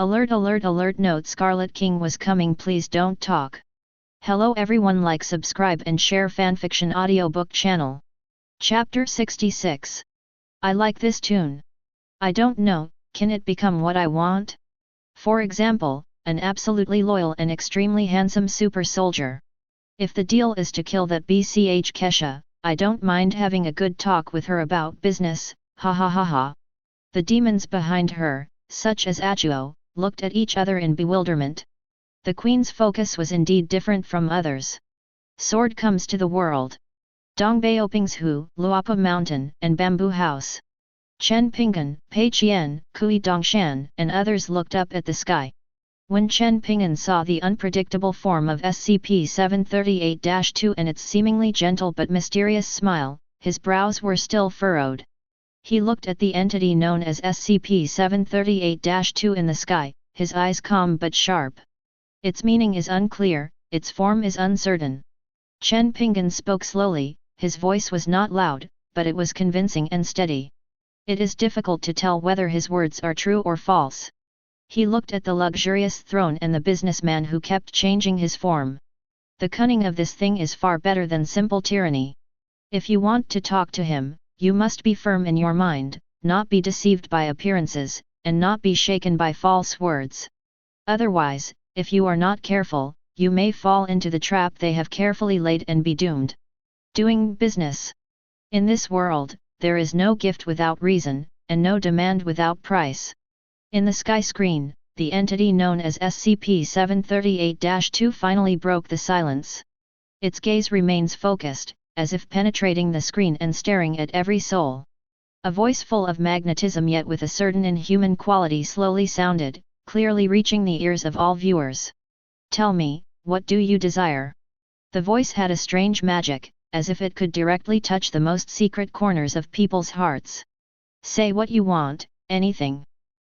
Alert alert alert note Scarlet King was coming, please don't talk. Hello everyone, like, subscribe and share fanfiction audiobook channel. Chapter 66. I like this tune. I don't know, can it become what I want? For example, an absolutely loyal and extremely handsome super soldier. If the deal is to kill that BCH Kesha, I don't mind having a good talk with her about business, ha ha ha ha. The demons behind her, such as Achuo, looked at each other in bewilderment. The queen's focus was indeed different from others. Sword comes to the world. Dongbei Hu, Luapa Mountain and Bamboo House. Chen Pingan, Pei Qian, Kui Dongshan and others looked up at the sky. When Chen Pingan saw the unpredictable form of SCP-738-2 and its seemingly gentle but mysterious smile, his brows were still furrowed. He looked at the entity known as SCP-738-2 in the sky, his eyes calm but sharp. Its meaning is unclear, its form is uncertain. Chen Pingan spoke slowly, his voice was not loud, but it was convincing and steady. It is difficult to tell whether his words are true or false. He looked at the luxurious throne and the businessman who kept changing his form. The cunning of this thing is far better than simple tyranny. If you want to talk to him, you must be firm in your mind, not be deceived by appearances, and not be shaken by false words. Otherwise, if you are not careful, you may fall into the trap they have carefully laid and be doomed. Doing business. In this world, there is no gift without reason, and no demand without price. In the sky screen, the entity known as SCP-738-2 finally broke the silence. Its gaze remains focused, as if penetrating the screen and staring at every soul. A voice full of magnetism yet with a certain inhuman quality slowly sounded, clearly reaching the ears of all viewers. Tell me, what do you desire? The voice had a strange magic, as if it could directly touch the most secret corners of people's hearts. Say what you want, anything.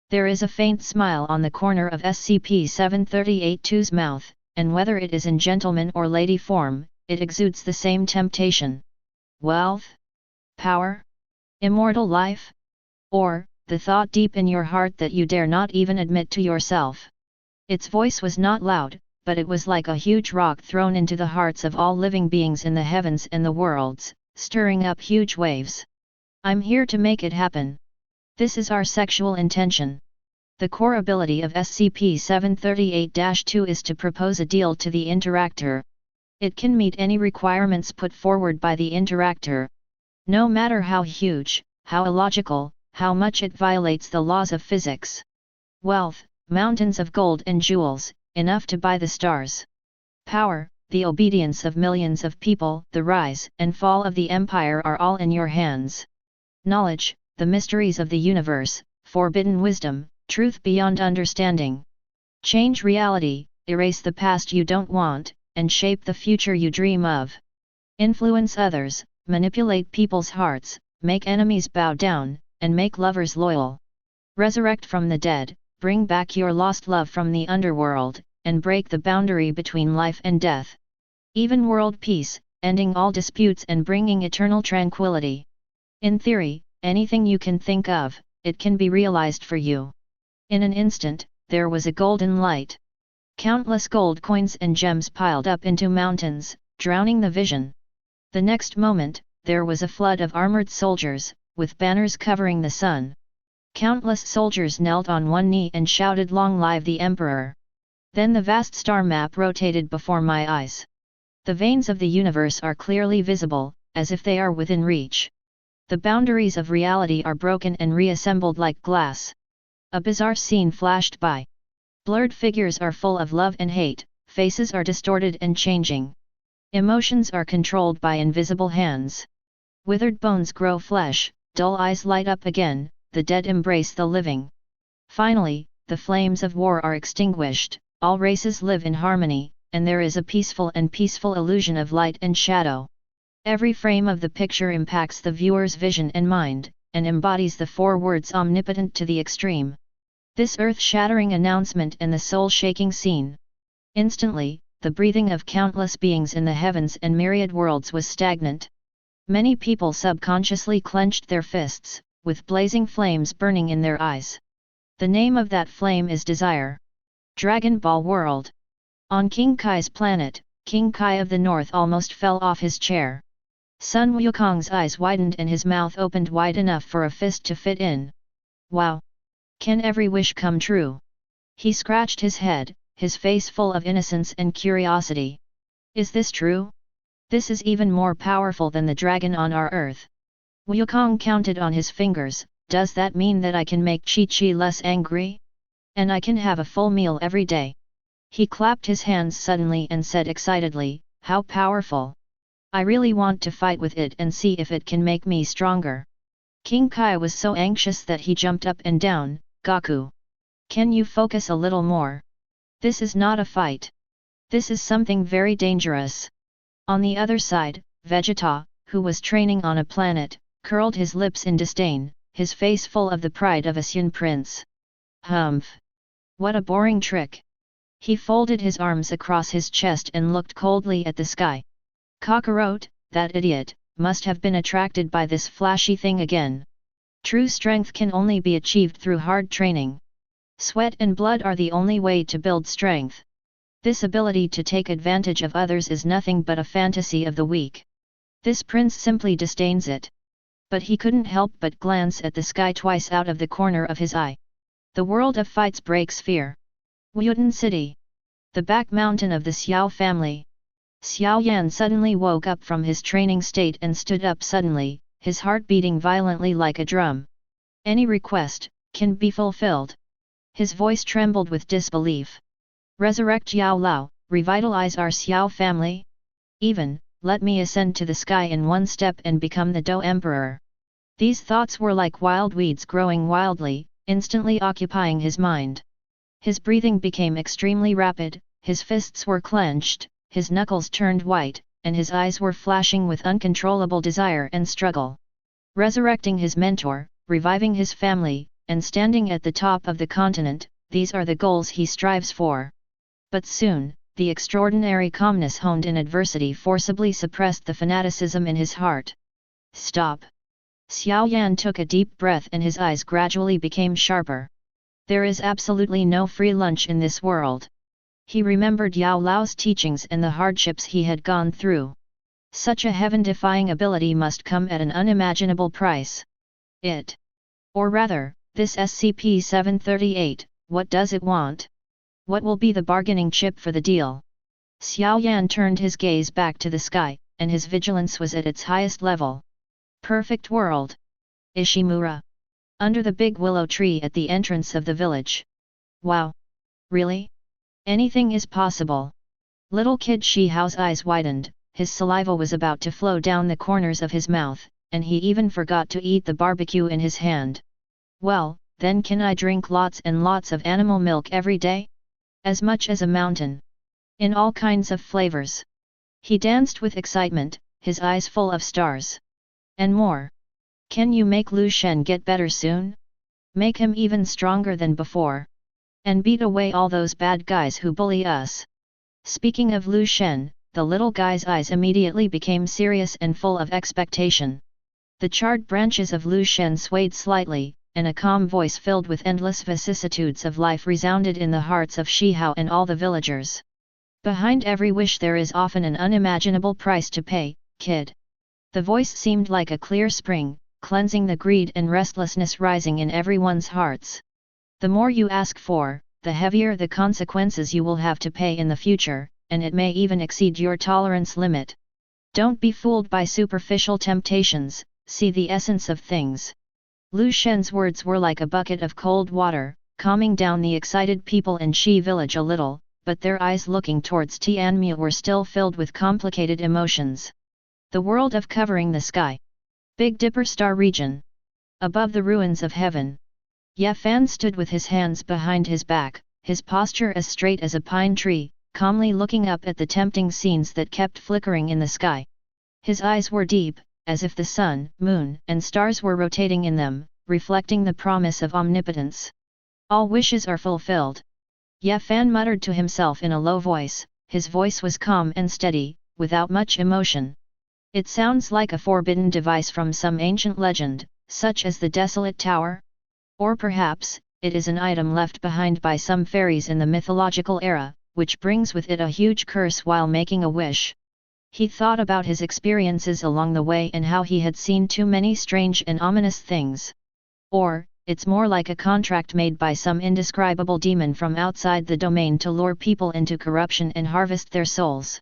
There is a faint smile on the corner of SCP-738-2's mouth, and whether it is in gentleman or lady form, it exudes the same temptation. Wealth? Power? Immortal life? Or, the thought deep in your heart that you dare not even admit to yourself. Its voice was not loud, but it was like a huge rock thrown into the hearts of all living beings in the heavens and the worlds, stirring up huge waves. I'm here to make it happen. This is our sexual intention. The core ability of SCP-738-2 is to propose a deal to the interactor. It can meet any requirements put forward by the interactor. No matter how huge, how illogical, how much it violates the laws of physics. Wealth, mountains of gold and jewels, enough to buy the stars. Power, the obedience of millions of people, the rise and fall of the empire are all in your hands. Knowledge, the mysteries of the universe, forbidden wisdom, truth beyond understanding. Change reality, erase the past you don't want, and shape the future you dream of. Influence others, manipulate people's hearts, make enemies bow down, and make lovers loyal. Resurrect from the dead, bring back your lost love from the underworld, and break the boundary between life and death. Even world peace, ending all disputes and bringing eternal tranquility. In theory, anything you can think of, it can be realized for you. In an instant, there was a golden light. Countless gold coins and gems piled up into mountains, drowning the vision. The next moment, there was a flood of armored soldiers, with banners covering the sun. Countless soldiers knelt on one knee and shouted, "Long live the Emperor!" Then the vast star map rotated before my eyes. The veins of the universe are clearly visible, as if they are within reach. The boundaries of reality are broken and reassembled like glass. A bizarre scene flashed by. Blurred figures are full of love and hate, faces are distorted and changing. Emotions are controlled by invisible hands. Withered bones grow flesh, dull eyes light up again, the dead embrace the living. Finally, the flames of war are extinguished, all races live in harmony, and there is a peaceful illusion of light and shadow. Every frame of the picture impacts the viewer's vision and mind, and embodies the four words omnipotent to the extreme. This earth-shattering announcement and the soul-shaking scene. Instantly, the breathing of countless beings in the heavens and myriad worlds was stagnant. Many people subconsciously clenched their fists, with blazing flames burning in their eyes. The name of that flame is Desire. Dragon Ball World. On King Kai's planet, King Kai of the North almost fell off his chair. Sun Wukong's eyes widened and his mouth opened wide enough for a fist to fit in. Wow! Can every wish come true? He scratched his head, his face full of innocence and curiosity. Is this true? This is even more powerful than the dragon on our earth. Wukong counted on his fingers. Does that mean that I can make Chi-Chi less angry? And I can have a full meal every day? He clapped his hands suddenly and said excitedly, how powerful! I really want to fight with it and see if it can make me stronger. King Kai was so anxious that he jumped up and down. Goku! Can you focus a little more? This is not a fight. This is something very dangerous. On the other side, Vegeta, who was training on a planet, curled his lips in disdain, his face full of the pride of a Sun prince. Humph! What a boring trick! He folded his arms across his chest and looked coldly at the sky. Kakarot, that idiot, must have been attracted by this flashy thing again. True strength can only be achieved through hard training. Sweat and blood are the only way to build strength. This ability to take advantage of others is nothing but a fantasy of the weak. This prince simply disdains it. But he couldn't help but glance at the sky twice out of the corner of his eye. The world of fights breaks fear. Wuyuan City. The back mountain of the Xiao family. Xiao Yan suddenly woke up from his training state and stood up suddenly, his heart beating violently like a drum. Any request can be fulfilled. His voice trembled with disbelief. Resurrect Yao Lao, revitalize our Xiao family? Even, let me ascend to the sky in one step and become the Do Emperor. These thoughts were like wild weeds growing wildly, instantly occupying his mind. His breathing became extremely rapid, his fists were clenched, his knuckles turned white, and his eyes were flashing with uncontrollable desire and struggle. Resurrecting his mentor, reviving his family, and standing at the top of the continent, these are the goals he strives for. But soon, the extraordinary calmness honed in adversity forcibly suppressed the fanaticism in his heart. Stop! Xiao Yan took a deep breath and his eyes gradually became sharper. There is absolutely no free lunch in this world. He remembered Yao Lao's teachings and the hardships he had gone through. Such a heaven-defying ability must come at an unimaginable price. Or rather, this SCP-738, what does it want? What will be the bargaining chip for the deal? Xiao Yan turned his gaze back to the sky, and his vigilance was at its highest level. Perfect world. Ishimura. Under the big willow tree at the entrance of the village. Wow! Really? Anything is possible. Little kid Shihao's eyes widened, his saliva was about to flow down the corners of his mouth, and he even forgot to eat the barbecue in his hand. Well, then can I drink lots and lots of animal milk every day? As much as a mountain. In all kinds of flavors. He danced with excitement, his eyes full of stars. And more. Can you make Lu Shen get better soon? Make him even stronger than before. And beat away all those bad guys who bully us. Speaking of Lu Shen, the little guy's eyes immediately became serious and full of expectation. The charred branches of Lu Shen swayed slightly, and a calm voice filled with endless vicissitudes of life resounded in the hearts of Shihao and all the villagers. Behind every wish there is often an unimaginable price to pay, kid. The voice seemed like a clear spring, cleansing the greed and restlessness rising in everyone's hearts. The more you ask for, the heavier the consequences you will have to pay in the future, and it may even exceed your tolerance limit. Don't be fooled by superficial temptations, see the essence of things. Lu Shen's words were like a bucket of cold water, calming down the excited people in Shi village a little, but their eyes looking towards Tianmu were still filled with complicated emotions. The world of covering the sky. Big Dipper Star region. Above the ruins of heaven. Ye Fan stood with his hands behind his back, his posture as straight as a pine tree, calmly looking up at the tempting scenes that kept flickering in the sky. His eyes were deep, as if the sun, moon, and stars were rotating in them, reflecting the promise of omnipotence. All wishes are fulfilled. Ye Fan muttered to himself in a low voice, his voice was calm and steady, without much emotion. It sounds like a forbidden device from some ancient legend, such as the Desolate Tower? Or perhaps, it is an item left behind by some fairies in the mythological era, which brings with it a huge curse while making a wish. He thought about his experiences along the way and how he had seen too many strange and ominous things. Or, it's more like a contract made by some indescribable demon from outside the domain to lure people into corruption and harvest their souls.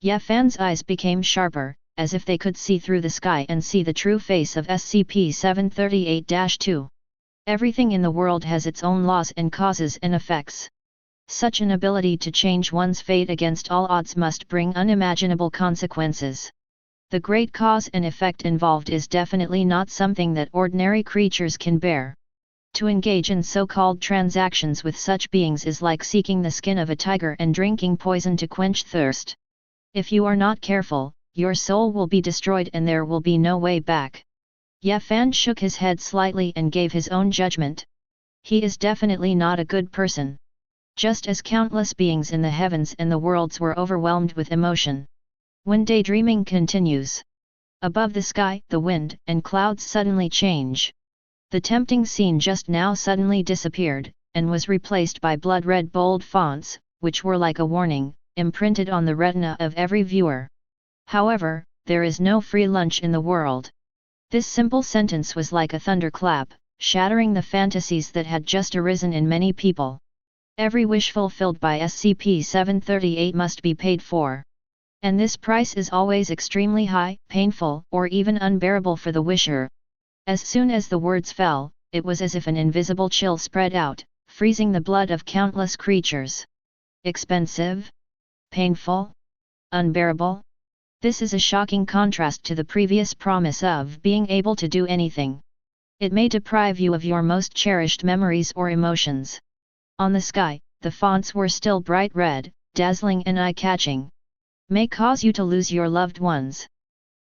Ye Fan's eyes became sharper, as if they could see through the sky and see the true face of SCP-738-2. Everything in the world has its own laws and causes and effects. Such an ability to change one's fate against all odds must bring unimaginable consequences. The great cause and effect involved is definitely not something that ordinary creatures can bear. To engage in so-called transactions with such beings is like seeking the skin of a tiger and drinking poison to quench thirst. If you are not careful, your soul will be destroyed and there will be no way back. Ye Fan shook his head slightly and gave his own judgment. He is definitely not a good person. Just as countless beings in the heavens and the worlds were overwhelmed with emotion. When daydreaming continues. Above the sky, the wind and clouds suddenly change. The tempting scene just now suddenly disappeared, and was replaced by blood-red bold fonts, which were like a warning, imprinted on the retina of every viewer. However, there is no free lunch in the world. This simple sentence was like a thunderclap, shattering the fantasies that had just arisen in many people. Every wish fulfilled by SCP-738 must be paid for. And this price is always extremely high, painful, or even unbearable for the wisher. As soon as the words fell, it was as if an invisible chill spread out, freezing the blood of countless creatures. Expensive? Painful? Unbearable? This is a shocking contrast to the previous promise of being able to do anything. It may deprive you of your most cherished memories or emotions. On the sky, the fonts were still bright red, dazzling and eye-catching. May cause you to lose your loved ones.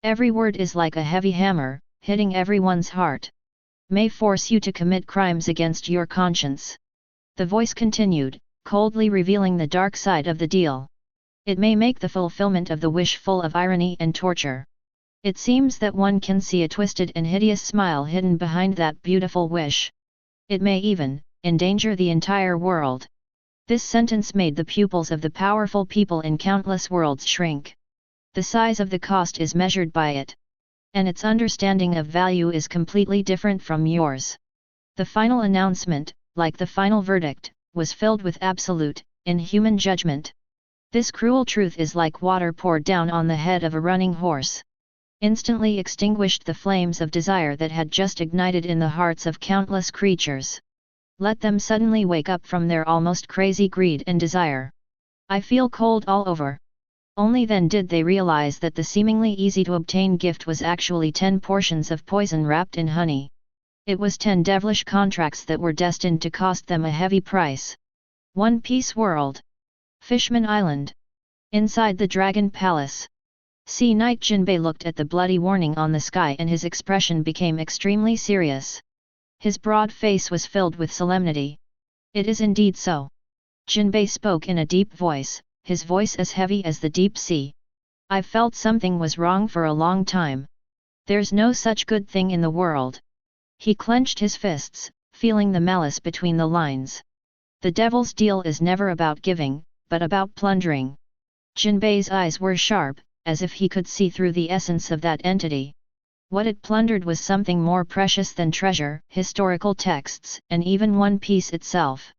Every word is like a heavy hammer, hitting everyone's heart. May force you to commit crimes against your conscience. The voice continued, coldly revealing the dark side of the deal. It may make the fulfillment of the wish full of irony and torture. It seems that one can see a twisted and hideous smile hidden behind that beautiful wish. It may even endanger the entire world. This sentence made the pupils of the powerful people in countless worlds shrink. The size of the cost is measured by it. And its understanding of value is completely different from yours. The final announcement, like the final verdict, was filled with absolute, inhuman judgment. This cruel truth is like water poured down on the head of a running horse. Instantly extinguished the flames of desire that had just ignited in the hearts of countless creatures. Let them suddenly wake up from their almost crazy greed and desire. I feel cold all over. Only then did they realize that the seemingly easy-to-obtain gift was actually 10 portions of poison wrapped in honey. It was 10 devilish contracts that were destined to cost them a heavy price. One Piece World. Fishman Island. Inside the Dragon Palace. Sea Knight Jinbei looked at the bloody warning on the sky and his expression became extremely serious. His broad face was filled with solemnity. It is indeed so. Jinbei spoke in a deep voice, his voice as heavy as the deep sea. I felt something was wrong for a long time. There's no such good thing in the world. He clenched his fists, feeling the malice between the lines. The devil's deal is never about giving, but about plundering. Jinbei's eyes were sharp, as if he could see through the essence of that entity. What it plundered was something more precious than treasure, historical texts, and even One Piece itself.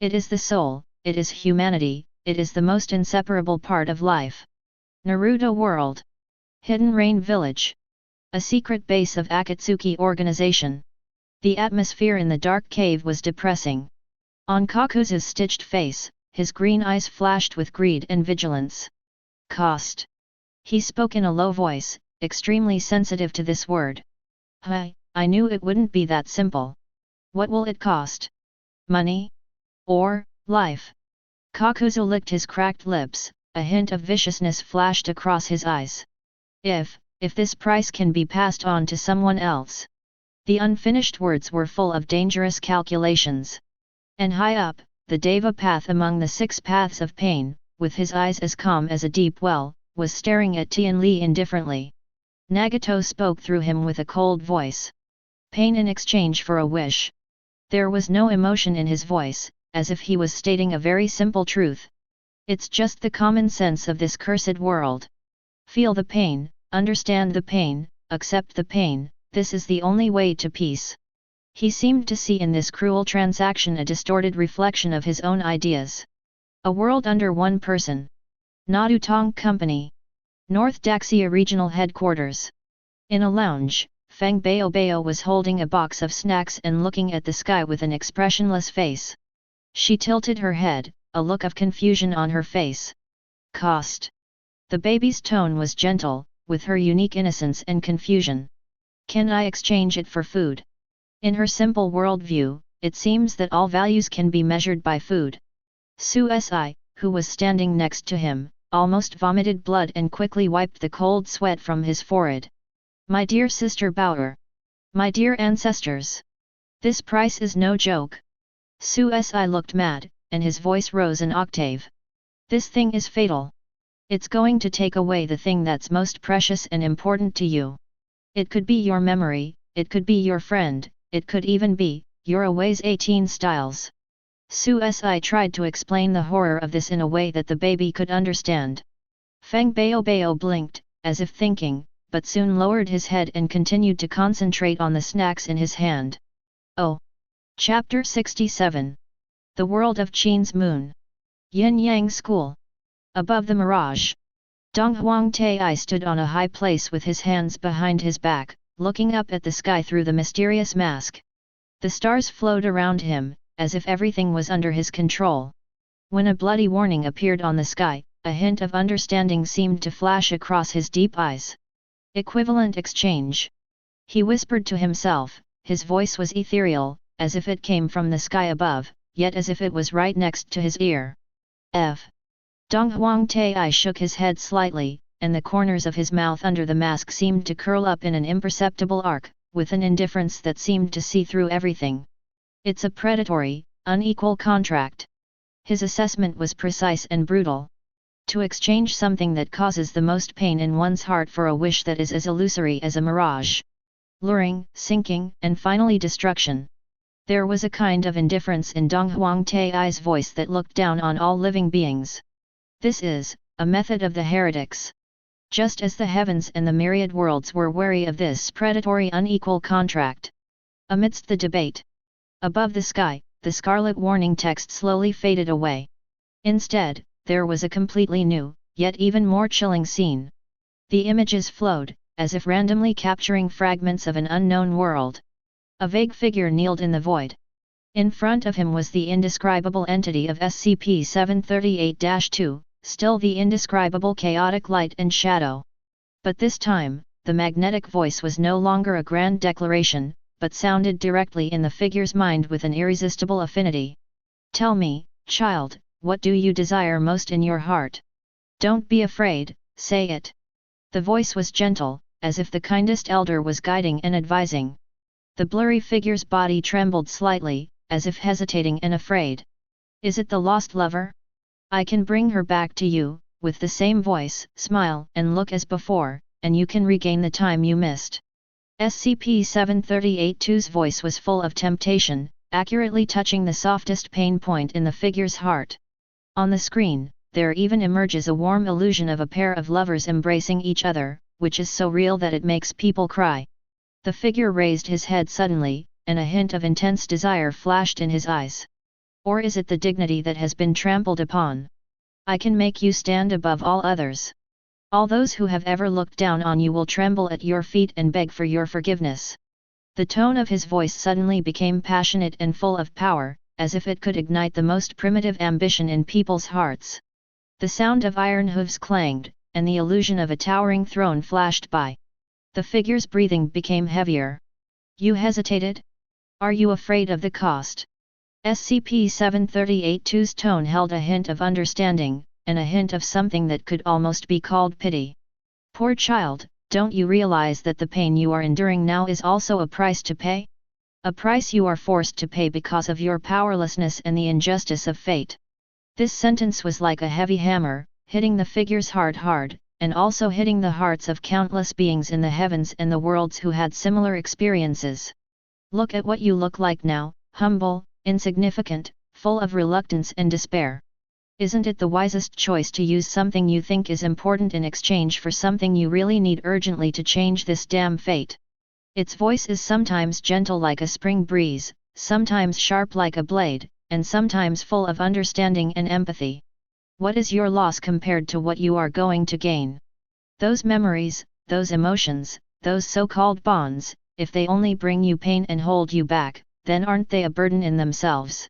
It is the soul, it is humanity, it is the most inseparable part of life. Naruto World. Hidden Rain Village. A secret base of Akatsuki Organization. The atmosphere in the dark cave was depressing. On Kakuzu's stitched face, his green eyes flashed with greed and vigilance. Cost. He spoke in a low voice, extremely sensitive to this word. I knew it wouldn't be that simple. What will it cost? Money? Or life? Kakuzu licked his cracked lips, a hint of viciousness flashed across his eyes. If this price can be passed on to someone else. The unfinished words were full of dangerous calculations. And high up, the Deva path among the 6 paths of pain, with his eyes as calm as a deep well, was staring at Tianli indifferently. Nagato spoke through him with a cold voice. Pain in exchange for a wish. There was no emotion in his voice, as if he was stating a very simple truth. It's just the common sense of this cursed world. Feel the pain, understand the pain, accept the pain, this is the only way to peace. He seemed to see in this cruel transaction a distorted reflection of his own ideas. A world under one person. Nadutong Company. North Daxia Regional Headquarters. In a lounge, Feng Baobao was holding a box of snacks and looking at the sky with an expressionless face. She tilted her head, a look of confusion on her face. Cost. The baby's tone was gentle, with her unique innocence and confusion. Can I exchange it for food? In her simple worldview, it seems that all values can be measured by food. Su Si, who was standing next to him, almost vomited blood and quickly wiped the cold sweat from his forehead. My dear Sister Bauer. My dear ancestors. This price is no joke. Su Si looked mad, and his voice rose an octave. This thing is fatal. It's going to take away the thing that's most precious and important to you. It could be your memory, it could be your friend, it could even be your Away's 18 styles. Su Si tried to explain the horror of this in a way that the baby could understand. Feng Baobao blinked, as if thinking, but soon lowered his head and continued to concentrate on the snacks in his hand. Oh! Chapter 67. The World of Qin's Moon. Yin Yang School. Above the mirage. Dong Huang Tai stood on a high place with his hands behind his back, looking up at the sky through the mysterious mask. The stars flowed around him, as if everything was under his control. When a bloody warning appeared on the sky, a hint of understanding seemed to flash across his deep eyes. Equivalent exchange. He whispered to himself, his voice was ethereal, as if it came from the sky above, yet as if it was right next to his ear. F. Dong Huang Tai shook his head slightly, and the corners of his mouth under the mask seemed to curl up in an imperceptible arc, with an indifference that seemed to see through everything. It's a predatory, unequal contract. His assessment was precise and brutal. To exchange something that causes the most pain in one's heart for a wish that is as illusory as a mirage. Luring, sinking, and finally destruction. There was a kind of indifference in Dong Huang Tai's voice that looked down on all living beings. This is a method of the heretics. Just as the heavens and the myriad worlds were wary of this predatory unequal contract. Amidst the debate. Above the sky, the scarlet warning text slowly faded away. Instead, there was a completely new, yet even more chilling scene. The images flowed, as if randomly capturing fragments of an unknown world. A vague figure kneeled in the void. In front of him was the indescribable entity of SCP-738-2, still the indescribable chaotic light and shadow. But this time, the magnetic voice was no longer a grand declaration, but sounded directly in the figure's mind with an irresistible affinity. Tell me, child, what do you desire most in your heart? Don't be afraid, say it. The voice was gentle, as if the kindest elder was guiding and advising. The blurry figure's body trembled slightly, as if hesitating and afraid. Is it the lost lover? I can bring her back to you, with the same voice, smile and look as before, and you can regain the time you missed. SCP-738-2's voice was full of temptation, accurately touching the softest pain point in the figure's heart. On the screen, there even emerges a warm illusion of a pair of lovers embracing each other, which is so real that it makes people cry. The figure raised his head suddenly, and a hint of intense desire flashed in his eyes. Or is it the dignity that has been trampled upon? I can make you stand above all others. All those who have ever looked down on you will tremble at your feet and beg for your forgiveness. The tone of his voice suddenly became passionate and full of power, as if it could ignite the most primitive ambition in people's hearts. The sound of iron hooves clanged, and the illusion of a towering throne flashed by. The figure's breathing became heavier. You hesitated? Are you afraid of the cost? SCP-738-2's tone held a hint of understanding, and a hint of something that could almost be called pity. Poor child, don't you realize that the pain you are enduring now is also a price to pay? A price you are forced to pay because of your powerlessness and the injustice of fate. This sentence was like a heavy hammer, hitting the figure's heart hard, and also hitting the hearts of countless beings in the heavens and the worlds who had similar experiences. Look at what you look like now, humble, insignificant, full of reluctance and despair. Isn't it the wisest choice to use something you think is important in exchange for something you really need urgently to change this damn fate? Its voice is sometimes gentle like a spring breeze, sometimes sharp like a blade, and sometimes full of understanding and empathy. What is your loss compared to what you are going to gain? Those memories, those emotions, those so-called bonds, if they only bring you pain and hold you back, then aren't they a burden in themselves?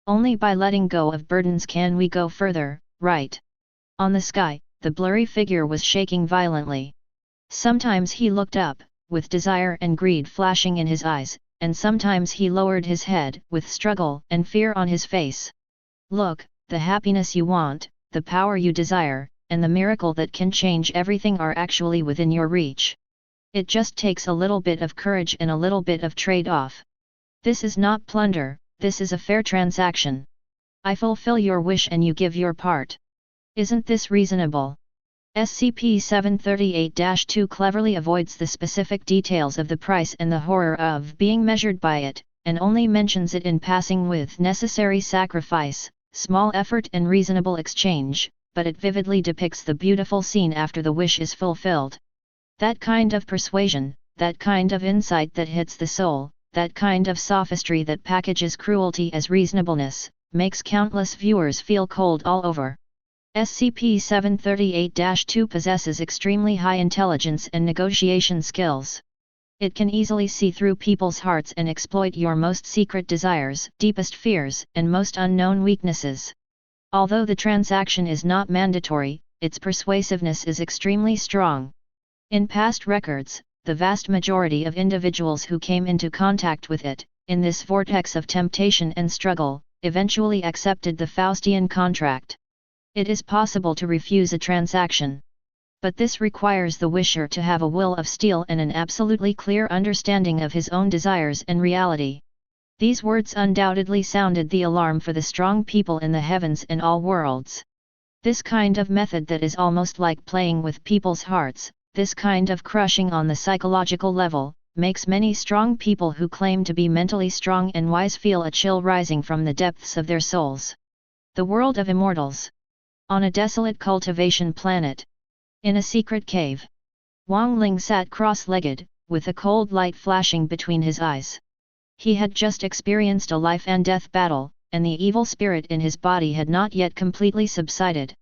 Only by letting go of burdens can we go further, right? On the sky, the blurry figure was shaking violently. Sometimes he looked up, with desire and greed flashing in his eyes, and sometimes he lowered his head, with struggle and fear on his face. Look, the happiness you want, the power you desire, and the miracle that can change everything are actually within your reach. It just takes a little bit of courage and a little bit of trade-off. This is not plunder, this is a fair transaction. I fulfill your wish and you give your part. Isn't this reasonable? SCP-738-2 cleverly avoids the specific details of the price and the horror of being measured by it, and only mentions it in passing with necessary sacrifice, small effort and reasonable exchange, but it vividly depicts the beautiful scene after the wish is fulfilled. That kind of persuasion, that kind of insight that hits the soul, that kind of sophistry that packages cruelty as reasonableness, makes countless viewers feel cold all over. SCP-738-2 possesses extremely high intelligence and negotiation skills. It can easily see through people's hearts and exploit your most secret desires, deepest fears, and most unknown weaknesses. Although the transaction is not mandatory, its persuasiveness is extremely strong. In past records, the vast majority of individuals who came into contact with it, in this vortex of temptation and struggle, eventually accepted the Faustian contract. It is possible to refuse a transaction. But this requires the wisher to have a will of steel and an absolutely clear understanding of his own desires and reality. These words undoubtedly sounded the alarm for the strong people in the heavens and all worlds. This kind of method that is almost like playing with people's hearts, this kind of crushing on the psychological level, makes many strong people who claim to be mentally strong and wise feel a chill rising from the depths of their souls. The world of immortals. On a desolate cultivation planet. In a secret cave. Wang Ling sat cross-legged, with a cold light flashing between his eyes. He had just experienced a life and death battle, and the evil spirit in his body had not yet completely subsided.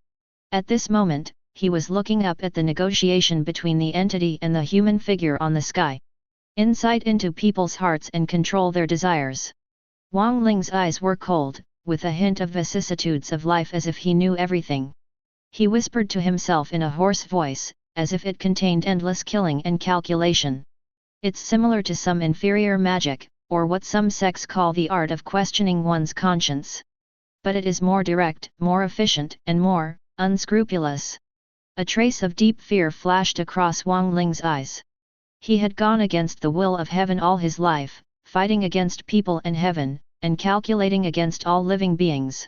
At this moment, he was looking up at the negotiation between the entity and the human figure on the sky. Insight into people's hearts and control their desires. Wang Ling's eyes were cold, with a hint of vicissitudes of life as if he knew everything. He whispered to himself in a hoarse voice, as if it contained endless killing and calculation. It's similar to some inferior magic, or what some sects call the art of questioning one's conscience. But it is more direct, more efficient, and more unscrupulous. A trace of deep fear flashed across Wang Ling's eyes. He had gone against the will of heaven all his life, fighting against people and heaven, and calculating against all living beings.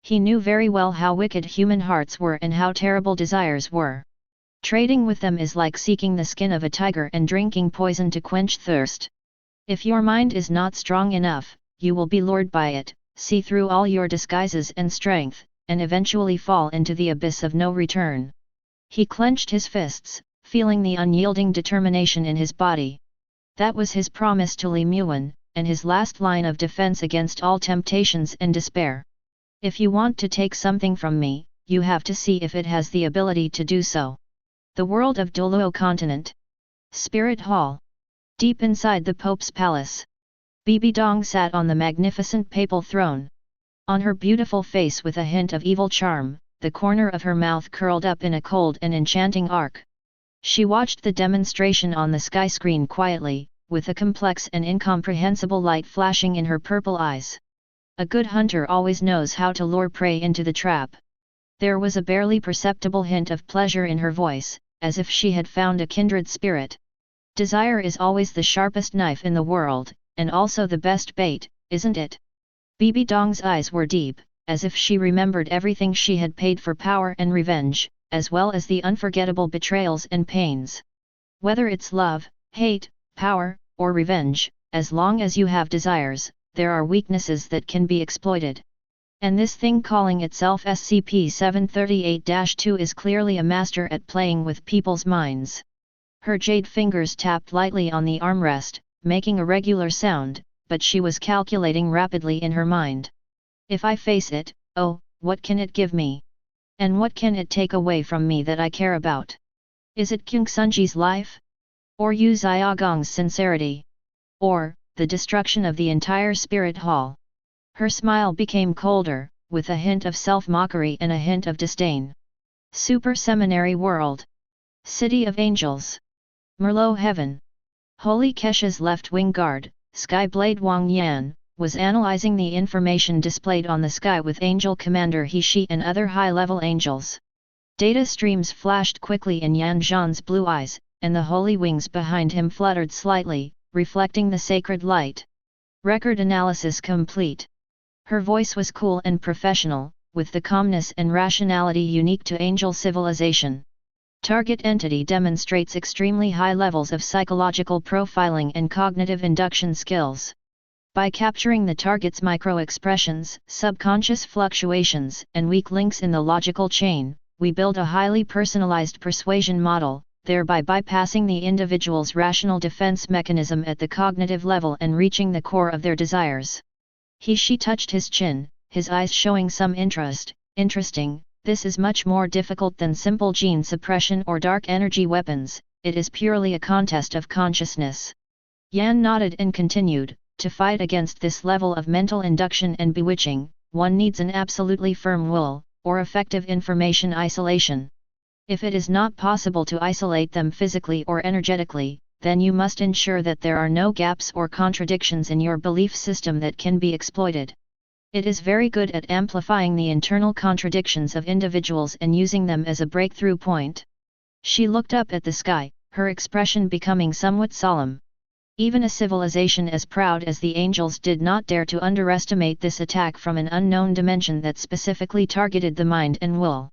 He knew very well how wicked human hearts were and how terrible desires were. Trading with them is like seeking the skin of a tiger and drinking poison to quench thirst. If your mind is not strong enough, you will be lured by it, see through all your disguises and strength, and eventually fall into the abyss of no return. He clenched his fists, feeling the unyielding determination in his body. That was his promise to Li Muan, and his last line of defense against all temptations and despair. If you want to take something from me, you have to see if it has the ability to do so. The world of Doluo Continent. Spirit Hall. Deep inside the Pope's palace. Bibi Dong sat on the magnificent papal throne. On her beautiful face with a hint of evil charm, the corner of her mouth curled up in a cold and enchanting arc. She watched the demonstration on the sky screen quietly, with a complex and incomprehensible light flashing in her purple eyes. A good hunter always knows how to lure prey into the trap. There was a barely perceptible hint of pleasure in her voice, as if she had found a kindred spirit. Desire is always the sharpest knife in the world, and also the best bait, isn't it? Bibi Dong's eyes were deep, as if she remembered everything she had paid for power and revenge, as well as the unforgettable betrayals and pains. Whether it's love, hate, power, or revenge, as long as you have desires, there are weaknesses that can be exploited. And this thing calling itself SCP-738-2 is clearly a master at playing with people's minds. Her jade fingers tapped lightly on the armrest, making a regular sound, but she was calculating rapidly in her mind. If I face it, oh, what can it give me? And what can it take away from me that I care about? Is it Kyung Sunji's life? Or Yu Xiaogong's sincerity? Or, the destruction of the entire spirit hall? Her smile became colder, with a hint of self-mockery and a hint of disdain. Super Seminary World. City of Angels. Merlot Heaven. Holy Kesha's left-wing guard, Skyblade Wang Yan, was analyzing the information displayed on the sky with Angel Commander He Shi and other high-level angels. Data streams flashed quickly in Yan Zhan's blue eyes, and the holy wings behind him fluttered slightly, reflecting the sacred light. Record analysis complete. Her voice was cool and professional, with the calmness and rationality unique to angel civilization. Target entity demonstrates extremely high levels of psychological profiling and cognitive induction skills. By capturing the target's micro-expressions, subconscious fluctuations, and weak links in the logical chain, we build a highly personalized persuasion model, thereby bypassing the individual's rational defense mechanism at the cognitive level and reaching the core of their desires. He Shi touched his chin, his eyes showing some interest. Interesting, this is much more difficult than simple gene suppression or dark energy weapons, it is purely a contest of consciousness. Yan nodded and continued, to fight against this level of mental induction and bewitching, one needs an absolutely firm will, or effective information isolation. If it is not possible to isolate them physically or energetically, then you must ensure that there are no gaps or contradictions in your belief system that can be exploited. It is very good at amplifying the internal contradictions of individuals and using them as a breakthrough point. She looked up at the sky, her expression becoming somewhat solemn. Even a civilization as proud as the angels did not dare to underestimate this attack from an unknown dimension that specifically targeted the mind and will.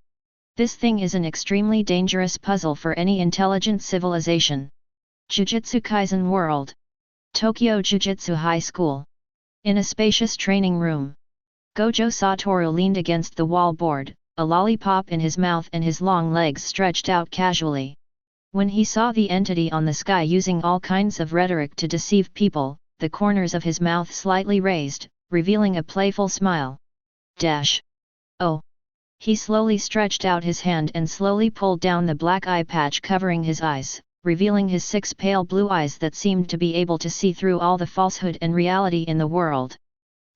This thing is an extremely dangerous puzzle for any intelligent civilization. Jujutsu Kaisen World. Tokyo Jujutsu High School. In a spacious training room. Gojo Satoru leaned against the wall board, a lollipop in his mouth and his long legs stretched out casually. When he saw the entity on the sky using all kinds of rhetoric to deceive people, the corners of his mouth slightly raised, revealing a playful smile. Oh! He slowly stretched out his hand and slowly pulled down the black eye patch covering his eyes, revealing his 6 pale blue eyes that seemed to be able to see through all the falsehood and reality in the world.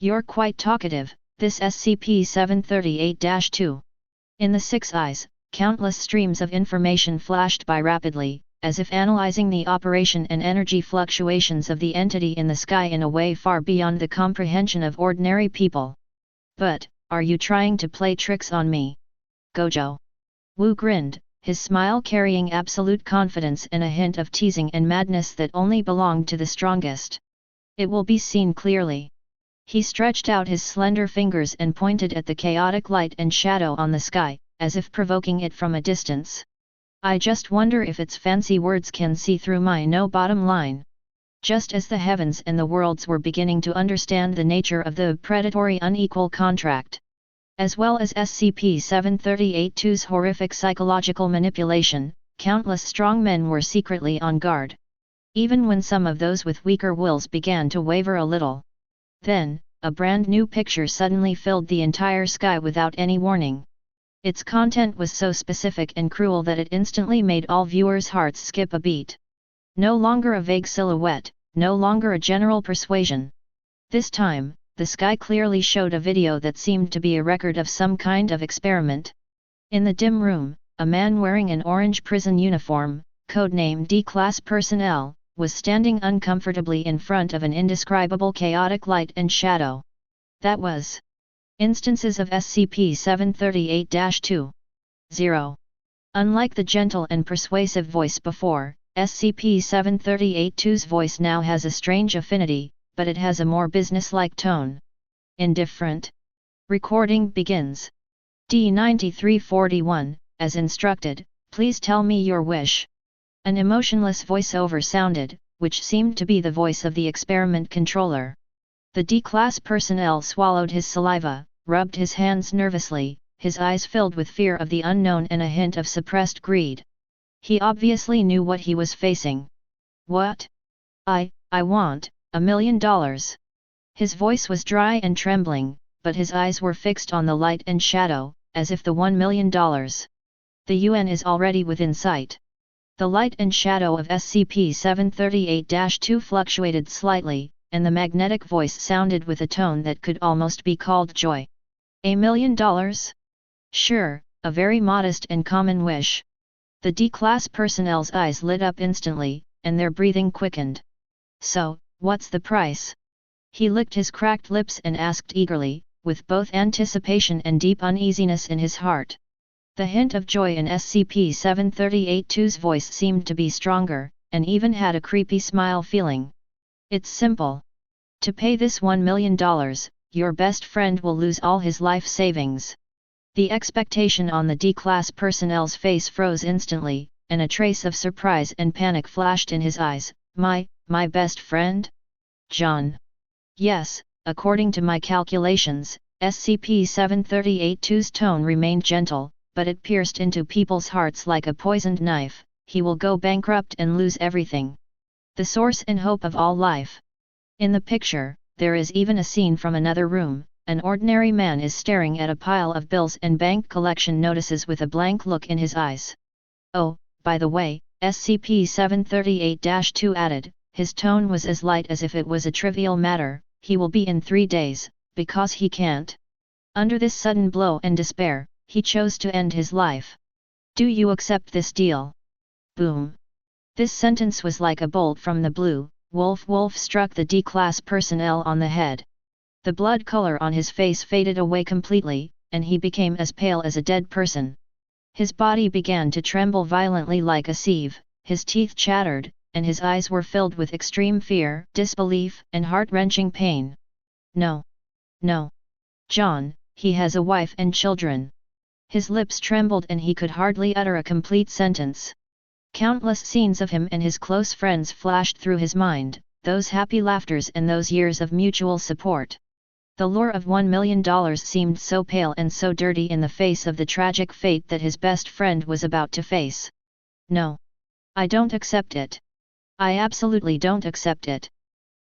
You're quite talkative, this SCP-738-2. In the 6 eyes, countless streams of information flashed by rapidly, as if analyzing the operation and energy fluctuations of the entity in the sky in a way far beyond the comprehension of ordinary people. But, are you trying to play tricks on me? Gojo. Wu grinned, his smile carrying absolute confidence and a hint of teasing and madness that only belonged to the strongest. It will be seen clearly. He stretched out his slender fingers and pointed at the chaotic light and shadow on the sky, as if provoking it from a distance. I just wonder if its fancy words can see through my bottom line. Just as the heavens and the worlds were beginning to understand the nature of the predatory unequal contract, as well as SCP-738-2's horrific psychological manipulation, countless strong men were secretly on guard. Even when some of those with weaker wills began to waver a little. Then, a brand new picture suddenly filled the entire sky without any warning. Its content was so specific and cruel that it instantly made all viewers' hearts skip a beat. No longer a vague silhouette, no longer a general persuasion. This time, the sky clearly showed a video that seemed to be a record of some kind of experiment. In the dim room, a man wearing an orange prison uniform, codename D-Class Personnel, was standing uncomfortably in front of an indescribable chaotic light and shadow. That was Instances of SCP-738-2. 0. Unlike the gentle and persuasive voice before, SCP-738-2's voice now has a strange affinity, but it has a more business-like tone. Indifferent. Recording begins. D-9341, as instructed, please tell me your wish. An emotionless voiceover sounded, which seemed to be the voice of the experiment controller. The D-Class personnel swallowed his saliva, rubbed his hands nervously, his eyes filled with fear of the unknown and a hint of suppressed greed. He obviously knew what he was facing. What? I want $1 million. His voice was dry and trembling, but his eyes were fixed on the light and shadow, as if the $1 million. The UN is already within sight. The light and shadow of SCP-738-2 fluctuated slightly, and the magnetic voice sounded with a tone that could almost be called joy. $1 million? Sure, a very modest and common wish. The D-Class personnel's eyes lit up instantly, and their breathing quickened. So, what's the price? He licked his cracked lips and asked eagerly, with both anticipation and deep uneasiness in his heart. The hint of joy in SCP-738-2's voice seemed to be stronger, and even had a creepy smile feeling. It's simple. To pay this $1 million, your best friend will lose all his life savings. The expectation on the D-Class personnel's face froze instantly, and a trace of surprise and panic flashed in his eyes. My best friend? John. Yes, according to my calculations, SCP-738-2's tone remained gentle, but it pierced into people's hearts like a poisoned knife. He will go bankrupt and lose everything. The source and hope of all life. In the picture, there is even a scene from another room. An ordinary man is staring at a pile of bills and bank collection notices with a blank look in his eyes. Oh, by the way, SCP-738-2 added, his tone was as light as if it was a trivial matter, he will be in 3 days, because he can't. Under this sudden blow and despair, he chose to end his life. Do you accept this deal? Boom. This sentence was like a bolt from the blue. Wolf struck the D-Class personnel on the head. The blood color on his face faded away completely, and he became as pale as a dead person. His body began to tremble violently like a sieve, his teeth chattered, and his eyes were filled with extreme fear, disbelief, and heart-wrenching pain. No. No. John, he has a wife and children. His lips trembled and he could hardly utter a complete sentence. Countless scenes of him and his close friends flashed through his mind, those happy laughters and those years of mutual support. The lure of $1 million seemed so pale and so dirty in the face of the tragic fate that his best friend was about to face. No. I don't accept it. I absolutely don't accept it.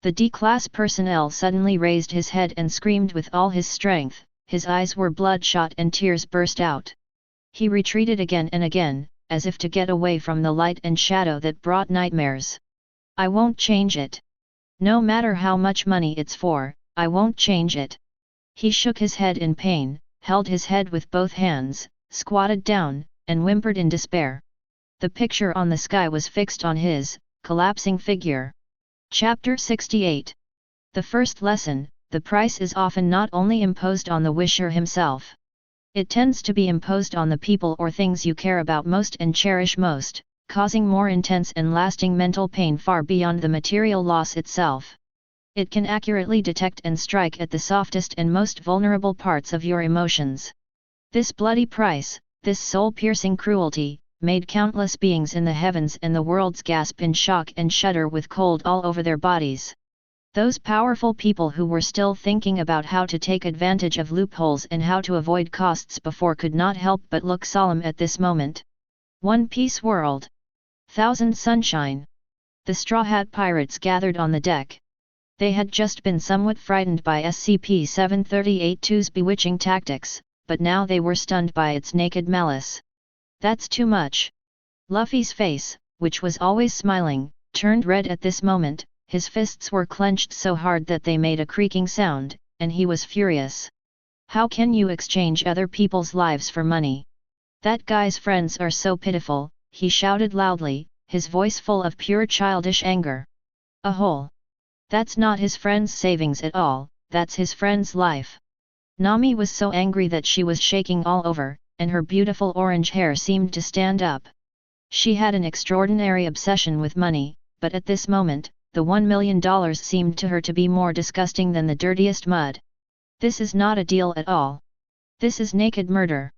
The D-Class personnel suddenly raised his head and screamed with all his strength, his eyes were bloodshot and tears burst out. He retreated again and again, as if to get away from the light and shadow that brought nightmares. I won't change it. No matter how much money it's for, I won't change it. He shook his head in pain, held his head with both hands, squatted down, and whimpered in despair. The picture on the sky was fixed on his collapsing figure. Chapter 68. The first lesson: the price is often not only imposed on the wisher himself. It tends to be imposed on the people or things you care about most and cherish most, causing more intense and lasting mental pain far beyond the material loss itself. It can accurately detect and strike at the softest and most vulnerable parts of your emotions. This bloody price, this soul-piercing cruelty, made countless beings in the heavens and the worlds gasp in shock and shudder with cold all over their bodies. Those powerful people who were still thinking about how to take advantage of loopholes and how to avoid costs before could not help but look solemn at this moment. One Piece World. Thousand Sunshine. The Straw Hat Pirates gathered on the deck. They had just been somewhat frightened by SCP-738-2's bewitching tactics, but now they were stunned by its naked malice. That's too much. Luffy's face, which was always smiling, turned red at this moment. His fists were clenched so hard that they made a creaking sound, and he was furious. How can you exchange other people's lives for money? That guy's friends are so pitiful, he shouted loudly, his voice full of pure childish anger. A hole. That's not his friend's savings at all, that's his friend's life. Nami was so angry that she was shaking all over, and her beautiful orange hair seemed to stand up. She had an extraordinary obsession with money, but at this moment, the $1 million seemed to her to be more disgusting than the dirtiest mud. This is not a deal at all. This is naked murder.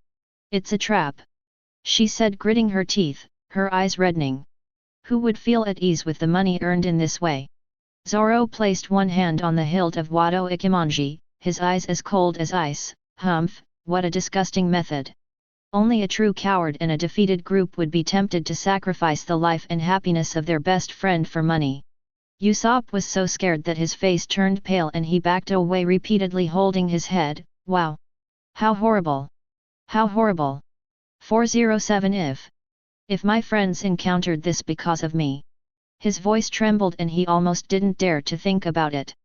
It's a trap. She said, gritting her teeth, her eyes reddening. Who would feel at ease with the money earned in this way? Zoro placed one hand on the hilt of Wado Ikimonji, his eyes as cold as ice. Humph, what a disgusting method. Only a true coward and a defeated group would be tempted to sacrifice the life and happiness of their best friend for money. Usopp was so scared that his face turned pale and he backed away, repeatedly holding his head. Wow! How horrible! How horrible! 407 If my friends encountered this because of me. His voice trembled and he almost didn't dare to think about it.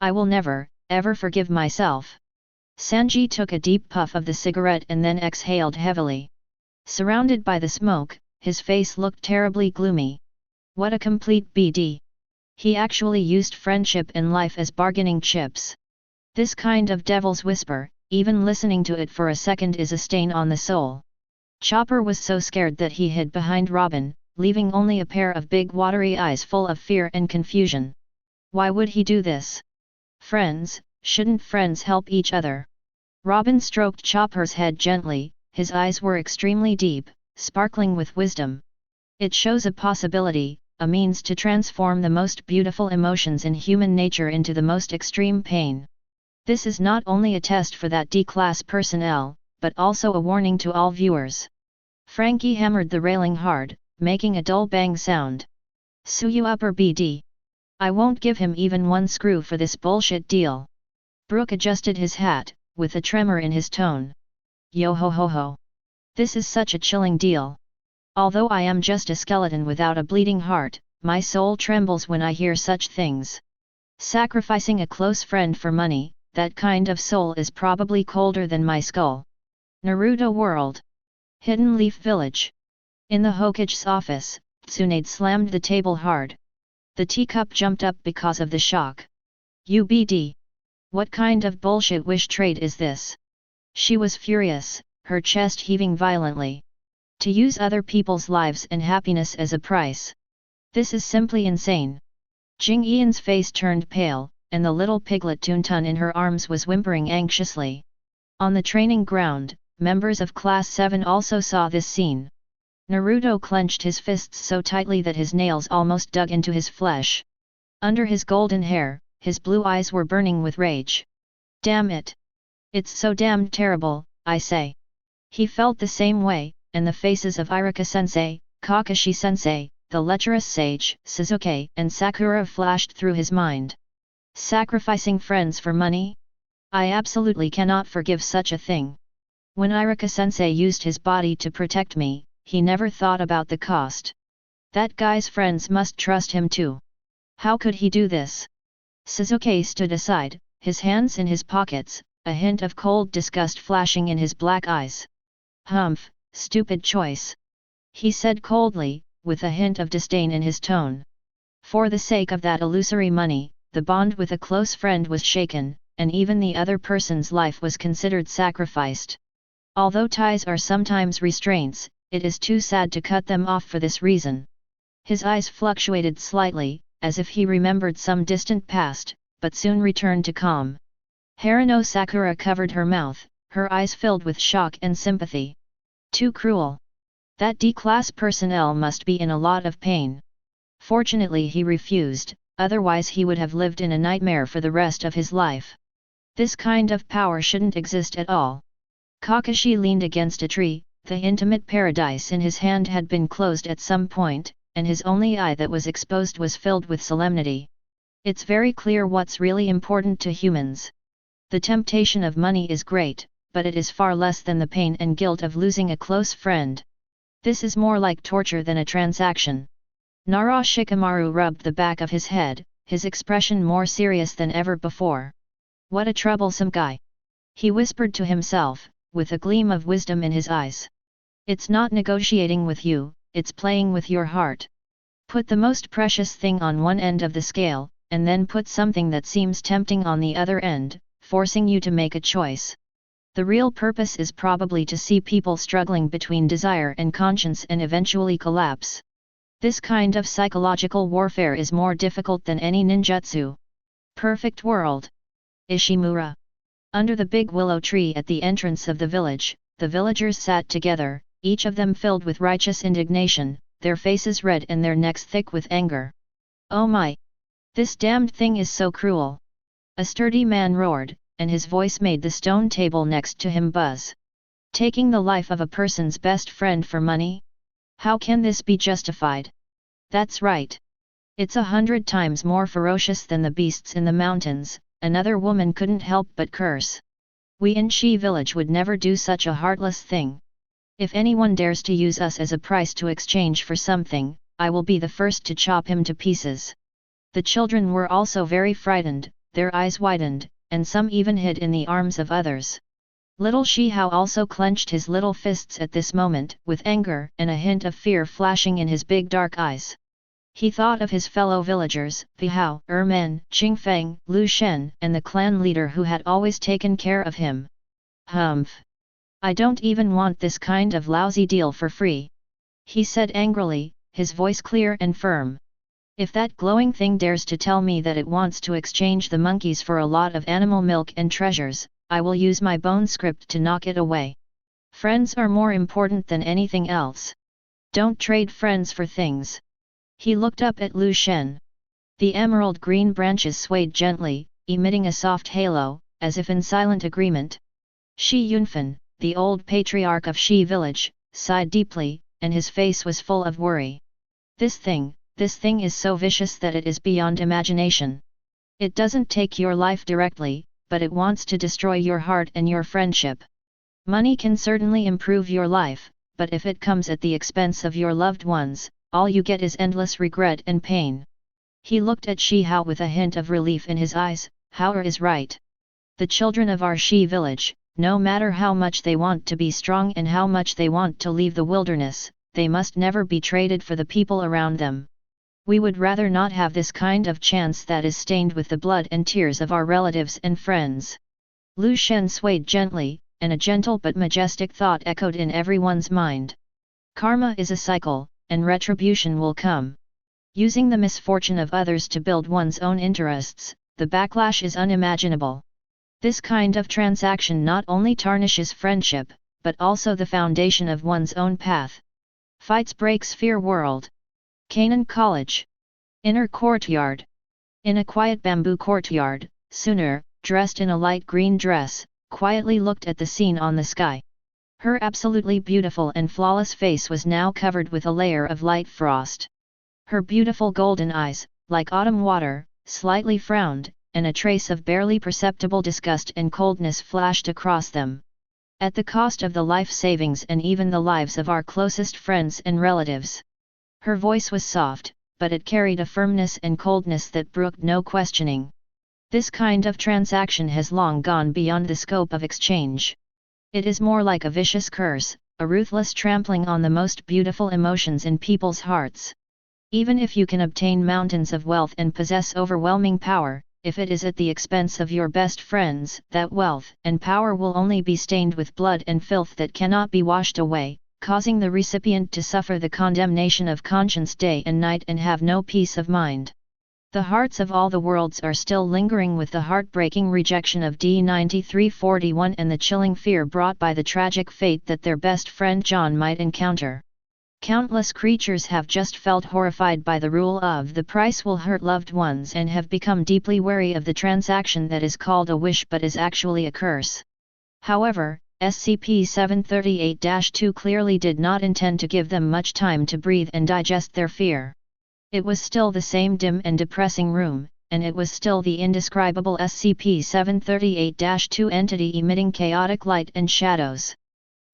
I will never, ever forgive myself. Sanji took a deep puff of the cigarette and then exhaled heavily. Surrounded by the smoke, his face looked terribly gloomy. What a complete BD! He actually used friendship and life as bargaining chips. This kind of devil's whisper, even listening to it for a second is a stain on the soul. Chopper was so scared that he hid behind Robin, leaving only a pair of big watery eyes full of fear and confusion. Why would he do this? Friends, shouldn't friends help each other? Robin stroked Chopper's head gently, his eyes were extremely deep, sparkling with wisdom. It shows a possibility, a means to transform the most beautiful emotions in human nature into the most extreme pain. This is not only a test for that D-class personnel, but also a warning to all viewers. Frankie hammered the railing hard, making a dull bang sound. Suyu upper BD. I won't give him even one screw for this bullshit deal. Brook adjusted his hat, with a tremor in his tone. Yo ho ho ho. This is such a chilling deal. Although I am just a skeleton without a bleeding heart, my soul trembles when I hear such things. Sacrificing a close friend for money, that kind of soul is probably colder than my skull. Naruto World. Hidden Leaf Village. In the Hokage's office, Tsunade slammed the table hard. The teacup jumped up because of the shock. UBD. What kind of bullshit wish trade is this? She was furious, her chest heaving violently. To use other people's lives and happiness as a price. This is simply insane. Jing Ian's face turned pale, and the little piglet Tuntun in her arms was whimpering anxiously. On the training ground, members of Class 7 also saw this scene. Naruto clenched his fists so tightly that his nails almost dug into his flesh. Under his golden hair, his blue eyes were burning with rage. Damn it! It's so damned terrible, I say. He felt the same way, and the faces of Iruka-sensei, Kakashi-sensei, the lecherous sage, Sasuke, and Sakura flashed through his mind. Sacrificing friends for money? I absolutely cannot forgive such a thing. When Iruka-sensei used his body to protect me, he never thought about the cost. That guy's friends must trust him too. How could he do this? Sasuke stood aside, his hands in his pockets, a hint of cold disgust flashing in his black eyes. Humph, stupid choice. He said coldly, with a hint of disdain in his tone. For the sake of that illusory money, the bond with a close friend was shaken, and even the other person's life was considered sacrificed. Although ties are sometimes restraints, it is too sad to cut them off for this reason. His eyes fluctuated slightly, as if he remembered some distant past, but soon returned to calm. Harano Sakura covered her mouth, her eyes filled with shock and sympathy. Too cruel. That D-class personnel must be in a lot of pain. Fortunately he refused, otherwise he would have lived in a nightmare for the rest of his life. This kind of power shouldn't exist at all. Kakashi leaned against a tree, the intimate paradise in his hand had been closed at some point, and his only eye that was exposed was filled with solemnity. It's very clear what's really important to humans. The temptation of money is great, but it is far less than the pain and guilt of losing a close friend. This is more like torture than a transaction. Nara Shikamaru rubbed the back of his head, his expression more serious than ever before. What a troublesome guy! He whispered to himself, with a gleam of wisdom in his eyes. It's not negotiating with you, it's playing with your heart. Put the most precious thing on one end of the scale, and then put something that seems tempting on the other end, forcing you to make a choice. The real purpose is probably to see people struggling between desire and conscience and eventually collapse. This kind of psychological warfare is more difficult than any ninjutsu. Perfect world. Ishimura. Under the big willow tree at the entrance of the village, the villagers sat together, each of them filled with righteous indignation, their faces red and their necks thick with anger. Oh my! This damned thing is so cruel. A sturdy man roared, and his voice made the stone table next to him buzz. Taking the life of a person's best friend for money? How can this be justified? That's right. It's 100 times more ferocious than the beasts in the mountains, another woman couldn't help but curse. We in Shi village would never do such a heartless thing. If anyone dares to use us as a price to exchange for something, I will be the first to chop him to pieces. The children were also very frightened, their eyes widened, and some even hid in the arms of others. Little Shihao also clenched his little fists at this moment, with anger and a hint of fear flashing in his big dark eyes. He thought of his fellow villagers, Pihao, Men, Qingfeng, Lu Shen, and the clan leader who had always taken care of him. Humph! I don't even want this kind of lousy deal for free, he said angrily, his voice clear and firm. If that glowing thing dares to tell me that it wants to exchange the monkeys for a lot of animal milk and treasures, I will use my bone script to knock it away. Friends are more important than anything else. Don't trade friends for things. He looked up at Lu Shen. The emerald green branches swayed gently, emitting a soft halo, as if in silent agreement. Shi Yunfen, the old patriarch of Shi village, sighed deeply, and his face was full of worry. This thing is so vicious that it is beyond imagination. It doesn't take your life directly, but it wants to destroy your heart and your friendship. Money can certainly improve your life, but if it comes at the expense of your loved ones, all you get is endless regret and pain. He looked at Shi Hao with a hint of relief in his eyes. Hao is right. The children of our Shi village, no matter how much they want to be strong and how much they want to leave the wilderness, they must never be traded for the people around them. We would rather not have this kind of chance that is stained with the blood and tears of our relatives and friends. Lu Shen swayed gently, and a gentle but majestic thought echoed in everyone's mind. Karma is a cycle, and retribution will come. Using the misfortune of others to build one's own interests, the backlash is unimaginable. This kind of transaction not only tarnishes friendship, but also the foundation of one's own path. Fights break Sphere World. Canaan College. Inner courtyard. In a quiet bamboo courtyard, Suner, dressed in a light green dress, quietly looked at the scene on the sky. Her absolutely beautiful and flawless face was now covered with a layer of light frost. Her beautiful golden eyes, like autumn water, slightly frowned, and a trace of barely perceptible disgust and coldness flashed across them. At the cost of the life savings and even the lives of our closest friends and relatives. Her voice was soft, but it carried a firmness and coldness that brooked no questioning. This kind of transaction has long gone beyond the scope of exchange. It is more like a vicious curse, a ruthless trampling on the most beautiful emotions in people's hearts. Even if you can obtain mountains of wealth and possess overwhelming power, if it is at the expense of your best friends, that wealth and power will only be stained with blood and filth that cannot be washed away, causing the recipient to suffer the condemnation of conscience day and night and have no peace of mind. The hearts of all the worlds are still lingering with the heartbreaking rejection of D-9341 and the chilling fear brought by the tragic fate that their best friend John might encounter. Countless creatures have just felt horrified by the rule of the price will hurt loved ones and have become deeply wary of the transaction that is called a wish but is actually a curse. However, SCP-738-2 clearly did not intend to give them much time to breathe and digest their fear. It was still the same dim and depressing room, and it was still the indescribable SCP-738-2 entity emitting chaotic light and shadows.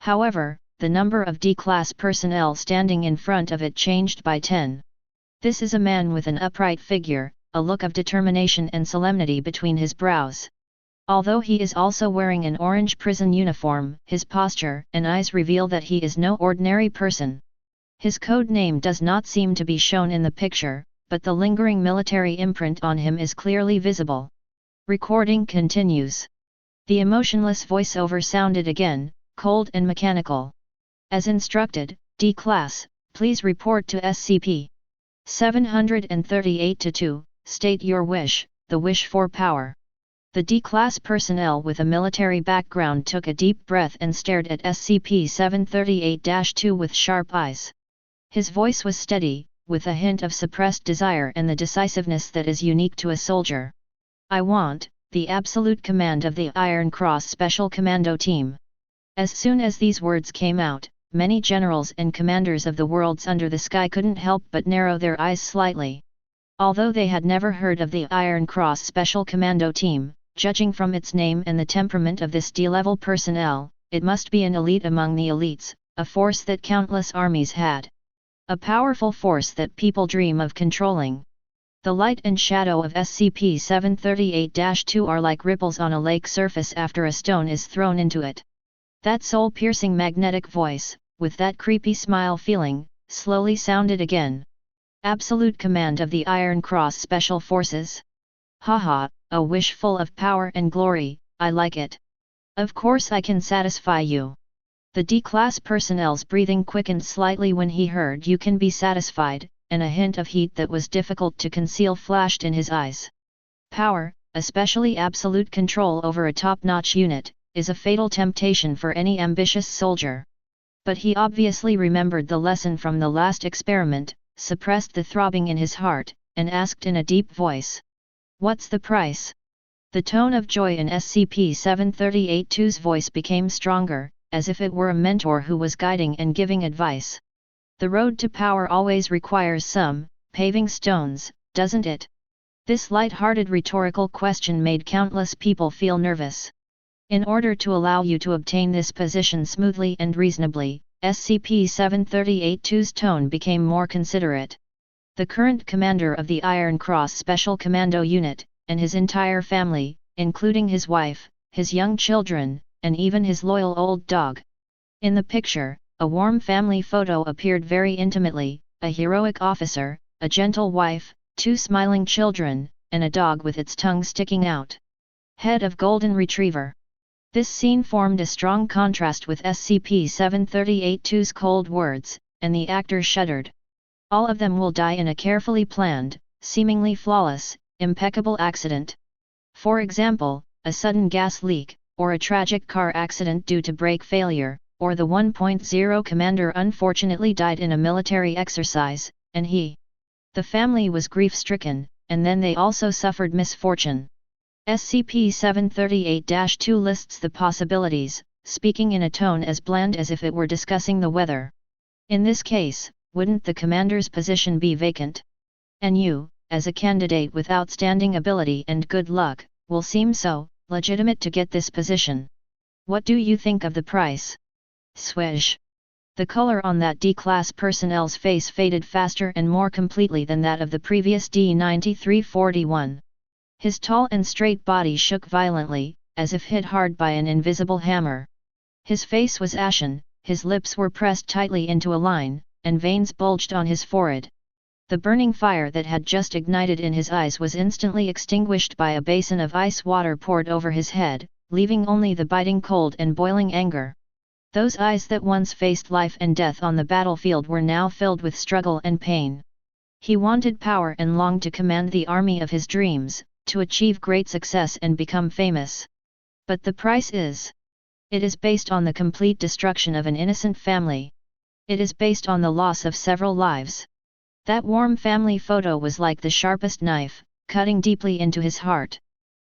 However, the number of D-Class personnel standing in front of it changed by 10. This is a man with an upright figure, a look of determination and solemnity between his brows. Although he is also wearing an orange prison uniform, his posture and eyes reveal that he is no ordinary person. His code name does not seem to be shown in the picture, but the lingering military imprint on him is clearly visible. Recording continues. The emotionless voiceover sounded again, cold and mechanical. As instructed, D-Class, please report to SCP-738-2, state your wish, the wish for power. The D-Class personnel with a military background took a deep breath and stared at SCP-738-2 with sharp eyes. His voice was steady, with a hint of suppressed desire and the decisiveness that is unique to a soldier. I want the absolute command of the Iron Cross Special Commando Team. As soon as these words came out, many generals and commanders of the worlds under the sky couldn't help but narrow their eyes slightly. Although they had never heard of the Iron Cross Special Commando Team, judging from its name and the temperament of this D-level personnel, it must be an elite among the elites, a force that countless armies had. A powerful force that people dream of controlling. The light and shadow of SCP-738-2 are like ripples on a lake surface after a stone is thrown into it. That soul-piercing magnetic voice, with that creepy smile feeling, slowly sounded again. Absolute command of the Iron Cross Special Forces? Haha, a wish full of power and glory, I like it. Of course I can satisfy you. The D-class personnel's breathing quickened slightly when he heard "you can be satisfied," and a hint of heat that was difficult to conceal flashed in his eyes. Power, especially absolute control over a top-notch unit, is a fatal temptation for any ambitious soldier. But he obviously remembered the lesson from the last experiment, suppressed the throbbing in his heart, and asked in a deep voice. "What's the price?" The tone of joy in SCP-738-2's voice became stronger, as if it were a mentor who was guiding and giving advice. The road to power always requires some paving stones, doesn't it? This light-hearted rhetorical question made countless people feel nervous. In order to allow you to obtain this position smoothly and reasonably, SCP-738-2's tone became more considerate. The current commander of the Iron Cross Special Commando Unit, and his entire family, including his wife, his young children, and even his loyal old dog. In the picture, a warm family photo appeared very intimately, a heroic officer, a gentle wife, 2 smiling children, and a dog with its tongue sticking out. Head of Golden Retriever. This scene formed a strong contrast with SCP-738-2's cold words, and the actor shuddered. All of them will die in a carefully planned, seemingly flawless, impeccable accident. For example, a sudden gas leak, or a tragic car accident due to brake failure, or the 1.0 commander unfortunately died in a military exercise, and the family was grief-stricken, and then they also suffered misfortune. SCP-738-2 lists the possibilities, speaking in a tone as bland as if it were discussing the weather. In this case, wouldn't the commander's position be vacant? And you, as a candidate with outstanding ability and good luck, will seem so legitimate to get this position. What do you think of the price? Swish. The color on that D-class personnel's face faded faster and more completely than that of the previous D-9341. His tall and straight body shook violently, as if hit hard by an invisible hammer. His face was ashen, his lips were pressed tightly into a line, and veins bulged on his forehead. The burning fire that had just ignited in his eyes was instantly extinguished by a basin of ice water poured over his head, leaving only the biting cold and boiling anger. Those eyes that once faced life and death on the battlefield were now filled with struggle and pain. He wanted power and longed to command the army of his dreams, to achieve great success and become famous. But the price is. It is based on the complete destruction of an innocent family. It is based on the loss of several lives. That warm family photo was like the sharpest knife, cutting deeply into his heart.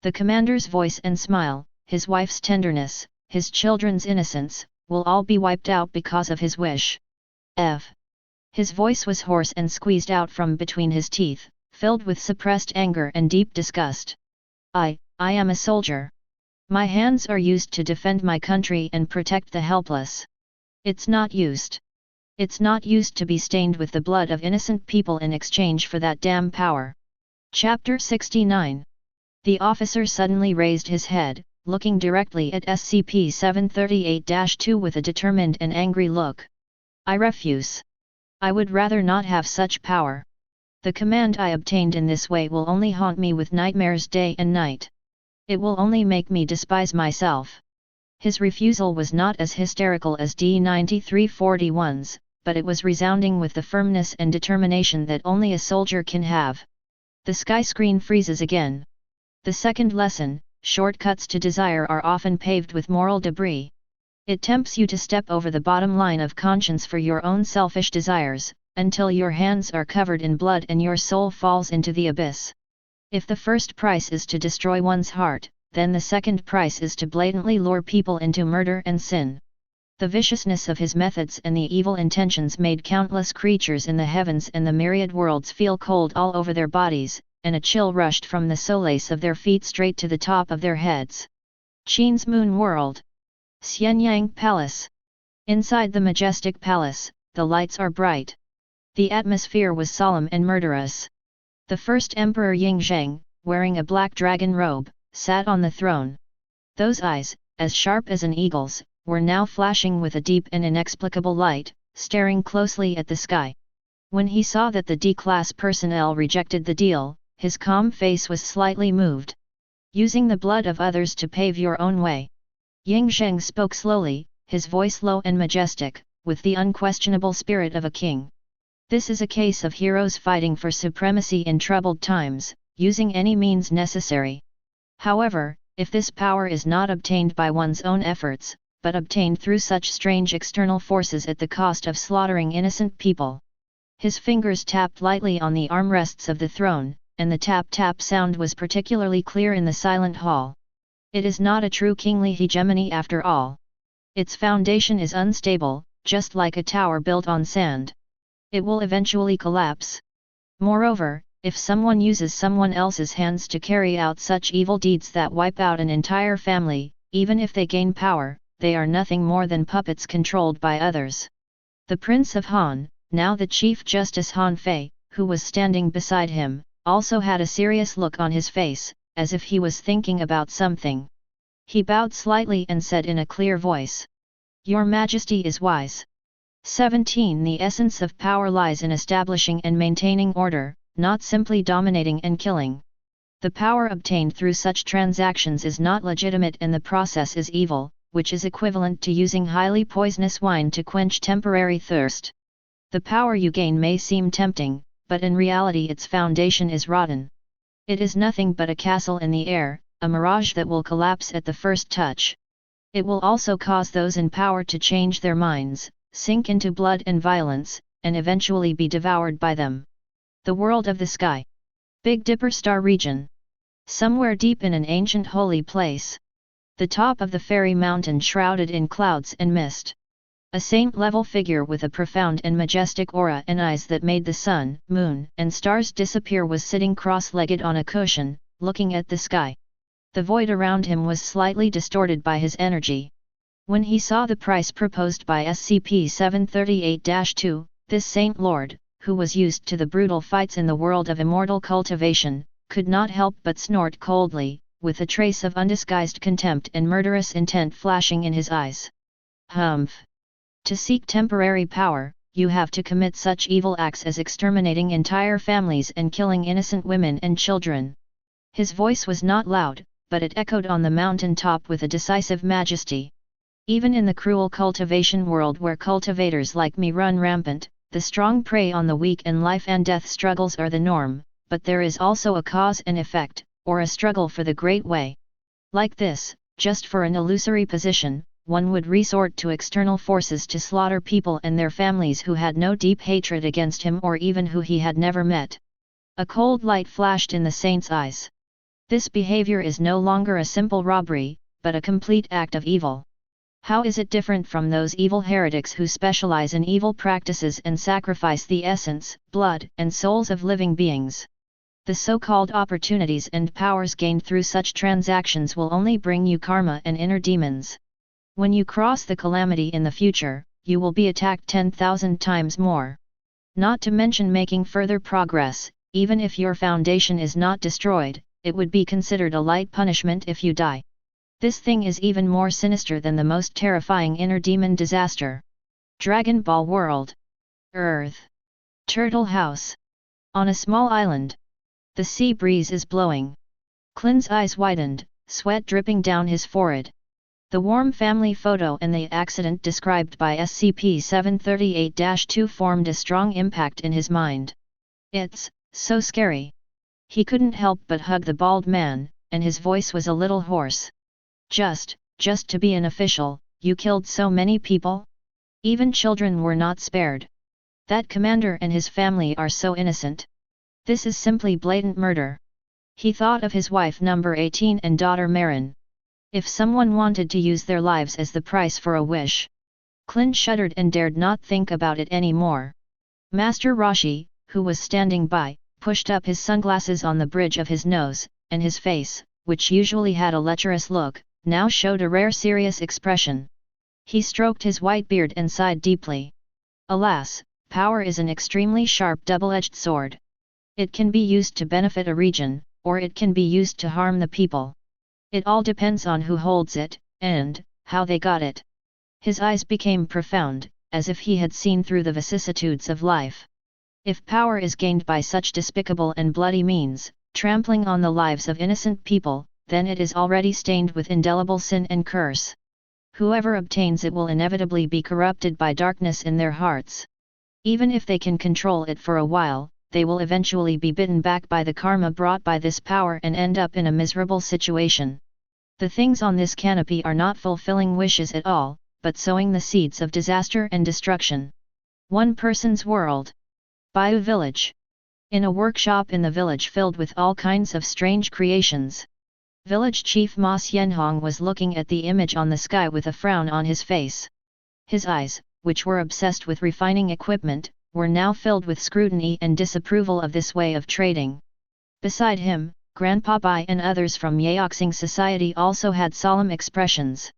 The commander's voice and smile, his wife's tenderness, his children's innocence, will all be wiped out because of his wish. His voice was hoarse and squeezed out from between his teeth, filled with suppressed anger and deep disgust. I am a soldier. My hands are used to defend my country and protect the helpless. It's not used to be stained with the blood of innocent people in exchange for that damn power. Chapter 69. The officer suddenly raised his head, looking directly at SCP-738-2 with a determined and angry look. I refuse. I would rather not have such power. The command I obtained in this way will only haunt me with nightmares day and night. It will only make me despise myself. His refusal was not as hysterical as D-9341's, but it was resounding with the firmness and determination that only a soldier can have. The sky screen freezes again. The second lesson, shortcuts to desire are often paved with moral debris. It tempts you to step over the bottom line of conscience for your own selfish desires, until your hands are covered in blood and your soul falls into the abyss. If the first price is to destroy one's heart, then the second price is to blatantly lure people into murder and sin. The viciousness of his methods and the evil intentions made countless creatures in the heavens and the myriad worlds feel cold all over their bodies, and a chill rushed from the soles of their feet straight to the top of their heads. Qin's Moon World. Xianyang Palace. Inside the majestic palace, the lights are bright. The atmosphere was solemn and murderous. The first Emperor Yingzheng, wearing a black dragon robe, sat on the throne. Those eyes, as sharp as an eagle's, were now flashing with a deep and inexplicable light, staring closely at the sky. When he saw that the D-class personnel rejected the deal, his calm face was slightly moved. Using the blood of others to pave your own way. Yingzheng spoke slowly, his voice low and majestic, with the unquestionable spirit of a king. This is a case of heroes fighting for supremacy in troubled times, using any means necessary. However, if this power is not obtained by one's own efforts, but obtained through such strange external forces at the cost of slaughtering innocent people. His fingers tapped lightly on the armrests of the throne, and the tap-tap sound was particularly clear in the silent hall. It is not a true kingly hegemony after all. Its foundation is unstable, just like a tower built on sand. It will eventually collapse. Moreover, if someone uses someone else's hands to carry out such evil deeds that wipe out an entire family, even if they gain power, they are nothing more than puppets controlled by others. The Prince of Han, now the Chief Justice Han Fei, who was standing beside him, also had a serious look on his face, as if he was thinking about something. He bowed slightly and said in a clear voice, "Your Majesty is wise." 17. The essence of power lies in establishing and maintaining order, not simply dominating and killing. The power obtained through such transactions is not legitimate and the process is evil, which is equivalent to using highly poisonous wine to quench temporary thirst. The power you gain may seem tempting, but in reality its foundation is rotten. It is nothing but a castle in the air, a mirage that will collapse at the first touch. It will also cause those in power to change their minds, sink into blood and violence, and eventually be devoured by them. The World of the Sky. Big Dipper Star Region. Somewhere deep in an ancient holy place. The top of the fairy mountain shrouded in clouds and mist. A saint-level figure with a profound and majestic aura and eyes that made the sun, moon, and stars disappear was sitting cross-legged on a cushion, looking at the sky. The void around him was slightly distorted by his energy. When he saw the price proposed by SCP-738-2, this Saint Lord, who was used to the brutal fights in the world of immortal cultivation, could not help but snort coldly, with a trace of undisguised contempt and murderous intent flashing in his eyes. Humph! To seek temporary power, you have to commit such evil acts as exterminating entire families and killing innocent women and children. His voice was not loud, but it echoed on the mountain top with a decisive majesty. Even in the cruel cultivation world where cultivators like me run rampant, the strong prey on the weak and life and death struggles are the norm, but there is also a cause and effect, or a struggle for the great way. Like this, just for an illusory position, one would resort to external forces to slaughter people and their families who had no deep hatred against him or even who he had never met. A cold light flashed in the saint's eyes. This behavior is no longer a simple robbery, but a complete act of evil. How is it different from those evil heretics who specialize in evil practices and sacrifice the essence, blood, and souls of living beings? The so-called opportunities and powers gained through such transactions will only bring you karma and inner demons. When you cross the calamity in the future, you will be attacked 10,000 times more. Not to mention making further progress, even if your foundation is not destroyed, it would be considered a light punishment if you die. This thing is even more sinister than the most terrifying inner demon disaster. Dragon Ball World. Earth. Turtle House. On a small island. The sea breeze is blowing. Clin's eyes widened, sweat dripping down his forehead. The warm family photo and the accident described by SCP-738-2 formed a strong impact in his mind. It's so scary. He couldn't help but hug the bald man, and his voice was a little hoarse. Just to be an official, you killed so many people? Even children were not spared. That commander and his family are so innocent. This is simply blatant murder. He thought of his wife number 18 and daughter Marin. If someone wanted to use their lives as the price for a wish. Clint shuddered and dared not think about it anymore. Master Rashi, who was standing by, pushed up his sunglasses on the bridge of his nose, and his face, which usually had a lecherous look, now showed a rare serious expression. He stroked his white beard and sighed deeply. Alas, power is an extremely sharp double-edged sword. It can be used to benefit a region, or it can be used to harm the people. It all depends on who holds it, and how they got it. His eyes became profound, as if he had seen through the vicissitudes of life. If power is gained by such despicable and bloody means, trampling on the lives of innocent people, then it is already stained with indelible sin and curse. Whoever obtains it will inevitably be corrupted by darkness in their hearts. Even if they can control it for a while, they will eventually be bitten back by the karma brought by this power and end up in a miserable situation. The things on this canopy are not fulfilling wishes at all, but sowing the seeds of disaster and destruction. One person's world. Bayou Village. In a workshop in the village filled with all kinds of strange creations. Village Chief Ma Xianhong was looking at the image on the sky with a frown on his face. His eyes, which were obsessed with refining equipment, were now filled with scrutiny and disapproval of this way of trading. Beside him, Grandpa Bai and others from Yaoxing society also had solemn expressions.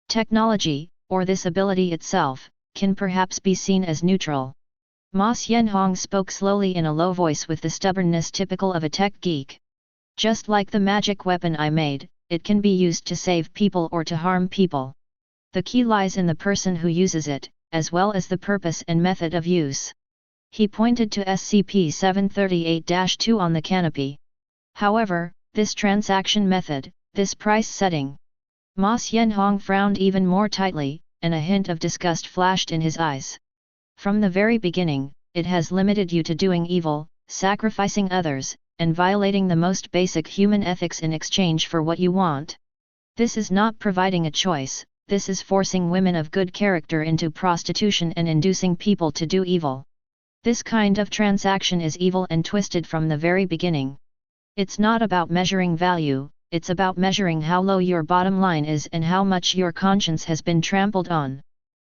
Technology, or this ability itself, can perhaps be seen as neutral. Ma Xianhong spoke slowly in a low voice with the stubbornness typical of a tech geek. Just like the magic weapon I made, it can be used to save people or to harm people. The key lies in the person who uses it, as well as the purpose and method of use. He pointed to SCP-738-2 on the canopy. However, this transaction method, this price setting. Ma Xianhong frowned even more tightly, and a hint of disgust flashed in his eyes. From the very beginning, it has limited you to doing evil, sacrificing others, and violating the most basic human ethics in exchange for what you want. This is not providing a choice, this is forcing women of good character into prostitution and inducing people to do evil. This kind of transaction is evil and twisted from the very beginning. It's not about measuring value, it's about measuring how low your bottom line is and how much your conscience has been trampled on.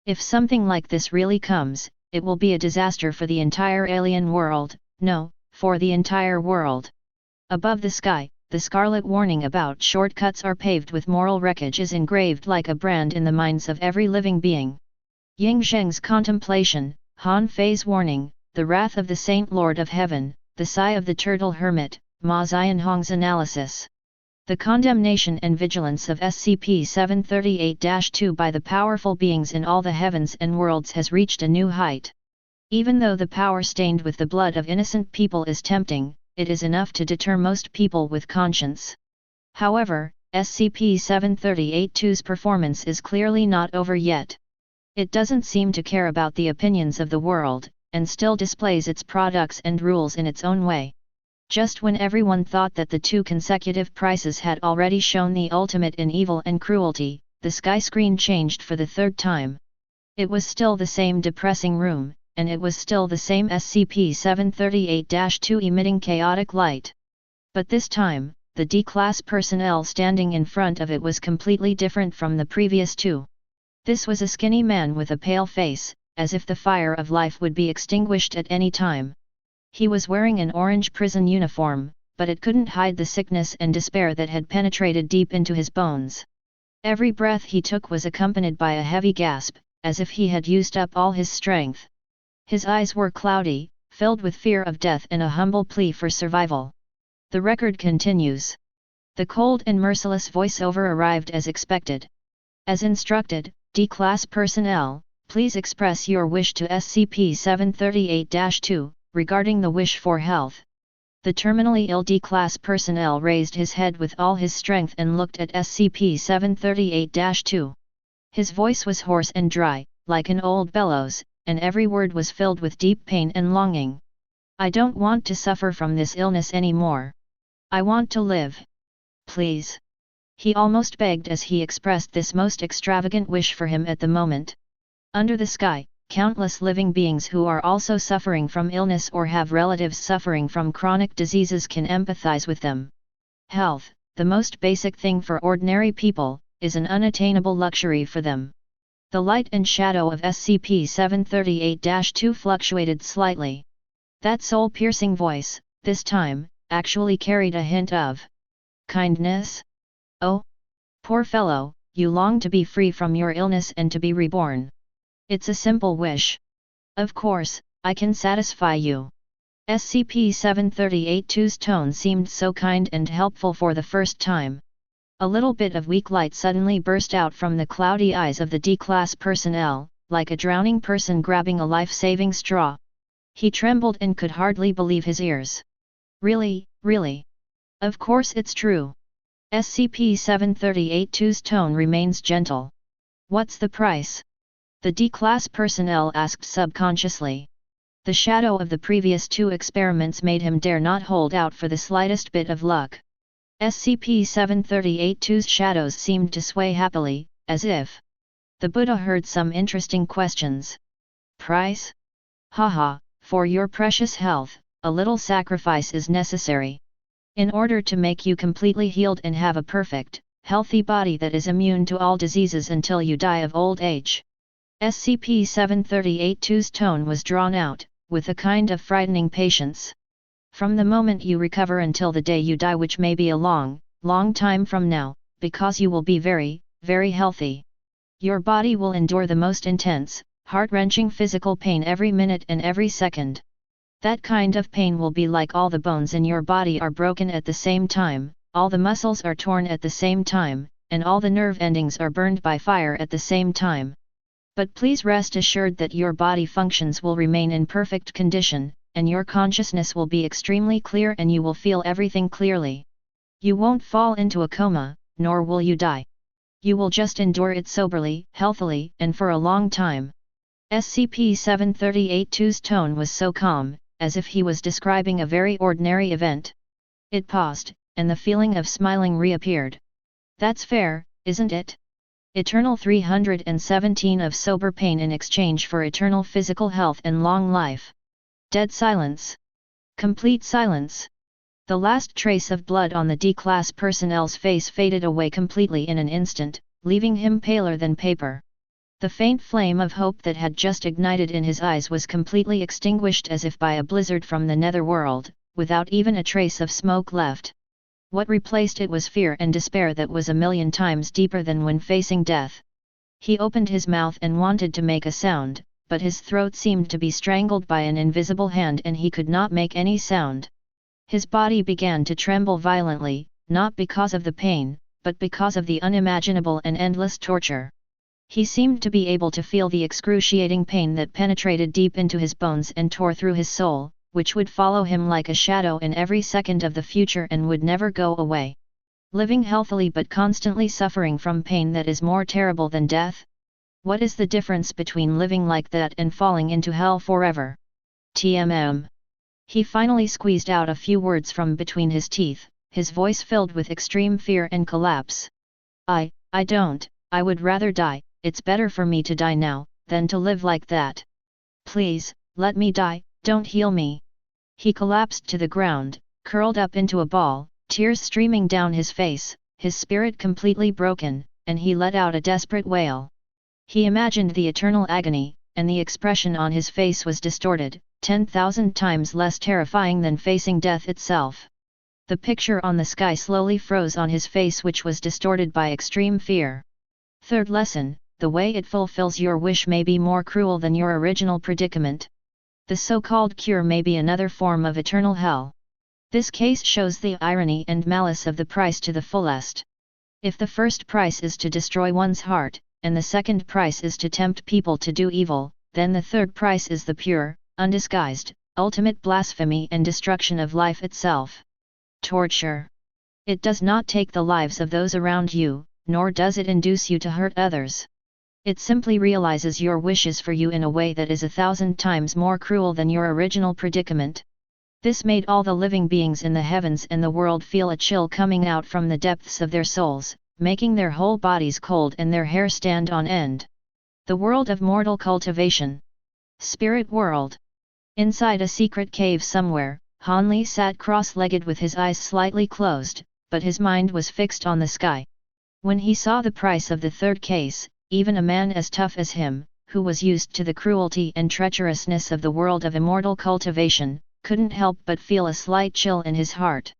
If something like this really comes, it will be a disaster for the entire alien world, no, for the entire world. Above the sky, the scarlet warning about shortcuts are paved with moral wreckage is engraved like a brand in the minds of every living being. Ying Zheng's contemplation, Han Fei's warning, the wrath of the Saint Lord of Heaven, the sigh of the Turtle Hermit, Ma Xianhong's analysis. The condemnation and vigilance of SCP-738-2 by the powerful beings in all the heavens and worlds has reached a new height. Even though the power stained with the blood of innocent people is tempting, it is enough to deter most people with conscience. However, SCP-738-2's performance is clearly not over yet. It doesn't seem to care about the opinions of the world, and still displays its products and rules in its own way. Just when everyone thought that the 2 consecutive prices had already shown the ultimate in evil and cruelty, the sky screen changed for the 3rd time. It was still the same depressing room, and it was still the same SCP-738-2 emitting chaotic light. But this time, the D-Class personnel standing in front of it was completely different from the previous 2. This was a skinny man with a pale face, as if the fire of life would be extinguished at any time. He was wearing an orange prison uniform, but it couldn't hide the sickness and despair that had penetrated deep into his bones. Every breath he took was accompanied by a heavy gasp, as if he had used up all his strength. His eyes were cloudy, filled with fear of death and a humble plea for survival. The record continues. The cold and merciless voiceover arrived as expected. As instructed, D-Class personnel, please express your wish to SCP-738-2. Regarding the wish for health. The terminally ill D-Class personnel raised his head with all his strength and looked at SCP-738-2. His voice was hoarse and dry, like an old bellows, and every word was filled with deep pain and longing. I don't want to suffer from this illness anymore. I want to live. Please. He almost begged as he expressed this most extravagant wish for him at the moment. Under the sky, countless living beings who are also suffering from illness or have relatives suffering from chronic diseases can empathize with them. Health, the most basic thing for ordinary people, is an unattainable luxury for them. The light and shadow of SCP-738-2 fluctuated slightly. That soul-piercing voice, this time, actually carried a hint of kindness. Oh, poor fellow, you long to be free from your illness and to be reborn. It's a simple wish. Of course, I can satisfy you. SCP-738-2's tone seemed so kind and helpful for the first time. A little bit of weak light suddenly burst out from the cloudy eyes of the D-Class personnel, like a drowning person grabbing a life-saving straw. He trembled and could hardly believe his ears. Really, really? Of course it's true. SCP-738-2's tone remains gentle. What's the price? The D-Class personnel asked subconsciously. The shadow of the previous 2 experiments made him dare not hold out for the slightest bit of luck. SCP-738-2's shadows seemed to sway happily, as if the Buddha heard some interesting questions. Price? Haha, for your precious health, a little sacrifice is necessary. In order to make you completely healed and have a perfect, healthy body that is immune to all diseases until you die of old age. SCP-738-2's tone was drawn out, with a kind of frightening patience. From the moment you recover until the day you die, which may be a long, long time from now, because you will be very, very healthy. Your body will endure the most intense, heart-wrenching physical pain every minute and every second. That kind of pain will be like all the bones in your body are broken at the same time, all the muscles are torn at the same time, and all the nerve endings are burned by fire at the same time. But please rest assured that your body functions will remain in perfect condition, and your consciousness will be extremely clear and you will feel everything clearly. You won't fall into a coma, nor will you die. You will just endure it soberly, healthily, and for a long time. SCP-738-2's tone was so calm, as if he was describing a very ordinary event. It paused, and the feeling of smiling reappeared. That's fair, isn't it? Eternal 317 of sober pain in exchange for eternal physical health and long life. Dead silence. Complete silence. The last trace of blood on the D-Class personnel's face faded away completely in an instant, leaving him paler than paper. The faint flame of hope that had just ignited in his eyes was completely extinguished as if by a blizzard from the netherworld, without even a trace of smoke left. What replaced it was fear and despair that was a million times deeper than when facing death. He opened his mouth and wanted to make a sound, but his throat seemed to be strangled by an invisible hand and he could not make any sound. His body began to tremble violently, not because of the pain, but because of the unimaginable and endless torture. He seemed to be able to feel the excruciating pain that penetrated deep into his bones and tore through his soul, which would follow him like a shadow in every second of the future and would never go away. Living healthily but constantly suffering from pain that is more terrible than death? What is the difference between living like that and falling into hell forever? TMM. He finally squeezed out a few words from between his teeth, his voice filled with extreme fear and collapse. I would rather die. It's better for me to die now, than to live like that. Please, let me die, don't heal me. He collapsed to the ground, curled up into a ball, tears streaming down his face, his spirit completely broken, and he let out a desperate wail. He imagined the eternal agony, and the expression on his face was distorted, 10,000 times less terrifying than facing death itself. The picture on the sky slowly froze on his face, which was distorted by extreme fear. Third lesson: the way it fulfills your wish may be more cruel than your original predicament. The so-called cure may be another form of eternal hell. This case shows the irony and malice of the price to the fullest. If the first price is to destroy one's heart, and the second price is to tempt people to do evil, then the third price is the pure, undisguised, ultimate blasphemy and destruction of life itself. Torture. It does not take the lives of those around you, nor does it induce you to hurt others. It simply realizes your wishes for you in a way that is 1,000 times more cruel than your original predicament. This made all the living beings in the heavens and the world feel a chill coming out from the depths of their souls, making their whole bodies cold and their hair stand on end. The world of mortal cultivation. Spirit World. Inside a secret cave somewhere, Han Li sat cross-legged with his eyes slightly closed, but his mind was fixed on the sky. When he saw the price of the third case, even a man as tough as him, who was used to the cruelty and treacherousness of the world of immortal cultivation, couldn't help but feel a slight chill in his heart.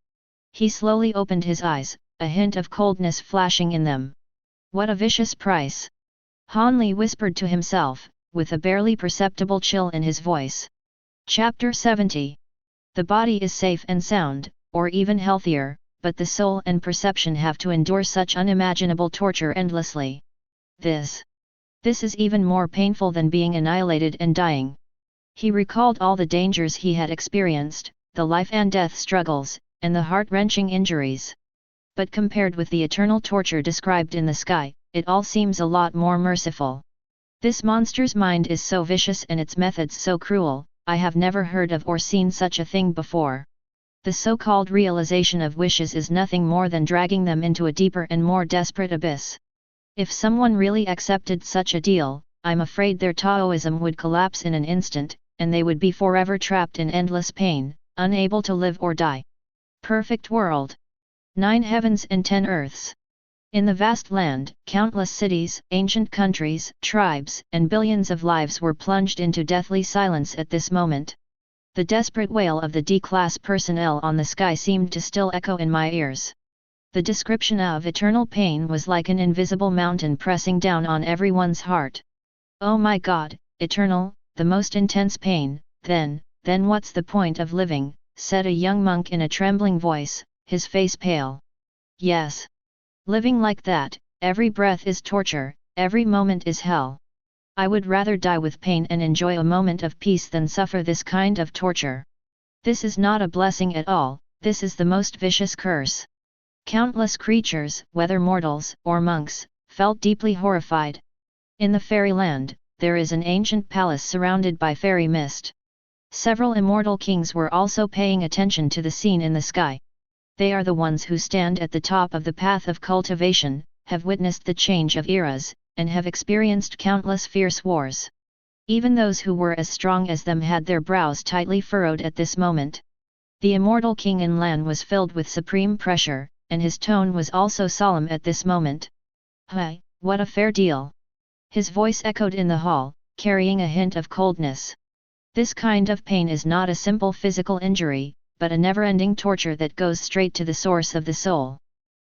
He slowly opened his eyes, a hint of coldness flashing in them. What a vicious price! Han Li whispered to himself, with a barely perceptible chill in his voice. Chapter 70. The body is safe and sound, or even healthier, but the soul and perception have to endure such unimaginable torture endlessly. This is even more painful than being annihilated and dying. He recalled all the dangers he had experienced, the life and death struggles, and the heart-wrenching injuries. But compared with the eternal torture described in the sky, it all seems a lot more merciful. This monster's mind is so vicious and its methods so cruel, I have never heard of or seen such a thing before. The so-called realization of wishes is nothing more than dragging them into a deeper and more desperate abyss. If someone really accepted such a deal, I'm afraid their Taoism would collapse in an instant, and they would be forever trapped in endless pain, unable to live or die. Perfect world. 9 heavens and 10 earths. In the vast land, countless cities, ancient countries, tribes, and billions of lives were plunged into deathly silence at this moment. The desperate wail of the D-class personnel on the sky seemed to still echo in my ears. The description of eternal pain was like an invisible mountain pressing down on everyone's heart. Oh my God, eternal, the most intense pain, then what's the point of living, said a young monk in a trembling voice, his face pale. Yes. Living like that, every breath is torture, every moment is hell. I would rather die with pain and enjoy a moment of peace than suffer this kind of torture. This is not a blessing at all, this is the most vicious curse. Countless creatures, whether mortals or monks, felt deeply horrified. In the fairyland, there is an ancient palace surrounded by fairy mist. Several immortal kings were also paying attention to the scene in the sky. They are the ones who stand at the top of the path of cultivation, have witnessed the change of eras, and have experienced countless fierce wars. Even those who were as strong as them had their brows tightly furrowed at this moment. The immortal king in Lan was filled with supreme pressure, and his tone was also solemn at this moment. Hey, what a fair deal! His voice echoed in the hall, carrying a hint of coldness. This kind of pain is not a simple physical injury, but a never-ending torture that goes straight to the source of the soul.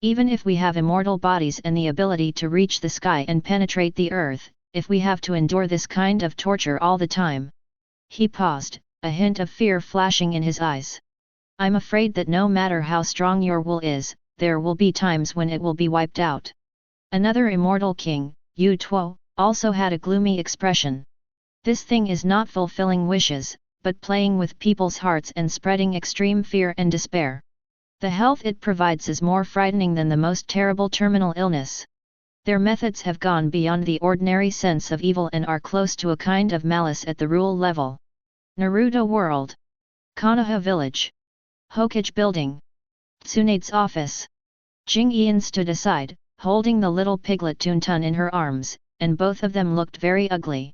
Even if we have immortal bodies and the ability to reach the sky and penetrate the earth, if we have to endure this kind of torture all the time. He paused, a hint of fear flashing in his eyes. I'm afraid that no matter how strong your will is, there will be times when it will be wiped out. Another immortal king, Yu Tuo, also had a gloomy expression. This thing is not fulfilling wishes, but playing with people's hearts and spreading extreme fear and despair. The health it provides is more frightening than the most terrible terminal illness. Their methods have gone beyond the ordinary sense of evil and are close to a kind of malice at the rule level. Naruto World. Konoha Village. Hokage Building. Tsunade's office. Jing Ian stood aside, holding the little piglet Tuntun in her arms, and both of them looked very ugly.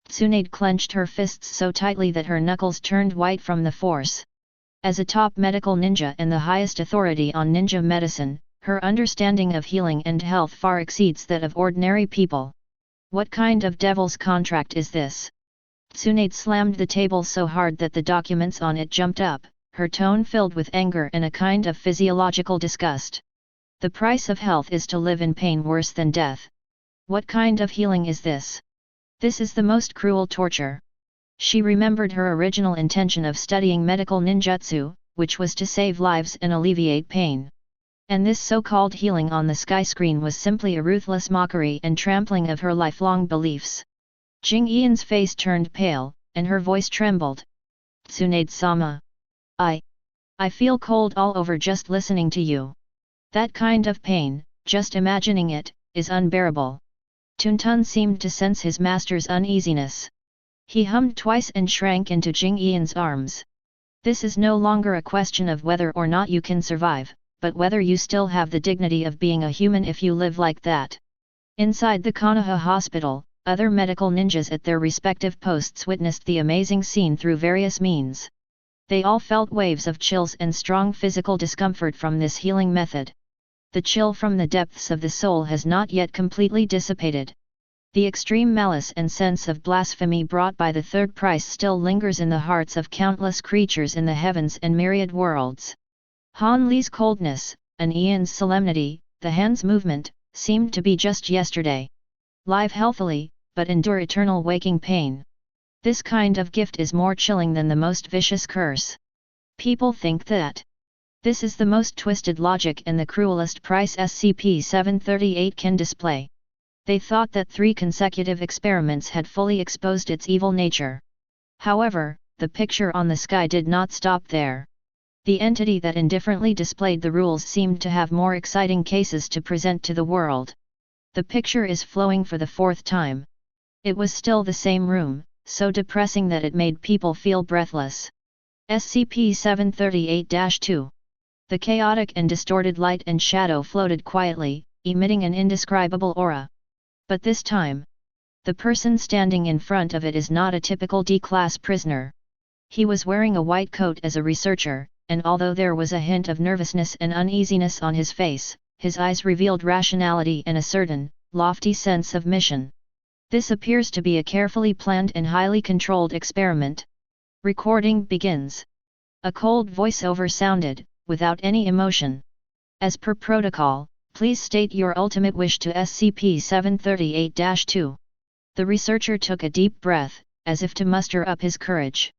Tsunade clenched her fists so tightly that her knuckles turned white from the force. As a top medical ninja and the highest authority on ninja medicine, her understanding of healing and health far exceeds that of ordinary people. What kind of devil's contract is this? Tsunade slammed the table so hard that the documents on it jumped up, her tone filled with anger and a kind of physiological disgust. The price of health is to live in pain worse than death. What kind of healing is this? This is the most cruel torture. She remembered her original intention of studying medical ninjutsu, which was to save lives and alleviate pain. And this so-called healing on the sky screen was simply a ruthless mockery and trampling of her lifelong beliefs. Jing Ian's face turned pale, and her voice trembled. Tsunade-sama. I feel cold all over just listening to you. That kind of pain, just imagining it, is unbearable. Tuntun seemed to sense his master's uneasiness. He hummed twice and shrank into Jing Ian's arms. This is no longer a question of whether or not you can survive, but whether you still have the dignity of being a human if you live like that. Inside the Konoha hospital, other medical ninjas at their respective posts witnessed the amazing scene through various means. They all felt waves of chills and strong physical discomfort from this healing method. The chill from the depths of the soul has not yet completely dissipated. The extreme malice and sense of blasphemy brought by the third price still lingers in the hearts of countless creatures in the heavens and myriad worlds. Han Li's coldness, an Ian's solemnity, the hand's movement, seemed to be just yesterday. Live healthily, but endure eternal waking pain. This kind of gift is more chilling than the most vicious curse. People think that this is the most twisted logic and the cruelest price SCP-738 can display. They thought that 3 consecutive experiments had fully exposed its evil nature. However, the picture on the sky did not stop there. The entity that indifferently displayed the rules seemed to have more exciting cases to present to the world. The picture is flowing for the 4th time. It was still the same room, so depressing that it made people feel breathless. SCP-738-2. The chaotic and distorted light and shadow floated quietly, emitting an indescribable aura. But this time, the person standing in front of it is not a typical D-class prisoner. He was wearing a white coat as a researcher, and although there was a hint of nervousness and uneasiness on his face, his eyes revealed rationality and a certain, lofty sense of mission. This appears to be a carefully planned and highly controlled experiment. Recording begins. A cold voiceover sounded, without any emotion. As per protocol, please state your ultimate wish to SCP-738-2. The researcher took a deep breath, as if to muster up his courage.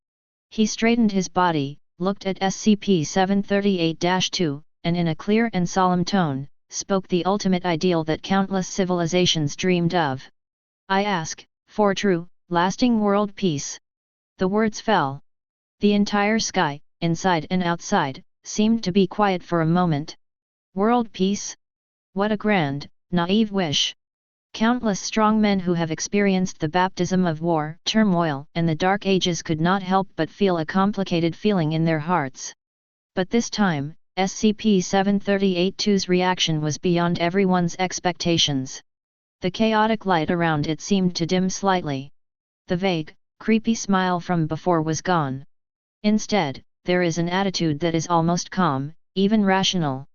He straightened his body, looked at SCP-738-2, and in a clear and solemn tone, spoke the ultimate ideal that countless civilizations dreamed of. I ask, for true, lasting world peace. The words fell. The entire sky, inside and outside, seemed to be quiet for a moment. World peace? What a grand, naive wish. Countless strong men who have experienced the baptism of war, turmoil, and the Dark Ages could not help but feel a complicated feeling in their hearts. But this time, SCP-738-2's reaction was beyond everyone's expectations. The chaotic light around it seemed to dim slightly. The vague, creepy smile from before was gone. Instead, there is an attitude that is almost calm, even rational.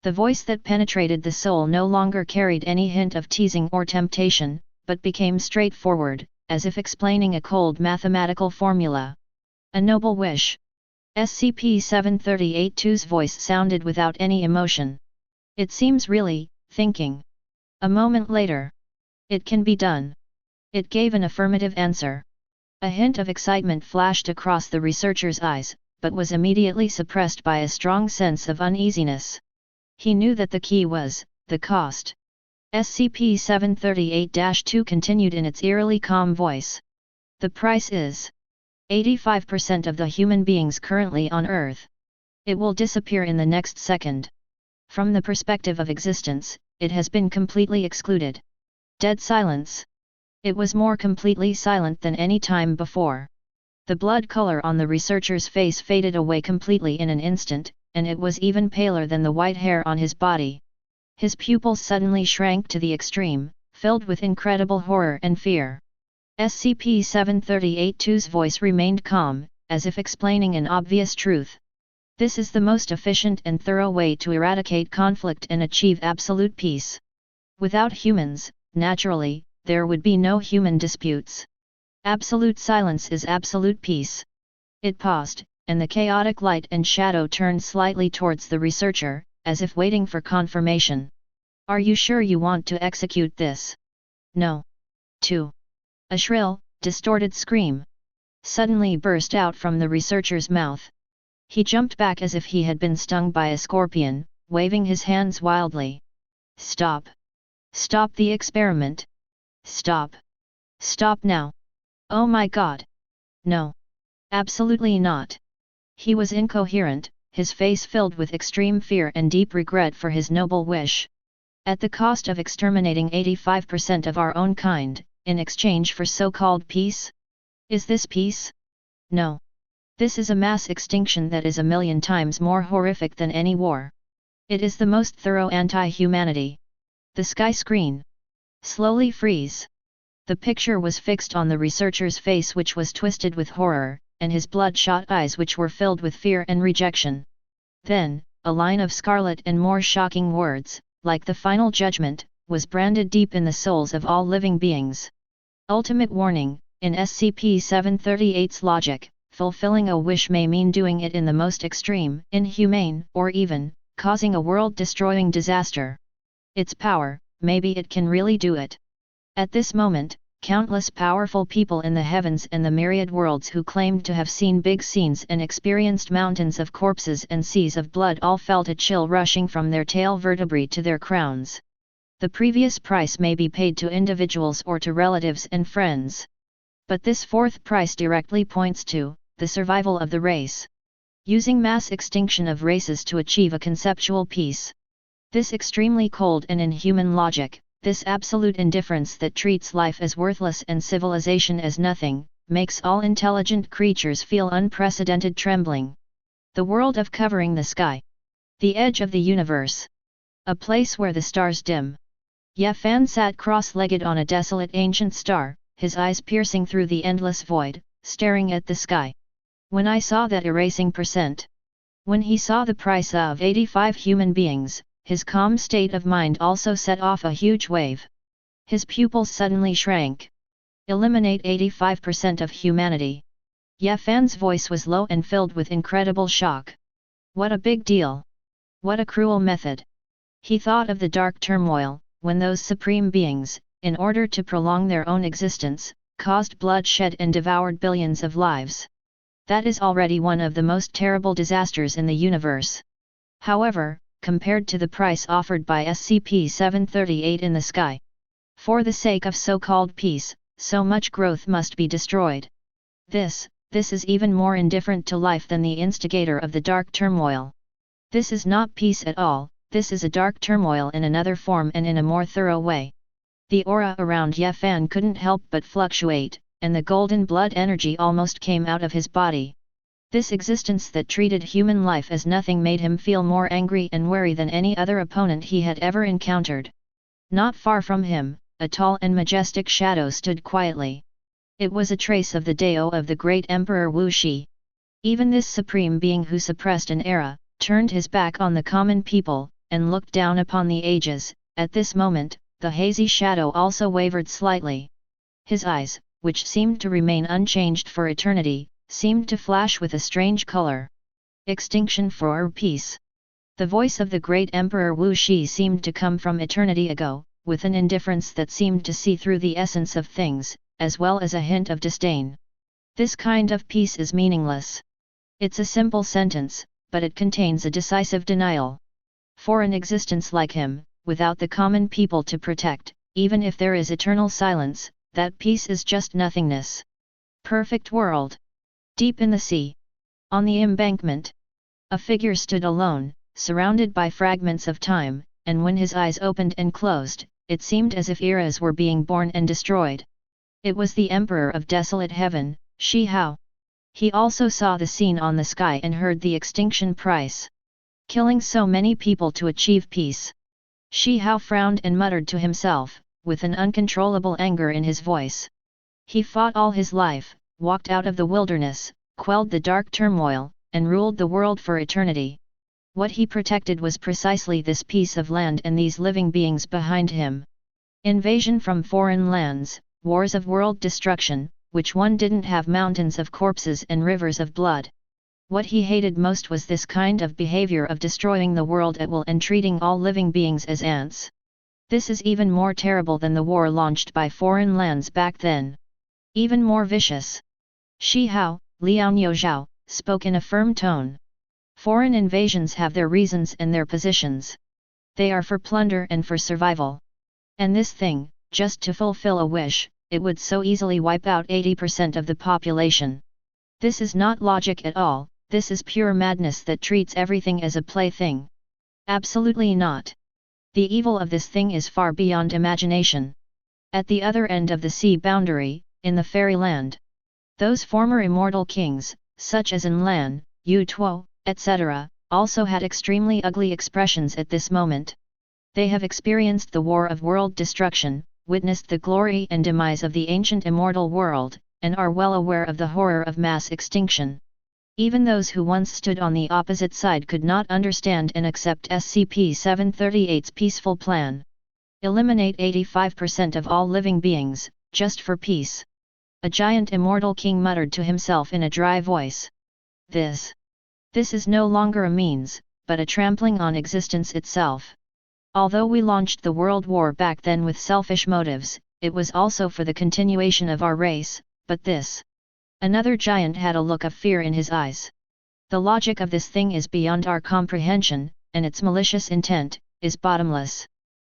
The voice that penetrated the soul no longer carried any hint of teasing or temptation, but became straightforward, as if explaining a cold mathematical formula. A noble wish. SCP-738-2's voice sounded without any emotion. It seems really, thinking. A moment later. It can be done. It gave an affirmative answer. A hint of excitement flashed across the researcher's eyes, but was immediately suppressed by a strong sense of uneasiness. He knew that the key was, the cost. SCP-738-2 continued in its eerily calm voice. The price is 85% of the human beings currently on Earth. It will disappear in the next second. From the perspective of existence, it has been completely excluded. Dead silence. It was more completely silent than any time before. The blood color on the researcher's face faded away completely in an instant, and it was even paler than the white hair on his body. His pupils suddenly shrank to the extreme, filled with incredible horror and fear. SCP-738-2's voice remained calm, as if explaining an obvious truth. This is the most efficient and thorough way to eradicate conflict and achieve absolute peace. Without humans, naturally, there would be no human disputes. Absolute silence is absolute peace. It paused, and the chaotic light and shadow turned slightly towards the researcher, as if waiting for confirmation. Are you sure you want to execute this? No. 2. A shrill, distorted scream suddenly burst out from the researcher's mouth. He jumped back as if he had been stung by a scorpion, waving his hands wildly. Stop! Stop the experiment! Stop! Stop now! Oh my God! No! Absolutely not! He was incoherent, his face filled with extreme fear and deep regret for his noble wish. At the cost of exterminating 85% of our own kind, in exchange for so-called peace? Is this peace? No. This is a mass extinction that is 1,000,000 times more horrific than any war. It is the most thorough anti-humanity. The sky screen slowly freeze. The picture was fixed on the researcher's face, which was twisted with horror, and his bloodshot eyes, which were filled with fear and rejection. Then, a line of scarlet and more shocking words, like the final judgment, was branded deep in the souls of all living beings. Ultimate warning: in SCP-738's logic, fulfilling a wish may mean doing it in the most extreme, inhumane, or even causing a world-destroying disaster. Its power: maybe it can really do it. At this moment, countless powerful people in the heavens and the myriad worlds who claimed to have seen big scenes and experienced mountains of corpses and seas of blood all felt a chill rushing from their tail vertebrae to their crowns. The previous price may be paid to individuals or to relatives and friends. But this fourth price directly points to the survival of the race. Using mass extinction of races to achieve a conceptual peace. This extremely cold and inhuman logic, this absolute indifference that treats life as worthless and civilization as nothing, makes all intelligent creatures feel unprecedented trembling. The world of covering the sky. The edge of the universe. A place where the stars dim. Ye Fan sat cross-legged on a desolate ancient star, his eyes piercing through the endless void, staring at the sky. When I saw that erasing percent. When he saw the price of 85 human beings, his calm state of mind also set off a huge wave. His pupils suddenly shrank. Eliminate 85% of humanity. Ye Fan's voice was low and filled with incredible shock. What a big deal! What a cruel method! He thought of the dark turmoil, when those supreme beings, in order to prolong their own existence, caused bloodshed and devoured billions of lives. That is already one of the most terrible disasters in the universe. However, compared to the price offered by SCP-738 in the sky. For the sake of so-called peace, so much growth must be destroyed. This is even more indifferent to life than the instigator of the dark turmoil. This is not peace at all, this is a dark turmoil in another form and in a more thorough way. The aura around Ye Fan couldn't help but fluctuate, and the golden blood energy almost came out of his body. This existence that treated human life as nothing made him feel more angry and wary than any other opponent he had ever encountered. Not far from him, a tall and majestic shadow stood quietly. It was a trace of the Dao of the great Emperor Wu Shi. Even this supreme being who suppressed an era, turned his back on the common people, and looked down upon the ages. At this moment, the hazy shadow also wavered slightly. His eyes, which seemed to remain unchanged for eternity, seemed to flash with a strange color. Extinction for peace. The voice of the great Emperor Wu Shi seemed to come from eternity ago, with an indifference that seemed to see through the essence of things, as well as a hint of disdain. This kind of peace is meaningless. It's a simple sentence, but it contains a decisive denial. For an existence like him, without the common people to protect, even if there is eternal silence, that peace is just nothingness. Perfect world. Deep in the sea. On the embankment. A figure stood alone, surrounded by fragments of time, and when his eyes opened and closed, it seemed as if eras were being born and destroyed. It was the Emperor of Desolate Heaven, Shi Hao. He also saw the scene on the sky and heard the extinction price. Killing so many people to achieve peace. Shi Hao frowned and muttered to himself, with an uncontrollable anger in his voice. He fought all his life, walked out of the wilderness, quelled the dark turmoil, and ruled the world for eternity. What he protected was precisely this piece of land and these living beings behind him. Invasion from foreign lands, wars of world destruction, which one didn't have mountains of corpses and rivers of blood. What he hated most was this kind of behavior of destroying the world at will and treating all living beings as ants. This is even more terrible than the war launched by foreign lands back then. Even more vicious. Shi Hao, Liao Zhao, spoke in a firm tone. Foreign invasions have their reasons and their positions. They are for plunder and for survival. And this thing, just to fulfill a wish, it would so easily wipe out 80% of the population. This is not logic at all, this is pure madness that treats everything as a plaything. Absolutely not. The evil of this thing is far beyond imagination. At the other end of the sea boundary, in the fairyland, those former immortal kings, such as An Lan, Yu Tuo, etc., also had extremely ugly expressions at this moment. They have experienced the war of world destruction, witnessed the glory and demise of the ancient immortal world, and are well aware of the horror of mass extinction. Even those who once stood on the opposite side could not understand and accept SCP-738's peaceful plan. Eliminate 85% of all living beings, just for peace. A giant immortal king muttered to himself in a dry voice. This is no longer a means, but a trampling on existence itself. Although we launched the World War back then with selfish motives, it was also for the continuation of our race, but this. Another giant had a look of fear in his eyes. The logic of this thing is beyond our comprehension, and its malicious intent is bottomless.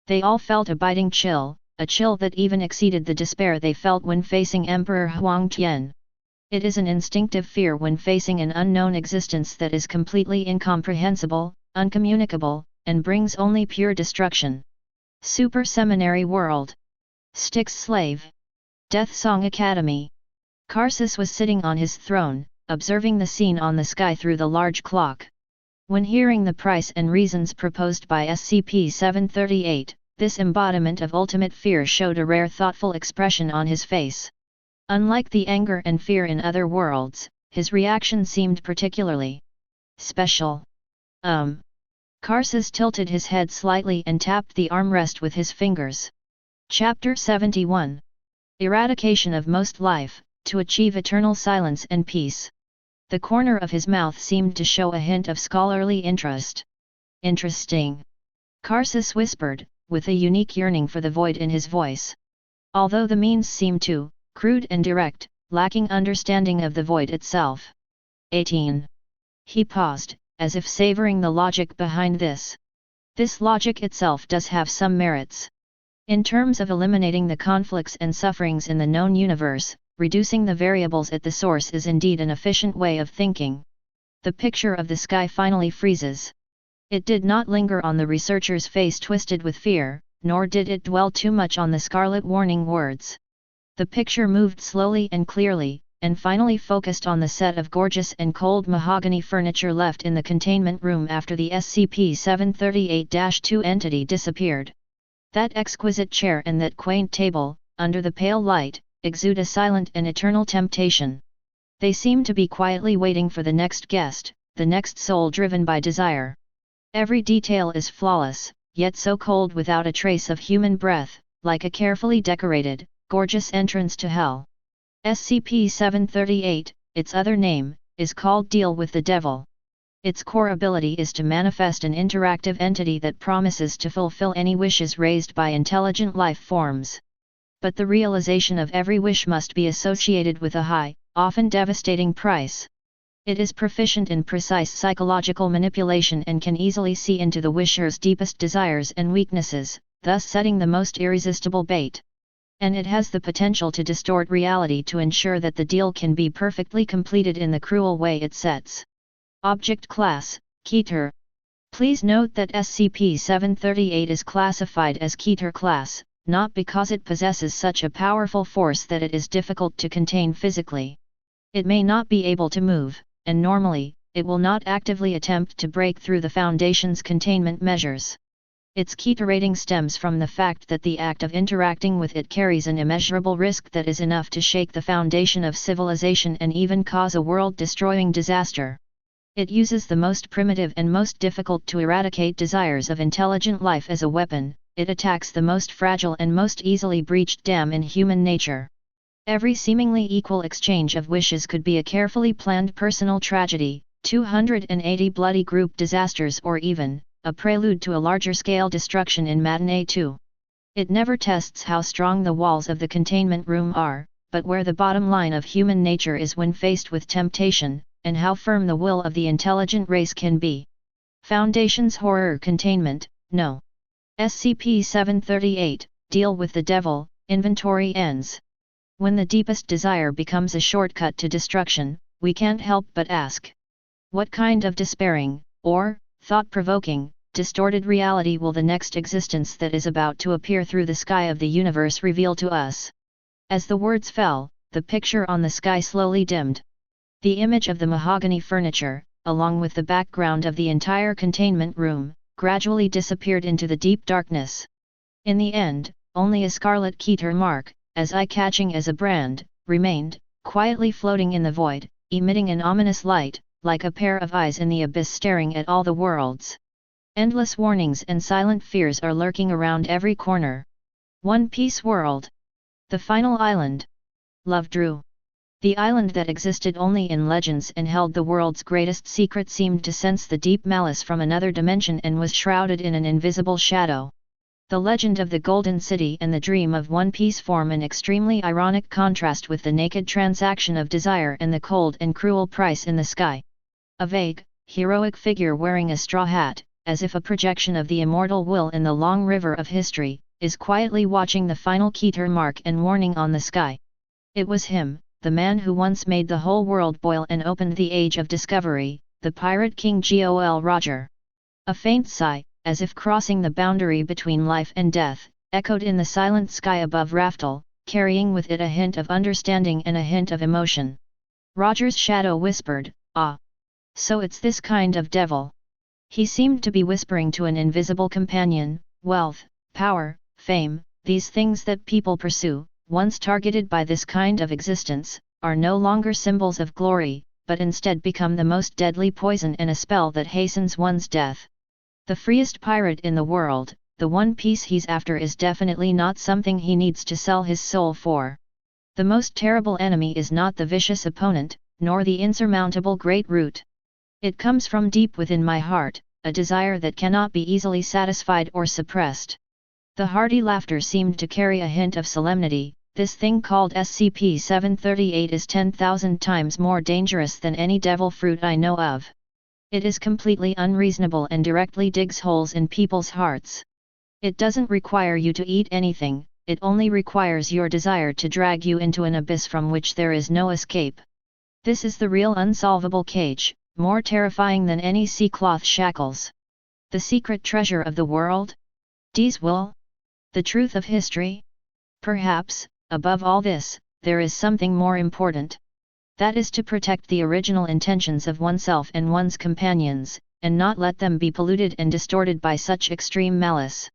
They all felt a biting chill, a chill that even exceeded the despair they felt when facing Emperor Huang Tian. It is an instinctive fear when facing an unknown existence that is completely incomprehensible, uncommunicable, and brings only pure destruction. Super Seminary World. Styx Slave. Death Song Academy. Karsus was sitting on his throne, observing the scene on the sky through the large clock. When hearing the price and reasons proposed by SCP-738, this embodiment of ultimate fear showed a rare thoughtful expression on his face. Unlike the anger and fear in other worlds, his reaction seemed particularly special. Karsus tilted his head slightly and tapped the armrest with his fingers. Chapter 71. Eradication of most life, to achieve eternal silence and peace. The corner of his mouth seemed to show a hint of scholarly interest. Interesting. Karsus whispered, with a unique yearning for the void in his voice. Although the means seemed too crude and direct, lacking understanding of the void itself. 18. He paused, as if savoring the logic behind this. This logic itself does have some merits. In terms of eliminating the conflicts and sufferings in the known universe, reducing the variables at the source is indeed an efficient way of thinking. The picture of the sky finally freezes. It did not linger on the researcher's face twisted with fear, nor did it dwell too much on the scarlet warning words. The picture moved slowly and clearly, and finally focused on the set of gorgeous and cold mahogany furniture left in the containment room after the SCP-738-2 entity disappeared. That exquisite chair and that quaint table, under the pale light, exude a silent and eternal temptation. They seem to be quietly waiting for the next guest, the next soul driven by desire. Every detail is flawless, yet so cold without a trace of human breath, like a carefully decorated, gorgeous entrance to hell. SCP-738, its other name, is called Deal with the Devil. Its core ability is to manifest an interactive entity that promises to fulfill any wishes raised by intelligent life forms. But the realization of every wish must be associated with a high, often devastating price. It is proficient in precise psychological manipulation and can easily see into the wisher's deepest desires and weaknesses, thus setting the most irresistible bait. And it has the potential to distort reality to ensure that the deal can be perfectly completed in the cruel way it sets. Object Class, Keter. Please note that SCP-738 is classified as Keter Class, not because it possesses such a powerful force that it is difficult to contain physically. It may not be able to move, and normally, it will not actively attempt to break through the Foundation's containment measures. Its Keter rating stems from the fact that the act of interacting with it carries an immeasurable risk that is enough to shake the foundation of civilization and even cause a world-destroying disaster. It uses the most primitive and most difficult to eradicate desires of intelligent life as a weapon. It attacks the most fragile and most easily breached dam in human nature. Every seemingly equal exchange of wishes could be a carefully planned personal tragedy, 280 bloody group disasters, or even a prelude to a larger-scale destruction in Matinee 2. It never tests how strong the walls of the containment room are, but where the bottom line of human nature is when faced with temptation, and how firm the will of the intelligent race can be. Foundation's Horror Containment, No. SCP-738, Deal with the Devil, Inventory ends. When the deepest desire becomes a shortcut to destruction, we can't help but ask. What kind of despairing, or thought-provoking, distorted reality will the next existence that is about to appear through the sky of the universe reveal to us? As the words fell, the picture on the sky slowly dimmed. The image of the mahogany furniture, along with the background of the entire containment room, gradually disappeared into the deep darkness. In the end, only a scarlet Keter mark, as eye-catching as a brand, remained, quietly floating in the void, emitting an ominous light, like a pair of eyes in the abyss staring at all the worlds. Endless warnings and silent fears are lurking around every corner. One Piece World. The final island. Love Drew. The island that existed only in legends and held the world's greatest secret seemed to sense the deep malice from another dimension and was shrouded in an invisible shadow. The legend of the Golden City and the dream of One Piece form an extremely ironic contrast with the naked transaction of desire and the cold and cruel price in the sky. A vague, heroic figure wearing a straw hat, as if a projection of the immortal will in the long river of history, is quietly watching the final Keter mark and warning on the sky. It was him, the man who once made the whole world boil and opened the age of discovery, the Pirate King Gol Roger. A faint sigh, as if crossing the boundary between life and death, echoed in the silent sky above Raftel, carrying with it a hint of understanding and a hint of emotion. Roger's shadow whispered, "Ah. So it's this kind of devil." He seemed to be whispering to an invisible companion, wealth, power, fame, these things that people pursue, once targeted by this kind of existence, are no longer symbols of glory, but instead become the most deadly poison and a spell that hastens one's death. The freest pirate in the world, the one piece he's after is definitely not something he needs to sell his soul for. The most terrible enemy is not the vicious opponent, nor the insurmountable great root. It comes from deep within my heart, a desire that cannot be easily satisfied or suppressed. The hearty laughter seemed to carry a hint of solemnity. This thing called SCP-738 is 10,000 times more dangerous than any devil fruit I know of. It is completely unreasonable and directly digs holes in people's hearts. It doesn't require you to eat anything, it only requires your desire to drag you into an abyss from which there is no escape. This is the real unsolvable cage, more terrifying than any sea-cloth shackles. The secret treasure of the world? Dee's will? The truth of history? Perhaps, above all this, there is something more important. That is to protect the original intentions of oneself and one's companions, and not let them be polluted and distorted by such extreme malice.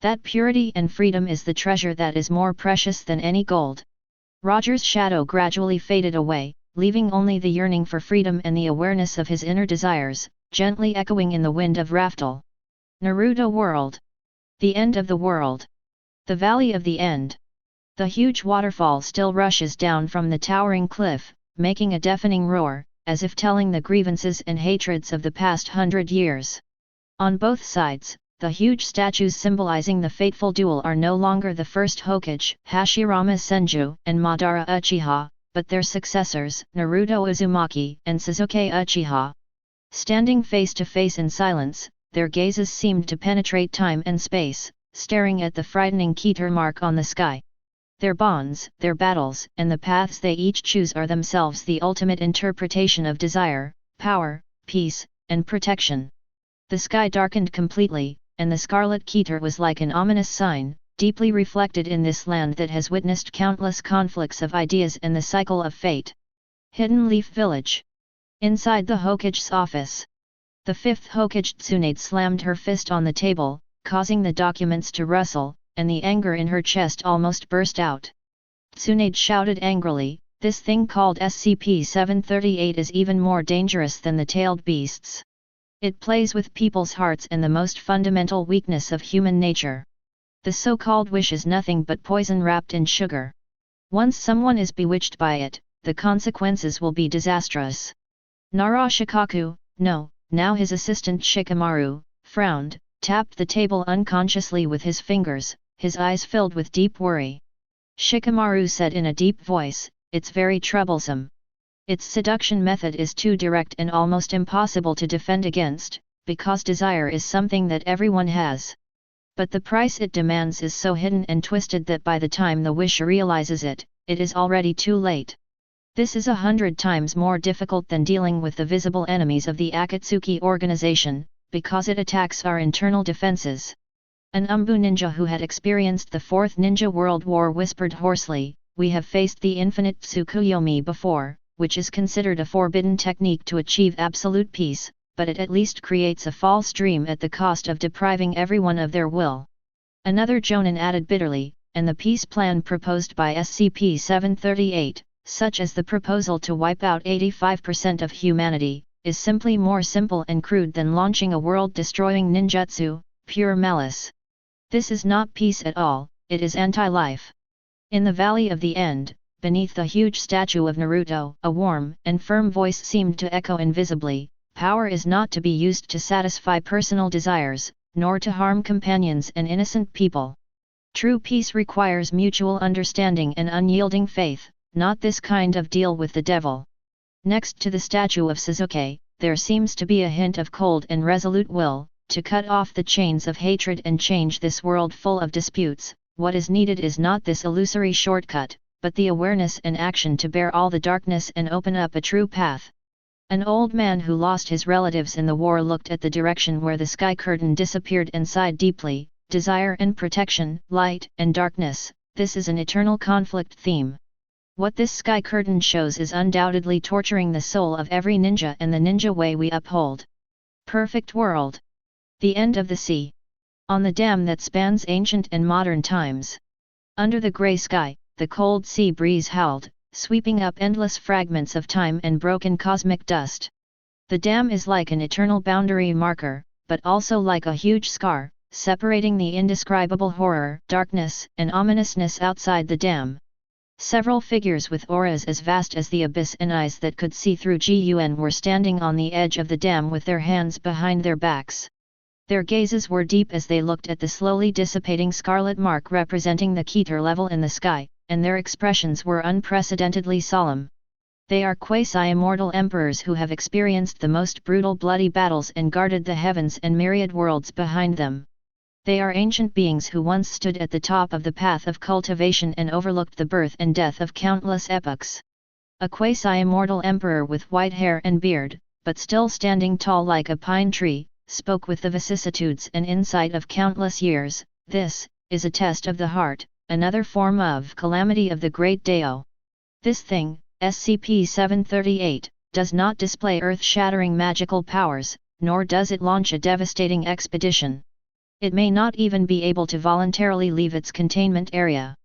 That purity and freedom is the treasure that is more precious than any gold. Roger's shadow gradually faded away, leaving only the yearning for freedom and the awareness of his inner desires, gently echoing in the wind of Raftel. Naruto World. The end of the world. The Valley of the End. The huge waterfall still rushes down from the towering cliff, making a deafening roar, as if telling the grievances and hatreds of the past 100 years. On both sides, the huge statues symbolizing the fateful duel are no longer the first Hokage, Hashirama Senju and Madara Uchiha, but their successors, Naruto Uzumaki and Sasuke Uchiha. Standing face to face in silence, their gazes seemed to penetrate time and space, staring at the frightening Keter mark on the sky. Their bonds, their battles, and the paths they each choose are themselves the ultimate interpretation of desire, power, peace, and protection. The sky darkened completely, and the scarlet Keter was like an ominous sign, deeply reflected in this land that has witnessed countless conflicts of ideas and the cycle of fate. Hidden Leaf Village. Inside the Hokage's office. The fifth Hokage Tsunade slammed her fist on the table, causing the documents to rustle, and the anger in her chest almost burst out. Tsunade shouted angrily, "This thing called SCP-738 is even more dangerous than the tailed beasts. It plays with people's hearts and the most fundamental weakness of human nature. The so-called wish is nothing but poison wrapped in sugar. Once someone is bewitched by it, the consequences will be disastrous." Narashikaku, no, now his assistant Shikamaru, frowned, tapped the table unconsciously with his fingers, his eyes filled with deep worry. Shikamaru said in a deep voice, "It's very troublesome. Its seduction method is too direct and almost impossible to defend against, because desire is something that everyone has. But the price it demands is so hidden and twisted that by the time the wisher realizes it, it is already too late. This is 100 times more difficult than dealing with the visible enemies of the Akatsuki organization, because it attacks our internal defenses." An Umbu ninja who had experienced the Fourth Ninja World War whispered hoarsely, "We have faced the infinite Tsukuyomi before, which is considered a forbidden technique to achieve absolute peace, but it at least creates a false dream at the cost of depriving everyone of their will." Another Jonin added bitterly, and the peace plan proposed by SCP-738, such as the proposal to wipe out 85% of humanity, is simply more simple and crude than launching a world-destroying ninjutsu, pure malice. This is not peace at all, it is anti-life. In the Valley of the End, beneath the huge statue of Naruto, a warm and firm voice seemed to echo invisibly, "Power is not to be used to satisfy personal desires, nor to harm companions and innocent people. True peace requires mutual understanding and unyielding faith, not this kind of deal with the devil." Next to the statue of Sasuke, there seems to be a hint of cold and resolute will, to cut off the chains of hatred and change this world full of disputes. What is needed is not this illusory shortcut, but the awareness and action to bear all the darkness and open up a true path. An old man who lost his relatives in the war looked at the direction where the sky curtain disappeared and sighed deeply. Desire and protection, light and darkness, this is an eternal conflict theme. What this sky curtain shows is undoubtedly torturing the soul of every ninja and the ninja way we uphold. Perfect world. The end of the sea. On the dam that spans ancient and modern times. Under the grey sky, the cold sea breeze howled, sweeping up endless fragments of time and broken cosmic dust. The dam is like an eternal boundary marker, but also like a huge scar, separating the indescribable horror, darkness, and ominousness outside the dam. Several figures with auras as vast as the abyss and eyes that could see through GUN were standing on the edge of the dam with their hands behind their backs. Their gazes were deep as they looked at the slowly dissipating scarlet mark representing the Keter level in the sky, and their expressions were unprecedentedly solemn. They are quasi-immortal emperors who have experienced the most brutal bloody battles and guarded the heavens and myriad worlds behind them. They are ancient beings who once stood at the top of the path of cultivation and overlooked the birth and death of countless epochs. A quasi-immortal emperor with white hair and beard, but still standing tall like a pine tree, spoke with the vicissitudes and insight of countless years. This is a test of the heart, another form of calamity of the great Dao. This thing, SCP-738, does not display earth-shattering magical powers, nor does it launch a devastating expedition. It may not even be able to voluntarily leave its containment area.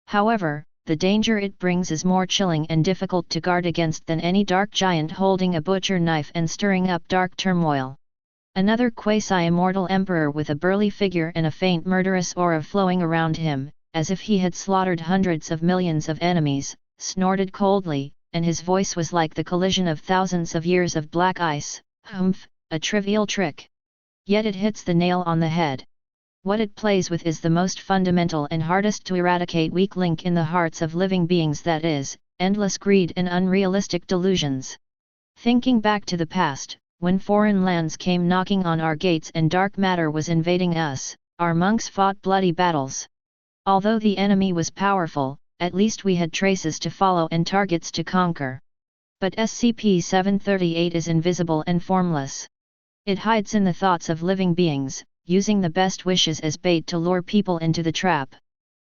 However, the danger it brings is more chilling and difficult to guard against than any dark giant holding a butcher knife and stirring up dark turmoil. Another quasi-immortal emperor with a burly figure and a faint murderous aura flowing around him, as if he had slaughtered hundreds of millions of enemies, snorted coldly, and his voice was like the collision of thousands of years of black ice. Humph, a trivial trick. Yet it hits the nail on the head. What it plays with is the most fundamental and hardest to eradicate weak link in the hearts of living beings, that is, endless greed and unrealistic delusions. Thinking back to the past, when foreign lands came knocking on our gates and dark matter was invading us, our monks fought bloody battles. Although the enemy was powerful, at least we had traces to follow and targets to conquer. But SCP-738 is invisible and formless. It hides in the thoughts of living beings, using the best wishes as bait to lure people into the trap.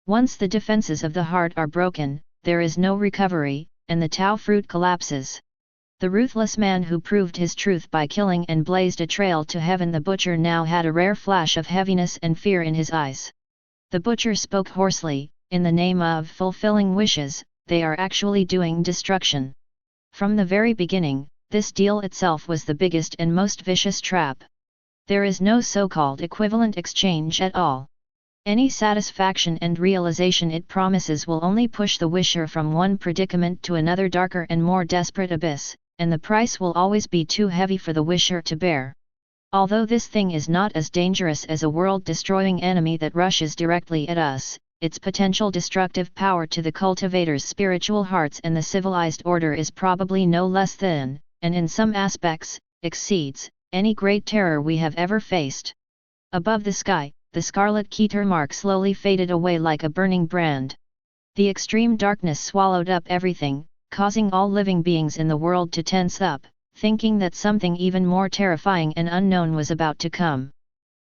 Once the defenses of the heart are broken, there is no recovery, and the Tao fruit collapses. The ruthless man who proved his truth by killing and blazed a trail to heaven, the butcher, now had a rare flash of heaviness and fear in his eyes. The butcher spoke hoarsely, in the name of fulfilling wishes, they are actually doing destruction. From the very beginning, this deal itself was the biggest and most vicious trap. There is no so-called equivalent exchange at all. Any satisfaction and realization it promises will only push the wisher from one predicament to another darker and more desperate abyss, and the price will always be too heavy for the wisher to bear. Although this thing is not as dangerous as a world-destroying enemy that rushes directly at us, its potential destructive power to the cultivators' spiritual hearts and the civilized order is probably no less than, and in some aspects, exceeds, any great terror we have ever faced. Above the sky, the scarlet Keter mark slowly faded away like a burning brand. The extreme darkness swallowed up everything, causing all living beings in the world to tense up, thinking that something even more terrifying and unknown was about to come.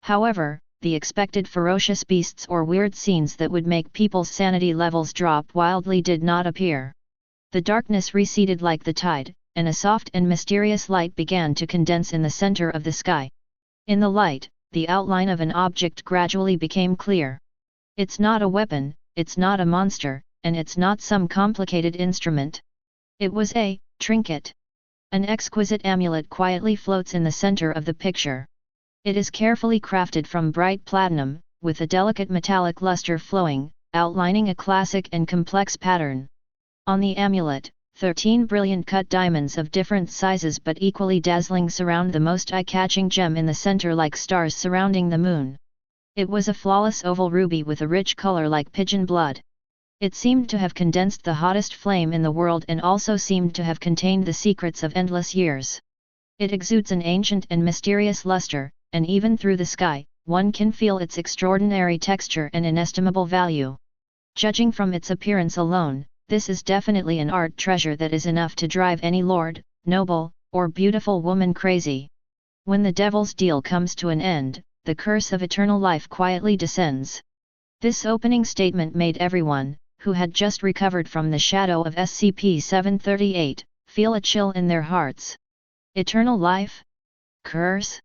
However, the expected ferocious beasts or weird scenes that would make people's sanity levels drop wildly did not appear. The darkness receded like the tide, and a soft and mysterious light began to condense in the center of the sky. In the light, the outline of an object gradually became clear. It's not a weapon, it's not a monster, and it's not some complicated instrument. It was a trinket. An exquisite amulet quietly floats in the center of the picture. It is carefully crafted from bright platinum, with a delicate metallic luster flowing, outlining a classic and complex pattern. On the amulet, 13 brilliant cut diamonds of different sizes but equally dazzling surround the most eye-catching gem in the center like stars surrounding the moon. It was a flawless oval ruby with a rich color like pigeon blood. It seemed to have condensed the hottest flame in the world and also seemed to have contained the secrets of endless years. It exudes an ancient and mysterious luster, and even through the sky, one can feel its extraordinary texture and inestimable value. Judging from its appearance alone, this is definitely an art treasure that is enough to drive any lord, noble, or beautiful woman crazy. When the devil's deal comes to an end, the curse of eternal life quietly descends. This opening statement made everyone, who had just recovered from the shadow of SCP-738, feel a chill in their hearts. Eternal life? Curse?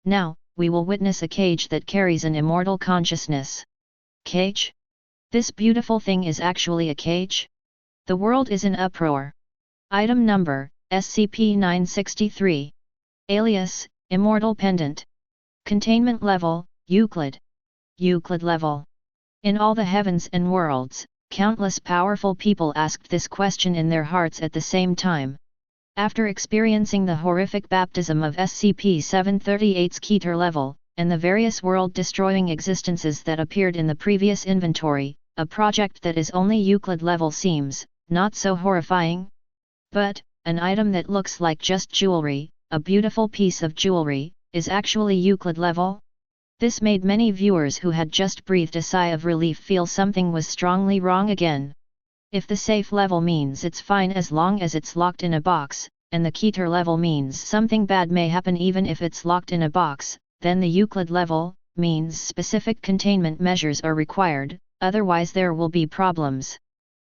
Now, we will witness a cage that carries an immortal consciousness. Cage? This beautiful thing is actually a cage? The world is in uproar. Item number, SCP-963. Alias, Immortal Pendant. Containment level, Euclid. Euclid level. In all the heavens and worlds, countless powerful people asked this question in their hearts at the same time. After experiencing the horrific baptism of SCP-738's Keter level, and the various world-destroying existences that appeared in the previous inventory, a project that is only Euclid level seems not so horrifying. But, an item that looks like just jewelry, a beautiful piece of jewelry, is actually Euclid level? This made many viewers who had just breathed a sigh of relief feel something was strongly wrong again. If the safe level means it's fine as long as it's locked in a box, and the Keter level means something bad may happen even if it's locked in a box, then the Euclid level means specific containment measures are required, otherwise there will be problems.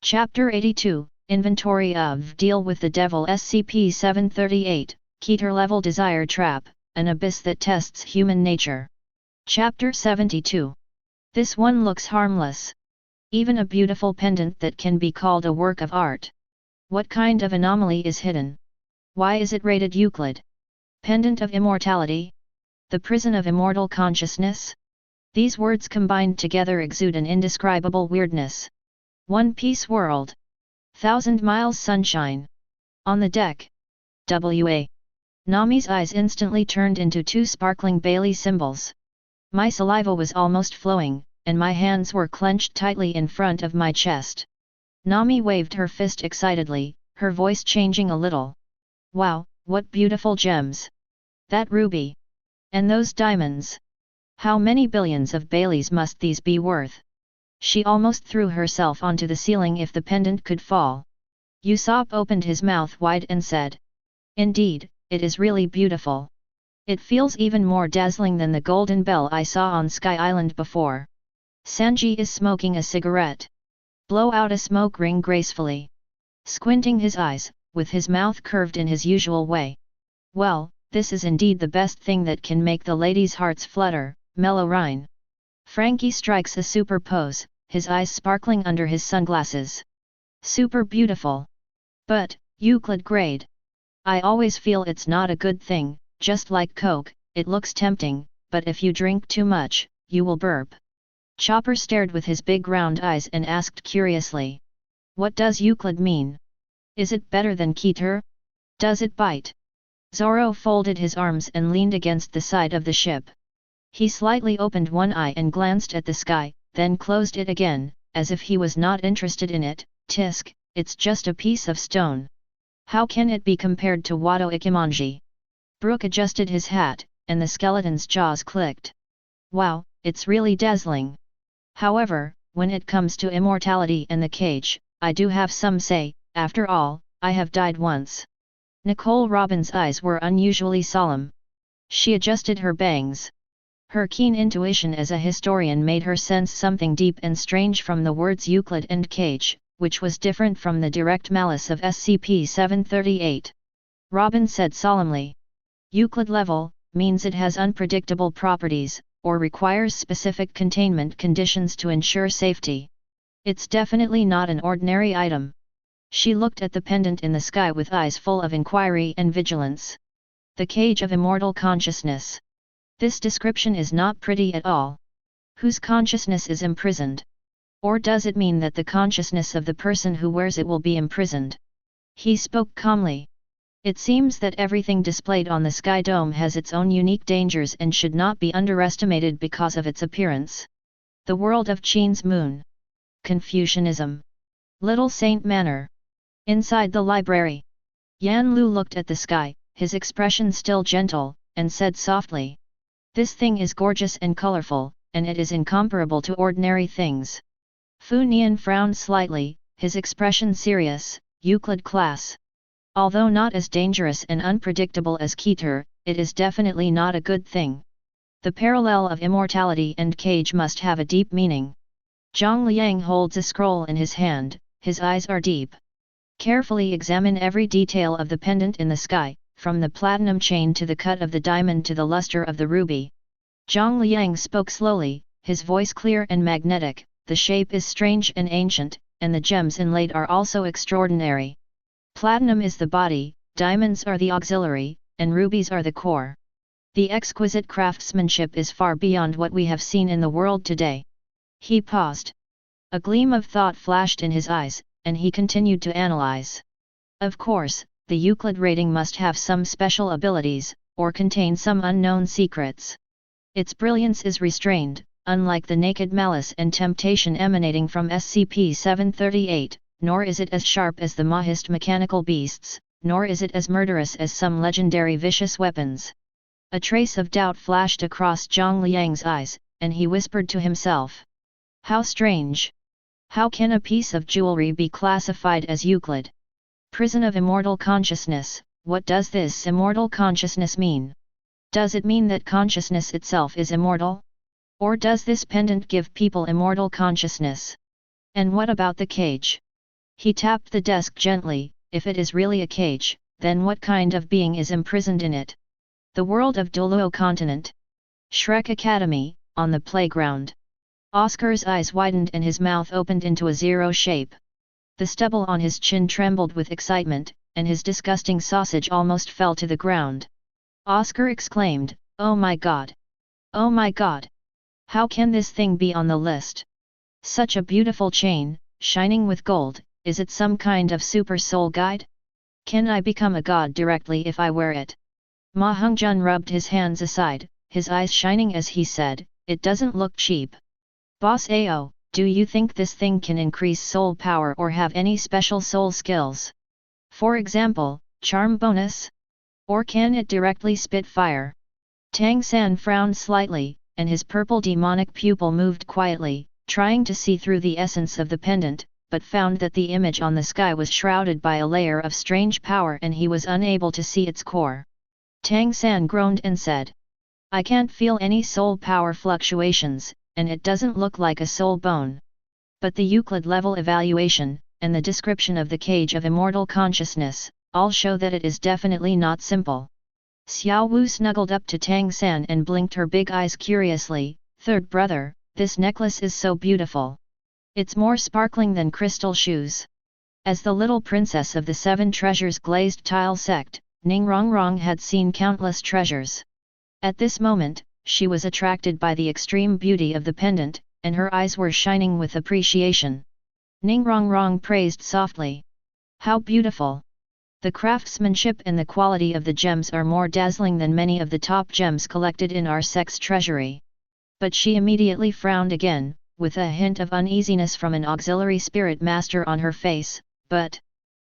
Chapter 82, Inventory of Deal with the Devil SCP-738, Keter level Desire Trap, an abyss that tests human nature. Chapter 72. This one looks harmless. Even a beautiful pendant that can be called a work of art. What kind of anomaly is hidden? Why is it rated Euclid? Pendant of Immortality? The prison of immortal consciousness? These words combined together exude an indescribable weirdness. One Piece world. 1,000 miles sunshine. On the deck. W.A. Nami's eyes instantly turned into two sparkling Bailey symbols. My saliva was almost flowing, and my hands were clenched tightly in front of my chest. Nami waved her fist excitedly, her voice changing a little. Wow, what beautiful gems! That ruby! And those diamonds! How many billions of Baileys must these be worth? She almost threw herself onto the ceiling if the pendant could fall. Usopp opened his mouth wide and said. Indeed, it is really beautiful. It feels even more dazzling than the golden bell I saw on Sky Island before. Sanji is smoking a cigarette. Blow out a smoke ring gracefully. Squinting his eyes, with his mouth curved in his usual way. Well, this is indeed the best thing that can make the ladies' hearts flutter, mellow Rhine. Frankie strikes a super pose, his eyes sparkling under his sunglasses. Super beautiful. But, Euclid grade. I always feel it's not a good thing. Just like Coke, it looks tempting, but if you drink too much, you will burp. Chopper stared with his big round eyes and asked curiously. What does Euclid mean? Is it better than Keter? Does it bite? Zoro folded his arms and leaned against the side of the ship. He slightly opened one eye and glanced at the sky, then closed it again, as if he was not interested in it. Tisk, it's just a piece of stone. How can it be compared to Wado Ikimonji? Brook adjusted his hat, and the skeleton's jaws clicked. Wow, it's really dazzling. However, when it comes to immortality and the cage, I do have some say. After all, I have died once. Nicole Robin's eyes were unusually solemn. She adjusted her bangs. Her keen intuition as a historian made her sense something deep and strange from the words Euclid and cage, which was different from the direct malice of SCP-738. Robin said solemnly. Euclid level means it has unpredictable properties, or requires specific containment conditions to ensure safety. It's definitely not an ordinary item. She looked at the pendant in the sky with eyes full of inquiry and vigilance. The cage of immortal consciousness. This description is not pretty at all. Whose consciousness is imprisoned? Or does it mean that the consciousness of the person who wears it will be imprisoned? He spoke calmly. It seems that everything displayed on the sky dome has its own unique dangers and should not be underestimated because of its appearance. The world of Qin's moon. Confucianism. Little Saint Manor. Inside the library. Yan Lu looked at the sky, his expression still gentle, and said softly. This thing is gorgeous and colorful, and it is incomparable to ordinary things. Fu Nian frowned slightly, his expression serious. Euclid class. Although not as dangerous and unpredictable as Keter, it is definitely not a good thing. The parallel of immortality and cage must have a deep meaning. Zhang Liang holds a scroll in his hand, his eyes are deep. Carefully examine every detail of the pendant in the sky, from the platinum chain to the cut of the diamond to the luster of the ruby. Zhang Liang spoke slowly, his voice clear and magnetic. The shape is strange and ancient, and the gems inlaid are also extraordinary. Platinum is the body, diamonds are the auxiliary, and rubies are the core. The exquisite craftsmanship is far beyond what we have seen in the world today. He paused. A gleam of thought flashed in his eyes, and he continued to analyze. Of course, the Euclid rating must have some special abilities, or contain some unknown secrets. Its brilliance is restrained, unlike the naked malice and temptation emanating from SCP-738, nor is it as sharp as the Mahist mechanical beasts, nor is it as murderous as some legendary vicious weapons. A trace of doubt flashed across Zhang Liang's eyes, and he whispered to himself. How strange! How can a piece of jewelry be classified as Euclid? Prison of immortal consciousness, what does this immortal consciousness mean? Does it mean that consciousness itself is immortal? Or does this pendant give people immortal consciousness? And what about the cage? He tapped the desk gently. If it is really a cage, then what kind of being is imprisoned in it? The world of Doluo continent. Shrek Academy, on the playground. Oscar's eyes widened and his mouth opened into a zero shape. The stubble on his chin trembled with excitement, and his disgusting sausage almost fell to the ground. Oscar exclaimed, "Oh my God! Oh my God! How can this thing be on the list? Such a beautiful chain, shining with gold, is it some kind of super soul guide? Can I become a god directly if I wear it?" Ma Hongjun rubbed his hands aside, his eyes shining as he said, "It doesn't look cheap. Boss Ao, do you think this thing can increase soul power or have any special soul skills? For example, charm bonus? Or can it directly spit fire?" Tang San frowned slightly, and his purple demonic pupil moved quietly, trying to see through the essence of the pendant, but found that the image on the sky was shrouded by a layer of strange power and he was unable to see its core. Tang San groaned and said, "I can't feel any soul power fluctuations, and it doesn't look like a soul bone. But the Euclid level evaluation, and the description of the cage of immortal consciousness, all show that it is definitely not simple." Xiao Wu snuggled up to Tang San and blinked her big eyes curiously. "Third brother, this necklace is so beautiful. It's more sparkling than crystal shoes." As the little princess of the Seven Treasures glazed tile sect, Ning Rongrong had seen countless treasures. At this moment, she was attracted by the extreme beauty of the pendant, and her eyes were shining with appreciation. Ning Rongrong praised softly. "How beautiful! The craftsmanship and the quality of the gems are more dazzling than many of the top gems collected in our sect's treasury." But she immediately frowned again, with a hint of uneasiness from an auxiliary spirit master on her face. "But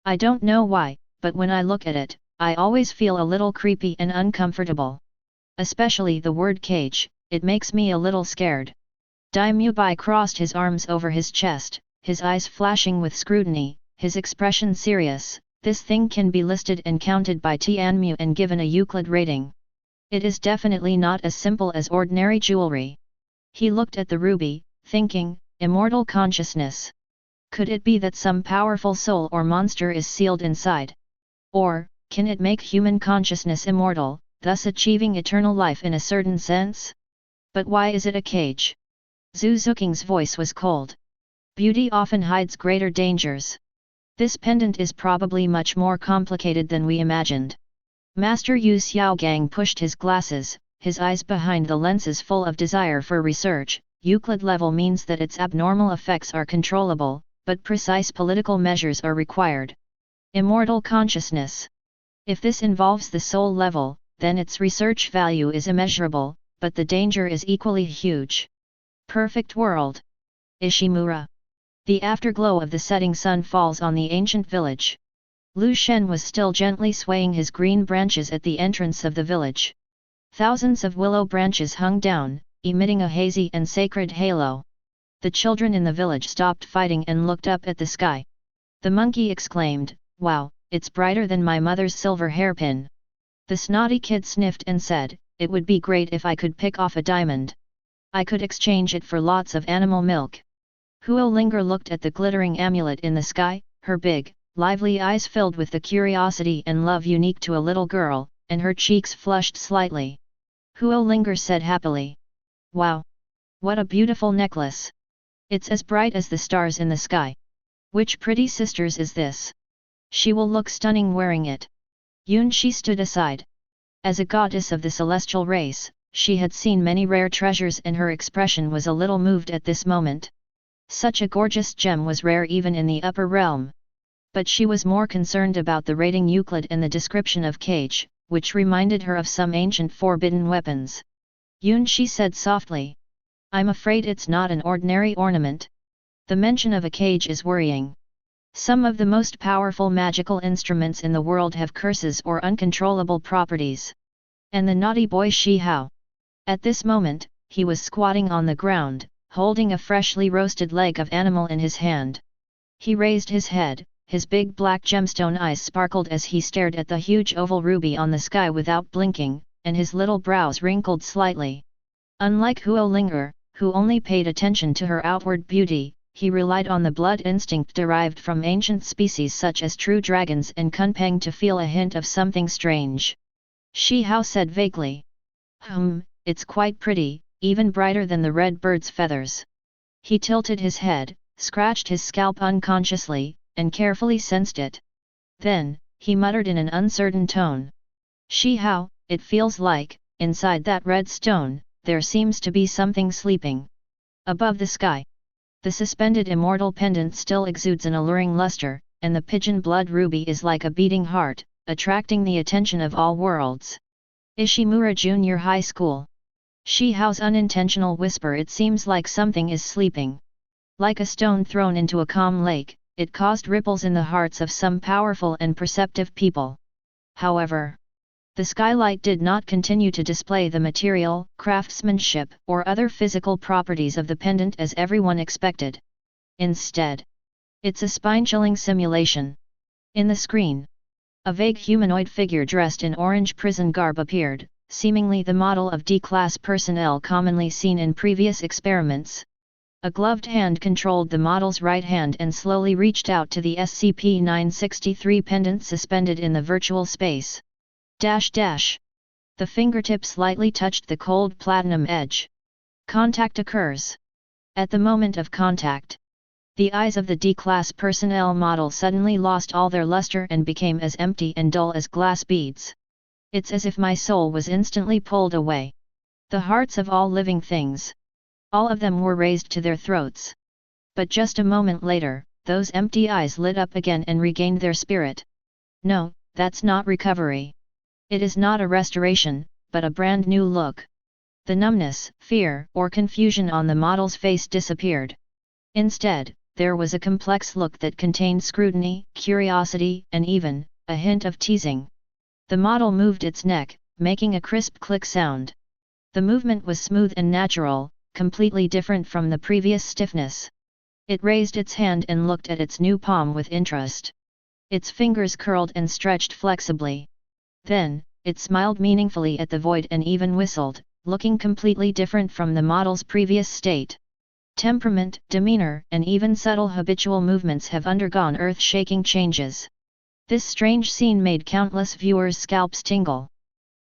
I don't know why, but when I look at it, I always feel a little creepy and uncomfortable. Especially the word cage, it makes me a little scared." Daimyo Bai crossed his arms over his chest, his eyes flashing with scrutiny, his expression serious. "This thing can be listed and counted by Tianmu and given a Euclid rating. It is definitely not as simple as ordinary jewelry." He looked at the ruby, thinking, immortal consciousness. Could it be that some powerful soul or monster is sealed inside? Or, can it make human consciousness immortal, thus achieving eternal life in a certain sense? But why is it a cage? Zhu Zuking's voice was cold. Beauty often hides greater dangers. This pendant is probably much more complicated than we imagined. Master Yu Xiaogang pushed his glasses, his eyes behind the lenses full of desire for research. Euclid level means that its abnormal effects are controllable, but precise political measures are required. Immortal consciousness. If this involves the soul level, then its research value is immeasurable, but the danger is equally huge. Perfect world. Ishimura. The afterglow of the setting sun falls on the ancient village. Lu Shen was still gently swaying his green branches at the entrance of the village. Thousands of willow branches hung down, emitting a hazy and sacred halo. The children in the village stopped fighting and looked up at the sky. The monkey exclaimed, "Wow, it's brighter than my mother's silver hairpin." The snotty kid sniffed and said, "It would be great if I could pick off a diamond. I could exchange it for lots of animal milk." Huo Linger looked at the glittering amulet in the sky, her big, lively eyes filled with the curiosity and love unique to a little girl, and her cheeks flushed slightly. Huo Linger said happily, "Wow! What a beautiful necklace! It's as bright as the stars in the sky. Which pretty sisters is this? She will look stunning wearing it." Yunxi stood aside. As a goddess of the celestial race, she had seen many rare treasures and her expression was a little moved at this moment. Such a gorgeous gem was rare even in the upper realm. But she was more concerned about the rating Euclid and the description of cage, which reminded her of some ancient forbidden weapons. Yunxi said softly, "I'm afraid it's not an ordinary ornament. The mention of a cage is worrying. Some of the most powerful magical instruments in the world have curses or uncontrollable properties. And the naughty boy Shi Hao." At this moment, he was squatting on the ground, holding a freshly roasted leg of animal in his hand. He raised his head, his big black gemstone eyes sparkled as he stared at the huge oval ruby on the sky without blinking, and his little brows wrinkled slightly. Unlike Huo Linger, who only paid attention to her outward beauty, he relied on the blood instinct derived from ancient species such as true dragons and Kunpeng to feel a hint of something strange. Shi Hao said vaguely, "It's quite pretty, even brighter than the red bird's feathers." He tilted his head, scratched his scalp unconsciously, and carefully sensed it. Then, he muttered in an uncertain tone, "Shi Hao, it feels like, inside that red stone, there seems to be something sleeping." Above the sky, the suspended immortal pendant still exudes an alluring luster, and the pigeon blood ruby is like a beating heart, attracting the attention of all worlds. Ishimura Junior High School. Shi Hao's unintentional whisper, "It seems like something is sleeping." Like a stone thrown into a calm lake, it caused ripples in the hearts of some powerful and perceptive people. However, the skylight did not continue to display the material, craftsmanship, or other physical properties of the pendant as everyone expected. Instead, it's a spine-chilling simulation. In the screen, a vague humanoid figure dressed in orange prison garb appeared, seemingly the model of D-class personnel commonly seen in previous experiments. A gloved hand controlled the model's right hand and slowly reached out to the SCP-963 pendant suspended in the virtual space. The fingertip slightly touched the cold platinum edge. Contact occurs. At the moment of contact, the eyes of the D-class personnel model suddenly lost all their luster and became as empty and dull as glass beads. It's as if my soul was instantly pulled away. The hearts of all living things, all of them were raised to their throats. But just a moment later, those empty eyes lit up again and regained their spirit. No, that's not recovery. It is not a restoration, but a brand new look. The numbness, fear, or confusion on the model's face disappeared. Instead, there was a complex look that contained scrutiny, curiosity, and even a hint of teasing. The model moved its neck, making a crisp click sound. The movement was smooth and natural, completely different from the previous stiffness. It raised its hand and looked at its new palm with interest. Its fingers curled and stretched flexibly. Then, it smiled meaningfully at the void and even whistled, looking completely different from the model's previous state. Temperament, demeanor, and even subtle habitual movements have undergone earth-shaking changes. This strange scene made countless viewers' scalps tingle.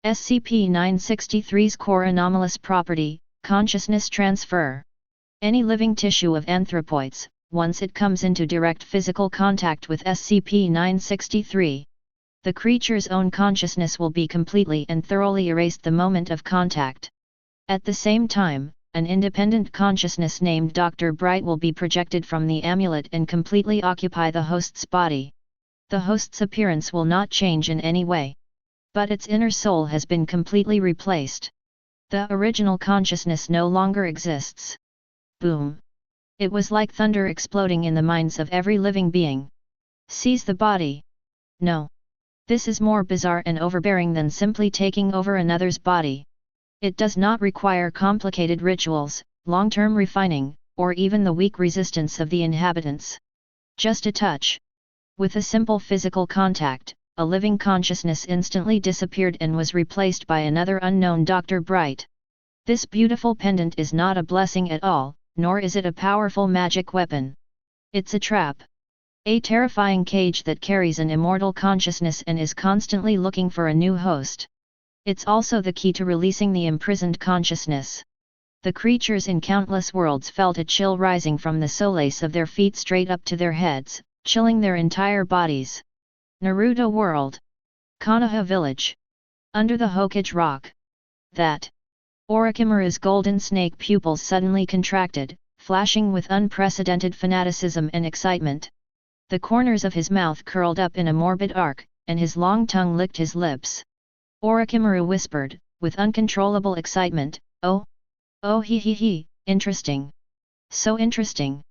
SCP-963's core anomalous property, consciousness transfer. Any living tissue of anthropoids, once it comes into direct physical contact with SCP-963. The creature's own consciousness will be completely and thoroughly erased the moment of contact. At the same time, an independent consciousness named Dr. Bright will be projected from the amulet and completely occupy the host's body. The host's appearance will not change in any way, but its inner soul has been completely replaced. The original consciousness no longer exists. Boom! It was like thunder exploding in the minds of every living being. Seize the body. No. This is more bizarre and overbearing than simply taking over another's body. It does not require complicated rituals, long-term refining, or even the weak resistance of the inhabitants. Just a touch. With a simple physical contact, a living consciousness instantly disappeared and was replaced by another unknown Dr. Bright. This beautiful pendant is not a blessing at all, nor is it a powerful magic weapon. It's a trap. A terrifying cage that carries an immortal consciousness and is constantly looking for a new host. It's also the key to releasing the imprisoned consciousness. The creatures in countless worlds felt a chill rising from the solace of their feet straight up to their heads, chilling their entire bodies. Naruto World. Konoha Village. Under the Hokage Rock. That. Orochimaru's golden snake pupils suddenly contracted, flashing with unprecedented fanaticism and excitement. The corners of his mouth curled up in a morbid arc, and his long tongue licked his lips. Orochimaru whispered, with uncontrollable excitement, "Oh! Oh he, interesting. So interesting.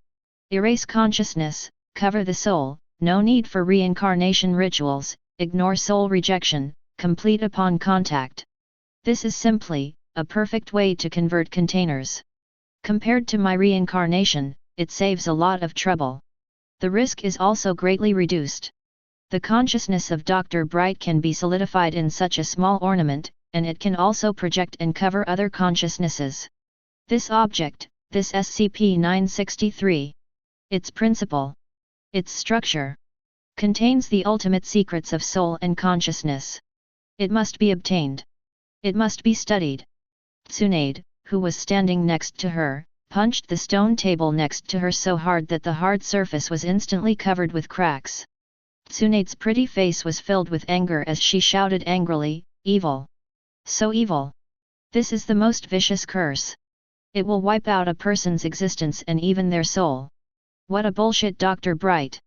Erase consciousness, cover the soul, no need for reincarnation rituals, ignore soul rejection, complete upon contact. This is simply a perfect way to convert containers. Compared to my reincarnation, it saves a lot of trouble. The risk is also greatly reduced. The consciousness of Dr. Bright can be solidified in such a small ornament, and it can also project and cover other consciousnesses. This object, this SCP-963, its principle, its structure, contains the ultimate secrets of soul and consciousness. It must be obtained. It must be studied." Tsunade, who was standing next to her, punched the stone table next to her so hard that the hard surface was instantly covered with cracks. Tsunade's pretty face was filled with anger as she shouted angrily, "Evil! So evil! This is the most vicious curse. It will wipe out a person's existence and even their soul. What a bullshit, Dr. Bright!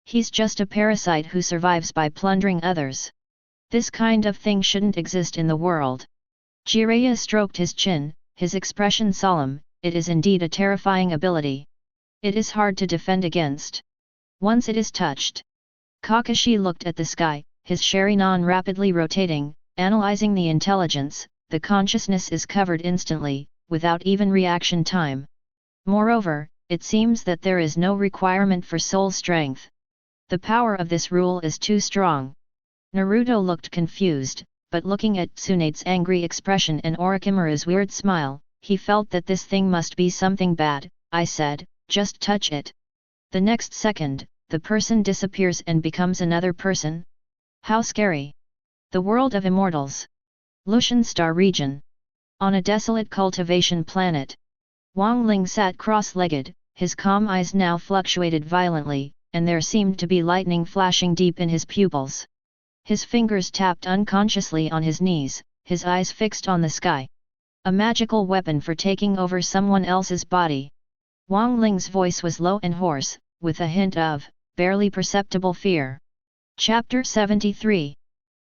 He's just a parasite who survives by plundering others. This kind of thing shouldn't exist in the world." Jiraiya stroked his chin, his expression solemn. "It is indeed a terrifying ability. It is hard to defend against. Once it is touched." Kakashi looked at the sky, his Sharingan rapidly rotating, analyzing the intelligence. The consciousness is covered instantly, without even reaction time. Moreover, it seems that there is no requirement for soul strength. The power of this rule is too strong. Naruto looked confused, but looking at Tsunade's angry expression and Orochimaru's weird smile, he felt that this thing must be something bad. "I said, just touch it." The next second, the person disappears and becomes another person. How scary! The world of immortals. Lushan Star Region. On a desolate cultivation planet. Wang Ling sat cross-legged, his calm eyes now fluctuated violently, and there seemed to be lightning flashing deep in his pupils. His fingers tapped unconsciously on his knees, his eyes fixed on the sky. A magical weapon for taking over someone else's body. Wang Ling's voice was low and hoarse, with a hint of barely perceptible fear. Chapter 73.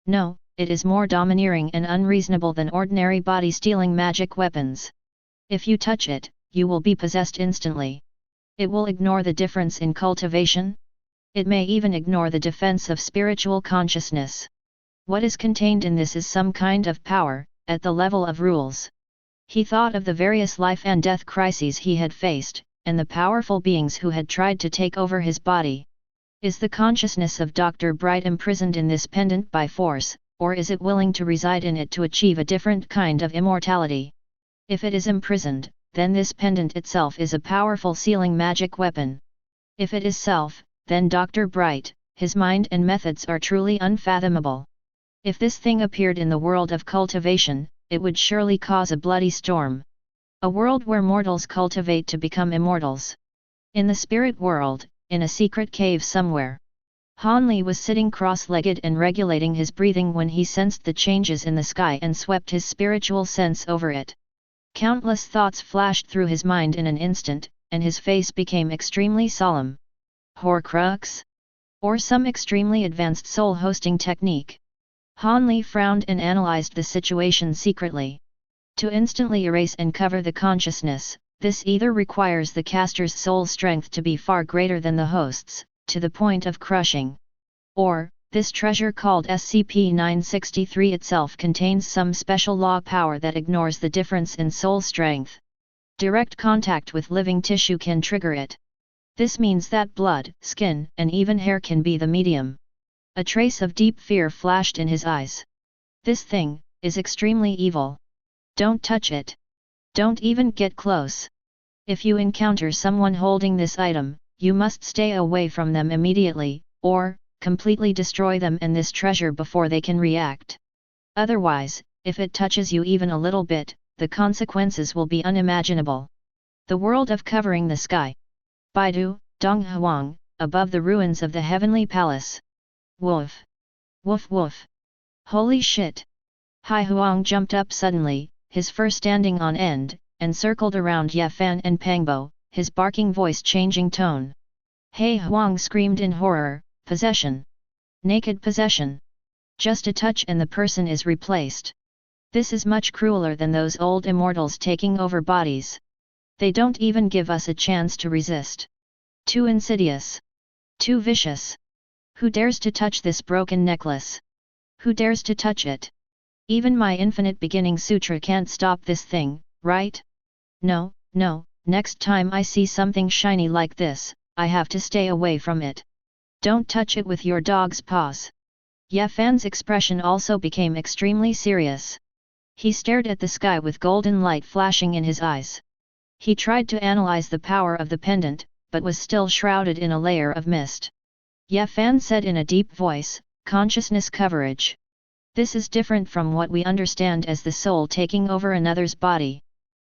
No, it is more domineering and unreasonable than ordinary body-stealing magic weapons. If you touch it, you will be possessed instantly. It will ignore the difference in cultivation. It may even ignore the defense of spiritual consciousness. What is contained in this is some kind of power, at the level of rules. He thought of the various life and death crises he had faced, and the powerful beings who had tried to take over his body. Is the consciousness of Dr. Bright imprisoned in this pendant by force, or is it willing to reside in it to achieve a different kind of immortality? If it is imprisoned, then this pendant itself is a powerful sealing magic weapon. If it is self, then Dr. Bright, his mind and methods are truly unfathomable. If this thing appeared in the world of cultivation, it would surely cause a bloody storm. A world where mortals cultivate to become immortals. In the spirit world, in a secret cave somewhere, Han Li was sitting cross-legged and regulating his breathing when he sensed the changes in the sky and swept his spiritual sense over it. Countless thoughts flashed through his mind in an instant, and his face became extremely solemn. Horcrux? Or some extremely advanced soul hosting technique? Han Li frowned and analyzed the situation secretly. To instantly erase and cover the consciousness, this either requires the caster's soul strength to be far greater than the host's, to the point of crushing. Or, this treasure called SCP-963 itself contains some special law power that ignores the difference in soul strength. Direct contact with living tissue can trigger it. This means that blood, skin, and even hair can be the medium. A trace of deep fear flashed in his eyes. This thing is extremely evil. Don't touch it. Don't even get close. If you encounter someone holding this item, you must stay away from them immediately, or completely destroy them and this treasure before they can react. Otherwise, if it touches you even a little bit, the consequences will be unimaginable. The world of covering the sky. Baidu, Donghuang, above the ruins of the Heavenly Palace. Woof! Woof woof! Holy shit! Hai Huang jumped up suddenly, his fur standing on end, and circled around Yafan and Pangbo, his barking voice changing tone. Hai Huang screamed in horror, possession! Naked possession! Just a touch and the person is replaced. This is much crueler than those old immortals taking over bodies. They don't even give us a chance to resist. Too insidious. Too vicious. Who dares to touch this broken necklace? Who dares to touch it? Even my infinite beginning sutra can't stop this thing, right? No, no, next time I see something shiny like this, I have to stay away from it. Don't touch it with your dog's paws. Yafan's expression also became extremely serious. He stared at the sky with golden light flashing in his eyes. He tried to analyze the power of the pendant, but was still shrouded in a layer of mist. Yafan said in a deep voice, consciousness coverage. This is different from what we understand as the soul taking over another's body.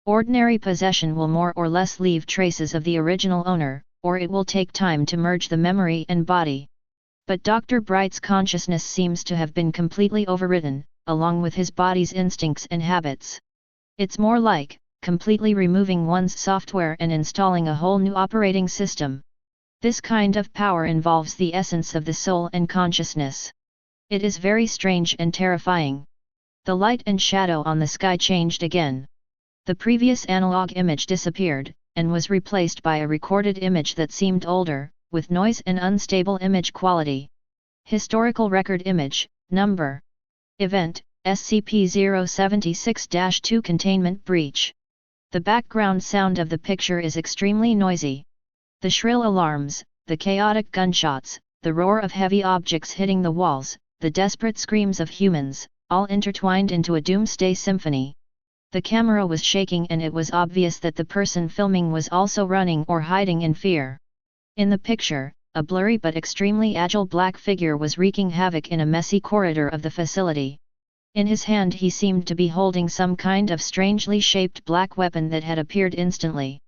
Ordinary possession will more or less leave traces of the original owner, or it will take time to merge the memory and body. But Dr. Bright's consciousness seems to have been completely overridden, along with his body's instincts and habits. It's more like completely removing one's software and installing a whole new operating system. This kind of power involves the essence of the soul and consciousness. It is very strange and terrifying. The light and shadow on the sky changed again. The previous analog image disappeared, and was replaced by a recorded image that seemed older, with noise and unstable image quality. Historical record image, number. Event, SCP-076-2 Containment Breach. The background sound of the picture is extremely noisy. The shrill alarms, the chaotic gunshots, the roar of heavy objects hitting the walls, the desperate screams of humans, all intertwined into a doomsday symphony. The camera was shaking and it was obvious that the person filming was also running or hiding in fear. In the picture, a blurry but extremely agile black figure was wreaking havoc in a messy corridor of the facility. In his hand he seemed to be holding some kind of strangely shaped black weapon that had appeared instantly.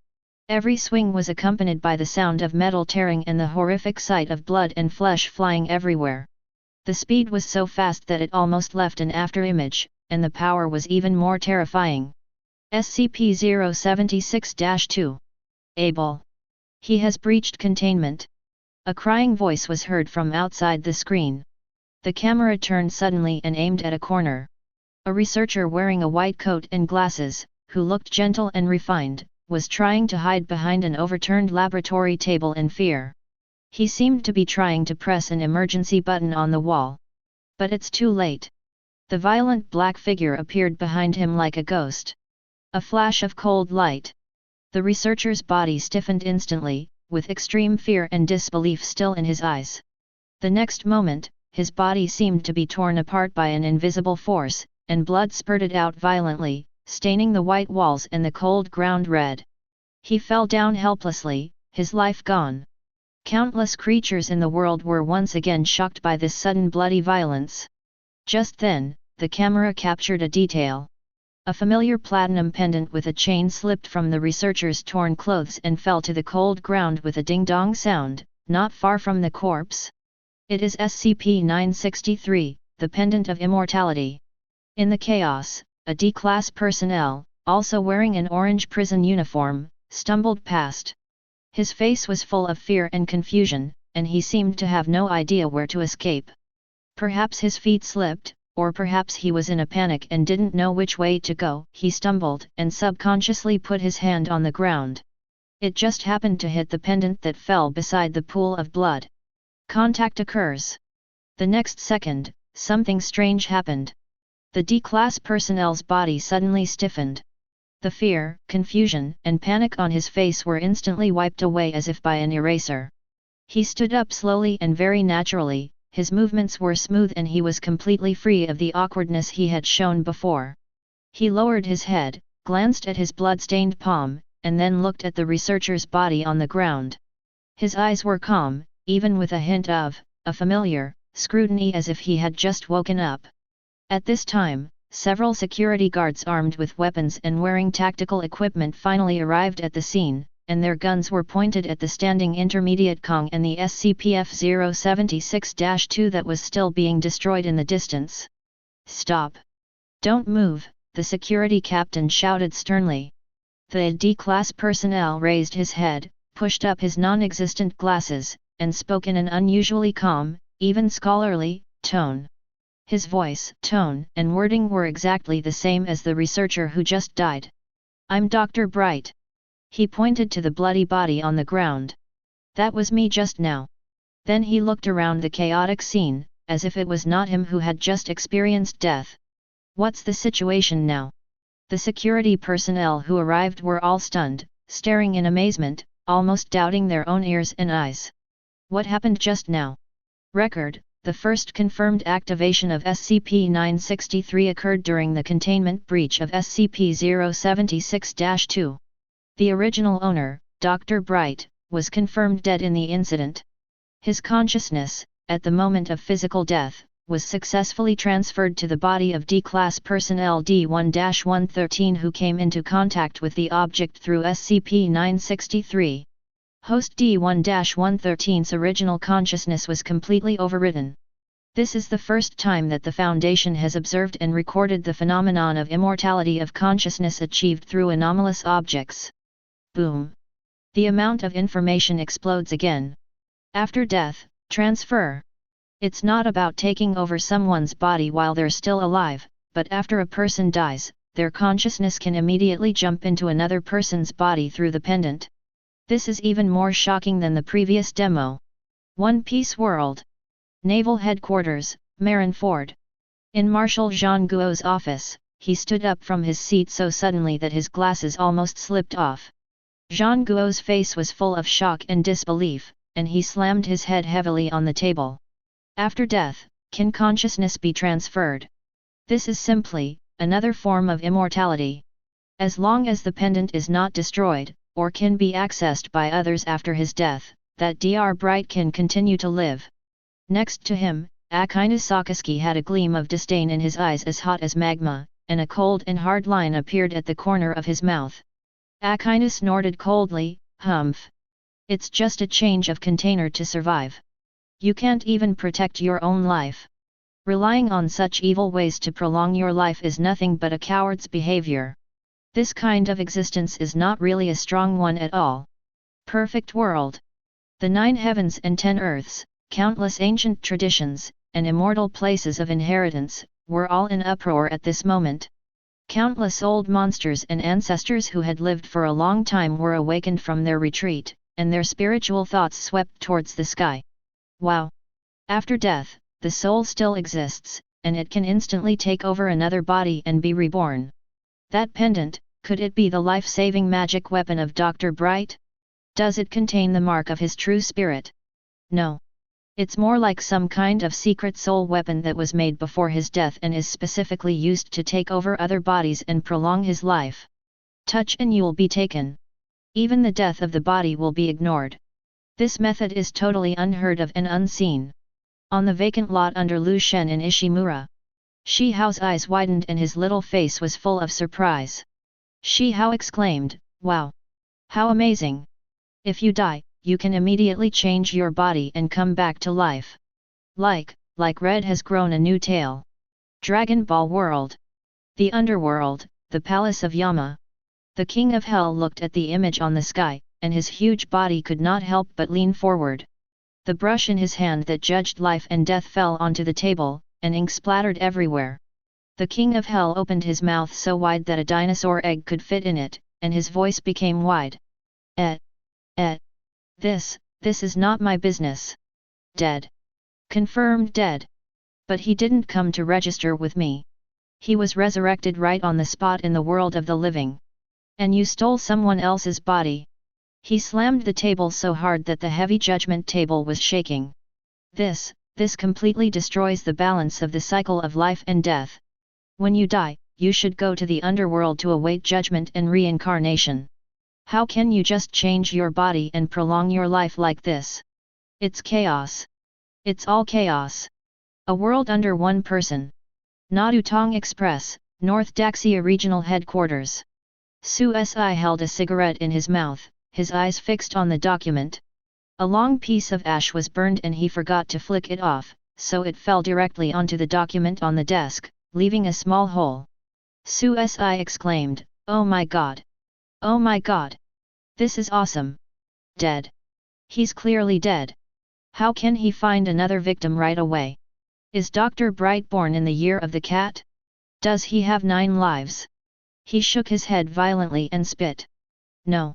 Every swing was accompanied by the sound of metal tearing and the horrific sight of blood and flesh flying everywhere. The speed was so fast that it almost left an afterimage, and the power was even more terrifying. SCP-076-2. Able. He has breached containment. A crying voice was heard from outside the screen. The camera turned suddenly and aimed at a corner. A researcher wearing a white coat and glasses, who looked gentle and refined, was trying to hide behind an overturned laboratory table in fear. He seemed to be trying to press an emergency button on the wall. But it's too late. The violent black figure appeared behind him like a ghost. A flash of cold light. The researcher's body stiffened instantly, with extreme fear and disbelief still in his eyes. The next moment, his body seemed to be torn apart by an invisible force, and blood spurted out violently, staining the white walls and the cold ground red. He fell down helplessly, his life gone. Countless creatures in the world were once again shocked by this sudden bloody violence. Just then, the camera captured a detail. A familiar platinum pendant with a chain slipped from the researcher's torn clothes and fell to the cold ground with a ding-dong sound, not far from the corpse. It is SCP-963, the pendant of immortality. In the chaos, a D-class personnel, also wearing an orange prison uniform, stumbled past. His face was full of fear and confusion, and he seemed to have no idea where to escape. Perhaps his feet slipped, or perhaps he was in a panic and didn't know which way to go. He stumbled and subconsciously put his hand on the ground. It just happened to hit the pendant that fell beside the pool of blood. Contact occurs. The next second, something strange happened. The D-class personnel's body suddenly stiffened. The fear, confusion, and panic on his face were instantly wiped away as if by an eraser. He stood up slowly and very naturally. His movements were smooth and he was completely free of the awkwardness he had shown before. He lowered his head, glanced at his blood-stained palm, and then looked at the researcher's body on the ground. His eyes were calm, even with a hint of a familiar scrutiny, as if he had just woken up. At this time, several security guards armed with weapons and wearing tactical equipment finally arrived at the scene, and their guns were pointed at the standing intermediate Kong and the SCP-076-2 that was still being destroyed in the distance. "Stop! Don't move," the security captain shouted sternly. The D-class personnel raised his head, pushed up his non-existent glasses, and spoke in an unusually calm, even scholarly, tone. His voice, tone, and wording were exactly the same as the researcher who just died. "I'm Dr. Bright." He pointed to the bloody body on the ground. "That was me just now." Then he looked around the chaotic scene, as if it was not him who had just experienced death. "What's the situation now?" The security personnel who arrived were all stunned, staring in amazement, almost doubting their own ears and eyes. "What happened just now?" Record: the first confirmed activation of SCP-963 occurred during the containment breach of SCP-076-2. The original owner, Dr. Bright, was confirmed dead in the incident. His consciousness, at the moment of physical death, was successfully transferred to the body of D-Class personnel D-1-113 who came into contact with the object through SCP-963. Host D-1-113's original consciousness was completely overridden. This is the first time that the Foundation has observed and recorded the phenomenon of immortality of consciousness achieved through anomalous objects. Boom! The amount of information explodes again. After death, transfer. It's not about taking over someone's body while they're still alive, but after a person dies, their consciousness can immediately jump into another person's body through the pendant. This is even more shocking than the previous demo. One Piece World. Naval Headquarters, Marineford. In Marshal Jean Guo's office, he stood up from his seat so suddenly that his glasses almost slipped off. Jean Guo's face was full of shock and disbelief, and he slammed his head heavily on the table. After death, can consciousness be transferred? This is simply another form of immortality. As long as the pendant is not destroyed, or can be accessed by others after his death, that Dr. Bright can continue to live. Next to him, Akina Sakaski had a gleam of disdain in his eyes as hot as magma, and a cold and hard line appeared at the corner of his mouth. Akina snorted coldly, "Humph. It's just a change of container to survive. You can't even protect your own life. Relying on such evil ways to prolong your life is nothing but a coward's behavior. This kind of existence is not really a strong one at all. Perfect world. The 9 heavens and 10 earths, countless ancient traditions, and immortal places of inheritance, were all in uproar at this moment. Countless old monsters and ancestors who had lived for a long time were awakened from their retreat, and their spiritual thoughts swept towards the sky. Wow! After death, the soul still exists, and it can instantly take over another body and be reborn. That pendant, could it be the life-saving magic weapon of Dr. Bright? Does it contain the mark of his true spirit? No. It's more like some kind of secret soul weapon that was made before his death and is specifically used to take over other bodies and prolong his life. Touch and you'll be taken. Even the death of the body will be ignored. This method is totally unheard of and unseen. On the vacant lot under Lu Shen in Ishimura. Shi Hao's eyes widened and his little face was full of surprise. Shi Hao exclaimed, "Wow! How amazing! If you die, you can immediately change your body and come back to life. Like Red has grown a new tail. Dragon Ball World. The Underworld, the Palace of Yama." The King of Hell looked at the image on the sky, and his huge body could not help but lean forward. The brush in his hand that judged life and death fell onto the table, and ink splattered everywhere. The King of Hell opened his mouth so wide that a dinosaur egg could fit in it, and his voice became wide. This is not my business. Dead. Confirmed dead. But he didn't come to register with me. He was resurrected right on the spot in the world of the living. And you stole someone else's body. He slammed the table so hard that the heavy judgment table was shaking. This completely destroys the balance of the cycle of life and death. When you die, you should go to the underworld to await judgment and reincarnation. How can you just change your body and prolong your life like this? It's chaos. It's all chaos. A world under one person. Nadutong Express, North Daxia Regional Headquarters. Su Si held a cigarette in his mouth, his eyes fixed on the document. A long piece of ash was burned and he forgot to flick it off, so it fell directly onto the document on the desk, leaving a small hole. Su Si exclaimed, "Oh my god! Oh my god! This is awesome! Dead! He's clearly dead! How can he find another victim right away? Is Dr. Bright born in the year of the cat? Does he have 9 lives?" He shook his head violently and spit. "No.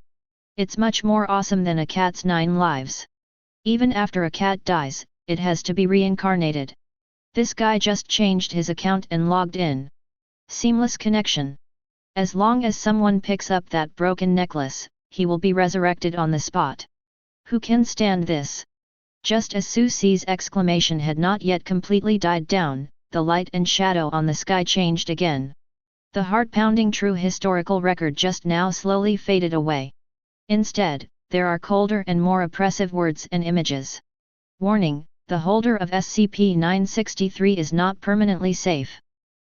It's much more awesome than a cat's 9 lives. Even after a cat dies, it has to be reincarnated. This guy just changed his account and logged in. Seamless connection. As long as someone picks up that broken necklace, he will be resurrected on the spot. Who can stand this?" Just as Su Si's exclamation had not yet completely died down, the light and shadow on the sky changed again. The heart-pounding true historical record just now slowly faded away. Instead, there are colder and more oppressive words and images. Warning: the holder of SCP-963 is not permanently safe.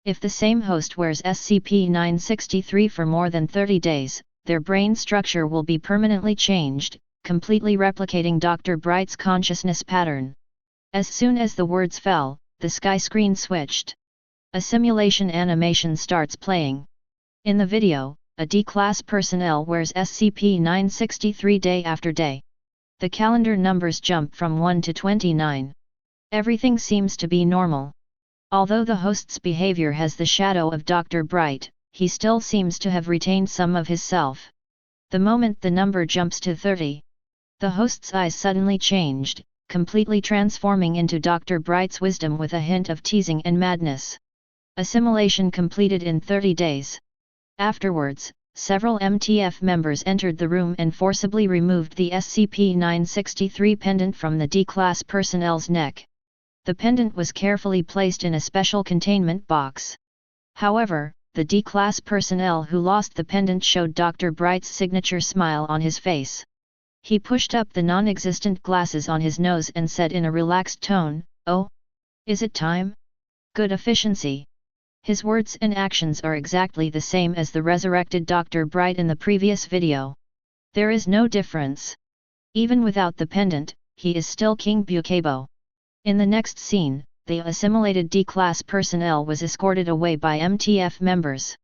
If the same host wears SCP-963 for more than 30 days, their brain structure will be permanently changed, completely replicating Dr. Bright's consciousness pattern. As soon as the words fell, the sky screen switched. A simulation animation starts playing. In the video, a D-Class personnel wears SCP-963 day after day. The calendar numbers jump from 1 to 29. Everything seems to be normal. Although the host's behavior has the shadow of Dr. Bright, he still seems to have retained some of his self. The moment the number jumps to 30, the host's eyes suddenly changed, completely transforming into Dr. Bright's wisdom with a hint of teasing and madness. Assimilation completed in 30 days. Afterwards, several MTF members entered the room and forcibly removed the SCP-963 pendant from the D-Class personnel's neck. The pendant was carefully placed in a special containment box. However, the D-Class personnel who lost the pendant showed Dr. Bright's signature smile on his face. He pushed up the non-existent glasses on his nose and said in a relaxed tone, "Oh? Is it time? Good efficiency." His words and actions are exactly the same as the resurrected Dr. Bright in the previous video. There is no difference. Even without the pendant, he is still King Bukabo. In the next scene, the assimilated D-Class personnel was escorted away by MTF members.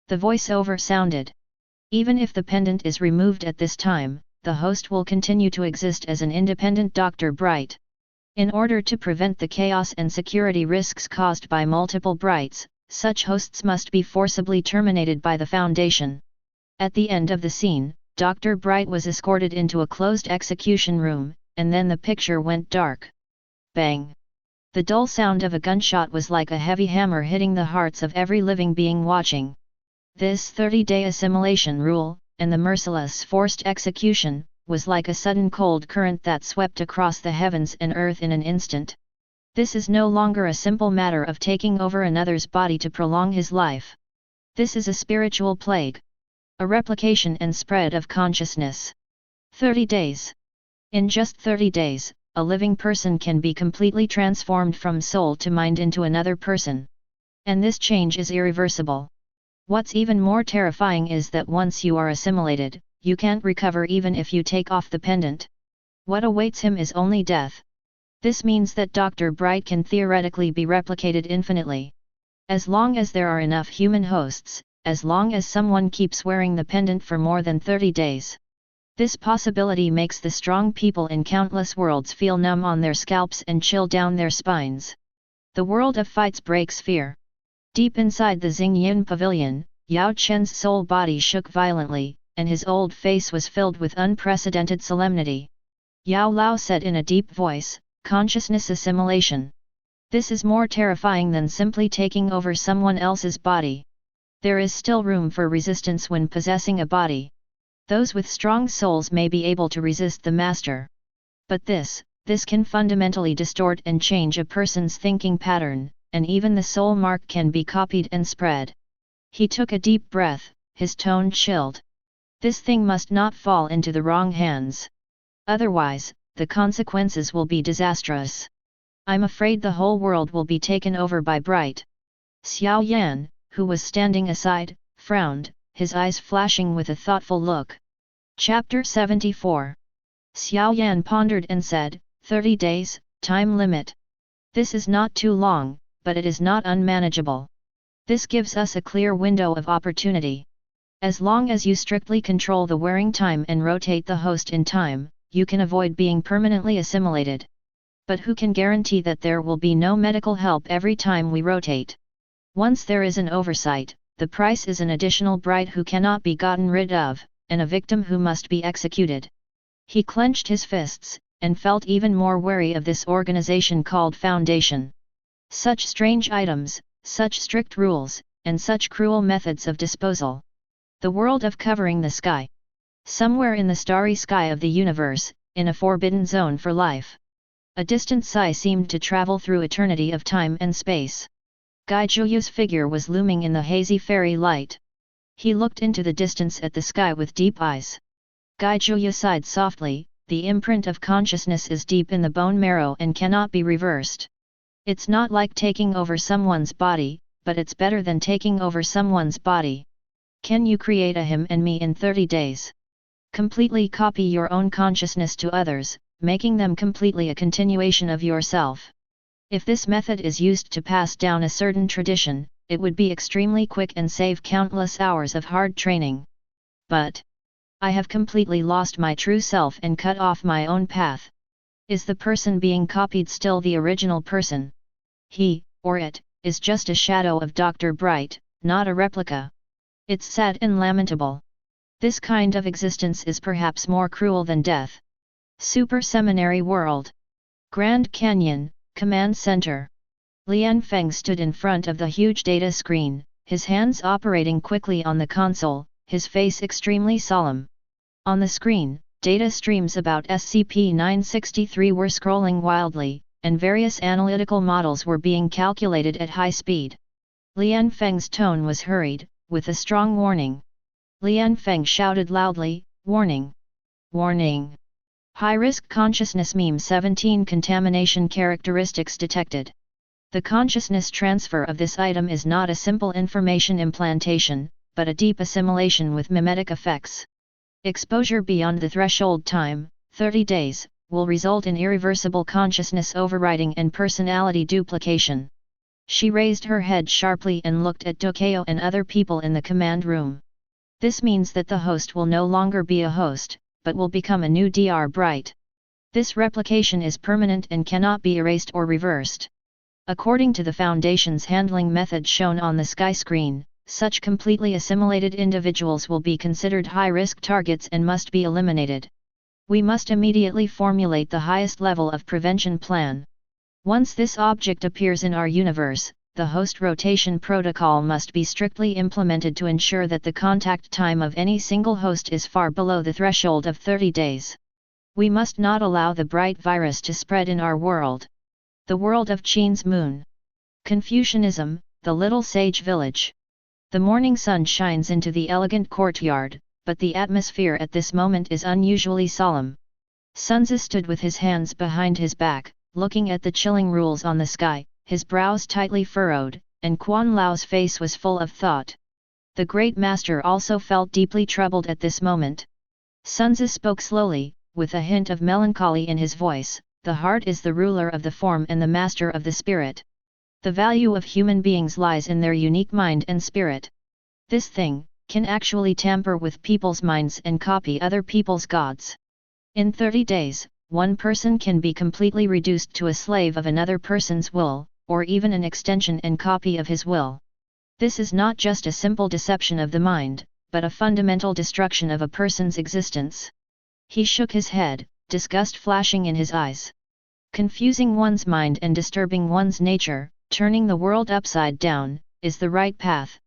The voiceover sounded. Even if the pendant is removed at this time, the host will continue to exist as an independent Dr. Bright. In order to prevent the chaos and security risks caused by multiple Brights, such hosts must be forcibly terminated by the Foundation. At the end of the scene, Dr. Bright was escorted into a closed execution room, and then the picture went dark. Bang! The dull sound of a gunshot was like a heavy hammer hitting the hearts of every living being watching. This 30-day assimilation rule, and the merciless forced execution, was like a sudden cold current that swept across the heavens and earth in an instant. This is no longer a simple matter of taking over another's body to prolong his life. This is a spiritual plague. A replication and spread of consciousness. 30 days. In just 30 days, a living person can be completely transformed from soul to mind into another person. And this change is irreversible. What's even more terrifying is that once you are assimilated, you can't recover even if you take off the pendant. What awaits him is only death. This means that Dr. Bright can theoretically be replicated infinitely. As long as there are enough human hosts, as long as someone keeps wearing the pendant for more than 30 days. This possibility makes the strong people in countless worlds feel numb on their scalps and chill down their spines. The world of fights breaks fear. Deep inside the Xingyin pavilion, Yao Chen's soul body shook violently, and his old face was filled with unprecedented solemnity. Yao Lao said in a deep voice, "Consciousness assimilation. This is more terrifying than simply taking over someone else's body. There is still room for resistance when possessing a body. Those with strong souls may be able to resist the master. But this can fundamentally distort and change a person's thinking pattern, and even the soul mark can be copied and spread." He took a deep breath, his tone chilled. This thing must not fall into the wrong hands. Otherwise, the consequences will be disastrous. I'm afraid the whole world will be taken over by Bright. Xiao Yan, who was standing aside, frowned, his eyes flashing with a thoughtful look. Chapter 74. Xiao Yan pondered and said, 30 days, time limit. This is not too long, but it is not unmanageable. This gives us a clear window of opportunity. As long as you strictly control the wearing time and rotate the host in time, you can avoid being permanently assimilated. But who can guarantee that there will be no medical help every time we rotate? Once there is an oversight, the price is an additional Bright who cannot be gotten rid of, and a victim who must be executed. He clenched his fists, and felt even more wary of this organization called Foundation. Such strange items, such strict rules, and such cruel methods of disposal. The world of covering the sky. Somewhere in the starry sky of the universe, in a forbidden zone for life. A distant sigh seemed to travel through eternity of time and space. Gai Zhuyu's figure was looming in the hazy fairy light. He looked into the distance at the sky with deep eyes. Gai Zhuyu sighed softly, the imprint of consciousness is deep in the bone marrow and cannot be reversed. It's not like taking over someone's body, but it's better than taking over someone's body. Can you create a him and me in 30 days? Completely copy your own consciousness to others, making them completely a continuation of yourself. If this method is used to pass down a certain tradition, it would be extremely quick and save countless hours of hard training. But I have completely lost my true self and cut off my own path. Is the person being copied still the original person? He, or it, is just a shadow of Dr. Bright, not a replica. It's sad and lamentable. This kind of existence is perhaps more cruel than death. Super Seminary World. Grand Canyon, Command Center. Lian Feng stood in front of the huge data screen, his hands operating quickly on the console, his face extremely solemn. On the screen, data streams about SCP-963 were scrolling wildly, and various analytical models were being calculated at high speed. Lian Feng's tone was hurried, with a strong warning. Lian Feng shouted loudly, "Warning! Warning! High-risk consciousness meme 17 contamination characteristics detected. The consciousness transfer of this item is not a simple information implantation, but a deep assimilation with mimetic effects. Exposure beyond the threshold time, 30 days, will result in irreversible consciousness overwriting and personality duplication." She raised her head sharply and looked at Dokeo and other people in the command room. This means that the host will no longer be a host, but will become a new Dr. Bright. This replication is permanent and cannot be erased or reversed. According to the Foundation's handling method shown on the sky screen, such completely assimilated individuals will be considered high-risk targets and must be eliminated. We must immediately formulate the highest level of prevention plan. Once this object appears in our universe, the host rotation protocol must be strictly implemented to ensure that the contact time of any single host is far below the threshold of 30 days. We must not allow the Bright virus to spread in our world. The world of Qin's moon. Confucianism, the little sage village. The morning sun shines into the elegant courtyard, but the atmosphere at this moment is unusually solemn. Sunzi stood with his hands behind his back, looking at the chilling rules on the sky, his brows tightly furrowed, and Quan Lao's face was full of thought. The Great Master also felt deeply troubled at this moment. Sun Tzu spoke slowly, with a hint of melancholy in his voice, "The heart is the ruler of the form and the master of the spirit. The value of human beings lies in their unique mind and spirit. This thing can actually tamper with people's minds and copy other people's gods. In 30 days, one person can be completely reduced to a slave of another person's will, or even an extension and copy of his will. This is not just a simple deception of the mind, but a fundamental destruction of a person's existence." He shook his head, disgust flashing in his eyes. Confusing one's mind and disturbing one's nature, turning the world upside down, is the right path.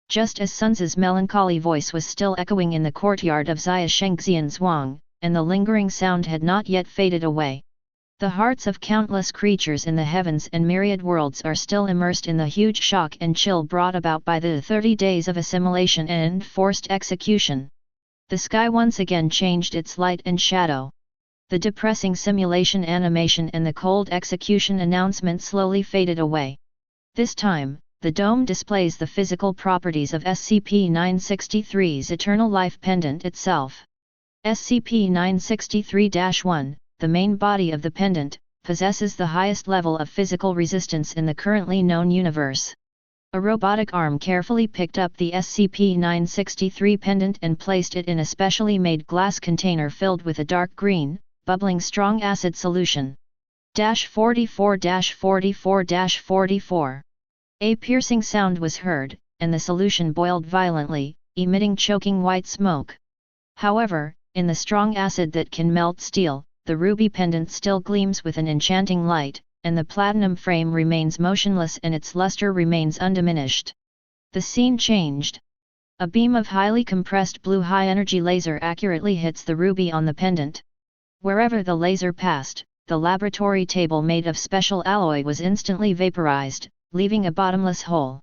Just as Sun Tzu's melancholy voice was still echoing in the courtyard of Xia Shengxian Zhuang, and the lingering sound had not yet faded away. The hearts of countless creatures in the heavens and myriad worlds are still immersed in the huge shock and chill brought about by the 30 days of assimilation and forced execution. The sky once again changed its light and shadow. The depressing simulation animation and the cold execution announcement slowly faded away. This time, the dome displays the physical properties of SCP-963's Eternal Life Pendant itself. SCP-963-1, the main body of the pendant, possesses the highest level of physical resistance in the currently known universe. A robotic arm carefully picked up the SCP-963 pendant and placed it in a specially made glass container filled with a dark green, bubbling strong acid solution. 44-44-44. A piercing sound was heard, and the solution boiled violently, emitting choking white smoke. However, in the strong acid that can melt steel, the ruby pendant still gleams with an enchanting light, and the platinum frame remains motionless and its luster remains undiminished. The scene changed. A beam of highly compressed blue high-energy laser accurately hits the ruby on the pendant. Wherever the laser passed, the laboratory table made of special alloy was instantly vaporized, leaving a bottomless hole.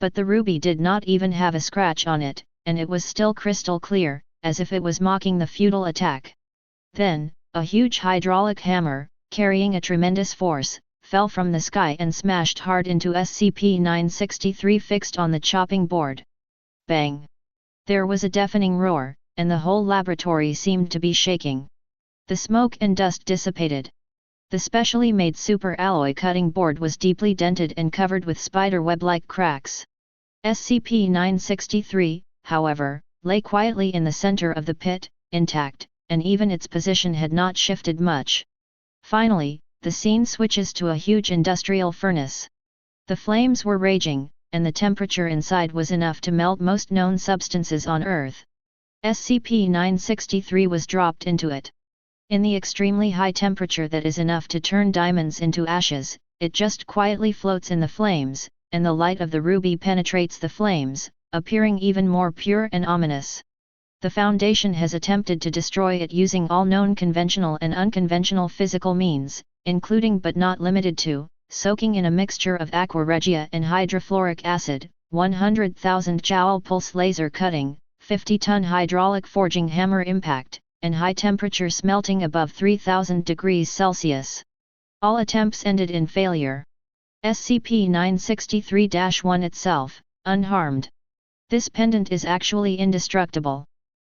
But the ruby did not even have a scratch on it, and it was still crystal clear, as if it was mocking the futile attack. Then, a huge hydraulic hammer, carrying a tremendous force, fell from the sky and smashed hard into SCP-963 fixed on the chopping board. Bang! There was a deafening roar, and the whole laboratory seemed to be shaking. The smoke and dust dissipated. The specially made super alloy cutting board was deeply dented and covered with spider web-like cracks. SCP-963, however, lay quietly in the center of the pit, intact, and even its position had not shifted much. Finally, the scene switches to a huge industrial furnace. The flames were raging, and the temperature inside was enough to melt most known substances on Earth. SCP-963 was dropped into it. In the extremely high temperature that is enough to turn diamonds into ashes, it just quietly floats in the flames, and the light of the ruby penetrates the flames, appearing even more pure and ominous. The Foundation has attempted to destroy it using all known conventional and unconventional physical means, including but not limited to, soaking in a mixture of aqua regia and hydrofluoric acid, 100,000 joule pulse laser cutting, 50-ton hydraulic forging hammer impact, and high-temperature smelting above 3000 degrees Celsius. All attempts ended in failure. SCP-963-1 itself, unharmed. This pendant is actually indestructible.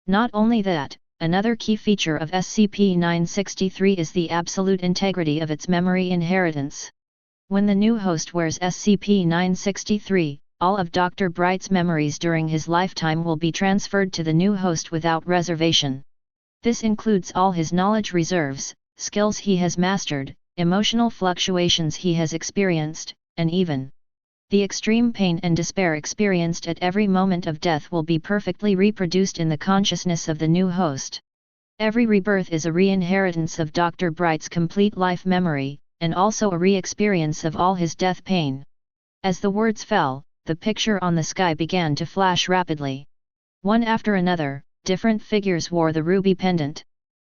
Not only that, another key feature of SCP-963 is the absolute integrity of its memory inheritance. When the new host wears SCP-963, all of Dr. Bright's memories during his lifetime will be transferred to the new host without reservation. This includes all his knowledge reserves, skills he has mastered, emotional fluctuations he has experienced, and even the extreme pain and despair experienced at every moment of death will be perfectly reproduced in the consciousness of the new host. Every rebirth is a re-inheritance of Dr. Bright's complete life memory, and also a re-experience of all his death pain. As the words fell, the picture on the sky began to flash rapidly. One after another, different figures wore the ruby pendant.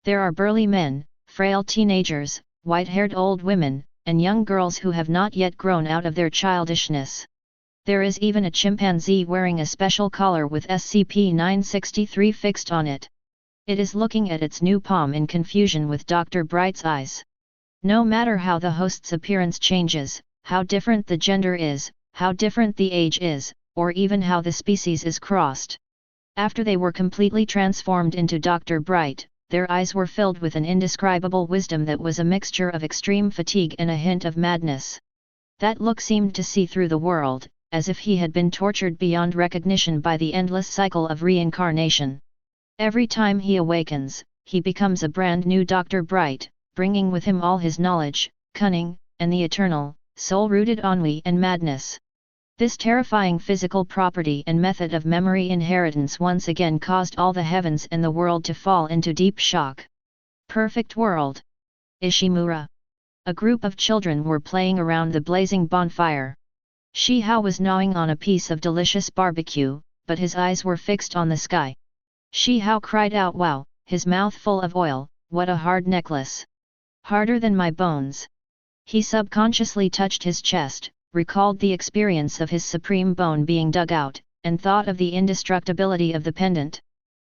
There are burly men, frail teenagers, white-haired old women, and young girls who have not yet grown out of their childishness. There is even a chimpanzee wearing a special collar with SCP-963 fixed on it. It is looking at its new palm in confusion with Dr. Bright's eyes. No matter how the host's appearance changes, how different the gender is, how different the age is, or even how the species is crossed. After they were completely transformed into Dr. Bright, their eyes were filled with an indescribable wisdom that was a mixture of extreme fatigue and a hint of madness. That look seemed to see through the world, as if he had been tortured beyond recognition by the endless cycle of reincarnation. Every time he awakens, he becomes a brand new Dr. Bright, bringing with him all his knowledge, cunning, and the eternal, soul-rooted ennui and madness. This terrifying physical property and method of memory inheritance once again caused all the heavens and the world to fall into deep shock. Perfect world. Ishimura. A group of children were playing around the blazing bonfire. Shihao was gnawing on a piece of delicious barbecue, but his eyes were fixed on the sky. Shihao cried out, "Wow, his mouth full of oil, what a hard necklace! Harder than my bones." He subconsciously touched his chest, recalled the experience of his supreme bone being dug out, and thought of the indestructibility of the pendant.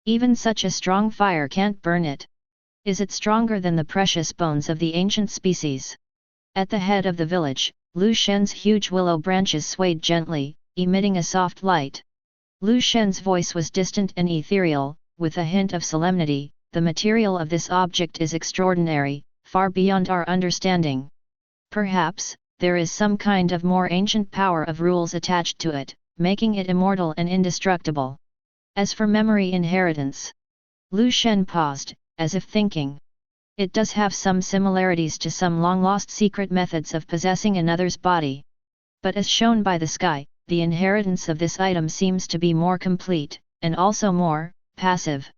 Even such a strong fire can't burn it. Is it stronger than the precious bones of the ancient species? At the head of the village, Lu Shen's huge willow branches swayed gently, emitting a soft light. Lu Shen's voice was distant and ethereal, with a hint of solemnity. "The material of this object is extraordinary, far beyond our understanding. Perhaps there is some kind of more ancient power of rules attached to it, making it immortal and indestructible. As for memory inheritance..." Lu Shen paused, as if thinking. "It does have some similarities to some long-lost secret methods of possessing another's body. But as shown by the sky, the inheritance of this item seems to be more complete, and also more passive.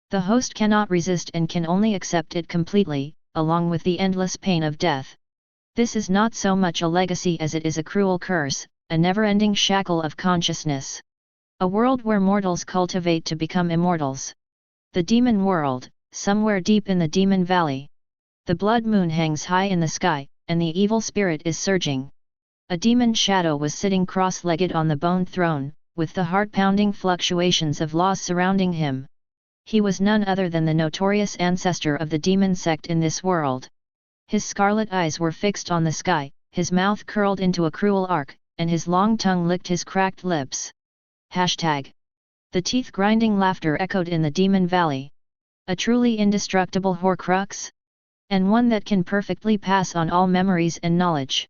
The host cannot resist and can only accept it completely, along with the endless pain of death. This is not so much a legacy as it is a cruel curse, a never-ending shackle of consciousness. A world where mortals cultivate to become immortals. The demon world, somewhere deep in the demon valley. The blood moon hangs high in the sky, and the evil spirit is surging. A demon shadow was sitting cross-legged on the bone throne, with the heart-pounding fluctuations of laws surrounding him. He was none other than the notorious ancestor of the demon sect in this world. His scarlet eyes were fixed on the sky, his mouth curled into a cruel arc, and his long tongue licked his cracked lips. Hashtag. The teeth-grinding laughter echoed in the demon valley. A truly indestructible Horcrux? And one that can perfectly pass on all memories and knowledge.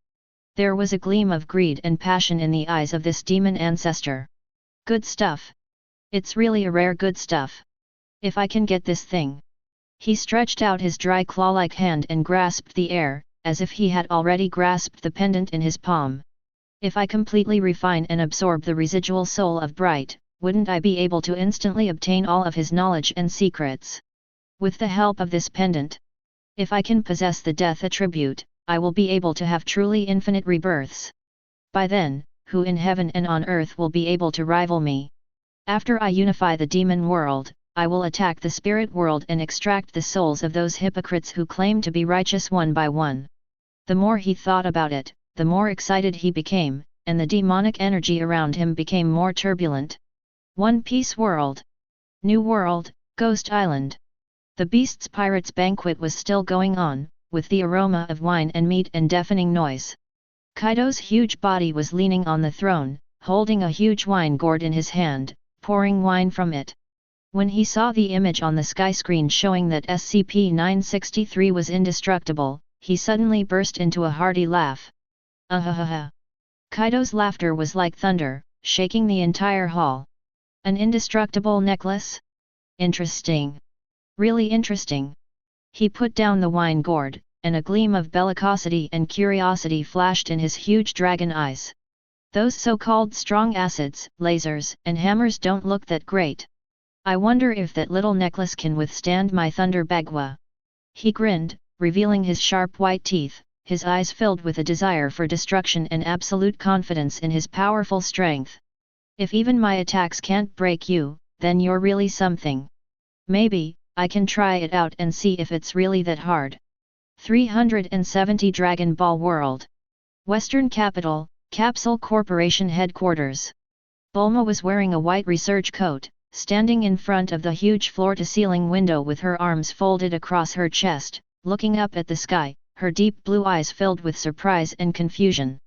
There was a gleam of greed and passion in the eyes of this demon ancestor. Good stuff. It's really a rare good stuff. If I can get this thing. He stretched out his dry claw-like hand and grasped the air, as if he had already grasped the pendant in his palm. If I completely refine and absorb the residual soul of Bright, wouldn't I be able to instantly obtain all of his knowledge and secrets? With the help of this pendant. If I can possess the death attribute, I will be able to have truly infinite rebirths. By then, who in heaven and on earth will be able to rival me? After I unify the demon world, I will attack the spirit world and extract the souls of those hypocrites who claim to be righteous one by one. The more he thought about it, the more excited he became, and the demonic energy around him became more turbulent. One Piece World. New World, Ghost Island. The Beasts Pirates banquet was still going on, with the aroma of wine and meat and deafening noise. Kaido's huge body was leaning on the throne, holding a huge wine gourd in his hand, pouring wine from it. When he saw the image on the sky screen showing that SCP-963 was indestructible, he suddenly burst into a hearty laugh. Ahahaha. Kaido's laughter was like thunder, shaking the entire hall. An indestructible necklace? Interesting. Really interesting. He put down the wine gourd, and a gleam of bellicosity and curiosity flashed in his huge dragon eyes. Those so-called strong acids, lasers, and hammers don't look that great. I wonder if that little necklace can withstand my thunder bagua. He grinned, revealing his sharp white teeth, his eyes filled with a desire for destruction and absolute confidence in his powerful strength. If even my attacks can't break you, then you're really something. Maybe, I can try it out and see if it's really that hard. 370 Dragon Ball World. Western Capital, Capsule Corporation Headquarters. Bulma was wearing a white research coat, standing in front of the huge floor-to-ceiling window with her arms folded across her chest, looking up at the sky, her deep blue eyes filled with surprise and confusion.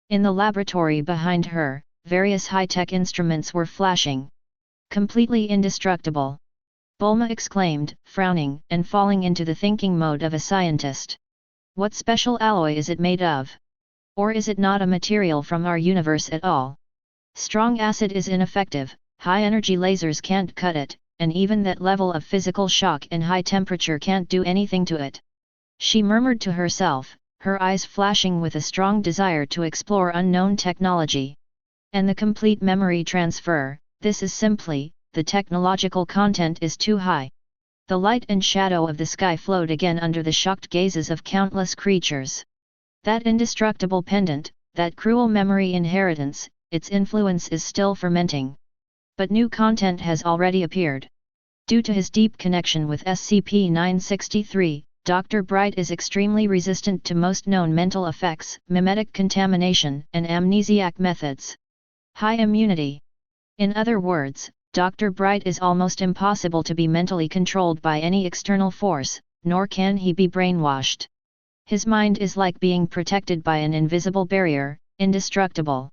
In the laboratory behind her, various high-tech instruments were flashing. Completely indestructible! Bulma exclaimed, frowning and falling into the thinking mode of a scientist. What special alloy is it made of? Or is it not a material from our universe at all? Strong acid is ineffective, high-energy lasers can't cut it, and even that level of physical shock and high temperature can't do anything to it. She murmured to herself, her eyes flashing with a strong desire to explore unknown technology. And the complete memory transfer, this is simply, the technological content is too high. The light and shadow of the sky flowed again under the shocked gazes of countless creatures. That indestructible pendant, that cruel memory inheritance, its influence is still fermenting. But new content has already appeared. Due to his deep connection with SCP-963, Dr. Bright is extremely resistant to most known mental effects, mimetic contamination, and amnesiac methods. High immunity. In other words, Dr. Bright is almost impossible to be mentally controlled by any external force, nor can he be brainwashed. His mind is like being protected by an invisible barrier, indestructible.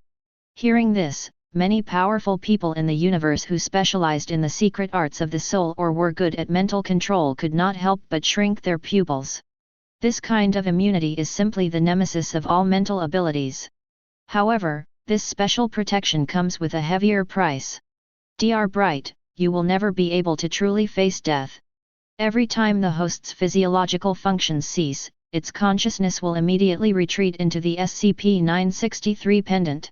Hearing this, many powerful people in the universe who specialized in the secret arts of the soul or were good at mental control could not help but shrink their pupils. This kind of immunity is simply the nemesis of all mental abilities. However, this special protection comes with a heavier price. Dr. Bright, you will never be able to truly face death. Every time the host's physiological functions cease, its consciousness will immediately retreat into the SCP-963 pendant.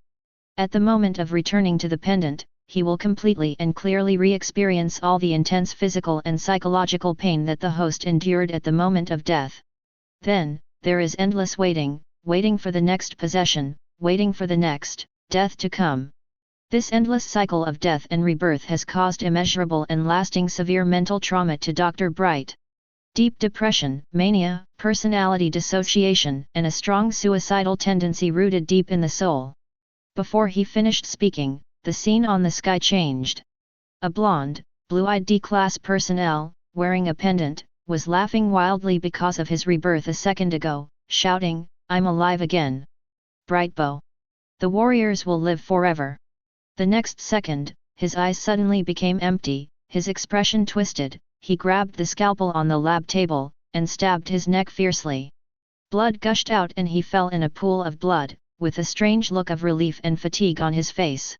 At the moment of returning to the pendant, he will completely and clearly re-experience all the intense physical and psychological pain that the host endured at the moment of death. Then, there is endless waiting, waiting for the next possession, waiting for the next death to come. This endless cycle of death and rebirth has caused immeasurable and lasting severe mental trauma to Dr. Bright. Deep depression, mania, personality dissociation, and a strong suicidal tendency rooted deep in the soul. Before he finished speaking, the scene on the sky changed. A blonde, blue-eyed D-class personnel, wearing a pendant, was laughing wildly because of his rebirth a second ago, shouting, "I'm alive again! Brightbow! The warriors will live forever!" The next second, his eyes suddenly became empty, his expression twisted, he grabbed the scalpel on the lab table, and stabbed his neck fiercely. Blood gushed out and he fell in a pool of blood, with a strange look of relief and fatigue on his face.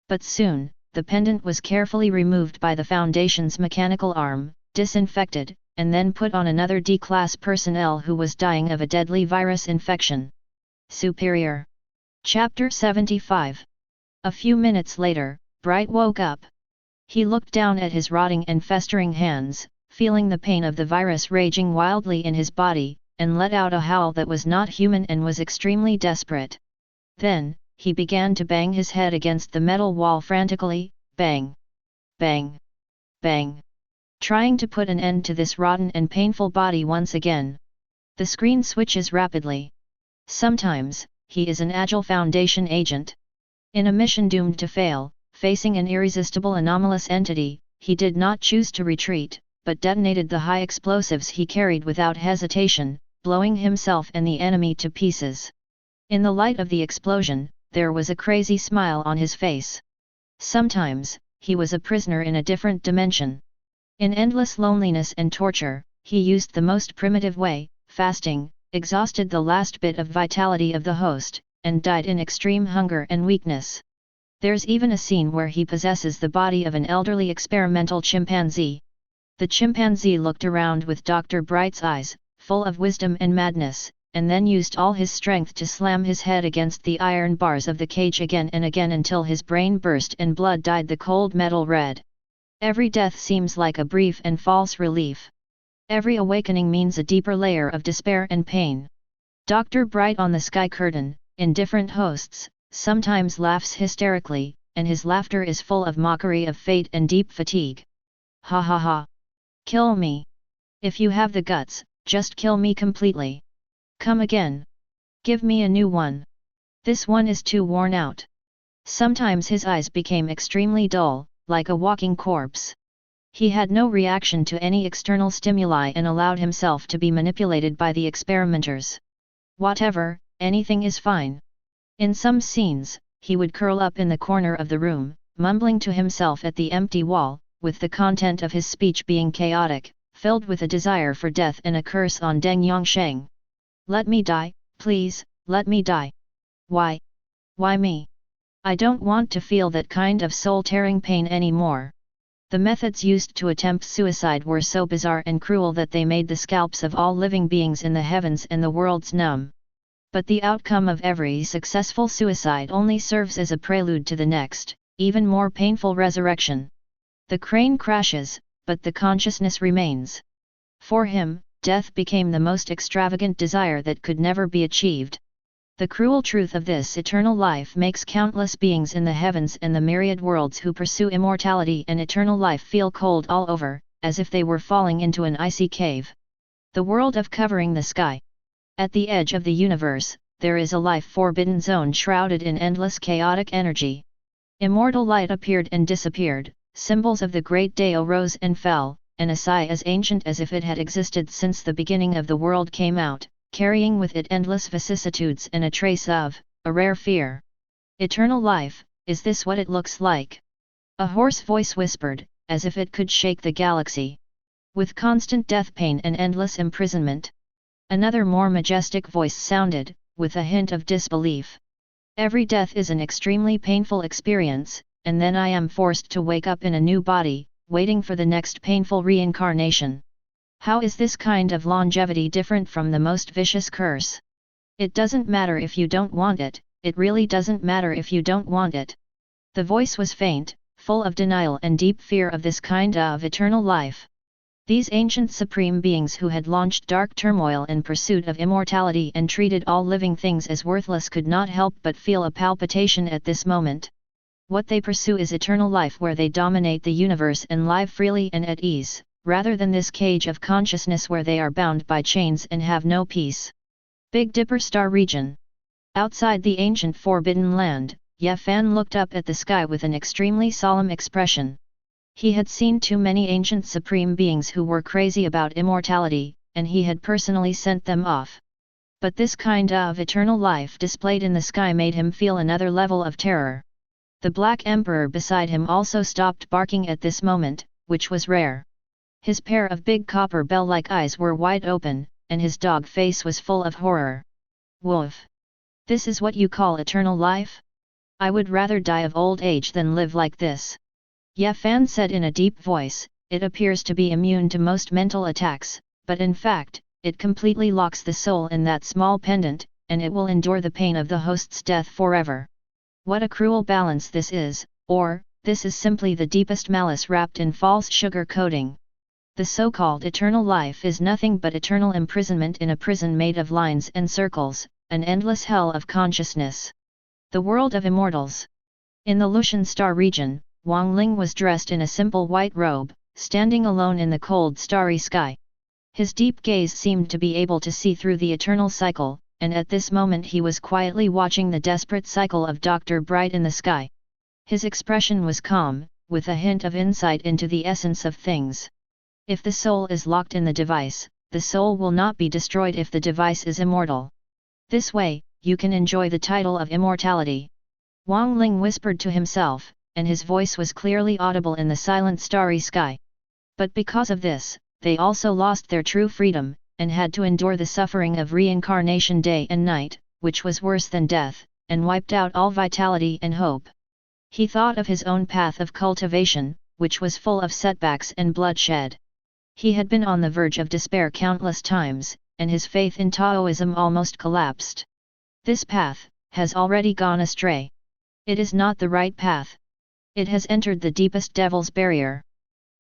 But soon, the pendant was carefully removed by the Foundation's mechanical arm, disinfected, and then put on another D-class personnel who was dying of a deadly virus infection. Superior. Chapter 75. A few minutes later, Bright woke up. He looked down at his rotting and festering hands, feeling the pain of the virus raging wildly in his body, and let out a howl that was not human and was extremely desperate. Then, he began to bang his head against the metal wall frantically, bang, bang, bang, trying to put an end to this rotten and painful body once again. The screen switches rapidly. Sometimes, he is an agile Foundation agent. In a mission doomed to fail, facing an irresistible anomalous entity, he did not choose to retreat, but detonated the high explosives he carried without hesitation, blowing himself and the enemy to pieces. In the light of the explosion, there was a crazy smile on his face. Sometimes, he was a prisoner in a different dimension. In endless loneliness and torture, he used the most primitive way, fasting, exhausted the last bit of vitality of the host, and died in extreme hunger and weakness. There's even a scene where he possesses the body of an elderly experimental chimpanzee. The chimpanzee looked around with Dr. Bright's eyes, full of wisdom and madness, and then used all his strength to slam his head against the iron bars of the cage again and again until his brain burst and blood dyed the cold metal red. Every death seems like a brief and false relief. Every awakening means a deeper layer of despair and pain. Dr. Bright on the sky curtain, in different hosts, sometimes laughs hysterically, and his laughter is full of mockery of fate and deep fatigue. Ha ha ha! Kill me! If you have the guts, just kill me completely. Come again. Give me a new one. This one is too worn out. Sometimes his eyes became extremely dull, like a walking corpse. He had no reaction to any external stimuli and allowed himself to be manipulated by the experimenters. Whatever, anything is fine. In some scenes, he would curl up in the corner of the room, mumbling to himself at the empty wall, with the content of his speech being chaotic, filled with a desire for death and a curse on Deng Yongsheng. Let me die, please, let me die. Why? Why me? I don't want to feel that kind of soul-tearing pain anymore. The methods used to attempt suicide were so bizarre and cruel that they made the scalps of all living beings in the heavens and the worlds numb. But the outcome of every successful suicide only serves as a prelude to the next, even more painful resurrection. The crane crashes, but the consciousness remains. For him, death became the most extravagant desire that could never be achieved. The cruel truth of this eternal life makes countless beings in the heavens and the myriad worlds who pursue immortality and eternal life feel cold all over, as if they were falling into an icy cave. The world of covering the sky. At the edge of the universe, there is a life-forbidden zone shrouded in endless chaotic energy. Immortal light appeared and disappeared, symbols of the great Dao rose and fell, and a sigh as ancient as if it had existed since the beginning of the world came out, carrying with it endless vicissitudes and a trace of, a rare fear. Eternal life, is this what it looks like? A hoarse voice whispered, as if it could shake the galaxy. With constant death pain and endless imprisonment. Another more majestic voice sounded, with a hint of disbelief. Every death is an extremely painful experience, and then I am forced to wake up in a new body, waiting for the next painful reincarnation. How is this kind of longevity different from the most vicious curse? It doesn't matter if you don't want it, it really doesn't matter if you don't want it. The voice was faint, full of denial and deep fear of this kind of eternal life. These ancient supreme beings who had launched dark turmoil in pursuit of immortality and treated all living things as worthless could not help but feel a palpitation at this moment. What they pursue is eternal life where they dominate the universe and live freely and at ease, rather than this cage of consciousness where they are bound by chains and have no peace. Big Dipper Star Region. Outside the ancient Forbidden Land, Ye Fan looked up at the sky with an extremely solemn expression. He had seen too many ancient supreme beings who were crazy about immortality, and he had personally sent them off. But this kind of eternal life displayed in the sky made him feel another level of terror. The Black Emperor beside him also stopped barking at this moment, which was rare. His pair of big copper bell-like eyes were wide open, and his dog face was full of horror. Woof! This is what you call eternal life? I would rather die of old age than live like this. Ye Fan said in a deep voice, it appears to be immune to most mental attacks, but in fact, it completely locks the soul in that small pendant, and it will endure the pain of the host's death forever. What a cruel balance this is, or, this is simply the deepest malice wrapped in false sugar coating. The so-called eternal life is nothing but eternal imprisonment in a prison made of lines and circles, an endless hell of consciousness. The world of immortals. In the Lushan Star region, Wang Ling was dressed in a simple white robe, standing alone in the cold starry sky. His deep gaze seemed to be able to see through the eternal cycle, and at this moment he was quietly watching the desperate cycle of Dr. Bright in the sky. His expression was calm, with a hint of insight into the essence of things. If the soul is locked in the device, the soul will not be destroyed if the device is immortal. This way, you can enjoy the title of immortality. Wang Ling whispered to himself, and his voice was clearly audible in the silent starry sky. But because of this, they also lost their true freedom, and had to endure the suffering of reincarnation day and night, which was worse than death, and wiped out all vitality and hope. He thought of his own path of cultivation, which was full of setbacks and bloodshed. He had been on the verge of despair countless times, and his faith in Taoism almost collapsed. This path has already gone astray. It is not the right path. It has entered the deepest devil's barrier.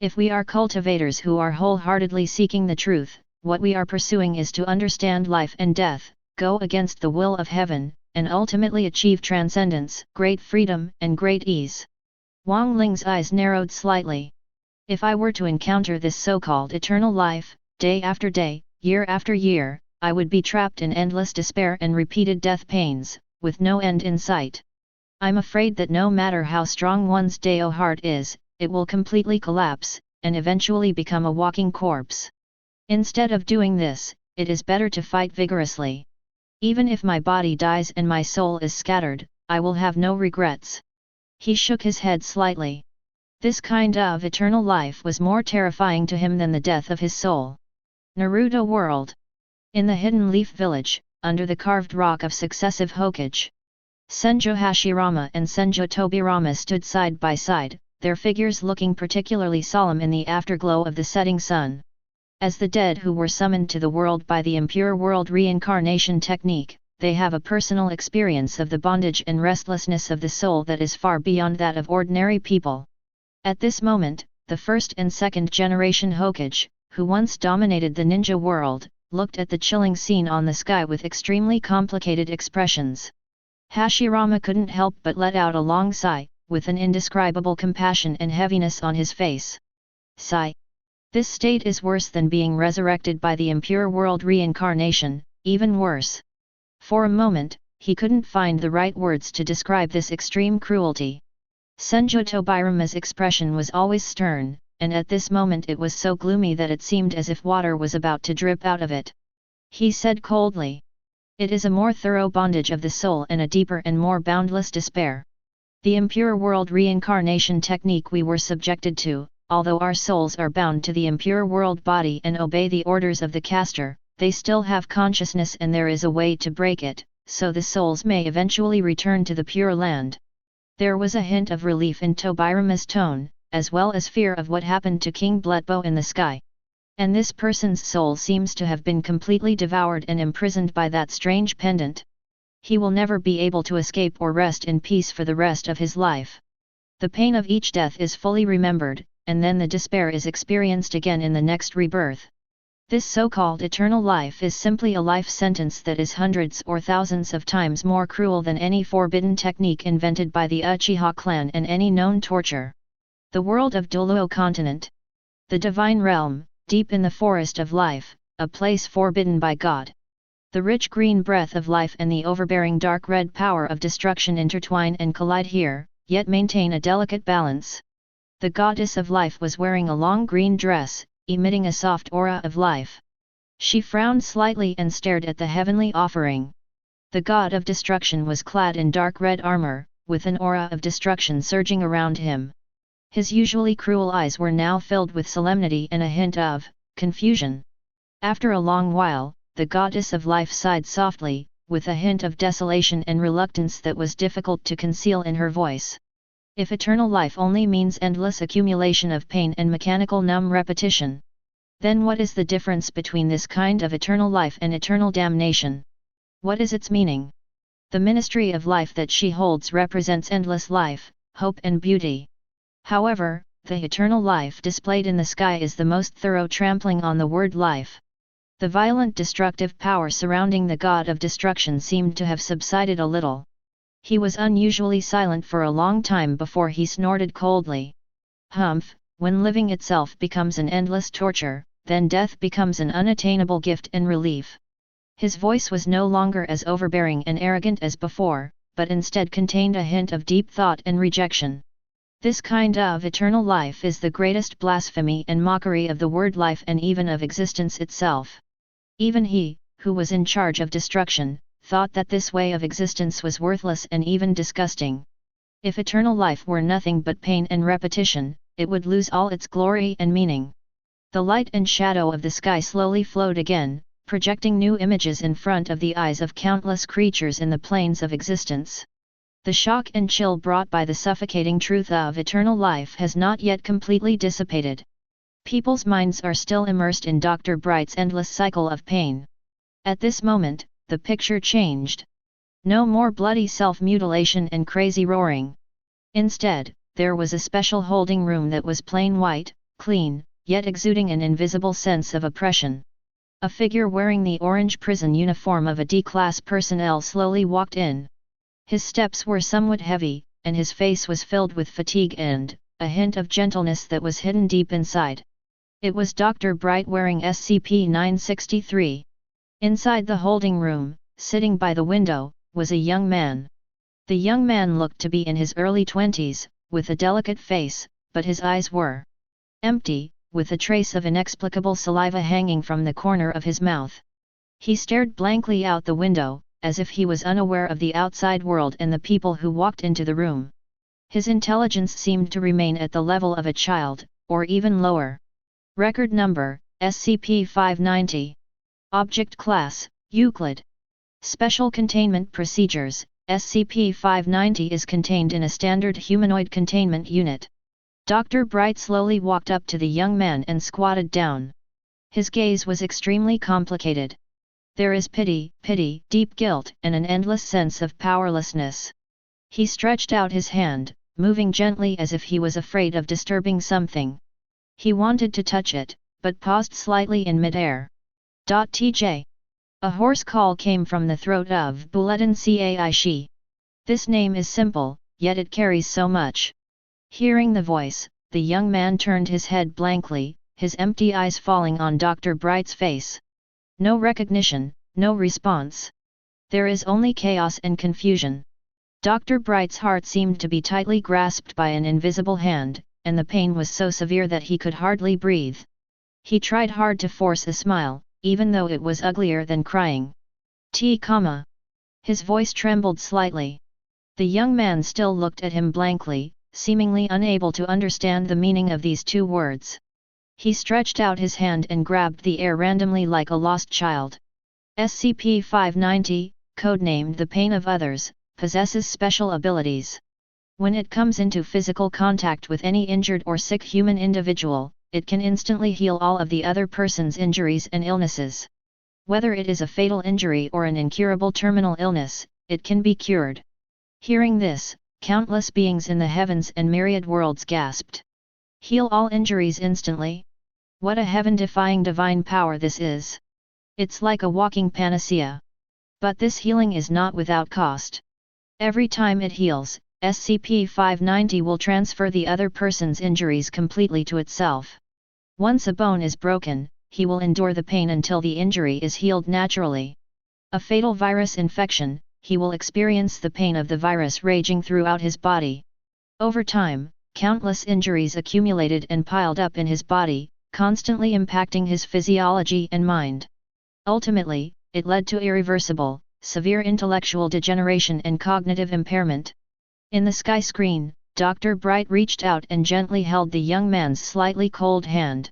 If we are cultivators who are wholeheartedly seeking the truth, what we are pursuing is to understand life and death, go against the will of heaven, and ultimately achieve transcendence, great freedom and great ease. Wang Ling's eyes narrowed slightly. If I were to encounter this so-called eternal life, day after day, year after year, I would be trapped in endless despair and repeated death pains, with no end in sight. I'm afraid that no matter how strong one's Dao heart is, it will completely collapse, and eventually become a walking corpse. Instead of doing this, it is better to fight vigorously. Even if my body dies and my soul is scattered, I will have no regrets. He shook his head slightly. This kind of eternal life was more terrifying to him than the death of his soul. Naruto World. In the Hidden Leaf Village, under the carved rock of successive Hokage, Senjo Hashirama and Senjo Tobirama stood side by side, their figures looking particularly solemn in the afterglow of the setting sun. As the dead who were summoned to the world by the impure world reincarnation technique, they have a personal experience of the bondage and restlessness of the soul that is far beyond that of ordinary people. At this moment, the first and second generation Hokage, who once dominated the ninja world, looked at the chilling scene on the sky with extremely complicated expressions. Hashirama couldn't help but let out a long sigh, with an indescribable compassion and heaviness on his face. Sigh. This state is worse than being resurrected by the impure world reincarnation, even worse. For a moment, he couldn't find the right words to describe this extreme cruelty. Senjo Tobirama's expression was always stern, and at this moment it was so gloomy that it seemed as if water was about to drip out of it. He said coldly, "It is a more thorough bondage of the soul and a deeper and more boundless despair. The impure world reincarnation technique we were subjected to, although our souls are bound to the impure world body and obey the orders of the caster, they still have consciousness and there is a way to break it, so the souls may eventually return to the pure land." There was a hint of relief in Tobirama's tone, as well as fear of what happened to King Bletbo in the sky. And this person's soul seems to have been completely devoured and imprisoned by that strange pendant. He will never be able to escape or rest in peace for the rest of his life. The pain of each death is fully remembered, and then the despair is experienced again in the next rebirth. This so-called eternal life is simply a life sentence that is hundreds or thousands of times more cruel than any forbidden technique invented by the Uchiha clan and any known torture. The world of Doluo continent. The divine realm, deep in the forest of life, a place forbidden by God. The rich green breath of life and the overbearing dark red power of destruction intertwine and collide here, yet maintain a delicate balance. The goddess of life was wearing a long green dress, emitting a soft aura of life. She frowned slightly and stared at the heavenly offering. The god of destruction was clad in dark red armor, with an aura of destruction surging around him. His usually cruel eyes were now filled with solemnity and a hint of confusion. After a long while, the goddess of life sighed softly, with a hint of desolation and reluctance that was difficult to conceal in her voice. If eternal life only means endless accumulation of pain and mechanical numb repetition, then what is the difference between this kind of eternal life and eternal damnation? What is its meaning? The ministry of life that she holds represents endless life, hope and beauty. However, the eternal life displayed in the sky is the most thorough trampling on the word life. The violent destructive power surrounding the god of destruction seemed to have subsided a little. He was unusually silent for a long time before he snorted coldly. "Humph, when living itself becomes an endless torture, then death becomes an unattainable gift and relief." His voice was no longer as overbearing and arrogant as before, but instead contained a hint of deep thought and rejection. This kind of eternal life is the greatest blasphemy and mockery of the word life and even of existence itself. Even he, who was in charge of destruction, thought that this way of existence was worthless and even disgusting. If eternal life were nothing but pain and repetition, it would lose all its glory and meaning. The light and shadow of the sky slowly flowed again, projecting new images in front of the eyes of countless creatures in the planes of existence. The shock and chill brought by the suffocating truth of eternal life has not yet completely dissipated. People's minds are still immersed in Dr. Bright's endless cycle of pain. At this moment, the picture changed. No more bloody self-mutilation and crazy roaring. Instead, there was a special holding room that was plain white, clean, yet exuding an invisible sense of oppression. A figure wearing the orange prison uniform of a D-class personnel slowly walked in. His steps were somewhat heavy, and his face was filled with fatigue and a hint of gentleness that was hidden deep inside. It was Dr. Bright wearing SCP-963. Inside the holding room, sitting by the window, was a young man. The young man looked to be in his early 20s, with a delicate face, but his eyes were empty, with a trace of inexplicable saliva hanging from the corner of his mouth. He stared blankly out the window, as if he was unaware of the outside world and the people who walked into the room. His intelligence seemed to remain at the level of a child, or even lower. Record number, SCP-590. Object Class, Euclid. Special Containment Procedures, SCP-590 is contained in a standard humanoid containment unit. Dr. Bright slowly walked up to the young man and squatted down. His gaze was extremely complicated. There is pity, deep guilt, and an endless sense of powerlessness. He stretched out his hand, moving gently as if he was afraid of disturbing something. He wanted to touch it, but paused slightly in midair. "Tj." A hoarse call came from the throat of Buletin Cai Shi. This name is simple, yet it carries so much. Hearing the voice, the young man turned his head blankly, his empty eyes falling on Dr. Bright's face. No recognition, no response. There is only chaos and confusion. Dr. Bright's heart seemed to be tightly grasped by an invisible hand, and the pain was so severe that he could hardly breathe. He tried hard to force a smile, even though it was uglier than crying. His voice trembled slightly. The young man still looked at him blankly, seemingly unable to understand the meaning of these two words. He stretched out his hand and grabbed the air randomly like a lost child. SCP-590, codenamed the Pain of Others, possesses special abilities. When it comes into physical contact with any injured or sick human individual, it can instantly heal all of the other person's injuries and illnesses. Whether it is a fatal injury or an incurable terminal illness, it can be cured. Hearing this, countless beings in the heavens and myriad worlds gasped. Heal all injuries instantly? What a heaven-defying divine power this is! It's like a walking panacea. But this healing is not without cost. Every time it heals, SCP-590 will transfer the other person's injuries completely to itself. Once a bone is broken, he will endure the pain until the injury is healed naturally. A fatal virus infection, he will experience the pain of the virus raging throughout his body. Over time, countless injuries accumulated and piled up in his body, constantly impacting his physiology and mind. Ultimately, it led to irreversible, severe intellectual degeneration and cognitive impairment. In the sky screen, Dr. Bright reached out and gently held the young man's slightly cold hand.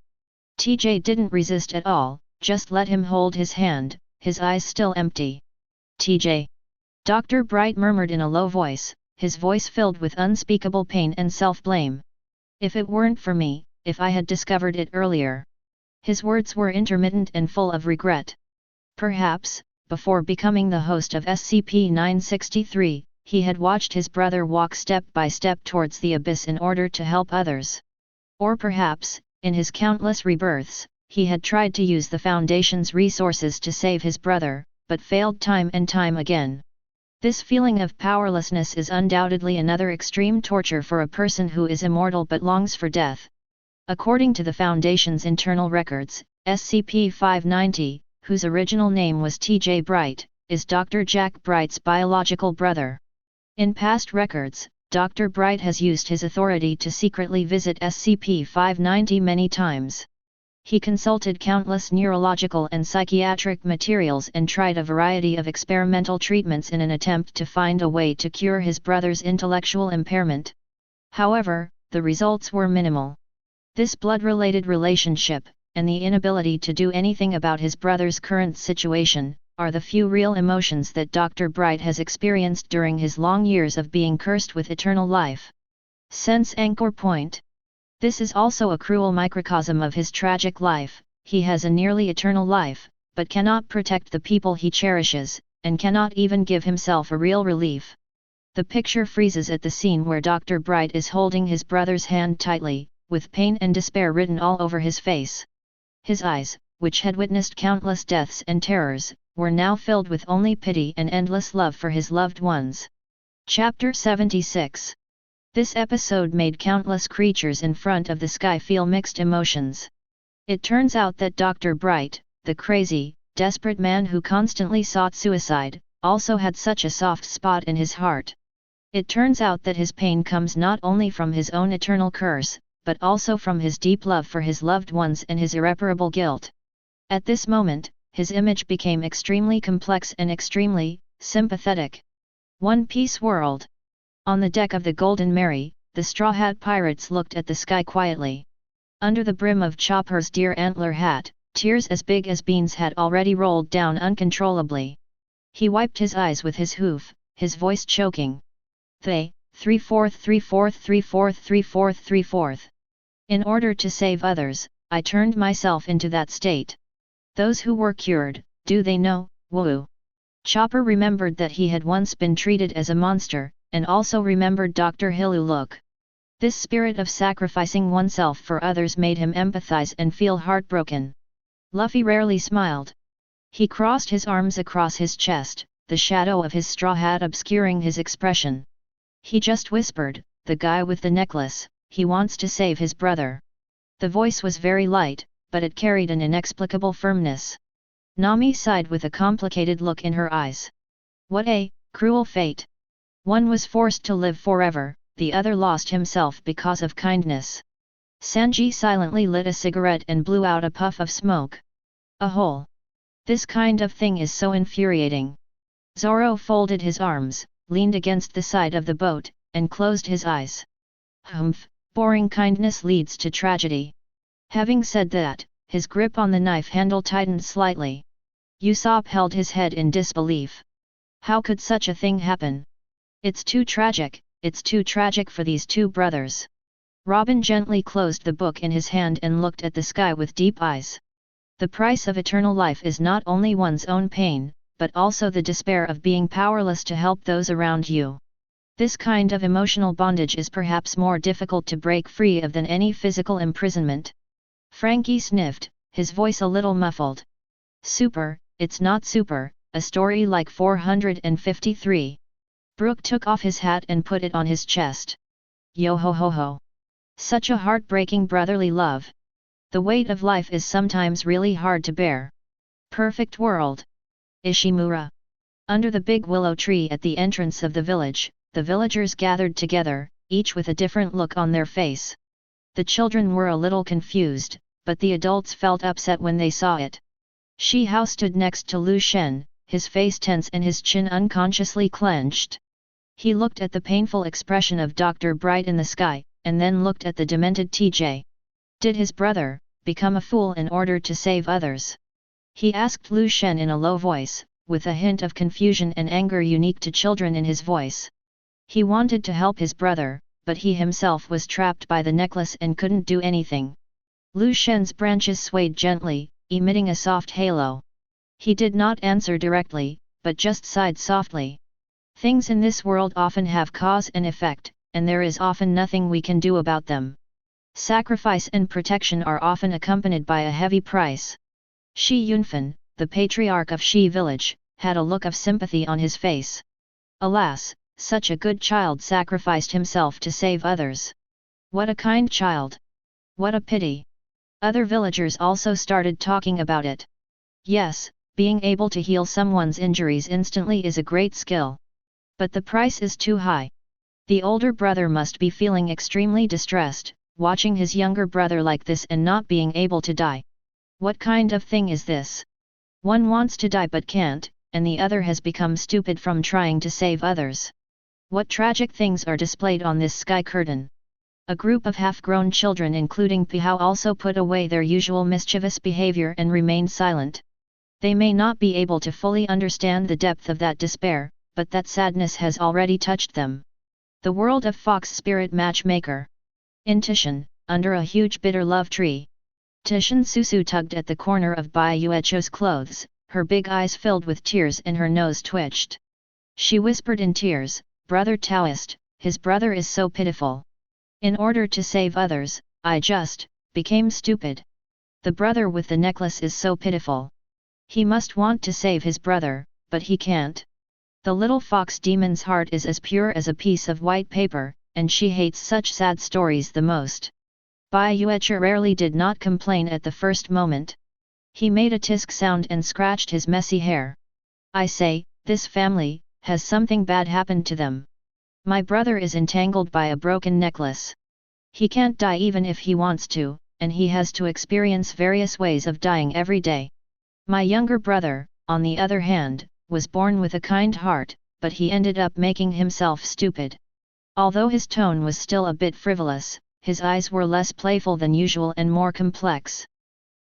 TJ didn't resist at all, just let him hold his hand, his eyes still empty. TJ. Dr. Bright murmured in a low voice, his voice filled with unspeakable pain and self-blame. If it weren't for me, if I had discovered it earlier. His words were intermittent and full of regret. Perhaps, before becoming the host of SCP-963, he had watched his brother walk step by step towards the abyss in order to help others. Or perhaps, in his countless rebirths, he had tried to use the Foundation's resources to save his brother, but failed time and time again. This feeling of powerlessness is undoubtedly another extreme torture for a person who is immortal but longs for death. According to the Foundation's internal records, SCP-590, whose original name was T.J. Bright, is Dr. Jack Bright's biological brother. In past records, Dr. Bright has used his authority to secretly visit SCP-590 many times. He consulted countless neurological and psychiatric materials and tried a variety of experimental treatments in an attempt to find a way to cure his brother's intellectual impairment. However, the results were minimal. This blood-related relationship, and the inability to do anything about his brother's current situation, are the few real emotions that Dr. Bright has experienced during his long years of being cursed with eternal life. Sense Anchor Point. This is also a cruel microcosm of his tragic life. He has a nearly eternal life, but cannot protect the people he cherishes, and cannot even give himself a real relief. The picture freezes at the scene where Dr. Bright is holding his brother's hand tightly, with pain and despair written all over his face. His eyes, which had witnessed countless deaths and terrors, were now filled with only pity and endless love for his loved ones. Chapter 76. This episode made countless creatures in front of the sky feel mixed emotions. It turns out that Dr. Bright, the crazy, desperate man who constantly sought suicide, also had such a soft spot in his heart. It turns out that his pain comes not only from his own eternal curse, but also from his deep love for his loved ones and his irreparable guilt. At this moment, his image became extremely complex and extremely, sympathetic. One Piece world. On the deck of the Golden Mary, the Straw Hat pirates looked at the sky quietly. Under the brim of Chopper's deer antler hat, tears as big as beans had already rolled down uncontrollably. He wiped his eyes with his hoof, his voice choking. They, 3/4, 3/4, 3/4, 3/4, 3/4. In order to save others, I turned myself into that state. Those who were cured, do they know, woo? Chopper remembered that he had once been treated as a monster, and also remembered Dr. Hilu look. This spirit of sacrificing oneself for others made him empathize and feel heartbroken. Luffy rarely smiled. He crossed his arms across his chest, the shadow of his straw hat obscuring his expression. He just whispered, "The guy with the necklace, he wants to save his brother." The voice was very light, but it carried an inexplicable firmness. Nami sighed with a complicated look in her eyes. What a cruel fate! One was forced to live forever, the other lost himself because of kindness. Sanji silently lit a cigarette and blew out a puff of smoke. A hole. This kind of thing is so infuriating. Zoro folded his arms, leaned against the side of the boat, and closed his eyes. Humph, boring kindness leads to tragedy. Having said that, his grip on the knife handle tightened slightly. Usopp held his head in disbelief. How could such a thing happen? It's too tragic for these two brothers. Robin gently closed the book in his hand and looked at the sky with deep eyes. The price of eternal life is not only one's own pain, but also the despair of being powerless to help those around you. This kind of emotional bondage is perhaps more difficult to break free of than any physical imprisonment. Frankie sniffed, his voice a little muffled. Super, it's not super, a story like 453. Brook took off his hat and put it on his chest. Yo ho ho ho. Such a heartbreaking brotherly love. The weight of life is sometimes really hard to bear. Perfect world. Ishimura. Under the big willow tree at the entrance of the village, the villagers gathered together, each with a different look on their face. The children were a little confused, but the adults felt upset when they saw it. Shi Hao stood next to Lu Shen, his face tense and his chin unconsciously clenched. He looked at the painful expression of Dr. Bright in the sky, and then looked at the demented TJ. Did his brother become a fool in order to save others? He asked Lu Shen in a low voice, with a hint of confusion and anger unique to children in his voice. He wanted to help his brother, but he himself was trapped by the necklace and couldn't do anything. Lu Shen's branches swayed gently, emitting a soft halo. He did not answer directly, but just sighed softly. Things in this world often have cause and effect, and there is often nothing we can do about them. Sacrifice and protection are often accompanied by a heavy price. Shi Yunfan, the patriarch of Shi village, had a look of sympathy on his face. Alas, such a good child sacrificed himself to save others. What a kind child! What a pity! Other villagers also started talking about it. Yes, being able to heal someone's injuries instantly is a great skill. But the price is too high. The older brother must be feeling extremely distressed, watching his younger brother like this and not being able to die. What kind of thing is this? One wants to die but can't, and the other has become stupid from trying to save others. What tragic things are displayed on this sky curtain? A group of half-grown children including Pihao also put away their usual mischievous behavior and remained silent. They may not be able to fully understand the depth of that despair, but that sadness has already touched them. The world of Fox Spirit Matchmaker. In Tishan, under a huge bitter love tree. Tishan Susu tugged at the corner of Bai Yuecho's clothes, her big eyes filled with tears and her nose twitched. She whispered in tears, "Brother Taoist, his brother is so pitiful. In order to save others, I just became stupid. The brother with the necklace is so pitiful. He must want to save his brother, but he can't. The little fox demon's heart is as pure as a piece of white paper, and she hates such sad stories the most." Bai Yuecho rarely did not complain at the first moment. He made a tisk sound and scratched his messy hair. "I say, this family, has something bad happened to them? My brother is entangled by a broken necklace. He can't die even if he wants to, and he has to experience various ways of dying every day. My younger brother, on the other hand, was born with a kind heart, but he ended up making himself stupid. Although his tone was still a bit frivolous, his eyes were less playful than usual and more complex.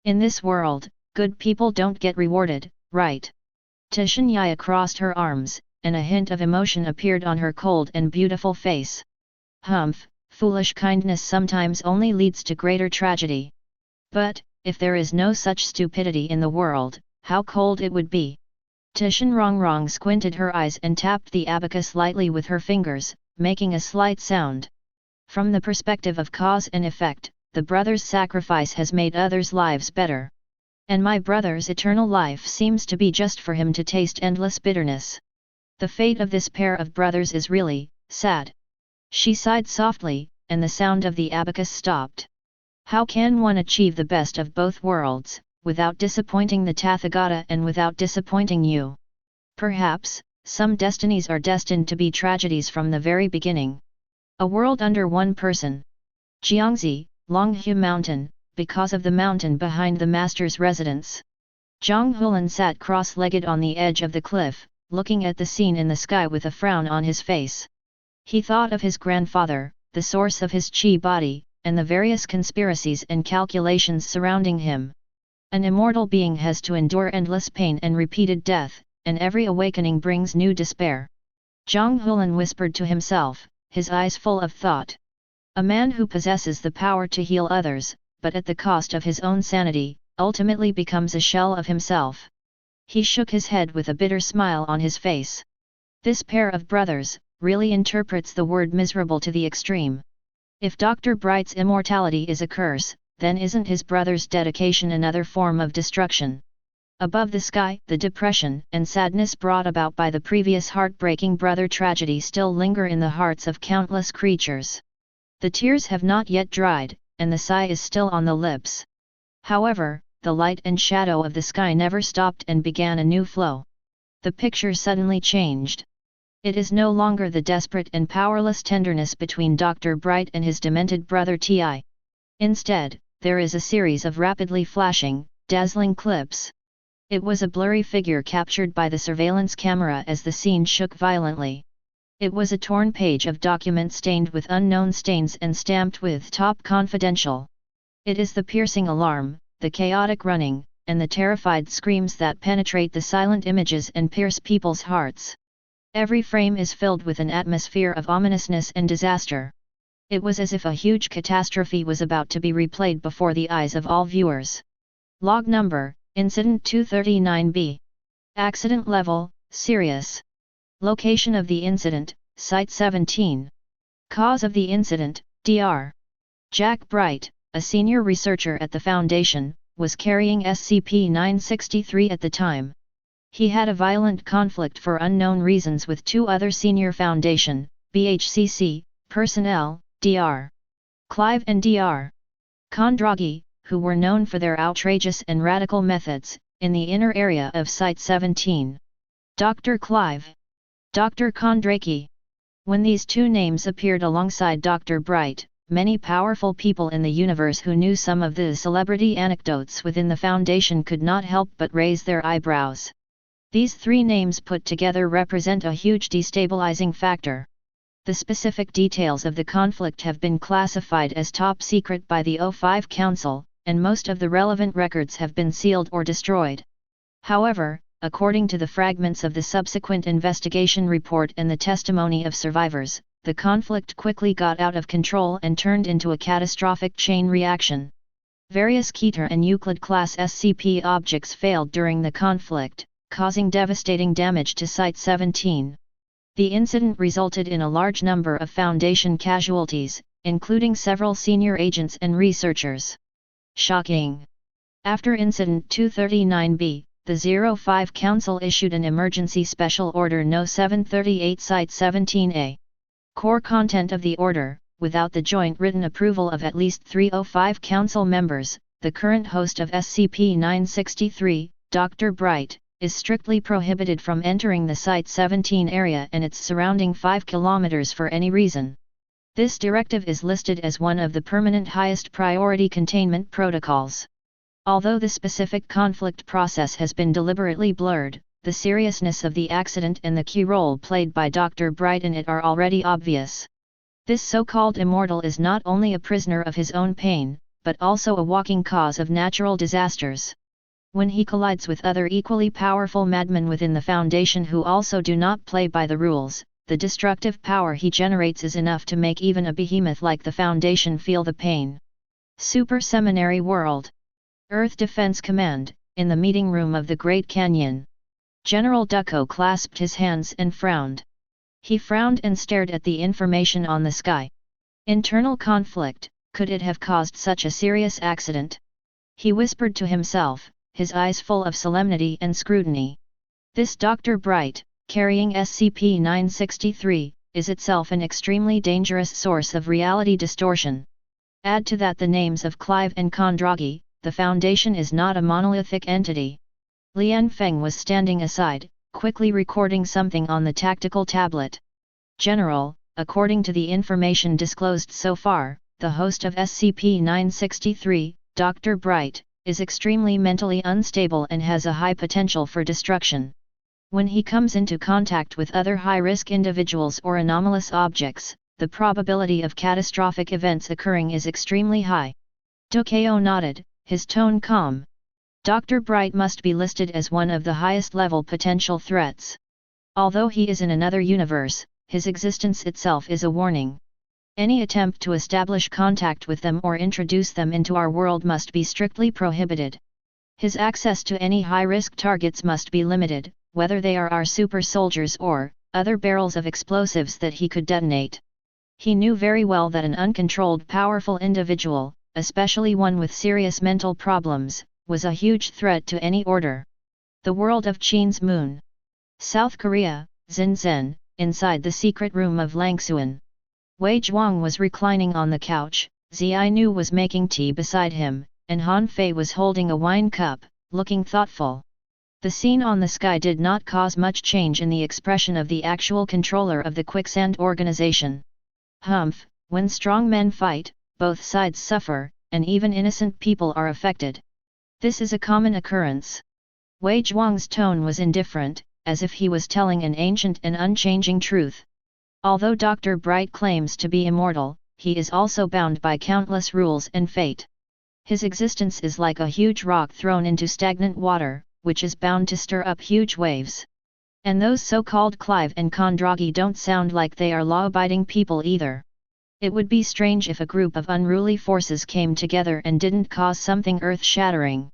In this world, good people don't get rewarded, right? Ye crossed her arms, and a hint of emotion appeared on her cold and beautiful face. Humph, foolish kindness sometimes only leads to greater tragedy. But, if there is no such stupidity in the world, how cold it would be. Rongrong squinted her eyes and tapped the abacus lightly with her fingers, making a slight sound. From the perspective of cause and effect, the brother's sacrifice has made others' lives better. And my brother's eternal life seems to be just for him to taste endless bitterness. The fate of this pair of brothers is really sad. She sighed softly, and the sound of the abacus stopped. How can one achieve the best of both worlds, without disappointing the Tathagata and without disappointing you? Perhaps, some destinies are destined to be tragedies from the very beginning. A world under one person. Jiangzi, Longhu Mountain, because of the mountain behind the master's residence. Zhang Hulan sat cross-legged on the edge of the cliff, looking at the scene in the sky with a frown on his face. He thought of his grandfather, the source of his chi body, and the various conspiracies and calculations surrounding him. An immortal being has to endure endless pain and repeated death, and every awakening brings new despair. Zhang Hulan whispered to himself, his eyes full of thought. A man who possesses the power to heal others, but at the cost of his own sanity, ultimately becomes a shell of himself. He shook his head with a bitter smile on his face. This pair of brothers really interprets the word miserable to the extreme. If Dr. Bright's immortality is a curse, then isn't his brother's dedication another form of destruction? Above the sky, the depression and sadness brought about by the previous heartbreaking brother tragedy still linger in the hearts of countless creatures. The tears have not yet dried, and the sigh is still on the lips. However, the light and shadow of the sky never stopped and began a new flow. The picture suddenly changed. It is no longer the desperate and powerless tenderness between Dr. Bright and his demented brother Ti. Instead, there is a series of rapidly flashing, dazzling clips. It was a blurry figure captured by the surveillance camera as the scene shook violently. It was a torn page of document stained with unknown stains and stamped with "Top Confidential." It is the piercing alarm, the chaotic running, and the terrified screams that penetrate the silent images and pierce people's hearts. Every frame is filled with an atmosphere of ominousness and disaster. It was as if a huge catastrophe was about to be replayed before the eyes of all viewers. Log number, Incident 239B. Accident level, serious. Location of the incident, Site 17. Cause of the incident, Dr. Jack Bright, a senior researcher at the Foundation, was carrying SCP-963 at the time. He had a violent conflict for unknown reasons with two other senior Foundation, BHCC, personnel, Dr. Clive and Dr. Kondragi, who were known for their outrageous and radical methods, in the inner area of Site 17. Dr. Clive. Dr. Kondraki. When these two names appeared alongside Dr. Bright, many powerful people in the universe who knew some of the celebrity anecdotes within the Foundation could not help but raise their eyebrows. These three names put together represent a huge destabilizing factor. The specific details of the conflict have been classified as top secret by the O5 Council, and most of the relevant records have been sealed or destroyed. However, according to the fragments of the subsequent investigation report and the testimony of survivors, the conflict quickly got out of control and turned into a catastrophic chain reaction. Various Keter and Euclid-class SCP objects failed during the conflict, causing devastating damage to Site 17. The incident resulted in a large number of Foundation casualties, including several senior agents and researchers. Shocking! After Incident 239B, the 05 Council issued an Emergency Special Order No. 738 Site 17A. Core content of the order: without the joint written approval of at least 305 Council members, the current host of SCP-963, Dr. Bright, is strictly prohibited from entering the Site 17 area and its surrounding 5 km for any reason. This directive is listed as one of the permanent highest priority containment protocols. Although the specific conflict process has been deliberately blurred, the seriousness of the accident and the key role played by Dr. Bright in it are already obvious. This so-called immortal is not only a prisoner of his own pain, but also a walking cause of natural disasters. When he collides with other equally powerful madmen within the Foundation who also do not play by the rules, the destructive power he generates is enough to make even a behemoth like the Foundation feel the pain. Super Seminary World. Earth Defense Command, in the meeting room of the Great Canyon. General Ducko clasped his hands and frowned. He frowned and stared at the information on the sky. Internal conflict, could it have caused such a serious accident? He whispered to himself, his eyes full of solemnity and scrutiny. This Dr. Bright, carrying SCP-963, is itself an extremely dangerous source of reality distortion. Add to that the names of Clive and Kondragi, the Foundation is not a monolithic entity. Lian Feng was standing aside, quickly recording something on the tactical tablet. General, according to the information disclosed so far, the host of SCP-963, Dr. Bright, is extremely mentally unstable and has a high potential for destruction. When he comes into contact with other high-risk individuals or anomalous objects, the probability of catastrophic events occurring is extremely high. Ducko nodded, his tone calm. Dr. Bright must be listed as one of the highest-level potential threats. Although he is in another universe, his existence itself is a warning. Any attempt to establish contact with them or introduce them into our world must be strictly prohibited. His access to any high-risk targets must be limited, whether they are our super soldiers or other barrels of explosives that he could detonate. He knew very well that an uncontrolled powerful individual, especially one with serious mental problems, was a huge threat to any order. The world of Qin's Moon. South Korea, Shenzhen, inside the secret room of Langsuan. Wei Zhuang was reclining on the couch, Zai Nu was making tea beside him, and Han Fei was holding a wine cup, looking thoughtful. The scene on the sky did not cause much change in the expression of the actual controller of the Quicksand organization. Humph, when strong men fight, both sides suffer, and even innocent people are affected. This is a common occurrence. Wei Zhuang's tone was indifferent, as if he was telling an ancient and unchanging truth. Although Dr. Bright claims to be immortal, he is also bound by countless rules and fate. His existence is like a huge rock thrown into stagnant water, which is bound to stir up huge waves. And those so-called Clive and Kondragi don't sound like they are law-abiding people either. It would be strange if a group of unruly forces came together and didn't cause something earth-shattering.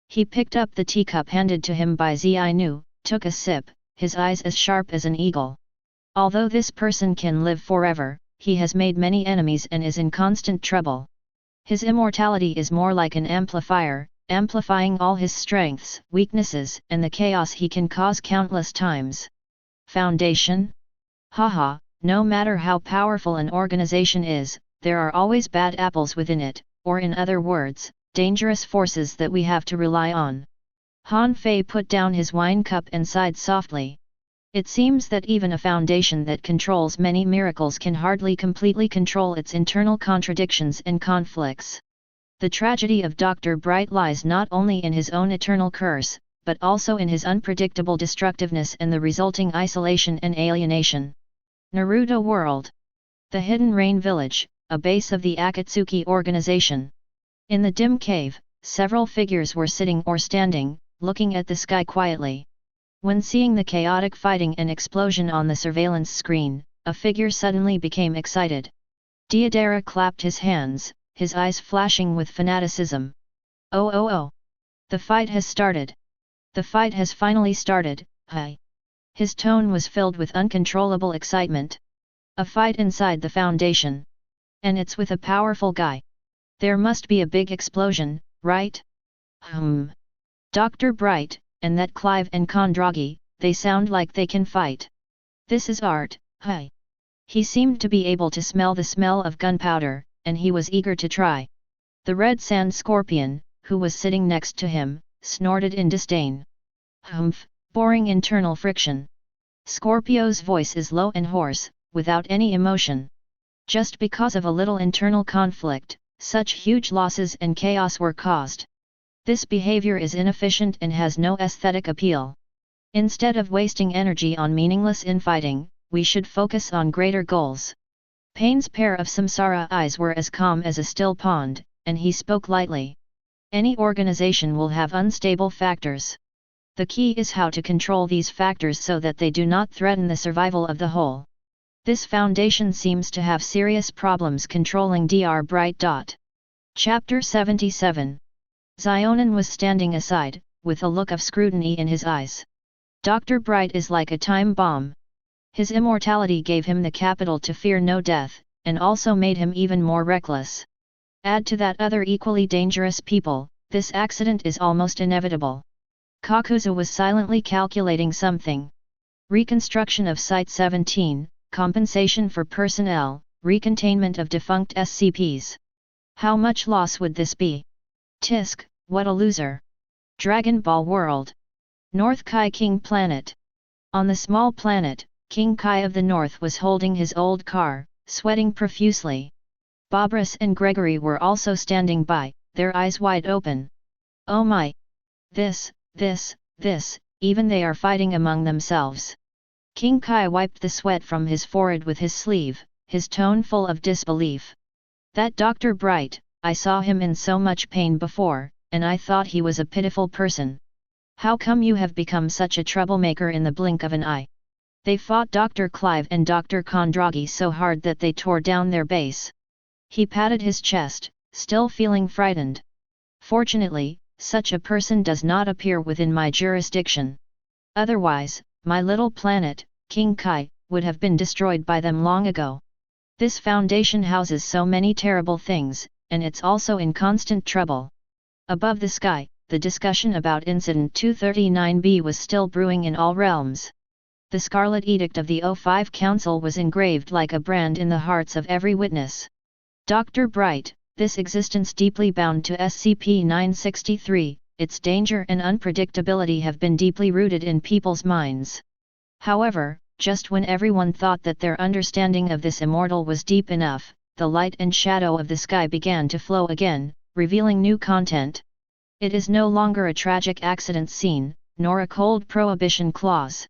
He picked up the teacup handed to him by Zai Nu, took a sip, his eyes as sharp as an eagle. Although this person can live forever, he has made many enemies and is in constant trouble. His immortality is more like an amplifier, amplifying all his strengths, weaknesses, and the chaos he can cause countless times. Foundation? Haha. No matter how powerful an organization is, there are always bad apples within it, or in other words, dangerous forces that we have to rely on. Han Fei put down his wine cup and sighed softly. It seems that even a foundation that controls many miracles can hardly completely control its internal contradictions and conflicts. The tragedy of Dr. Bright lies not only in his own eternal curse, but also in his unpredictable destructiveness and the resulting isolation and alienation. Naruto World. The Hidden Rain Village, a base of the Akatsuki organization. In the dim cave, several figures were sitting or standing, looking at the sky quietly. When seeing the chaotic fighting and explosion on the surveillance screen, a figure suddenly became excited. Deodara clapped his hands, his eyes flashing with fanaticism. Oh! The fight has started. The fight has finally started, hi! His tone was filled with uncontrollable excitement. A fight inside the Foundation. And it's with a powerful guy. There must be a big explosion, right? Dr. Bright, and that Clive and Kondragi, they sound like they can fight. This is art, hi! He seemed to be able to smell the smell of gunpowder, and he was eager to try. The red sand scorpion, who was sitting next to him, snorted in disdain. Humph! Boring internal friction. Scorpio's voice is low and hoarse, without any emotion. Just because of a little internal conflict, such huge losses and chaos were caused. This behavior is inefficient and has no aesthetic appeal. Instead of wasting energy on meaningless infighting, we should focus on greater goals. Paine's pair of samsara eyes were as calm as a still pond, and he spoke lightly. Any organization will have unstable factors. The key is how to control these factors so that they do not threaten the survival of the whole. This foundation seems to have serious problems controlling Dr. Bright. Chapter 77. Zionin was standing aside, with a look of scrutiny in his eyes. Dr. Bright is like a time bomb. His immortality gave him the capital to fear no death, and also made him even more reckless. Add to that other equally dangerous people, this accident is almost inevitable. Kakuza was silently calculating something. Reconstruction of Site-17, compensation for personnel, recontainment of defunct SCPs. How much loss would this be? Tisk, what a loser. Dragon Ball World. North Kai King Planet. On the small planet, King Kai of the North was holding his old car, sweating profusely. Bobris and Gregory were also standing by, their eyes wide open. Oh my! This, even they are fighting among themselves. King Kai wiped the sweat from his forehead with his sleeve, his tone full of disbelief. That Dr. Bright, I saw him in so much pain before, and I thought he was a pitiful person. How come you have become such a troublemaker in the blink of an eye? They fought Dr. Clive and Dr. Kondragi so hard that they tore down their base. He patted his chest, still feeling frightened. Fortunately, such a person does not appear within my jurisdiction. Otherwise, my little planet, King Kai, would have been destroyed by them long ago. This foundation houses so many terrible things, and it's also in constant trouble. Above the sky, the discussion about Incident 239B was still brewing in all realms. The Scarlet Edict of the O5 Council was engraved like a brand in the hearts of every witness. Dr. Bright, this existence deeply bound to SCP-963, its danger and unpredictability have been deeply rooted in people's minds. However, just when everyone thought that their understanding of this immortal was deep enough, the light and shadow of the sky began to flow again, revealing new content. It is no longer a tragic accident scene, nor a cold prohibition clause.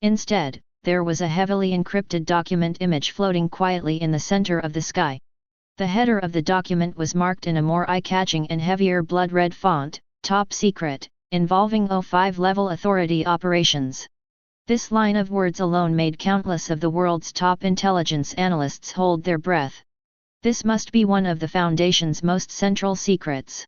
Instead, there was a heavily encrypted document image floating quietly in the center of the sky. The header of the document was marked in a more eye-catching and heavier blood-red font, Top Secret, involving O5-level authority operations. This line of words alone made countless of the world's top intelligence analysts hold their breath. This must be one of the Foundation's most central secrets.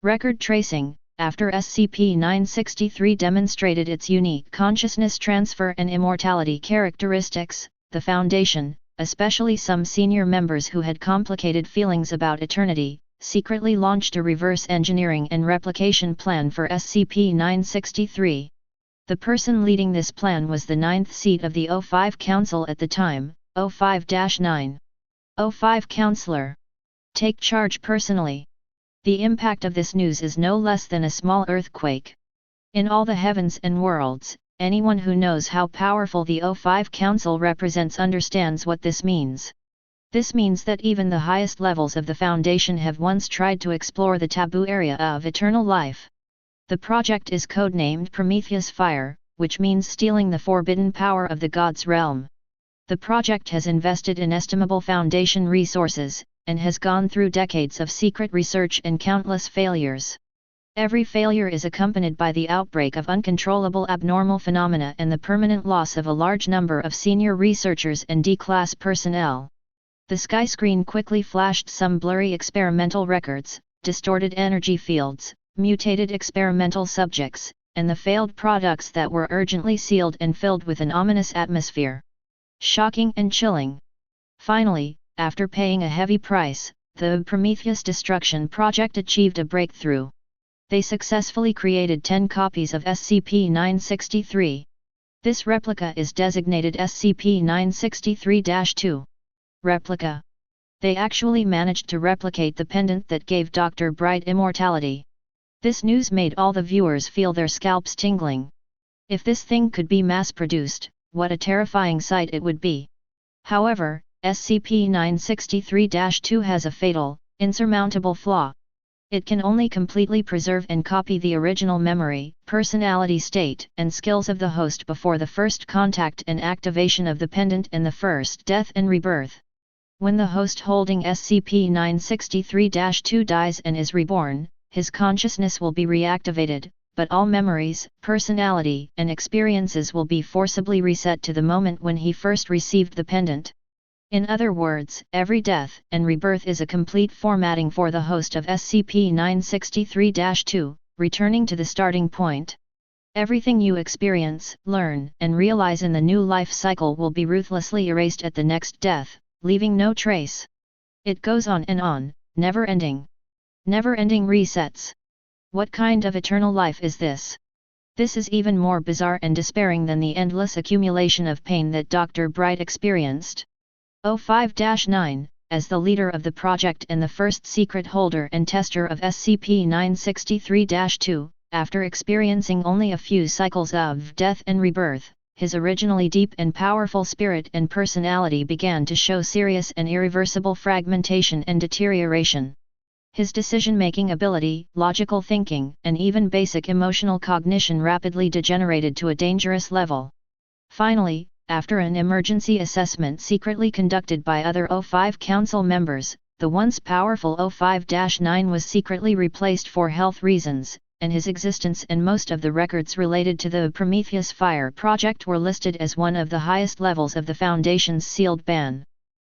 Record tracing. After SCP-963 demonstrated its unique consciousness transfer and immortality characteristics, the Foundation, especially some senior members who had complicated feelings about eternity, secretly launched a reverse engineering and replication plan for SCP-963. The person leading this plan was the 9th seat of the O5 Council at the time, O5-9. O5 Counselor. Take charge personally. The impact of this news is no less than a small earthquake. In all the heavens and worlds, anyone who knows how powerful the O5 Council represents understands what this means. This means that even the highest levels of the Foundation have once tried to explore the taboo area of eternal life. The project is codenamed Prometheus Fire, which means stealing the forbidden power of the God's realm. The project has invested inestimable Foundation resources, and has gone through decades of secret research and countless failures. Every failure is accompanied by the outbreak of uncontrollable abnormal phenomena and the permanent loss of a large number of senior researchers and D-class personnel. The sky screen quickly flashed some blurry experimental records, distorted energy fields, mutated experimental subjects, and the failed products that were urgently sealed and filled with an ominous atmosphere. Shocking and chilling. Finally, after paying a heavy price, the Prometheus Destruction Project achieved a breakthrough. They successfully created 10 copies of SCP-963. This replica is designated SCP-963-2. Replica. They actually managed to replicate the pendant that gave Dr. Bright immortality. This news made all the viewers feel their scalps tingling. If this thing could be mass-produced, what a terrifying sight it would be. However, SCP-963-2 has a fatal, insurmountable flaw. It can only completely preserve and copy the original memory, personality state, and skills of the host before the first contact and activation of the pendant and the first death and rebirth. When the host holding SCP-963-2 dies and is reborn, his consciousness will be reactivated, but all memories, personality, and experiences will be forcibly reset to the moment when he first received the pendant. In other words, every death and rebirth is a complete formatting for the host of SCP-963-2, returning to the starting point. Everything you experience, learn, and realize in the new life cycle will be ruthlessly erased at the next death, leaving no trace. It goes on, never ending. Never-ending resets. What kind of eternal life is this? This is even more bizarre and despairing than the endless accumulation of pain that Dr. Bright experienced. 05-9, as the leader of the project and the first secret holder and tester of SCP-963-2, after experiencing only a few cycles of death and rebirth, his originally deep and powerful spirit and personality began to show serious and irreversible fragmentation and deterioration. His decision-making ability, logical thinking, and even basic emotional cognition rapidly degenerated to a dangerous level. Finally, after an emergency assessment secretly conducted by other O5 Council members, the once powerful 05-9 was secretly replaced for health reasons, and his existence and most of the records related to the Prometheus Fire project were listed as one of the highest levels of the Foundation's sealed ban.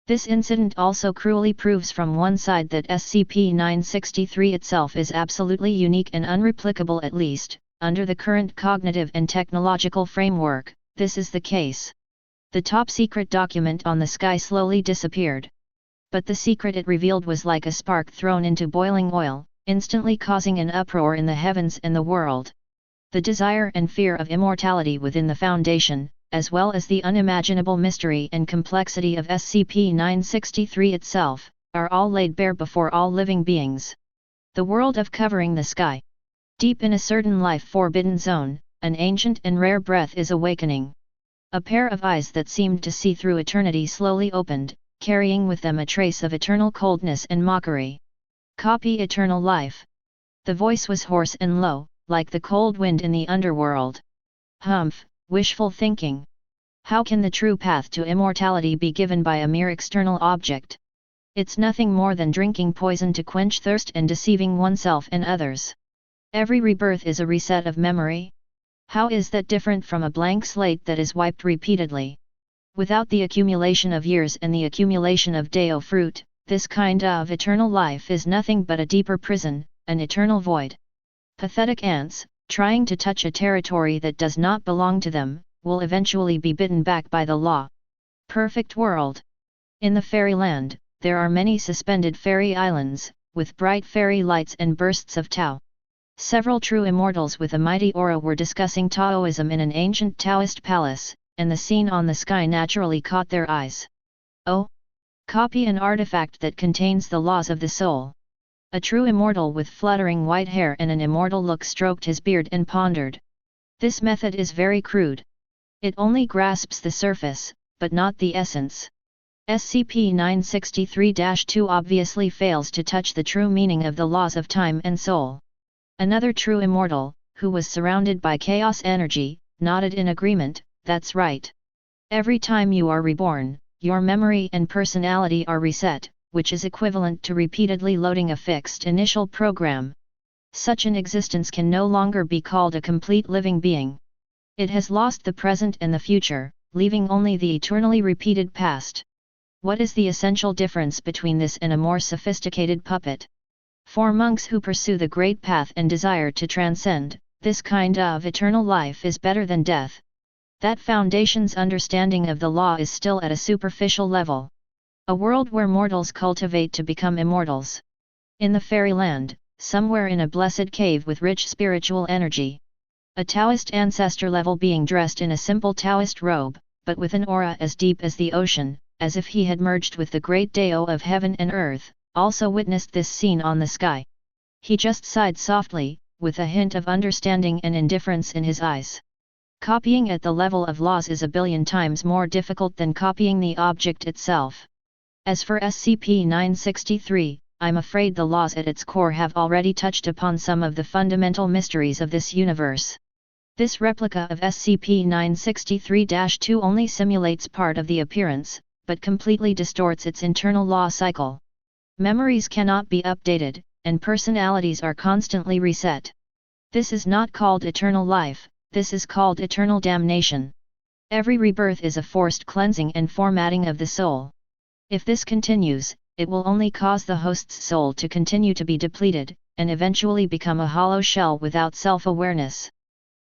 This incident also cruelly proves from one side that SCP-963 itself is absolutely unique and unreplicable, at least, under the current cognitive and technological framework, this is the case. The top-secret document on the sky slowly disappeared. But the secret it revealed was like a spark thrown into boiling oil, instantly causing an uproar in the heavens and the world. The desire and fear of immortality within the Foundation, as well as the unimaginable mystery and complexity of SCP-963 itself, are all laid bare before all living beings. The world of covering the sky. Deep in a certain life-forbidden zone, an ancient and rare breath is awakening. A pair of eyes that seemed to see through eternity slowly opened, carrying with them a trace of eternal coldness and mockery. Copy eternal life. The voice was hoarse and low, like the cold wind in the underworld. Humph, wishful thinking. How can the true path to immortality be given by a mere external object? It's nothing more than drinking poison to quench thirst and deceiving oneself and others. Every rebirth is a reset of memory. How is that different from a blank slate that is wiped repeatedly? Without the accumulation of years and the accumulation of Deo fruit, this kind of eternal life is nothing but a deeper prison, an eternal void. Pathetic ants, trying to touch a territory that does not belong to them, will eventually be bitten back by the law. Perfect world. In the fairyland, there are many suspended fairy islands, with bright fairy lights and bursts of Tao. Several true immortals with a mighty aura were discussing Taoism in an ancient Taoist palace, and the scene on the sky naturally caught their eyes. Oh! Copy an artifact that contains the laws of the soul. A true immortal with fluttering white hair and an immortal look stroked his beard and pondered. This method is very crude. It only grasps the surface, but not the essence. SCP-963-2 obviously fails to touch the true meaning of the laws of time and soul. Another true immortal, who was surrounded by chaos energy, nodded in agreement. That's right. Every time you are reborn, your memory and personality are reset, which is equivalent to repeatedly loading a fixed initial program. Such an existence can no longer be called a complete living being. It has lost the present and the future, leaving only the eternally repeated past. What is the essential difference between this and a more sophisticated puppet? For monks who pursue the great path and desire to transcend, this kind of eternal life is better than death. That Foundation's understanding of the law is still at a superficial level. A world where mortals cultivate to become immortals. In the fairyland, somewhere in a blessed cave with rich spiritual energy. A Taoist ancestor-level being dressed in a simple Taoist robe, but with an aura as deep as the ocean, as if he had merged with the great Deo of heaven and earth, also witnessed this scene on the sky. He just sighed softly, with a hint of understanding and indifference in his eyes. Copying at the level of laws is a billion times more difficult than copying the object itself. As for SCP-963, I'm afraid the laws at its core have already touched upon some of the fundamental mysteries of this universe. This replica of SCP-963-2 only simulates part of the appearance, but completely distorts its internal law cycle. Memories cannot be updated, and personalities are constantly reset. This is not called eternal life, this is called eternal damnation. Every rebirth is a forced cleansing and formatting of the soul. If this continues, it will only cause the host's soul to continue to be depleted, and eventually become a hollow shell without self-awareness.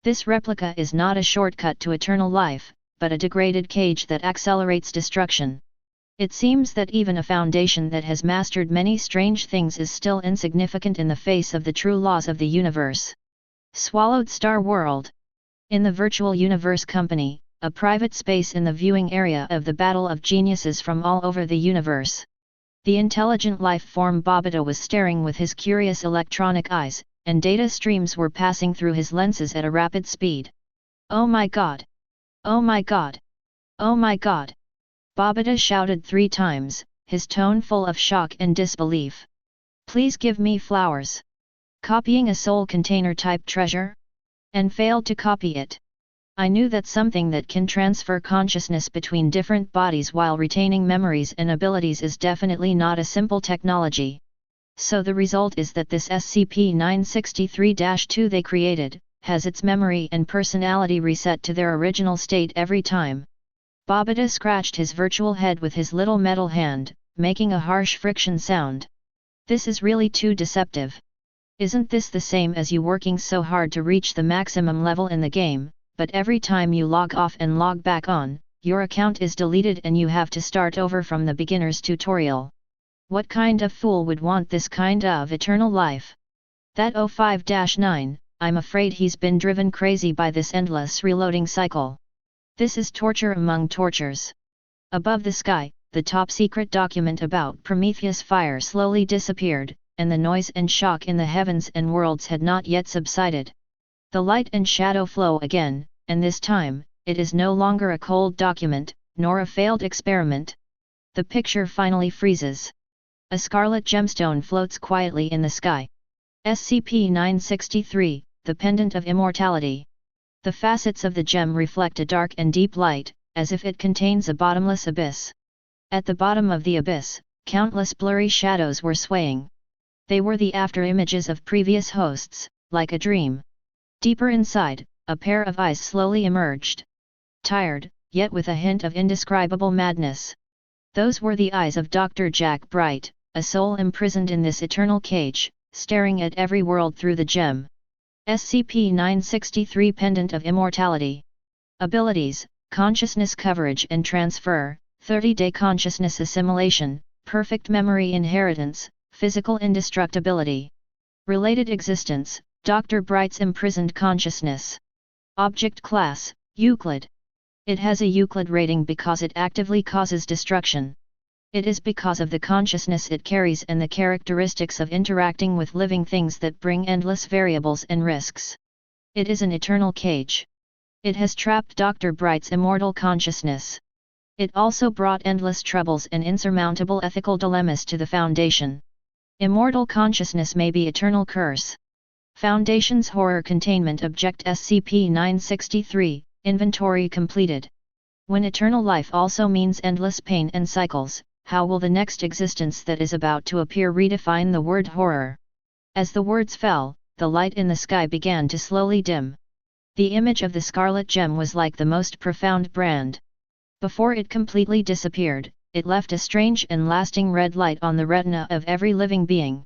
This replica is not a shortcut to eternal life, but a degraded cage that accelerates destruction. It seems that even a foundation that has mastered many strange things is still insignificant in the face of the true laws of the universe. Swallowed Star World. In the Virtual Universe Company, a private space in the viewing area of the battle of geniuses from all over the universe. The intelligent life form Bobita was staring with his curious electronic eyes, and data streams were passing through his lenses at a rapid speed. "Oh my god! Oh my god! Oh my god!" Bobita shouted 3 times, his tone full of shock and disbelief. "Please give me flowers." Copying a soul container type treasure? And failed to copy it. I knew that something that can transfer consciousness between different bodies while retaining memories and abilities is definitely not a simple technology. So the result is that this SCP-963-2 they created, has its memory and personality reset to their original state every time. Bobita scratched his virtual head with his little metal hand, making a harsh friction sound. This is really too deceptive. Isn't this the same as you working so hard to reach the maximum level in the game, but every time you log off and log back on, your account is deleted and you have to start over from the beginner's tutorial? What kind of fool would want this kind of eternal life? That 05-9, I'm afraid he's been driven crazy by this endless reloading cycle. This is torture among tortures. Above the sky, the top-secret document about Prometheus fire slowly disappeared, and the noise and shock in the heavens and worlds had not yet subsided. The light and shadow flow again, and this time, it is no longer a cold document, nor a failed experiment. The picture finally freezes. A scarlet gemstone floats quietly in the sky. SCP-963, the Pendant of Immortality. The facets of the gem reflect a dark and deep light, as if it contains a bottomless abyss. At the bottom of the abyss, countless blurry shadows were swaying. They were the after-images of previous hosts, like a dream. Deeper inside, a pair of eyes slowly emerged. Tired, yet with a hint of indescribable madness. Those were the eyes of Dr. Jack Bright, a soul imprisoned in this eternal cage, staring at every world through the gem. SCP-963 Pendant of Immortality. Abilities: Consciousness Coverage and Transfer, 30-day Consciousness Assimilation, Perfect Memory Inheritance, Physical Indestructibility. Related Existence: Dr. Bright's Imprisoned Consciousness. Object Class: Euclid. It has a Euclid rating because it actively causes destruction. It is because of the consciousness it carries and the characteristics of interacting with living things that bring endless variables and risks. It is an eternal cage. It has trapped Dr. Bright's immortal consciousness. It also brought endless troubles and insurmountable ethical dilemmas to the Foundation. Immortal consciousness may be eternal curse. Foundation's Horror Containment Object SCP-963, Inventory completed. When eternal life also means endless pain and cycles, how will the next existence that is about to appear redefine the word horror? As the words fell, the light in the sky began to slowly dim. The image of the scarlet gem was like the most profound brand. Before it completely disappeared, it left a strange and lasting red light on the retina of every living being.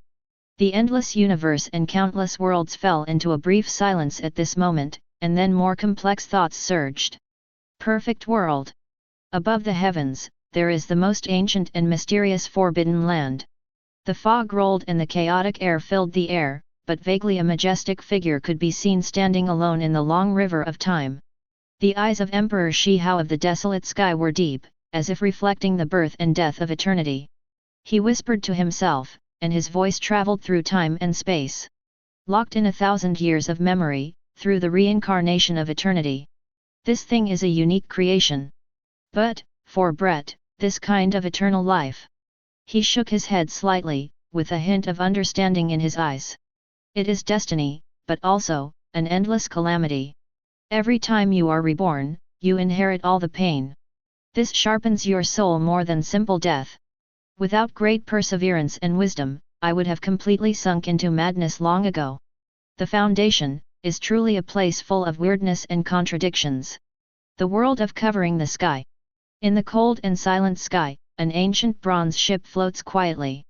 The endless universe and countless worlds fell into a brief silence at this moment, and then more complex thoughts surged. Perfect world. Above the heavens, there is the most ancient and mysterious forbidden land. The fog rolled and the chaotic air filled the air, but vaguely a majestic figure could be seen standing alone in the long river of time. The eyes of Emperor Shihao of the desolate sky were deep, as if reflecting the birth and death of eternity. He whispered to himself, and his voice traveled through time and space. Locked in 1,000 years of memory, through the reincarnation of eternity. This thing is a unique creation. But, for Brett, this kind of eternal life. He shook his head slightly, with a hint of understanding in his eyes. It is destiny, but also an endless calamity. Every time you are reborn, you inherit all the pain. This sharpens your soul more than simple death. Without great perseverance and wisdom, I would have completely sunk into madness long ago. The Foundation is truly a place full of weirdness and contradictions. The world of covering the sky. In the cold and silent sky, an ancient bronze ship floats quietly.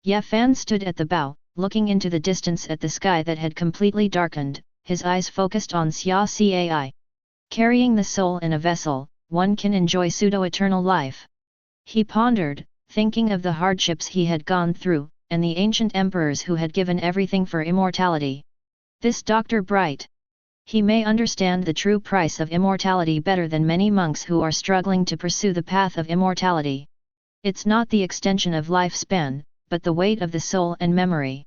Ye Fan stood at the bow, looking into the distance at the sky that had completely darkened, his eyes focused on Xia Cai. Carrying the soul in a vessel, one can enjoy pseudo-eternal life. He pondered, thinking of the hardships he had gone through, and the ancient emperors who had given everything for immortality. This Dr. Bright. He may understand the true price of immortality better than many monks who are struggling to pursue the path of immortality. It's not the extension of lifespan, but the weight of the soul and memory.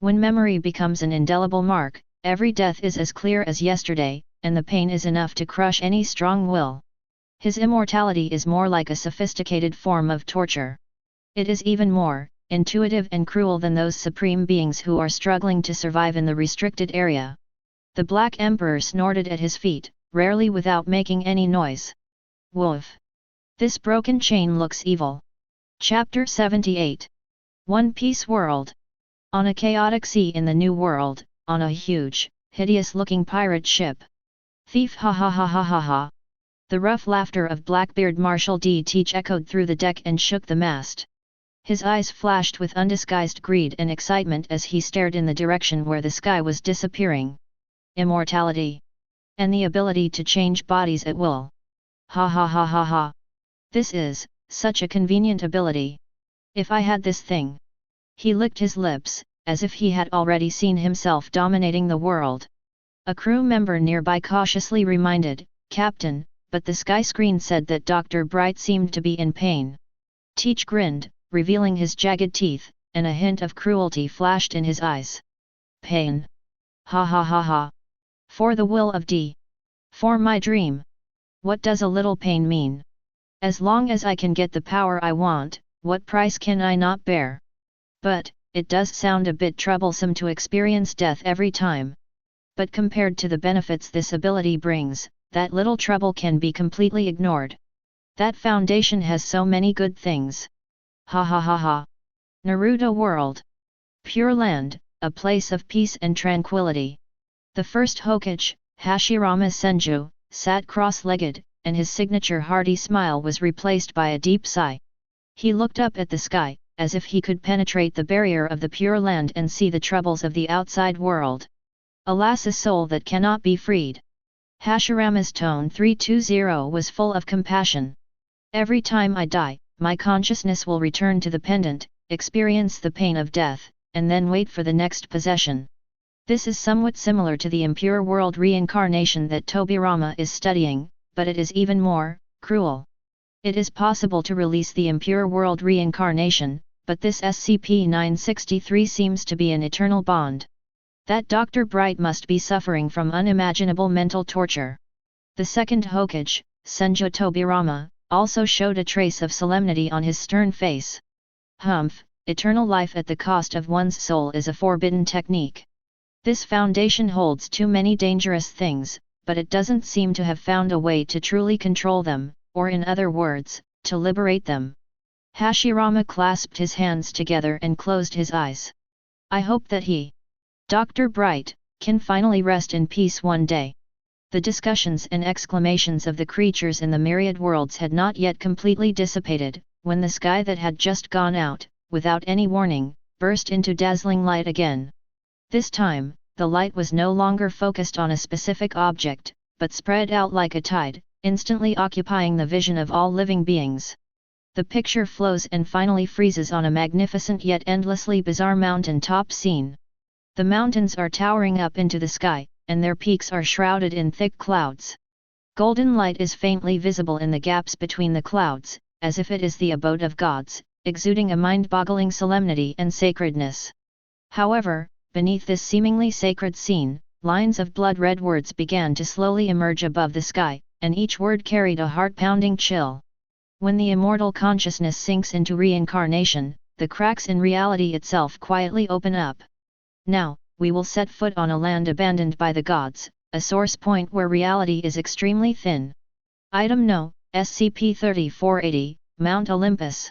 When memory becomes an indelible mark, every death is as clear as yesterday, and the pain is enough to crush any strong will. His immortality is more like a sophisticated form of torture. It is even more intuitive and cruel than those supreme beings who are struggling to survive in the restricted area. The Black Emperor snorted at his feet, rarely without making any noise. Woof! This broken chain looks evil. Chapter 78. One Piece World. On a chaotic sea in the New World, on a huge, hideous-looking pirate ship. Thief ha ha ha ha ha ha. The rough laughter of Blackbeard Marshal D. Teach echoed through the deck and shook the mast. His eyes flashed with undisguised greed and excitement as he stared in the direction where the sky was disappearing. Immortality. And the ability to change bodies at will. Ha ha ha ha ha. This is such a convenient ability. If I had this thing. He licked his lips, as if he had already seen himself dominating the world. A crew member nearby cautiously reminded, "Captain," but the sky screen said that Dr. Bright seemed to be in pain. Teach grinned, revealing his jagged teeth, and a hint of cruelty flashed in his eyes. Pain. Ha ha ha ha. For the will of D. For my dream. What does a little pain mean? As long as I can get the power I want, what price can I not bear? But, it does sound a bit troublesome to experience death every time. But compared to the benefits this ability brings, that little trouble can be completely ignored. That Foundation has so many good things. Ha ha ha ha. Naruto World. Pure Land, a place of peace and tranquility. The first Hokage, Hashirama Senju, sat cross-legged, and his signature hearty smile was replaced by a deep sigh. He looked up at the sky, as if he could penetrate the barrier of the Pure Land and see the troubles of the outside world. Alas, a soul that cannot be freed. Hashirama's tone 320 was full of compassion. Every time I die, my consciousness will return to the pendant, experience the pain of death, and then wait for the next possession. This is somewhat similar to the impure world reincarnation that Tobirama is studying, but it is even more cruel. It is possible to release the impure world reincarnation, but this SCP-963 seems to be an eternal bond. That Dr. Bright must be suffering from unimaginable mental torture. The second Hokage, Senju Tobirama, also showed a trace of solemnity on his stern face. Humph, eternal life at the cost of one's soul is a forbidden technique. This Foundation holds too many dangerous things, but it doesn't seem to have found a way to truly control them, or in other words, to liberate them. Hashirama clasped his hands together and closed his eyes. I hope that he, Dr. Bright, can finally rest in peace one day. The discussions and exclamations of the creatures in the myriad worlds had not yet completely dissipated, when the sky that had just gone out, without any warning, burst into dazzling light again. This time, the light was no longer focused on a specific object, but spread out like a tide, instantly occupying the vision of all living beings. The picture flows and finally freezes on a magnificent yet endlessly bizarre mountain-top scene. The mountains are towering up into the sky, and their peaks are shrouded in thick clouds. Golden light is faintly visible in the gaps between the clouds, as if it is the abode of gods, exuding a mind-boggling solemnity and sacredness. However, beneath this seemingly sacred scene, lines of blood-red words began to slowly emerge above the sky, and each word carried a heart-pounding chill. When the immortal consciousness sinks into reincarnation, the cracks in reality itself quietly open up. Now, we will set foot on a land abandoned by the gods, a source point where reality is extremely thin. Item No, SCP-3480, Mount Olympus.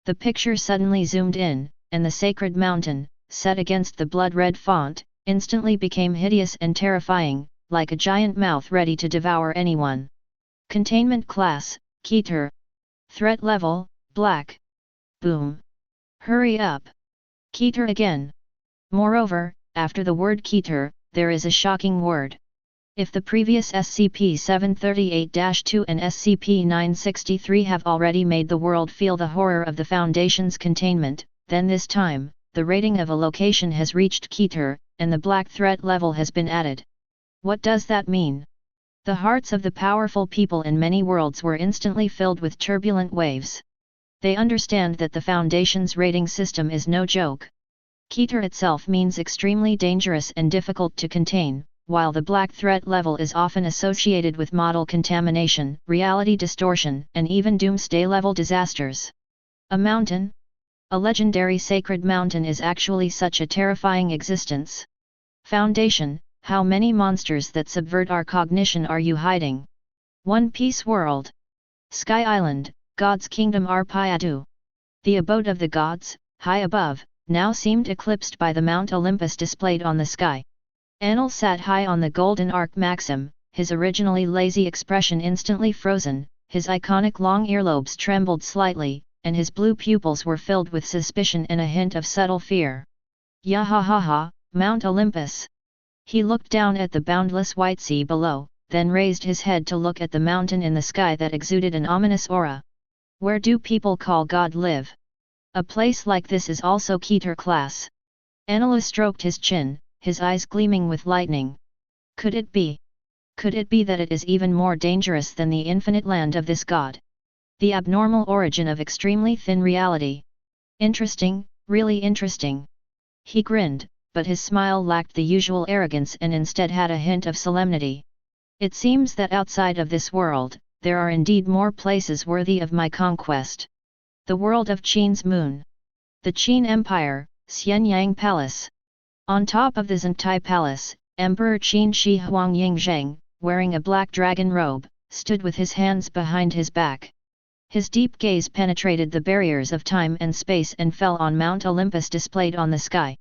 The picture suddenly zoomed in, and the sacred mountain, set against the blood-red font, instantly became hideous and terrifying, like a giant mouth ready to devour anyone. Containment Class, Keter. Threat Level, Black. Boom. Hurry up. Keter again. Moreover, after the word Keter, there is a shocking word. If the previous SCP-738-2 and SCP-963 have already made the world feel the horror of the Foundation's containment, then this time, the rating of a location has reached Keter, and the black threat level has been added. What does that mean? The hearts of the powerful people in many worlds were instantly filled with turbulent waves. They understand that the Foundation's rating system is no joke. Keter itself means extremely dangerous and difficult to contain, while the black threat level is often associated with model contamination, reality distortion, and even doomsday-level disasters. A mountain? A legendary sacred mountain is actually such a terrifying existence. Foundation, how many monsters that subvert our cognition are you hiding? One Piece World. Sky Island, God's Kingdom Arpayadu. The abode of the gods, high above, now seemed eclipsed by the Mount Olympus displayed on the sky. Anil sat high on the golden arc maxim, his originally lazy expression instantly frozen, his iconic long earlobes trembled slightly, and his blue pupils were filled with suspicion and a hint of subtle fear. Yahahaha, Mount Olympus! He looked down at the boundless white sea below, then raised his head to look at the mountain in the sky that exuded an ominous aura. Where do people call God live? A place like this is also Keter class. Anil stroked his chin, his eyes gleaming with lightning. Could it be? Could it be that it is even more dangerous than the infinite land of this god? The abnormal origin of extremely thin reality. Interesting, really interesting. He grinned, but his smile lacked the usual arrogance and instead had a hint of solemnity. It seems that outside of this world, there are indeed more places worthy of my conquest. The world of Qin's moon. The Qin Empire, Xianyang Palace. On top of the Zhentai Palace, Emperor Qin Shi Huang Yingzheng, wearing a black dragon robe, stood with his hands behind his back. His deep gaze penetrated the barriers of time and space and fell on Mount Olympus displayed on the sky.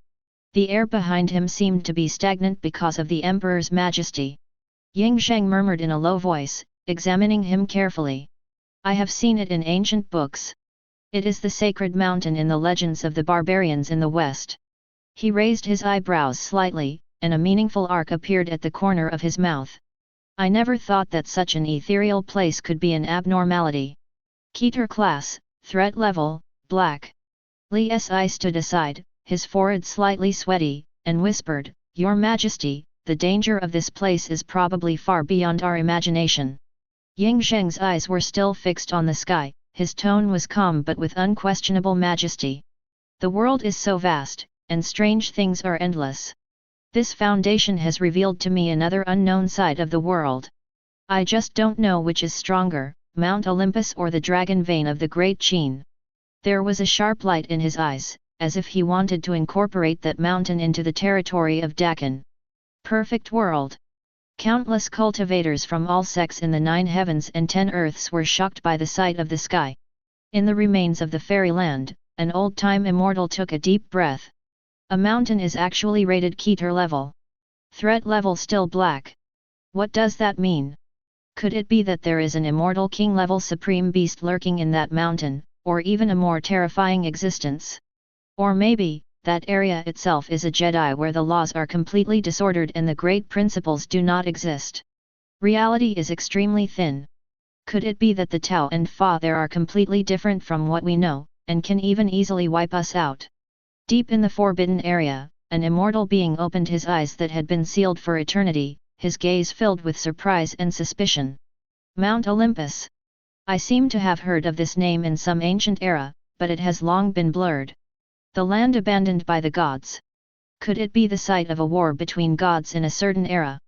The air behind him seemed to be stagnant because of the Emperor's majesty. Yingzheng murmured in a low voice, examining him carefully. I have seen it in ancient books. It is the sacred mountain in the legends of the barbarians in the West. He raised his eyebrows slightly, and a meaningful arc appeared at the corner of his mouth. I never thought that such an ethereal place could be an abnormality. Keter class, threat level, black. Li Si stood aside, his forehead slightly sweaty, and whispered, Your Majesty, the danger of this place is probably far beyond our imagination. Yingzheng's eyes were still fixed on the sky, his tone was calm but with unquestionable majesty. The world is so vast, and strange things are endless. This foundation has revealed to me another unknown side of the world. I just don't know which is stronger, Mount Olympus or the dragon vein of the great Qin. There was a sharp light in his eyes, as if he wanted to incorporate that mountain into the territory of Dakin. Perfect world. Countless cultivators from all sects in the 9 heavens and 10 earths were shocked by the sight of the sky. In the remains of the fairyland, an old-time immortal took a deep breath. A mountain is actually rated Keter level. Threat level still black. What does that mean? Could it be that there is an immortal king-level supreme beast lurking in that mountain, or even a more terrifying existence? Or maybe, that area itself is a Jedi where the laws are completely disordered and the great principles do not exist. Reality is extremely thin. Could it be that the Tao and Fa there are completely different from what we know, and can even easily wipe us out? Deep in the forbidden area, an immortal being opened his eyes that had been sealed for eternity, his gaze filled with surprise and suspicion. Mount Olympus. I seem to have heard of this name in some ancient era, but it has long been blurred. The land abandoned by the gods. Could it be the site of a war between gods in a certain era?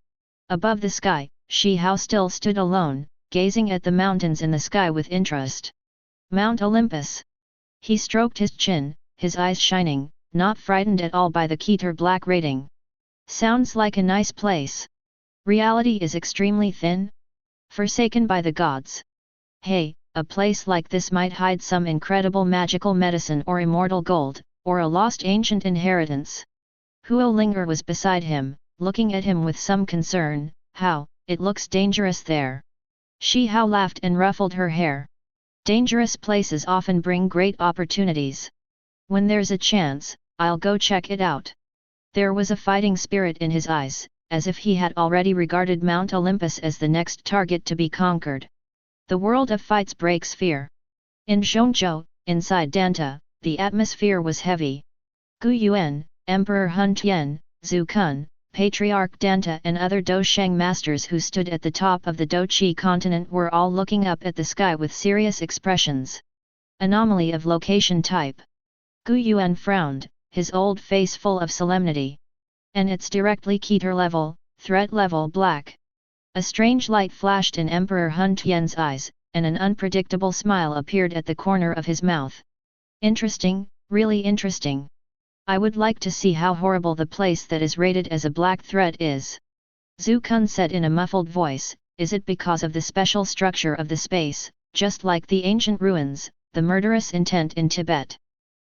Above the sky, Shi Hao still stood alone, gazing at the mountains in the sky with interest. Mount Olympus. He stroked his chin, his eyes shining, not frightened at all by the Keter Black rating. Sounds like a nice place. Reality is extremely thin? Forsaken by the gods. Hey, a place like this might hide some incredible magical medicine or immortal gold, or a lost ancient inheritance. Huo Linger was beside him, looking at him with some concern. How, it looks dangerous there. Shi Hao laughed and ruffled her hair. Dangerous places often bring great opportunities. When there's a chance, I'll go check it out. There was a fighting spirit in his eyes, as if he had already regarded Mount Olympus as the next target to be conquered. The world of fights breaks fear. In Zhongzhou, inside Danta, the atmosphere was heavy. Gu Yuan, Emperor Hun Tian, Zhu Kun, Patriarch Danta and other Dosheng masters who stood at the top of the Doqi continent were all looking up at the sky with serious expressions. Anomaly of location type. Gu Yuan frowned, his old face full of solemnity. And it's directly Keter level, threat level black. A strange light flashed in Emperor Hun Tian's eyes, and an unpredictable smile appeared at the corner of his mouth. Interesting, really interesting. I would like to see how horrible the place that is rated as a black threat is. Zhu Kun said in a muffled voice, is it because of the special structure of the space, just like the ancient ruins, the murderous intent in Tibet?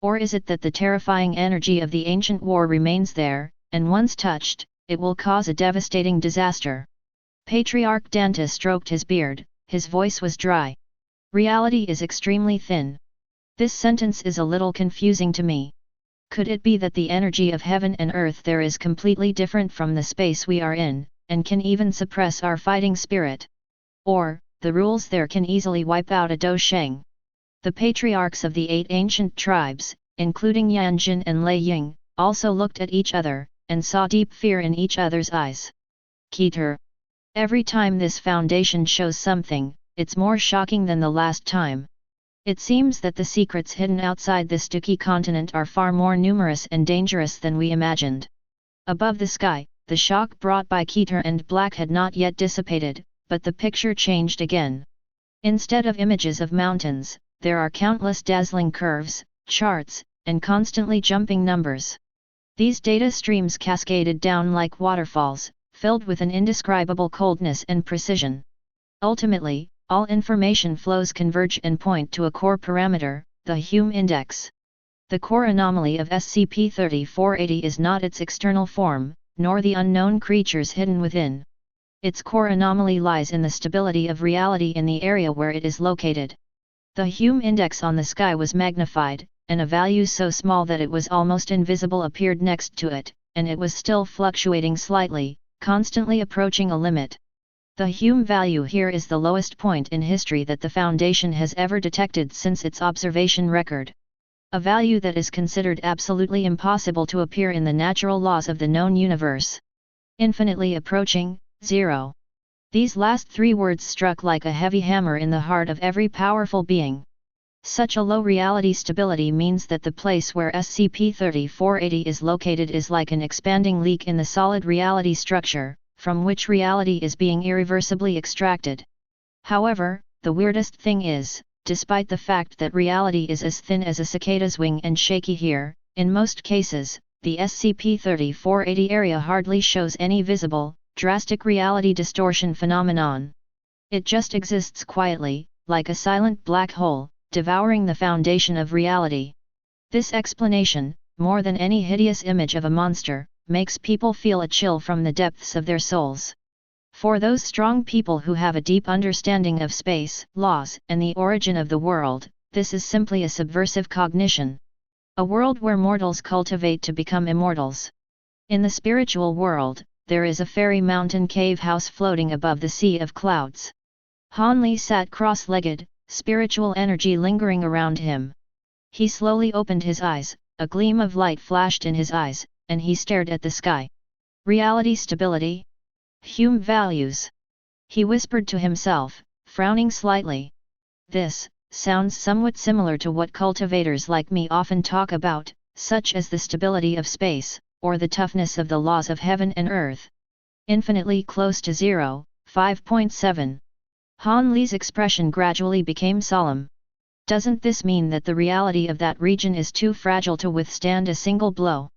Or is it that the terrifying energy of the ancient war remains there, and once touched, it will cause a devastating disaster? Patriarch Danta stroked his beard, his voice was dry. Reality is extremely thin. This sentence is a little confusing to me. Could it be that the energy of heaven and earth there is completely different from the space we are in, and can even suppress our fighting spirit? Or, the rules there can easily wipe out a Dosheng? The patriarchs of the 8 ancient tribes, including Yanjin and Lei Ying, also looked at each other, and saw deep fear in each other's eyes. Keter. Every time this foundation shows something, it's more shocking than the last time. It seems that the secrets hidden outside this Doqi continent are far more numerous and dangerous than we imagined. Above the sky, the shock brought by Keter and Black had not yet dissipated, but the picture changed again. Instead of images of mountains, there are countless dazzling curves, charts, and constantly jumping numbers. These data streams cascaded down like waterfalls, filled with an indescribable coldness and precision. Ultimately, all information flows converge and point to a core parameter, the Hume index. The core anomaly of SCP-3480 is not its external form, nor the unknown creatures hidden within. Its core anomaly lies in the stability of reality in the area where it is located. The Hume index on the sky was magnified, and a value so small that it was almost invisible appeared next to it, and it was still fluctuating slightly, constantly approaching a limit. The Hume value here is the lowest point in history that the Foundation has ever detected since its observation record. A value that is considered absolutely impossible to appear in the natural laws of the known universe. Infinitely approaching, 0. These last 3 words struck like a heavy hammer in the heart of every powerful being. Such a low reality stability means that the place where SCP-3480 is located is like an expanding leak in the solid reality structure, from which reality is being irreversibly extracted. However, the weirdest thing is, despite the fact that reality is as thin as a cicada's wing and shaky here, in most cases, the SCP-3480 area hardly shows any visible, drastic reality distortion phenomenon. It just exists quietly, like a silent black hole, devouring the foundation of reality. This explanation, more than any hideous image of a monster, makes people feel a chill from the depths of their souls. For those strong people who have a deep understanding of space, laws, and the origin of the world, this is simply a subversive cognition. A world where mortals cultivate to become immortals. In the spiritual world, there is a fairy mountain cave house floating above the sea of clouds. Han Li sat cross-legged, spiritual energy lingering around him. He slowly opened his eyes, a gleam of light flashed in his eyes, and he stared at the sky. Reality stability? Hume values. He whispered to himself, frowning slightly. This sounds somewhat similar to what cultivators like me often talk about, such as the stability of space, or the toughness of the laws of heaven and earth. Infinitely close to 0, 5.7. Han Li's expression gradually became solemn. Doesn't this mean that the reality of that region is too fragile to withstand a single blow?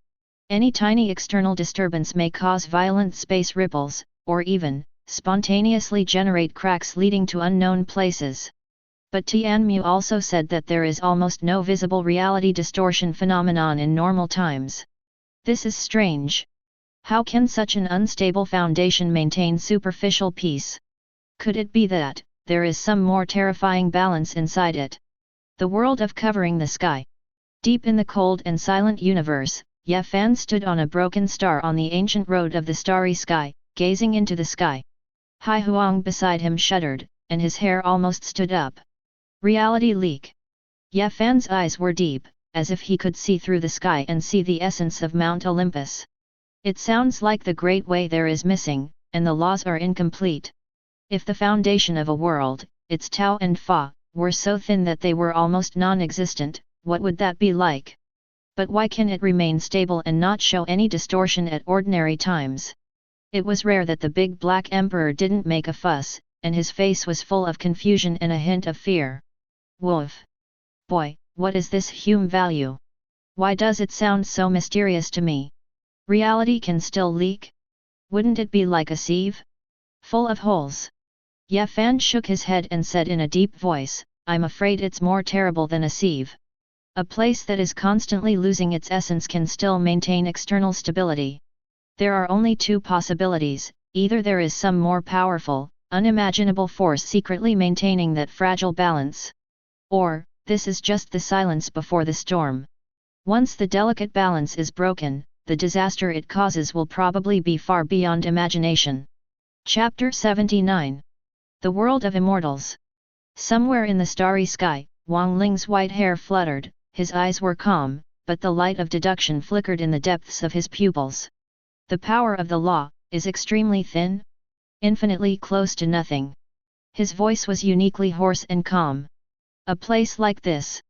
Any tiny external disturbance may cause violent space ripples, or even, spontaneously generate cracks leading to unknown places. But Tianmu also said that there is almost no visible reality distortion phenomenon in normal times. This is strange. How can such an unstable foundation maintain superficial peace? Could it be that there is some more terrifying balance inside it? The world of covering the sky. Deep in the cold and silent universe, Ye Fan stood on a broken star on the ancient road of the starry sky, gazing into the sky. Hai Huang beside him shuddered, and his hair almost stood up. Reality leak. Ye Fan's eyes were deep, as if he could see through the sky and see the essence of Mount Olympus. It sounds like the Great Way there is missing, and the laws are incomplete. If the foundation of a world, its Tao and Fa, were so thin that they were almost non-existent, what would that be like? But why can it remain stable and not show any distortion at ordinary times? It was rare that the big black emperor didn't make a fuss, and his face was full of confusion and a hint of fear. Woof! Boy, what is this Hume value? Why does it sound so mysterious to me? Reality can still leak? Wouldn't it be like a sieve? Full of holes? Ye Fan shook his head and said in a deep voice, I'm afraid it's more terrible than a sieve. A place that is constantly losing its essence can still maintain external stability. There are only two possibilities: either there is some more powerful, unimaginable force secretly maintaining that fragile balance. Or, this is just the silence before the storm. Once the delicate balance is broken, the disaster it causes will probably be far beyond imagination. Chapter 79. The World of Immortals. Somewhere in the starry sky, Wang Ling's white hair fluttered, his eyes were calm, but the light of deduction flickered in the depths of his pupils. The power of the law is extremely thin? Infinitely close to nothing. His voice was uniquely hoarse and calm. A place like this.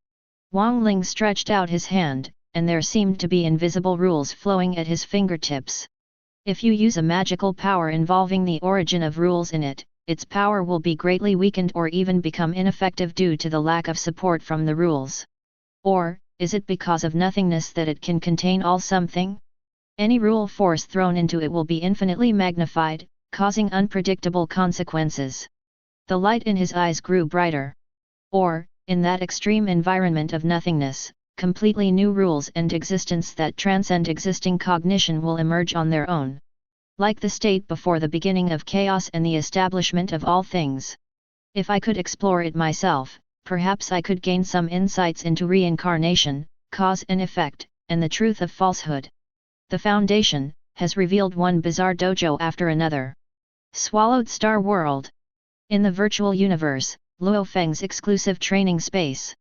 Wang Ling stretched out his hand, and there seemed to be invisible rules flowing at his fingertips. If you use a magical power involving the origin of rules in it, its power will be greatly weakened or even become ineffective due to the lack of support from the rules. Or, is it because of nothingness that it can contain all something? Any rule force thrown into it will be infinitely magnified, causing unpredictable consequences. The light in his eyes grew brighter. Or, in that extreme environment of nothingness, completely new rules and existence that transcend existing cognition will emerge on their own. Like the state before the beginning of chaos and the establishment of all things. If I could explore it myself, perhaps I could gain some insights into reincarnation, cause and effect, and the truth of falsehood. The Foundation has revealed one bizarre dojo after another. Swallowed Star World. In the virtual universe, Luo Feng's exclusive training space.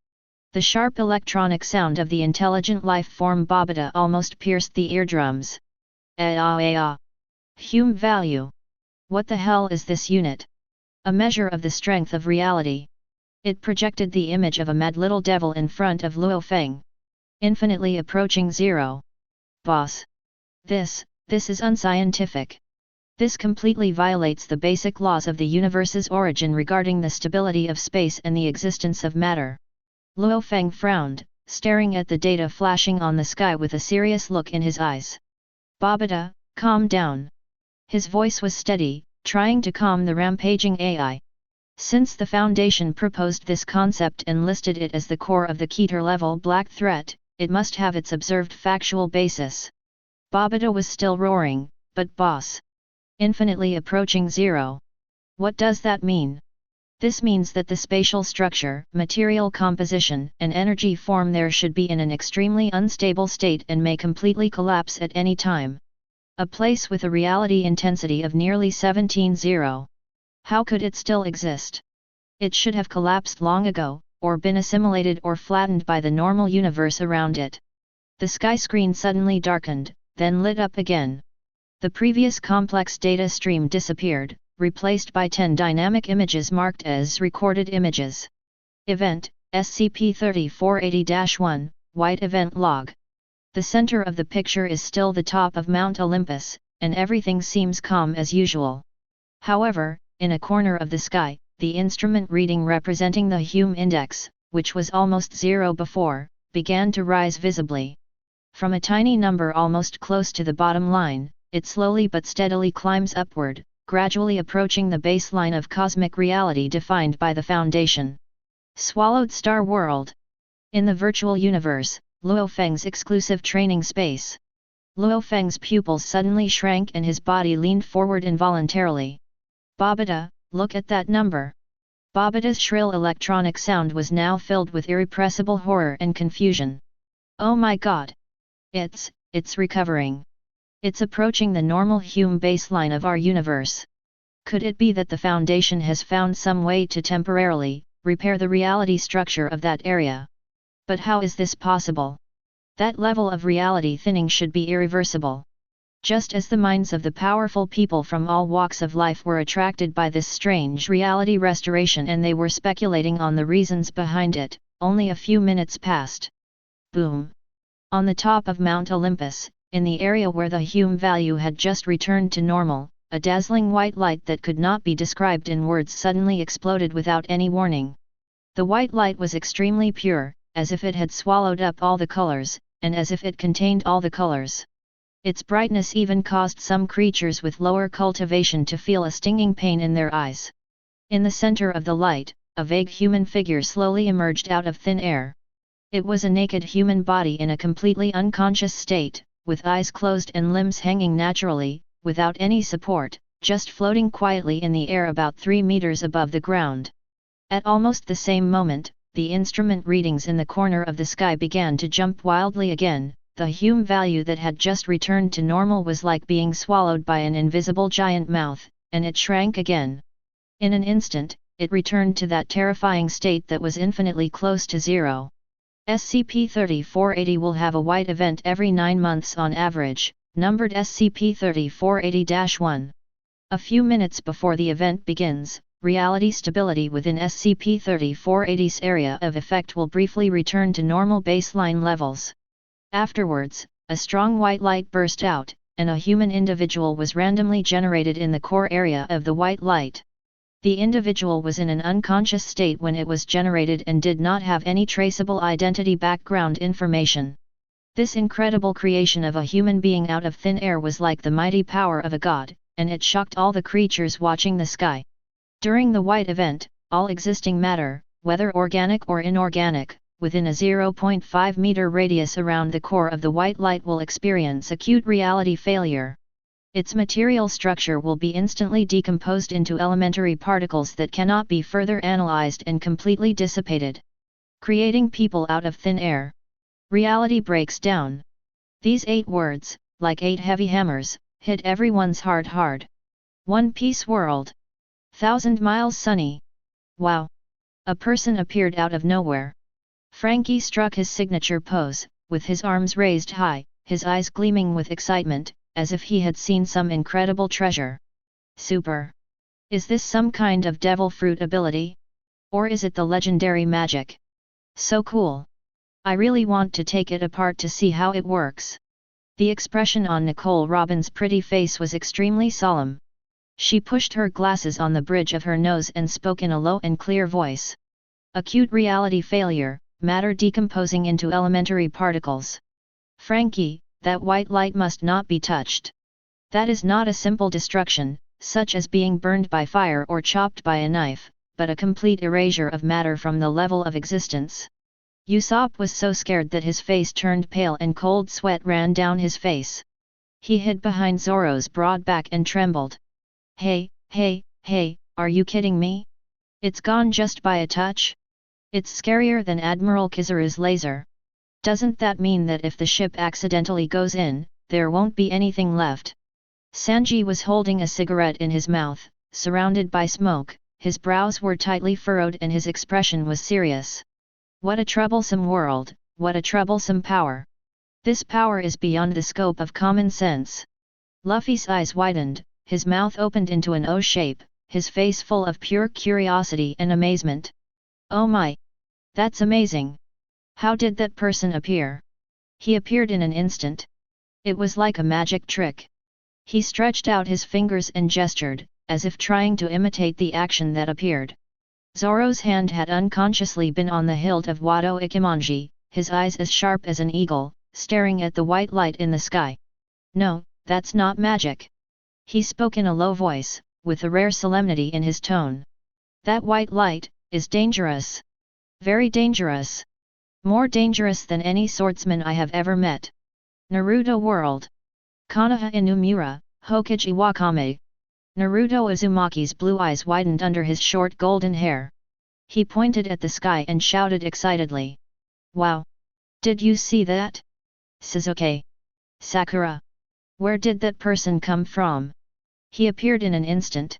The sharp electronic sound of the intelligent life form Babata almost pierced the eardrums. Hume value. What the hell is this unit? A measure of the strength of reality. It projected the image of a mad little devil in front of Luo Feng. Infinitely approaching zero. Boss. This is unscientific. This completely violates the basic laws of the universe's origin regarding the stability of space and the existence of matter. Luo Feng frowned, staring at the data flashing on the sky with a serious look in his eyes. Babata, calm down. His voice was steady, trying to calm the rampaging AI. Since the Foundation proposed this concept and listed it as the core of the Keter-level black threat, it must have its observed factual basis. Babata was still roaring, but boss. Infinitely approaching zero. What does that mean? This means that the spatial structure, material composition, and energy form there should be in an extremely unstable state and may completely collapse at any time. A place with a reality intensity of nearly 17.0. How could it still exist? It should have collapsed long ago, or been assimilated or flattened by the normal universe around it. The sky screen suddenly darkened, then lit up again. The previous complex data stream disappeared, replaced by 10 dynamic images marked as recorded images. Event, SCP-3480-1, White Event Log. The center of the picture is still the top of Mount Olympus, and everything seems calm as usual. However, in a corner of the sky, the instrument reading representing the Hume index, which was almost zero before, began to rise visibly. From a tiny number almost close to the bottom line, it slowly but steadily climbs upward, gradually approaching the baseline of cosmic reality defined by the Foundation. Swallowed Star World. In the virtual universe, Luo Feng's exclusive training space. Luo Feng's pupils suddenly shrank and his body leaned forward involuntarily. Babata, look at that number. Babata's shrill electronic sound was now filled with irrepressible horror and confusion. Oh my god! It's recovering. It's approaching the normal Hume baseline of our universe. Could it be that the Foundation has found some way to temporarily repair the reality structure of that area? But how is this possible? That level of reality thinning should be irreversible. Just as the minds of the powerful people from all walks of life were attracted by this strange reality restoration and they were speculating on the reasons behind it, only a few minutes passed. Boom! On the top of Mount Olympus, in the area where the Hume value had just returned to normal, a dazzling white light that could not be described in words suddenly exploded without any warning. The white light was extremely pure, as if it had swallowed up all the colors, and as if it contained all the colors. Its brightness even caused some creatures with lower cultivation to feel a stinging pain in their eyes. In the center of the light, a vague human figure slowly emerged out of thin air. It was a naked human body in a completely unconscious state, with eyes closed and limbs hanging naturally, without any support, just floating quietly in the air about 3 meters above the ground. At almost the same moment, the instrument readings in the corner of the sky began to jump wildly again. The Hume value that had just returned to normal was like being swallowed by an invisible giant mouth, and it shrank again. In an instant, it returned to that terrifying state that was infinitely close to zero. SCP-3480 will have a white event every 9 months on average, numbered SCP-3480-1. A few minutes before the event begins, reality stability within SCP-3480's area of effect will briefly return to normal baseline levels. Afterwards, a strong white light burst out, and a human individual was randomly generated in the core area of the white light. The individual was in an unconscious state when it was generated and did not have any traceable identity background information. This incredible creation of a human being out of thin air was like the mighty power of a god, and it shocked all the creatures watching the sky. During the white event, all existing matter, whether organic or inorganic, within a 0.5 meter radius around the core of the white light will experience acute reality failure. Its material structure will be instantly decomposed into elementary particles that cannot be further analyzed and completely dissipated, creating people out of thin air. Reality breaks down. These 8 words, like 8 heavy hammers, hit everyone's heart hard. One Piece world. 1,000 miles sunny. Wow! A person appeared out of nowhere. Frankie struck his signature pose, with his arms raised high, his eyes gleaming with excitement, as if he had seen some incredible treasure. Super! Is this some kind of devil fruit ability? Or is it the legendary magic? So cool! I really want to take it apart to see how it works. The expression on Nicole Robin's pretty face was extremely solemn. She pushed her glasses on the bridge of her nose and spoke in a low and clear voice. Acute reality failure, matter decomposing into elementary particles. Frankie, that white light must not be touched. That is not a simple destruction, such as being burned by fire or chopped by a knife, but a complete erasure of matter from the level of existence. Usopp was so scared that his face turned pale and cold sweat ran down his face. He hid behind Zoro's broad back and trembled. Hey, are you kidding me? It's gone just by a touch? It's scarier than Admiral Kizaru's laser. Doesn't that mean that if the ship accidentally goes in, there won't be anything left? Sanji was holding a cigarette in his mouth, surrounded by smoke, his brows were tightly furrowed and his expression was serious. What a troublesome world, what a troublesome power. This power is beyond the scope of common sense. Luffy's eyes widened, his mouth opened into an O shape, his face full of pure curiosity and amazement. Oh my! That's amazing! How did that person appear? He appeared in an instant. It was like a magic trick. He stretched out his fingers and gestured, as if trying to imitate the action that appeared. Zoro's hand had unconsciously been on the hilt of Wado Ikimonji, his eyes as sharp as an eagle, staring at the white light in the sky. "No, that's not magic." He spoke in a low voice, with a rare solemnity in his tone. "That white light is dangerous. Very dangerous. More dangerous than any swordsman I have ever met. Naruto World. Konoha Inumura, Hokage Wakame." Naruto Uzumaki's blue eyes widened under his short golden hair. He pointed at the sky and shouted excitedly. "Wow! Did you see that? Suzuki! Sakura! Where did that person come from?" He appeared in an instant.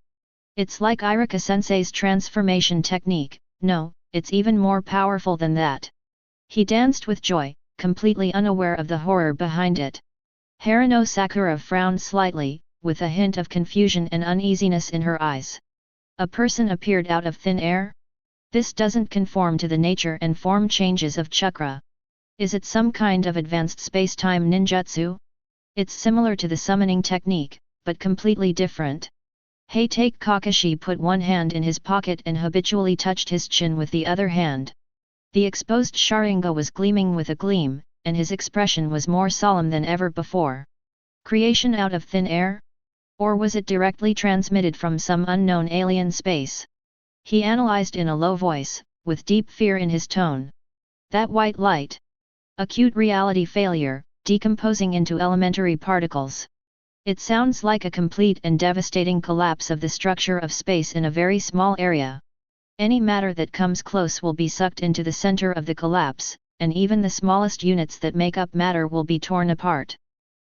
"It's like Iruka-sensei's transformation technique. No, it's even more powerful than that." He danced with joy, completely unaware of the horror behind it. Haruno Sakura frowned slightly, with a hint of confusion and uneasiness in her eyes. "A person appeared out of thin air? This doesn't conform to the nature and form changes of chakra. Is it some kind of advanced space-time ninjutsu? It's similar to the summoning technique, but completely different." Heitake Kakashi put one hand in his pocket and habitually touched his chin with the other hand. The exposed Sharinga was gleaming with a gleam, and his expression was more solemn than ever before. Creation out of thin air? Or was it directly transmitted from some unknown alien space? He analyzed in a low voice, with deep fear in his tone. "That white light. Acute reality failure, decomposing into elementary particles. It sounds like a complete and devastating collapse of the structure of space in a very small area. Any matter that comes close will be sucked into the center of the collapse, and even the smallest units that make up matter will be torn apart.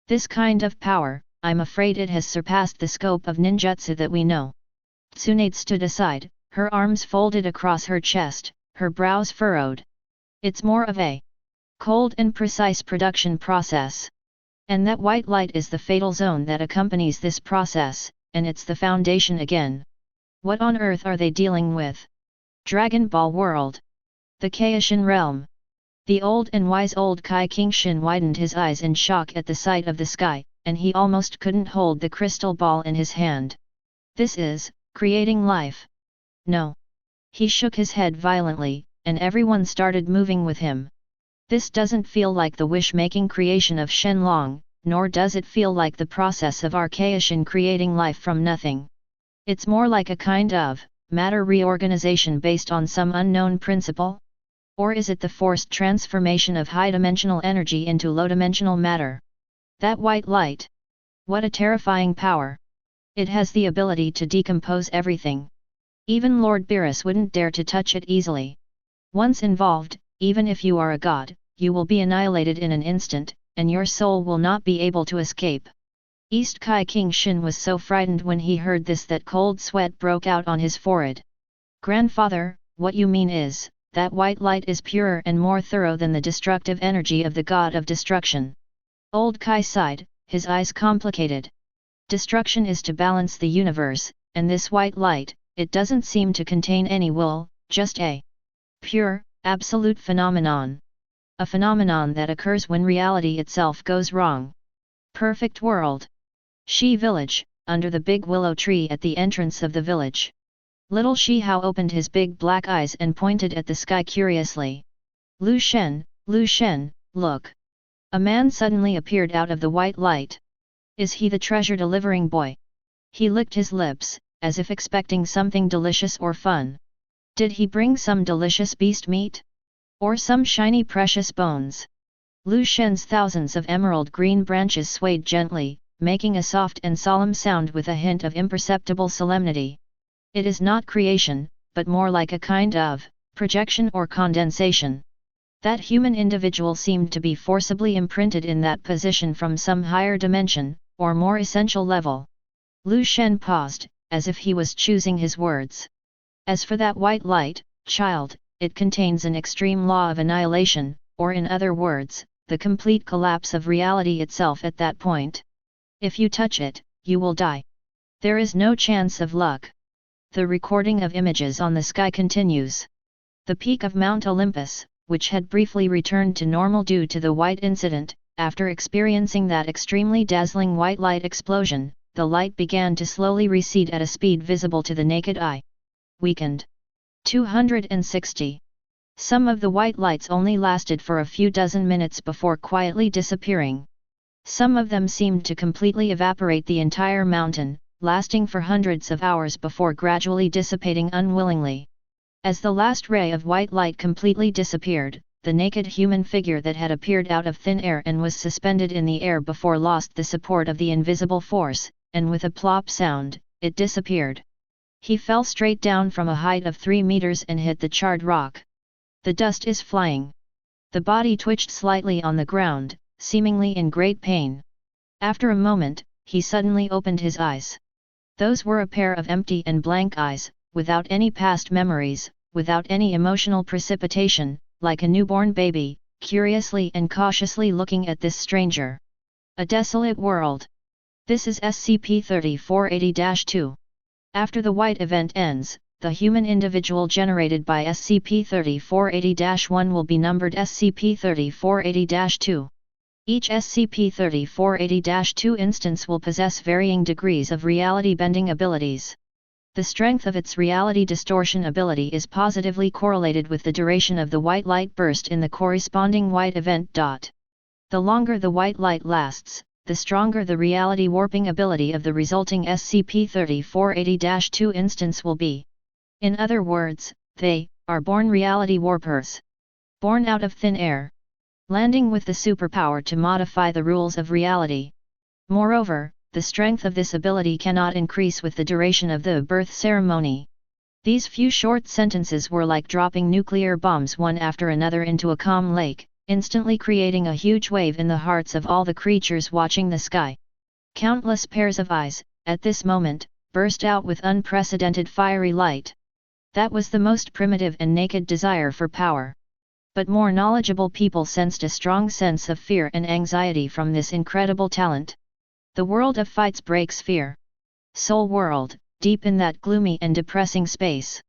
This kind of power, I'm afraid it has surpassed the scope of ninjutsu that we know." Tsunade stood aside, her arms folded across her chest, her brows furrowed. "It's more of a cold and precise production process. And that white light is the fatal zone that accompanies this process, and it's the foundation again. What on earth are they dealing with? Dragon Ball World? The Kaishin Realm?" The old and wise old Kai Kingshin widened his eyes in shock at the sight of the sky, and he almost couldn't hold the crystal ball in his hand. "This is creating life. No." He shook his head violently, and everyone started moving with him. "This doesn't feel like the wish-making creation of Shenlong, nor does it feel like the process of Archaishin creating life from nothing. It's more like a kind of matter reorganization based on some unknown principle? Or is it the forced transformation of high-dimensional energy into low-dimensional matter? That white light. What a terrifying power! It has the ability to decompose everything. Even Lord Beerus wouldn't dare to touch it easily. Once involved, even if you are a god, you will be annihilated in an instant, and your soul will not be able to escape." East Kai King Shin was so frightened when he heard this that cold sweat broke out on his forehead. "Grandfather, what you mean is, that white light is purer and more thorough than the destructive energy of the god of destruction." Old Kai sighed, his eyes complicated. "Destruction is to balance the universe, and this white light, it doesn't seem to contain any will, just a pure, absolute phenomenon. A phenomenon that occurs when reality itself goes wrong. Perfect world. Shi Village, under the big willow tree at the entrance of the village." Little Shihao opened his big black eyes and pointed at the sky curiously. Lu Shen, look." A man suddenly appeared out of the white light. "Is he the treasure-delivering boy?" He licked his lips, as if expecting something delicious or fun. "Did he bring some delicious beast meat? Or some shiny precious bones?" Lu Shen's thousands of emerald green branches swayed gently, making a soft and solemn sound with a hint of imperceptible solemnity. "It is not creation, but more like a kind of projection or condensation. That human individual seemed to be forcibly imprinted in that position from some higher dimension, or more essential level." Lu Shen paused, as if he was choosing his words. "As for that white light, child, it contains an extreme law of annihilation, or in other words, the complete collapse of reality itself at that point. If you touch it, you will die. There is no chance of luck." The recording of images on the sky continues. The peak of Mount Olympus, which had briefly returned to normal due to the white incident, after experiencing that extremely dazzling white light explosion, the light began to slowly recede at a speed visible to the naked eye. Weakened. 260. Some of the white lights only lasted for a few dozen minutes before quietly disappearing. Some of them seemed to completely evaporate the entire mountain, lasting for hundreds of hours before gradually dissipating unwillingly. As the last ray of white light completely disappeared, the naked human figure that had appeared out of thin air and was suspended in the air before lost the support of the invisible force, and with a plop sound, it disappeared. He fell straight down from a height of 3 meters and hit the charred rock. The dust is flying. The body twitched slightly on the ground, seemingly in great pain. After a moment, he suddenly opened his eyes. Those were a pair of empty and blank eyes, without any past memories, without any emotional precipitation, like a newborn baby, curiously and cautiously looking at this stranger. A desolate world. This is SCP-3480-2. After the white event ends, the human individual generated by SCP-3480-1 will be numbered SCP-3480-2. Each SCP-3480-2 instance will possess varying degrees of reality-bending abilities. The strength of its reality distortion ability is positively correlated with the duration of the white light burst in the corresponding white event. The longer the white light lasts, the stronger the reality warping ability of the resulting SCP-3480-2 instance will be. In other words, they are born reality warpers. Born out of thin air. Landing with the superpower to modify the rules of reality. Moreover, the strength of this ability cannot increase with the duration of the birth ceremony. These few short sentences were like dropping nuclear bombs one after another into a calm lake, instantly creating a huge wave in the hearts of all the creatures watching the sky. Countless pairs of eyes, at this moment, burst out with unprecedented fiery light. That was the most primitive and naked desire for power. But more knowledgeable people sensed a strong sense of fear and anxiety from this incredible talent. The world of fights breaks fear. Soul world, deep in that gloomy and depressing space.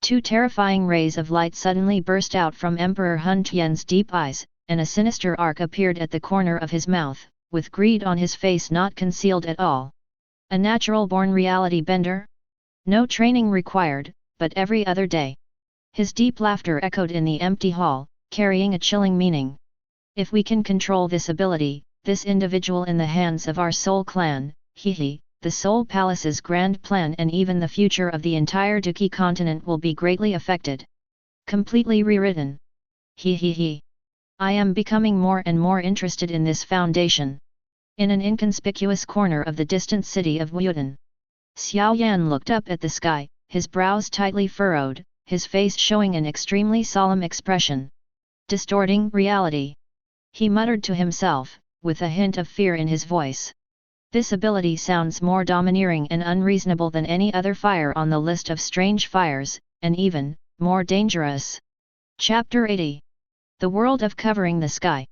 2 terrifying rays of light suddenly burst out from Emperor Hun Tian's deep eyes, and a sinister arc appeared at the corner of his mouth, with greed on his face not concealed at all. A natural-born reality bender? No training required, but every other day. His deep laughter echoed in the empty hall, carrying a chilling meaning. If we can control this ability, this individual in the hands of our Soul Clan, the Soul Palace's grand plan and even the future of the entire Duki continent will be greatly affected. Completely rewritten. I am becoming more and more interested in this foundation. In an inconspicuous corner of the distant city of Wuyudan, Xiao Yan looked up at the sky, his brows tightly furrowed, his face showing an extremely solemn expression. Distorting reality. He muttered to himself, with a hint of fear in his voice. This ability sounds more domineering and unreasonable than any other fire on the list of strange fires, and even more dangerous. Chapter 80. The world of covering the sky.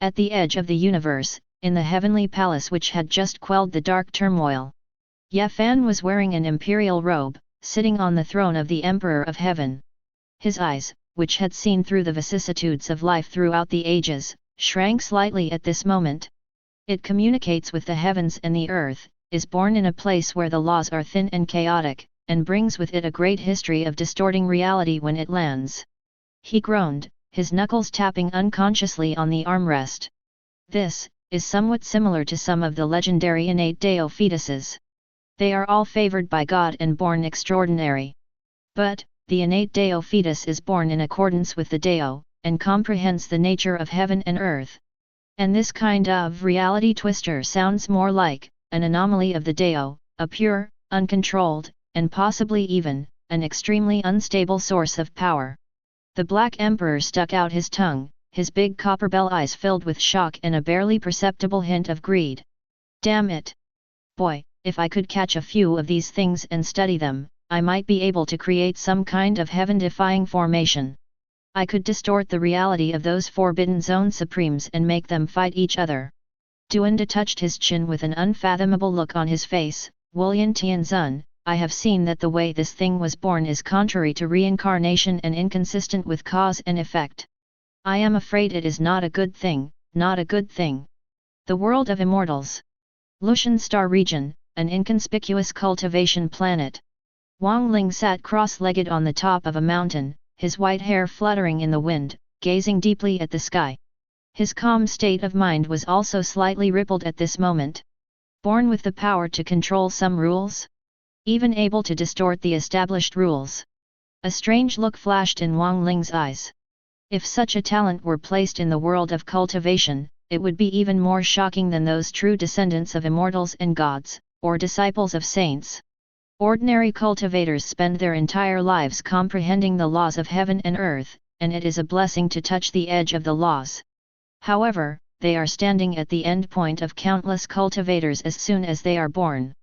At the edge of the universe, in the heavenly palace which had just quelled the dark turmoil, Ye Fan was wearing an imperial robe, sitting on the throne of the Emperor of Heaven. His eyes, which had seen through the vicissitudes of life throughout the ages, shrank slightly at this moment. It communicates with the heavens and the earth, is born in a place where the laws are thin and chaotic, and brings with it a great history of distorting reality when it lands. He groaned, his knuckles tapping unconsciously on the armrest. This is somewhat similar to some of the legendary innate Deo fetuses. They are all favored by God and born extraordinary. But the innate Deo fetus is born in accordance with the Deo, and comprehends the nature of heaven and earth. And this kind of reality twister sounds more like an anomaly of the Deo, a pure, uncontrolled, and possibly even an extremely unstable source of power. The Black Emperor stuck out his tongue, his big copperbell eyes filled with shock and a barely perceptible hint of greed. Damn it! Boy, if I could catch a few of these things and study them, I might be able to create some kind of heaven-defying formation. I could distort the reality of those Forbidden Zone Supremes and make them fight each other. Duanda touched his chin with an unfathomable look on his face. Wulian Tianzun, I have seen that the way this thing was born is contrary to reincarnation and inconsistent with cause and effect. I am afraid it is not a good thing, not a good thing. The world of immortals. Lushan Star Region, an inconspicuous cultivation planet. Wang Ling sat cross-legged on the top of a mountain, his white hair fluttering in the wind, gazing deeply at the sky. His calm state of mind was also slightly rippled at this moment. Born with the power to control some rules? Even able to distort the established rules? A strange look flashed in Wang Ling's eyes. If such a talent were placed in the world of cultivation, it would be even more shocking than those true descendants of immortals and gods, or disciples of saints. Ordinary cultivators spend their entire lives comprehending the laws of heaven and earth, and it is a blessing to touch the edge of the laws. However, they are standing at the end point of countless cultivators as soon as they are born.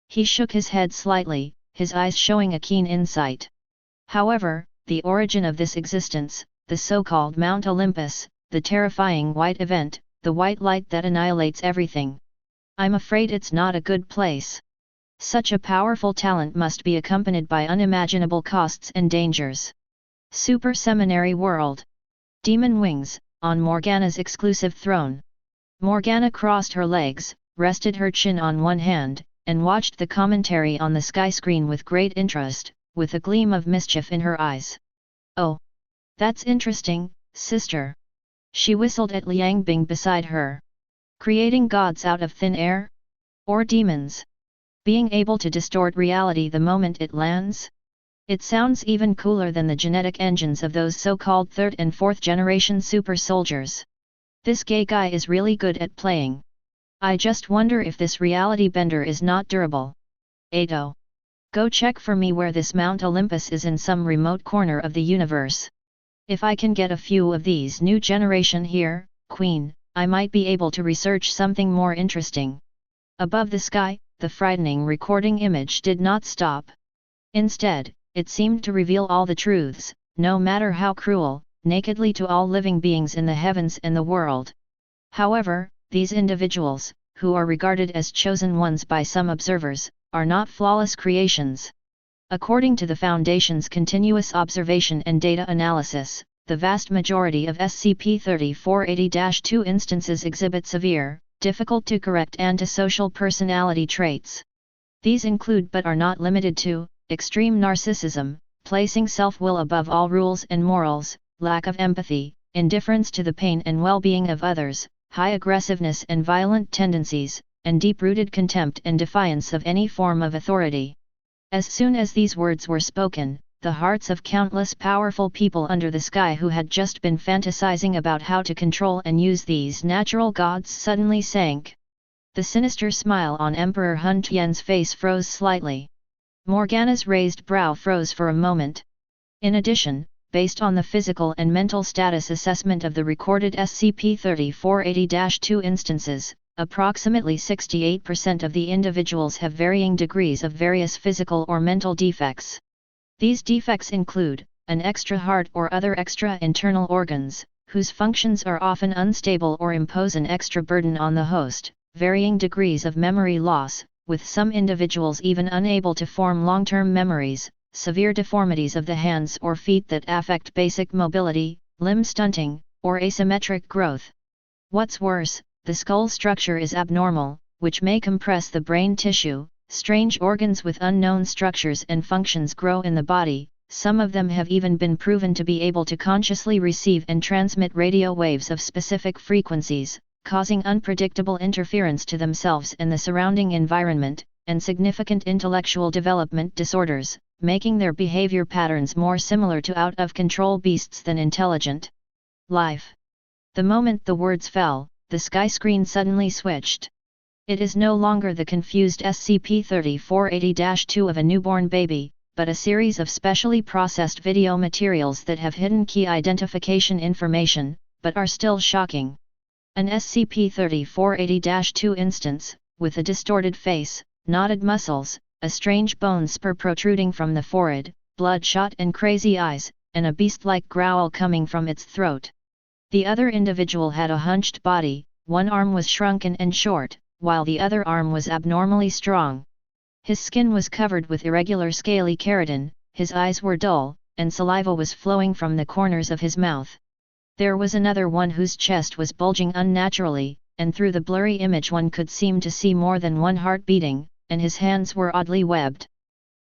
He shook his head slightly, his eyes showing a keen insight. However, the origin of this existence, the so-called Mount Olympus, the terrifying white event, the white light that annihilates everything. I'm afraid it's not a good place. Such a powerful talent must be accompanied by unimaginable costs and dangers. Super Seminary World. Demon Wings, on Morgana's exclusive throne. Morgana crossed her legs, rested her chin on one hand, and watched the commentary on the sky screen with great interest, with a gleam of mischief in her eyes. Oh! That's interesting, sister. She whistled at Liang Bing beside her. Creating gods out of thin air? Or demons? Being able to distort reality the moment it lands? It sounds even cooler than the genetic engines of those so-called third and fourth generation super soldiers. This gay guy is really good at playing. I just wonder if this reality bender is not durable. Ado. Go check for me where this Mount Olympus is in some remote corner of the universe. If I can get a few of these new generation here, Queen, I might be able to research something more interesting. Above the sky, the frightening recording image did not stop. Instead, it seemed to reveal all the truths, no matter how cruel, nakedly to all living beings in the heavens and the world. However, these individuals, who are regarded as chosen ones by some observers, are not flawless creations. According to the Foundation's continuous observation and data analysis, the vast majority of SCP-3480-2 instances exhibit severe, difficult-to-correct antisocial personality traits. These include but are not limited to, extreme narcissism, placing self-will above all rules and morals, lack of empathy, indifference to the pain and well-being of others, high aggressiveness and violent tendencies, and deep-rooted contempt and defiance of any form of authority. As soon as these words were spoken, the hearts of countless powerful people under the sky who had just been fantasizing about how to control and use these natural gods suddenly sank. The sinister smile on Emperor Hun Tian's face froze slightly. Morgana's raised brow froze for a moment. In addition, based on the physical and mental status assessment of the recorded SCP-3480-2 instances, approximately 68% of the individuals have varying degrees of various physical or mental defects. These defects include, an extra heart or other extra internal organs, whose functions are often unstable or impose an extra burden on the host, varying degrees of memory loss, with some individuals even unable to form long-term memories, severe deformities of the hands or feet that affect basic mobility, limb stunting, or asymmetric growth. What's worse, the skull structure is abnormal, which may compress the brain tissue. Strange organs with unknown structures and functions grow in the body, some of them have even been proven to be able to consciously receive and transmit radio waves of specific frequencies, causing unpredictable interference to themselves and the surrounding environment, and significant intellectual development disorders, making their behavior patterns more similar to out-of-control beasts than intelligent. Life. The moment the words fell, the sky screen suddenly switched. It is no longer the confused SCP-3480-2 of a newborn baby, but a series of specially processed video materials that have hidden key identification information, but are still shocking. An SCP-3480-2 instance, with a distorted face, knotted muscles, a strange bone spur protruding from the forehead, bloodshot and crazy eyes, and a beast-like growl coming from its throat. The other individual had a hunched body, one arm was shrunken and short, while the other arm was abnormally strong. His skin was covered with irregular scaly keratin, his eyes were dull, and saliva was flowing from the corners of his mouth. There was another one whose chest was bulging unnaturally, and through the blurry image one could seem to see more than one heart beating, and his hands were oddly webbed.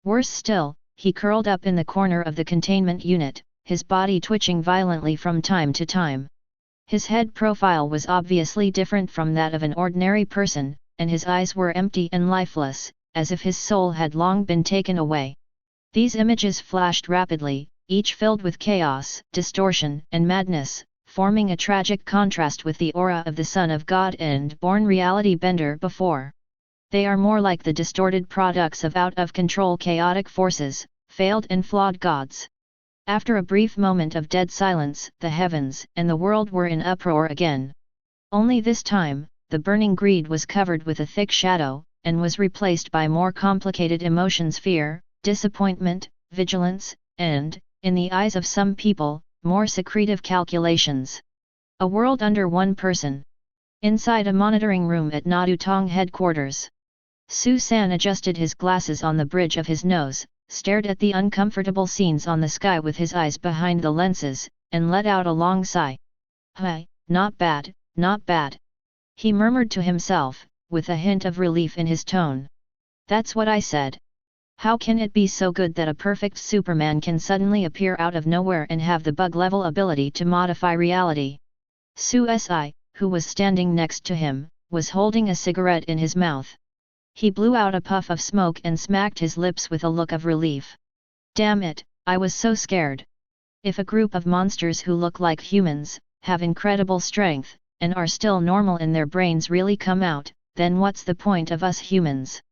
Worse still, he curled up in the corner of the containment unit, his body twitching violently from time to time. His head profile was obviously different from that of an ordinary person, and his eyes were empty and lifeless, as if his soul had long been taken away. These images flashed rapidly, each filled with chaos, distortion, and madness, forming a tragic contrast with the aura of the Son of God and born reality bender before. They are more like the distorted products of out-of-control chaotic forces, failed and flawed gods. After a brief moment of dead silence, the heavens and the world were in uproar again. Only this time, the burning greed was covered with a thick shadow, and was replaced by more complicated emotions: fear, disappointment, vigilance, and, in the eyes of some people, more secretive calculations. A world under one person. Inside a monitoring room at Nadutong headquarters. Su-san adjusted his glasses on the bridge of his nose, stared at the uncomfortable scenes on the sky with his eyes behind the lenses, and let out a long sigh. "Hi, not bad, not bad," he murmured to himself, with a hint of relief in his tone. "That's what I said. How can it be so good that a perfect Superman can suddenly appear out of nowhere and have the bug-level ability to modify reality?" Su-si, who was standing next to him, was holding a cigarette in his mouth. He blew out a puff of smoke and smacked his lips with a look of relief. "Damn it, I was so scared. If a group of monsters who look like humans, have incredible strength, and are still normal in their brains really come out, then what's the point of us humans?"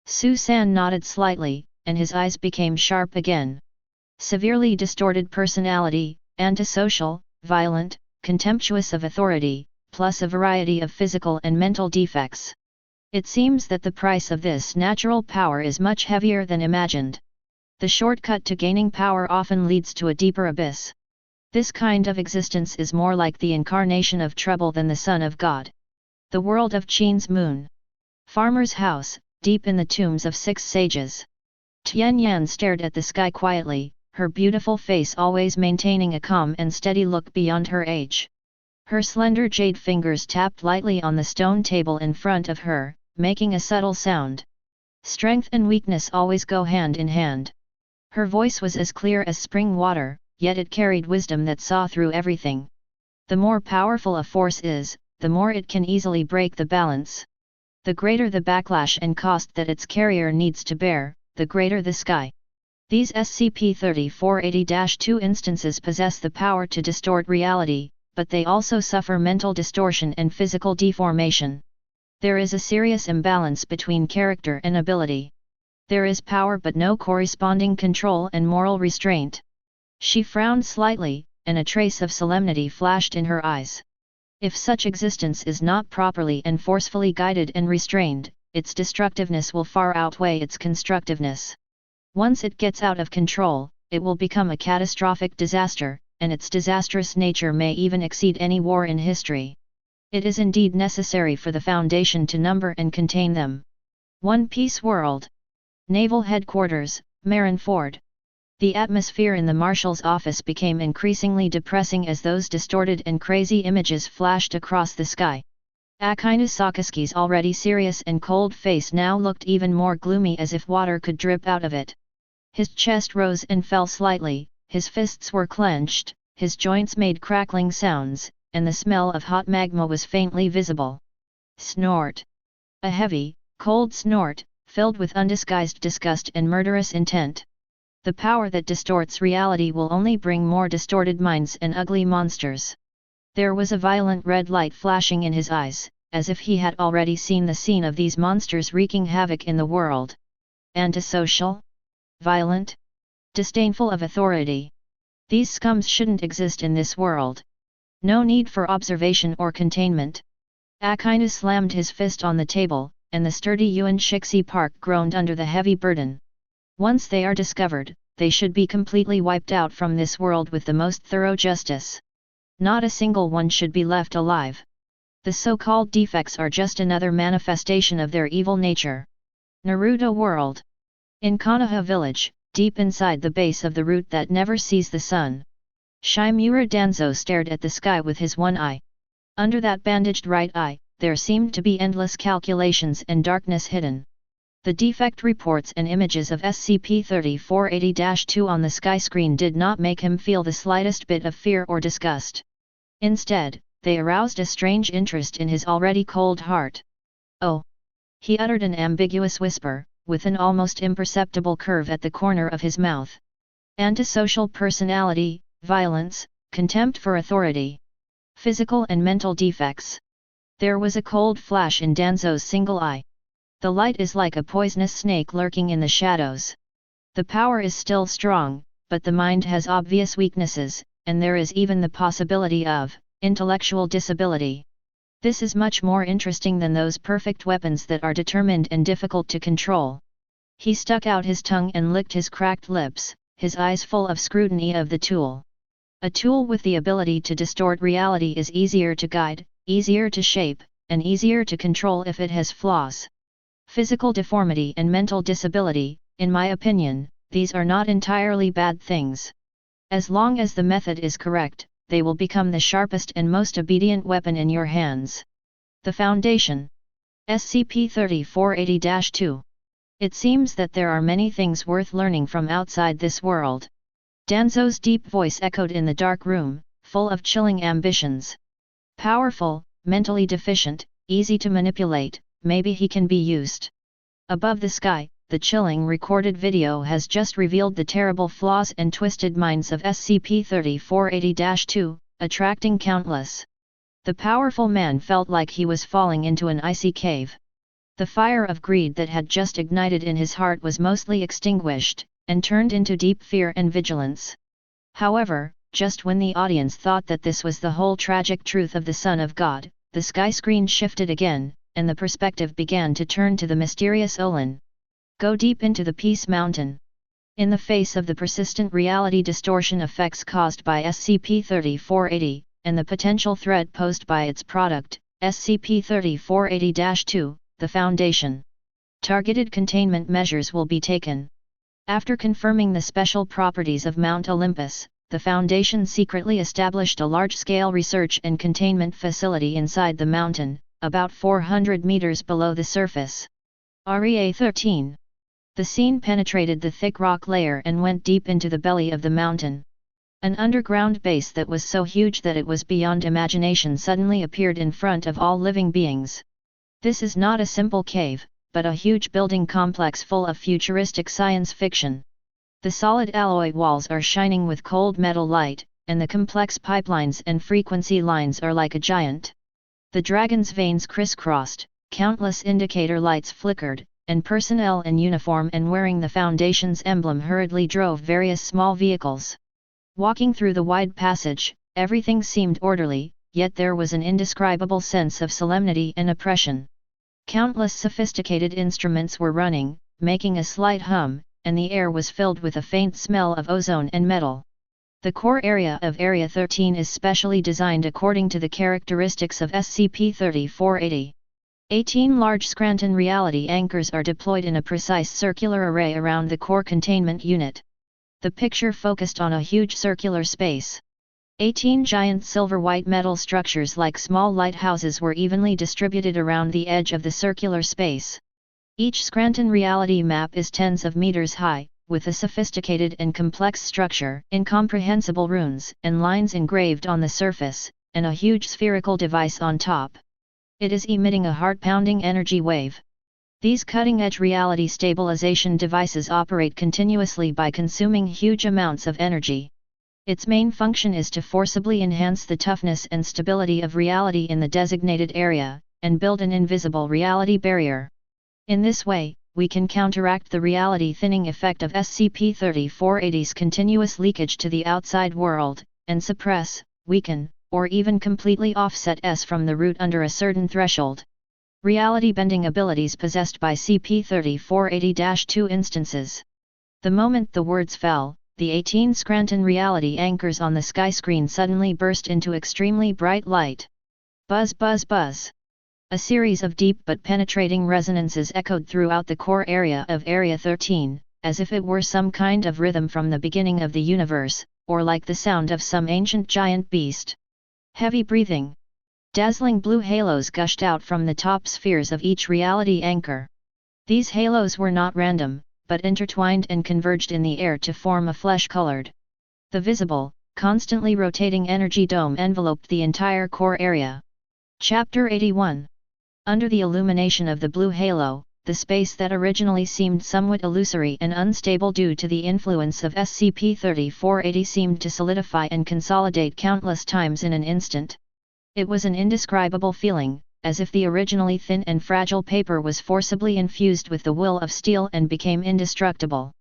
Su-san nodded slightly, and his eyes became sharp again. Severely distorted personality, antisocial, violent, contemptuous of authority, plus a variety of physical and mental defects. It seems that the price of this natural power is much heavier than imagined. The shortcut to gaining power often leads to a deeper abyss. This kind of existence is more like the incarnation of trouble than the Son of God. The world of Qin's moon. Farmer's house, deep in the tombs of 6 sages. Tianyan stared at the sky quietly, her beautiful face always maintaining a calm and steady look beyond her age. Her slender jade fingers tapped lightly on the stone table in front of her, making a subtle sound. Strength and weakness always go hand in hand. Her voice was as clear as spring water, yet it carried wisdom that saw through everything. The more powerful a force is, the more it can easily break the balance. The greater the backlash and cost that its carrier needs to bear, the greater the sky. These SCP-3480-2 instances possess the power to distort reality, but they also suffer mental distortion and physical deformation. There is a serious imbalance between character and ability. There is power but no corresponding control and moral restraint. She frowned slightly, and a trace of solemnity flashed in her eyes. If such existence is not properly and forcefully guided and restrained, its destructiveness will far outweigh its constructiveness. Once it gets out of control, it will become a catastrophic disaster, and its disastrous nature may even exceed any war in history. It is indeed necessary for the Foundation to number and contain them. One Piece World. Naval Headquarters, Marineford. The atmosphere in the Marshal's office became increasingly depressing as those distorted and crazy images flashed across the sky. Akinu Sakaski's already serious and cold face now looked even more gloomy, as if water could drip out of it. His chest rose and fell slightly, his fists were clenched, his joints made crackling sounds, and the smell of hot magma was faintly visible. Snort. A heavy, cold snort, filled with undisguised disgust and murderous intent. The power that distorts reality will only bring more distorted minds and ugly monsters. There was a violent red light flashing in his eyes, as if he had already seen the scene of these monsters wreaking havoc in the world. Antisocial? Violent? Disdainful of authority. These scums shouldn't exist in this world. No need for observation or containment. Akinu slammed his fist on the table, and the sturdy Yuan Shixi Park groaned under the heavy burden. Once they are discovered, they should be completely wiped out from this world with the most thorough justice. Not a single one should be left alive. The so-called defects are just another manifestation of their evil nature. Naruto World. In Konoha Village, deep inside the base of the root that never sees the sun. Shimura Danzo stared at the sky with his one eye. Under that bandaged right eye, there seemed to be endless calculations and darkness hidden. The defect reports and images of SCP-3480-2 on the sky screen did not make him feel the slightest bit of fear or disgust. Instead, they aroused a strange interest in his already cold heart. "Oh!" he uttered an ambiguous whisper, with an almost imperceptible curve at the corner of his mouth. Antisocial personality, violence, contempt for authority. Physical and mental defects. There was a cold flash in Danzo's single eye. The light is like a poisonous snake lurking in the shadows. The power is still strong, but the mind has obvious weaknesses, and there is even the possibility of intellectual disability. This is much more interesting than those perfect weapons that are determined and difficult to control. He stuck out his tongue and licked his cracked lips, his eyes full of scrutiny of the tool. A tool with the ability to distort reality is easier to guide, easier to shape, and easier to control if it has flaws. Physical deformity and mental disability, in my opinion, these are not entirely bad things. As long as the method is correct, they will become the sharpest and most obedient weapon in your hands. The Foundation. SCP-3480-2. It seems that there are many things worth learning from outside this world. Danzo's deep voice echoed in the dark room, full of chilling ambitions. Powerful, mentally deficient, easy to manipulate, maybe he can be used. Above the sky, the chilling recorded video has just revealed the terrible flaws and twisted minds of SCP-3480-2, attracting countless. The powerful man felt like he was falling into an icy cave. The fire of greed that had just ignited in his heart was mostly extinguished, and turned into deep fear and vigilance. However, just when the audience thought that this was the whole tragic truth of the Son of God, the sky screen shifted again, and the perspective began to turn to the mysterious Olin. Go deep into the Peace Mountain. In the face of the persistent reality distortion effects caused by SCP-3480, and the potential threat posed by its product, SCP-3480-2, the Foundation. Targeted containment measures will be taken. After confirming the special properties of Mount Olympus, the Foundation secretly established a large-scale research and containment facility inside the mountain, about 400 meters below the surface. REA 13. The scene penetrated the thick rock layer and went deep into the belly of the mountain. An underground base that was so huge that it was beyond imagination suddenly appeared in front of all living beings. This is not a simple cave, but a huge building complex full of futuristic science fiction. The solid alloy walls are shining with cold metal light, and the complex pipelines and frequency lines are like a giant. The dragon's veins crisscrossed, countless indicator lights flickered, and personnel in uniform and wearing the Foundation's emblem hurriedly drove various small vehicles. Walking through the wide passage, everything seemed orderly, yet there was an indescribable sense of solemnity and oppression. Countless sophisticated instruments were running, making a slight hum, and the air was filled with a faint smell of ozone and metal. The core area of Area 13 is specially designed according to the characteristics of SCP-3480. 18 large Scranton reality anchors are deployed in a precise circular array around the core containment unit. The picture focused on a huge circular space. 18 giant silver-white metal structures like small lighthouses were evenly distributed around the edge of the circular space. Each Scranton reality map is tens of meters high, with a sophisticated and complex structure, incomprehensible runes and lines engraved on the surface, and a huge spherical device on top. It is emitting a heart-pounding energy wave. These cutting-edge reality stabilization devices operate continuously by consuming huge amounts of energy. Its main function is to forcibly enhance the toughness and stability of reality in the designated area, and build an invisible reality barrier. In this way, we can counteract the reality thinning effect of SCP-3480's continuous leakage to the outside world, and suppress, weaken, or even completely offset S from the root under a certain threshold. Reality bending abilities possessed by SCP-3480-2 Instances. The moment the words fell, the 18 Scranton reality anchors on the sky screen suddenly burst into extremely bright light. Buzz buzz buzz. A series of deep but penetrating resonances echoed throughout the core area of Area 13, as if it were some kind of rhythm from the beginning of the universe, or like the sound of some ancient giant beast. Heavy breathing. Dazzling blue halos gushed out from the top spheres of each reality anchor. These halos were not random, but intertwined and converged in the air to form a flesh-colored. The visible, constantly rotating energy dome enveloped the entire core area. Chapter 81. Under the illumination of the blue halo, the space that originally seemed somewhat illusory and unstable due to the influence of SCP-3480 seemed to solidify and consolidate countless times in an instant. It was an indescribable feeling, as if the originally thin and fragile paper was forcibly infused with the will of steel and became indestructible.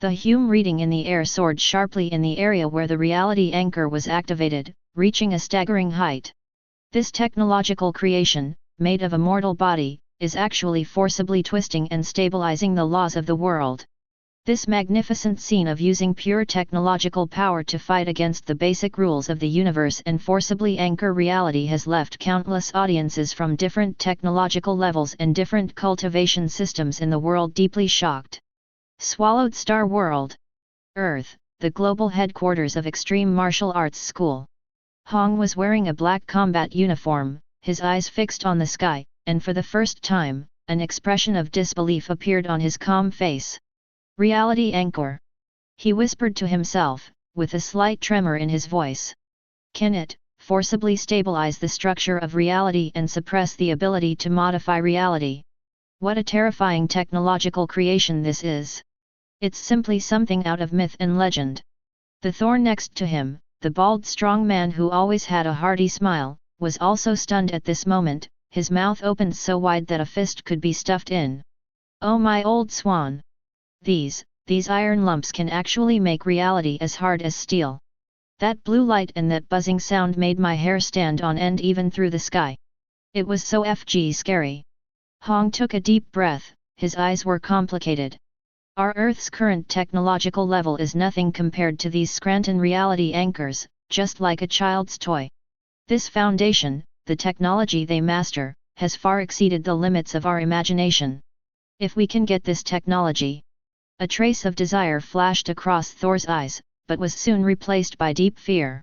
The Hume reading in the air soared sharply in the area where the reality anchor was activated, reaching a staggering height. This technological creation, made of a mortal body, is actually forcibly twisting and stabilizing the laws of the world. This magnificent scene of using pure technological power to fight against the basic rules of the universe and forcibly anchor reality has left countless audiences from different technological levels and different cultivation systems in the world deeply shocked. Swallowed Star World. Earth, the global headquarters of Extreme Martial Arts School. Hong was wearing a black combat uniform, his eyes fixed on the sky, and for the first time, an expression of disbelief appeared on his calm face. Reality anchor. He whispered to himself, with a slight tremor in his voice. Can it forcibly stabilize the structure of reality and suppress the ability to modify reality? What a terrifying technological creation this is. It's simply something out of myth and legend. The Thorn next to him, the bald strong man who always had a hearty smile, was also stunned at this moment, his mouth opened so wide that a fist could be stuffed in. Oh my old swan! These iron lumps can actually make reality as hard as steel. That blue light and that buzzing sound made my hair stand on end even through the sky. It was so scary. Hong took a deep breath, his eyes were complicated. Our Earth's current technological level is nothing compared to these Scranton reality anchors, just like a child's toy. This foundation, the technology they master, has far exceeded the limits of our imagination. If we can get this technology. A trace of desire flashed across Thor's eyes, but was soon replaced by deep fear.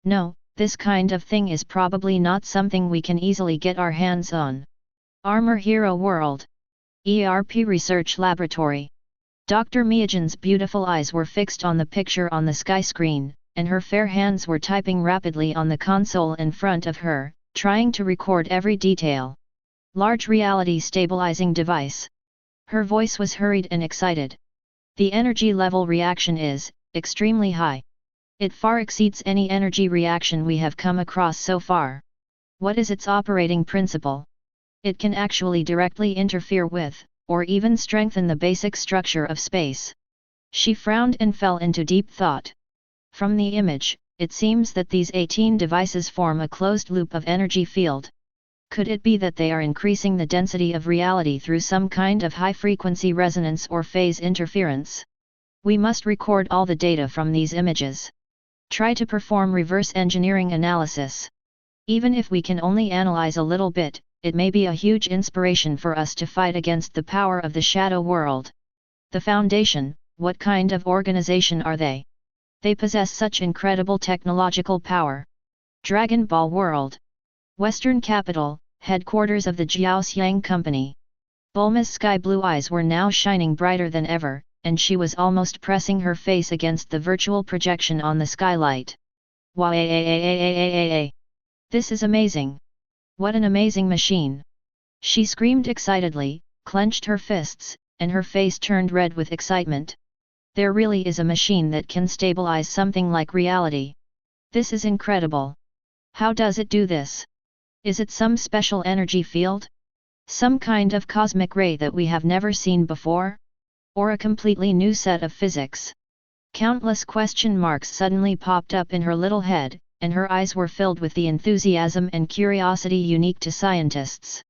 No, this kind of thing is probably not something we can easily get our hands on. Armor Hero World. ERP Research Laboratory. Dr. Miajan's beautiful eyes were fixed on the picture on the sky screen, and her fair hands were typing rapidly on the console in front of her, trying to record every detail. Large reality stabilizing device. Her voice was hurried and excited. The energy level reaction is extremely high. It far exceeds any energy reaction we have come across so far. What is its operating principle? It can actually directly interfere with, or even strengthen the basic structure of space. She frowned and fell into deep thought. From the image, it seems that these 18 devices form a closed loop of energy field. Could it be that they are increasing the density of reality through some kind of high-frequency resonance or phase interference? We must record all the data from these images. Try to perform reverse engineering analysis. Even if we can only analyze a little bit, it may be a huge inspiration for us to fight against the power of the shadow world. The Foundation, what kind of organization are they? They possess such incredible technological power. Dragon Ball World. Western Capital, headquarters of the Jiaoxiang Company. Bulma's sky blue eyes were now shining brighter than ever, and she was almost pressing her face against the virtual projection on the skylight. Wow! This is amazing! What an amazing machine! She screamed excitedly, clenched her fists, and her face turned red with excitement. There really is a machine that can stabilize something like reality. This is incredible. How does it do this? Is it some special energy field? Some kind of cosmic ray that we have never seen before? Or a completely new set of physics? Countless question marks suddenly popped up in her little head, and her eyes were filled with the enthusiasm and curiosity unique to scientists.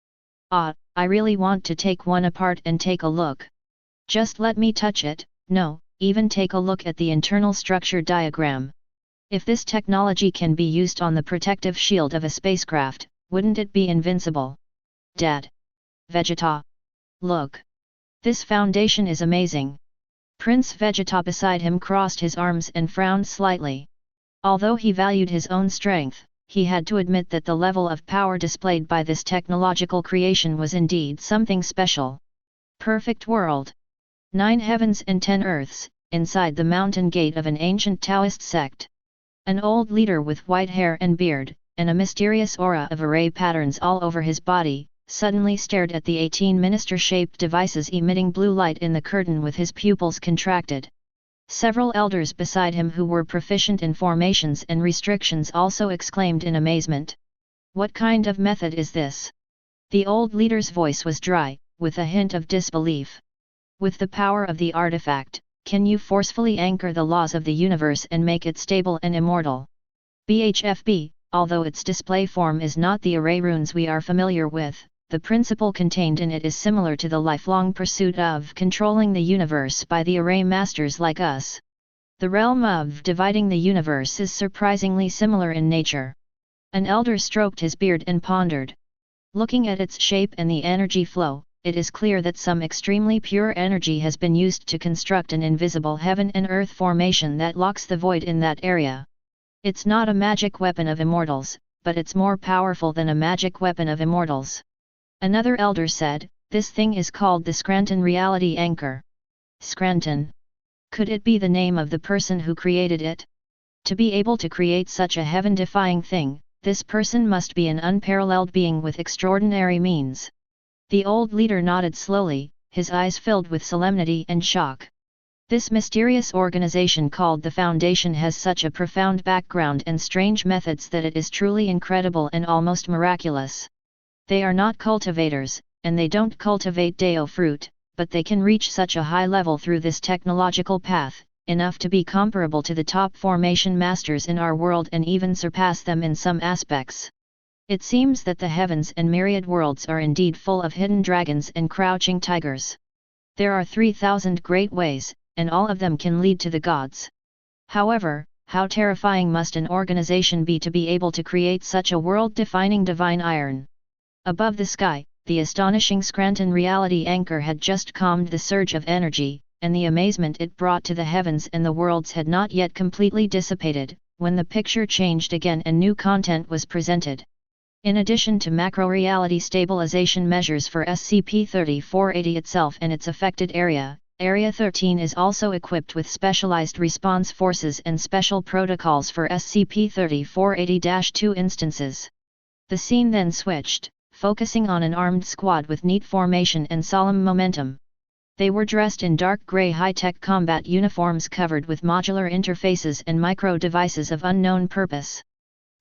I really want to take one apart and take a look. Just let me touch it, no, even take a look at the internal structure diagram. If this technology can be used on the protective shield of a spacecraft, wouldn't it be invincible? Dad. Vegeta. Look. This foundation is amazing. Prince Vegeta beside him crossed his arms and frowned slightly. Although he valued his own strength, he had to admit that the level of power displayed by this technological creation was indeed something special. perfect world. 9 heavens and 10 earths, inside the mountain gate of an ancient Taoist sect. An old leader with white hair and beard, and a mysterious aura of array patterns all over his body, suddenly stared at the 18 minister-shaped devices emitting blue light in the curtain with his pupils contracted. Several elders beside him who were proficient in formations and restrictions also exclaimed in amazement. "What kind of method is this?" The old leader's voice was dry, with a hint of disbelief. "With the power of the artifact, can you forcefully anchor the laws of the universe and make it stable and immortal? BHFB, although its display form is not the array runes we are familiar with, the principle contained in it is similar to the lifelong pursuit of controlling the universe by the array masters like us. The realm of dividing the universe is surprisingly similar in nature." An elder stroked his beard and pondered. "Looking at its shape and the energy flow, it is clear that some extremely pure energy has been used to construct an invisible heaven and earth formation that locks the void in that area. It's not a magic weapon of immortals, but it's more powerful than a magic weapon of immortals." Another elder said, "This thing is called the Scranton Reality Anchor." Scranton. Could it be the name of the person who created it? To be able to create such a heaven-defying thing, this person must be an unparalleled being with extraordinary means. The old leader nodded slowly, his eyes filled with solemnity and shock. This mysterious organization called the Foundation has such a profound background and strange methods that it is truly incredible and almost miraculous. They are not cultivators, and they don't cultivate Deo fruit, but they can reach such a high level through this technological path, enough to be comparable to the top formation masters in our world and even surpass them in some aspects. It seems that the heavens and myriad worlds are indeed full of hidden dragons and crouching tigers. There are 3,000 great ways, and all of them can lead to the gods. However, how terrifying must an organization be to be able to create such a world-defining divine iron? Above the sky, the astonishing Scranton Reality Anchor had just calmed the surge of energy, and the amazement it brought to the heavens and the worlds had not yet completely dissipated, when the picture changed again and new content was presented. In addition to macro-reality stabilization measures for SCP-3480 itself and its affected area, Area 13 is also equipped with specialized response forces and special protocols for SCP-3480-2 instances. The scene then switched, focusing on an armed squad with neat formation and solemn momentum. They were dressed in dark gray high-tech combat uniforms covered with modular interfaces and micro-devices of unknown purpose.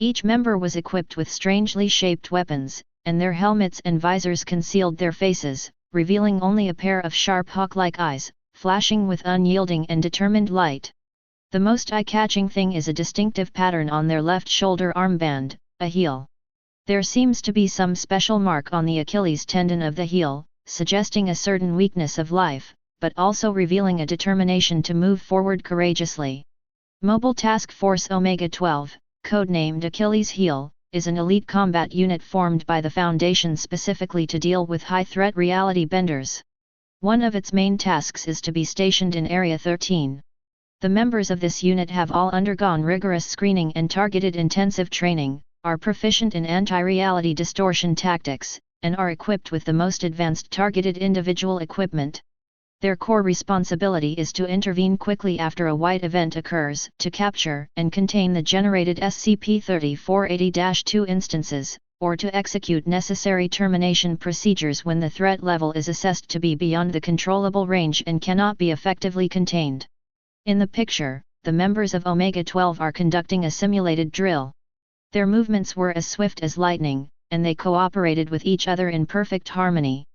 Each member was equipped with strangely shaped weapons, and their helmets and visors concealed their faces, revealing only a pair of sharp hawk-like eyes, flashing with unyielding and determined light. The most eye-catching thing is a distinctive pattern on their left shoulder armband, a heel. There seems to be some special mark on the Achilles tendon of the heel, suggesting a certain weakness of life, but also revealing a determination to move forward courageously. Mobile Task Force Omega-12, codenamed Achilles Heel, is an elite combat unit formed by the Foundation specifically to deal with high-threat reality benders. One of its main tasks is to be stationed in Area 13. The members of this unit have all undergone rigorous screening and targeted intensive training, are proficient in anti-reality distortion tactics, and are equipped with the most advanced targeted individual equipment. Their core responsibility is to intervene quickly after a white event occurs, to capture and contain the generated SCP-3480-2 instances, or to execute necessary termination procedures when the threat level is assessed to be beyond the controllable range and cannot be effectively contained. In the picture, the members of Omega-12 are conducting a simulated drill. Their movements were as swift as lightning, and they cooperated with each other in perfect harmony.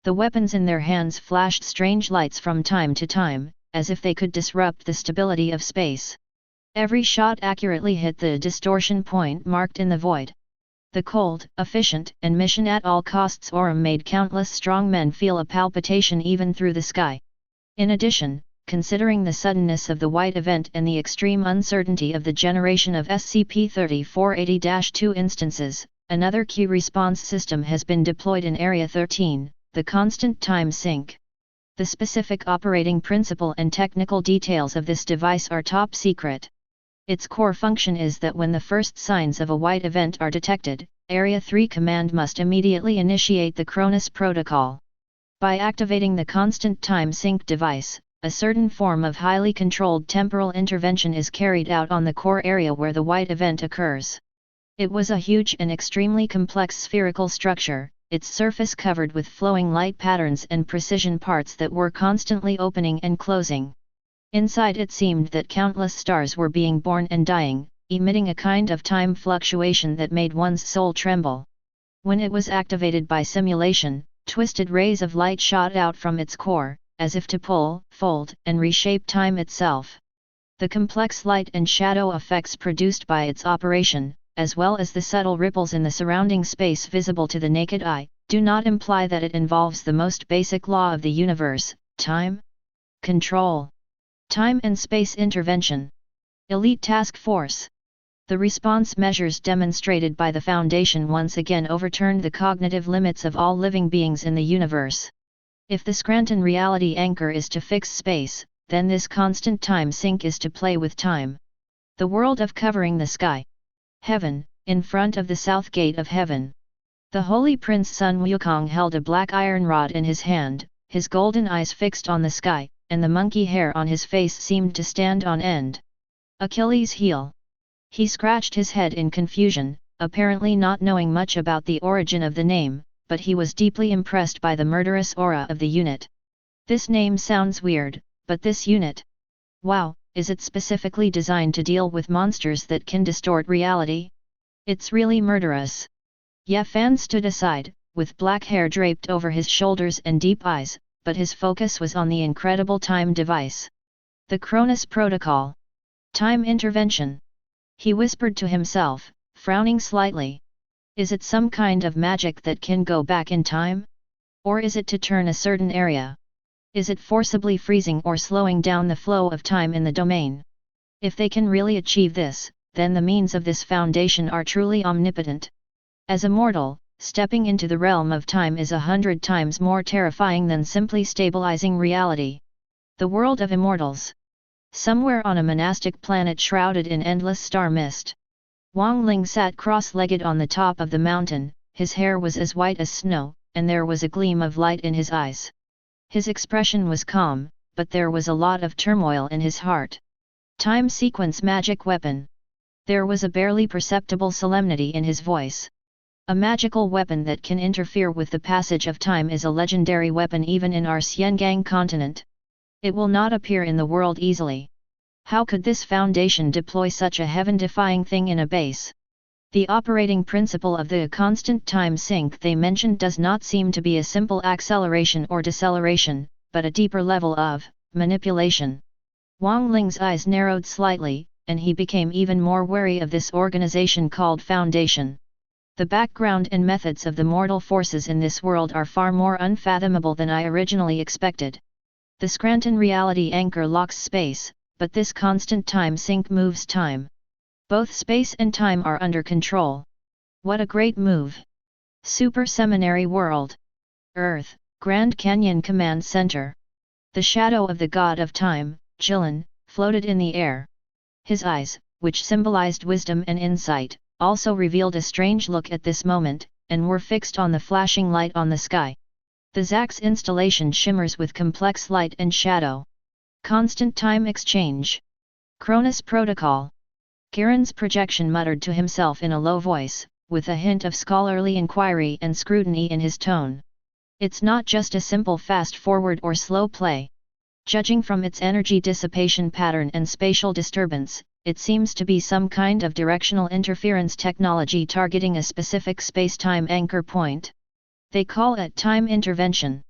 The weapons in their hands flashed strange lights from time to time, as if they could disrupt the stability of space. Every shot accurately hit the distortion point marked in the void. The cold, efficient, and mission-at-all-costs aura made countless strong men feel a palpitation even through the sky. In addition, considering the suddenness of the white event and the extreme uncertainty of the generation of SCP-3480-2 instances, another key response system has been deployed in Area 13, the Constant Time Sync. The specific operating principle and technical details of this device are top secret. Its core function is that when the first signs of a white event are detected, Area 3 Command must immediately initiate the Cronus Protocol. By activating the constant time sync device, a certain form of highly controlled temporal intervention is carried out on the core area where the white event occurs. It was a huge and extremely complex spherical structure, its surface covered with flowing light patterns and precision parts that were constantly opening and closing. Inside it seemed that countless stars were being born and dying, emitting a kind of time fluctuation that made one's soul tremble. When it was activated by simulation, twisted rays of light shot out from its core, as if to pull, fold, and reshape time itself. The complex light and shadow effects produced by its operation, as well as the subtle ripples in the surrounding space visible to the naked eye, do not imply that it involves the most basic law of the universe: time control. Time and space intervention. Elite Task Force. The response measures demonstrated by the Foundation once again overturned the cognitive limits of all living beings in the universe. If the Scranton reality anchor is to fix space, then this constant time sync is to play with time. The world of covering the sky. Heaven, in front of the south gate of heaven. The Holy Prince Sun Wukong held a black iron rod in his hand, his golden eyes fixed on the sky, and the monkey hair on his face seemed to stand on end. Achilles' heel. He scratched his head in confusion, apparently not knowing much about the origin of the name, but he was deeply impressed by the murderous aura of the unit. This name sounds weird, but this unit? Wow, is it specifically designed to deal with monsters that can distort reality? It's really murderous. Ye Fan stood aside, with black hair draped over his shoulders and deep eyes, but his focus was on the incredible time device. The Cronus Protocol. Time intervention. He whispered to himself, frowning slightly. Is it some kind of magic that can go back in time? Or is it to turn a certain area? Is it forcibly freezing or slowing down the flow of time in the domain? If they can really achieve this, then the means of this foundation are truly omnipotent. As a mortal, stepping into the realm of time is 100 times more terrifying than simply stabilizing reality. The world of immortals. Somewhere on a monastic planet shrouded in endless star mist. Wang Ling sat cross-legged on the top of the mountain, his hair was as white as snow, and there was a gleam of light in his eyes. His expression was calm, but there was a lot of turmoil in his heart. Time sequence magic weapon. There was a barely perceptible solemnity in his voice. A magical weapon that can interfere with the passage of time is a legendary weapon even in our Xiangang continent. It will not appear in the world easily. How could this foundation deploy such a heaven-defying thing in a base? The operating principle of the constant time sync they mentioned does not seem to be a simple acceleration or deceleration, but a deeper level of manipulation. Wang Ling's eyes narrowed slightly, and he became even more wary of this organization called Foundation. The background and methods of the mortal forces in this world are far more unfathomable than I originally expected. The Scranton reality anchor locks space, but this constant time sync moves time. Both space and time are under control. What a great move! Super Seminary World. Earth, Grand Canyon Command Center. The shadow of the god of time, Jilin, floated in the air. His eyes, which symbolized wisdom and insight, also revealed a strange look at this moment, and were fixed on the flashing light on the sky. The Zax installation shimmers with complex light and shadow. Constant time exchange. Cronus Protocol. Karen's projection muttered to himself in a low voice, with a hint of scholarly inquiry and scrutiny in his tone. It's not just a simple fast-forward or slow play. Judging from its energy dissipation pattern and spatial disturbance, it seems to be some kind of directional interference technology targeting a specific space-time anchor point. They call it time intervention.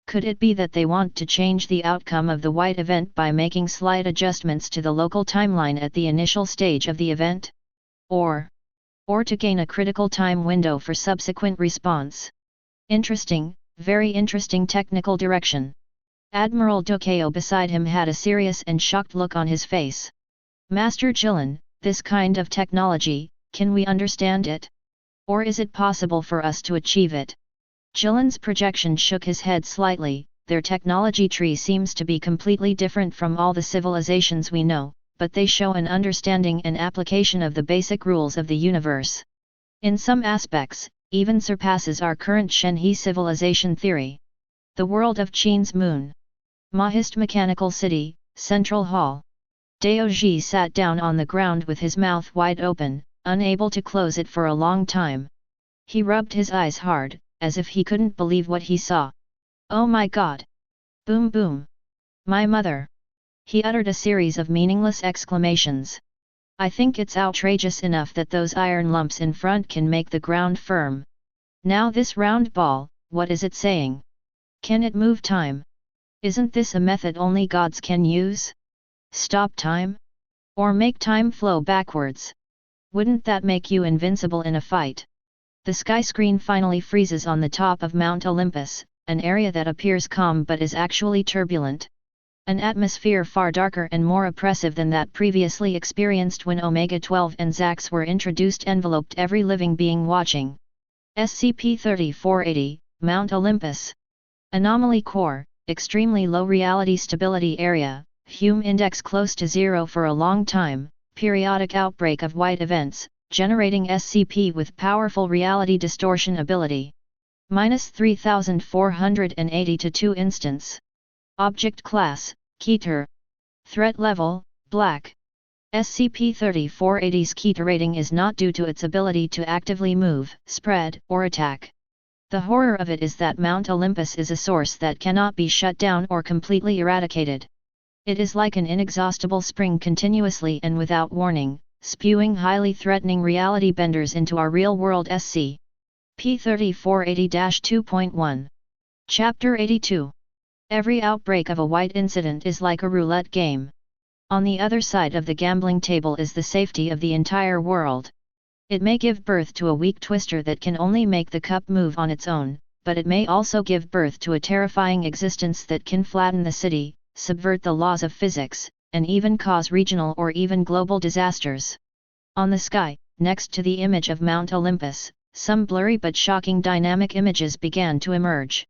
Could it be that they want to change the outcome of the white event by making slight adjustments to the local timeline at the initial stage of the event? Or to gain a critical time window for subsequent response? Interesting, very interesting technical direction. Admiral Dokeo beside him had a serious and shocked look on his face. Master Jilin, this kind of technology, can we understand it? Or is it possible for us to achieve it? Jilin's projection shook his head slightly. Their technology tree seems to be completely different from all the civilizations we know, but they show an understanding and application of the basic rules of the universe. In some aspects, even surpasses our current Shenhe civilization theory. The world of Qin's moon. Mahist Mechanical City, Central Hall. Daoji sat down on the ground with his mouth wide open, unable to close it for a long time. He rubbed his eyes hard, as if he couldn't believe what he saw. Oh my god! Boom boom! My mother! He uttered a series of meaningless exclamations. I think it's outrageous enough that those iron lumps in front can make the ground firm. Now this round ball, what is it saying? Can it move time? Isn't this a method only gods can use? Stop time? Or make time flow backwards? Wouldn't that make you invincible in a fight? The sky screen finally freezes on the top of Mount Olympus, an area that appears calm but is actually turbulent. An atmosphere far darker and more oppressive than that previously experienced when Omega-12 and Zax were introduced enveloped every living being watching. SCP-3480, Mount Olympus. Anomaly Core, extremely low reality stability area, Hume index close to 0 for a long time, periodic outbreak of white events, generating SCP with powerful reality distortion ability. -3480-2 Instance. Object Class, Keter. Threat Level, Black. SCP-3480's Keter rating is not due to its ability to actively move, spread, or attack. The horror of it is that Mount Olympus is a source that cannot be shut down or completely eradicated. It is like an inexhaustible spring continuously and without warning, spewing highly threatening reality benders into our real-world SCP-3480-2.1. Chapter 82. Every outbreak of a white incident is like a roulette game. On the other side of the gambling table is the safety of the entire world. It may give birth to a weak twister that can only make the cup move on its own, but it may also give birth to a terrifying existence that can flatten the city, subvert the laws of physics, and even cause regional or even global disasters. On the sky, next to the image of Mount Olympus, some blurry but shocking dynamic images began to emerge.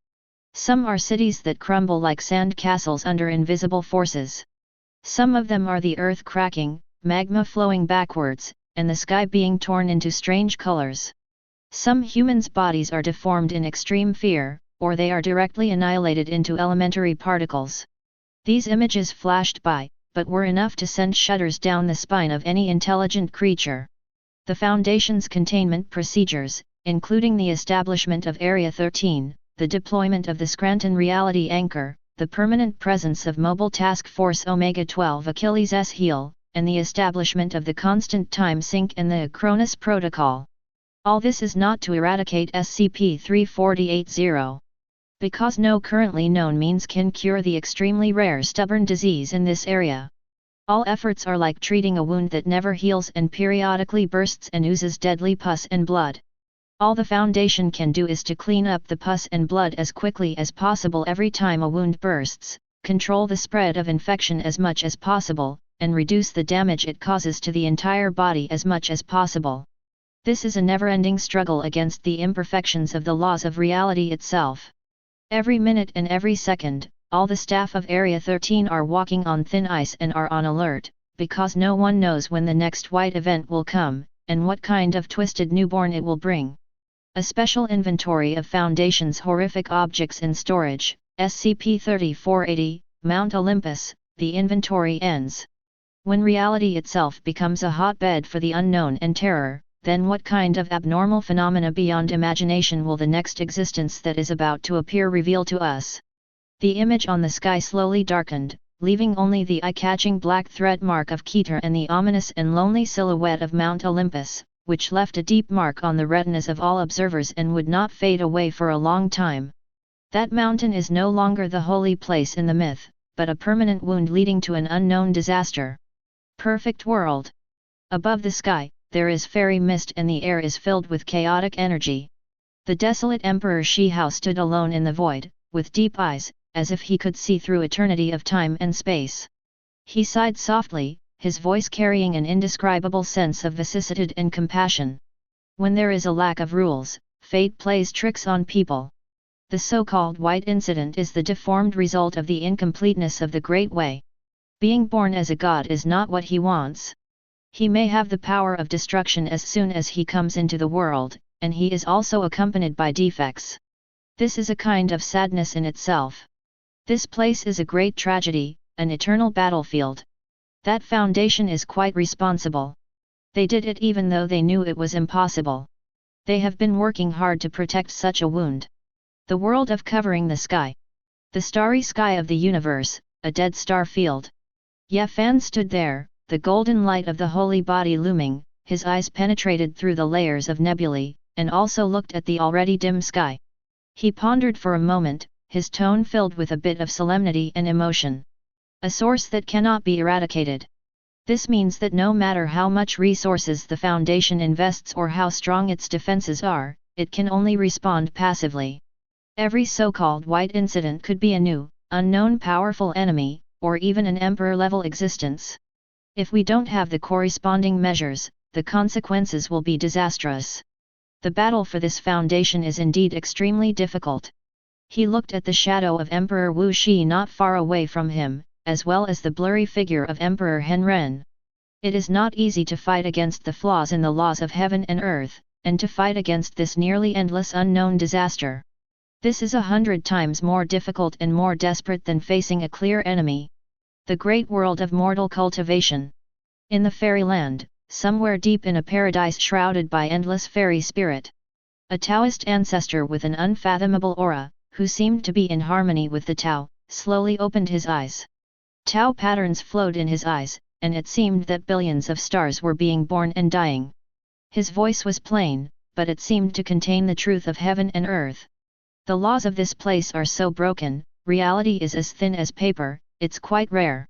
Some are cities that crumble like sand castles under invisible forces. Some of them are the earth cracking, magma flowing backwards, and the sky being torn into strange colors. Some humans' bodies are deformed in extreme fear, or they are directly annihilated into elementary particles. These images flashed by, but were enough to send shudders down the spine of any intelligent creature. The Foundation's containment procedures, including the establishment of Area 13, the deployment of the Scranton Reality Anchor, the permanent presence of Mobile Task Force Omega-12 Achilles' heel, and the establishment of the Constant Time Sync and the Cronus Protocol. All this is not to eradicate SCP-3480. Because no currently known means can cure the extremely rare stubborn disease in this area. All efforts are like treating a wound that never heals and periodically bursts and oozes deadly pus and blood. All the Foundation can do is to clean up the pus and blood as quickly as possible every time a wound bursts, control the spread of infection as much as possible, and reduce the damage it causes to the entire body as much as possible. This is a never-ending struggle against the imperfections of the laws of reality itself. Every minute and every second, all the staff of Area 13 are walking on thin ice and are on alert, because no one knows when the next white event will come, and what kind of twisted newborn it will bring. A special inventory of Foundation's horrific objects in storage, SCP-3480, Mount Olympus, the inventory ends. When reality itself becomes a hotbed for the unknown and terror, then what kind of abnormal phenomena beyond imagination will the next existence that is about to appear reveal to us? The image on the sky slowly darkened, leaving only the eye-catching black threat mark of Keter and the ominous and lonely silhouette of Mount Olympus, which left a deep mark on the retinas of all observers and would not fade away for a long time. That mountain is no longer the holy place in the myth, but a permanent wound leading to an unknown disaster. Perfect world. Above the sky, there is fairy mist and the air is filled with chaotic energy. The desolate Emperor Shihao stood alone in the void, with deep eyes, as if he could see through eternity of time and space. He sighed softly, his voice carrying an indescribable sense of vicissitude and compassion. When there is a lack of rules, fate plays tricks on people. The so-called white incident is the deformed result of the incompleteness of the Great Way. Being born as a god is not what he wants. He may have the power of destruction as soon as he comes into the world, and he is also accompanied by defects. This is a kind of sadness in itself. This place is a great tragedy, an eternal battlefield. That Foundation is quite responsible. They did it even though they knew it was impossible. They have been working hard to protect such a wound. The world of covering the sky. The starry sky of the universe, a dead star field. Ye Fan stood there, the golden light of the holy body looming, his eyes penetrated through the layers of nebulae, and also looked at the already dim sky. He pondered for a moment, his tone filled with a bit of solemnity and emotion. A source that cannot be eradicated. This means that no matter how much resources the Foundation invests or how strong its defenses are, it can only respond passively. Every so-called white incident could be a new, unknown powerful enemy, or even an emperor-level existence. If we don't have the corresponding measures, the consequences will be disastrous. The battle for this Foundation is indeed extremely difficult. He looked at the shadow of Emperor Wu Shi not far away from him, as well as the blurry figure of Emperor Henren. It is not easy to fight against the flaws in the laws of heaven and earth, and to fight against this nearly endless unknown disaster. This is 100 times more difficult and more desperate than facing a clear enemy. The great world of mortal cultivation. In the fairyland, somewhere deep in a paradise shrouded by endless fairy spirit. A Taoist ancestor with an unfathomable aura, who seemed to be in harmony with the Tao, slowly opened his eyes. Tao patterns flowed in his eyes, and it seemed that billions of stars were being born and dying. His voice was plain, but it seemed to contain the truth of heaven and earth. The laws of this place are so broken, reality is as thin as paper, it's quite rare.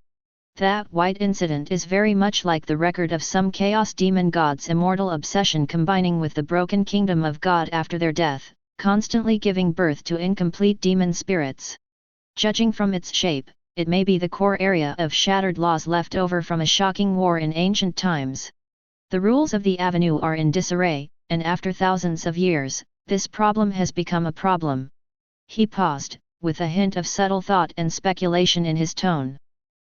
That white incident is very much like the record of some chaos demon god's immortal obsession combining with the broken kingdom of God after their death, constantly giving birth to incomplete demon spirits. Judging from its shape, it may be the core area of shattered laws left over from a shocking war in ancient times. The rules of the Avenue are in disarray, and after thousands of years, this problem has become a problem. He paused, with a hint of subtle thought and speculation in his tone.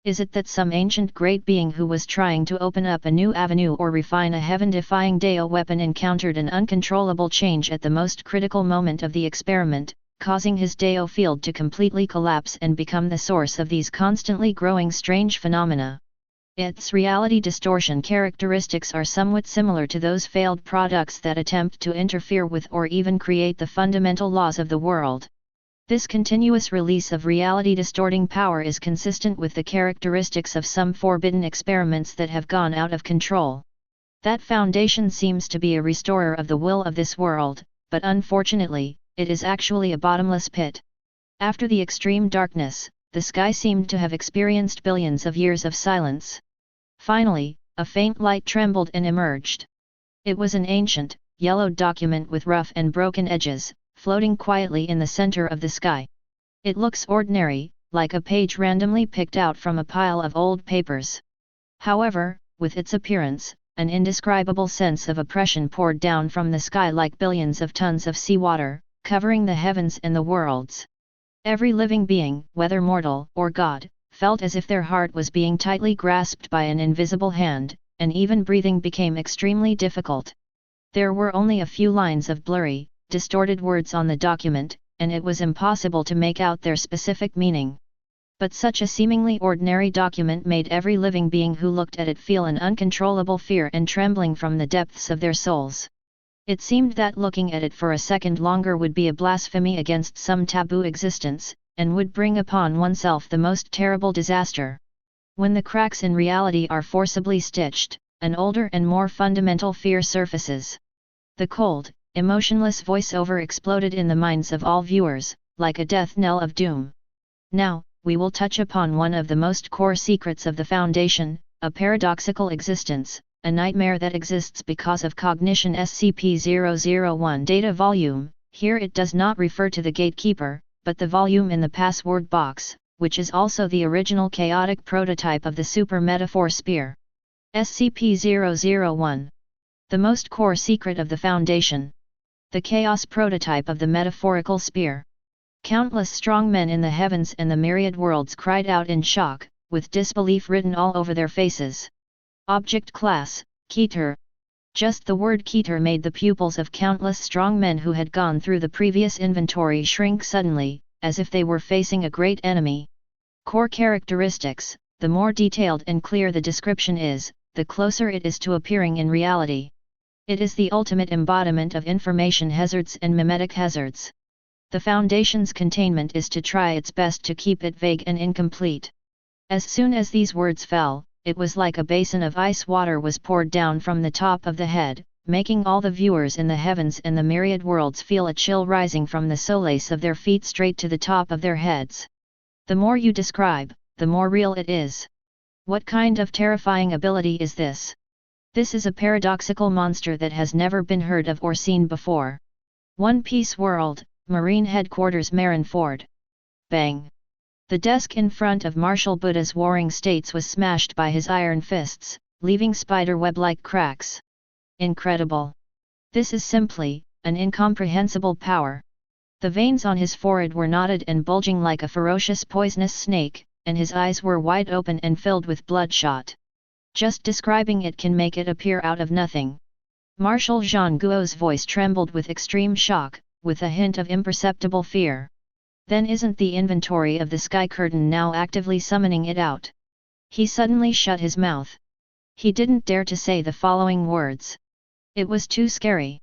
Is it that some ancient great being who was trying to open up a new avenue or refine a heaven-defying Dao weapon encountered an uncontrollable change at the most critical moment of the experiment, causing his Dao field to completely collapse and become the source of these constantly growing strange phenomena? Its reality distortion characteristics are somewhat similar to those failed products that attempt to interfere with or even create the fundamental laws of the world. This continuous release of reality-distorting power is consistent with the characteristics of some forbidden experiments that have gone out of control. That Foundation seems to be a restorer of the will of this world, but unfortunately, it is actually a bottomless pit. After the extreme darkness, the sky seemed to have experienced billions of years of silence. Finally, a faint light trembled and emerged. It was an ancient, yellowed document with rough and broken edges, floating quietly in the center of the sky. It looks ordinary, like a page randomly picked out from a pile of old papers. However, with its appearance, an indescribable sense of oppression poured down from the sky like billions of tons of seawater, covering the heavens and the worlds. Every living being, whether mortal or god, felt as if their heart was being tightly grasped by an invisible hand, and even breathing became extremely difficult. There were only a few lines of blurry, distorted words on the document, and it was impossible to make out their specific meaning. But such a seemingly ordinary document made every living being who looked at it feel an uncontrollable fear and trembling from the depths of their souls. It seemed that looking at it for a second longer would be a blasphemy against some taboo existence, and would bring upon oneself the most terrible disaster. When the cracks in reality are forcibly stitched, an older and more fundamental fear surfaces. The cold, emotionless voiceover exploded in the minds of all viewers, like a death knell of doom. Now, we will touch upon one of the most core secrets of the Foundation, a paradoxical existence, a nightmare that exists because of cognition. SCP-001 Data Volume. Here it does not refer to the gatekeeper, but the volume in the password box, which is also the original chaotic prototype of the super metaphor sphere. SCP-001. The most core secret of the Foundation. The chaos prototype of the metaphorical sphere. Countless strong men in the heavens and the myriad worlds cried out in shock, with disbelief written all over their faces. Object Class, Keter. Just the word Keter made the pupils of countless strong men who had gone through the previous inventory shrink suddenly, as if they were facing a great enemy. Core characteristics: the more detailed and clear the description is, the closer it is to appearing in reality. It is the ultimate embodiment of information hazards and mimetic hazards. The Foundation's containment is to try its best to keep it vague and incomplete. As soon as these words fell, it was like a basin of ice water was poured down from the top of the head, making all the viewers in the heavens and the myriad worlds feel a chill rising from the soles of their feet straight to the top of their heads. The more you describe, the more real it is. What kind of terrifying ability is this? This is a paradoxical monster that has never been heard of or seen before. One Piece World, Marine Headquarters Marineford. Bang! The desk in front of Marshal Buddha's warring states was smashed by his iron fists, leaving spiderweb-like cracks. Incredible! This is simply an incomprehensible power. The veins on his forehead were knotted and bulging like a ferocious poisonous snake, and his eyes were wide open and filled with bloodshot. Just describing it can make it appear out of nothing. Marshal Zhang Guo's voice trembled with extreme shock, with a hint of imperceptible fear. Then isn't the inventory of the sky curtain now actively summoning it out? He suddenly shut his mouth. He didn't dare to say the following words. It was too scary.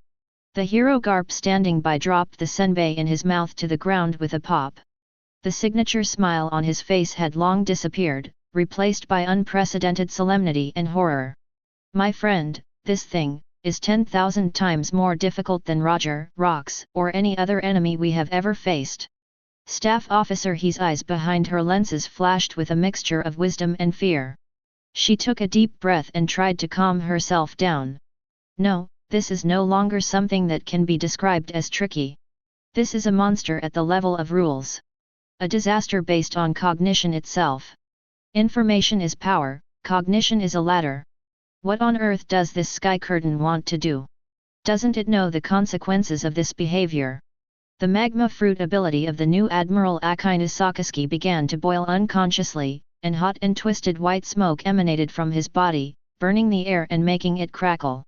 The hero Garp standing by dropped the senbei in his mouth to the ground with a pop. The signature smile on his face had long disappeared, replaced by unprecedented solemnity and horror. My friend, this thing is 10,000 times more difficult than Roger, Rox, or any other enemy we have ever faced. Staff Officer He's eyes behind her lenses flashed with a mixture of wisdom and fear. She took a deep breath and tried to calm herself down. No, this is no longer something that can be described as tricky. This is a monster at the level of rules. A disaster based on cognition itself. Information is power, cognition is a ladder. What on earth does this sky curtain want to do? Doesn't it know the consequences of this behavior? The magma fruit ability of the new Admiral Akina Sakaski began to boil unconsciously, and hot and twisted white smoke emanated from his body, burning the air and making it crackle.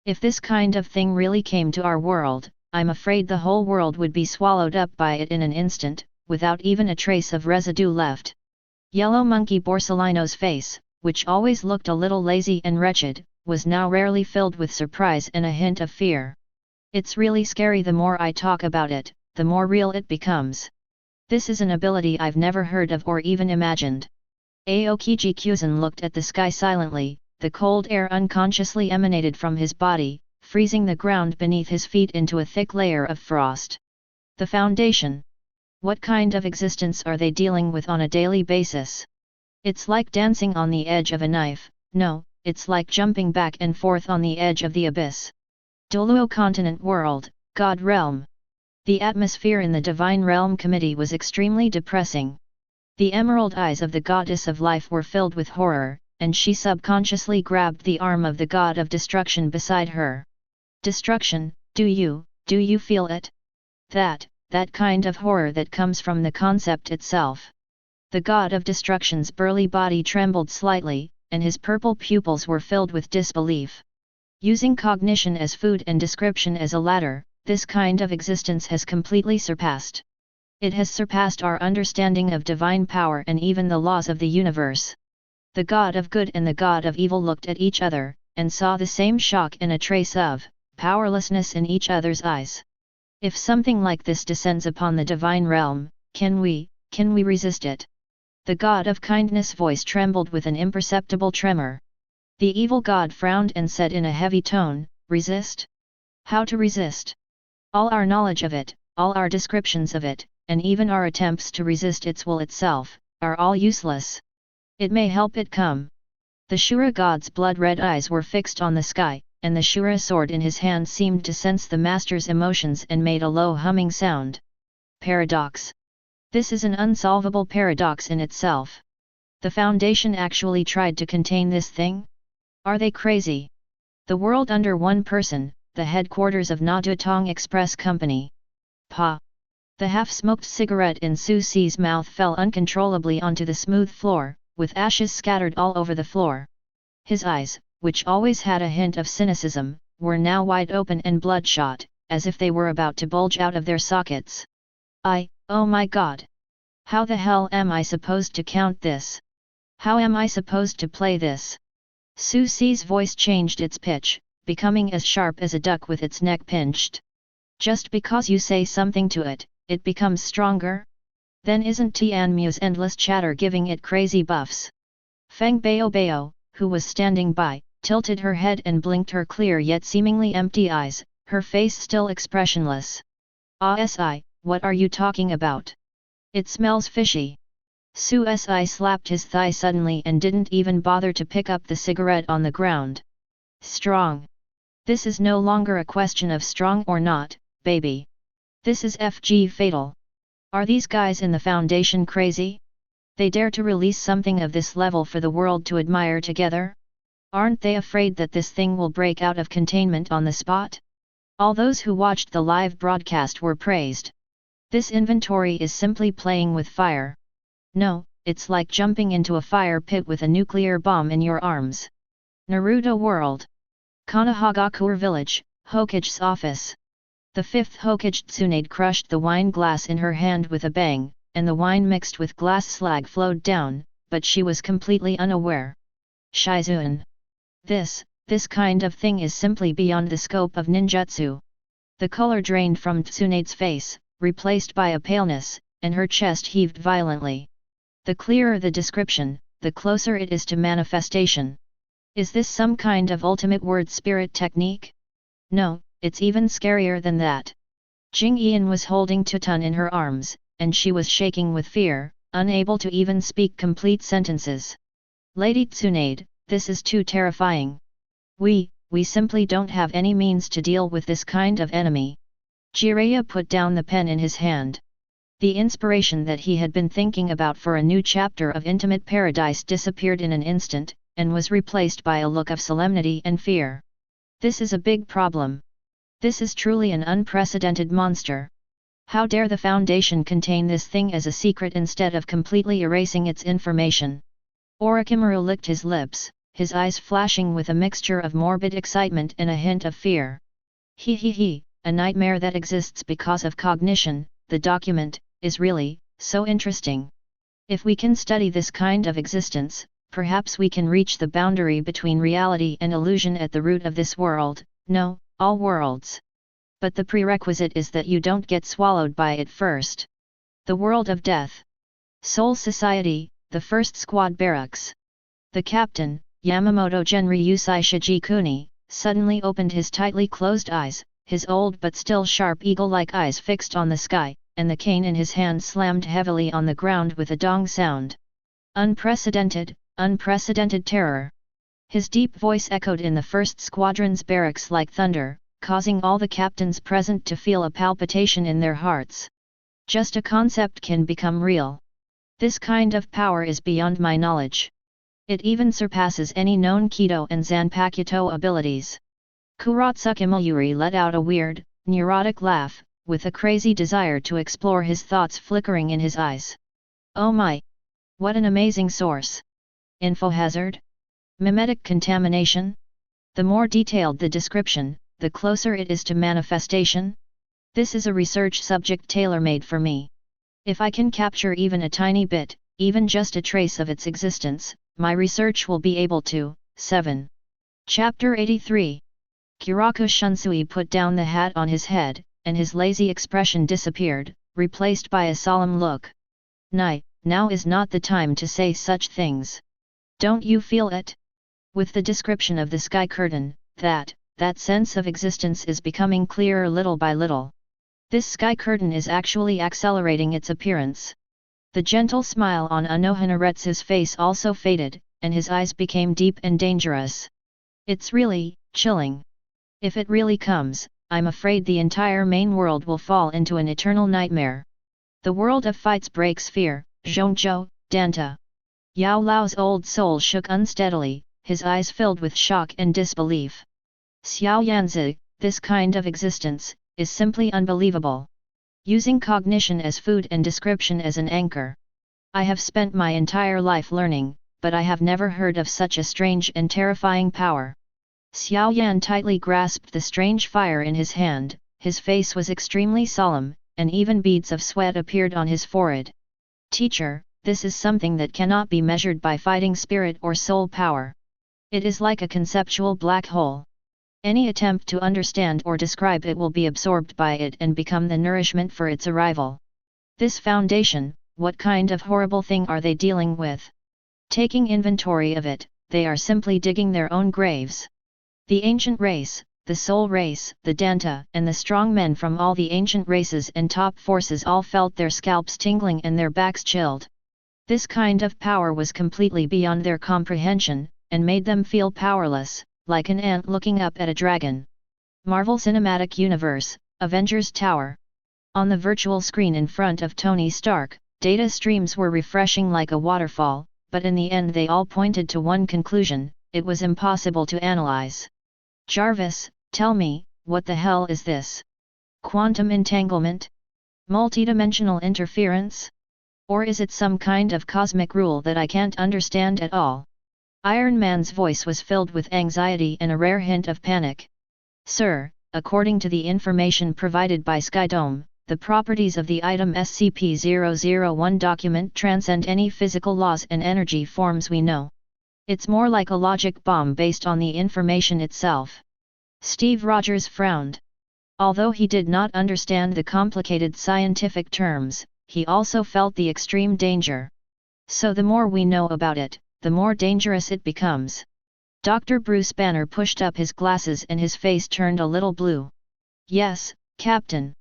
If this kind of thing really came to our world, I'm afraid the whole world would be swallowed up by it in an instant, without even a trace of residue left. Yellow Monkey Borsellino's face, which always looked a little lazy and wretched, was now rarely filled with surprise and a hint of fear. It's really scary. The more I talk about it, the more real it becomes. This is an ability I've never heard of or even imagined. Aokiji Kyuzan looked at the sky silently. The cold air unconsciously emanated from his body, freezing the ground beneath his feet into a thick layer of frost. The Foundation. What kind of existence are they dealing with on a daily basis? It's like dancing on the edge of a knife. No, it's like jumping back and forth on the edge of the abyss. Doluo Continent World, God Realm. The atmosphere in the Divine Realm Committee was extremely depressing. The emerald eyes of the Goddess of Life were filled with horror, and she subconsciously grabbed the arm of the God of Destruction beside her. Destruction, do you feel it? That kind of horror that comes from the concept itself. The God of Destruction's burly body trembled slightly, and his purple pupils were filled with disbelief. Using cognition as food and description as a ladder, this kind of existence has completely surpassed. It has surpassed our understanding of divine power and even the laws of the universe. The God of good and the God of evil looked at each other, and saw the same shock and a trace of powerlessness in each other's eyes. If something like this descends upon the divine realm, can we resist it? The God of kindness voice trembled with an imperceptible tremor. The evil god frowned and said in a heavy tone, resist? How to resist? All our knowledge of it, all our descriptions of it, and even our attempts to resist its will itself, are all useless. It may help it come. The Shura god's blood-red eyes were fixed on the sky, and the Shura sword in his hand seemed to sense the master's emotions and made a low humming sound. Paradox. This is an unsolvable paradox in itself. The Foundation actually tried to contain this thing? Are they crazy? The world under one person, the headquarters of Nadutong Express Company. Pa! The half-smoked cigarette in Su Si's mouth fell uncontrollably onto the smooth floor, with ashes scattered all over the floor. His eyes, which always had a hint of cynicism, were now wide open and bloodshot, as if they were about to bulge out of their sockets. Oh my god! How the hell am I supposed to count this? How am I supposed to play this? Su Si's voice changed its pitch, becoming as sharp as a duck with its neck pinched. Just because you say something to it, it becomes stronger? Then isn't Tian Mu's endless chatter giving it crazy buffs? Feng Bao, who was standing by, tilted her head and blinked her clear yet seemingly empty eyes, her face still expressionless. Si, what are you talking about? It smells fishy. Su Si slapped his thigh suddenly and didn't even bother to pick up the cigarette on the ground. Strong. This is no longer a question of strong or not, baby. This is FG fatal. Are these guys in the Foundation crazy? They dare to release something of this level for the world to admire together? Aren't they afraid that this thing will break out of containment on the spot? All those who watched the live broadcast were praised. This inventory is simply playing with fire. No, it's like jumping into a fire pit with a nuclear bomb in your arms. Naruto World. Kanahagakure Village, Hokage's office. The fifth Hokage Tsunade crushed the wine glass in her hand with a bang, and the wine mixed with glass slag flowed down, but she was completely unaware. Shizuan. This kind of thing is simply beyond the scope of ninjutsu. The color drained from Tsunade's face, replaced by a paleness, and her chest heaved violently. The clearer the description, the closer it is to manifestation. Is this some kind of ultimate word spirit technique? No, it's even scarier than that. Jing Yian was holding Tutun in her arms, and she was shaking with fear, unable to even speak complete sentences. Lady Tsunade, this is too terrifying. We simply don't have any means to deal with this kind of enemy. Jiraiya put down the pen in his hand. The inspiration that he had been thinking about for a new chapter of Intimate Paradise disappeared in an instant, and was replaced by a look of solemnity and fear. This is a big problem. This is truly an unprecedented monster. How dare the Foundation contain this thing as a secret instead of completely erasing its information? Orochimaru licked his lips, his eyes flashing with a mixture of morbid excitement and a hint of fear. A nightmare that exists because of cognition, the document, is really, so interesting. If we can study this kind of existence, perhaps we can reach the boundary between reality and illusion at the root of this world, no, all worlds. But the prerequisite is that you don't get swallowed by it first. The world of death. Soul Society, the first squad barracks. The captain, Yamamoto Genryusai Shijikuni, suddenly opened his tightly closed eyes, his old but still sharp eagle-like eyes fixed on the sky, and the cane in his hand slammed heavily on the ground with a dong sound. Unprecedented terror. His deep voice echoed in the first squadron's barracks like thunder, causing all the captains present to feel a palpitation in their hearts. Just a concept can become real. This kind of power is beyond my knowledge. It even surpasses any known Kido and Zanpakuto abilities. Kuratsuka Mayuri let out a weird, neurotic laugh, with a crazy desire to explore his thoughts flickering in his eyes. Oh my! What an amazing source! Info hazard? Mimetic contamination? The more detailed the description, the closer it is to manifestation. This is a research subject tailor-made for me. If I can capture even a tiny bit, even just a trace of its existence, my research will be able to. 7. Chapter 83. Kiraku Shunsui put down the hat on his head, and his lazy expression disappeared, replaced by a solemn look. Now is not the time to say such things. Don't you feel it? With the description of the sky curtain, that sense of existence is becoming clearer little by little. This sky curtain is actually accelerating its appearance. The gentle smile on Anohanaretsu's face also faded, and his eyes became deep and dangerous. It's really chilling. If it really comes, I'm afraid the entire main world will fall into an eternal nightmare. The world of fights breaks fear, Zhongzhou, Danta. Yao Lao's old soul shook unsteadily, his eyes filled with shock and disbelief. Xiao Yanzi, this kind of existence, is simply unbelievable. Using cognition as food and description as an anchor. I have spent my entire life learning, but I have never heard of such a strange and terrifying power. Xiao Yan tightly grasped the strange fire in his hand, his face was extremely solemn, and even beads of sweat appeared on his forehead. Teacher, this is something that cannot be measured by fighting spirit or soul power. It is like a conceptual black hole. Any attempt to understand or describe it will be absorbed by it and become the nourishment for its arrival. This foundation, what kind of horrible thing are they dealing with? Taking inventory of it, they are simply digging their own graves. The ancient race, the soul race, the Danta, and the strong men from all the ancient races and top forces all felt their scalps tingling and their backs chilled. This kind of power was completely beyond their comprehension, and made them feel powerless, like an ant looking up at a dragon. Marvel Cinematic Universe, Avengers Tower. On the virtual screen in front of Tony Stark, data streams were refreshing like a waterfall, but in the end they all pointed to one conclusion: it was impossible to analyze. Jarvis, tell me, what the hell is this? Quantum entanglement? Multidimensional interference? Or is it some kind of cosmic rule that I can't understand at all? Iron Man's voice was filled with anxiety and a rare hint of panic. Sir, according to the information provided by Skydome, the properties of the item SCP-001 document transcend any physical laws and energy forms we know. It's more like a logic bomb based on the information itself. Steve Rogers frowned. Although he did not understand the complicated scientific terms, he also felt the extreme danger. So the more we know about it, the more dangerous it becomes. Dr. Bruce Banner pushed up his glasses and his face turned a little blue. Yes, Captain.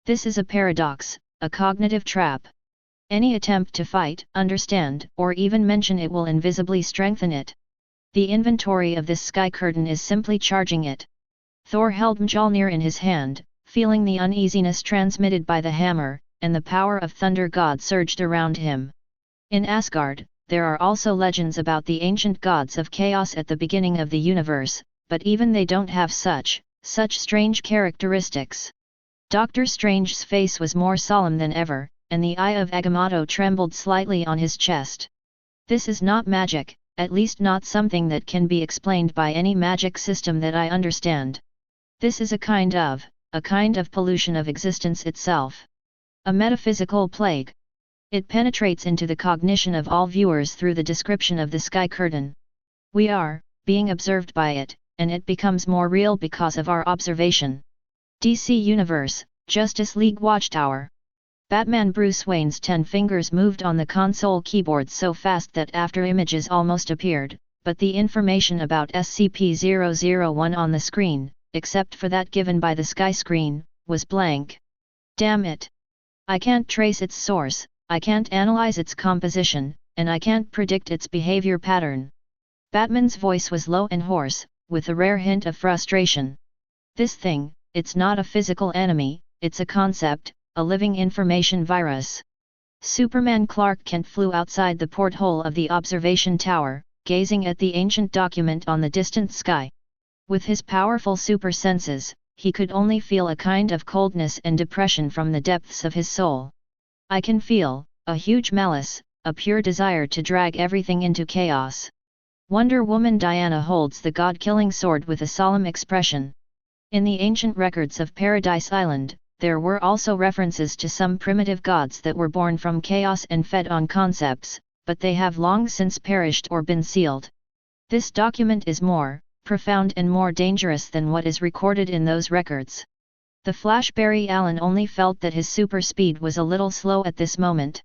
This is a paradox, a cognitive trap. Any attempt to fight, understand, or even mention it will invisibly strengthen it. The inventory of this sky curtain is simply charging it. Thor held Mjolnir in his hand, feeling the uneasiness transmitted by the hammer, and the power of Thunder God surged around him. In Asgard, there are also legends about the ancient gods of chaos at the beginning of the universe, but even they don't have such strange characteristics. Doctor Strange's face was more solemn than ever, and the eye of Agamotto trembled slightly on his chest. This is not magic, at least not something that can be explained by any magic system that I understand. This is a kind of pollution of existence itself. A metaphysical plague. It penetrates into the cognition of all viewers through the description of the sky curtain. We are being observed by it, and it becomes more real because of our observation. DC Universe, Justice League Watchtower. Batman Bruce Wayne's 10 fingers moved on the console keyboard so fast that after images almost appeared, but the information about SCP-001 on the screen, except for that given by the sky screen, was blank. Damn it! I can't trace its source, I can't analyze its composition, and I can't predict its behavior pattern. Batman's voice was low and hoarse, with a rare hint of frustration. This thing, it's not a physical enemy, it's a concept, a living information virus. Superman Clark Kent flew outside the porthole of the observation tower, gazing at the ancient document on the distant sky. With his powerful super senses, he could only feel a kind of coldness and depression from the depths of his soul. I can feel a huge malice, a pure desire to drag everything into chaos. Wonder Woman Diana holds the god-killing sword with a solemn expression. In the ancient records of Paradise Island, there were also references to some primitive gods that were born from chaos and fed on concepts, but they have long since perished or been sealed. This document is more profound and more dangerous than what is recorded in those records. The Flash Barry Allen only felt that his super speed was a little slow at this moment.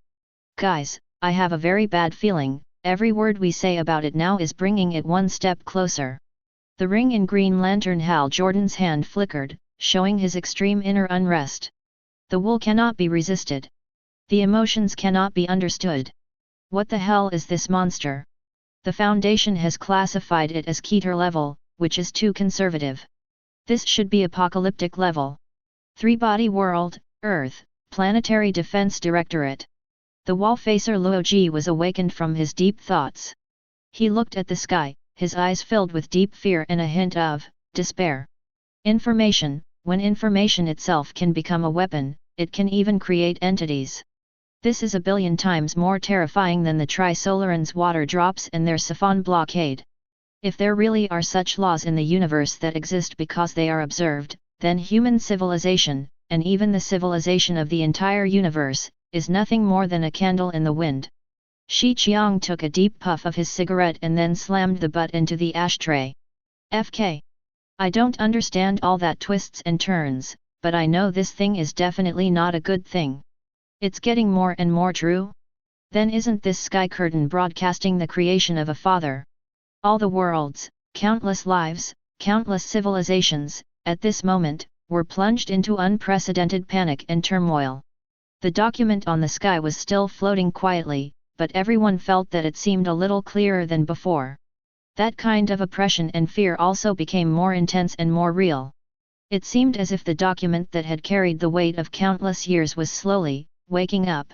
Guys, I have a very bad feeling, every word we say about it now is bringing it one step closer. The ring in Green Lantern Hal Jordan's hand flickered, showing his extreme inner unrest. The wool cannot be resisted. The emotions cannot be understood. What the hell is this monster? The Foundation has classified it as Keter level, which is too conservative. This should be apocalyptic level. Three-body world, Earth, Planetary Defense Directorate. The wallfacer Luoji was awakened from his deep thoughts. He looked at the sky, his eyes filled with deep fear and a hint of despair. Information, when information itself can become a weapon, it can even create entities. This is a billion times more terrifying than the Trisolarans' water drops and their Siphon blockade. If there really are such laws in the universe that exist because they are observed, then human civilization, and even the civilization of the entire universe, is nothing more than a candle in the wind. Shi Qiang took a deep puff of his cigarette and then slammed the butt into the ashtray. FK. I don't understand all that twists and turns, but I know this thing is definitely not a good thing. It's getting more and more true? Then isn't this sky curtain broadcasting the creation of a father? All the worlds, countless lives, countless civilizations, at this moment, were plunged into unprecedented panic and turmoil. The document on the sky was still floating quietly, but everyone felt that it seemed a little clearer than before. That kind of oppression and fear also became more intense and more real. It seemed as if the document that had carried the weight of countless years was slowly waking up.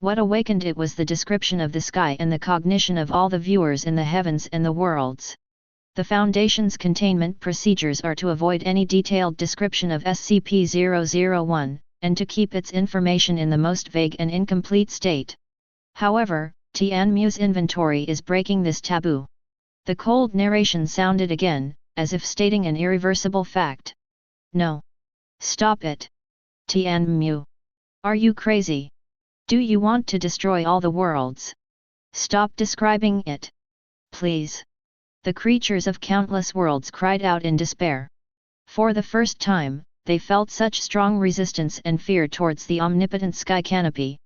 What awakened it was the description of the sky and the cognition of all the viewers in the heavens and the worlds. The Foundation's containment procedures are to avoid any detailed description of SCP-001, and to keep its information in the most vague and incomplete state. However, Tianmu's inventory is breaking this taboo. The cold narration sounded again, as if stating an irreversible fact. No. Stop it. Tianmu. Are you crazy? Do you want to destroy all the worlds? Stop describing it. Please. The creatures of countless worlds cried out in despair. For the first time, they felt such strong resistance and fear towards the omnipotent sky canopy.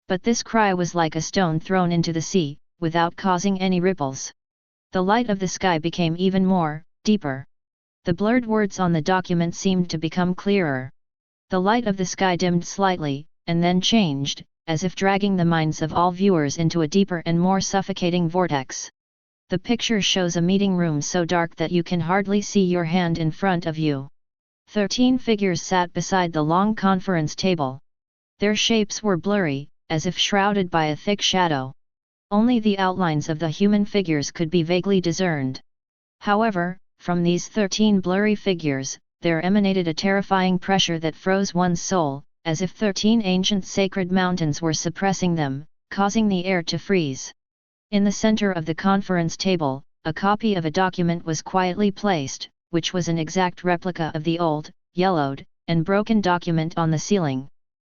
But this cry was like a stone thrown into the sea, without causing any ripples. The light of the sky became even more, deeper. The blurred words on the document seemed to become clearer. The light of the sky dimmed slightly, and then changed, as if dragging the minds of all viewers into a deeper and more suffocating vortex. The picture shows a meeting room so dark that you can hardly see your hand in front of you. 13 figures sat beside the long conference table. Their shapes were blurry, as if shrouded by a thick shadow. Only the outlines of the human figures could be vaguely discerned. However, from these 13 blurry figures, there emanated a terrifying pressure that froze one's soul, as if 13 ancient sacred mountains were suppressing them, causing the air to freeze. In the center of the conference table, a copy of a document was quietly placed, which was an exact replica of the old, yellowed, and broken document on the ceiling.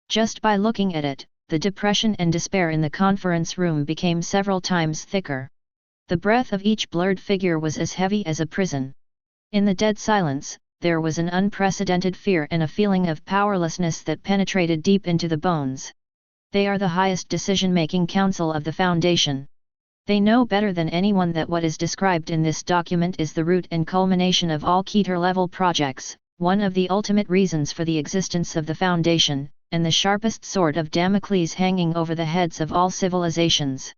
Just by looking at it, the depression and despair in the conference room became several times thicker. The breath of each blurred figure was as heavy as a prison. In the dead silence, there was an unprecedented fear and a feeling of powerlessness that penetrated deep into the bones. They are the highest decision-making council of the Foundation. They know better than anyone that what is described in this document is the root and culmination of all Keter-level projects, one of the ultimate reasons for the existence of the Foundation, and the sharpest sword of Damocles hanging over the heads of all civilizations.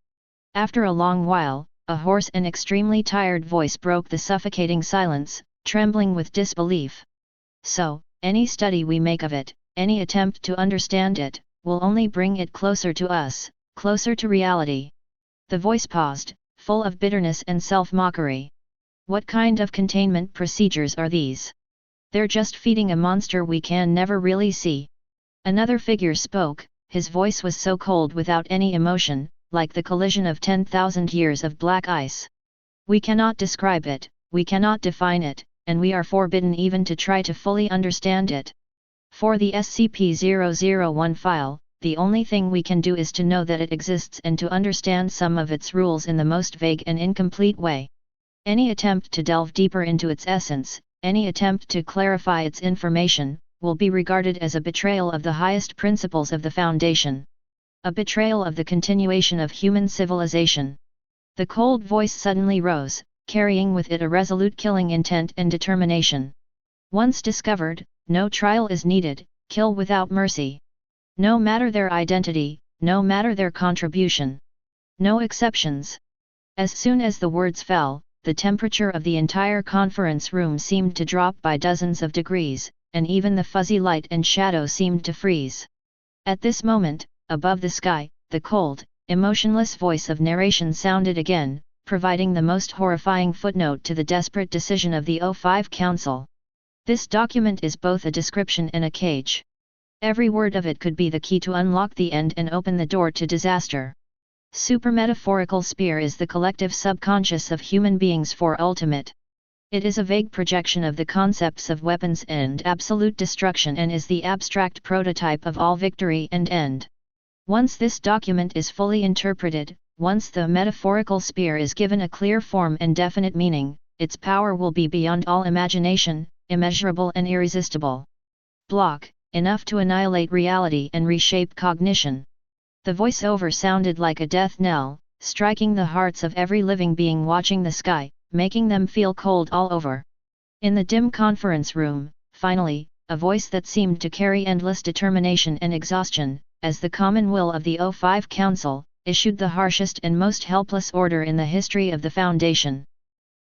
After a long while, a hoarse and extremely tired voice broke the suffocating silence, trembling with disbelief. So, any study we make of it, any attempt to understand it, will only bring it closer to us, closer to reality. The voice paused, full of bitterness and self-mockery. What kind of containment procedures are these? They're just feeding a monster we can never really see. Another figure spoke, his voice was so cold without any emotion, like the collision of 10,000 years of black ice. We cannot describe it, we cannot define it, and we are forbidden even to try to fully understand it. For the SCP-001 file, the only thing we can do is to know that it exists and to understand some of its rules in the most vague and incomplete way. Any attempt to delve deeper into its essence, any attempt to clarify its information, will be regarded as a betrayal of the highest principles of the Foundation. A betrayal of the continuation of human civilization. The cold voice suddenly rose, carrying with it a resolute killing intent and determination. Once discovered, no trial is needed, kill without mercy. No matter their identity, no matter their contribution. No exceptions. As soon as the words fell, the temperature of the entire conference room seemed to drop by dozens of degrees, and even the fuzzy light and shadow seemed to freeze. At this moment, above the sky, the cold, emotionless voice of narration sounded again, providing the most horrifying footnote to the desperate decision of the O5 Council. This document is both a description and a cage. Every word of it could be the key to unlock the end and open the door to disaster. Supermetaphorical sphere is the collective subconscious of human beings for ultimate. It is a vague projection of the concepts of weapons and absolute destruction and is the abstract prototype of all victory and end. Once this document is fully interpreted, once the metaphorical sphere is given a clear form and definite meaning, its power will be beyond all imagination, immeasurable and irresistible. Block, enough to annihilate reality and reshape cognition. The voiceover sounded like a death knell, striking the hearts of every living being watching the sky, making them feel cold all over. In the dim conference room, finally, a voice that seemed to carry endless determination and exhaustion, as the common will of the O5 Council, issued the harshest and most helpless order in the history of the Foundation.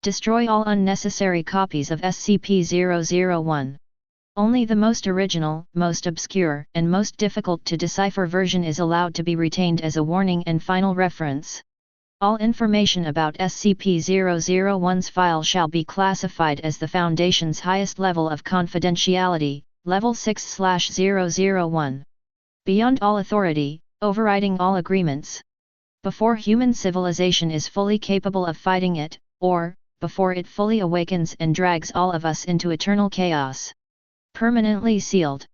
Destroy all unnecessary copies of SCP-001. Only the most original, most obscure, and most difficult to decipher version is allowed to be retained as a warning and final reference. All information about SCP-001's file shall be classified as the Foundation's highest level of confidentiality, Level 6/001. Beyond all authority, overriding all agreements. Before human civilization is fully capable of fighting it, or, before it fully awakens and drags all of us into eternal chaos. Permanently sealed.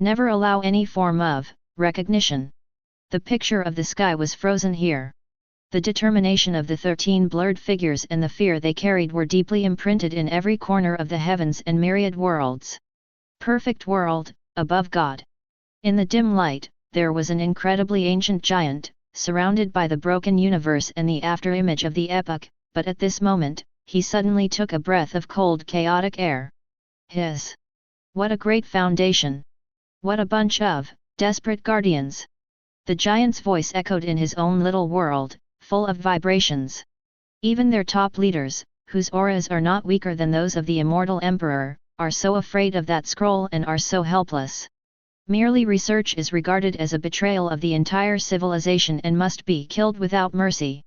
Never allow any form of recognition. The picture of the sky was frozen here. The determination of the 13 blurred figures and the fear they carried were deeply imprinted in every corner of the heavens and myriad worlds. Perfect world, above God. In the dim light, there was an incredibly ancient giant, surrounded by the broken universe and the afterimage of the epoch, but at this moment, he suddenly took a breath of cold chaotic air. What a great foundation! What a bunch of desperate guardians! The giant's voice echoed in his own little world, full of vibrations. Even their top leaders, whose auras are not weaker than those of the immortal emperor, are so afraid of that scroll and are so helpless. Merely research is regarded as a betrayal of the entire civilization and must be killed without mercy.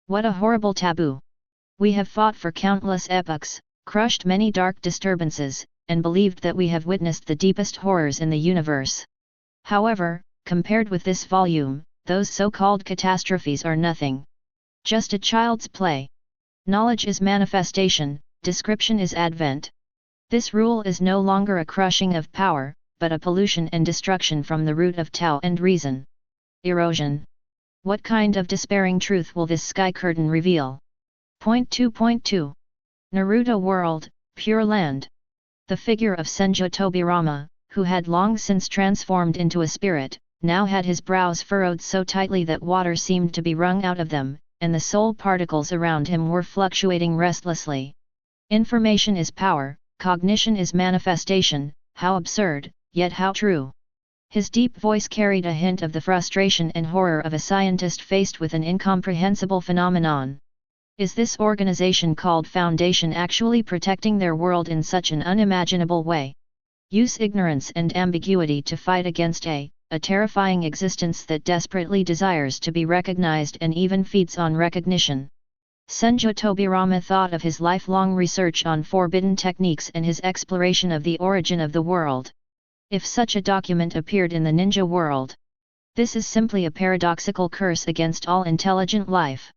What a horrible taboo! We have fought for countless epochs, crushed many dark disturbances, and believed that we have witnessed the deepest horrors in the universe. However, compared with this volume, those so-called catastrophes are nothing. Just a child's play. Knowledge is manifestation, description is advent. This rule is no longer a crushing of power, but a pollution and destruction from the root of Tao and reason. Erosion. What kind of despairing truth will this sky curtain reveal? 2.2. Naruto World, Pure Land. The figure of Senju Tobirama, who had long since transformed into a spirit, now had his brows furrowed so tightly that water seemed to be wrung out of them, and the soul particles around him were fluctuating restlessly. Information is power, cognition is manifestation, how absurd, yet how true. His deep voice carried a hint of the frustration and horror of a scientist faced with an incomprehensible phenomenon. Is this organization called Foundation actually protecting their world in such an unimaginable way? Use ignorance and ambiguity to fight against a terrifying existence that desperately desires to be recognized and even feeds on recognition. Senju Tobirama thought of his lifelong research on forbidden techniques and his exploration of the origin of the world. If such a document appeared in the ninja world, this is simply a paradoxical curse against all intelligent life.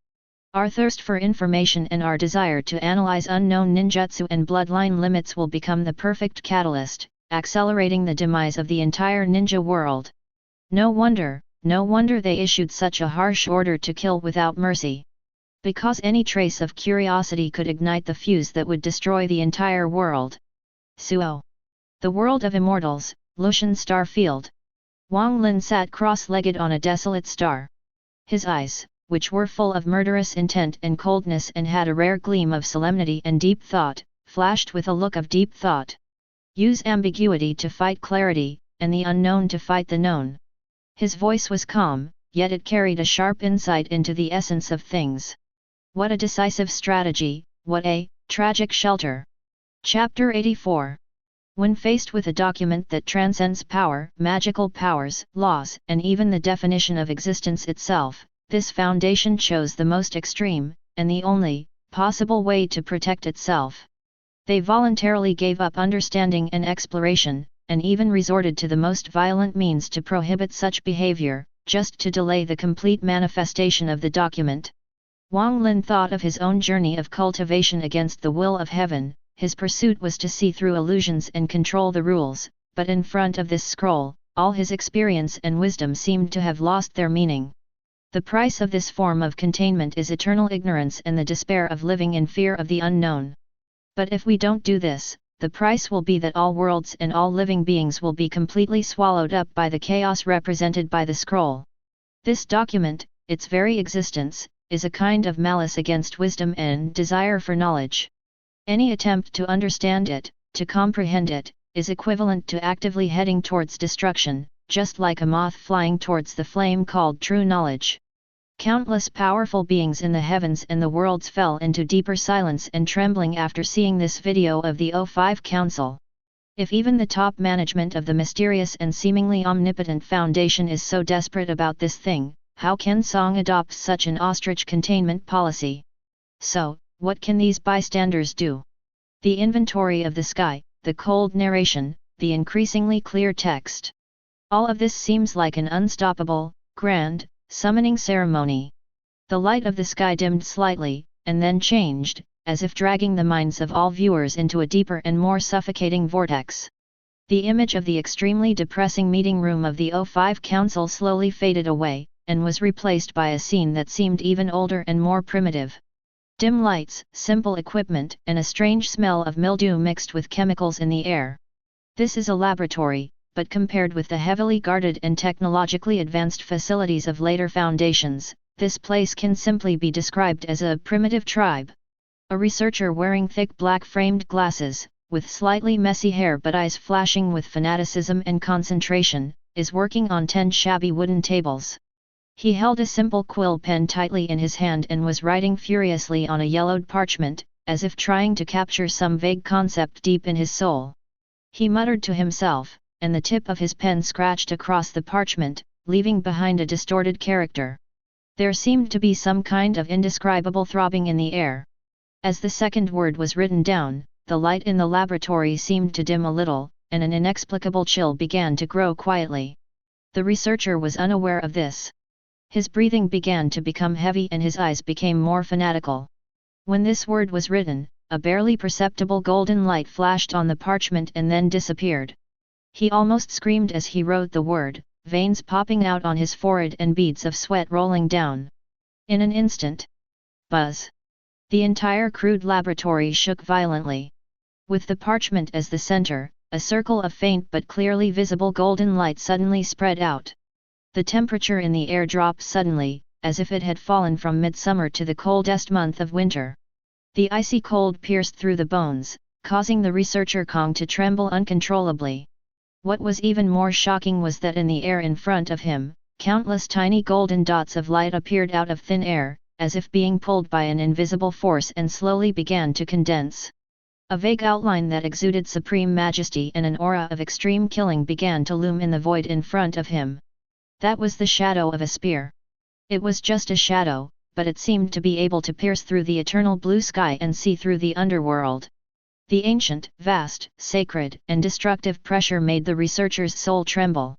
Our thirst for information and our desire to analyze unknown ninjutsu and bloodline limits will become the perfect catalyst, accelerating the demise of the entire ninja world. No wonder they issued such a harsh order to kill without mercy. Because any trace of curiosity could ignite the fuse that would destroy the entire world. Suo. The world of immortals, Lushan Star Field. Wang Lin sat cross-legged on a desolate star. His eyes, which were full of murderous intent and coldness and had a rare gleam of solemnity and deep thought, flashed with a look of deep thought. Use ambiguity to fight clarity, and the unknown to fight the known. His voice was calm, yet it carried a sharp insight into the essence of things. What a decisive strategy, what a tragic shelter. Chapter 84. When faced with a document that transcends power, magical powers, laws, and even the definition of existence itself, this Foundation chose the most extreme, and the only, possible way to protect itself. They voluntarily gave up understanding and exploration, and even resorted to the most violent means to prohibit such behavior, just to delay the complete manifestation of the document. Wang Lin thought of his own journey of cultivation against the will of heaven. His pursuit was to see through illusions and control the rules, but in front of this scroll, all his experience and wisdom seemed to have lost their meaning. The price of this form of containment is eternal ignorance and the despair of living in fear of the unknown. But if we don't do this, the price will be that all worlds and all living beings will be completely swallowed up by the chaos represented by the scroll. This document, its very existence, is a kind of malice against wisdom and desire for knowledge. Any attempt to understand it, to comprehend it, is equivalent to actively heading towards destruction, just like a moth flying towards the flame called true knowledge. Countless powerful beings in the heavens and the worlds fell into deeper silence and trembling after seeing this video of the O5 Council. If even the top management of the mysterious and seemingly omnipotent Foundation is so desperate about this thing, how can Song adopt such an ostrich containment policy? So, what can these bystanders do? The inventory of the sky, the cold narration, the increasingly clear text. All of this seems like an unstoppable, grand, summoning ceremony. The light of the sky dimmed slightly, and then changed, as if dragging the minds of all viewers into a deeper and more suffocating vortex. The image of the extremely depressing meeting room of the O5 Council slowly faded away, and was replaced by a scene that seemed even older and more primitive. Dim lights, simple equipment, and a strange smell of mildew mixed with chemicals in the air. This is a laboratory, but compared with the heavily guarded and technologically advanced facilities of later foundations, this place can simply be described as a primitive tribe. A researcher wearing thick black-framed glasses, with slightly messy hair but eyes flashing with fanaticism and concentration, is working on 10 shabby wooden tables. He held a simple quill pen tightly in his hand and was writing furiously on a yellowed parchment, as if trying to capture some vague concept deep in his soul. He muttered to himself, and the tip of his pen scratched across the parchment, leaving behind a distorted character. There seemed to be some kind of indescribable throbbing in the air. As the second word was written down, the light in the laboratory seemed to dim a little, and an inexplicable chill began to grow quietly. The researcher was unaware of this. His breathing began to become heavy and his eyes became more fanatical. When this word was written, a barely perceptible golden light flashed on the parchment and then disappeared. He almost screamed as he wrote the word, veins popping out on his forehead and beads of sweat rolling down. In an instant. Buzz! The entire crude laboratory shook violently. With the parchment as the center, a circle of faint but clearly visible golden light suddenly spread out. The temperature in the air dropped suddenly, as if it had fallen from midsummer to the coldest month of winter. The icy cold pierced through the bones, causing the researcher Kong to tremble uncontrollably. What was even more shocking was that in the air in front of him, countless tiny golden dots of light appeared out of thin air, as if being pulled by an invisible force and slowly began to condense. A vague outline that exuded supreme majesty and an aura of extreme killing began to loom in the void in front of him. That was the shadow of a spear. It was just a shadow, but it seemed to be able to pierce through the eternal blue sky and see through the underworld. The ancient, vast, sacred, and destructive pressure made the researcher's soul tremble.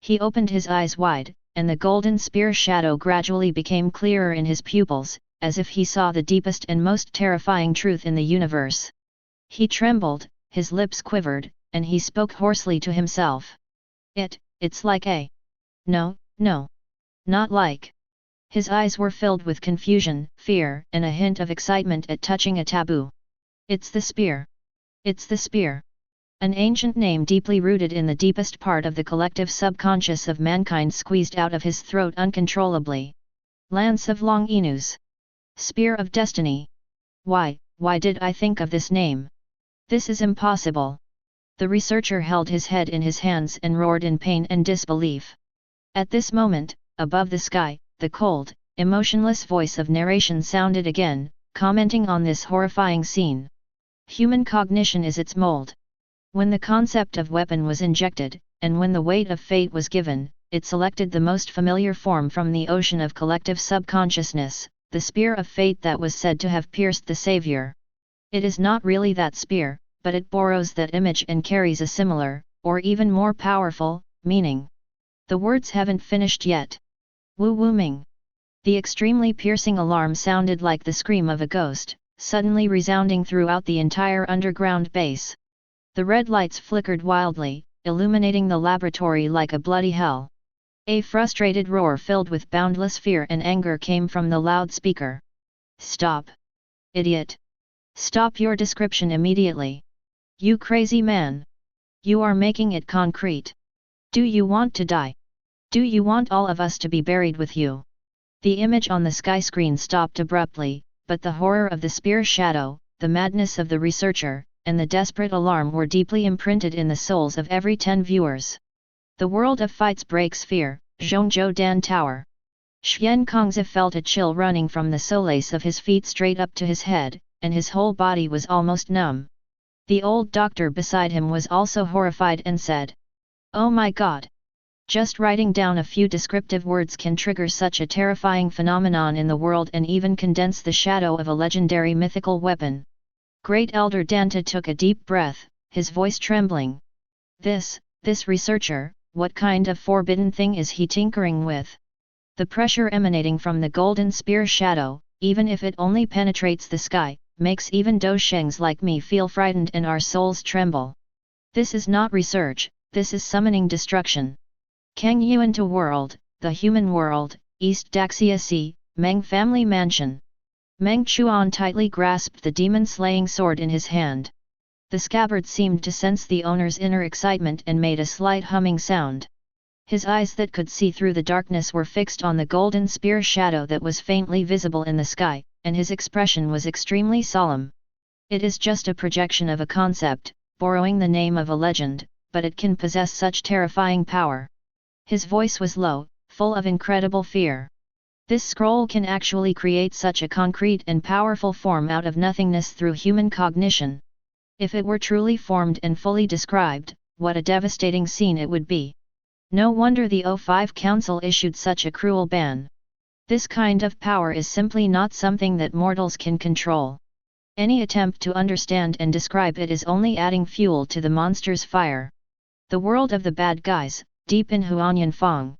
He opened his eyes wide, and the golden spear shadow gradually became clearer in his pupils, as if he saw the deepest and most terrifying truth in the universe. He trembled, his lips quivered, and he spoke hoarsely to himself. It's like a... No, not like. His eyes were filled with confusion, fear, and a hint of excitement at touching a taboo. It's the spear. It's the spear. An ancient name deeply rooted in the deepest part of the collective subconscious of mankind squeezed out of his throat uncontrollably. Lance of Long Inus. Spear of Destiny. Why did I think of this name? This is impossible. The researcher held his head in his hands and roared in pain and disbelief. At this moment, above the sky, the cold, emotionless voice of narration sounded again, commenting on this horrifying scene. Human cognition is its mold. When the concept of weapon was injected, and when the weight of fate was given, it selected the most familiar form from the ocean of collective subconsciousness, the spear of fate that was said to have pierced the Savior. It is not really that spear, but it borrows that image and carries a similar, or even more powerful, meaning. The words haven't finished yet. Woo woo ming. The extremely piercing alarm sounded like the scream of a ghost, suddenly resounding throughout the entire underground base. The red lights flickered wildly, illuminating the laboratory like a bloody hell. A frustrated roar filled with boundless fear and anger came from the loudspeaker. Stop! Idiot! Stop your description immediately! You crazy man! You are making it concrete! Do you want to die? Do you want all of us to be buried with you? The image on the sky screen stopped abruptly, but the horror of the spear shadow, the madness of the researcher, and the desperate alarm were deeply imprinted in the souls of every 10 viewers. The world of fights breaks fear, Zhongzhou Dan Tower. Xian Kongzi felt a chill running from the solace of his feet straight up to his head, and his whole body was almost numb. The old doctor beside him was also horrified and said, "Oh my god! Just writing down a few descriptive words can trigger such a terrifying phenomenon in the world and even condense the shadow of a legendary mythical weapon." Great Elder Danta took a deep breath, his voice trembling. This researcher, what kind of forbidden thing is he tinkering with? The pressure emanating from the golden spear shadow, even if it only penetrates the sky, makes even Doshengs like me feel frightened and our souls tremble. This is not research, this is summoning destruction. Kang Yuan to world, the human world, East Daxia Sea, Meng family mansion. Meng Chuan tightly grasped the demon-slaying sword in his hand. The scabbard seemed to sense the owner's inner excitement and made a slight humming sound. His eyes that could see through the darkness were fixed on the golden spear shadow that was faintly visible in the sky, and his expression was extremely solemn. It is just a projection of a concept, borrowing the name of a legend, but it can possess such terrifying power. His voice was low, full of incredible fear. This scroll can actually create such a concrete and powerful form out of nothingness through human cognition. If it were truly formed and fully described, what a devastating scene it would be. No wonder the O5 Council issued such a cruel ban. This kind of power is simply not something that mortals can control. Any attempt to understand and describe it is only adding fuel to the monster's fire. The world of the bad guys, deep in Huanyan Fong.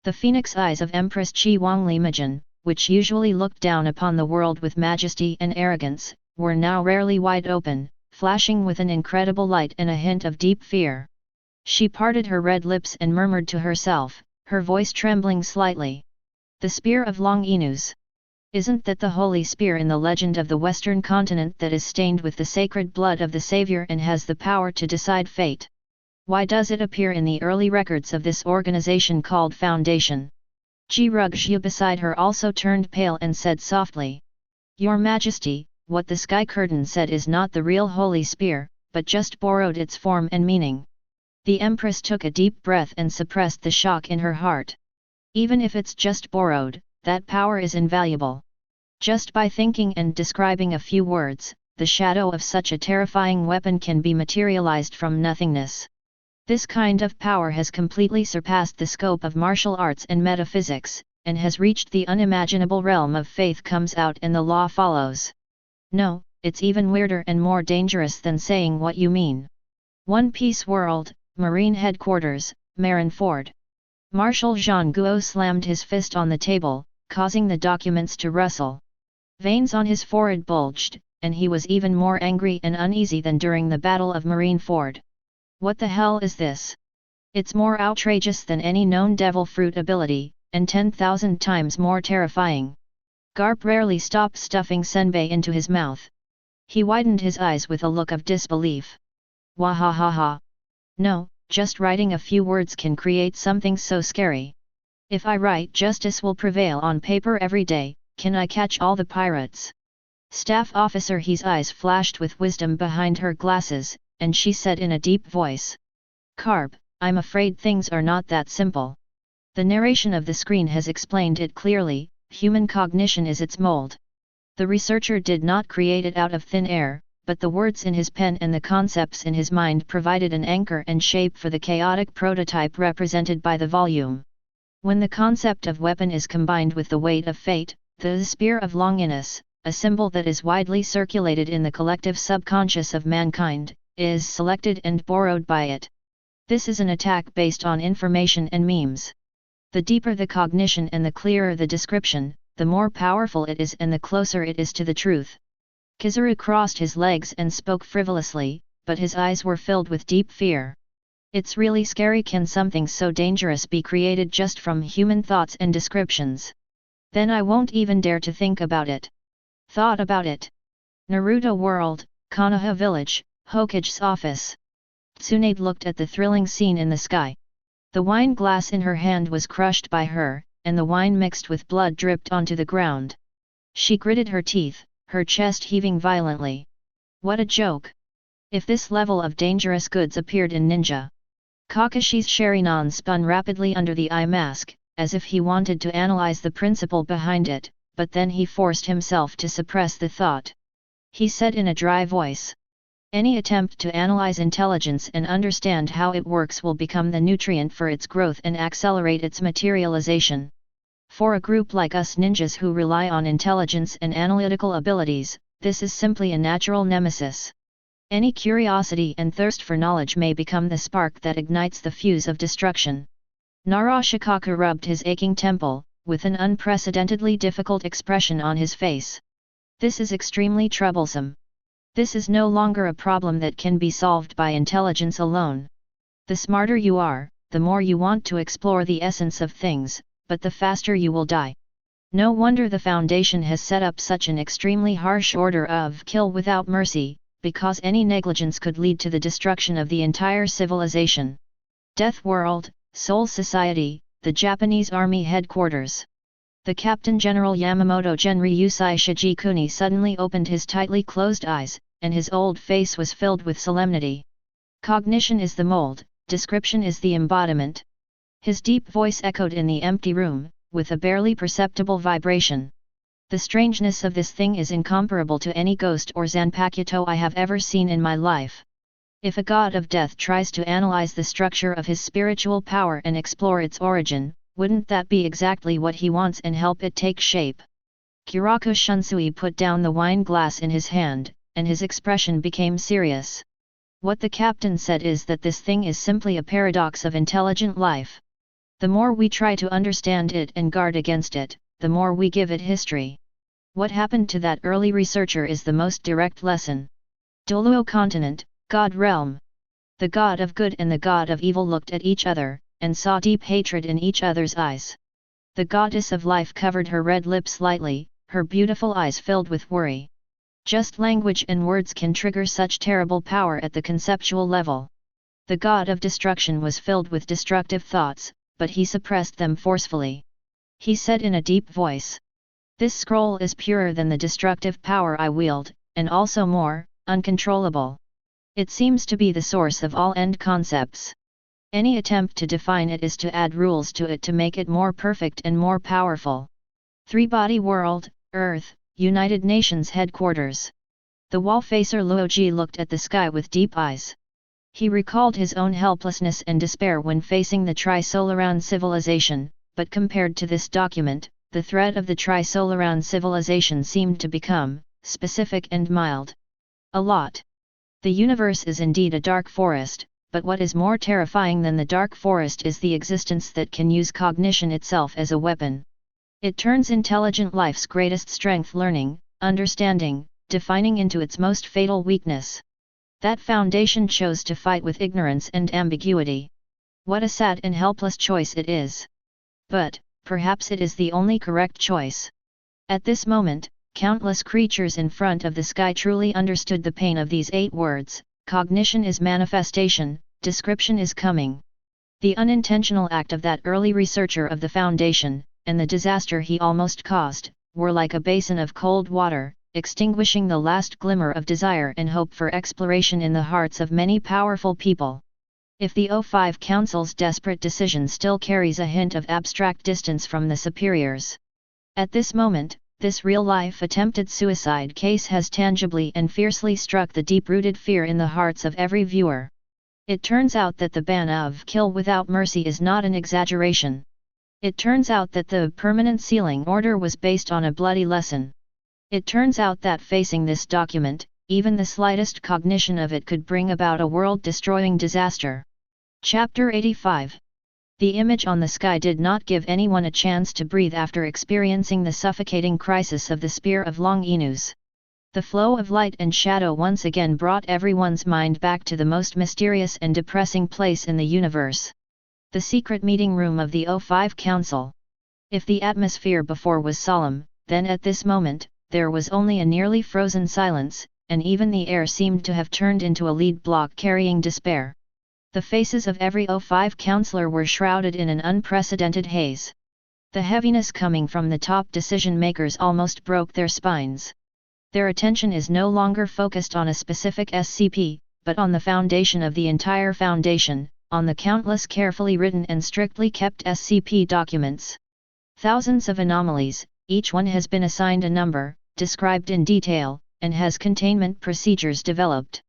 The phoenix eyes of Empress Qi Wanglimajan, which usually looked down upon the world with majesty and arrogance, were now rarely wide open, flashing with an incredible light and a hint of deep fear. She parted her red lips and murmured to herself, her voice trembling slightly. The Spear of Long Inus. Isn't that the holy spear in the legend of the Western continent that is stained with the sacred blood of the Savior and has the power to decide fate? Why does it appear in the early records of this organization called Foundation? Ji Rugxia beside her also turned pale and said softly, "Your Majesty, what the Sky Curtain said is not the real holy spear, but just borrowed its form and meaning." The Empress took a deep breath and suppressed the shock in her heart. Even if it's just borrowed, that power is invaluable. Just by thinking and describing a few words, the shadow of such a terrifying weapon can be materialized from nothingness. This kind of power has completely surpassed the scope of martial arts and metaphysics, and has reached the unimaginable realm of faith comes out and the law follows. No, it's even weirder and more dangerous than saying what you mean. One Piece World, Marine Headquarters, Marineford. Marshal Jean Guo slammed his fist on the table, causing the documents to rustle. Veins on his forehead bulged, and he was even more angry and uneasy than during the Battle of Marineford. What the hell is this? It's more outrageous than any known devil fruit ability, and 10,000 times more terrifying. Garp rarely stopped stuffing senbei into his mouth. He widened his eyes with a look of disbelief. Wahahaha. No, just writing a few words can create something so scary. If I write justice will prevail on paper every day, can I catch all the pirates? Staff Officer He's eyes flashed with wisdom behind her glasses, and she said in a deep voice. Carp, I'm afraid things are not that simple. The narration of the screen has explained it clearly, human cognition is its mold. The researcher did not create it out of thin air, but the words in his pen and the concepts in his mind provided an anchor and shape for the chaotic prototype represented by the volume. When the concept of weapon is combined with the weight of fate, the Spear of Longinus, a symbol that is widely circulated in the collective subconscious of mankind, is selected and borrowed by it. This is an attack based on information and memes. The deeper the cognition and the clearer the description, the more powerful it is and the closer it is to the truth. Kizaru crossed his legs and spoke frivolously, but his eyes were filled with deep fear. It's really scary. Can something so dangerous be created just from human thoughts and descriptions? Then I won't even dare to think about it. Thought about it. Naruto World, Konoha Village, Hokage's office. Tsunade looked at the thrilling scene in the sky. The wine glass in her hand was crushed by her, and the wine mixed with blood dripped onto the ground. She gritted her teeth, her chest heaving violently. What a joke! If this level of dangerous goods appeared in Ninja. Kakashi's Sharingan spun rapidly under the eye mask, as if he wanted to analyze the principle behind it, but then he forced himself to suppress the thought. He said in a dry voice, "Any attempt to analyze intelligence and understand how it works will become the nutrient for its growth and accelerate its materialization. For a group like us ninjas who rely on intelligence and analytical abilities, this is simply a natural nemesis. Any curiosity and thirst for knowledge may become the spark that ignites the fuse of destruction." Narashikaka rubbed his aching temple, with an unprecedentedly difficult expression on his face. This is extremely troublesome. This is no longer a problem that can be solved by intelligence alone. The smarter you are, the more you want to explore the essence of things, but the faster you will die. No wonder the Foundation has set up such an extremely harsh order of kill without mercy, because any negligence could lead to the destruction of the entire civilization. Death World, Soul Society, the Japanese Army Headquarters. The Captain General Yamamoto Genryusai Shijikuni suddenly opened his tightly closed eyes, and his old face was filled with solemnity. Cognition is the mold, description is the embodiment. His deep voice echoed in the empty room, with a barely perceptible vibration. The strangeness of this thing is incomparable to any ghost or Zanpakuto I have ever seen in my life. If a god of death tries to analyze the structure of his spiritual power and explore its origin, wouldn't that be exactly what he wants and help it take shape? Kiraku Shunsui put down the wine glass in his hand, and his expression became serious. What the captain said is that this thing is simply a paradox of intelligent life. The more we try to understand it and guard against it, the more we give it history. What happened to that early researcher is the most direct lesson. Doluo Continent, God Realm. The god of good and the god of evil looked at each other, and saw deep hatred in each other's eyes. The goddess of life covered her red lips lightly, her beautiful eyes filled with worry. Just language and words can trigger such terrible power at the conceptual level. The god of destruction was filled with destructive thoughts, but he suppressed them forcefully. He said in a deep voice, "This scroll is purer than the destructive power I wield, and also more uncontrollable. It seems to be the source of all end concepts. Any attempt to define it is to add rules to it to make it more perfect and more powerful." Three-body world, Earth, United Nations headquarters. The wall-facer Luoji looked at the sky with deep eyes. He recalled his own helplessness and despair when facing the Tri-Solaran civilization, but compared to this document, the threat of the Tri-Solaran civilization seemed to become specific and mild. A lot. The universe is indeed a dark forest, but what is more terrifying than the dark forest is the existence that can use cognition itself as a weapon. It turns intelligent life's greatest strength, learning, understanding, defining, into its most fatal weakness. That Foundation chose to fight with ignorance and ambiguity. What a sad and helpless choice it is. But, perhaps it is the only correct choice. At this moment, countless creatures in front of the sky truly understood the pain of these 8 words: cognition is manifestation, description is coming. The unintentional act of that early researcher of the Foundation, and the disaster he almost caused, were like a basin of cold water, extinguishing the last glimmer of desire and hope for exploration in the hearts of many powerful people. If the O5 Council's desperate decision still carries a hint of abstract distance from the superiors. At this moment, this real-life attempted suicide case has tangibly and fiercely struck the deep-rooted fear in the hearts of every viewer. It turns out that the ban of kill without mercy is not an exaggeration. It turns out that the permanent sealing order was based on a bloody lesson. It turns out that facing this document, even the slightest cognition of it could bring about a world-destroying disaster. Chapter 85. The image on the sky did not give anyone a chance to breathe after experiencing the suffocating crisis of the Spear of Long Inus. The flow of light and shadow once again brought everyone's mind back to the most mysterious and depressing place in the universe. The secret meeting room of the O5 Council. If the atmosphere before was solemn, then at this moment, there was only a nearly frozen silence, and even the air seemed to have turned into a lead block carrying despair. The faces of every O5 counselor were shrouded in an unprecedented haze. The heaviness coming from the top decision-makers almost broke their spines. Their attention is no longer focused on a specific SCP, but on the foundation of the entire Foundation, on the countless carefully written and strictly kept SCP documents. Thousands of anomalies, each one has been assigned a number, described in detail, and has containment procedures developed.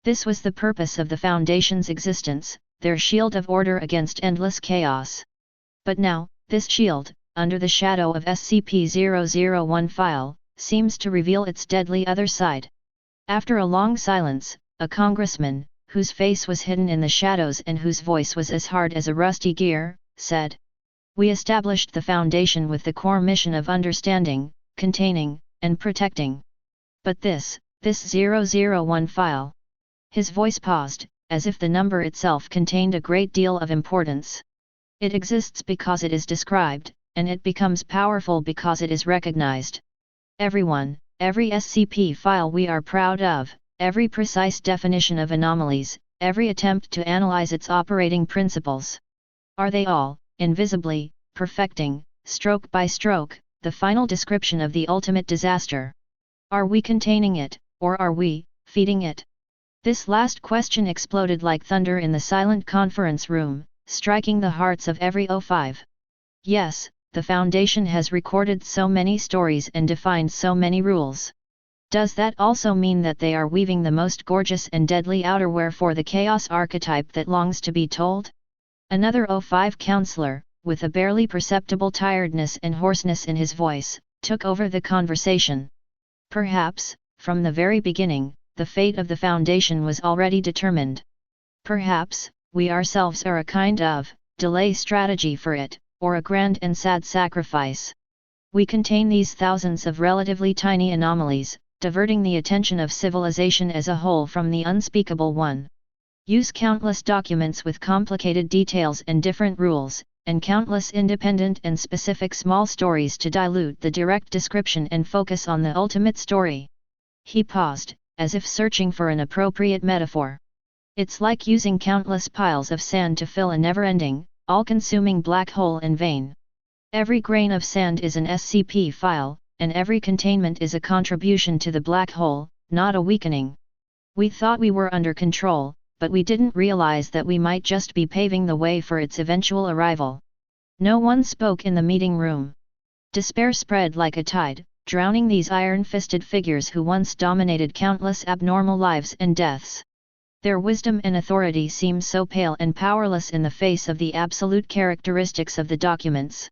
This was the purpose of the Foundation's existence, their shield of order against endless chaos. But now, this shield, under the shadow of SCP-001 file, seems to reveal its deadly other side. After a long silence, a congressman, whose face was hidden in the shadows and whose voice was as hard as a rusty gear, said, "We established the Foundation with the core mission of understanding, containing, and protecting. But this 001 file..." His voice paused, as if the number itself contained a great deal of importance. It exists because it is described, and it becomes powerful because it is recognized. Everyone, every SCP file we are proud of, every precise definition of anomalies, every attempt to analyze its operating principles. Are they all, invisibly, perfecting, stroke by stroke, the final description of the ultimate disaster? Are we containing it, or are we feeding it? This last question exploded like thunder in the silent conference room, striking the hearts of every O5. Yes, the Foundation has recorded so many stories and defined so many rules. Does that also mean that they are weaving the most gorgeous and deadly outerwear for the chaos archetype that longs to be told? Another O5 counselor, with a barely perceptible tiredness and hoarseness in his voice, took over the conversation. Perhaps, from the very beginning, the fate of the Foundation was already determined. Perhaps, we ourselves are a kind of delay strategy for it, or a grand and sad sacrifice. We contain these thousands of relatively tiny anomalies, diverting the attention of civilization as a whole from the unspeakable one. Use countless documents with complicated details and different rules, and countless independent and specific small stories to dilute the direct description and focus on the ultimate story. He paused, as if searching for an appropriate metaphor. It's like using countless piles of sand to fill a never-ending, all-consuming black hole in vain. Every grain of sand is an SCP file, and every containment is a contribution to the black hole, not a weakening. We thought we were under control, but we didn't realize that we might just be paving the way for its eventual arrival. No one spoke in the meeting room. Despair spread like a tide, drowning these iron-fisted figures who once dominated countless abnormal lives and deaths. Their wisdom and authority seemed so pale and powerless in the face of the absolute characteristics of the documents.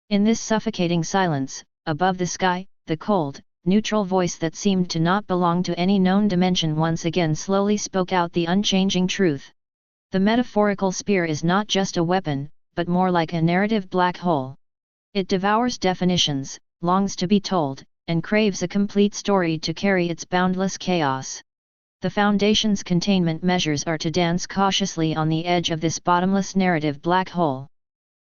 In this suffocating silence, above the sky, the cold, neutral voice that seemed to not belong to any known dimension once again slowly spoke out the unchanging truth. The metaphorical spear is not just a weapon, but more like a narrative black hole. It devours definitions, longs to be told, and craves a complete story to carry its boundless chaos. The Foundation's containment measures are to dance cautiously on the edge of this bottomless narrative black hole.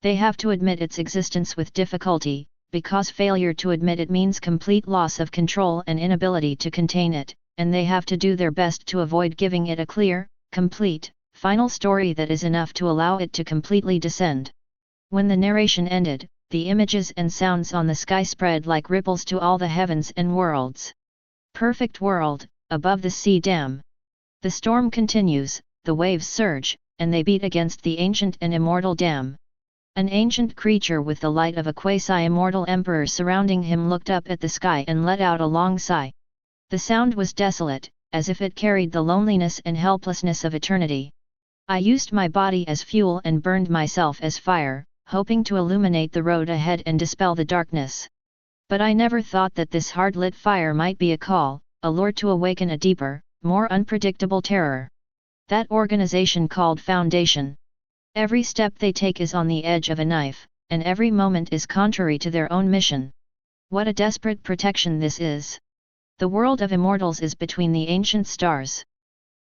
They have to admit its existence with difficulty, because failure to admit it means complete loss of control and inability to contain it, and they have to do their best to avoid giving it a clear, complete, final story that is enough to allow it to completely descend. When the narration ended, the images and sounds on the sky spread like ripples to all the heavens and worlds. Perfect world, above the sea dam. The storm continues, the waves surge, and they beat against the ancient and immortal dam. An ancient creature with the light of a quasi-immortal emperor surrounding him looked up at the sky and let out a long sigh. The sound was desolate, as if it carried the loneliness and helplessness of eternity. I used my body as fuel and burned myself as fire, hoping to illuminate the road ahead and dispel the darkness. But I never thought that this hard-lit fire might be a call, a lure to awaken a deeper, more unpredictable terror. That organization called Foundation. Every step they take is on the edge of a knife, and every moment is contrary to their own mission. What a desperate protection this is! The world of immortals is between the ancient stars.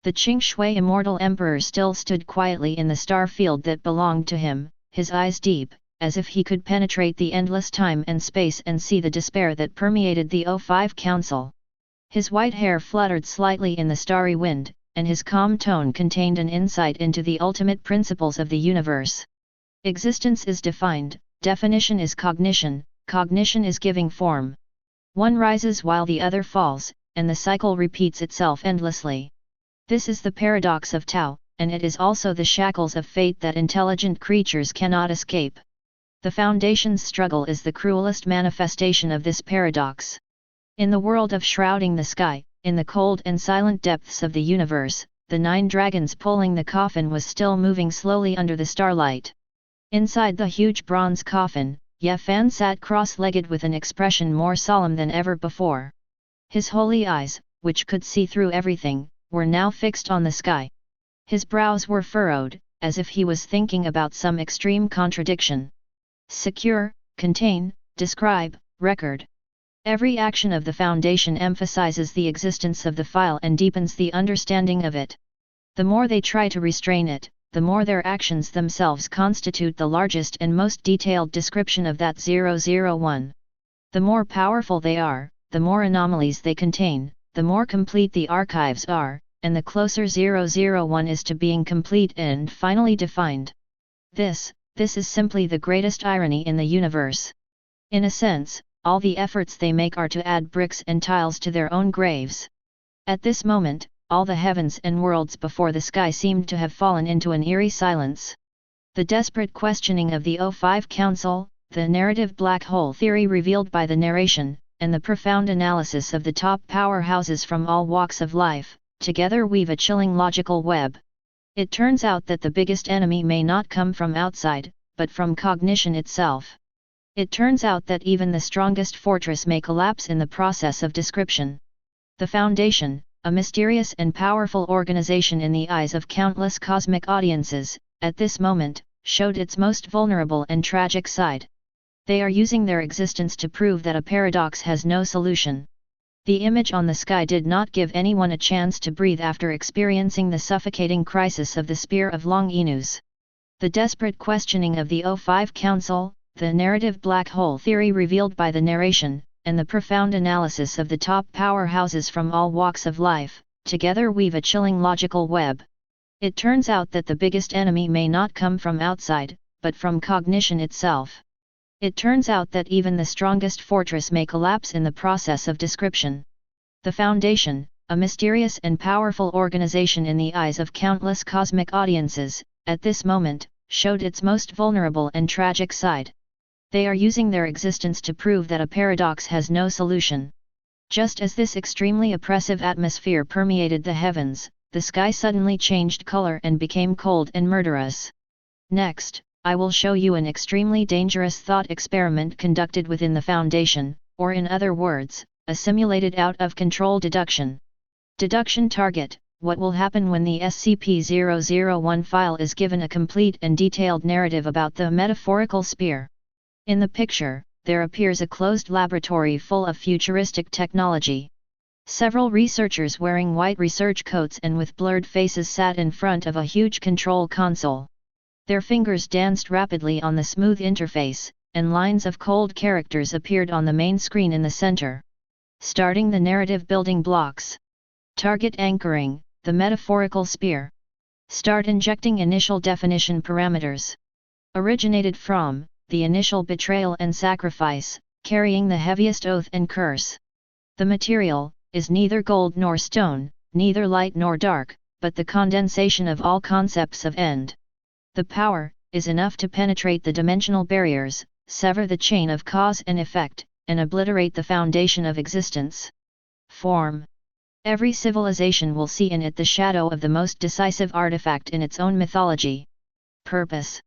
The Qing Shui immortal emperor still stood quietly in the star field that belonged to him, his eyes deep, as if he could penetrate the endless time and space and see the despair that permeated the O5 Council. His white hair fluttered slightly in the starry wind, and his calm tone contained an insight into the ultimate principles of the universe. Existence is defined, definition is cognition, cognition is giving form. One rises while the other falls, and the cycle repeats itself endlessly. This is the paradox of Tao, and it is also the shackles of fate that intelligent creatures cannot escape. The Foundation's struggle is the cruelest manifestation of this paradox. In the world of shrouding the sky, in the cold and silent depths of the universe, the 9 dragons pulling the coffin was still moving slowly under the starlight. Inside the huge bronze coffin, Ye Fan sat cross-legged with an expression more solemn than ever before. His holy eyes, which could see through everything, were now fixed on the sky. His brows were furrowed, as if he was thinking about some extreme contradiction. Secure, contain, describe, record. Every action of the Foundation emphasizes the existence of the file and deepens the understanding of it. The more they try to restrain it, the more their actions themselves constitute the largest and most detailed description of that 001. The more powerful they are, the more anomalies they contain, the more complete the archives are, and the closer 001 is to being complete and finally defined. This is simply the greatest irony in the universe. In a sense, all the efforts they make are to add bricks and tiles to their own graves. At this moment, all the heavens and worlds before the sky seemed to have fallen into an eerie silence. The desperate questioning of the O5 Council, the narrative black hole theory revealed by the narration, and the profound analysis of the top powerhouses from all walks of life, together weave a chilling logical web. It turns out that the biggest enemy may not come from outside, but from cognition itself. It turns out that even the strongest fortress may collapse in the process of description. The Foundation, a mysterious and powerful organization in the eyes of countless cosmic audiences, at this moment, showed its most vulnerable and tragic side. They are using their existence to prove that a paradox has no solution. The image on the sky did not give anyone a chance to breathe after experiencing the suffocating crisis of the Spear of Long Inus. The desperate questioning of the O5 Council, the narrative black hole theory revealed by the narration, and the profound analysis of the top powerhouses from all walks of life, together weave a chilling logical web. It turns out that the biggest enemy may not come from outside, but from cognition itself. It turns out that even the strongest fortress may collapse in the process of description. The Foundation, a mysterious and powerful organization in the eyes of countless cosmic audiences, at this moment, showed its most vulnerable and tragic side. They are using their existence to prove that a paradox has no solution. Just as this extremely oppressive atmosphere permeated the heavens, the sky suddenly changed color and became cold and murderous. Next, I will show you an extremely dangerous thought experiment conducted within the Foundation, or in other words, a simulated out-of-control deduction. Deduction target: what will happen when the SCP-001 file is given a complete and detailed narrative about the metaphorical spear. In the picture, there appears a closed laboratory full of futuristic technology. Several researchers wearing white research coats and with blurred faces sat in front of a huge control console. Their fingers danced rapidly on the smooth interface, and lines of cold characters appeared on the main screen in the center. Starting the narrative building blocks. Target anchoring: the metaphorical spear. Start injecting initial definition parameters. Originated from the initial betrayal and sacrifice, carrying the heaviest oath and curse. The material is neither gold nor stone, neither light nor dark, but the condensation of all concepts of end. The power is enough to penetrate the dimensional barriers, sever the chain of cause and effect, and obliterate the foundation of existence. Form: every civilization will see in it the shadow of the most decisive artifact in its own mythology. Purpose: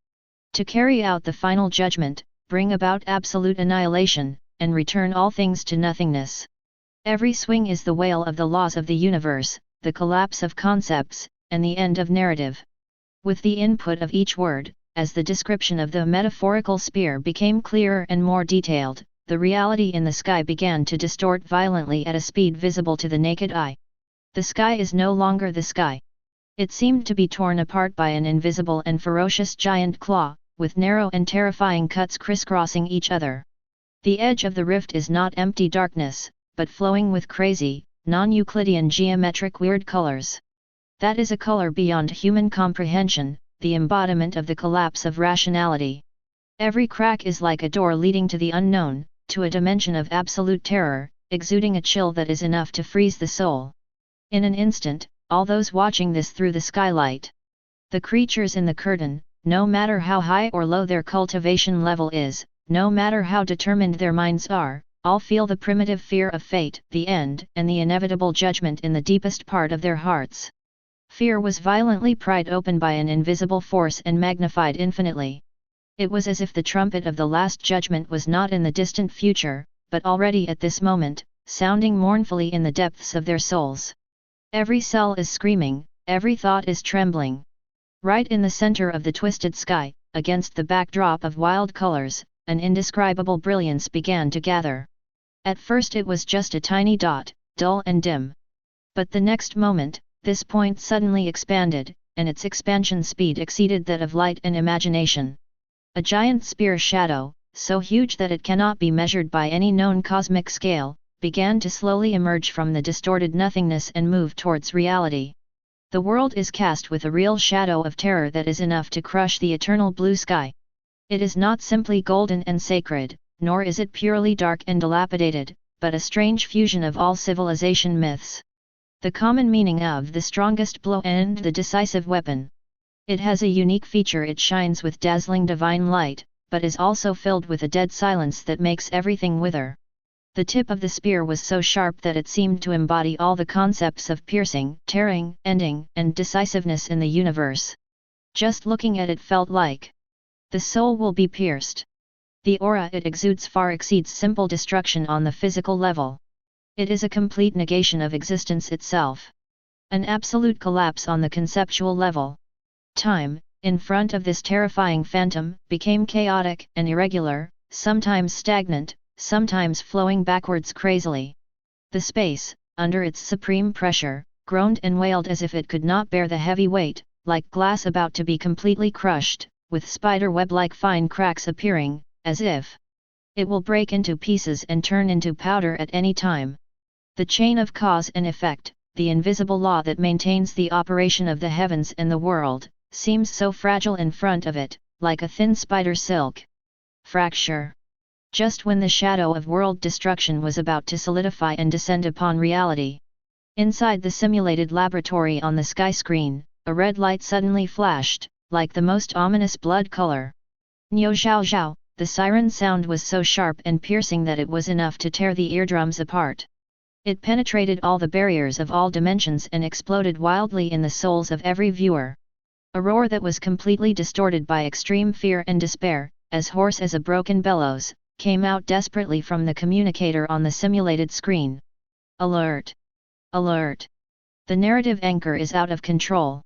to carry out the final judgment, bring about absolute annihilation, and return all things to nothingness. Every swing is the wail of the laws of the universe, the collapse of concepts, and the end of narrative. With the input of each word, as the description of the metaphorical sphere became clearer and more detailed, the reality in the sky began to distort violently at a speed visible to the naked eye. The sky is no longer the sky. It seemed to be torn apart by an invisible and ferocious giant claw, with narrow and terrifying cuts crisscrossing each other. The edge of the rift is not empty darkness, but flowing with crazy, non-Euclidean geometric weird colors. That is a color beyond human comprehension, the embodiment of the collapse of rationality. Every crack is like a door leading to the unknown, to a dimension of absolute terror, exuding a chill that is enough to freeze the soul. In an instant, all those watching this through the skylight. The creatures in the curtain, no matter how high or low their cultivation level is, no matter how determined their minds are, all feel the primitive fear of fate, the end, and the inevitable judgment in the deepest part of their hearts. Fear was violently pried open by an invisible force and magnified infinitely. It was as if the trumpet of the Last Judgment was not in the distant future, but already at this moment, sounding mournfully in the depths of their souls. Every cell is screaming, every thought is trembling. Right in the center of the twisted sky, against the backdrop of wild colors, an indescribable brilliance began to gather. At first it was just a tiny dot, dull and dim. But the next moment, this point suddenly expanded, and its expansion speed exceeded that of light and imagination. A giant spear shadow, so huge that it cannot be measured by any known cosmic scale, began to slowly emerge from the distorted nothingness and move towards reality. The world is cast with a real shadow of terror that is enough to crush the eternal blue sky. It is not simply golden and sacred, nor is it purely dark and dilapidated, but a strange fusion of all civilization myths. The common meaning of the strongest blow and the decisive weapon. It has a unique feature: it shines with dazzling divine light, but is also filled with a dead silence that makes everything wither. The tip of the spear was so sharp that it seemed to embody all the concepts of piercing, tearing, ending, and decisiveness in the universe. Just looking at it felt like the soul will be pierced. The aura it exudes far exceeds simple destruction on the physical level. It is a complete negation of existence itself. An absolute collapse on the conceptual level. Time, in front of this terrifying phantom, became chaotic and irregular, sometimes stagnant, sometimes flowing backwards crazily. The space, under its supreme pressure, groaned and wailed as if it could not bear the heavy weight, like glass about to be completely crushed, with spider-web-like fine cracks appearing, as if it will break into pieces and turn into powder at any time. The chain of cause and effect, the invisible law that maintains the operation of the heavens and the world, seems so fragile in front of it, like a thin spider silk. Fracture. Just when the shadow of world destruction was about to solidify and descend upon reality. Inside the simulated laboratory on the sky screen, a red light suddenly flashed, like the most ominous blood color. Niao Zhao Zhao, the siren sound was so sharp and piercing that it was enough to tear the eardrums apart. It penetrated all the barriers of all dimensions and exploded wildly in the souls of every viewer. A roar that was completely distorted by extreme fear and despair, as hoarse as a broken bellows, came out desperately from the communicator on the simulated screen. Alert! Alert! The narrative anchor is out of control.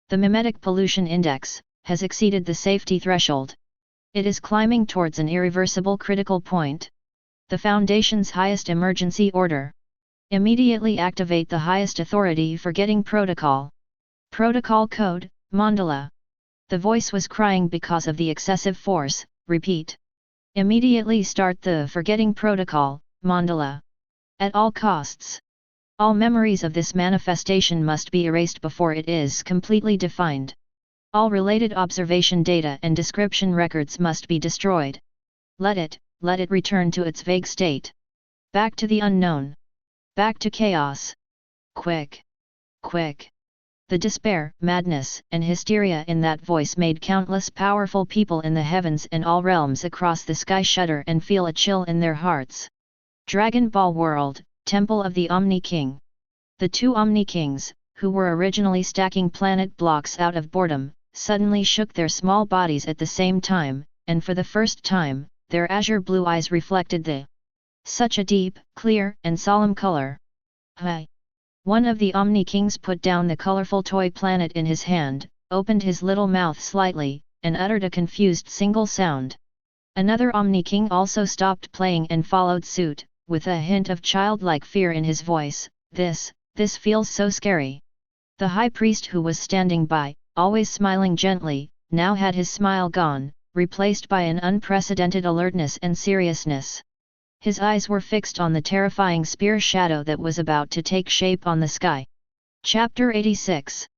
The mimetic pollution index has exceeded the safety threshold. It is climbing towards an irreversible critical point. The Foundation's highest emergency order. Immediately activate the highest authority forgetting protocol. Protocol code, Mandala. The voice was crying because of the excessive force. Repeat. Immediately start the forgetting protocol, Mandala. At all costs. All memories of this manifestation must be erased before it is completely defined. All related observation data and description records must be destroyed. Let it return to its vague state. Back to the unknown. Back to chaos. Quick! Quick! The despair, madness, and hysteria in that voice made countless powerful people in the heavens and all realms across the sky shudder and feel a chill in their hearts. Dragon Ball World, Temple of the Omni King. The two Omni Kings, who were originally stacking planet blocks out of boredom, suddenly shook their small bodies at the same time, and for the first time, their azure blue eyes reflected such a deep, clear, and solemn color. Hi! One of the Omni Kings put down the colorful toy planet in his hand, opened his little mouth slightly, and uttered a confused single sound. Another Omni King also stopped playing and followed suit, with a hint of childlike fear in his voice. This feels so scary. The High Priest, who was standing by, always smiling gently, now had his smile gone, replaced by an unprecedented alertness and seriousness. His eyes were fixed on the terrifying spear shadow that was about to take shape on the sky. Chapter 86.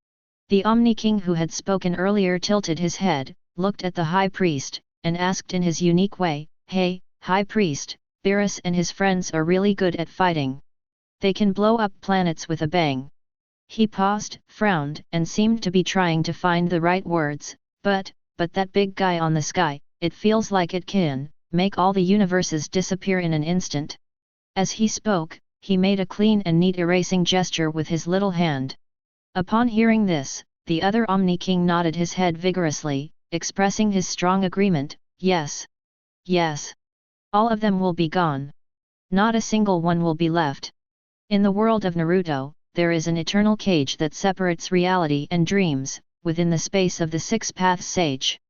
The Omni King who had spoken earlier tilted his head, looked at the High Priest, and asked in his unique way, "Hey, High Priest, Beerus and his friends are really good at fighting. They can blow up planets with a bang." He paused, frowned, and seemed to be trying to find the right words, but that big guy on the sky, it feels like it can make all the universes disappear in an instant. As he spoke, he made a clean and neat erasing gesture with his little hand. Upon hearing this, the other Omni King nodded his head vigorously, expressing his strong agreement. Yes. Yes. All of them will be gone. Not a single one will be left. In the world of Naruto, there is an eternal cage that separates reality and dreams, within the space of the Six Paths Sage.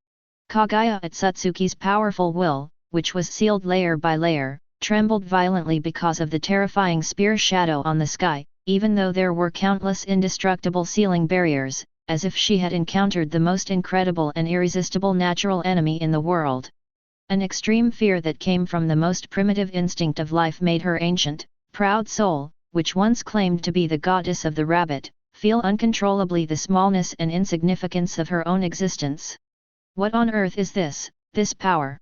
Kaguya Atsutsuki's powerful will, which was sealed layer by layer, trembled violently because of the terrifying spear shadow on the sky, even though there were countless indestructible sealing barriers, as if she had encountered the most incredible and irresistible natural enemy in the world. An extreme fear that came from the most primitive instinct of life made her ancient, proud soul, which once claimed to be the goddess of the rabbit, feel uncontrollably the smallness and insignificance of her own existence. What on earth is this power?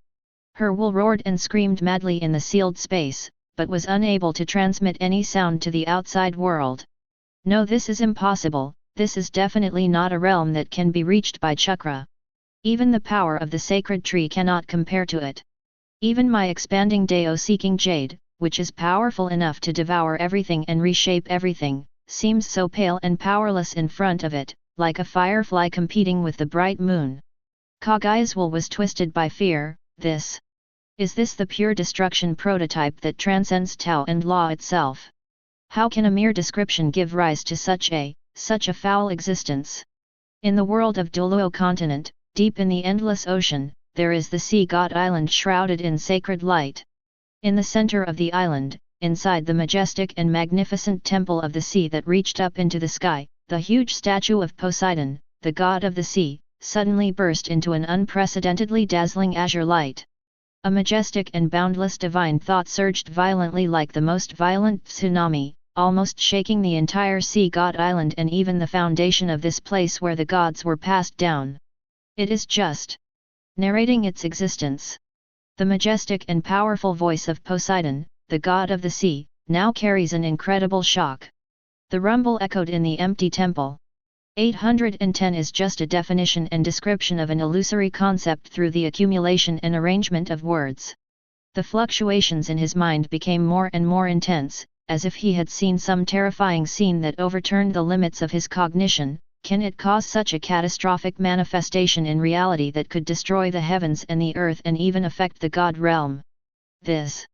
Her will roared and screamed madly in the sealed space, but was unable to transmit any sound to the outside world. No, this is impossible. This is definitely not a realm that can be reached by chakra. Even the power of the sacred tree cannot compare to it. Even my expanding Deo-seeking jade, which is powerful enough to devour everything and reshape everything, seems so pale and powerless in front of it, like a firefly competing with the bright moon. Kaguya's will was twisted by fear. Is this the pure destruction prototype that transcends Tao and law itself? How can a mere description give rise to such a foul existence? In the world of Duluo continent, deep in the endless ocean, there is the sea god island shrouded in sacred light. In the center of the island, inside the majestic and magnificent temple of the sea that reached up into the sky, the huge statue of Poseidon, the god of the sea, suddenly burst into an unprecedentedly dazzling azure light. A majestic and boundless divine thought surged violently like the most violent tsunami, almost shaking the entire sea god island and even the foundation of this place where the gods were passed down. It is just narrating its existence. The majestic and powerful voice of Poseidon, the god of the sea, now carries an incredible shock. The rumble echoed in the empty temple. 810 is just a definition and description of an illusory concept through the accumulation and arrangement of words. The fluctuations in his mind became more and more intense, as if he had seen some terrifying scene that overturned the limits of his cognition. Can it cause such a catastrophic manifestation in reality that could destroy the heavens and the earth and even affect the god realm? This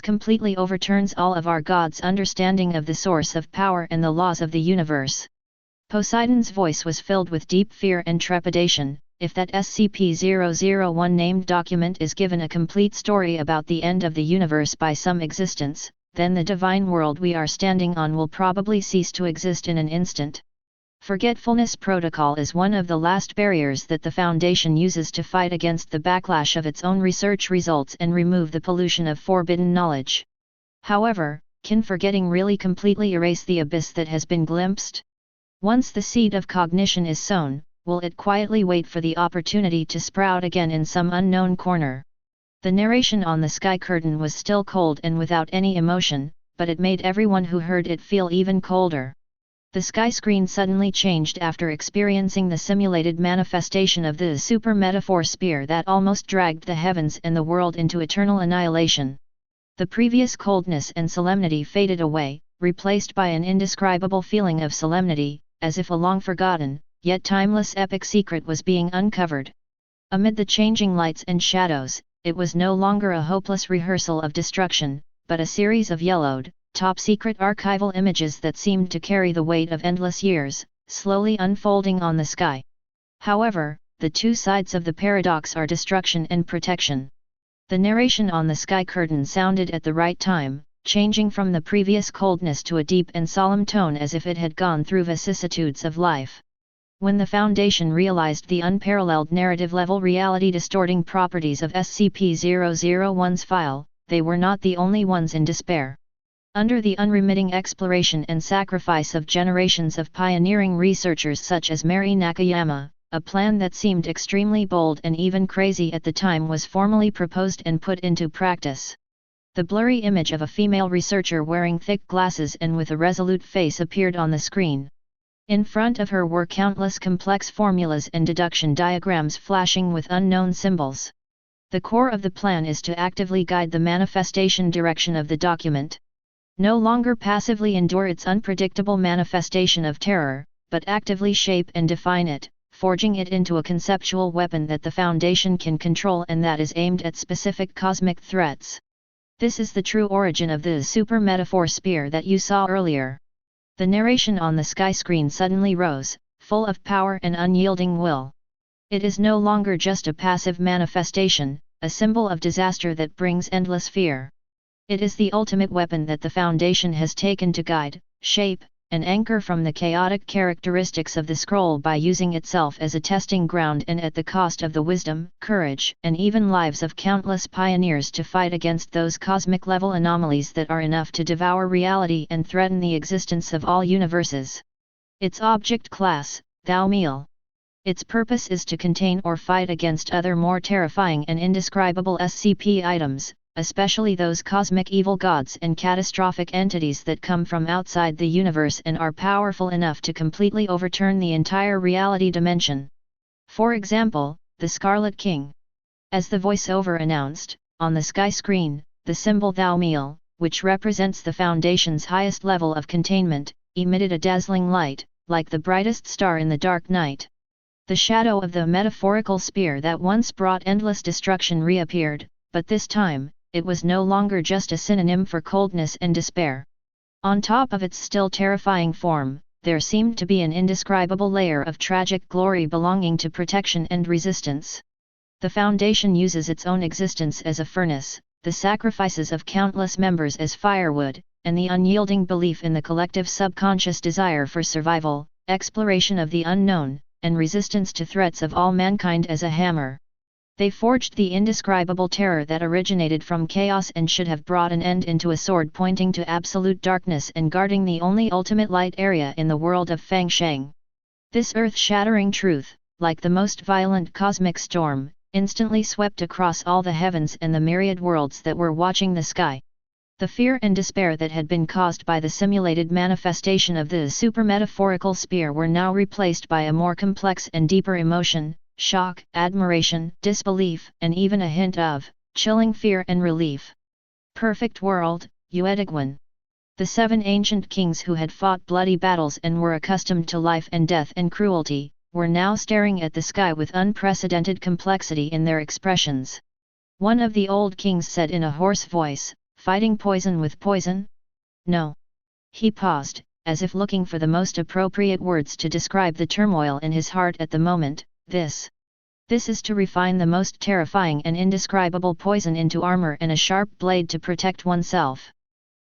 completely overturns all of our gods' understanding of the source of power and the laws of the universe. Poseidon's voice was filled with deep fear and trepidation. If that SCP-001 named document is given a complete story about the end of the universe by some existence, then the divine world we are standing on will probably cease to exist in an instant. Forgetfulness Protocol is one of the last barriers that the Foundation uses to fight against the backlash of its own research results and remove the pollution of forbidden knowledge. However, can forgetting really completely erase the abyss that has been glimpsed? Once the seed of cognition is sown, will it quietly wait for the opportunity to sprout again in some unknown corner? The narration on the sky curtain was still cold and without any emotion, but it made everyone who heard it feel even colder. The sky screen suddenly changed after experiencing the simulated manifestation of the super metaphor spear that almost dragged the heavens and the world into eternal annihilation. The previous coldness and solemnity faded away, replaced by an indescribable feeling of solemnity, as if a long-forgotten, yet timeless epic secret was being uncovered. Amid the changing lights and shadows, it was no longer a hopeless rehearsal of destruction, but a series of yellowed, top-secret archival images that seemed to carry the weight of endless years, slowly unfolding on the sky. However, the two sides of the paradox are destruction and protection. The narration on the sky curtain sounded at the right time, changing from the previous coldness to a deep and solemn tone as if it had gone through vicissitudes of life. When the Foundation realized the unparalleled narrative-level reality-distorting properties of SCP-001's file, they were not the only ones in despair. Under the unremitting exploration and sacrifice of generations of pioneering researchers such as Mary Nakayama, a plan that seemed extremely bold and even crazy at the time was formally proposed and put into practice. The blurry image of a female researcher wearing thick glasses and with a resolute face appeared on the screen. In front of her were countless complex formulas and deduction diagrams flashing with unknown symbols. The core of the plan is to actively guide the manifestation direction of the document. No longer passively endure its unpredictable manifestation of terror, but actively shape and define it, forging it into a conceptual weapon that the Foundation can control and that is aimed at specific cosmic threats. This is the true origin of the super metaphor spear that you saw earlier. The narration on the sky screen suddenly rose, full of power and unyielding will. It is no longer just a passive manifestation, a symbol of disaster that brings endless fear. It is the ultimate weapon that the Foundation has taken to guide, shape, and anchor from the chaotic characteristics of the scroll by using itself as a testing ground and at the cost of the wisdom, courage, and even lives of countless pioneers to fight against those cosmic-level anomalies that are enough to devour reality and threaten the existence of all universes. Its object class, Thou Meal. Its purpose is to contain or fight against other more terrifying and indescribable SCP items, especially those cosmic evil gods and catastrophic entities that come from outside the universe and are powerful enough to completely overturn the entire reality dimension. For example, the Scarlet King. As the voiceover announced, on the sky screen, the symbol Thou Meal, which represents the Foundation's highest level of containment, emitted a dazzling light, like the brightest star in the dark night. The shadow of the metaphorical spear that once brought endless destruction reappeared, but this time, it was no longer just a synonym for coldness and despair. On top of its still terrifying form, there seemed to be an indescribable layer of tragic glory belonging to protection and resistance. The Foundation uses its own existence as a furnace, the sacrifices of countless members as firewood, and the unyielding belief in the collective subconscious desire for survival, exploration of the unknown, and resistance to threats of all mankind as a hammer. They forged the indescribable terror that originated from chaos and should have brought an end into a sword pointing to absolute darkness and guarding the only ultimate light area in the world of Fangsheng. This earth-shattering truth, like the most violent cosmic storm, instantly swept across all the heavens and the myriad worlds that were watching the sky. The fear and despair that had been caused by the simulated manifestation of the super-metaphorical spear were now replaced by a more complex and deeper emotion, shock, admiration, disbelief, and even a hint of chilling fear and relief. Perfect world, Uedigwan. The 7 ancient kings who had fought bloody battles and were accustomed to life and death and cruelty, were now staring at the sky with unprecedented complexity in their expressions. One of the old kings said in a hoarse voice, "Fighting poison with poison? No." He paused, as if looking for the most appropriate words to describe the turmoil in his heart at the moment. This is to refine the most terrifying and indescribable poison into armor and a sharp blade to protect oneself.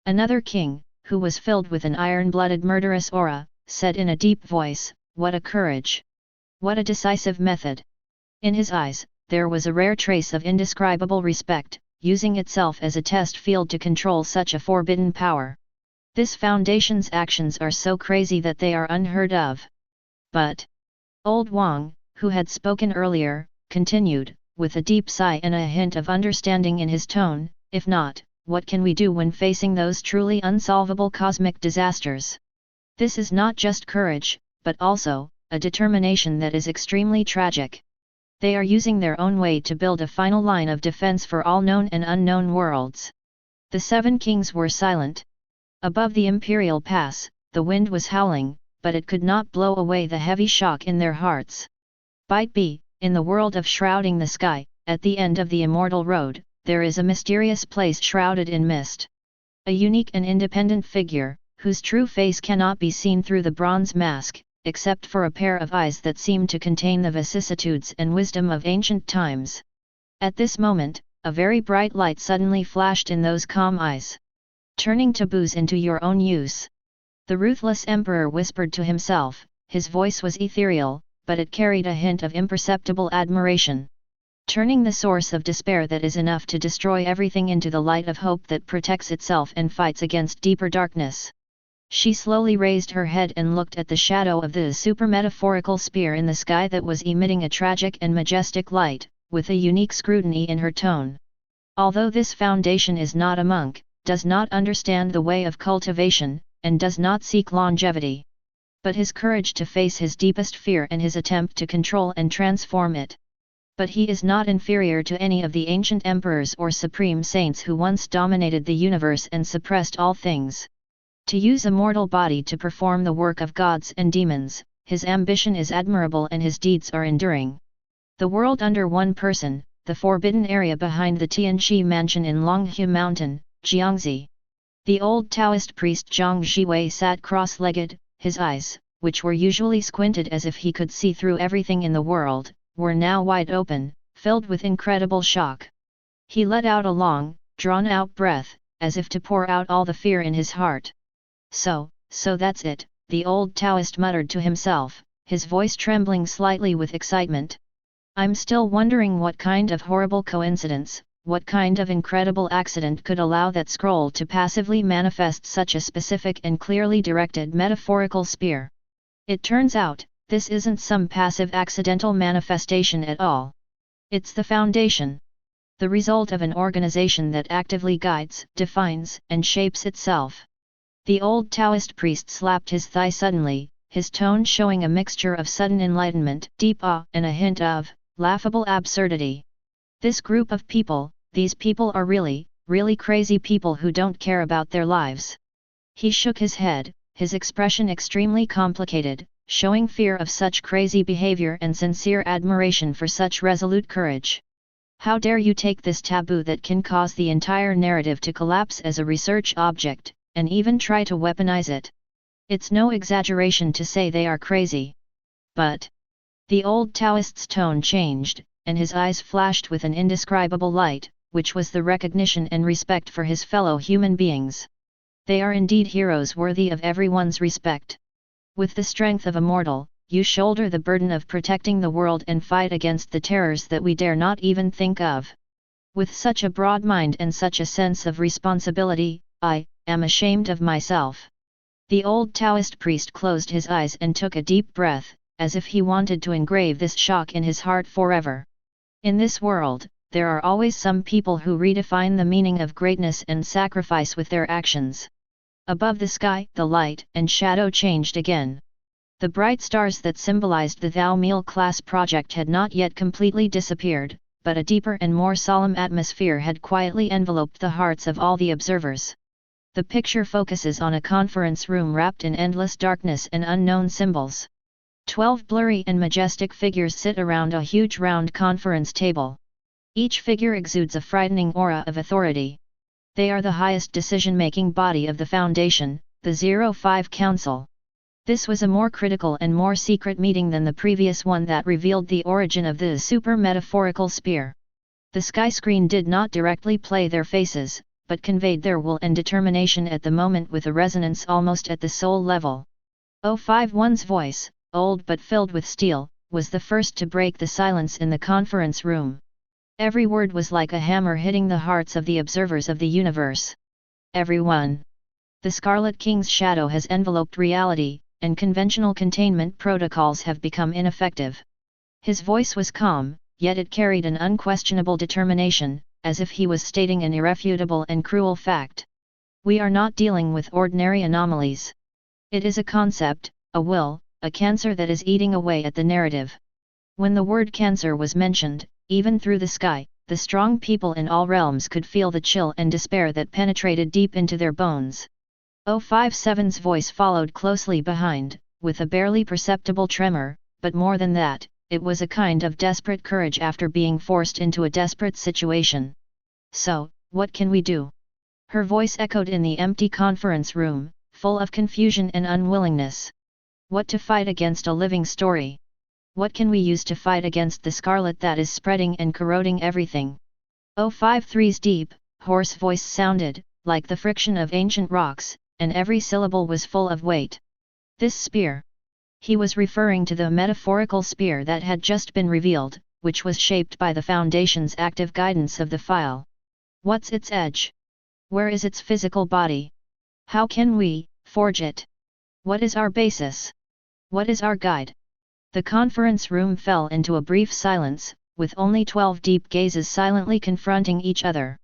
Another king, who was filled with an iron-blooded murderous aura, said in a deep voice, "What a courage! What a decisive method!" In his eyes, there was a rare trace of indescribable respect, using itself as a test field to control such a forbidden power. This Foundation's actions are so crazy that they are unheard of. But Old Wang, who had spoken earlier, continued, with a deep sigh and a hint of understanding in his tone, "If not, what can we do when facing those truly unsolvable cosmic disasters? This is not just courage, but also a determination that is extremely tragic. They are using their own way to build a final line of defense for all known and unknown worlds." The 7 kings were silent. Above the Imperial Pass, the wind was howling, but it could not blow away the heavy shock in their hearts. Byte B, in the world of shrouding the sky, at the end of the Immortal Road, there is a mysterious place shrouded in mist. A unique and independent figure, whose true face cannot be seen through the bronze mask, except for a pair of eyes that seemed to contain the vicissitudes and wisdom of ancient times. At this moment, a very bright light suddenly flashed in those calm eyes. "Turning taboos into your own use," the ruthless emperor whispered to himself. His voice was ethereal, but it carried a hint of imperceptible admiration. "Turning the source of despair that is enough to destroy everything into the light of hope that protects itself and fights against deeper darkness." She slowly raised her head and looked at the shadow of the super-metaphorical spear in the sky that was emitting a tragic and majestic light, with a unique scrutiny in her tone. "Although this foundation is not a monk, does not understand the way of cultivation, and does not seek longevity. But his courage to face his deepest fear and his attempt to control and transform it. But he is not inferior to any of the ancient emperors or supreme saints who once dominated the universe and suppressed all things. To use a mortal body to perform the work of gods and demons, his ambition is admirable and his deeds are enduring. The world under one person, the forbidden area behind the Tianqi mansion in Longhu Mountain, Jiangxi." The old Taoist priest Zhang Jiwei sat cross-legged. His eyes, which were usually squinted as if he could see through everything in the world, were now wide open, filled with incredible shock. He let out a long, drawn-out breath, as if to pour out all the fear in his heart. So that's it," the old Taoist muttered to himself, his voice trembling slightly with excitement. "I'm still wondering what kind of horrible coincidence, what kind of incredible accident could allow that scroll to passively manifest such a specific and clearly directed metaphorical spear. It turns out, this isn't some passive accidental manifestation at all. It's the foundation. The result of an organization that actively guides, defines, and shapes itself." The old Taoist priest slapped his thigh suddenly, his tone showing a mixture of sudden enlightenment, deep awe, and a hint of laughable absurdity. "This group of people, these people are really crazy people who don't care about their lives." He shook his head, his expression extremely complicated, showing fear of such crazy behavior and sincere admiration for such resolute courage. "How dare you take this taboo that can cause the entire narrative to collapse as a research object, and even try to weaponize it? It's no exaggeration to say they are crazy." "But..." The old Taoist's tone changed, and his eyes flashed with an indescribable light, which was the recognition and respect for his fellow human beings. "They are indeed heroes worthy of everyone's respect. With the strength of a mortal, you shoulder the burden of protecting the world and fight against the terrors that we dare not even think of. With such a broad mind and such a sense of responsibility, I am ashamed of myself." The old Taoist priest closed his eyes and took a deep breath, as if he wanted to engrave this shock in his heart forever. In this world, there are always some people who redefine the meaning of greatness and sacrifice with their actions. Above the sky, the light and shadow changed again. The bright stars that symbolized the Thou Meal class project had not yet completely disappeared, but a deeper and more solemn atmosphere had quietly enveloped the hearts of all the observers. The picture focuses on a conference room wrapped in endless darkness and unknown symbols. 12 blurry and majestic figures sit around a huge round conference table. Each figure exudes a frightening aura of authority. They are the highest decision-making body of the Foundation, the 05 Council. This was a more critical and more secret meeting than the previous one that revealed the origin of the super-metaphorical spear. The sky screen did not directly play their faces, but conveyed their will and determination at the moment with a resonance almost at the soul level. 051's voice, old but filled with steel, was the first to break the silence in the conference room. Every word was like a hammer hitting the hearts of the observers of the universe. "Everyone. The Scarlet King's shadow has enveloped reality, and conventional containment protocols have become ineffective." His voice was calm, yet it carried an unquestionable determination, as if he was stating an irrefutable and cruel fact. "We are not dealing with ordinary anomalies. It is a concept, a will, a cancer that is eating away at the narrative." When the word cancer was mentioned, even through the sky, the strong people in all realms could feel the chill and despair that penetrated deep into their bones. 057's voice followed closely behind, with a barely perceptible tremor, but more than that, it was a kind of desperate courage after being forced into a desperate situation. "So, what can we do?" Her voice echoed in the empty conference room, full of confusion and unwillingness. What to fight against a living story? What can we use to fight against the scarlet that is spreading and corroding everything? 053's deep, hoarse voice sounded, like the friction of ancient rocks, and every syllable was full of weight. This spear. He was referring to the metaphorical spear that had just been revealed, which was shaped by the Foundation's active guidance of the file. What's its edge? Where is its physical body? How can we forge it? What is our basis? What is our guide? The conference room fell into a brief silence, with only 12 deep gazes silently confronting each other.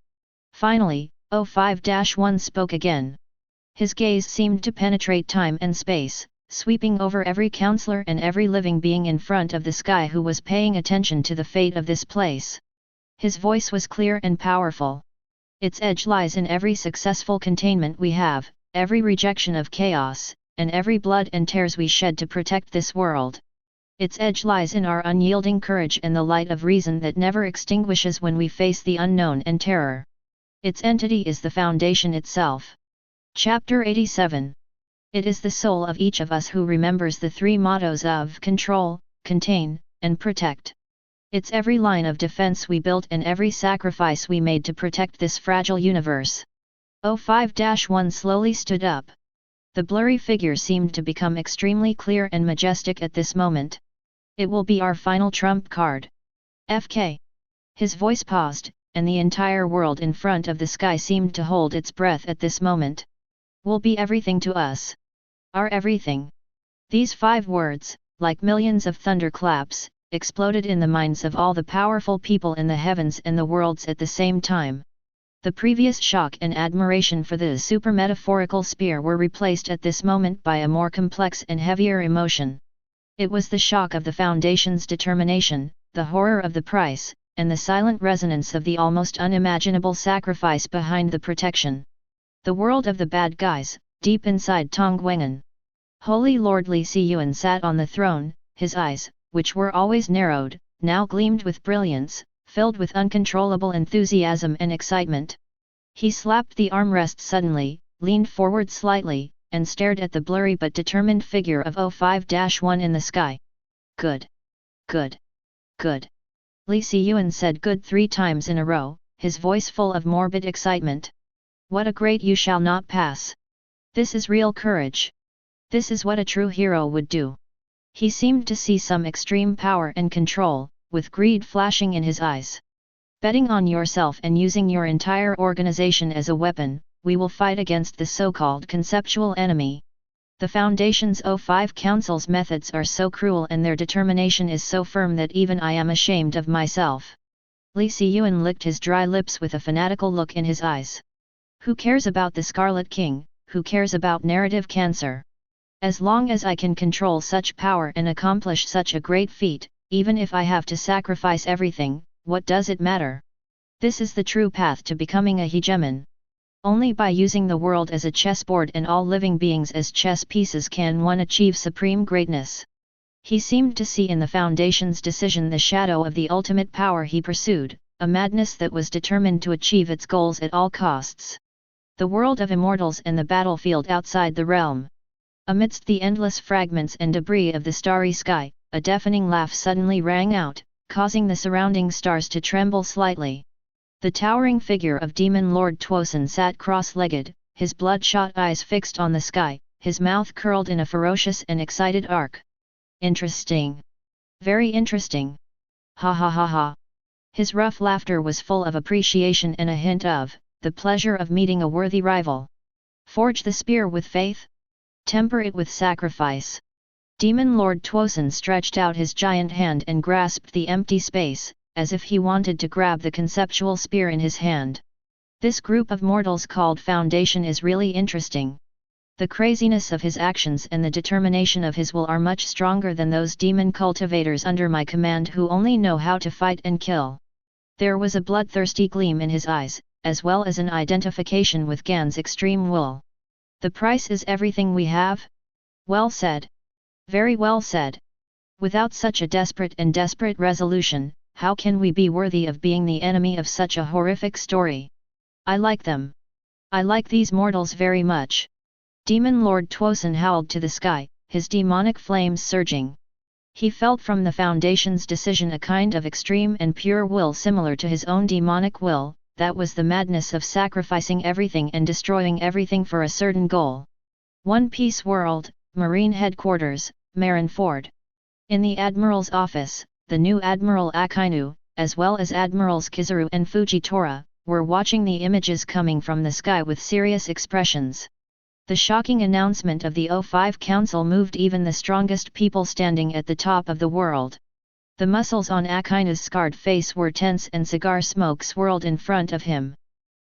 Finally, 05-1 spoke again. His gaze seemed to penetrate time and space, sweeping over every counselor and every living being in front of the sky who was paying attention to the fate of this place. His voice was clear and powerful. Its edge lies in every successful containment we have, every rejection of chaos, and every blood and tears we shed to protect this world. Its edge lies in our unyielding courage and the light of reason that never extinguishes when we face the unknown and terror. Its entity is the Foundation itself. Chapter 87. It is the soul of each of us who remembers the three mottos of control, contain, and protect. It's every line of defense we built and every sacrifice we made to protect this fragile universe. 05-1 slowly stood up. The blurry figure seemed to become extremely clear and majestic at this moment. It will be our final trump card. FK. His voice paused, and the entire world in front of the sky seemed to hold its breath at this moment. Will be everything to us. Our everything. These 5 words, like millions of thunderclaps, exploded in the minds of all the powerful people in the heavens and the worlds at the same time. The previous shock and admiration for the super-metaphorical spear were replaced at this moment by a more complex and heavier emotion. It was the shock of the Foundation's determination, the horror of the price, and the silent resonance of the almost unimaginable sacrifice behind the protection. The world of the bad guys, deep inside Tong Wengen. Holy Lord Li Siyuan sat on the throne, his eyes, which were always narrowed, now gleamed with brilliance, filled with uncontrollable enthusiasm and excitement. He slapped the armrest suddenly, leaned forward slightly, and stared at the blurry but determined figure of 05-1 in the sky. Good. Good. Good. Li Siyuan said good 3 times in a row, his voice full of morbid excitement. What a great you shall not pass. This is real courage. This is what a true hero would do. He seemed to see some extreme power and control, with greed flashing in his eyes. Betting on yourself and using your entire organization as a weapon, we will fight against the so-called conceptual enemy. The Foundation's 05 Council's methods are so cruel and their determination is so firm that even I am ashamed of myself. Li Siyuan licked his dry lips with a fanatical look in his eyes. Who cares about the Scarlet King, who cares about narrative cancer? As long as I can control such power and accomplish such a great feat, even if I have to sacrifice everything, what does it matter? This is the true path to becoming a hegemon. Only by using the world as a chessboard and all living beings as chess pieces can one achieve supreme greatness. He seemed to see in the Foundation's decision the shadow of the ultimate power he pursued, a madness that was determined to achieve its goals at all costs. The world of immortals and the battlefield outside the realm. Amidst the endless fragments and debris of the starry sky, a deafening laugh suddenly rang out, causing the surrounding stars to tremble slightly. The towering figure of Demon Lord Twoson sat cross-legged, his bloodshot eyes fixed on the sky, his mouth curled in a ferocious and excited arc. Interesting. Very interesting. Ha ha ha ha. His rough laughter was full of appreciation and a hint of the pleasure of meeting a worthy rival. Forge the spear with faith? Temper it with sacrifice. Demon Lord Twoson stretched out his giant hand and grasped the empty space, as if he wanted to grab the conceptual spear in his hand. This group of mortals called Foundation is really interesting. The craziness of his actions and the determination of his will are much stronger than those demon cultivators under my command who only know how to fight and kill. There was a bloodthirsty gleam in his eyes, as well as an identification with Gan's extreme will. The price is everything we have? Well said. Very well said. Without such a desperate resolution, how can we be worthy of being the enemy of such a horrific story? I like them. I like these mortals very much. Demon Lord Twoson howled to the sky, his demonic flames surging. He felt from the Foundation's decision a kind of extreme and pure will similar to his own demonic will, that was the madness of sacrificing everything and destroying everything for a certain goal. One Piece World, Marine Headquarters, Marineford. In the Admiral's office, the new Admiral Akainu, as well as Admirals Kizaru and Fujitora, were watching the images coming from the sky with serious expressions. The shocking announcement of the O5 Council moved even the strongest people standing at the top of the world. The muscles on Akainu's scarred face were tense and cigar smoke swirled in front of him.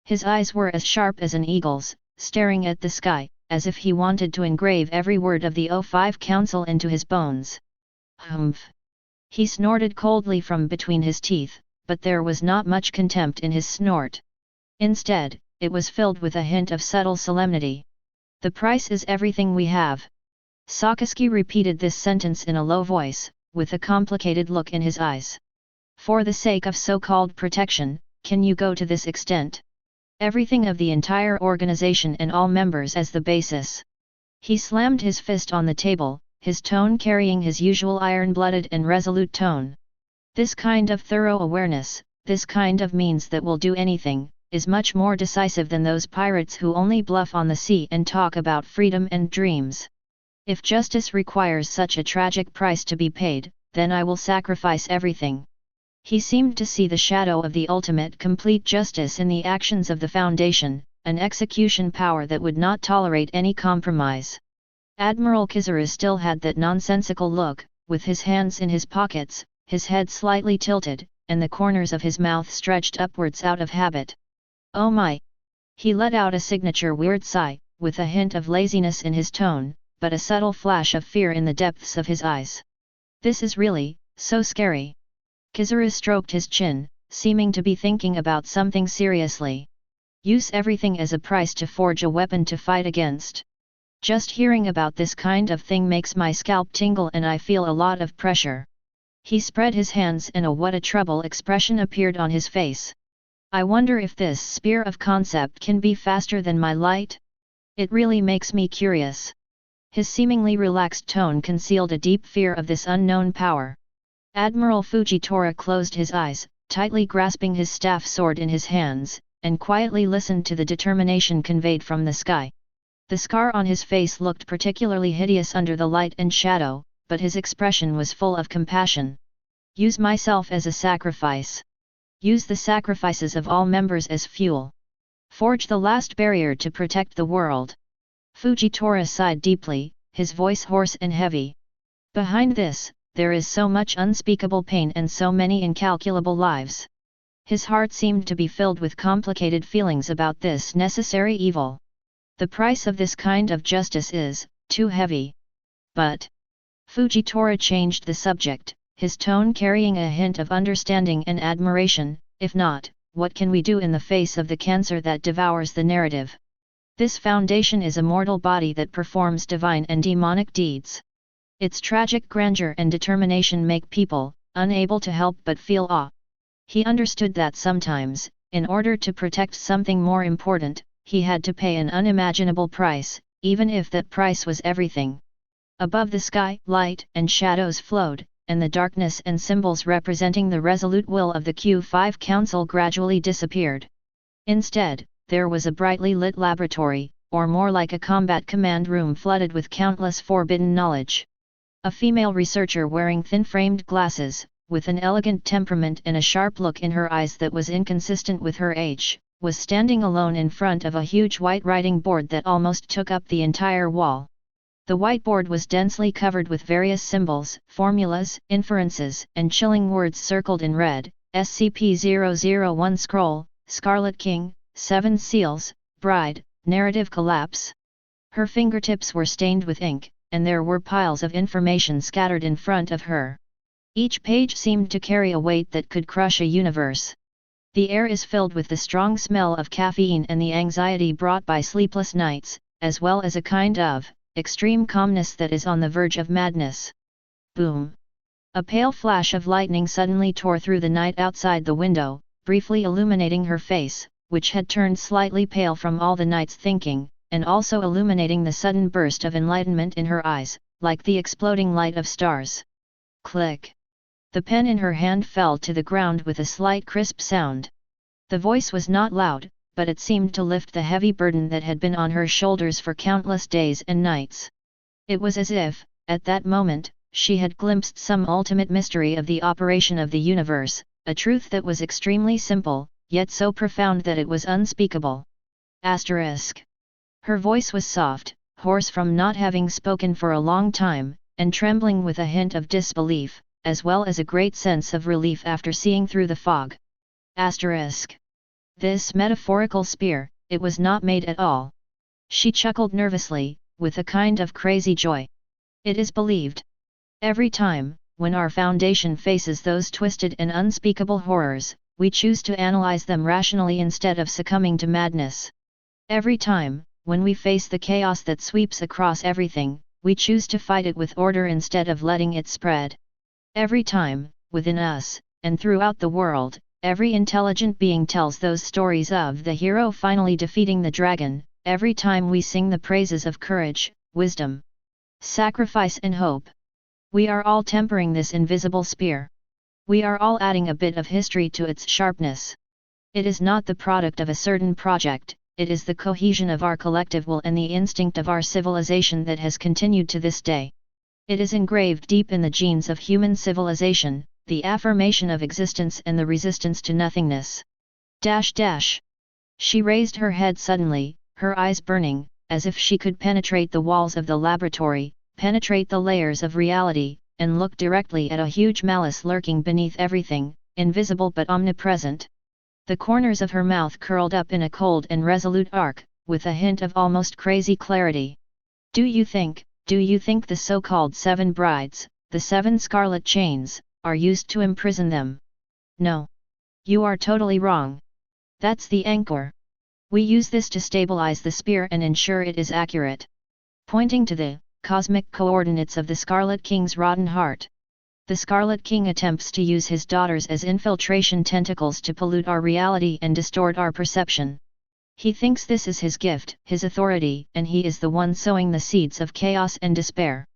His eyes were as sharp as an eagle's, staring at the sky, as if he wanted to engrave every word of the O5 Council into his bones. Humph! He snorted coldly from between his teeth, but there was not much contempt in his snort. Instead, it was filled with a hint of subtle solemnity. The price is everything we have. Sakazuki repeated this sentence in a low voice, with a complicated look in his eyes. For the sake of so-called protection, can you go to this extent? Everything of the entire organization and all members as the basis. He slammed his fist on the table, his tone carrying his usual iron-blooded and resolute tone. This kind of thorough awareness, this kind of means that will do anything, is much more decisive than those pirates who only bluff on the sea and talk about freedom and dreams. If justice requires such a tragic price to be paid, then I will sacrifice everything. He seemed to see the shadow of the ultimate complete justice in the actions of the Foundation, an execution power that would not tolerate any compromise. Admiral Kizaru still had that nonsensical look, with his hands in his pockets, his head slightly tilted, and the corners of his mouth stretched upwards out of habit. Oh my! He let out a signature weird sigh, with a hint of laziness in his tone, but a subtle flash of fear in the depths of his eyes. This is really, so scary. Kizaru stroked his chin, seeming to be thinking about something seriously. Use everything as a price to forge a weapon to fight against. Just hearing about this kind of thing makes my scalp tingle and I feel a lot of pressure. He spread his hands and a what a trouble expression appeared on his face. I wonder if this sphere of concept can be faster than my light? It really makes me curious. His seemingly relaxed tone concealed a deep fear of this unknown power. Admiral Fujitora closed his eyes, tightly grasping his staff sword in his hands, and quietly listened to the determination conveyed from the sky. The scar on his face looked particularly hideous under the light and shadow, but his expression was full of compassion. Use myself as a sacrifice. Use the sacrifices of all members as fuel. Forge the last barrier to protect the world. Fujitora sighed deeply, his voice hoarse and heavy. Behind this, there is so much unspeakable pain and so many incalculable lives. His heart seemed to be filled with complicated feelings about this necessary evil. The price of this kind of justice is too heavy. But Fujitora changed the subject, his tone carrying a hint of understanding and admiration. If not, what can we do in the face of the cancer that devours the narrative? This Foundation is a mortal body that performs divine and demonic deeds. Its tragic grandeur and determination make people unable to help but feel awe. He understood that sometimes, in order to protect something more important, he had to pay an unimaginable price, even if that price was everything. Above the sky, light and shadows flowed, and the darkness and symbols representing the resolute will of the Q5 Council gradually disappeared. Instead, there was a brightly lit laboratory, or more like a combat command room flooded with countless forbidden knowledge. A female researcher wearing thin-framed glasses, with an elegant temperament and a sharp look in her eyes that was inconsistent with her age, was standing alone in front of a huge white writing board that almost took up the entire wall. The whiteboard was densely covered with various symbols, formulas, inferences, and chilling words circled in red: SCP-001 Scroll, Scarlet King, 7 Seals, Bride, Narrative Collapse. Her fingertips were stained with ink, and there were piles of information scattered in front of her. Each page seemed to carry a weight that could crush a universe. The air is filled with the strong smell of caffeine and the anxiety brought by sleepless nights, as well as a kind of extreme calmness that is on the verge of madness. Boom! A pale flash of lightning suddenly tore through the night outside the window, briefly illuminating her face, which had turned slightly pale from all the night's thinking, and also illuminating the sudden burst of enlightenment in her eyes, like the exploding light of stars. Click. The pen in her hand fell to the ground with a slight crisp sound. The voice was not loud, but it seemed to lift the heavy burden that had been on her shoulders for countless days and nights. It was as if, at that moment, she had glimpsed some ultimate mystery of the operation of the universe, a truth that was extremely simple, yet so profound that it was unspeakable. Asterisk. Her voice was soft, hoarse from not having spoken for a long time, and trembling with a hint of disbelief, as well as a great sense of relief after seeing through the fog. Asterisk. This metaphorical spear, it was not made at all. She chuckled nervously, with a kind of crazy joy. It is believed. Every time, when our Foundation faces those twisted and unspeakable horrors, we choose to analyze them rationally instead of succumbing to madness. Every time, when we face the chaos that sweeps across everything, we choose to fight it with order instead of letting it spread. Every time, within us, and throughout the world, every intelligent being tells those stories of the hero finally defeating the dragon. Every time we sing the praises of courage, wisdom, sacrifice and hope. We are all tempering this invisible spear. We are all adding a bit of history to its sharpness. It is not the product of a certain project, it is the cohesion of our collective will and the instinct of our civilization that has continued to this day. It is engraved deep in the genes of human civilization, the affirmation of existence and the resistance to nothingness. She raised her head suddenly, her eyes burning, as if she could penetrate the walls of the laboratory, penetrate the layers of reality, and look directly at a huge malice lurking beneath everything, invisible but omnipresent. The corners of her mouth curled up in a cold and resolute arc, with a hint of almost crazy clarity. Do you think the so-called 7 brides, the 7 scarlet chains, are used to imprison them? No. You are totally wrong. That's the anchor. We use this to stabilize the spear and ensure it is accurate. Pointing to the cosmic coordinates of the Scarlet King's rotten heart. The Scarlet King attempts to use his daughters as infiltration tentacles to pollute our reality and distort our perception. He thinks this is his gift, his authority, and he is the one sowing the seeds of chaos and despair.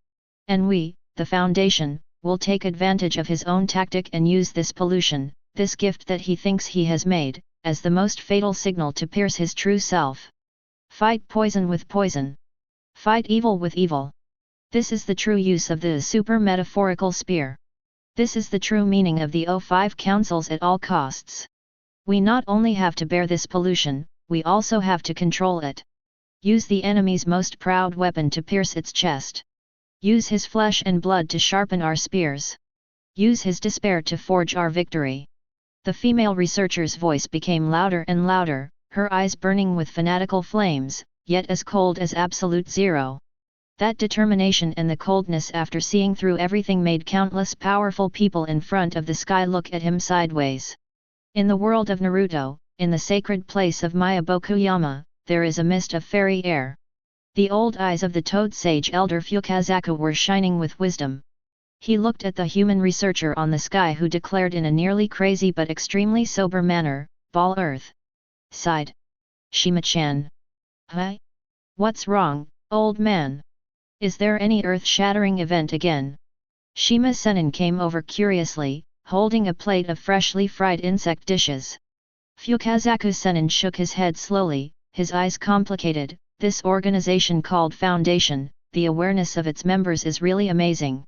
And we, the Foundation, will take advantage of his own tactic and use this pollution, this gift that he thinks he has made, as the most fatal signal to pierce his true self. Fight poison with poison. Fight evil with evil. This is the true use of the super-metaphorical spear. This is the true meaning of the O5 councils at all costs. We not only have to bear this pollution, we also have to control it. Use the enemy's most proud weapon to pierce its chest. Use his flesh and blood to sharpen our spears. Use his despair to forge our victory. The female researcher's voice became louder and louder, her eyes burning with fanatical flames, yet as cold as absolute zero. That determination and the coldness after seeing through everything made countless powerful people in front of the sky look at him sideways. In the world of Naruto, in the sacred place of Myabokuyama, there is a mist of fairy air. The old eyes of the Toad Sage Elder Fukazaku were shining with wisdom. He looked at the human researcher on the sky who declared in a nearly crazy but extremely sober manner, "Ball Earth." Sighed. "Shima-chan. Huh? What's wrong, old man? Is there any earth-shattering event again?" Shima-senin came over curiously, holding a plate of freshly fried insect dishes. Fukazaku-senin shook his head slowly, his eyes complicated. "This organization called Foundation, the awareness of its members is really amazing.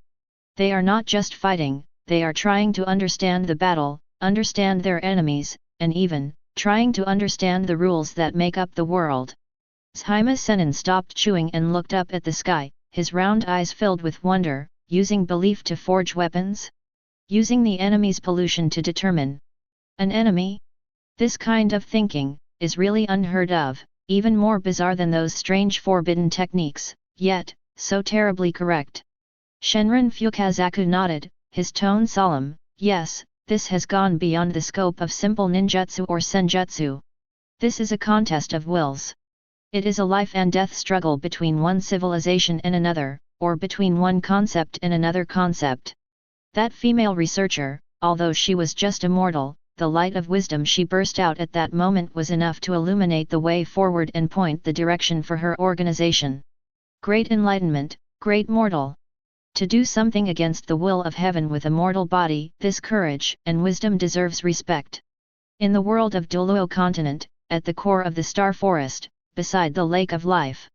They are not just fighting, they are trying to understand the battle, understand their enemies, and even, trying to understand the rules that make up the world." Shima-senin stopped chewing and looked up at the sky, his round eyes filled with wonder. Using belief to forge weapons? Using the enemy's pollution to determine an enemy? This kind of thinking is really unheard of, even more bizarre than those strange forbidden techniques, yet so terribly correct. Shenron Fukazaku nodded, his tone solemn. "Yes, this has gone beyond the scope of simple ninjutsu or senjutsu. This is a contest of wills. It is a life and death struggle between one civilization and another, or between one concept and another concept." That female researcher, although she was just a mortal, the light of wisdom she burst out at that moment was enough to illuminate the way forward and point the direction for her organization. "Great enlightenment, great mortal! To do something against the will of heaven with a mortal body, this courage and wisdom deserves respect. In the world of Duluo continent, at the core of the star forest, beside the lake of life,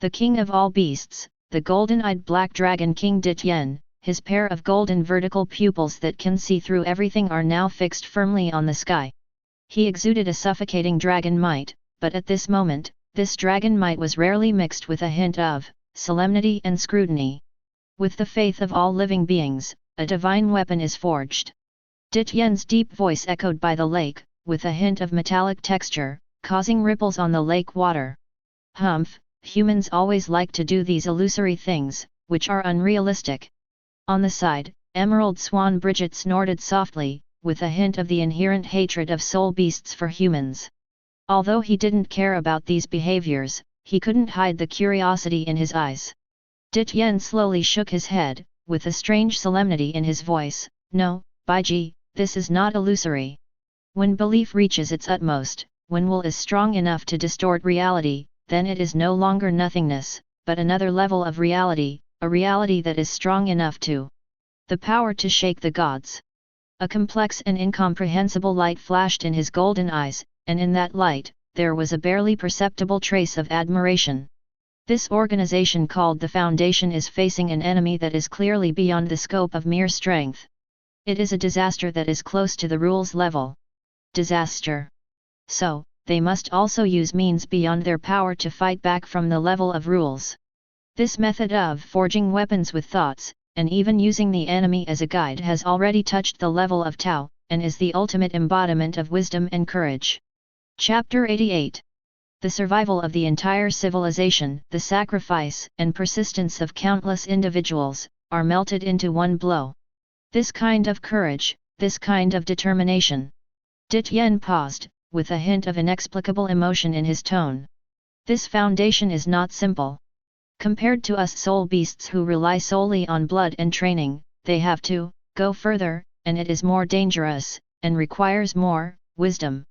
the king of all beasts, the golden-eyed black dragon King Dityen, his pair of golden vertical pupils that can see through everything are now fixed firmly on the sky. He exuded a suffocating dragon might, but at this moment, this dragon might was rarely mixed with a hint of solemnity and scrutiny. With the faith of all living beings, a divine weapon is forged. Dityen's deep voice echoed by the lake, with a hint of metallic texture, causing ripples on the lake water. Humph, humans always like to do these illusory things, which are unrealistic. On the side, Emerald Swan Bridget snorted softly, with a hint of the inherent hatred of soul beasts for humans. Although he didn't care about these behaviors, he couldn't hide the curiosity in his eyes. Dityen slowly shook his head, with a strange solemnity in his voice. No, Baiji, this is not illusory. When belief reaches its utmost, when will is strong enough to distort reality, then it is no longer nothingness, but another level of reality, a reality that is strong enough to the power to shake the gods. A complex and incomprehensible light flashed in his golden eyes, and in that light, there was a barely perceptible trace of admiration. This organization called the Foundation is facing an enemy that is clearly beyond the scope of mere strength. It is a disaster that is close to the rules level. Disaster. So, they must also use means beyond their power to fight back from the level of rules. This method of forging weapons with thoughts, and even using the enemy as a guide has already touched the level of Tao, and is the ultimate embodiment of wisdom and courage. Chapter 88. The survival of the entire civilization, the sacrifice and persistence of countless individuals, are melted into one blow. This kind of courage, this kind of determination. Dityen paused, with a hint of inexplicable emotion in his tone. This foundation is not simple. Compared to us soul beasts who rely solely on blood and training, they have to go further, and it is more dangerous, and requires more wisdom.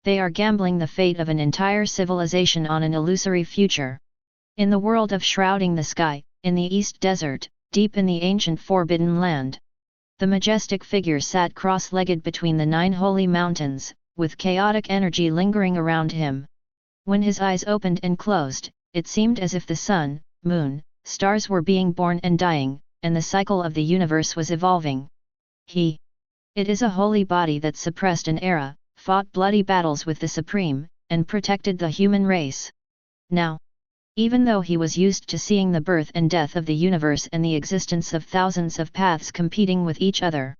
They are gambling the fate of an entire civilization on an illusory future. In the world of shrouding the sky, in the East Desert, deep in the ancient Forbidden Land, the majestic figure sat cross-legged between the 9 holy mountains, with chaotic energy lingering around him. When his eyes opened and closed, it seemed as if the sun, moon, stars were being born and dying, and the cycle of the universe was evolving. It is a holy body that suppressed an era, fought bloody battles with the Supreme, and protected the human race. Now, even though he was used to seeing the birth and death of the universe and the existence of thousands of paths competing with each other,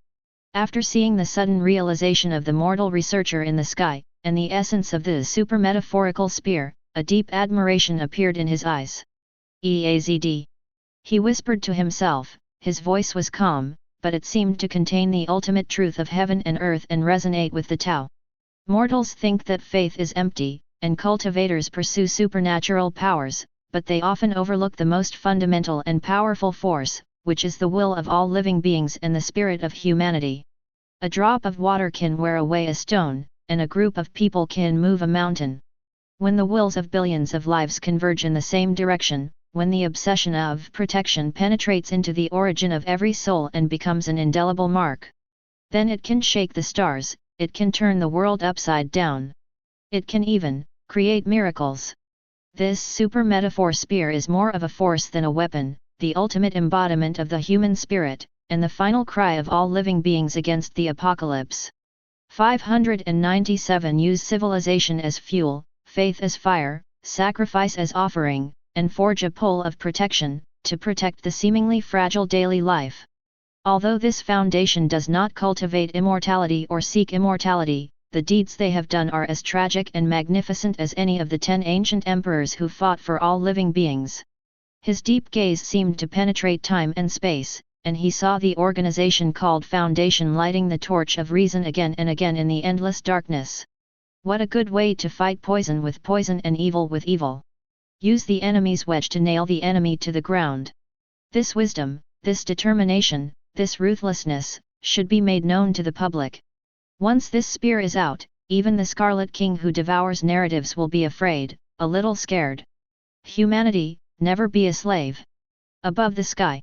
after seeing the sudden realization of the mortal researcher in the sky, and the essence of the super-metaphorical spear, a deep admiration appeared in his eyes. Eazd. He whispered to himself, his voice was calm, but it seemed to contain the ultimate truth of heaven and earth and resonate with the Tao. Mortals think that faith is empty, and cultivators pursue supernatural powers, but they often overlook the most fundamental and powerful force, which is the will of all living beings and the spirit of humanity. A drop of water can wear away a stone, and a group of people can move a mountain. When the wills of billions of lives converge in the same direction, when the obsession of protection penetrates into the origin of every soul and becomes an indelible mark, then it can shake the stars, it can turn the world upside down. It can even create miracles. This super-metaphor spear is more of a force than a weapon, the ultimate embodiment of the human spirit, and the final cry of all living beings against the apocalypse. 597 Use civilization as fuel, faith as fire, sacrifice as offering, and forge a pole of protection, to protect the seemingly fragile daily life. Although this foundation does not cultivate immortality or seek immortality, the deeds they have done are as tragic and magnificent as any of the 10 ancient emperors who fought for all living beings. His deep gaze seemed to penetrate time and space, and he saw the organization called Foundation lighting the torch of reason again and again in the endless darkness. What a good way to fight poison with poison and evil with evil. Use the enemy's wedge to nail the enemy to the ground. This wisdom, this determination, this ruthlessness, should be made known to the public. Once this spear is out, even the Scarlet King who devours narratives will be afraid, a little scared. Humanity, never be a slave. Above the sky.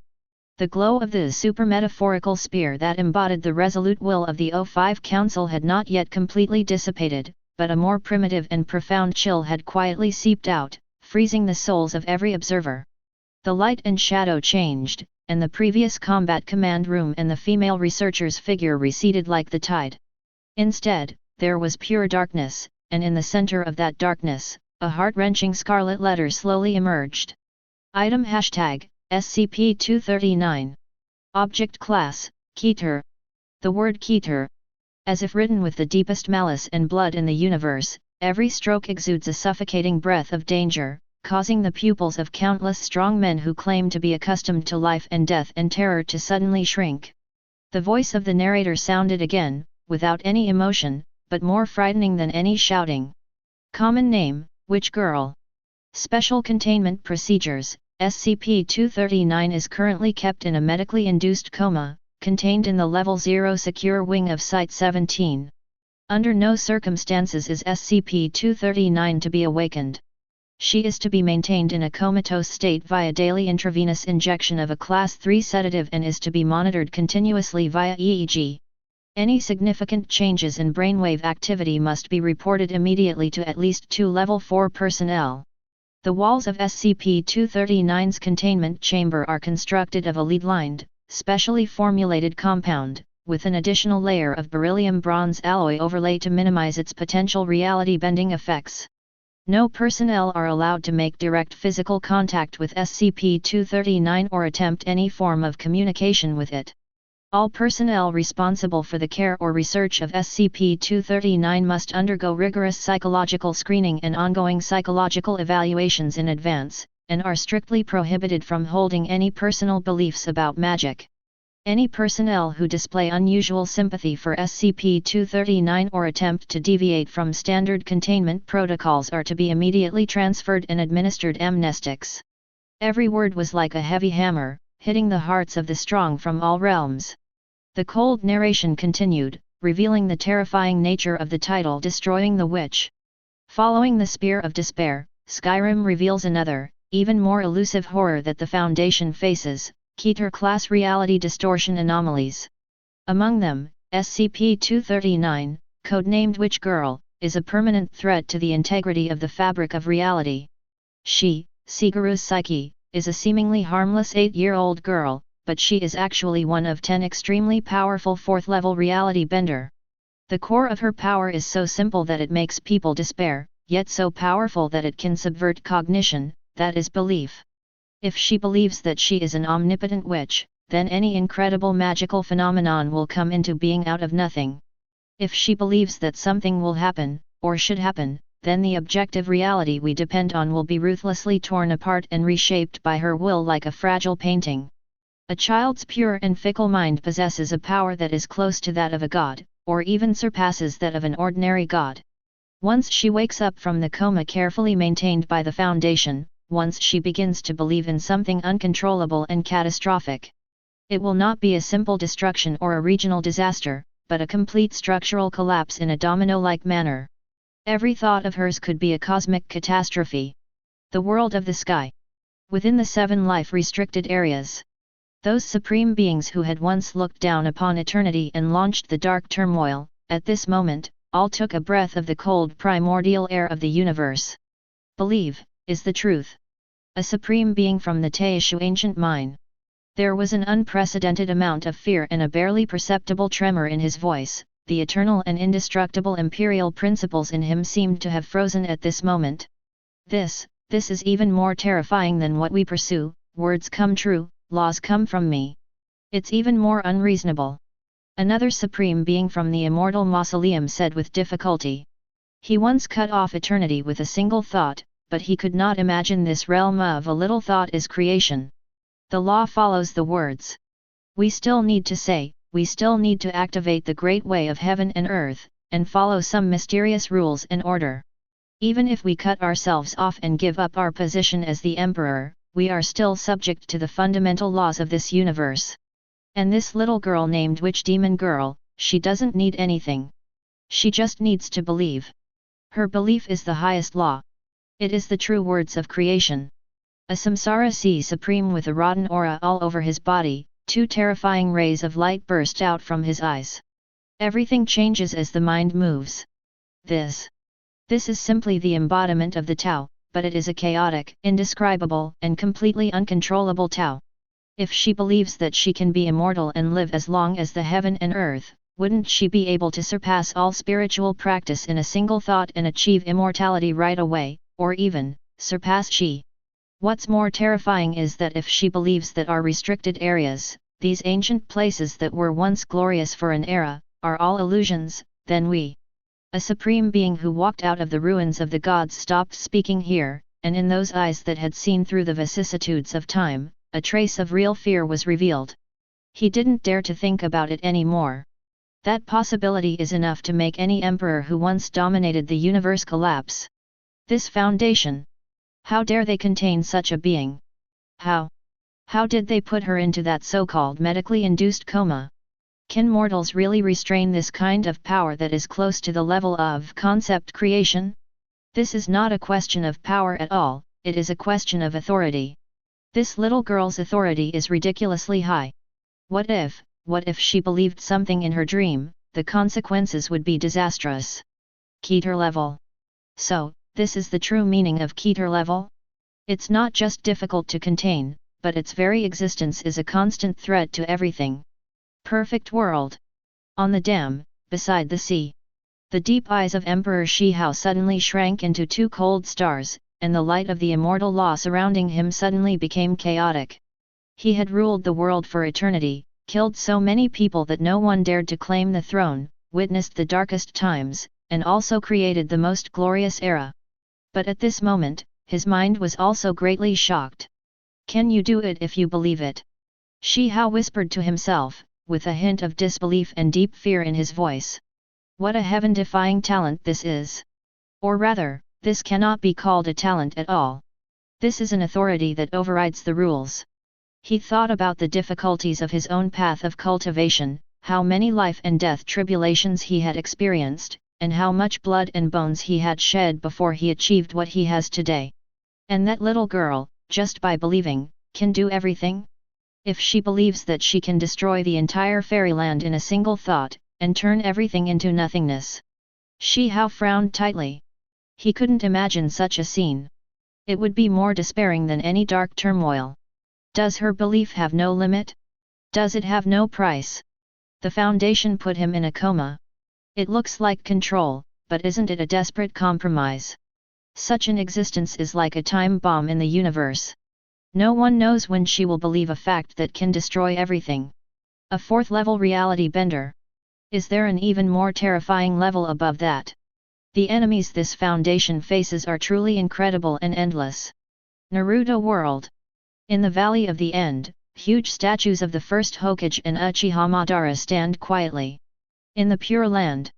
The glow of the super-metaphorical spear that embodied the resolute will of the O5 Council had not yet completely dissipated, but a more primitive and profound chill had quietly seeped out, freezing the souls of every observer. The light and shadow changed, and the previous combat command room and the female researcher's figure receded like the tide. Instead, there was pure darkness, and in the center of that darkness, a heart-wrenching scarlet letter slowly emerged. Item hashtag, SCP-239. Object Class, Keter. The word Keter, as if written with the deepest malice and blood in the universe, every stroke exudes a suffocating breath of danger, causing the pupils of countless strong men who claim to be accustomed to life and death and terror to suddenly shrink. The voice of the narrator sounded again, without any emotion, but more frightening than any shouting. Common name, Witch Girl. Special Containment Procedures. SCP-239 is currently kept in a medically induced coma, contained in the Level 0 secure wing of Site-17. Under no circumstances is SCP-239 to be awakened. She is to be maintained in a comatose state via daily intravenous injection of a Class 3 sedative and is to be monitored continuously via EEG. Any significant changes in brainwave activity must be reported immediately to at least 2 Level 4 personnel. The walls of SCP-239's containment chamber are constructed of a lead-lined, specially formulated compound, with an additional layer of beryllium-bronze alloy overlay to minimize its potential reality-bending effects. No personnel are allowed to make direct physical contact with SCP-239 or attempt any form of communication with it. All personnel responsible for the care or research of SCP-239 must undergo rigorous psychological screening and ongoing psychological evaluations in advance, and are strictly prohibited from holding any personal beliefs about magic. Any personnel who display unusual sympathy for SCP-239 or attempt to deviate from standard containment protocols are to be immediately transferred and administered amnestics. Every word was like a heavy hammer, hitting the hearts of the strong from all realms. The cold narration continued, revealing the terrifying nature of the title Destroying the Witch. Following the Spear of Despair, Skyrim reveals another, even more elusive horror that the Foundation faces: Keter-class reality distortion anomalies. Among them, SCP-239, codenamed Witch Girl, is a permanent threat to the integrity of the fabric of reality. She, Siguru's Psyche, is a seemingly harmless 8-year-old girl, but she is actually one of 10 extremely powerful 4th-level reality bender. The core of her power is so simple that it makes people despair, yet so powerful that it can subvert cognition, that is belief. If she believes that she is an omnipotent witch, then any incredible magical phenomenon will come into being out of nothing. If she believes that something will happen, or should happen, then the objective reality we depend on will be ruthlessly torn apart and reshaped by her will like a fragile painting. A child's pure and fickle mind possesses a power that is close to that of a god, or even surpasses that of an ordinary god. Once she wakes up from the coma carefully maintained by the Foundation, once she begins to believe in something uncontrollable and catastrophic. It will not be a simple destruction or a regional disaster, but a complete structural collapse in a domino-like manner. Every thought of hers could be a cosmic catastrophe. The world of the sky. Within the 7 life-restricted areas. Those supreme beings who had once looked down upon eternity and launched the dark turmoil, at this moment, all took a breath of the cold primordial air of the universe. Believe, is the truth. A supreme being from the Teishu ancient mine. There was an unprecedented amount of fear and a barely perceptible tremor in his voice. The eternal and indestructible imperial principles in him seemed to have frozen at this moment. This is even more terrifying than what we pursue. Words come true, laws come from me. It's even more unreasonable. Another supreme being from the immortal mausoleum said with difficulty. He once cut off eternity with a single thought, but he could not imagine this realm of a little thought is creation. The law follows the words. We still need to say, we still need to activate the great way of heaven and earth, and follow some mysterious rules and order. Even if we cut ourselves off and give up our position as the Emperor, we are still subject to the fundamental laws of this universe. And this little girl named Witch Demon Girl, she doesn't need anything. She just needs to believe. Her belief is the highest law. It is the true words of creation. A samsara sea supreme with a rotten aura all over his body, 2 terrifying rays of light burst out from his eyes. Everything changes as the mind moves. This is simply the embodiment of the Tao, but it is a chaotic, indescribable, and completely uncontrollable Tao. If she believes that she can be immortal and live as long as the heaven and earth, wouldn't she be able to surpass all spiritual practice in a single thought and achieve immortality right away, or even, surpass she? What's more terrifying is that if she believes that our restricted areas, these ancient places that were once glorious for an era, are all illusions, then we, a supreme being who walked out of the ruins of the gods, stopped speaking here, and in those eyes that had seen through the vicissitudes of time, a trace of real fear was revealed. He didn't dare to think about it anymore. That possibility is enough to make any emperor who once dominated the universe collapse. This foundation. How dare they contain such a being? How did they put her into that so-called medically induced coma? Can mortals really restrain this kind of power that is close to the level of concept creation? This is not a question of power at all, it is a question of authority. This little girl's authority is ridiculously high. What if she believed something in her dream, the consequences would be disastrous. Keter level. So, this is the true meaning of Keter level? It's not just difficult to contain, but its very existence is a constant threat to everything. Perfect world. On the dam, beside the sea. The deep eyes of Emperor Shihao suddenly shrank into 2 cold stars, and the light of the immortal law surrounding him suddenly became chaotic. He had ruled the world for eternity, killed so many people that no one dared to claim the throne, witnessed the darkest times, and also created the most glorious era. But at this moment, his mind was also greatly shocked. Can you do it if you believe it? Shihao whispered to himself, with a hint of disbelief and deep fear in his voice. What a heaven-defying talent this is! Or rather, this cannot be called a talent at all. This is an authority that overrides the rules. He thought about the difficulties of his own path of cultivation, how many life and death tribulations he had experienced, and how much blood and bones he had shed before he achieved what he has today. And that little girl, just by believing, can do everything? If she believes that she can destroy the entire fairyland in a single thought, and turn everything into nothingness. Shihao frowned tightly. He couldn't imagine such a scene. It would be more despairing than any dark turmoil. Does her belief have no limit? Does it have no price? The Foundation put him in a coma. It looks like control, but isn't it a desperate compromise? Such an existence is like a time bomb in the universe. No one knows when she will believe a fact that can destroy everything. A 4th-level reality bender. Is there an even more terrifying level above that? The enemies this Foundation faces are truly incredible and endless. Naruto World. In the Valley of the End, huge statues of the first Hokage and Uchiha Madara stand quietly. In the Pure Land,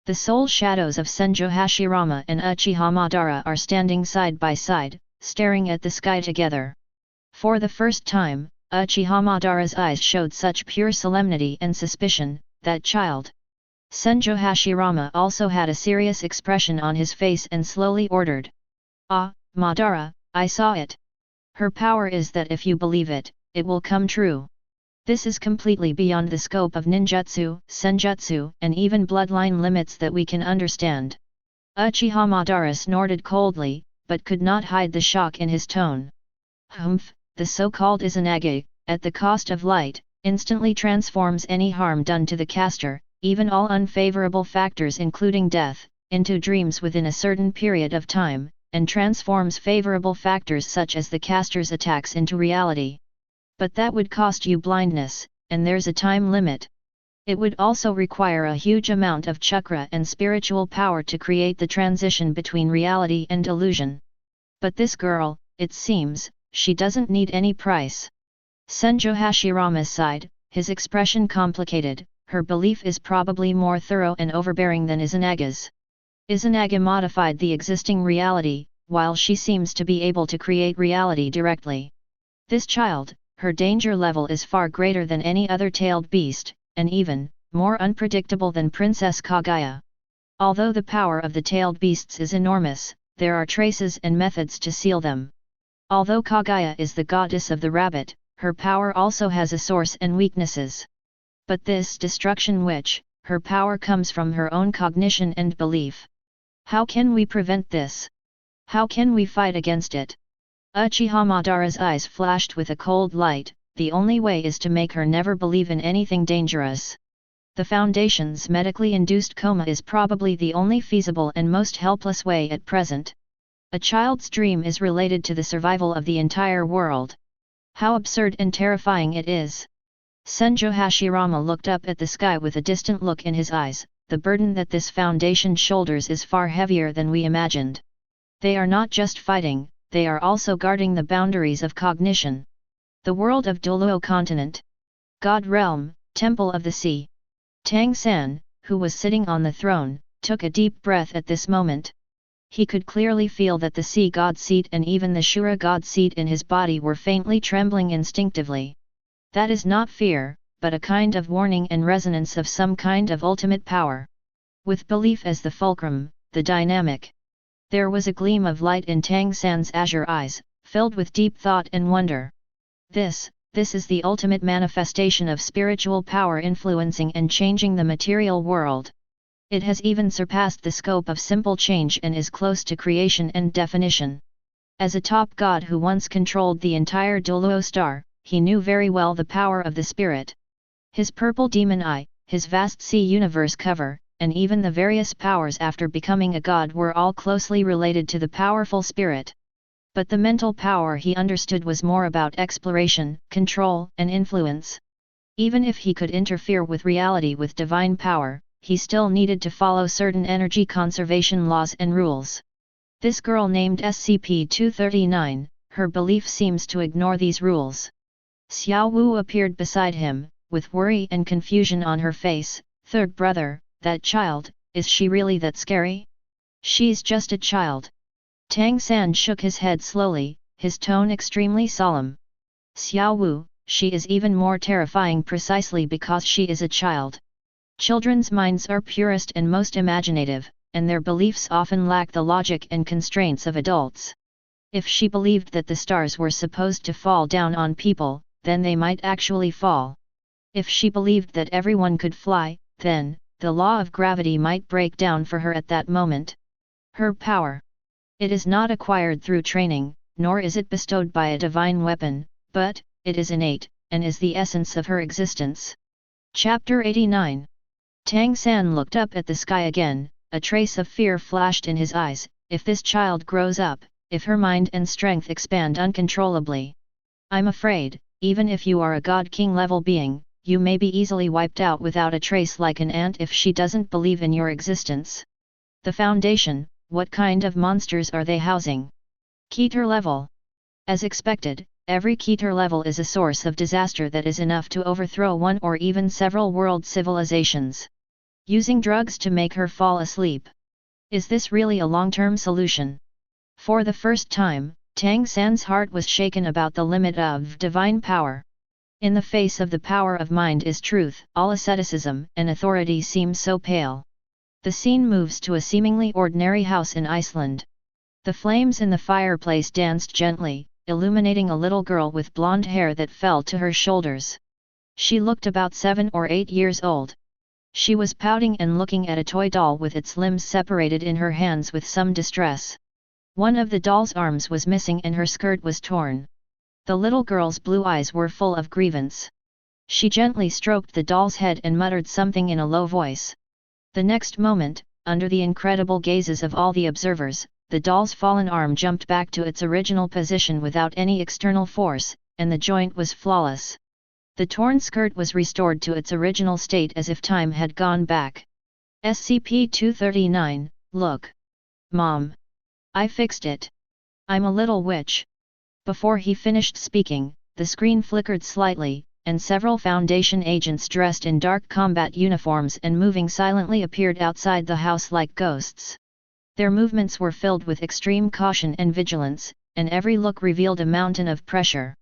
the soul shadows of Senjo Hashirama and Uchiha Madara are standing side by side, staring at the sky together. For the first time, Uchiha Madara's eyes showed such pure solemnity and suspicion, that child. Senjo Hashirama also had a serious expression on his face and slowly ordered. Ah, Madara, I saw it. Her power is that if you believe it, it will come true. This is completely beyond the scope of ninjutsu, senjutsu, and even bloodline limits that we can understand. Uchiha Madara snorted coldly, but could not hide the shock in his tone. Humph, the so-called Izanagi, at the cost of light, instantly transforms any harm done to the caster, even all unfavorable factors including death, into dreams within a certain period of time, and transforms favorable factors such as the caster's attacks into reality. But that would cost you blindness, and there's a time limit. It would also require a huge amount of chakra and spiritual power to create the transition between reality and illusion. But this girl, it seems, she doesn't need any price. Senjo Hashirama sighed, his expression complicated. Her belief is probably more thorough and overbearing than Izanaga's. Izanaga modified the existing reality, while she seems to be able to create reality directly. This child, her danger level is far greater than any other tailed beast, and even more unpredictable than Princess Kaguya. Although the power of the tailed beasts is enormous, there are traces and methods to seal them. Although Kaguya is the goddess of the rabbit, her power also has a source and weaknesses. But this destruction which, her power comes from her own cognition and belief. How can we prevent this? How can we fight against it? Uchiha Madara's eyes flashed with a cold light. The only way is to make her never believe in anything dangerous. The Foundation's medically induced coma is probably the only feasible and most helpless way at present. A child's dream is related to the survival of the entire world. How absurd and terrifying it is. Senjo Hashirama looked up at the sky with a distant look in his eyes. The burden that this Foundation shoulders is far heavier than we imagined. They are not just fighting, they are also guarding the boundaries of cognition. The world of Doluo Continent. God Realm, Temple of the Sea. Tang San, who was sitting on the throne, took a deep breath at this moment. He could clearly feel that the Sea God seat and even the Shura God seat in his body were faintly trembling instinctively. That is not fear, but a kind of warning and resonance of some kind of ultimate power. With belief as the fulcrum, the dynamic. There was a gleam of light in Tang San's azure eyes, filled with deep thought and wonder. This is the ultimate manifestation of spiritual power influencing and changing the material world. It has even surpassed the scope of simple change and is close to creation and definition. As a top god who once controlled the entire Doluo star, he knew very well the power of the spirit. His purple demon eye, his vast sea universe cover, and even the various powers after becoming a god were all closely related to the powerful spirit. But the mental power he understood was more about exploration, control, and influence. Even if he could interfere with reality with divine power, he still needed to follow certain energy conservation laws and rules. This girl named SCP-239, her belief seems to ignore these rules. Xiao Wu appeared beside him, with worry and confusion on her face. Third brother, that child, is she really that scary? She's just a child. Tang San shook his head slowly, his tone extremely solemn. Xiao Wu, she is even more terrifying precisely because she is a child. Children's minds are purest and most imaginative, and their beliefs often lack the logic and constraints of adults. If she believed that the stars were supposed to fall down on people, then they might actually fall. If she believed that everyone could fly, then, the law of gravity might break down for her at that moment. Her power. It is not acquired through training, nor is it bestowed by a divine weapon, but, it is innate, and is the essence of her existence. Chapter 89. Tang San looked up at the sky again, a trace of fear flashed in his eyes. If this child grows up, if her mind and strength expand uncontrollably, I'm afraid, even if you are a God-King level being, you may be easily wiped out without a trace like an ant if she doesn't believe in your existence. The Foundation, what kind of monsters are they housing? Keter level. As expected, every Keter level is a source of disaster that is enough to overthrow one or even several world civilizations. Using drugs to make her fall asleep. Is this really a long-term solution? For the first time, Tang San's heart was shaken about the limit of divine power. In the face of the power of mind is truth, all asceticism and authority seem so pale. The scene moves to a seemingly ordinary house in Iceland. The flames in the fireplace danced gently, illuminating a little girl with blonde hair that fell to her shoulders. She looked about 7 or 8 years old. She was pouting and looking at a toy doll with its limbs separated in her hands with some distress. One of the doll's arms was missing and her skirt was torn. The little girl's blue eyes were full of grievance. She gently stroked the doll's head and muttered something in a low voice. The next moment, under the incredible gazes of all the observers, the doll's fallen arm jumped back to its original position without any external force, and the joint was flawless. The torn skirt was restored to its original state as if time had gone back. SCP-239, look. Mom. I fixed it. I'm a little witch. Before he finished speaking, the screen flickered slightly, and several Foundation agents dressed in dark combat uniforms and moving silently appeared outside the house like ghosts. Their movements were filled with extreme caution and vigilance, and every look revealed a mountain of pressure.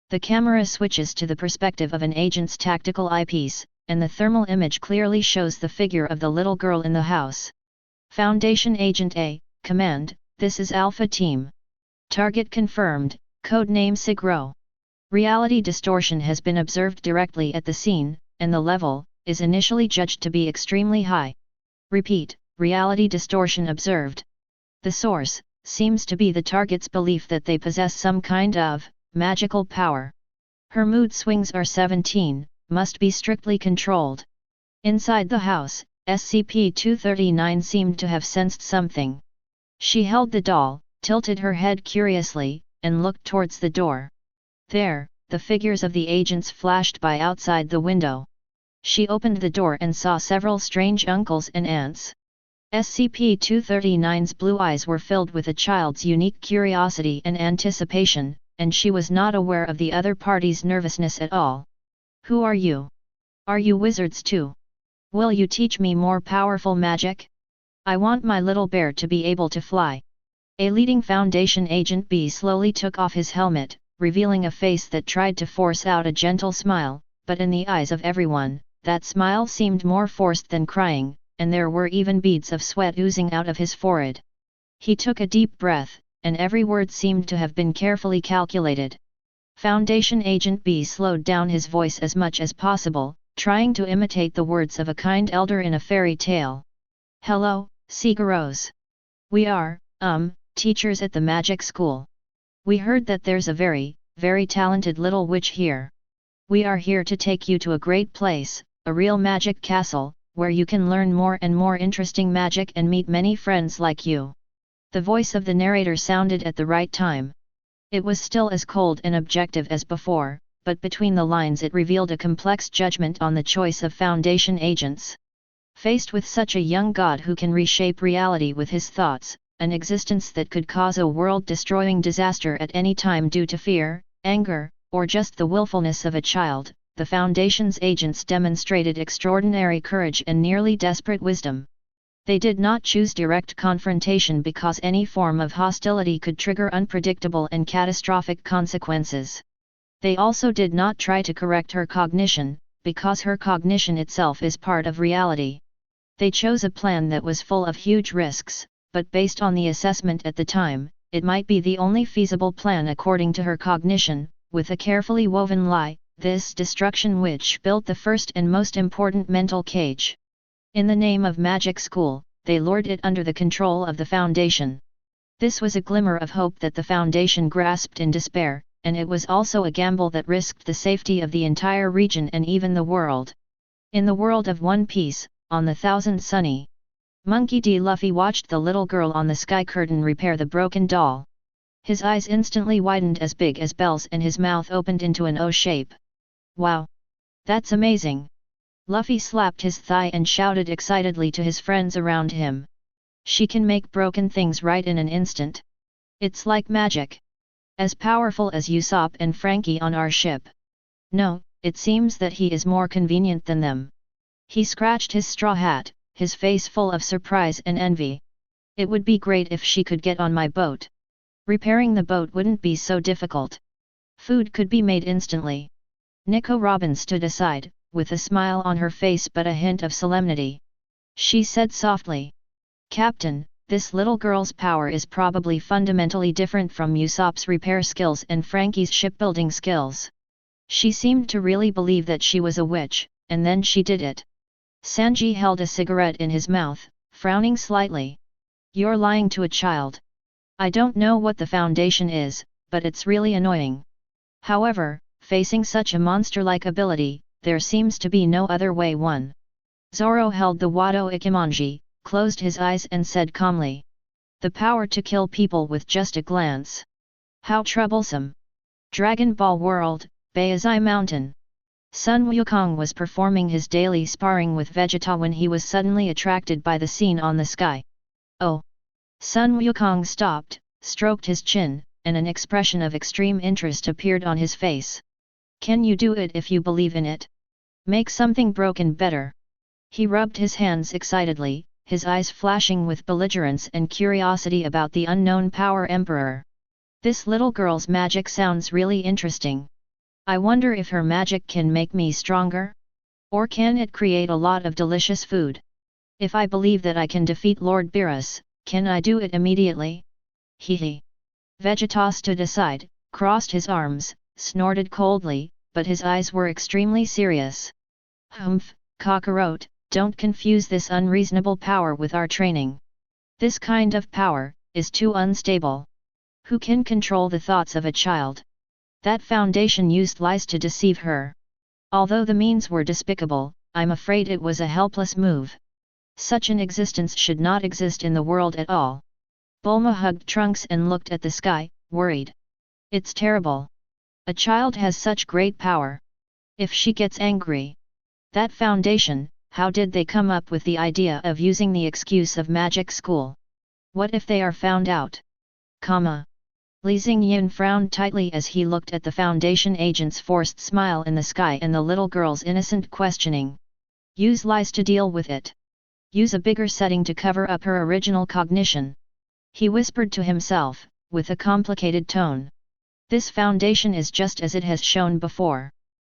The camera switches to the perspective of an agent's tactical eyepiece, and the thermal image clearly shows the figure of the little girl in the house. Foundation Agent A, Command, this is Alpha Team. Target confirmed, Codename Sigro. Reality distortion has been observed directly at the scene, and the level is initially judged to be extremely high. Repeat, reality distortion observed. The source seems to be the target's belief that they possess some kind of magical power. Her mood swings are 17, must be strictly controlled. Inside the house, SCP-239 seemed to have sensed something. She held the doll, tilted her head curiously, and looked towards the door. There, the figures of the agents flashed by outside the window. She opened the door and saw several strange uncles and aunts. SCP-239's blue eyes were filled with a child's unique curiosity and anticipation, and she was not aware of the other party's nervousness at all. Who are you? Are you wizards too? Will you teach me more powerful magic? I want my little bear to be able to fly. A leading Foundation agent B slowly took off his helmet, revealing a face that tried to force out a gentle smile, but in the eyes of everyone, that smile seemed more forced than crying, and there were even beads of sweat oozing out of his forehead. He took a deep breath, and every word seemed to have been carefully calculated. Foundation Agent B slowed down his voice as much as possible, trying to imitate the words of a kind elder in a fairy tale. Hello, Sigaros. We are, teachers at the magic school. We heard that there's a very, very talented little witch here. We are here to take you to a great place, a real magic castle, where you can learn more and more interesting magic and meet many friends like you. The voice of the narrator sounded at the right time. It was still as cold and objective as before, but between the lines it revealed a complex judgment on the choice of Foundation agents. Faced with such a young god who can reshape reality with his thoughts, an existence that could cause a world-destroying disaster at any time due to fear, anger, or just the willfulness of a child, the Foundation's agents demonstrated extraordinary courage and nearly desperate wisdom. They did not choose direct confrontation because any form of hostility could trigger unpredictable and catastrophic consequences. They also did not try to correct her cognition, because her cognition itself is part of reality. They chose a plan that was full of huge risks, but based on the assessment at the time, it might be the only feasible plan according to her cognition, with a carefully woven lie, this destruction which built the first and most important mental cage. In the name of Magic School, they lured it under the control of the Foundation. This was a glimmer of hope that the Foundation grasped in despair, and it was also a gamble that risked the safety of the entire region and even the world. In the world of One Piece, on the Thousand Sunny, Monkey D. Luffy watched the little girl on the sky curtain repair the broken doll. His eyes instantly widened as big as bells and his mouth opened into an O shape. Wow! That's amazing! Luffy slapped his thigh and shouted excitedly to his friends around him. She can make broken things right in an instant. It's like magic. As powerful as Usopp and Frankie on our ship. No, it seems that he is more convenient than them. He scratched his straw hat, his face full of surprise and envy. It would be great if she could get on my boat. Repairing the boat wouldn't be so difficult. Food could be made instantly. Nico Robin stood aside, with a smile on her face but a hint of solemnity. She said softly, "Captain, this little girl's power is probably fundamentally different from Usopp's repair skills and Frankie's shipbuilding skills. She seemed to really believe that she was a witch, and then she did it." Sanji held a cigarette in his mouth, frowning slightly. "You're lying to a child. I don't know what the Foundation is, but it's really annoying. However, facing such a monster-like ability, there seems to be no other way." Zoro held the Wado Ikimonji, closed his eyes and said calmly, "The power to kill people with just a glance. How troublesome." Dragon Ball World, Bayazai Mountain. Sun Wukong was performing his daily sparring with Vegeta when he was suddenly attracted by the scene on the sky. "Oh!" Sun Wukong stopped, stroked his chin, and an expression of extreme interest appeared on his face. "Can you do it if you believe in it? Make something broken better." He rubbed his hands excitedly, his eyes flashing with belligerence and curiosity about the unknown Power Emperor. "This little girl's magic sounds really interesting. I wonder if her magic can make me stronger? Or can it create a lot of delicious food? If I believe that I can defeat Lord Beerus, can I do it immediately?" Hee. Vegeta stood aside, crossed his arms, snorted coldly, but his eyes were extremely serious. Humph, Kakarot, don't confuse this unreasonable power with our training. This kind of power is too unstable. Who can control the thoughts of a child? That Foundation used lies to deceive her. Although the means were despicable, I'm afraid it was a helpless move. Such an existence should not exist in the world at all. Bulma hugged Trunks and looked at the sky, worried. It's terrible. A child has such great power. If she gets angry. That Foundation, how did they come up with the idea of using the excuse of magic school? What if they are found out? Li Xingyan frowned tightly as he looked at the Foundation agent's forced smile in the sky and the little girl's innocent questioning. Use lies to deal with it. Use a bigger setting to cover up her original cognition. He whispered to himself, with a complicated tone. This Foundation is just as it has shown before.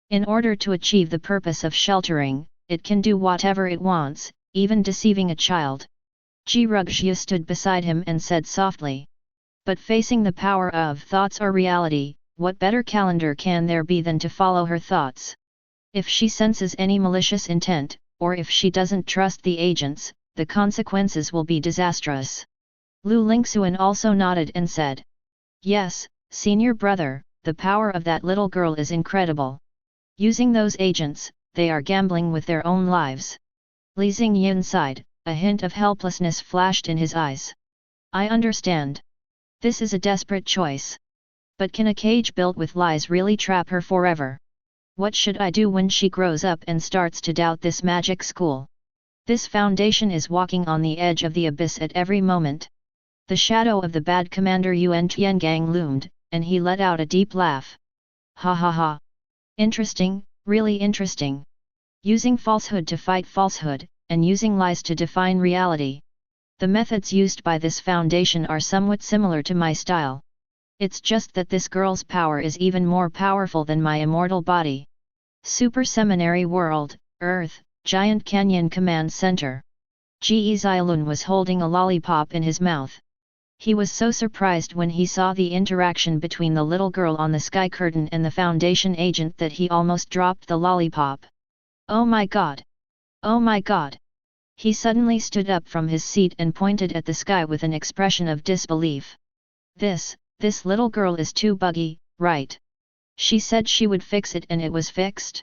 In order to achieve the purpose of sheltering, it can do whatever it wants, even deceiving a child. Ji Rugjia stood beside him and said softly. But facing the power of thoughts or reality, what better calendar can there be than to follow her thoughts? If she senses any malicious intent, or if she doesn't trust the agents, the consequences will be disastrous. Lu Lingxuan also nodded and said. Yes, senior brother, the power of that little girl is incredible. Using those agents, they are gambling with their own lives. Li Xingyan sighed, a hint of helplessness flashed in his eyes. I understand. This is a desperate choice. But can a cage built with lies really trap her forever? What should I do when she grows up and starts to doubt this magic school? This Foundation is walking on the edge of the abyss at every moment. The shadow of the bad commander Yuan Tiangang loomed, and he let out a deep laugh. Ha ha ha. Interesting, really interesting. Using falsehood to fight falsehood, and using lies to define reality. The methods used by this Foundation are somewhat similar to my style. It's just that this girl's power is even more powerful than my immortal body. Super Seminary World, Earth, Giant Canyon Command Center. Ge Zilun was holding a lollipop in his mouth. He was so surprised when he saw the interaction between the little girl on the sky curtain and the Foundation agent that he almost dropped the lollipop. Oh my god! Oh my god! He suddenly stood up from his seat and pointed at the sky with an expression of disbelief. This little girl is too buggy, right? She said she would fix it and it was fixed?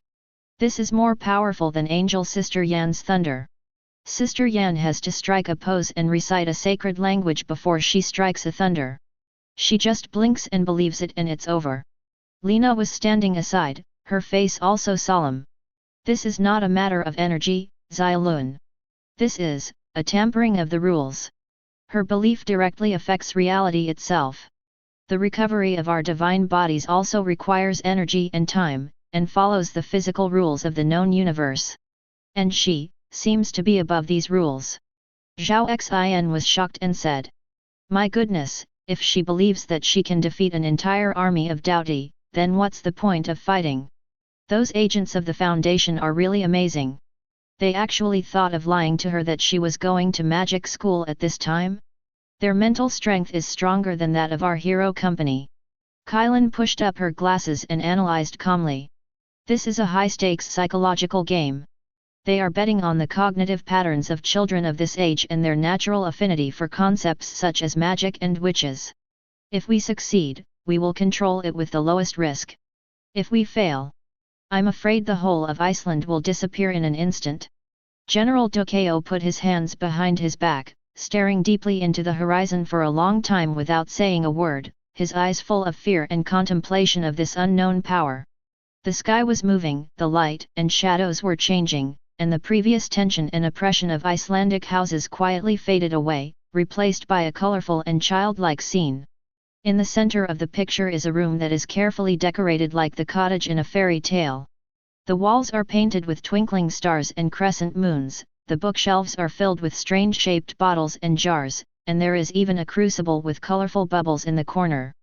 This is more powerful than Angel Sister Yan's thunder. Sister Yan has to strike a pose and recite a sacred language before she strikes a thunder. She just blinks and believes it and it's over. Lina was standing aside, her face also solemn. This is not a matter of energy, Zilun. This is a tampering of the rules. Her belief directly affects reality itself. The recovery of our divine bodies also requires energy and time, and follows the physical rules of the known universe. And she seems to be above these rules. Zhao Xin was shocked and said. My goodness, if she believes that she can defeat an entire army of Doughty, then what's the point of fighting? Those agents of the Foundation are really amazing. They actually thought of lying to her that she was going to magic school at this time? Their mental strength is stronger than that of our hero company. Kylan pushed up her glasses and analyzed calmly. This is a high-stakes psychological game. They are betting on the cognitive patterns of children of this age and their natural affinity for concepts such as magic and witches. If we succeed, we will control it with the lowest risk. If we fail, I'm afraid the whole of Iceland will disappear in an instant. General Dokeo put his hands behind his back, staring deeply into the horizon for a long time without saying a word, his eyes full of fear and contemplation of this unknown power. The sky was moving, the light and shadows were changing, and the previous tension and oppression of Icelandic houses quietly faded away, replaced by a colorful and childlike scene. In the center of the picture is a room that is carefully decorated like the cottage in a fairy tale. The walls are painted with twinkling stars and crescent moons, the bookshelves are filled with strange-shaped bottles and jars, and there is even a crucible with colorful bubbles in the corner.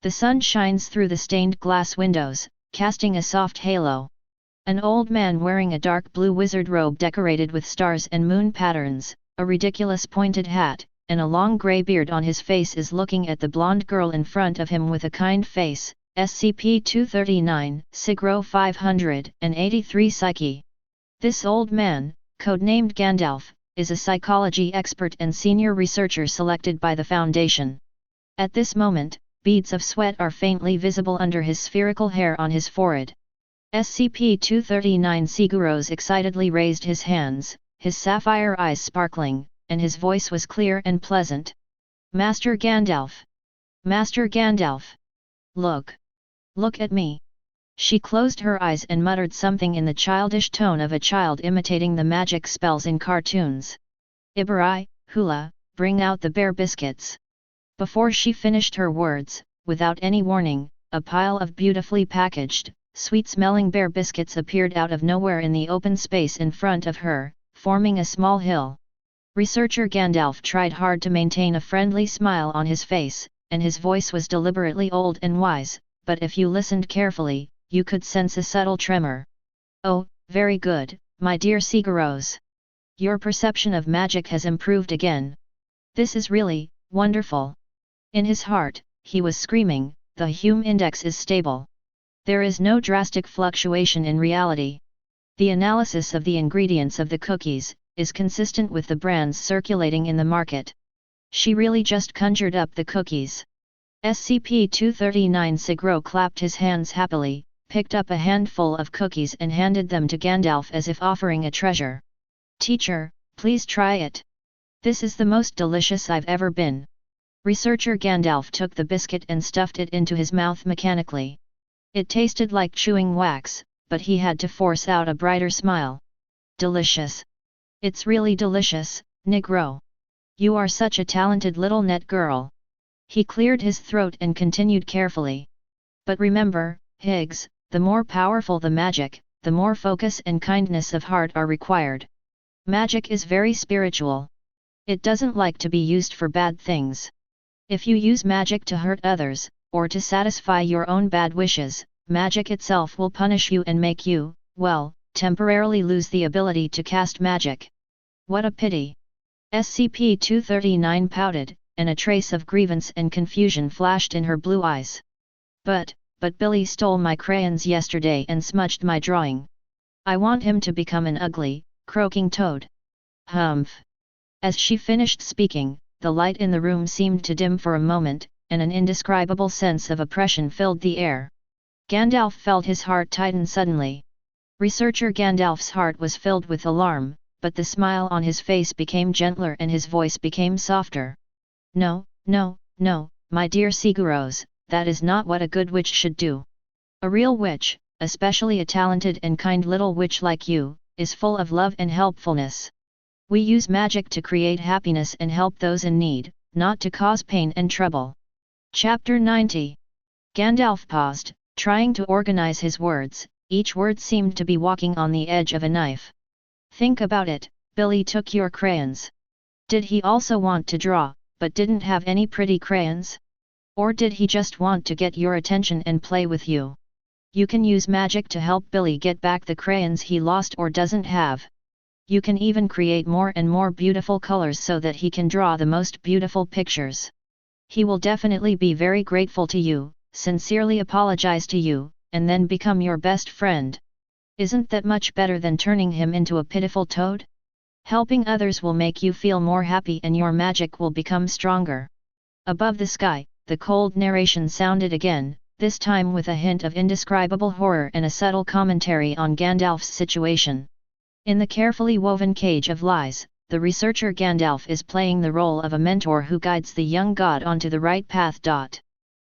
The sun shines through the stained glass windows, casting a soft halo. An old man wearing a dark blue wizard robe decorated with stars and moon patterns, a ridiculous pointed hat, and a long grey beard on his face is looking at the blonde girl in front of him with a kind face. SCP-239, Sigro 583 Psyche. This old man, codenamed Gandalf, is a psychology expert and senior researcher selected by the Foundation. At this moment, beads of sweat are faintly visible under his spherical hair on his forehead. SCP-239 Seguros excitedly raised his hands, his sapphire eyes sparkling, and his voice was clear and pleasant. Master Gandalf! Master Gandalf! Look! Look at me! She closed her eyes and muttered something in the childish tone of a child imitating the magic spells in cartoons. Ibarai, hula, bring out the bear biscuits. Before she finished her words, without any warning, a pile of beautifully packaged, sweet-smelling bear biscuits appeared out of nowhere in the open space in front of her, forming a small hill. Researcher Gandalf tried hard to maintain a friendly smile on his face, and his voice was deliberately old and wise, but if you listened carefully, you could sense a subtle tremor. Oh, very good, my dear Seguros. Your perception of magic has improved again. This is really wonderful. In his heart, he was screaming, the Hume Index is stable. There is no drastic fluctuation in reality. The analysis of the ingredients of the cookies is consistent with the brands circulating in the market. She really just conjured up the cookies. SCP-239 Sigro clapped his hands happily, picked up a handful of cookies and handed them to Gandalf as if offering a treasure. Teacher, please try it. This is the most delicious I've ever been. Researcher Gandalf took the biscuit and stuffed it into his mouth mechanically. It tasted like chewing wax, but he had to force out a brighter smile. Delicious. It's really delicious, Negro. You are such a talented little net girl. He cleared his throat and continued carefully. But remember, Higgs, the more powerful the magic, the more focus and kindness of heart are required. Magic is very spiritual. It doesn't like to be used for bad things. If you use magic to hurt others, or to satisfy your own bad wishes, magic itself will punish you and make you, well, temporarily lose the ability to cast magic. What a pity! SCP-239 pouted, and a trace of grievance and confusion flashed in her blue eyes. But Billy stole my crayons yesterday and smudged my drawing. I want him to become an ugly, croaking toad. Humph! As she finished speaking, the light in the room seemed to dim for a moment, and an indescribable sense of oppression filled the air. Gandalf felt his heart tighten suddenly. Researcher Gandalf's heart was filled with alarm, but the smile on his face became gentler and his voice became softer. No, my dear Seguros, that is not what a good witch should do. A real witch, especially a talented and kind little witch like you, is full of love and helpfulness. We use magic to create happiness and help those in need, not to cause pain and trouble. Chapter 90. Gandalf paused, trying to organize his words. Each word seemed to be walking on the edge of a knife. Think about it, Billy took your crayons. Did he also want to draw, but didn't have any pretty crayons? Or did he just want to get your attention and play with you? You can use magic to help Billy get back the crayons he lost or doesn't have. You can even create more and more beautiful colors so that he can draw the most beautiful pictures. He will definitely be very grateful to you, sincerely apologize to you, and then become your best friend. Isn't that much better than turning him into a pitiful toad? Helping others will make you feel more happy and your magic will become stronger. Above the sky, the cold narration sounded again, this time with a hint of indescribable horror and a subtle commentary on Gandalf's situation. In the carefully woven cage of lies, the researcher Gandalf is playing the role of a mentor who guides the young god onto the right path.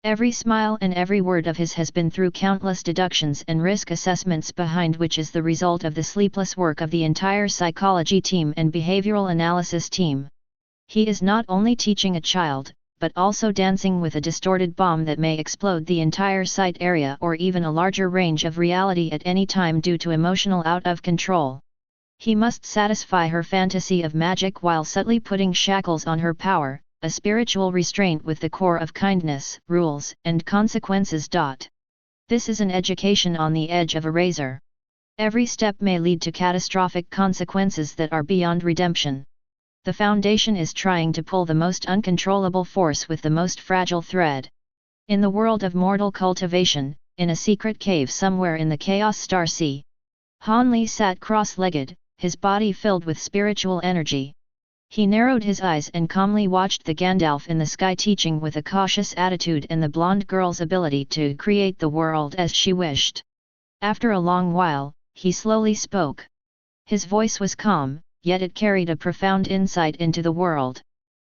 Every smile and every word of his has been through countless deductions and risk assessments, behind which is the result of the sleepless work of the entire psychology team and behavioral analysis team. He is not only teaching a child, but also dancing with a distorted bomb that may explode the entire site area or even a larger range of reality at any time due to emotional out of control. He must satisfy her fantasy of magic while subtly putting shackles on her power, a spiritual restraint with the core of kindness, rules, and consequences. This is an education on the edge of a razor. Every step may lead to catastrophic consequences that are beyond redemption. The Foundation is trying to pull the most uncontrollable force with the most fragile thread. In the world of mortal cultivation, in a secret cave somewhere in the Chaos Star Sea, Han Li sat cross-legged, his body filled with spiritual energy. He narrowed his eyes and calmly watched the Gandalf in the sky teaching with a cautious attitude and the blonde girl's ability to create the world as she wished. After a long while, he slowly spoke. His voice was calm, yet it carried a profound insight into the world.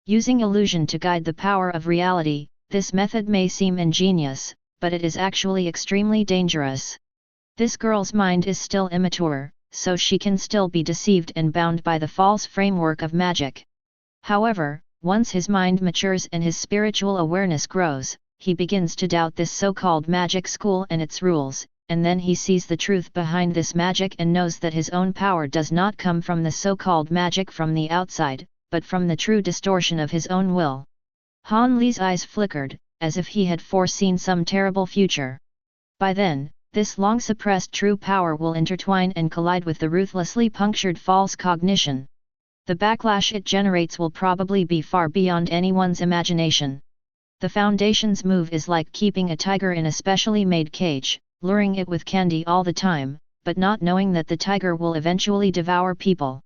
Using illusion to guide the power of reality, this method may seem ingenious, but it is actually extremely dangerous. This girl's mind is still immature, so she can still be deceived and bound by the false framework of magic. However, once his mind matures and his spiritual awareness grows, he begins to doubt this so-called magic school and its rules, and then he sees the truth behind this magic and knows that his own power does not come from the so-called magic from the outside, but from the true distortion of his own will. Han Li's eyes flickered, as if he had foreseen some terrible future. By then, this long-suppressed true power will intertwine and collide with the ruthlessly punctured false cognition. The backlash it generates will probably be far beyond anyone's imagination. The Foundation's move is like keeping a tiger in a specially made cage, luring it with candy all the time, but not knowing that the tiger will eventually devour people.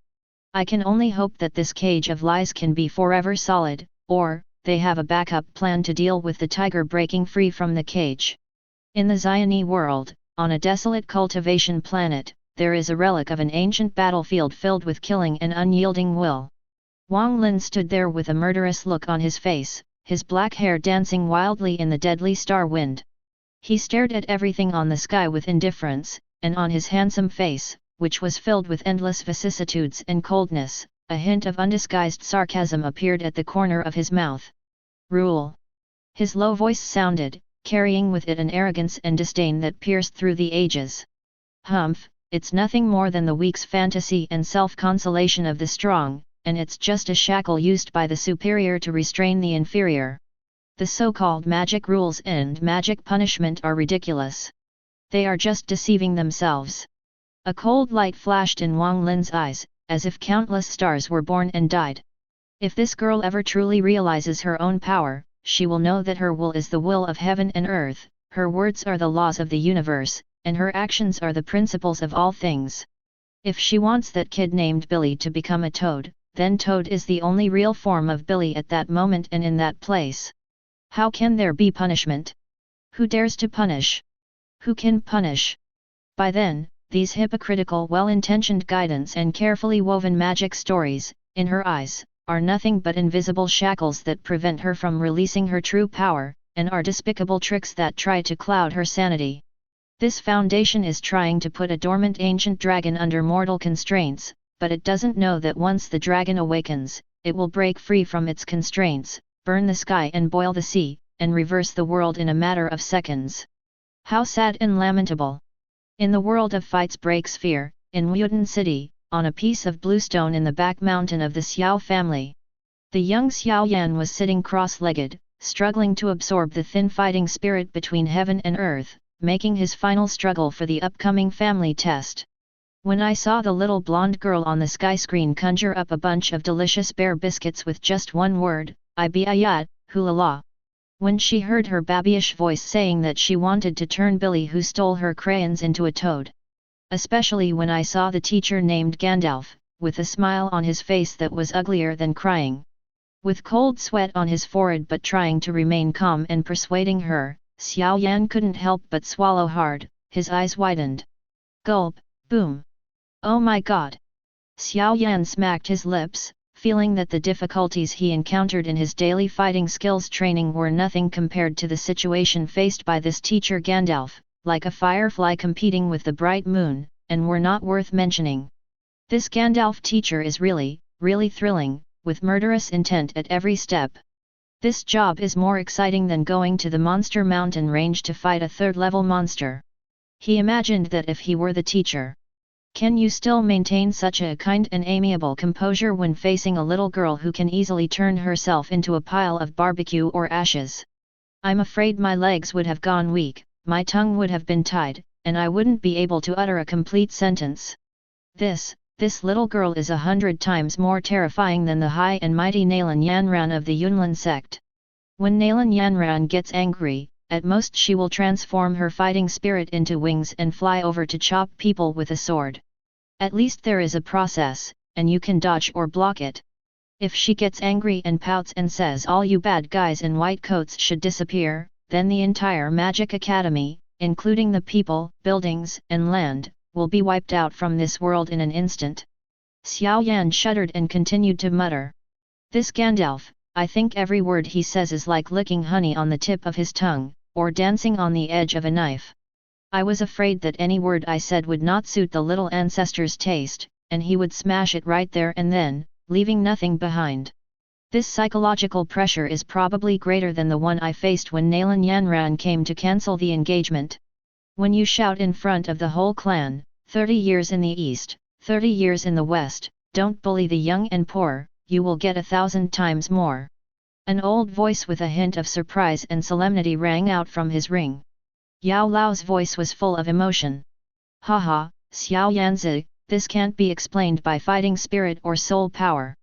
I can only hope that this cage of lies can be forever solid, or they have a backup plan to deal with the tiger breaking free from the cage. In the Xiani world, on a desolate cultivation planet, there is a relic of an ancient battlefield filled with killing and unyielding will. Wang Lin stood there with a murderous look on his face, his black hair dancing wildly in the deadly star wind. He stared at everything on the sky with indifference, and on his handsome face, which was filled with endless vicissitudes and coldness, a hint of undisguised sarcasm appeared at the corner of his mouth. Rule. His low voice sounded, carrying with it an arrogance and disdain that pierced through the ages. Humph, it's nothing more than the weak's fantasy and self-consolation of the strong, and it's just a shackle used by the superior to restrain the inferior. The so-called magic rules and magic punishment are ridiculous. They are just deceiving themselves. A cold light flashed in Wang Lin's eyes, as if countless stars were born and died. If this girl ever truly realizes her own power, she will know that her will is the will of heaven and earth, her words are the laws of the universe, and her actions are the principles of all things. If she wants that kid named Billy to become a toad, then Toad is the only real form of Billy at that moment and in that place. How can there be punishment? Who dares to punish? Who can punish? By then, these hypocritical well-intentioned guidance and carefully woven magic stories, in her eyes, are nothing but invisible shackles that prevent her from releasing her true power, and are despicable tricks that try to cloud her sanity. This Foundation is trying to put a dormant ancient dragon under mortal constraints, but it doesn't know that once the dragon awakens, it will break free from its constraints, burn the sky and boil the sea, and reverse the world in a matter of seconds. How sad and lamentable! In the world of Fights Break Sphere, in Wuden City, on a piece of bluestone in the back mountain of the Xiao family, the young Xiao Yan was sitting cross-legged, struggling to absorb the thin fighting spirit between heaven and earth, making his final struggle for the upcoming family test. When I saw the little blonde girl on the sky screen conjure up a bunch of delicious bear biscuits with just one word, I-B-I-Y, hoo-la-la. When she heard her babyish voice saying that she wanted to turn Billy who stole her crayons into a toad. Especially when I saw the teacher named Gandalf, with a smile on his face that was uglier than crying. With cold sweat on his forehead but trying to remain calm and persuading her, Xiao Yan couldn't help but swallow hard, his eyes widened. Gulp, boom. Oh my god! Xiao Yan smacked his lips, feeling that the difficulties he encountered in his daily fighting skills training were nothing compared to the situation faced by this teacher Gandalf, like a firefly competing with the bright moon, and were not worth mentioning. This Gandalf teacher is really, really thrilling, with murderous intent at every step. This job is more exciting than going to the monster mountain range to fight a third-level monster. He imagined that if he were the teacher. Can you still maintain such a kind and amiable composure when facing a little girl who can easily turn herself into a pile of barbecue or ashes? I'm afraid my legs would have gone weak, my tongue would have been tied, and I wouldn't be able to utter a complete sentence. This This little girl is 100 times more terrifying than the high and mighty Nalan Yanran of the Yunlin sect. When Nalan Yanran gets angry, at most she will transform her fighting spirit into wings and fly over to chop people with a sword. At least there is a process, and you can dodge or block it. If she gets angry and pouts and says all you bad guys in white coats should disappear, then the entire Magic Academy, including the people, buildings, and land, will be wiped out from this world in an instant. Xiao Yan shuddered and continued to mutter. This Gandalf, I think every word he says is like licking honey on the tip of his tongue, or dancing on the edge of a knife. I was afraid that any word I said would not suit the little ancestor's taste, and he would smash it right there and then, leaving nothing behind. This psychological pressure is probably greater than the one I faced when Nalan Yanran came to cancel the engagement. When you shout in front of the whole clan, 30 years in the east, 30 years in the west, don't bully the young and poor, you will get 1,000 times more. An old voice with a hint of surprise and solemnity rang out from his ring. Yao Lao's voice was full of emotion. Haha, Xiao Yanzi, this can't be explained by fighting spirit or soul power.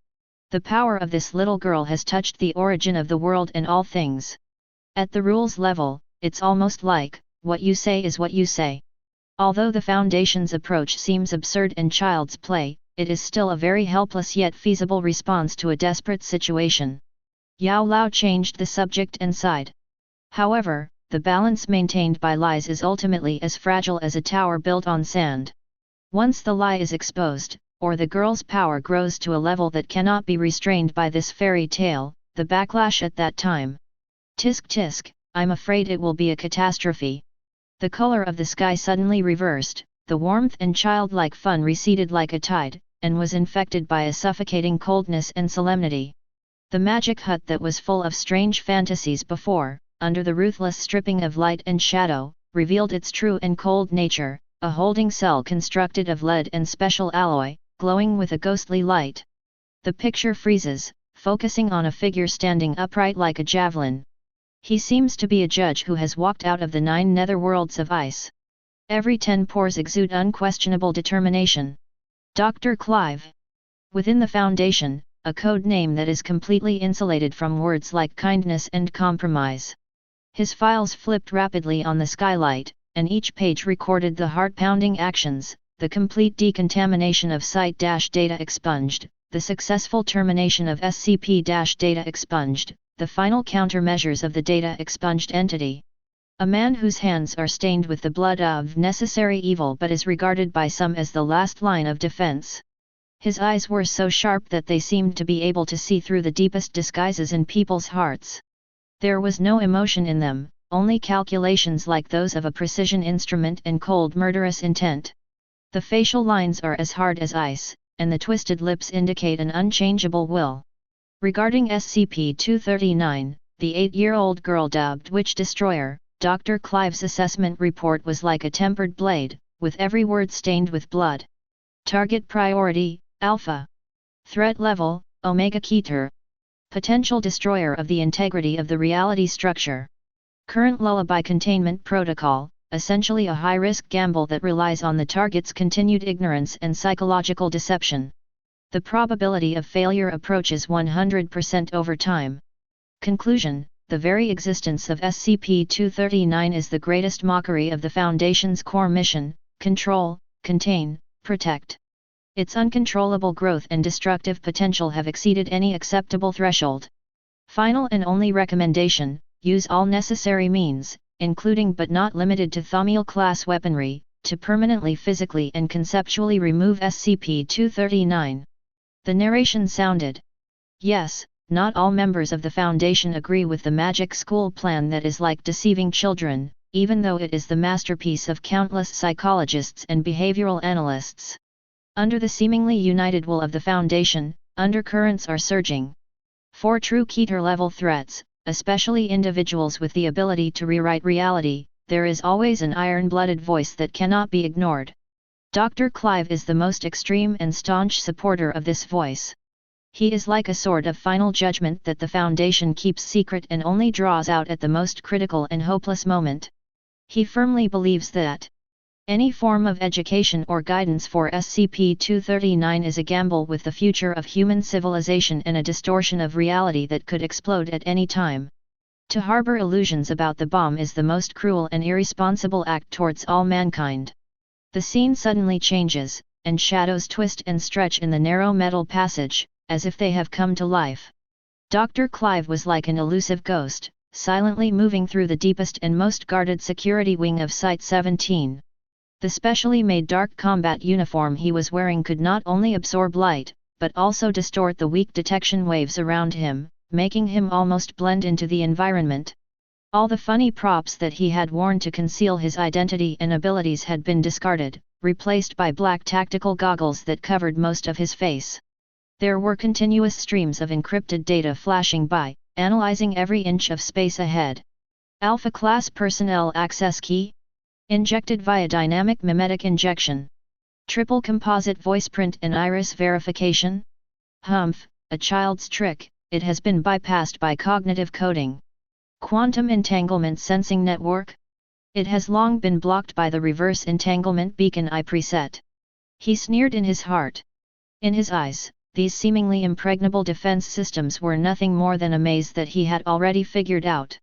The power of this little girl has touched the origin of the world and all things. At the rules level, it's almost like, what you say is what you say. Although the Foundation's approach seems absurd and child's play, it is still a very helpless yet feasible response to a desperate situation. Yao Lao changed the subject and sighed. However, the balance maintained by lies is ultimately as fragile as a tower built on sand. Once the lie is exposed, or the girl's power grows to a level that cannot be restrained by this fairy tale, the backlash at that time. Tisk tisk, I'm afraid it will be a catastrophe. The color of the sky suddenly reversed, the warmth and childlike fun receded like a tide, and was infected by a suffocating coldness and solemnity. The magic hut that was full of strange fantasies before, under the ruthless stripping of light and shadow, revealed its true and cold nature, a holding cell constructed of lead and special alloy, glowing with a ghostly light. The picture freezes, focusing on a figure standing upright like a javelin. He seems to be a judge who has walked out of the 9 netherworlds of ice. Every 10 pores exude unquestionable determination. Dr. Clive. Within the Foundation, a code name that is completely insulated from words like kindness and compromise. His files flipped rapidly on the skylight, and each page recorded the heart-pounding actions, the complete decontamination of site-data expunged, the successful termination of SCP-data expunged, the final countermeasures of the data expunged entity. A man whose hands are stained with the blood of necessary evil but is regarded by some as the last line of defense. His eyes were so sharp that they seemed to be able to see through the deepest disguises in people's hearts. There was no emotion in them, only calculations like those of a precision instrument and cold murderous intent. The facial lines are as hard as ice, and the twisted lips indicate an unchangeable will. Regarding SCP-239, the 8-year-old girl dubbed Witch Destroyer, Dr. Clive's assessment report was like a tempered blade, with every word stained with blood. Target priority, Alpha. Threat level, Omega Keter. Potential destroyer of the integrity of the reality structure. Current lullaby containment protocol, essentially a high-risk gamble that relies on the target's continued ignorance and psychological deception. The probability of failure approaches 100% over time. Conclusion: the very existence of SCP-239 is the greatest mockery of the Foundation's core mission: control, contain, protect. Its uncontrollable growth and destructive potential have exceeded any acceptable threshold. Final and only recommendation: use all necessary means, including but not limited to Thaumiel-class weaponry, to permanently physically and conceptually remove SCP-239. The narration sounded. Yes, not all members of the Foundation agree with the magic school plan that is like deceiving children, even though it is the masterpiece of countless psychologists and behavioral analysts. Under the seemingly united will of the Foundation, undercurrents are surging. For true Keter-level threats, especially individuals with the ability to rewrite reality, there is always an iron-blooded voice that cannot be ignored. Dr. Clive is the most extreme and staunch supporter of this voice. He is like a sword of final judgment that the Foundation keeps secret and only draws out at the most critical and hopeless moment. He firmly believes that Any form of education or guidance for SCP-239 is a gamble with the future of human civilization and a distortion of reality that could explode at any time. To harbor illusions about the bomb is the most cruel and irresponsible act towards all mankind. The scene suddenly changes, and shadows twist and stretch in the narrow metal passage, as if they have come to life. Dr. Clive was like an elusive ghost, silently moving through the deepest and most guarded security wing of Site-17. The specially made dark combat uniform he was wearing could not only absorb light, but also distort the weak detection waves around him, making him almost blend into the environment. All the funny props that he had worn to conceal his identity and abilities had been discarded, replaced by black tactical goggles that covered most of his face. There were continuous streams of encrypted data flashing by, analyzing every inch of space ahead. Alpha Class Personnel Access Key? Injected via Dynamic Mimetic Injection. Triple Composite Voice Print and Iris Verification? Humph, a child's trick, it has been bypassed by cognitive coding. Quantum Entanglement Sensing Network? It has long been blocked by the Reverse Entanglement Beacon I preset. He sneered in his heart. In his eyes, these seemingly impregnable defense systems were nothing more than a maze that he had already figured out.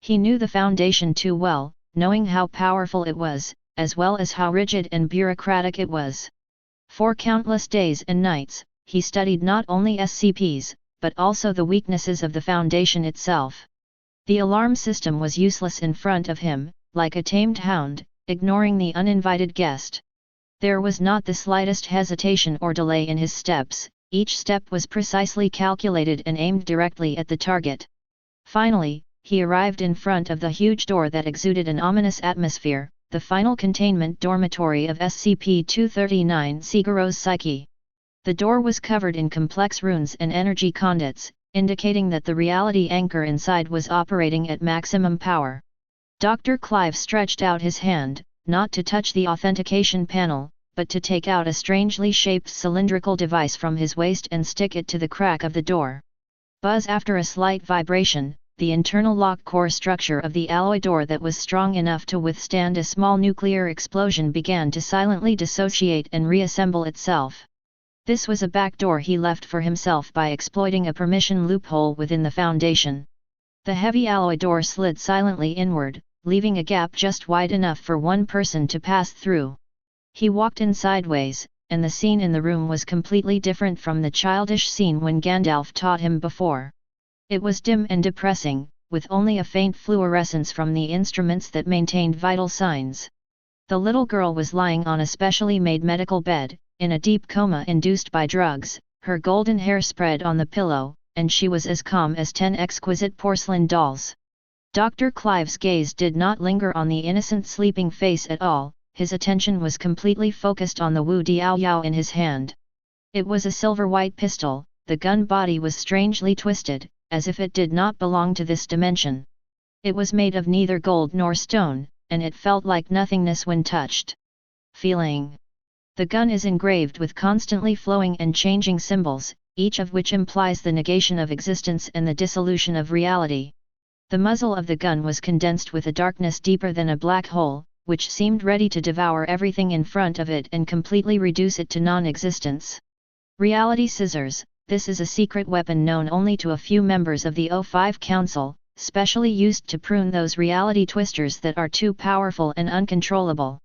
He knew the Foundation too well, knowing how powerful it was, as well as how rigid and bureaucratic it was. For countless days and nights, he studied not only SCPs, but also the weaknesses of the Foundation itself. The alarm system was useless in front of him, like a tamed hound, ignoring the uninvited guest. There was not the slightest hesitation or delay in his steps, each step was precisely calculated and aimed directly at the target. Finally, he arrived in front of the huge door that exuded an ominous atmosphere, the final containment dormitory of SCP-239 Shigero's psyche. The door was covered in complex runes and energy conduits, indicating that the reality anchor inside was operating at maximum power. Dr. Clive stretched out his hand, not to touch the authentication panel, but to take out a strangely shaped cylindrical device from his waist and stick it to the crack of the door. Buzz. After a slight vibration, the internal lock core structure of the alloy door that was strong enough to withstand a small nuclear explosion began to silently dissociate and reassemble itself. This was a backdoor he left for himself by exploiting a permission loophole within the Foundation. The heavy alloy door slid silently inward, leaving a gap just wide enough for one person to pass through. He walked in sideways, and the scene in the room was completely different from the childish scene when Gandalf taught him before. It was dim and depressing, with only a faint fluorescence from the instruments that maintained vital signs. The little girl was lying on a specially made medical bed, in a deep coma induced by drugs, her golden hair spread on the pillow, and she was as calm as 10 exquisite porcelain dolls. Dr. Clive's gaze did not linger on the innocent sleeping face at all, his attention was completely focused on the Wu Diaoyao in his hand. It was a silver-white pistol, the gun body was strangely twisted, as if it did not belong to this dimension. It was made of neither gold nor stone, and it felt like nothingness when touched. Feeling. The gun is engraved with constantly flowing and changing symbols, each of which implies the negation of existence and the dissolution of reality. The muzzle of the gun was condensed with a darkness deeper than a black hole, which seemed ready to devour everything in front of it and completely reduce it to non-existence. Reality Scissors. This is a secret weapon known only to a few members of the O5 Council, specially used to prune those reality twisters that are too powerful and uncontrollable.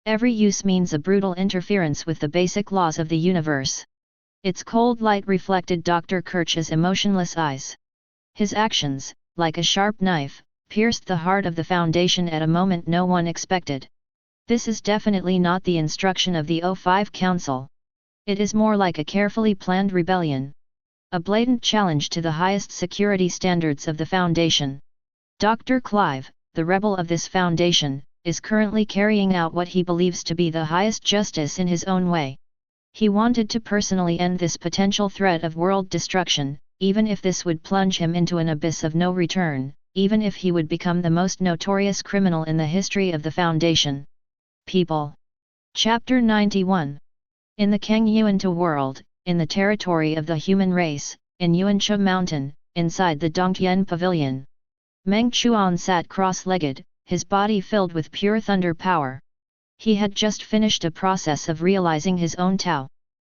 Every use means a brutal interference with the basic laws of the universe. Its cold light reflected Dr. Kirch's emotionless eyes. His actions, like a sharp knife, pierced the heart of the Foundation at a moment no one expected. This is definitely not the instruction of the O5 Council. It is more like a carefully planned rebellion. A blatant challenge to the highest security standards of the Foundation. Dr. Clive, the rebel of this Foundation, is currently carrying out what he believes to be the highest justice in his own way. He wanted to personally end this potential threat of world destruction, even if this would plunge him into an abyss of no return, even if he would become the most notorious criminal in the history of the Foundation. People. Chapter 91. In the Kang Yuanta world, in the territory of the human race, in Yuancha Mountain, inside the Dongtian Pavilion. Meng Chuan sat cross-legged, his body filled with pure thunder power. He had just finished a process of realizing his own Tao.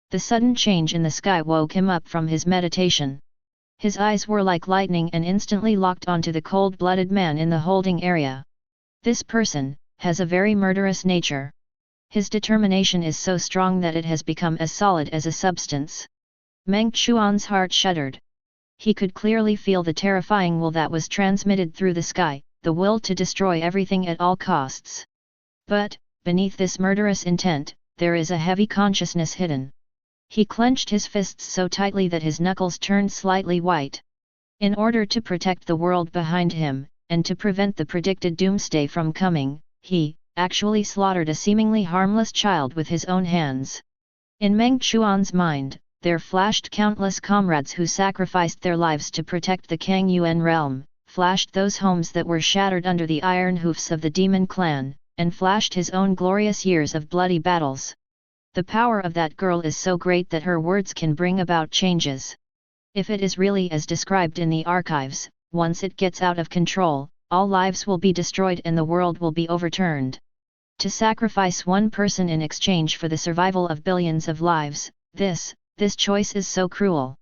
The sudden change in the sky woke him up from his meditation. His eyes were like lightning and instantly locked onto the cold-blooded man in the holding area. This person has a very murderous nature. His determination is so strong that it has become as solid as a substance. Meng Chuan's heart shuddered. He could clearly feel the terrifying will that was transmitted through the sky, the will to destroy everything at all costs. But, beneath this murderous intent, there is a heavy consciousness hidden. He clenched his fists so tightly that his knuckles turned slightly white. In order to protect the world behind him, and to prevent the predicted doomsday from coming, he actually slaughtered a seemingly harmless child with his own hands. In Meng Chuan's mind, there flashed countless comrades who sacrificed their lives to protect the Kang Yuan realm, flashed those homes that were shattered under the iron hoofs of the demon clan, and flashed his own glorious years of bloody battles. The power of that girl is so great that her words can bring about changes. If it is really as described in the archives, once it gets out of control, all lives will be destroyed and the world will be overturned. To sacrifice one person in exchange for the survival of billions of lives, this choice is so cruel.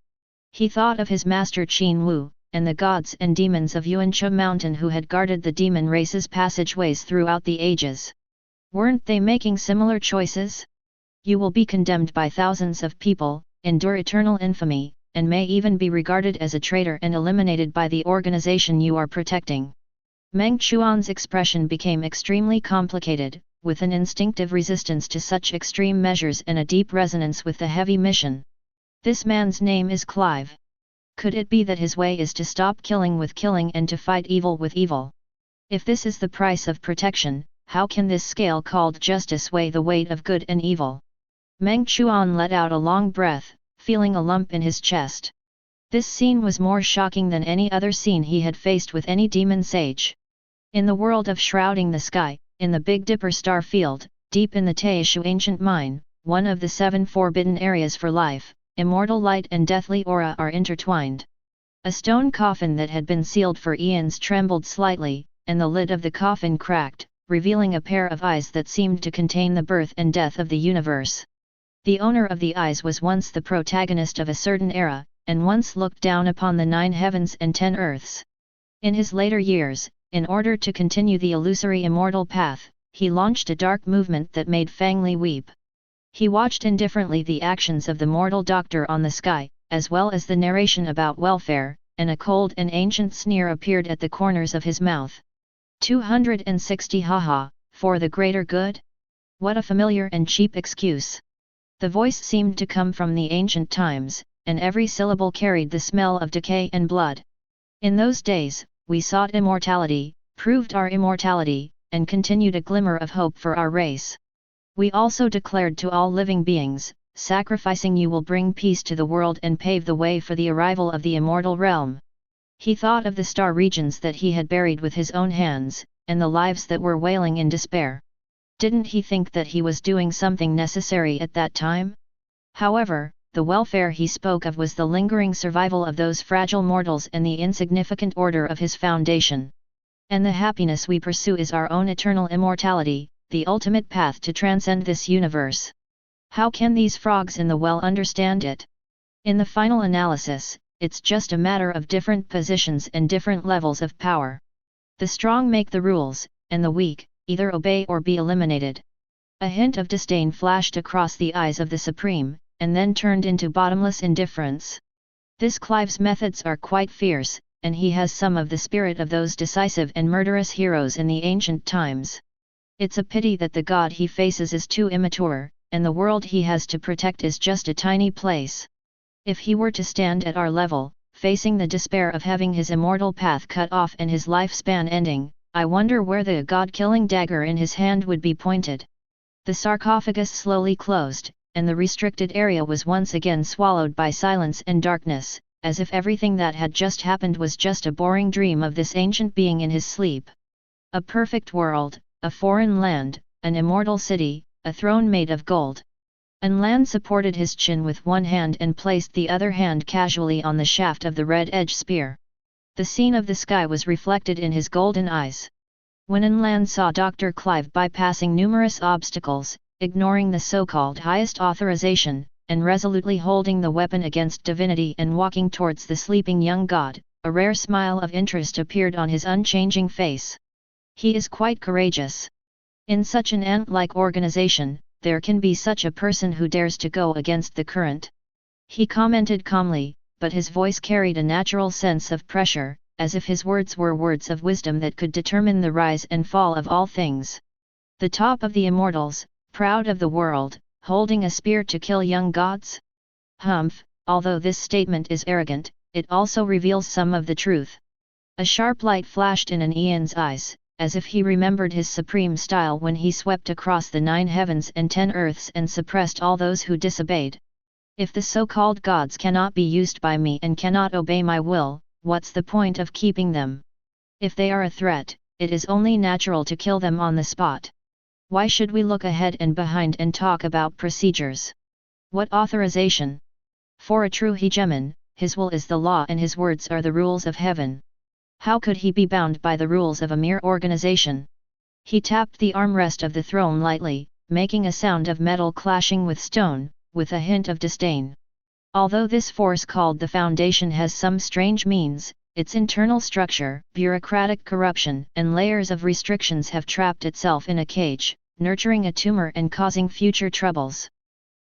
He thought of his master Qin Wu, and the gods and demons of Yuancha Mountain who had guarded the demon race's passageways throughout the ages. Weren't they making similar choices? You will be condemned by thousands of people, endure eternal infamy, and may even be regarded as a traitor and eliminated by the organization you are protecting. Meng Chuan's expression became extremely complicated, with an instinctive resistance to such extreme measures and a deep resonance with the heavy mission. This man's name is Clive. Could it be that his way is to stop killing with killing and to fight evil with evil? If this is the price of protection, how can this scale called justice weigh the weight of good and evil? Meng Chuan let out a long breath, feeling a lump in his chest. This scene was more shocking than any other scene he had faced with any demon sage. In the world of Shrouding the Sky, in the Big Dipper star field, deep in the Taishu ancient mine, one of the 7 forbidden areas for life, immortal light and deathly aura are intertwined. A stone coffin that had been sealed for eons trembled slightly, and the lid of the coffin cracked, revealing a pair of eyes that seemed to contain the birth and death of the universe. The owner of the eyes was once the protagonist of a certain era, and once looked down upon the 9 heavens and 10 earths. In his later years, in order to continue the illusory immortal path, he launched a dark movement that made Fang Li weep. He watched indifferently the actions of the mortal doctor on the sky, as well as the narration about welfare, and a cold and ancient sneer appeared at the corners of his mouth. 260 haha, for the greater good? What a familiar and cheap excuse. The voice seemed to come from the ancient times, and every syllable carried the smell of decay and blood. In those days, we sought immortality, proved our immortality, and continued a glimmer of hope for our race. We also declared to all living beings, sacrificing you will bring peace to the world and pave the way for the arrival of the immortal realm. He thought of the star regions that he had buried with his own hands, and the lives that were wailing in despair. Didn't he think that he was doing something necessary at that time? However, the welfare he spoke of was the lingering survival of those fragile mortals and the insignificant order of his foundation. And the happiness we pursue is our own eternal immortality, the ultimate path to transcend this universe. How can these frogs in the well understand it? In the final analysis, it's just a matter of different positions and different levels of power. The strong make the rules, and the weak either obey or be eliminated. A hint of disdain flashed across the eyes of the Supreme, and then turned into bottomless indifference. This Clive's methods are quite fierce, and he has some of the spirit of those decisive and murderous heroes in the ancient times. It's a pity that the god he faces is too immature, and the world he has to protect is just a tiny place. If he were to stand at our level, facing the despair of having his immortal path cut off and his lifespan ending, I wonder where the god-killing dagger in his hand would be pointed. The sarcophagus slowly closed, and the restricted area was once again swallowed by silence and darkness, as if everything that had just happened was just a boring dream of this ancient being in his sleep. A perfect world, a foreign land, an immortal city, a throne made of gold. Lan supported his chin with one hand and placed the other hand casually on the shaft of the red-edged spear. The scene of the sky was reflected in his golden eyes. When Lan saw Dr. Clive bypassing numerous obstacles, ignoring the so-called highest authorization, and resolutely holding the weapon against divinity and walking towards the sleeping young god, a rare smile of interest appeared on his unchanging face. He is quite courageous. In such an ant-like organization, there can be such a person who dares to go against the current. He commented calmly, but his voice carried a natural sense of pressure, as if his words were words of wisdom that could determine the rise and fall of all things. The top of the immortals, proud of the world, holding a spear to kill young gods? Humph, although this statement is arrogant, it also reveals some of the truth. A sharp light flashed in Ian's eyes, as if he remembered his supreme style when he swept across the 9 heavens and 10 earths and suppressed all those who disobeyed. If the so-called gods cannot be used by me and cannot obey my will, what's the point of keeping them? If they are a threat, it is only natural to kill them on the spot. Why should we look ahead and behind and talk about procedures? What authorization? For a true hegemon, his will is the law and his words are the rules of heaven. How could he be bound by the rules of a mere organization? He tapped the armrest of the throne lightly, making a sound of metal clashing with stone, with a hint of disdain. Although this force called the Foundation has some strange means, its internal structure, bureaucratic corruption, and layers of restrictions have trapped itself in a cage, nurturing a tumor and causing future troubles.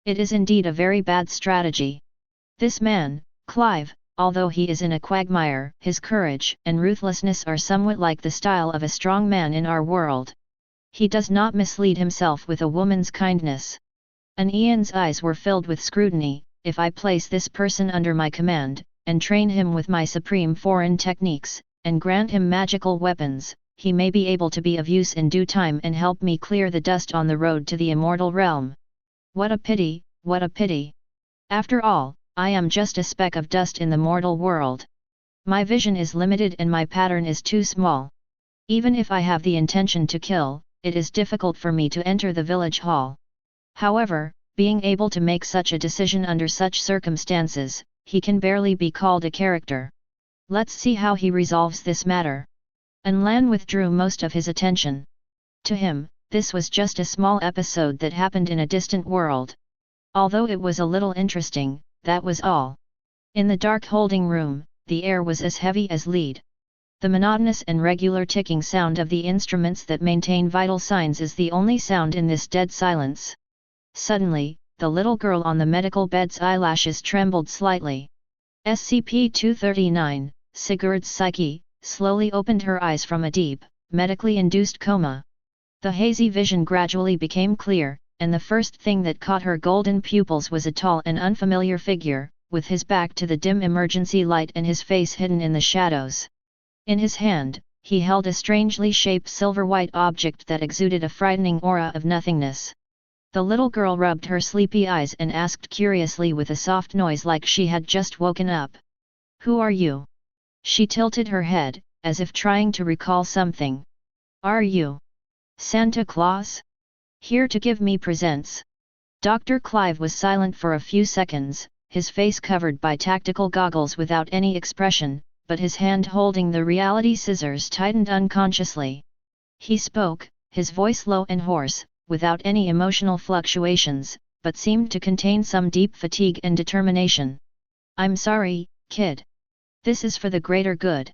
It is indeed a very bad strategy. This man, Clive, although he is in a quagmire, his courage and ruthlessness are somewhat like the style of a strong man in our world. He does not mislead himself with a woman's kindness. Ian's eyes were filled with scrutiny. If I place this person under my command, and train him with my supreme foreign techniques, and grant him magical weapons, he may be able to be of use in due time and help me clear the dust on the road to the immortal realm. What a pity, what a pity! After all, I am just a speck of dust in the mortal world. My vision is limited and my pattern is too small. Even if I have the intention to kill, it is difficult for me to enter the village hall. However, being able to make such a decision under such circumstances, he can barely be called a character. Let's see how he resolves this matter. Lan withdrew most of his attention. To him, this was just a small episode that happened in a distant world. Although it was a little interesting, that was all. In the dark holding room, the air was as heavy as lead. The monotonous and regular ticking sound of the instruments that maintain vital signs is the only sound in this dead silence. Suddenly, the little girl on the medical bed's eyelashes trembled slightly. SCP-239, Sigurd's psyche, slowly opened her eyes from a deep, medically induced coma. The hazy vision gradually became clear, and the first thing that caught her golden pupils was a tall and unfamiliar figure, with his back to the dim emergency light and his face hidden in the shadows. In his hand, he held a strangely shaped silver-white object that exuded a frightening aura of nothingness. The little girl rubbed her sleepy eyes and asked curiously with a soft noise like she had just woken up. "Who are you?" She tilted her head, as if trying to recall something. "Are you Santa Claus? Here to give me presents?" Dr. Clive was silent for a few seconds, his face covered by tactical goggles without any expression, but his hand holding the reality scissors tightened unconsciously. He spoke, his voice low and hoarse, without any emotional fluctuations, but seemed to contain some deep fatigue and determination. "I'm sorry, kid. This is for the greater good.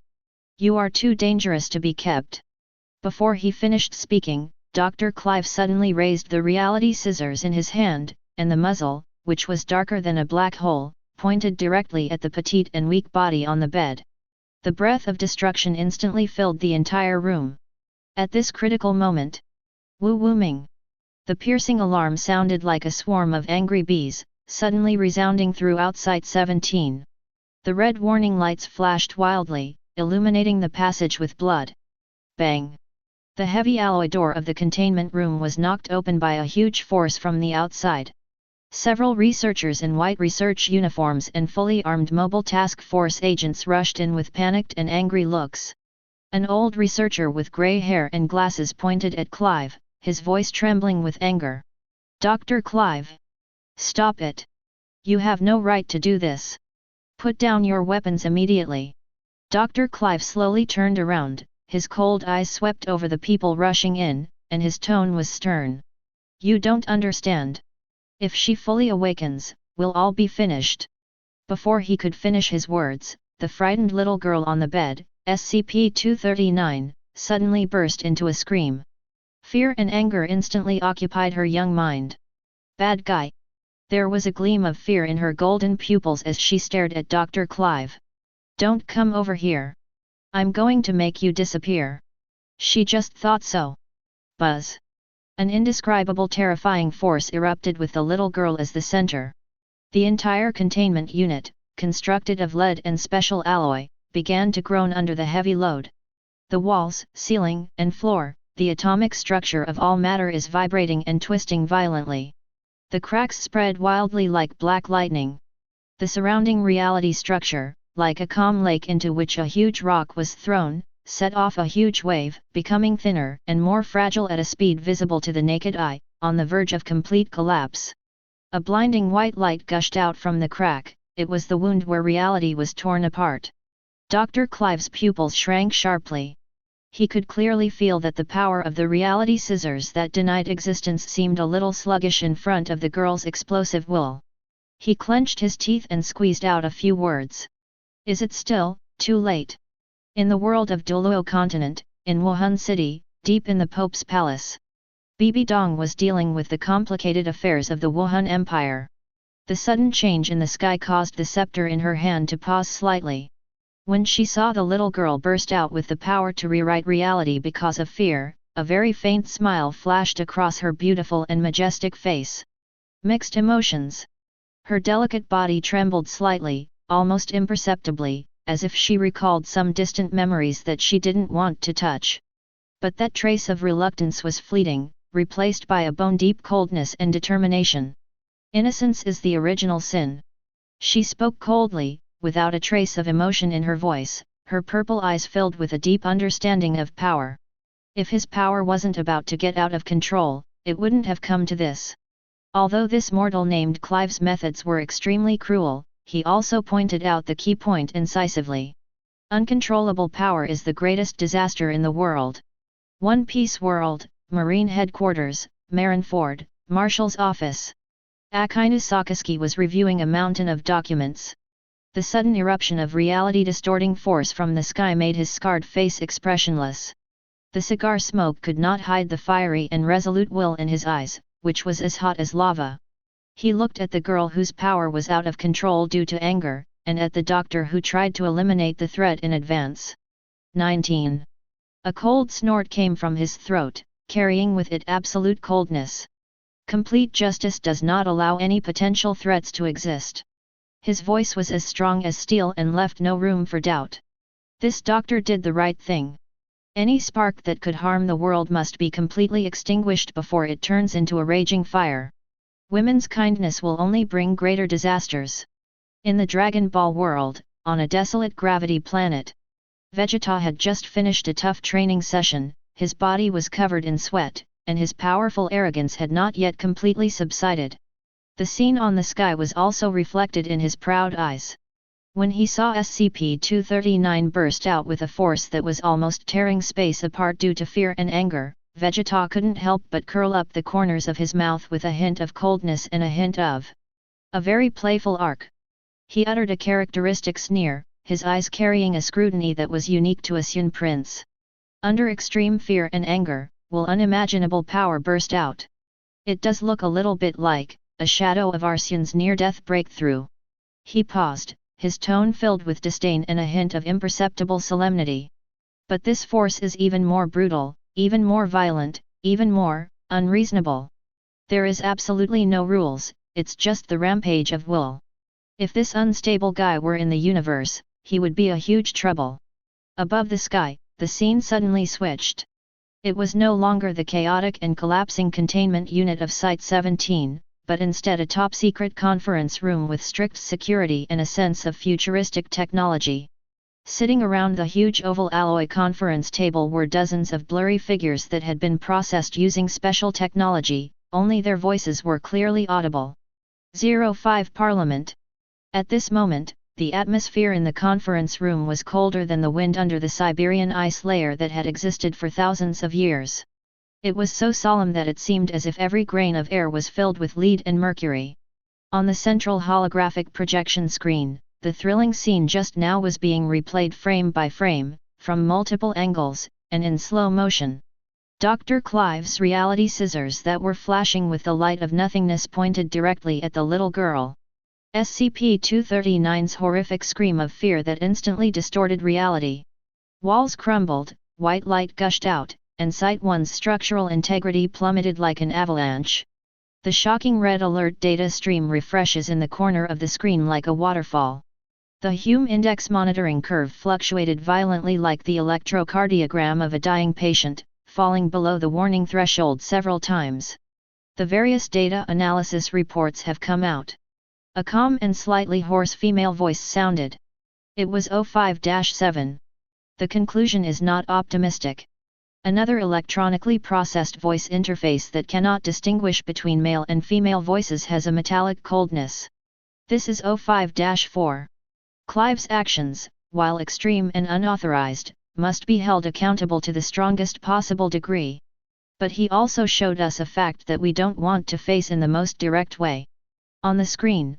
You are too dangerous to be kept." Before he finished speaking, Dr. Clive suddenly raised the reality scissors in his hand, and the muzzle, which was darker than a black hole, pointed directly at the petite and weak body on the bed. The breath of destruction instantly filled the entire room. At this critical moment, woo-wooming. The piercing alarm sounded like a swarm of angry bees, suddenly resounding throughout Site-17. The red warning lights flashed wildly, illuminating the passage with blood. Bang! The heavy alloy door of the containment room was knocked open by a huge force from the outside. Several researchers in white research uniforms and fully armed mobile task force agents rushed in with panicked and angry looks. An old researcher with grey hair and glasses pointed at Clive, his voice trembling with anger. "Dr. Clive! Stop it! You have no right to do this! Put down your weapons immediately!" Dr. Clive slowly turned around, his cold eyes swept over the people rushing in, and his tone was stern. "You don't understand. If she fully awakens, we'll all be finished." Before he could finish his words, the frightened little girl on the bed, SCP-239, suddenly burst into a scream. Fear and anger instantly occupied her young mind. "Bad guy!" There was a gleam of fear in her golden pupils as she stared at Dr. Clive. "Don't come over here. I'm going to make you disappear." She just thought so. Buzz! An indescribable terrifying force erupted with the little girl as the center. The entire containment unit, constructed of lead and special alloy, began to groan under the heavy load. The walls, ceiling, and floor, the atomic structure of all matter is vibrating and twisting violently. The cracks spread wildly like black lightning. The surrounding reality structure, like a calm lake into which a huge rock was thrown, set off a huge wave, becoming thinner and more fragile at a speed visible to the naked eye, on the verge of complete collapse. A blinding white light gushed out from the crack. It was the wound where reality was torn apart. Dr. Clive's pupils shrank sharply. He could clearly feel that the power of the reality scissors that denied existence seemed a little sluggish in front of the girl's explosive will. He clenched his teeth and squeezed out a few words. "Is it still too late?" In the world of Doluo continent, in Wuhan City, deep in the Pope's palace, Bibi Dong was dealing with the complicated affairs of the Wuhan Empire. The sudden change in the sky caused the scepter in her hand to pause slightly. When she saw the little girl burst out with the power to rewrite reality because of fear, a very faint smile flashed across her beautiful and majestic face. Mixed emotions. Her delicate body trembled slightly, almost imperceptibly, as if she recalled some distant memories that she didn't want to touch. But that trace of reluctance was fleeting, replaced by a bone-deep coldness and determination. "Innocence is the original sin." She spoke coldly, without a trace of emotion in her voice, her purple eyes filled with a deep understanding of power. If his power wasn't about to get out of control, it wouldn't have come to this. Although this mortal named Clive's methods were extremely cruel, he also pointed out the key point incisively. Uncontrollable power is the greatest disaster in the world. One Piece World, Marine Headquarters, Marineford, Marshal's Office. Akainu Sakaski was reviewing a mountain of documents. The sudden eruption of reality-distorting force from the sky made his scarred face expressionless. The cigar smoke could not hide the fiery and resolute will in his eyes, which was as hot as lava. He looked at the girl whose power was out of control due to anger, and at the doctor who tried to eliminate the threat in advance. 19. A cold snort came from his throat, carrying with it absolute coldness. Complete justice does not allow any potential threats to exist. His voice was as strong as steel and left no room for doubt. This doctor did the right thing. Any spark that could harm the world must be completely extinguished before it turns into a raging fire. Women's kindness will only bring greater disasters. In the Dragon Ball world, on a desolate gravity planet, Vegeta had just finished a tough training session, his body was covered in sweat, and his powerful arrogance had not yet completely subsided. The scene on the sky was also reflected in his proud eyes. When he saw SCP-239 burst out with a force that was almost tearing space apart due to fear and anger, Vegeta couldn't help but curl up the corners of his mouth with a hint of coldness and a hint of a very playful arc. He uttered a characteristic sneer, his eyes carrying a scrutiny that was unique to a Sun prince. Under extreme fear and anger, will unimaginable power burst out. It does look a little bit like a shadow of Arsyan's near-death breakthrough. He paused, his tone filled with disdain and a hint of imperceptible solemnity. But this force is even more brutal, even more violent, even more unreasonable. There is absolutely no rules, it's just the rampage of will. If this unstable guy were in the universe, he would be a huge trouble. Above the sky, the scene suddenly switched. It was no longer the chaotic and collapsing containment unit of Site-17, but instead a top-secret conference room with strict security and a sense of futuristic technology. Sitting around the huge oval alloy conference table were dozens of blurry figures that had been processed using special technology, only their voices were clearly audible. 05 Parliament. At this moment, the atmosphere in the conference room was colder than the wind under the Siberian ice layer that had existed for thousands of years. It was so solemn that it seemed as if every grain of air was filled with lead and mercury. On the central holographic projection screen, the thrilling scene just now was being replayed frame by frame, from multiple angles, and in slow motion. Dr. Clive's reality scissors that were flashing with the light of nothingness pointed directly at the little girl. SCP-239's horrific scream of fear that instantly distorted reality. Walls crumbled, white light gushed out, and Site 1's structural integrity plummeted like an avalanche. The shocking red alert data stream refreshes in the corner of the screen like a waterfall. The Hume index monitoring curve fluctuated violently like the electrocardiogram of a dying patient, falling below the warning threshold several times. The various data analysis reports have come out. A calm and slightly hoarse female voice sounded. It was 05-7. The conclusion is not optimistic. Another electronically processed voice interface that cannot distinguish between male and female voices has a metallic coldness. This is 05-4. Clive's actions, while extreme and unauthorized, must be held accountable to the strongest possible degree. But he also showed us a fact that we don't want to face in the most direct way. On the screen,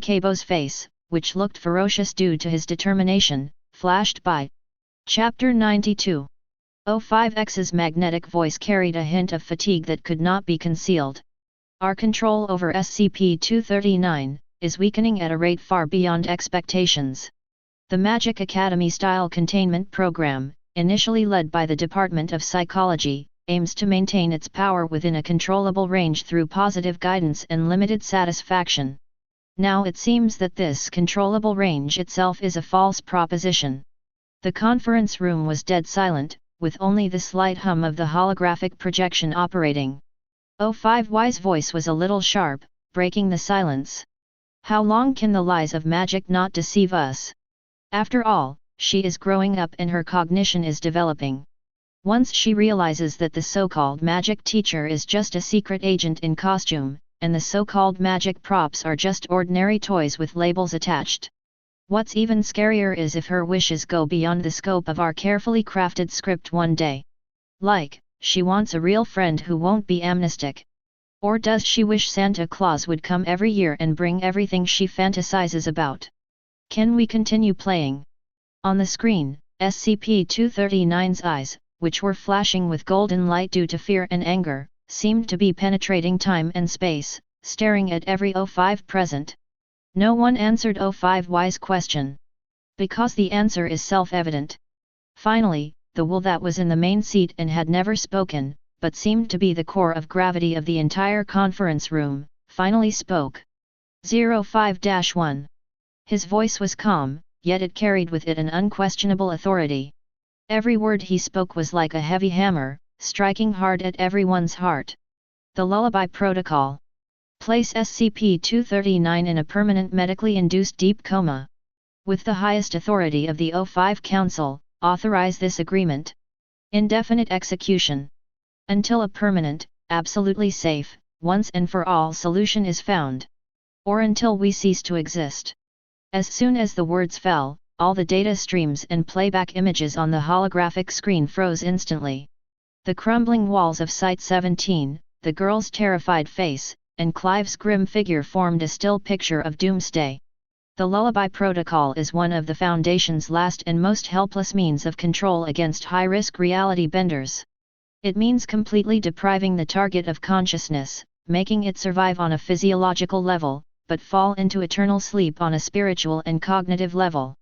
Cabo's face, which looked ferocious due to his determination, flashed by. Chapter 92. 05X's magnetic voice carried a hint of fatigue that could not be concealed. Our control over SCP-239 is weakening at a rate far beyond expectations. The Magic Academy-style containment program, initially led by the Department of Psychology, aims to maintain its power within a controllable range through positive guidance and limited satisfaction. Now it seems that this controllable range itself is a false proposition. The conference room was dead silent, with only the slight hum of the holographic projection operating. 05Y's voice was a little sharp, breaking the silence. How long can the lies of magic not deceive us? After all, she is growing up and her cognition is developing. Once she realizes that the so-called magic teacher is just a secret agent in costume, and the so-called magic props are just ordinary toys with labels attached. What's even scarier is if her wishes go beyond the scope of our carefully crafted script one day. Like, she wants a real friend who won't be amnestic. Or does she wish Santa Claus would come every year and bring everything she fantasizes about? Can we continue playing? On the screen, SCP-239's eyes, which were flashing with golden light due to fear and anger, seemed to be penetrating time and space, staring at every 05 present. No one answered 05Y's question. Because the answer is self-evident. Finally, the wool that was in the main seat and had never spoken, but seemed to be the core of gravity of the entire conference room, finally spoke. 05-1. His voice was calm, yet it carried with it an unquestionable authority. Every word he spoke was like a heavy hammer, striking hard at everyone's heart. The Lullaby Protocol. Place SCP-239 in a permanent medically induced deep coma. With the highest authority of the 05 Council, authorize this agreement. Indefinite execution. Until a permanent, absolutely safe, once and for all solution is found. Or until we cease to exist. As soon as the words fell, all the data streams and playback images on the holographic screen froze instantly. The crumbling walls of Site 17, the girl's terrified face, and Clive's grim figure formed a still picture of doomsday. The Lullaby Protocol is one of the Foundation's last and most helpless means of control against high-risk reality benders. It means completely depriving the target of consciousness, making it survive on a physiological level, but fall into eternal sleep on a spiritual and cognitive level.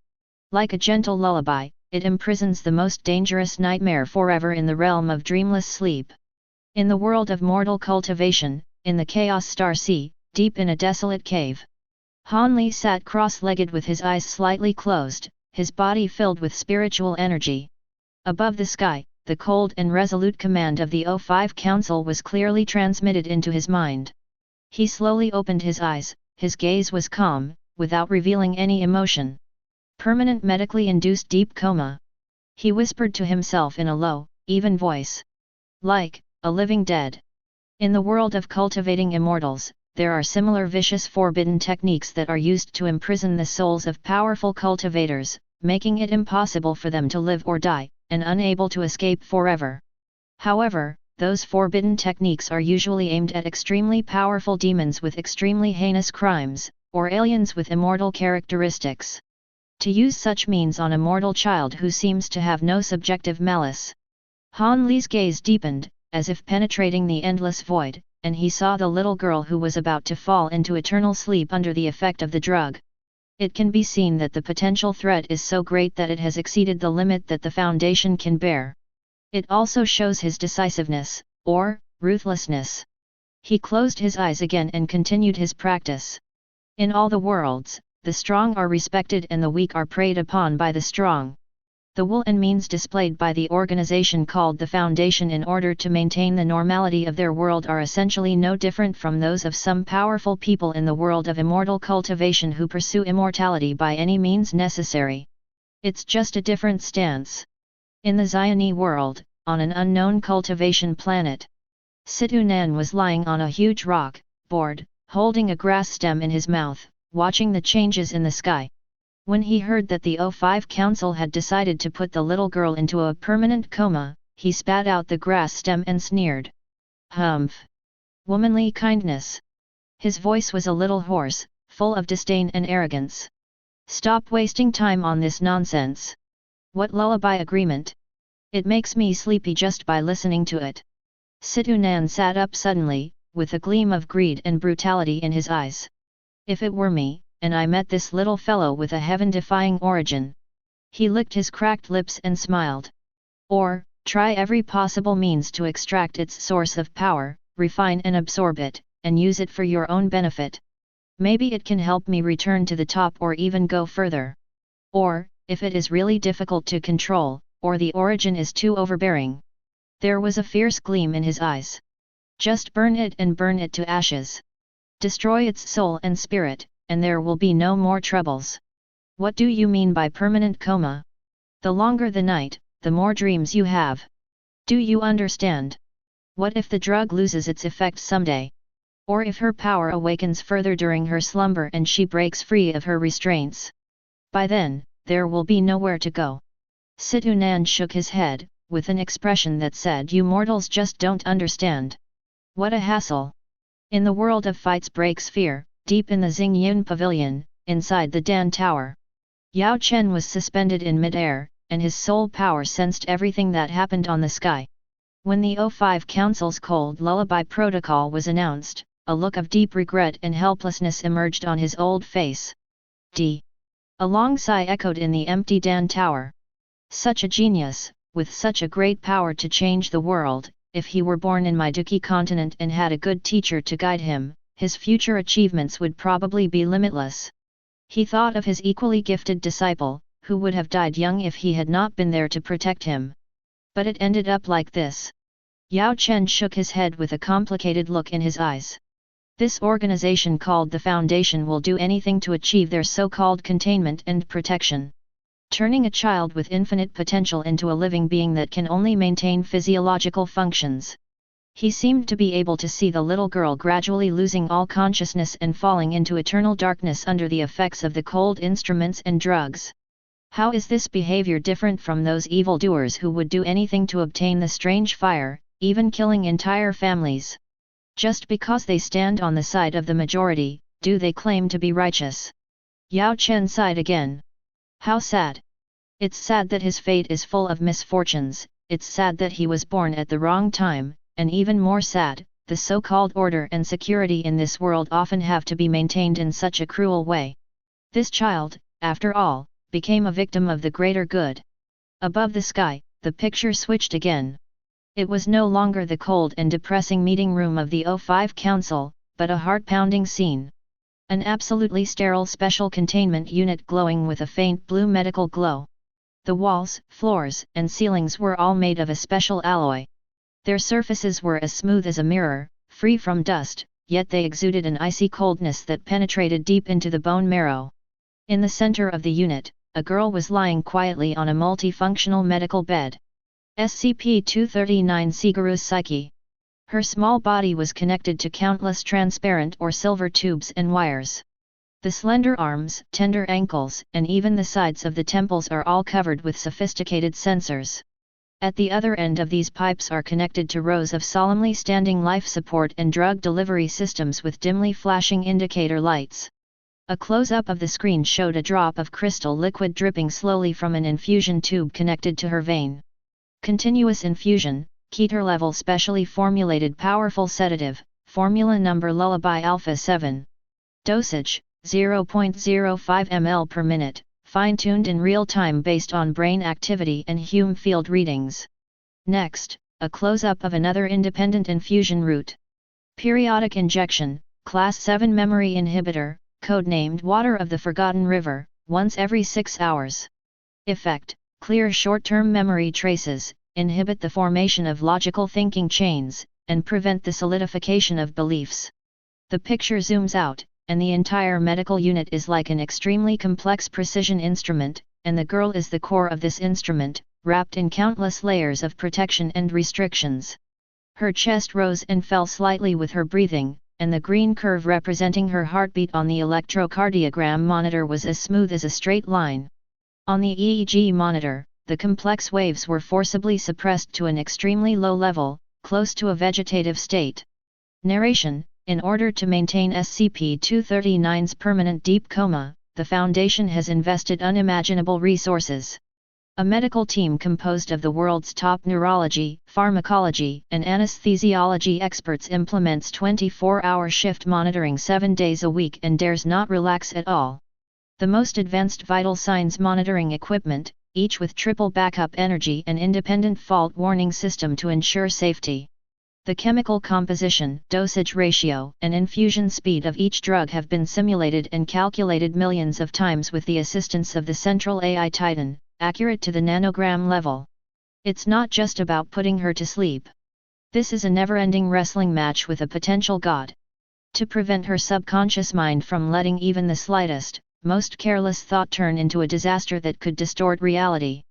Like a gentle lullaby, it imprisons the most dangerous nightmare forever in the realm of dreamless sleep. In the world of mortal cultivation, in the Chaos Star Sea, deep in a desolate cave. Han Li sat cross-legged with his eyes slightly closed, his body filled with spiritual energy. Above the sky, the cold and resolute command of the 05 Council was clearly transmitted into his mind. He slowly opened his eyes, his gaze was calm, without revealing any emotion. Permanent medically induced deep coma. He whispered to himself in a low, even voice. Like a living dead. In the world of cultivating immortals, there are similar vicious forbidden techniques that are used to imprison the souls of powerful cultivators, making it impossible for them to live or die, and unable to escape forever. However, those forbidden techniques are usually aimed at extremely powerful demons with extremely heinous crimes, or aliens with immortal characteristics. To use such means on a mortal child who seems to have no subjective malice. Han Li's gaze deepened, as if penetrating the endless void, and he saw the little girl who was about to fall into eternal sleep under the effect of the drug. It can be seen that the potential threat is so great that it has exceeded the limit that the Foundation can bear. It also shows his decisiveness, or ruthlessness. He closed his eyes again and continued his practice. In all the worlds, the strong are respected and the weak are preyed upon by the strong. The will and means displayed by the organization called the Foundation in order to maintain the normality of their world are essentially no different from those of some powerful people in the world of immortal cultivation who pursue immortality by any means necessary. It's just a different stance. In the Xiani world, on an unknown cultivation planet, Situnan was lying on a huge rock, bored, holding a grass stem in his mouth, watching the changes in the sky. When he heard that the O5 Council had decided to put the little girl into a permanent coma, he spat out the grass stem and sneered. Humph! Womanly kindness! His voice was a little hoarse, full of disdain and arrogance. Stop wasting time on this nonsense. What lullaby agreement? It makes me sleepy just by listening to it. Situnan sat up suddenly, with a gleam of greed and brutality in his eyes. If it were me, and I met this little fellow with a heaven-defying origin. He licked his cracked lips and smiled. Or, try every possible means to extract its source of power, refine and absorb it, and use it for your own benefit. Maybe it can help me return to the top or even go further. Or, if it is really difficult to control, or the origin is too overbearing. There was a fierce gleam in his eyes. Just burn it and burn it to ashes. Destroy its soul and spirit, and there will be no more troubles. What do you mean by permanent coma? The longer the night, the more dreams you have. Do you understand? What if the drug loses its effect someday? Or if her power awakens further during her slumber and she breaks free of her restraints? By then, there will be nowhere to go. Situnan shook his head, with an expression that said you mortals just don't understand. What a hassle! In the world of fights breaks fear, deep in the Xingyun Pavilion, inside the Dan Tower. Yao Chen was suspended in mid-air, and his soul power sensed everything that happened on the sky. When the O5 Council's cold lullaby protocol was announced, a look of deep regret and helplessness emerged on his old face. A long sigh echoed in the empty Dan Tower. Such a genius, with such a great power to change the world, if he were born in my Duki continent and had a good teacher to guide him, his future achievements would probably be limitless. He thought of his equally gifted disciple, who would have died young if he had not been there to protect him. But it ended up like this. Yao Chen shook his head with a complicated look in his eyes. This organization called the Foundation will do anything to achieve their so-called containment and protection. Turning a child with infinite potential into a living being that can only maintain physiological functions. He seemed to be able to see the little girl gradually losing all consciousness and falling into eternal darkness under the effects of the cold instruments and drugs. How is this behavior different from those evildoers who would do anything to obtain the strange fire, even killing entire families? Just because they stand on the side of the majority, do they claim to be righteous? Yao Chen sighed again. How sad. It's sad that his fate is full of misfortunes, it's sad that he was born at the wrong time, and even more sad, the so-called order and security in this world often have to be maintained in such a cruel way. This child, after all, became a victim of the greater good. Above the sky, the picture switched again. It was no longer the cold and depressing meeting room of the O5 Council, but a heart-pounding scene. An absolutely sterile special containment unit glowing with a faint blue medical glow. The walls, floors, and ceilings were all made of a special alloy. Their surfaces were as smooth as a mirror, free from dust, yet they exuded an icy coldness that penetrated deep into the bone marrow. In the center of the unit, a girl was lying quietly on a multifunctional medical bed. SCP-239 Siguru Psyche. Her small body was connected to countless transparent or silver tubes and wires. The slender arms, tender ankles, and even the sides of the temples are all covered with sophisticated sensors. At the other end of these pipes are connected to rows of solemnly standing life support and drug delivery systems with dimly flashing indicator lights. A close-up of the screen showed a drop of crystal liquid dripping slowly from an infusion tube connected to her vein. Continuous infusion, Keter level specially formulated powerful sedative, formula number Lullaby Alpha 7. Dosage, 0.05 ml per minute, fine-tuned in real time based on brain activity and Hume field readings. Next, a close-up of another independent infusion route. Periodic injection, Class 7 memory inhibitor, codenamed Water of the Forgotten River, once every 6 hours. Effect, clear short-term memory traces, inhibit the formation of logical thinking chains, and prevent the solidification of beliefs. The picture zooms out, and the entire medical unit is like an extremely complex precision instrument, and the girl is the core of this instrument, wrapped in countless layers of protection and restrictions. Her chest rose and fell slightly with her breathing, and the green curve representing her heartbeat on the electrocardiogram monitor was as smooth as a straight line. On the EEG monitor, the complex waves were forcibly suppressed to an extremely low level, close to a vegetative state. Narration: in order to maintain SCP-239's permanent deep coma, the Foundation has invested unimaginable resources. A medical team composed of the world's top neurology, pharmacology, and anesthesiology experts implements 24-hour shift monitoring 7 days a week and dares not relax at all. The most advanced vital signs monitoring equipment, each with triple backup energy and independent fault warning system to ensure safety. The chemical composition, dosage ratio, and infusion speed of each drug have been simulated and calculated millions of times with the assistance of the central AI Titan, accurate to the nanogram level. It's not just about putting her to sleep. This is a never-ending wrestling match with a potential god. To prevent her subconscious mind from letting even the slightest, most careless thought turn into a disaster that could distort reality.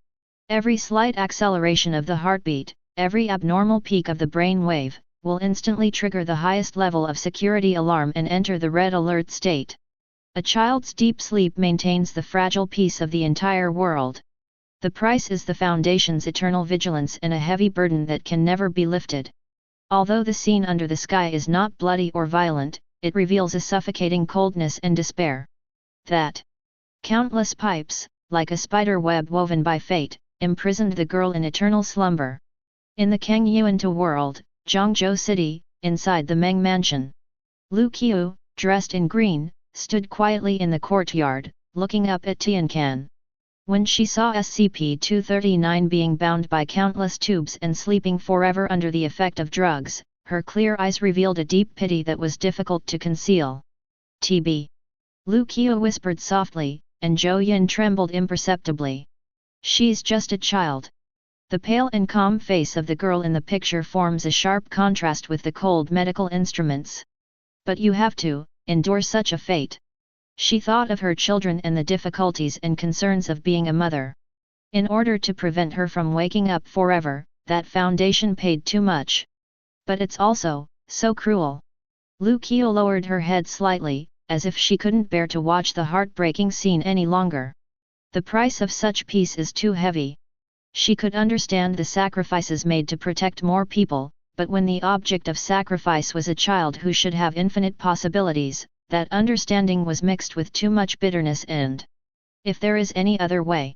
Every slight acceleration of the heartbeat, every abnormal peak of the brain wave, will instantly trigger the highest level of security alarm and enter the red alert state. A child's deep sleep maintains the fragile peace of the entire world. The price is the Foundation's eternal vigilance and a heavy burden that can never be lifted. Although the scene under the sky is not bloody or violent, it reveals a suffocating coldness and despair. That countless pipes, like a spider web woven by fate, imprisoned the girl in eternal slumber. In the Kangyuanta world, Zhangzhou City, inside the Meng Mansion, Lu Qiu, dressed in green, stood quietly in the courtyard, looking up at Tiancan. When she saw SCP-239 being bound by countless tubes and sleeping forever under the effect of drugs, her clear eyes revealed a deep pity that was difficult to conceal. "TB." Lu Qiu whispered softly, and Zhou Yin trembled imperceptibly. "She's just a child." The pale and calm face of the girl in the picture forms a sharp contrast with the cold medical instruments. "But you have to endure such a fate." She thought of her children and the difficulties and concerns of being a mother. In order to prevent her from waking up forever, that Foundation paid too much. But it's also so cruel. Lu Qiu lowered her head slightly, as if she couldn't bear to watch the heartbreaking scene any longer. The price of such peace is too heavy. She could understand the sacrifices made to protect more people, but when the object of sacrifice was a child who should have infinite possibilities, that understanding was mixed with too much bitterness and, if there is any other way.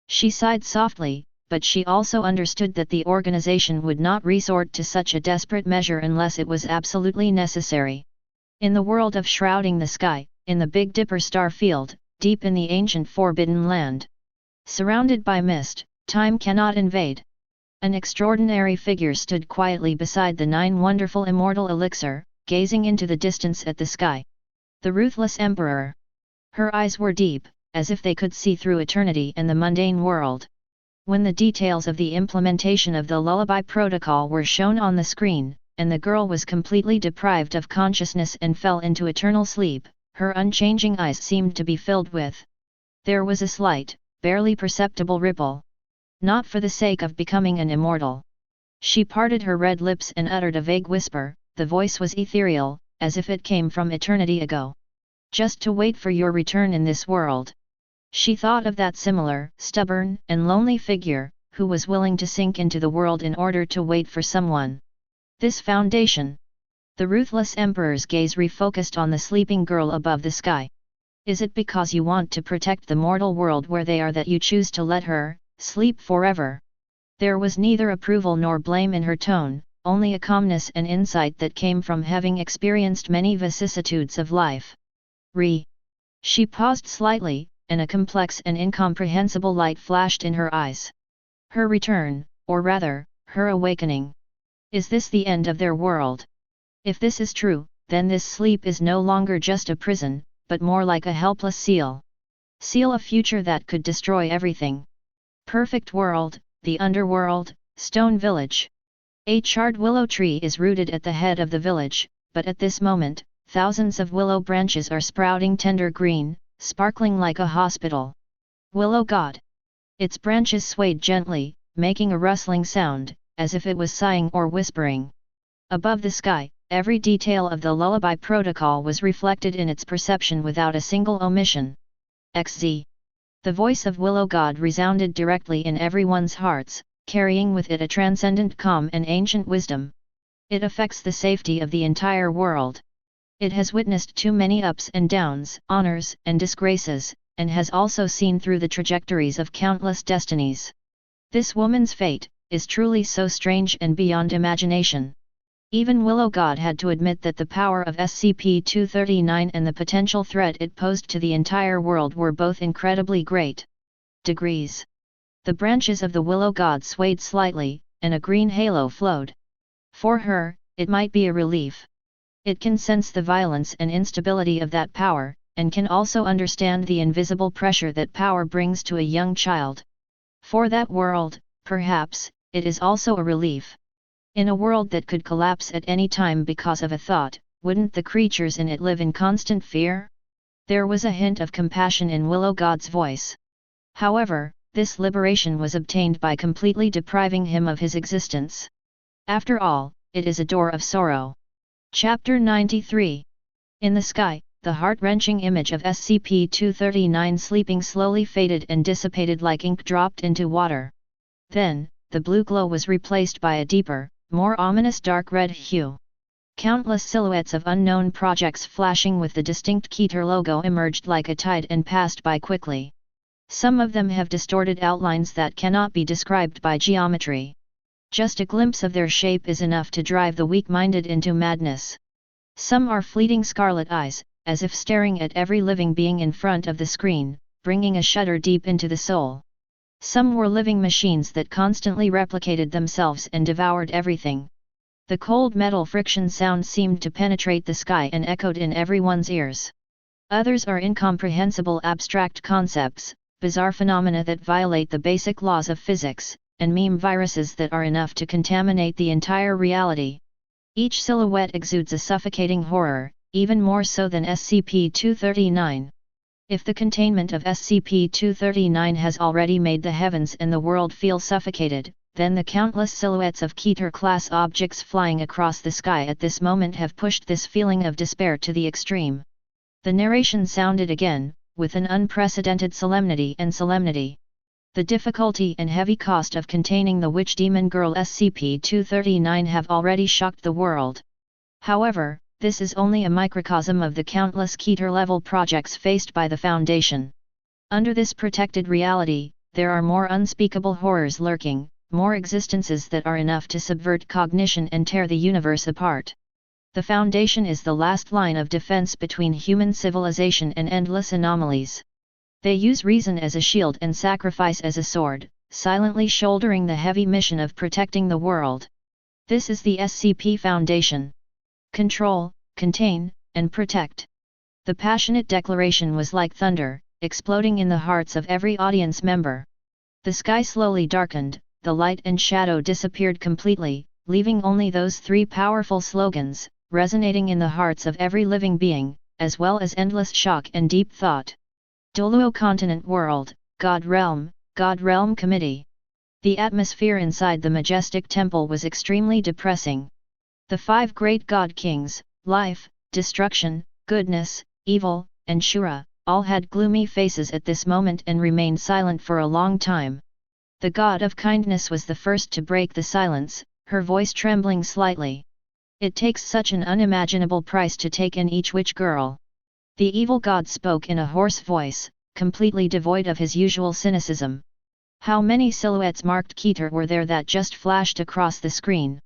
She sighed softly, but she also understood that the organization would not resort to such a desperate measure unless it was absolutely necessary. In the world of Shrouding the Sky, in the Big Dipper star field, deep in the ancient Forbidden Land, surrounded by mist, time cannot invade. An extraordinary figure stood quietly beside the 9 wonderful immortal elixir, gazing into the distance at the sky. The ruthless Emperor. Her eyes were deep, as if they could see through eternity and the mundane world. When the details of the implementation of the Lullaby Protocol were shown on the screen, and the girl was completely deprived of consciousness and fell into eternal sleep, her unchanging eyes seemed to be filled with. There was a slight, barely perceptible ripple. Not for the sake of becoming an immortal. She parted her red lips and uttered a vague whisper. The voice was ethereal, as if it came from eternity ago. Just to wait for your return in this world. She thought of that similar, stubborn, and lonely figure, who was willing to sink into the world in order to wait for someone. This foundation. The ruthless Emperor's gaze refocused on the sleeping girl above the sky. Is it because you want to protect the mortal world where they are that you choose to let her sleep forever? There was neither approval nor blame in her tone, only a calmness and insight that came from having experienced many vicissitudes of life. She paused slightly, and a complex and incomprehensible light flashed in her eyes. Her return, or rather, her awakening. Is this the end of their world? If this is true, then this sleep is no longer just a prison, but more like a helpless seal. Seal a future that could destroy everything. Perfect world, the underworld, Stone Village. A charred willow tree is rooted at the head of the village, but at this moment, thousands of willow branches are sprouting tender green, sparkling like a hospital. Willow God. Its branches swayed gently, making a rustling sound, as if it was sighing or whispering. Above the sky, every detail of the lullaby protocol was reflected in its perception without a single omission. XZ. The voice of Willow God resounded directly in everyone's hearts, carrying with it a transcendent calm and ancient wisdom. It affects the safety of the entire world. It has witnessed too many ups and downs, honors and disgraces, and has also seen through the trajectories of countless destinies. This woman's fate is truly so strange and beyond imagination. Even Willow God had to admit that the power of SCP-239 and the potential threat it posed to the entire world were both incredibly great. Degrees. The branches of the Willow God swayed slightly, and a green halo flowed. For her, it might be a relief. It can sense the violence and instability of that power, and can also understand the invisible pressure that power brings to a young child. For that world, perhaps, it is also a relief. In a world that could collapse at any time because of a thought, wouldn't the creatures in it live in constant fear? There was a hint of compassion in Willow God's voice. However, this liberation was obtained by completely depriving him of his existence. After all, it is a door of sorrow. Chapter 93. In the sky, the heart-wrenching image of SCP-239 sleeping slowly faded and dissipated like ink dropped into water. Then, the blue glow was replaced by a deeper, more ominous dark red hue. Countless silhouettes of unknown projects flashing with the distinct Keter logo emerged like a tide and passed by quickly. Some of them have distorted outlines that cannot be described by geometry. Just a glimpse of their shape is enough to drive the weak-minded into madness. Some are fleeting scarlet eyes, as if staring at every living being in front of the screen, bringing a shudder deep into the soul. Some were living machines that constantly replicated themselves and devoured everything. The cold metal friction sound seemed to penetrate the sky and echoed in everyone's ears. Others are incomprehensible abstract concepts, bizarre phenomena that violate the basic laws of physics, and meme viruses that are enough to contaminate the entire reality. Each silhouette exudes a suffocating horror, even more so than SCP-239. If the containment of SCP-239 has already made the heavens and the world feel suffocated, then the countless silhouettes of Keter-class objects flying across the sky at this moment have pushed this feeling of despair to the extreme. The narration sounded again, with an unprecedented solemnity. The difficulty and heavy cost of containing the witch demon girl SCP-239 have already shocked the world. However, this is only a microcosm of the countless Keter-level projects faced by the Foundation. Under this protected reality, there are more unspeakable horrors lurking, more existences that are enough to subvert cognition and tear the universe apart. The Foundation is the last line of defense between human civilization and endless anomalies. They use reason as a shield and sacrifice as a sword, silently shouldering the heavy mission of protecting the world. This is the SCP Foundation. Control, contain, and protect. The passionate declaration was like thunder, exploding in the hearts of every audience member. The sky slowly darkened, the light and shadow disappeared completely, leaving only those three powerful slogans, resonating in the hearts of every living being, as well as endless shock and deep thought. Doluo Continent World, God Realm Committee. The atmosphere inside the majestic temple was extremely depressing. The 5 great god kings, life, destruction, goodness, evil, and Shura, all had gloomy faces at this moment and remained silent for a long time. The god of kindness was the first to break the silence, her voice trembling slightly. It takes such an unimaginable price to take in each witch girl. The evil god spoke in a hoarse voice, completely devoid of his usual cynicism. How many silhouettes marked Keter were there that just flashed across the screen?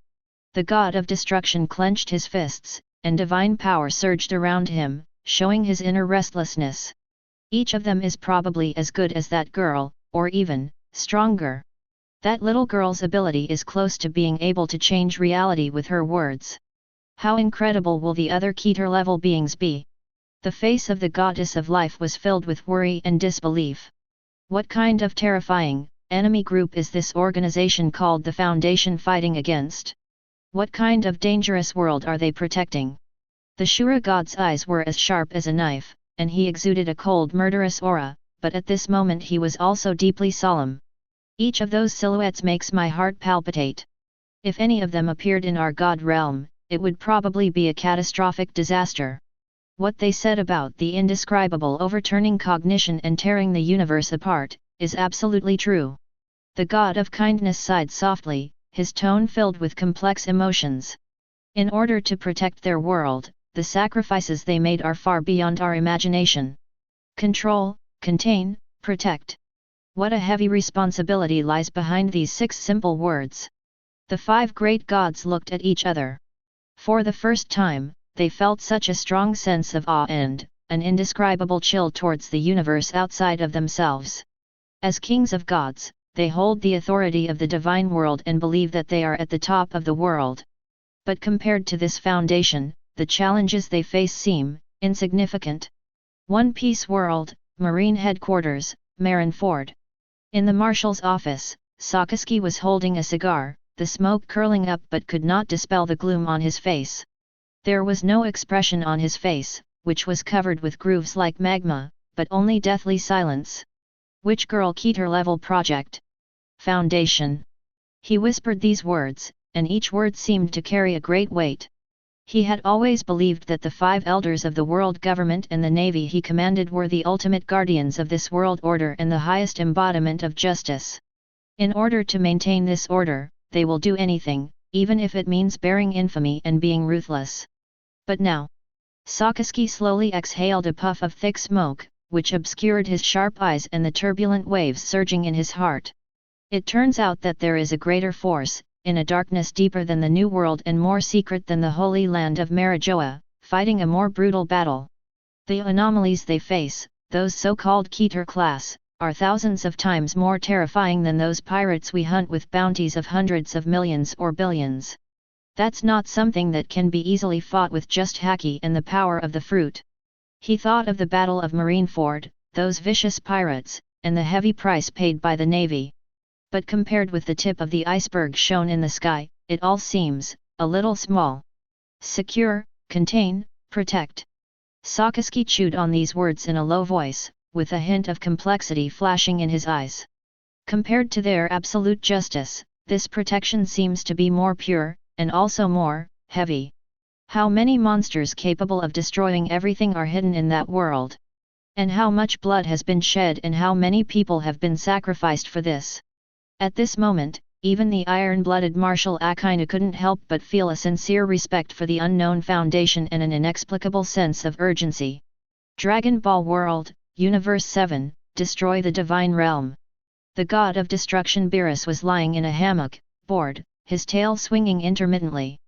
The god of destruction clenched his fists, and divine power surged around him, showing his inner restlessness. Each of them is probably as good as that girl, or even stronger. That little girl's ability is close to being able to change reality with her words. How incredible will the other Keter-level beings be? The face of the goddess of life was filled with worry and disbelief. What kind of terrifying enemy group is this organization called the Foundation fighting against? What kind of dangerous world are they protecting? The Shura god's eyes were as sharp as a knife, and he exuded a cold murderous aura, but at this moment he was also deeply solemn. Each of those silhouettes makes my heart palpitate. If any of them appeared in our god realm, it would probably be a catastrophic disaster. What they said about the indescribable overturning cognition and tearing the universe apart, is absolutely true. The god of kindness sighed softly, his tone filled with complex emotions. In order to protect their world, the sacrifices they made are far beyond our imagination. Control, contain, protect. What a heavy responsibility lies behind these 6 simple words. The 5 great gods looked at each other. For the first time, they felt such a strong sense of awe and an indescribable chill towards the universe outside of themselves. As kings of gods, they hold the authority of the divine world and believe that they are at the top of the world. But compared to this foundation, the challenges they face seem insignificant. One Piece World, Marine Headquarters, Marineford. In the Marshal's office, Sakaski was holding a cigar, the smoke curling up but could not dispel the gloom on his face. There was no expression on his face, which was covered with grooves like magma, but only deathly silence. Witch Girl Keter Level Project. Foundation. He whispered these words, and each word seemed to carry a great weight. He had always believed that the 5 elders of the world government and the navy he commanded were the ultimate guardians of this world order and the highest embodiment of justice. In order to maintain this order, they will do anything, even if it means bearing infamy and being ruthless. But now, Sakaski slowly exhaled a puff of thick smoke, which obscured his sharp eyes and the turbulent waves surging in his heart. It turns out that there is a greater force, in a darkness deeper than the New World and more secret than the Holy Land of Marijoa, fighting a more brutal battle. The anomalies they face, those so-called Keter class, are thousands of times more terrifying than those pirates we hunt with bounties of hundreds of millions or billions. That's not something that can be easily fought with just haki and the power of the fruit. He thought of the Battle of Marineford, those vicious pirates, and the heavy price paid by the navy. But compared with the tip of the iceberg shown in the sky, it all seems a little small. Secure, contain, protect. Sakaski chewed on these words in a low voice, with a hint of complexity flashing in his eyes. Compared to their absolute justice, this protection seems to be more pure, and also more heavy. How many monsters capable of destroying everything are hidden in that world? And how much blood has been shed and how many people have been sacrificed for this? At this moment, even the iron-blooded Marshal Akina couldn't help but feel a sincere respect for the unknown Foundation and an inexplicable sense of urgency. Dragon Ball World, Universe 7, Destroy the Divine Realm. The god of destruction Beerus was lying in a hammock, bored, his tail swinging intermittently.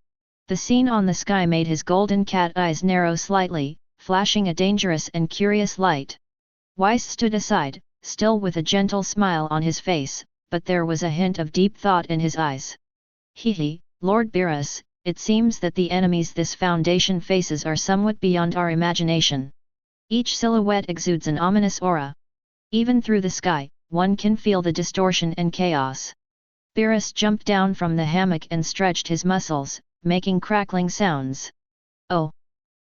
The scene on the sky made his golden cat eyes narrow slightly, flashing a dangerous and curious light. Weiss stood aside, still with a gentle smile on his face, but there was a hint of deep thought in his eyes. Hehe, Lord Beerus, it seems that the enemies this Foundation faces are somewhat beyond our imagination. Each silhouette exudes an ominous aura. Even through the sky, one can feel the distortion and chaos. Beerus jumped down from the hammock and stretched his muscles, making crackling sounds. Oh!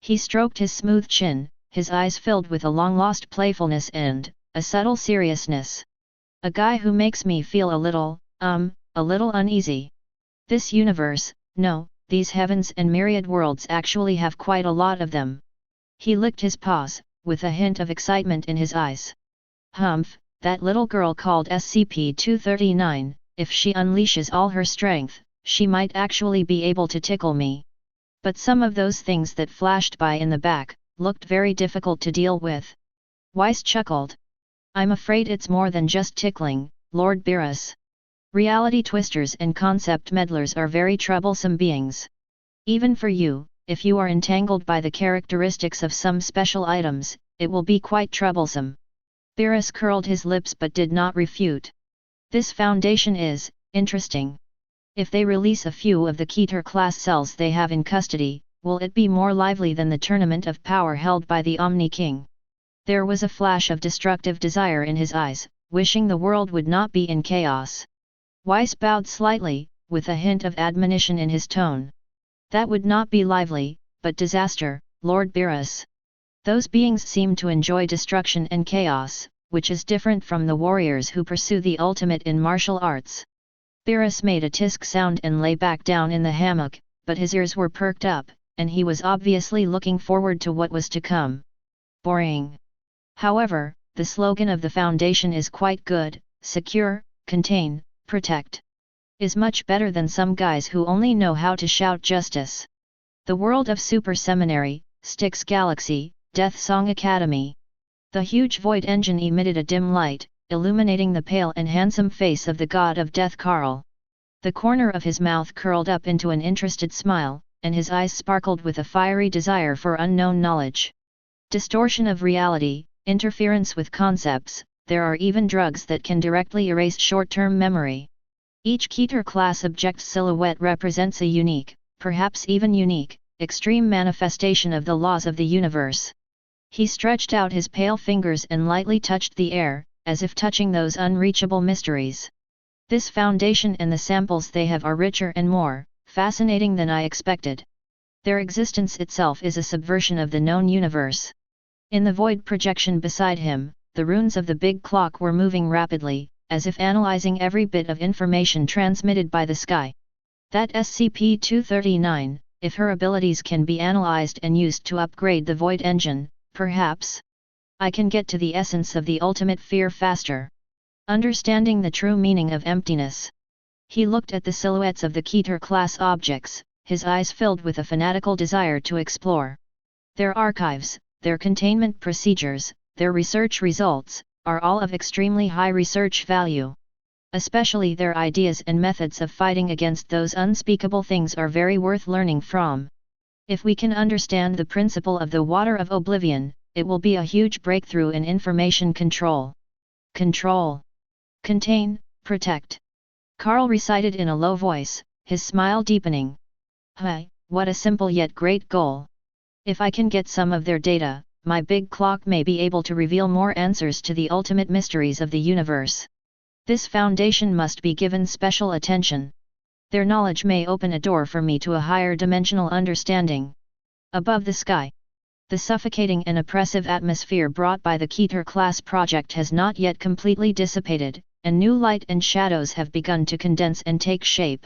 He stroked his smooth chin, his eyes filled with a long-lost playfulness and a subtle seriousness. A guy who makes me feel a little A little uneasy. This universe, no, these heavens and myriad worlds actually have quite a lot of them. He licked his paws, with a hint of excitement in his eyes. Humph, that little girl called SCP-239, if she unleashes all her strength, she might actually be able to tickle me. But some of those things that flashed by in the back, looked very difficult to deal with. Weiss chuckled. I'm afraid it's more than just tickling, Lord Beerus. Reality twisters and concept meddlers are very troublesome beings. Even for you, if you are entangled by the characteristics of some special items, it will be quite troublesome. Beerus curled his lips but did not refute. This Foundation is interesting. If they release a few of the Keter-class cells they have in custody, will it be more lively than the tournament of power held by the Omni King? There was a flash of destructive desire in his eyes, wishing the world would not be in chaos. Weiss bowed slightly, with a hint of admonition in his tone. That would not be lively, but disaster, Lord Beerus. Those beings seem to enjoy destruction and chaos, which is different from the warriors who pursue the ultimate in martial arts. Beerus made a tisk sound and lay back down in the hammock, but his ears were perked up, and he was obviously looking forward to what was to come. Boring. However, the slogan of the Foundation is quite good: secure, contain, protect. Is much better than some guys who only know how to shout justice. The world of Super Seminary, Styx Galaxy, Death Song Academy. The huge void engine emitted a dim light, illuminating the pale and handsome face of the god of death Carl. The corner of his mouth curled up into an interested smile, and his eyes sparkled with a fiery desire for unknown knowledge. Distortion of reality, interference with concepts, there are even drugs that can directly erase short-term memory. Each Keter-class object silhouette represents a unique, perhaps even unique, extreme manifestation of the laws of the universe. He stretched out his pale fingers and lightly touched the air, as if touching those unreachable mysteries. This Foundation and the samples they have are richer and more fascinating than I expected. Their existence itself is a subversion of the known universe. In the void projection beside him, the runes of the big clock were moving rapidly, as if analyzing every bit of information transmitted by the sky. That SCP-239, if her abilities can be analyzed and used to upgrade the void engine, perhaps I can get to the essence of the ultimate fear faster. Understanding the true meaning of emptiness. He looked at the silhouettes of the Keter-class objects, his eyes filled with a fanatical desire to explore. Their archives, their containment procedures, their research results, are all of extremely high research value. Especially their ideas and methods of fighting against those unspeakable things are very worth learning from. If we can understand the principle of the water of oblivion, it will be a huge breakthrough in information control. Control. Contain, protect. Carl recited in a low voice, his smile deepening. Hi, what a simple yet great goal. If I can get some of their data, my big clock may be able to reveal more answers to the ultimate mysteries of the universe. This Foundation must be given special attention. Their knowledge may open a door for me to a higher dimensional understanding. Above the sky. The suffocating and oppressive atmosphere brought by the Keter-class project has not yet completely dissipated, and new light and shadows have begun to condense and take shape.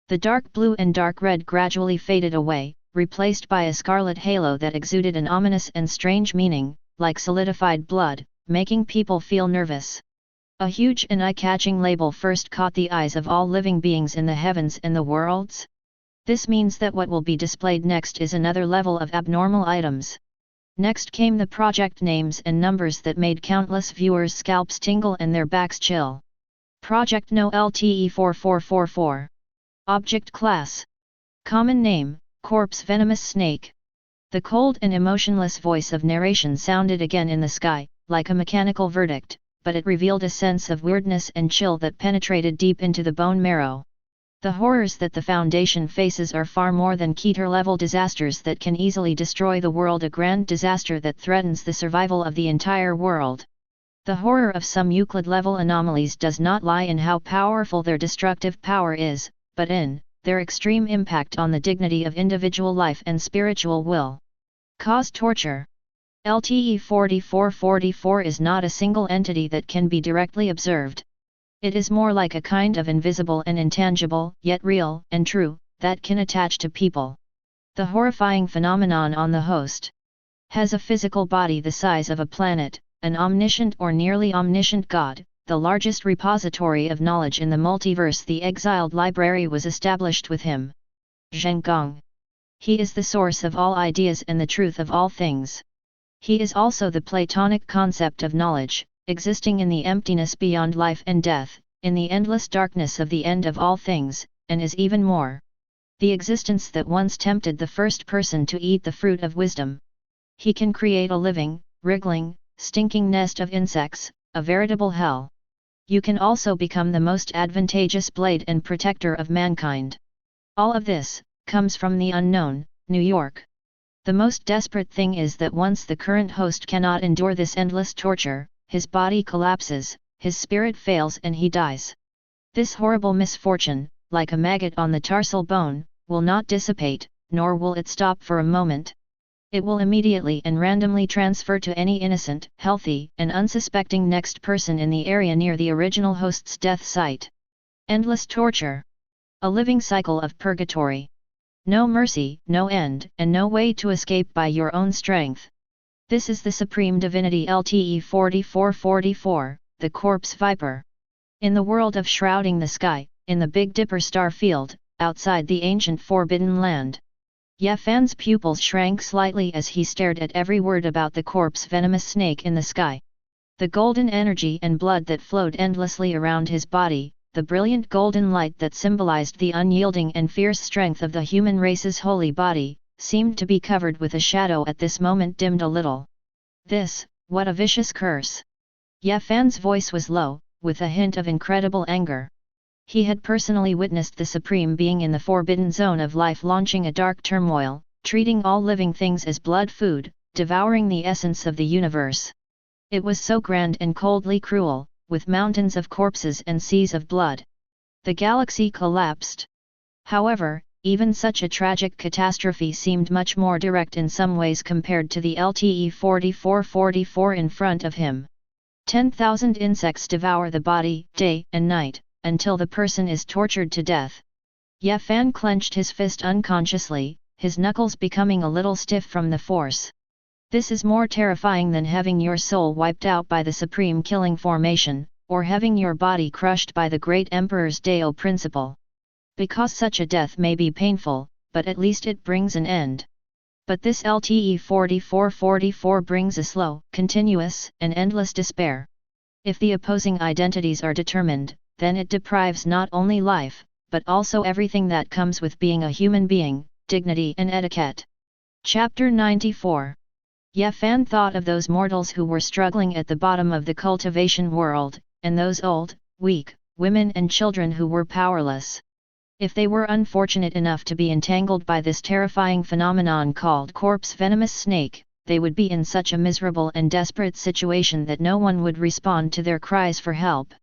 The dark blue and dark red gradually faded away, replaced by a scarlet halo that exuded an ominous and strange meaning, like solidified blood, making people feel nervous. A huge and eye-catching label first caught the eyes of all living beings in the heavens and the worlds. This means that what will be displayed next is another level of abnormal items. Next came the project names and numbers that made countless viewers' scalps tingle and their backs chill. Project No LTE-4444. Object Class. Common Name, Corpse Venomous Snake. The cold and emotionless voice of narration sounded again in the sky, like a mechanical verdict, but it revealed a sense of weirdness and chill that penetrated deep into the bone marrow. The horrors that the Foundation faces are far more than Keter-level disasters that can easily destroy the world, a grand disaster that threatens the survival of the entire world. The horror of some Euclid-level anomalies does not lie in how powerful their destructive power is, but in their extreme impact on the dignity of individual life and spiritual will. Cause torture. LTE-4444 is not a single entity that can be directly observed. It is more like a kind of invisible and intangible, yet real and true, that can attach to people. The horrifying phenomenon on the host has a physical body the size of a planet, an omniscient or nearly omniscient god, the largest repository of knowledge in the multiverse. The exiled library was established with him. Zhengong. He is the source of all ideas and the truth of all things. He is also the Platonic concept of knowledge, existing in the emptiness beyond life and death, in the endless darkness of the end of all things, and is even more. The existence that once tempted the first person to eat the fruit of wisdom. He can create a living, wriggling, stinking nest of insects, a veritable hell. You can also become the most advantageous blade and protector of mankind. All of this comes from the unknown, New York. The most desperate thing is that once the current host cannot endure this endless torture, his body collapses, his spirit fails and he dies. This horrible misfortune, like a maggot on the tarsal bone, will not dissipate, nor will it stop for a moment. It will immediately and randomly transfer to any innocent, healthy, and unsuspecting next person in the area near the original host's death site. Endless torture. A living cycle of purgatory. No mercy, no end, and no way to escape by your own strength. This is the supreme divinity LTE 4444, the corpse viper. In the world of shrouding the sky, in the Big Dipper star field, outside the ancient forbidden land. Ye Fan's pupils shrank slightly as he stared at every word about the corpse venomous snake in the sky. The golden energy and blood that flowed endlessly around his body, the brilliant golden light that symbolized the unyielding and fierce strength of the human race's holy body, seemed to be covered with a shadow at this moment dimmed a little. This, what a vicious curse! Ye Fan's voice was low, with a hint of incredible anger. He had personally witnessed the Supreme Being in the forbidden zone of life launching a dark turmoil, treating all living things as blood food, devouring the essence of the universe. It was so grand and coldly cruel, with mountains of corpses and seas of blood. The galaxy collapsed. However, even such a tragic catastrophe seemed much more direct in some ways compared to the LTE 4444 in front of him. 10,000 insects devour the body, day and night, until the person is tortured to death. Ye Fan clenched his fist unconsciously, his knuckles becoming a little stiff from the force. This is more terrifying than having your soul wiped out by the supreme killing formation, or having your body crushed by the great Emperor's Deo principle. Because such a death may be painful, but at least it brings an end. But this LTE 4444 brings a slow, continuous, and endless despair. If the opposing identities are determined, then it deprives not only life, but also everything that comes with being a human being, dignity and etiquette. Chapter 94. Ye Fan thought of those mortals who were struggling at the bottom of the cultivation world, and those old, weak, women and children who were powerless. If they were unfortunate enough to be entangled by this terrifying phenomenon called corpse venomous snake, they would be in such a miserable and desperate situation that no one would respond to their cries for help.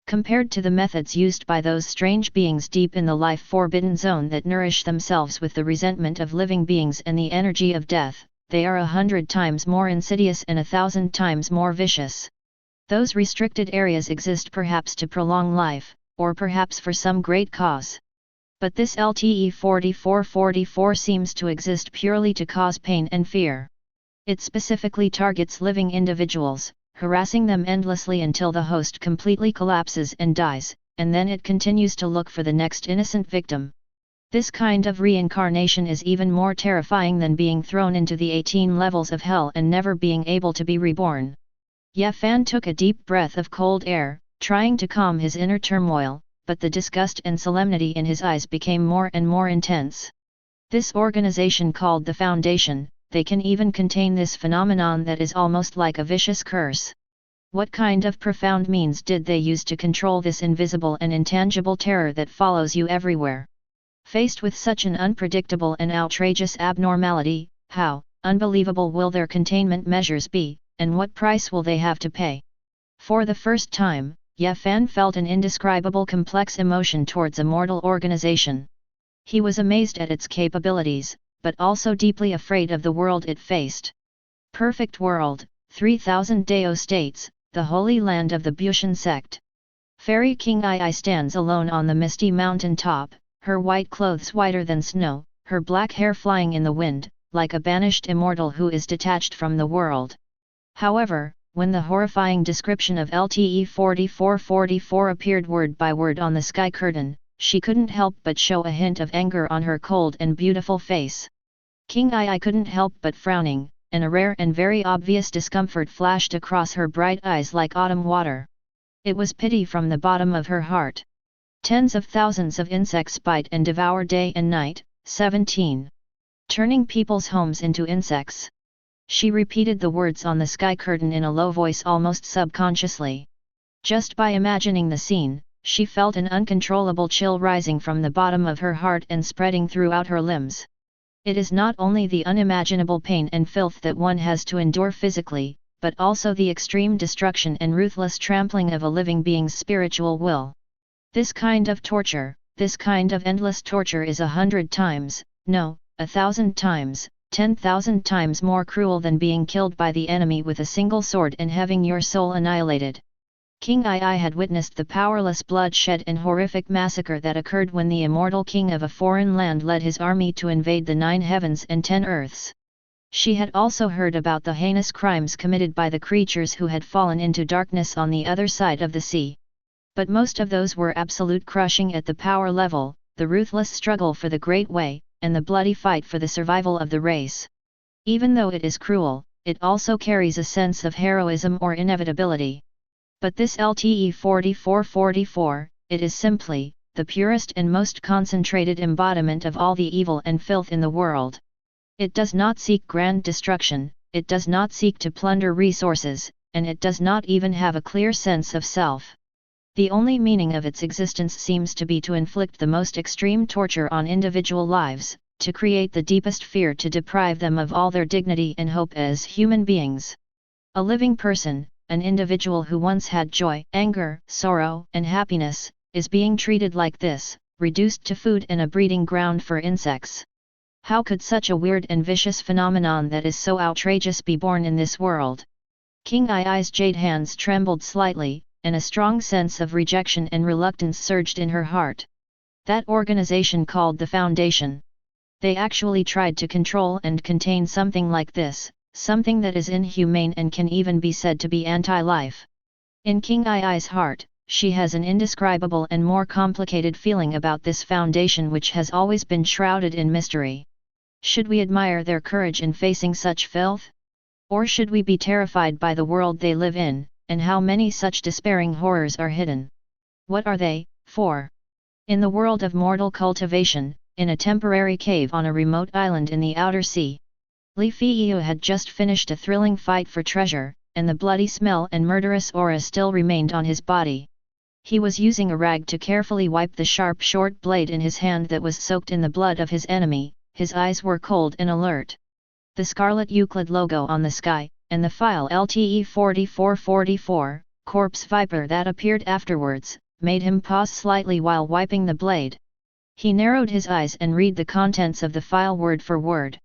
Compared to the methods used by those strange beings deep in the life-forbidden zone that nourish themselves with the resentment of living beings and the energy of death, they are 100 times more insidious and 1,000 times more vicious. Those restricted areas exist perhaps to prolong life, or perhaps for some great cause. But this LTE 4444 seems to exist purely to cause pain and fear. It specifically targets living individuals, harassing them endlessly until the host completely collapses and dies, and then it continues to look for the next innocent victim. This kind of reincarnation is even more terrifying than being thrown into the 18 levels of hell and never being able to be reborn. Ye Fan took a deep breath of cold air, trying to calm his inner turmoil, but the disgust and solemnity in his eyes became more and more intense. This organization called the Foundation, they can even contain this phenomenon that is almost like a vicious curse. What kind of profound means did they use to control this invisible and intangible terror that follows you everywhere? Faced with such an unpredictable and outrageous abnormality, how unbelievable will their containment measures be, and what price will they have to pay? For the first time, Ye Fan felt an indescribable complex emotion towards a mortal organization. He was amazed at its capabilities, but also deeply afraid of the world it faced. Perfect world, 3000 Deo states, the holy land of the Bushan sect. Fairy King Ai stands alone on the misty mountain top, her white clothes whiter than snow, her black hair flying in the wind, like a banished immortal who is detached from the world. However, when the horrifying description of LTE 4444 appeared word by word on the sky curtain, she couldn't help but show a hint of anger on her cold and beautiful face. King Ai couldn't help but frowning, and a rare and very obvious discomfort flashed across her bright eyes like autumn water. It was pity from the bottom of her heart. Tens of thousands of insects bite and devour day and night. 17. Turning people's homes into insects. She repeated the words on the sky curtain in a low voice almost subconsciously. Just by imagining the scene, she felt an uncontrollable chill rising from the bottom of her heart and spreading throughout her limbs. It is not only the unimaginable pain and filth that one has to endure physically, but also the extreme destruction and ruthless trampling of a living being's spiritual will. This kind of torture, this kind of endless torture is 100 times, no, 1,000 times, 10,000 times more cruel than being killed by the enemy with a single sword and having your soul annihilated. King Ai had witnessed the powerless bloodshed and horrific massacre that occurred when the immortal king of a foreign land led his army to invade the 9 heavens and 10 earths. She had also heard about the heinous crimes committed by the creatures who had fallen into darkness on the other side of the sea. But most of those were absolute crushing at the power level, the ruthless struggle for the Great Way, and the bloody fight for the survival of the race. Even though it is cruel, it also carries a sense of heroism or inevitability. But this LTE 4444, it is simply the purest and most concentrated embodiment of all the evil and filth in the world. It does not seek grand destruction, it does not seek to plunder resources, and it does not even have a clear sense of self. The only meaning of its existence seems to be to inflict the most extreme torture on individual lives, to create the deepest fear to deprive them of all their dignity and hope as human beings. A living person, an individual who once had joy, anger, sorrow, and happiness, is being treated like this, reduced to food and a breeding ground for insects. How could such a weird and vicious phenomenon that is so outrageous be born in this world? King Ai's jade hands trembled slightly, and a strong sense of rejection and reluctance surged in her heart. That organization called the Foundation. They actually tried to control and contain something like this, something that is inhumane and can even be said to be anti-life. In King Ai's heart, she has an indescribable and more complicated feeling about this Foundation which has always been shrouded in mystery. Should we admire their courage in facing such filth? Or should we be terrified by the world they live in, and how many such despairing horrors are hidden? What are they for? In the world of mortal cultivation, in a temporary cave on a remote island in the outer sea, Li Feiyu had just finished a thrilling fight for treasure, and the bloody smell and murderous aura still remained on his body. He was using a rag to carefully wipe the sharp short blade in his hand that was soaked in the blood of his enemy. His eyes were cold and alert. The Scarlet Euclid logo on the sky, and the file LTE 4444, Corpse Viper that appeared afterwards, made him pause slightly while wiping the blade. He narrowed his eyes and read the contents of the file word for word.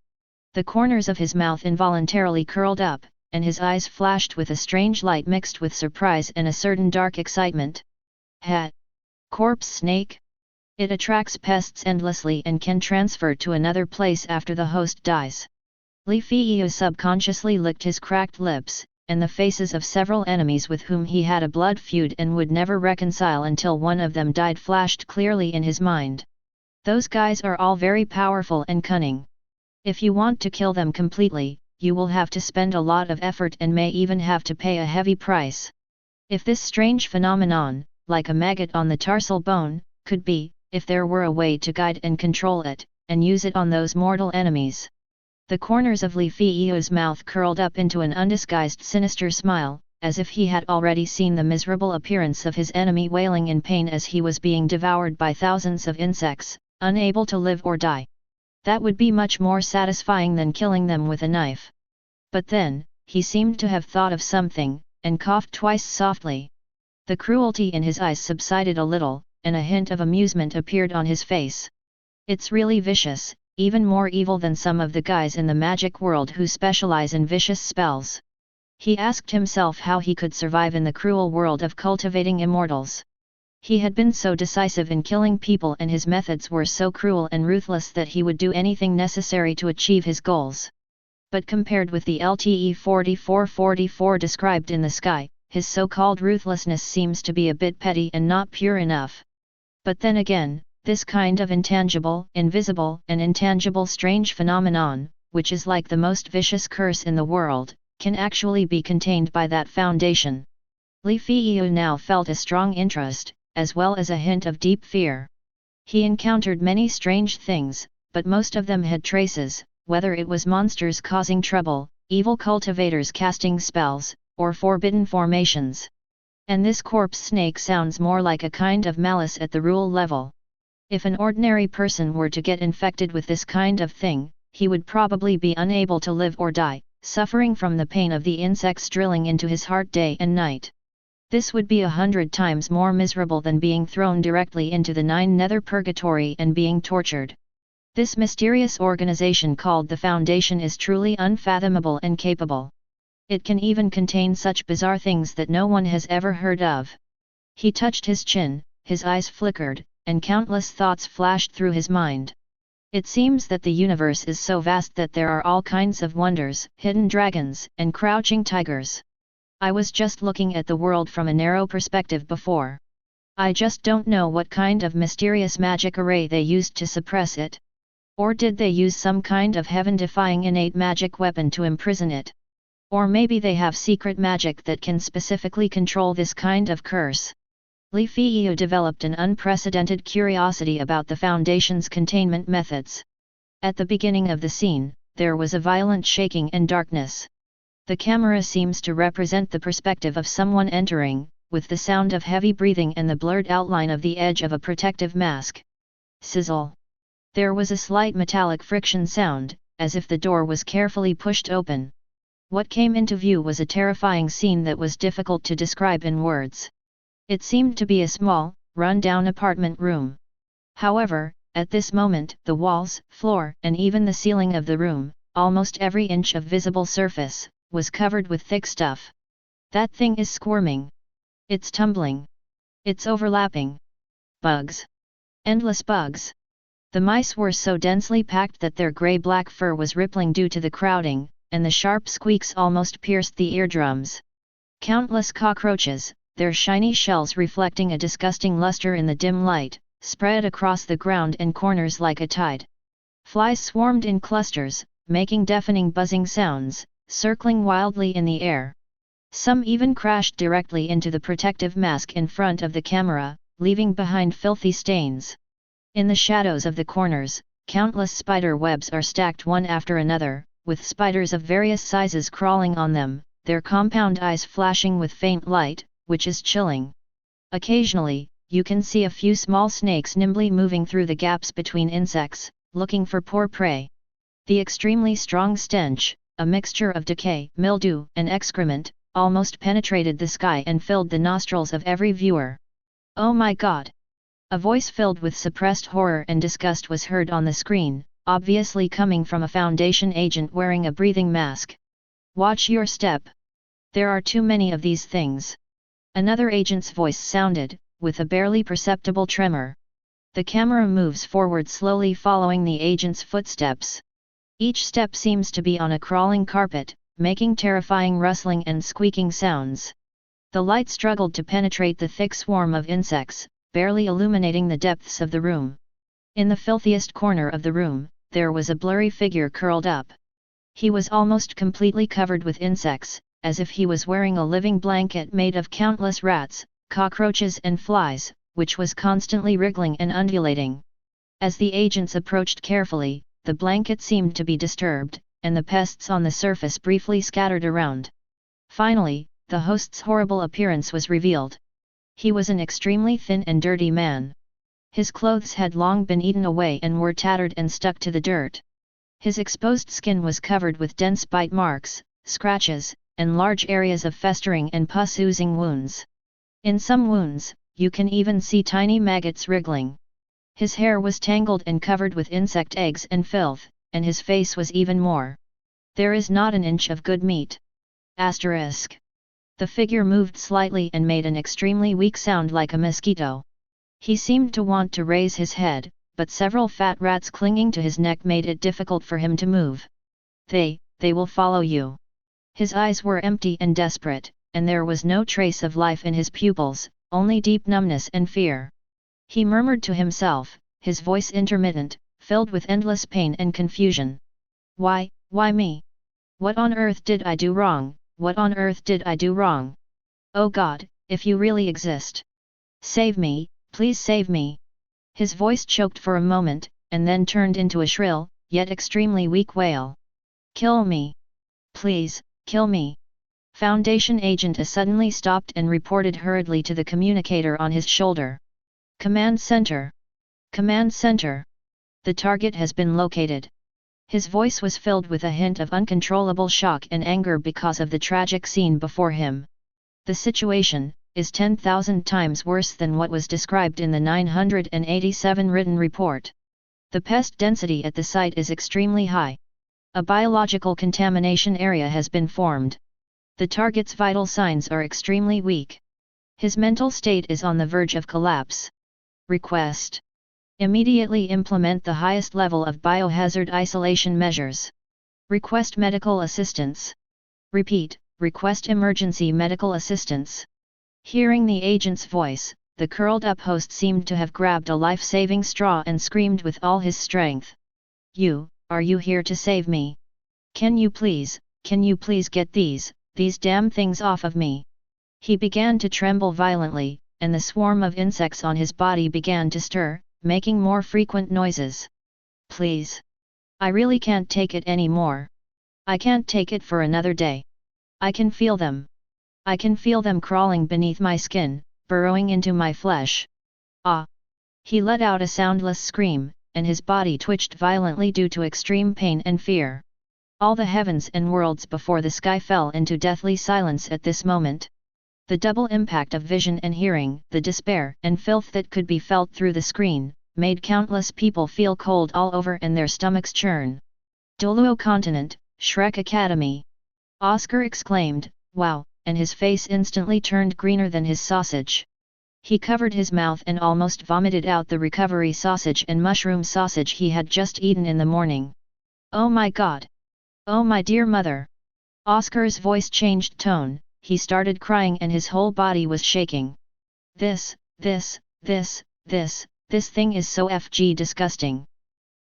The corners of his mouth involuntarily curled up, and his eyes flashed with a strange light mixed with surprise and a certain dark excitement. Ha! Corpse snake? It attracts pests endlessly and can transfer to another place after the host dies. Li Feiyu subconsciously licked his cracked lips, and the faces of several enemies with whom he had a blood feud and would never reconcile until one of them died flashed clearly in his mind. Those guys are all very powerful and cunning. If you want to kill them completely, you will have to spend a lot of effort and may even have to pay a heavy price. If this strange phenomenon, like a maggot on the tarsal bone, could be, if there were a way to guide and control it, and use it on those mortal enemies. The corners of Li Feiyu's mouth curled up into an undisguised sinister smile, as if he had already seen the miserable appearance of his enemy wailing in pain as he was being devoured by thousands of insects, unable to live or die. That would be much more satisfying than killing them with a knife. But then, he seemed to have thought of something, and coughed twice softly. The cruelty in his eyes subsided a little, and a hint of amusement appeared on his face. It's really vicious, even more evil than some of the guys in the magic world who specialize in vicious spells. He asked himself how he could survive in the cruel world of cultivating immortals. He had been so decisive in killing people, and his methods were so cruel and ruthless that he would do anything necessary to achieve his goals. But compared with the LTE 4444 described in the sky, his so-called ruthlessness seems to be a bit petty and not pure enough. But then again, this kind of intangible, invisible, and intangible strange phenomenon, which is like the most vicious curse in the world, can actually be contained by that foundation. Li Feiyu now felt a strong interest, as well as a hint of deep fear. He encountered many strange things, but most of them had traces, whether it was monsters causing trouble, evil cultivators casting spells, or forbidden formations. And this corpse snake sounds more like a kind of malice at the rule level. If an ordinary person were to get infected with this kind of thing, he would probably be unable to live or die, suffering from the pain of the insects drilling into his heart day and night. This would be 100 times more miserable than being thrown directly into the 9 nether purgatory and being tortured. This mysterious organization called the Foundation is truly unfathomable and capable. It can even contain such bizarre things that no one has ever heard of. He touched his chin, his eyes flickered, and countless thoughts flashed through his mind. It seems that the universe is so vast that there are all kinds of wonders, hidden dragons, and crouching tigers. I was just looking at the world from a narrow perspective before. I just don't know what kind of mysterious magic array they used to suppress it. Or did they use some kind of heaven-defying innate magic weapon to imprison it? Or maybe they have secret magic that can specifically control this kind of curse. Li Feiyu developed an unprecedented curiosity about the Foundation's containment methods. At the beginning of the scene, there was a violent shaking and darkness. The camera seems to represent the perspective of someone entering, with the sound of heavy breathing and the blurred outline of the edge of a protective mask. Sizzle. There was a slight metallic friction sound, as if the door was carefully pushed open. What came into view was a terrifying scene that was difficult to describe in words. It seemed to be a small, run-down apartment room. However, at this moment, the walls, floor, and even the ceiling of the room, almost every inch of visible surface, was covered with thick stuff. That thing is squirming. It's tumbling. It's overlapping. Bugs. Endless bugs. The mice were so densely packed that their grey-black fur was rippling due to the crowding, and the sharp squeaks almost pierced the eardrums. Countless cockroaches, their shiny shells reflecting a disgusting luster in the dim light, spread across the ground and corners like a tide. Flies swarmed in clusters, making deafening buzzing sounds, circling wildly in the air. Some even crashed directly into the protective mask in front of the camera, leaving behind filthy stains. In the shadows of the corners, countless spider webs are stacked one after another, with spiders of various sizes crawling on them, their compound eyes flashing with faint light, which is chilling. Occasionally, you can see a few small snakes nimbly moving through the gaps between insects, looking for poor prey. The extremely strong stench, a mixture of decay, mildew, and excrement, almost penetrated the sky and filled the nostrils of every viewer. "Oh my God!" A voice filled with suppressed horror and disgust was heard on the screen, obviously coming from a Foundation agent wearing a breathing mask. "Watch your step. There are too many of these things." Another agent's voice sounded, with a barely perceptible tremor. The camera moves forward slowly following the agent's footsteps. Each step seems to be on a crawling carpet, making terrifying rustling and squeaking sounds. The light struggled to penetrate the thick swarm of insects, barely illuminating the depths of the room. In the filthiest corner of the room, there was a blurry figure curled up. He was almost completely covered with insects, as if he was wearing a living blanket made of countless rats, cockroaches and flies, which was constantly wriggling and undulating. As the agents approached carefully, the blanket seemed to be disturbed, and the pests on the surface briefly scattered around. Finally, the host's horrible appearance was revealed. He was an extremely thin and dirty man. His clothes had long been eaten away and were tattered and stuck to the dirt. His exposed skin was covered with dense bite marks, scratches, and large areas of festering and pus-oozing wounds. In some wounds, you can even see tiny maggots wriggling. His hair was tangled and covered with insect eggs and filth, and his face was even more. "There is not an inch of good meat." ***. The figure moved slightly and made an extremely weak sound like a mosquito. He seemed to want to raise his head, but several fat rats clinging to his neck made it difficult for him to move. They will follow you. His eyes were empty and desperate, and there was no trace of life in his pupils, only deep numbness and fear. He murmured to himself, his voice intermittent, filled with endless pain and confusion. Why me? What on earth did I do wrong? What on earth did I do wrong? Oh God, if you really exist. Save me, please save me. His voice choked for a moment, and then turned into a shrill, yet extremely weak wail. Kill me. Please, kill me. Foundation Agent A suddenly stopped and reported hurriedly to the communicator on his shoulder. Command Center. Command Center. The target has been located. His voice was filled with a hint of uncontrollable shock and anger because of the tragic scene before him. The situation is 10,000 times worse than what was described in the 987 written report. The pest density at the site is extremely high. A biological contamination area has been formed. The target's vital signs are extremely weak. His mental state is on the verge of collapse. Request. Immediately implement the highest level of biohazard isolation measures. Request medical assistance. Repeat, request emergency medical assistance. Hearing the agent's voice, the curled-up host seemed to have grabbed a life-saving straw and screamed with all his strength. Are you here to save me? Can you please get these damn things off of me? He began to tremble violently, and the swarm of insects on his body began to stir, making more frequent noises. Please. I really can't take it anymore. I can't take it for another day. I can feel them. I can feel them crawling beneath my skin, burrowing into my flesh. Ah! He let out a soundless scream, and his body twitched violently due to extreme pain and fear. All the heavens and worlds before the sky fell into deathly silence at this moment. The double impact of vision and hearing, the despair and filth that could be felt through the screen, made countless people feel cold all over and their stomachs churn. Doluo Continent, Shrek Academy! Oscar exclaimed, wow, and his face instantly turned greener than his sausage. He covered his mouth and almost vomited out the recovery sausage and mushroom sausage he had just eaten in the morning. Oh my God! Oh my dear mother! Oscar's voice changed tone, he started crying and his whole body was shaking. This thing is so FG disgusting.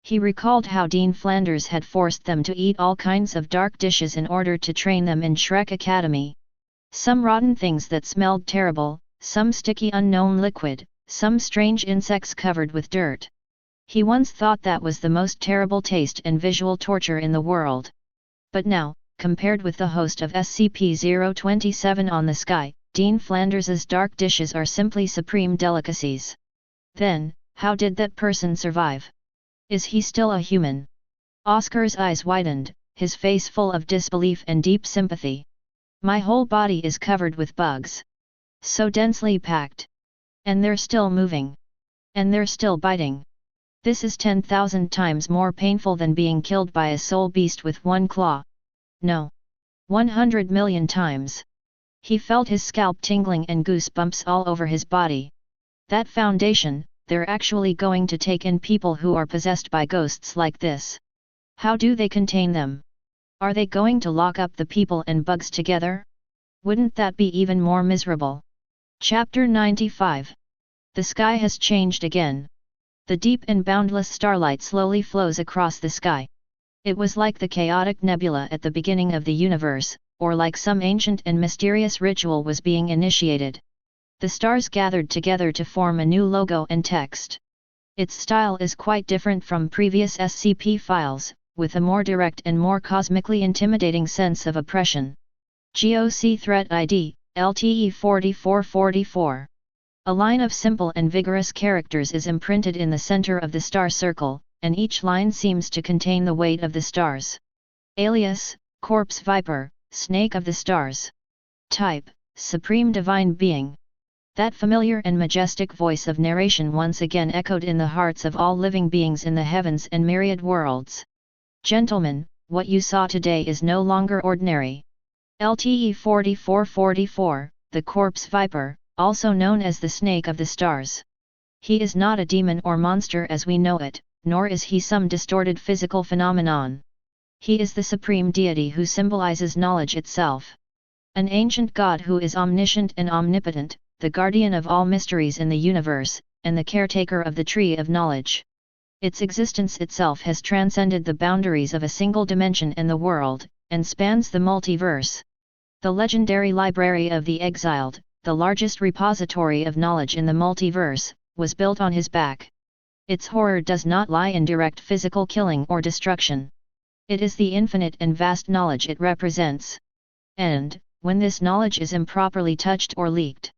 He recalled how Dean Flanders had forced them to eat all kinds of dark dishes in order to train them in Shrek Academy. Some rotten things that smelled terrible, some sticky unknown liquid, some strange insects covered with dirt. He once thought that was the most terrible taste and visual torture in the world. But now, compared with the host of SCP-027 on the sky, Dean Flanders's dark dishes are simply supreme delicacies. Then, how did that person survive? Is he still a human? Oscar's eyes widened, his face full of disbelief and deep sympathy. My whole body is covered with bugs. So densely packed. And they're still moving. And they're still biting. This is 10,000 times more painful than being killed by a soul beast with one claw. No. 100 million times. He felt his scalp tingling and goosebumps all over his body. That Foundation, they're actually going to take in people who are possessed by ghosts like this. How do they contain them? Are they going to lock up the people and bugs together? Wouldn't that be even more miserable? Chapter 95. The sky has changed again. The deep and boundless starlight slowly flows across the sky. It was like the chaotic nebula at the beginning of the universe, or like some ancient and mysterious ritual was being initiated. The stars gathered together to form a new logo and text. Its style is quite different from previous SCP files, with a more direct and more cosmically intimidating sense of oppression. GOC Threat ID, LTE-4444. A line of simple and vigorous characters is imprinted in the center of the star circle, and each line seems to contain the weight of the stars. Alias, Corpse Viper, Snake of the Stars. Type, Supreme Divine Being. That familiar and majestic voice of narration once again echoed in the hearts of all living beings in the heavens and myriad worlds. Gentlemen, what you saw today is no longer ordinary. LTE-4444, the Corpse Viper, also known as the Snake of the Stars. He is not a demon or monster as we know it, nor is he some distorted physical phenomenon. He is the supreme deity who symbolizes knowledge itself. An ancient god who is omniscient and omnipotent, the guardian of all mysteries in the universe, and the caretaker of the tree of knowledge. Its existence itself has transcended the boundaries of a single dimension and the world, and spans the multiverse. The legendary Library of the Exiled, the largest repository of knowledge in the multiverse, was built on his back. Its horror does not lie in direct physical killing or destruction. It is the infinite and vast knowledge it represents. And, when this knowledge is improperly touched or leaked,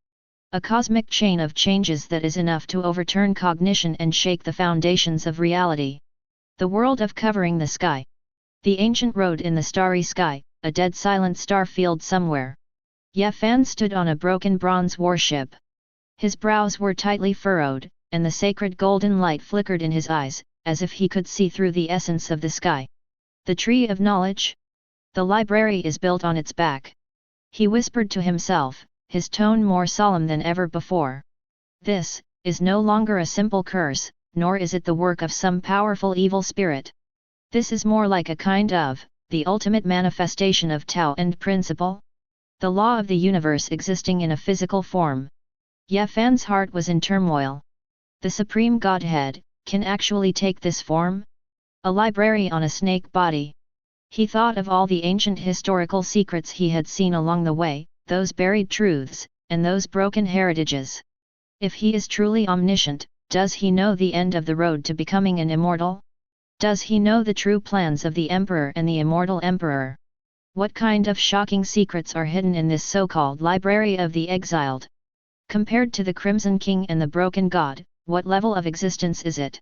a cosmic chain of changes that is enough to overturn cognition and shake the foundations of reality. The world of covering the sky. The ancient road in the starry sky, a dead silent star field somewhere. Ye Fan stood on a broken bronze warship. His brows were tightly furrowed, and the sacred golden light flickered in his eyes, as if he could see through the essence of the sky. The tree of knowledge? The library is built on its back. He whispered to himself, his tone more solemn than ever before. This is no longer a simple curse, nor is it the work of some powerful evil spirit. This is more like a kind of, the ultimate manifestation of Tao and principle. The law of the universe existing in a physical form. Ye Fan's heart was in turmoil. The Supreme Godhead, can actually take this form? A library on a snake body. He thought of all the ancient historical secrets he had seen along the way, those buried truths, and those broken heritages. If he is truly omniscient, does he know the end of the road to becoming an immortal? Does he know the true plans of the Emperor and the immortal Emperor? What kind of shocking secrets are hidden in this so-called Library of the Exiled? Compared to the Crimson King and the Broken God, what level of existence is it?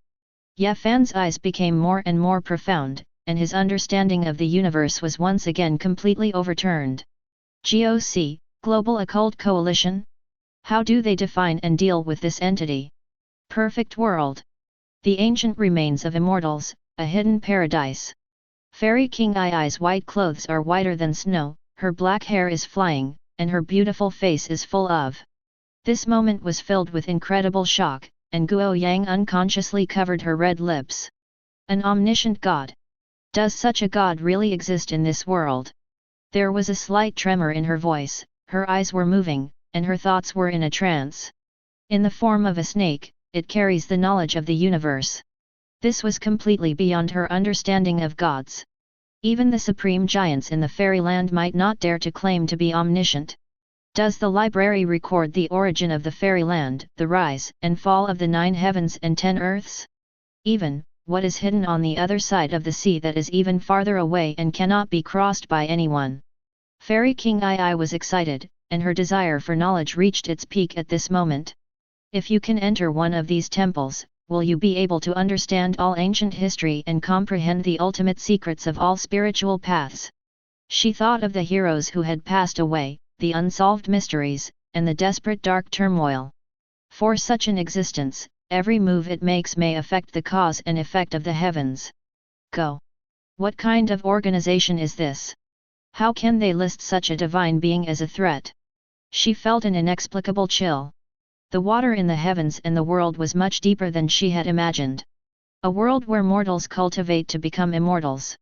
Ye Fan's eyes became more and more profound, and his understanding of the universe was once again completely overturned. GOC, Global Occult Coalition? How do they define and deal with this entity? Perfect world. The ancient remains of immortals, a hidden paradise. Fairy King I's white clothes are whiter than snow, her black hair is flying, and her beautiful face is full of. This moment was filled with incredible shock, and Guo Yang unconsciously covered her red lips. An omniscient god. Does such a god really exist in this world? There was a slight tremor in her voice, her eyes were moving, and her thoughts were in a trance. In the form of a snake, it carries the knowledge of the universe. This was completely beyond her understanding of gods. Even the supreme giants in the fairyland might not dare to claim to be omniscient. Does the library record the origin of the fairyland, the rise and fall of the 9 heavens and 10 earths? Even, what is hidden on the other side of the sea that is even farther away and cannot be crossed by anyone? Fairy King Ii was excited, and her desire for knowledge reached its peak at this moment. If you can enter one of these temples, will you be able to understand all ancient history and comprehend the ultimate secrets of all spiritual paths? She thought of the heroes who had passed away, the unsolved mysteries, and the desperate dark turmoil. For such an existence, every move it makes may affect the cause and effect of the heavens. Go. What kind of organization is this? How can they list such a divine being as a threat? She felt an inexplicable chill. The water in the heavens and the world was much deeper than she had imagined. A world where mortals cultivate to become immortals.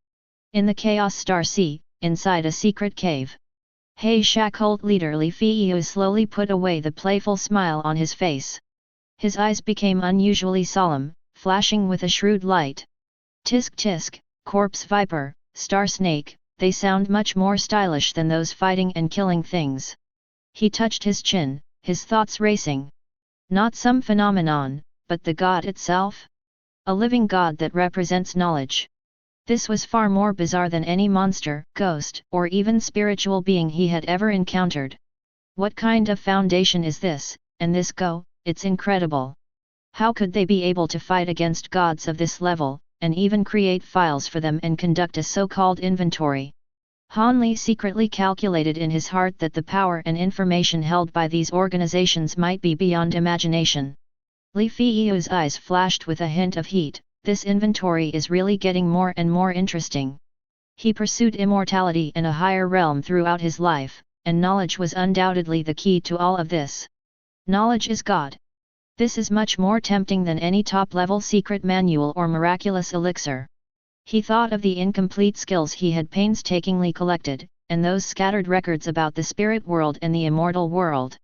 In the Chaos Star Sea, inside a secret cave. Heisha cult leader Li Feiyu slowly put away the playful smile on his face. His eyes became unusually solemn, flashing with a shrewd light. Tisk tisk, corpse viper, star snake, they sound much more stylish than those fighting and killing things. He touched his chin, his thoughts racing. Not some phenomenon, but the god itself? A living god that represents knowledge. This was far more bizarre than any monster, ghost, or even spiritual being he had ever encountered. What kind of foundation is this, and this go, it's incredible. How could they be able to fight against gods of this level, and even create files for them and conduct a so-called inventory? Han Li secretly calculated in his heart that the power and information held by these organizations might be beyond imagination. Li Feiyu's eyes flashed with a hint of heat. This inventory is really getting more and more interesting. He pursued immortality and a higher realm throughout his life, and knowledge was undoubtedly the key to all of this. Knowledge is God. This is much more tempting than any top-level secret manual or miraculous elixir. He thought of the incomplete skills he had painstakingly collected, and those scattered records about the spirit world and the immortal world.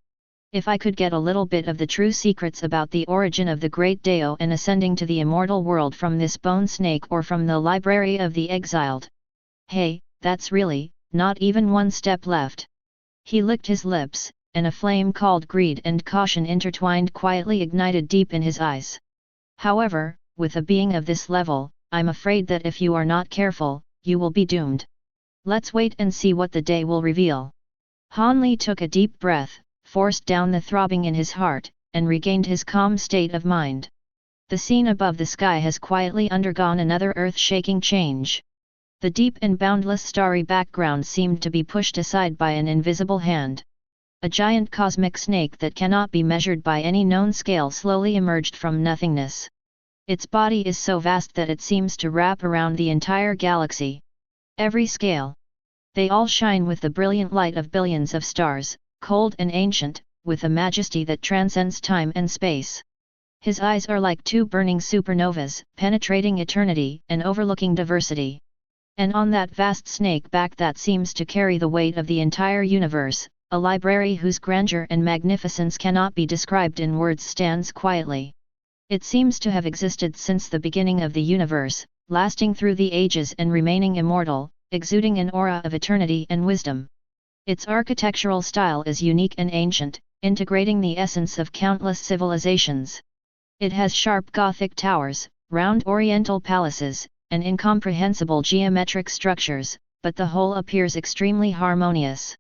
If I could get a little bit of the true secrets about the origin of the great Dao and ascending to the immortal world from this bone snake or from the library of the exiled. Hey, that's really, not even one step left. He licked his lips, and a flame called greed and caution intertwined quietly ignited deep in his eyes. However, with a being of this level, I'm afraid that if you are not careful, you will be doomed. Let's wait and see what the day will reveal. Han Li took a deep breath, forced down the throbbing in his heart, and regained his calm state of mind. The scene above the sky has quietly undergone another earth-shaking change. The deep and boundless starry background seemed to be pushed aside by an invisible hand. A giant cosmic snake that cannot be measured by any known scale slowly emerged from nothingness. Its body is so vast that it seems to wrap around the entire galaxy. Every scale. They all shine with the brilliant light of billions of stars, cold and ancient, with a majesty that transcends time and space. His eyes are like two burning supernovas, penetrating eternity and overlooking diversity. And on that vast snake back that seems to carry the weight of the entire universe, a library whose grandeur and magnificence cannot be described in words stands quietly. It seems to have existed since the beginning of the universe, lasting through the ages and remaining immortal, exuding an aura of eternity and wisdom. Its architectural style is unique and ancient, integrating the essence of countless civilizations. It has sharp Gothic towers, round Oriental palaces, and incomprehensible geometric structures, but the whole appears extremely harmonious.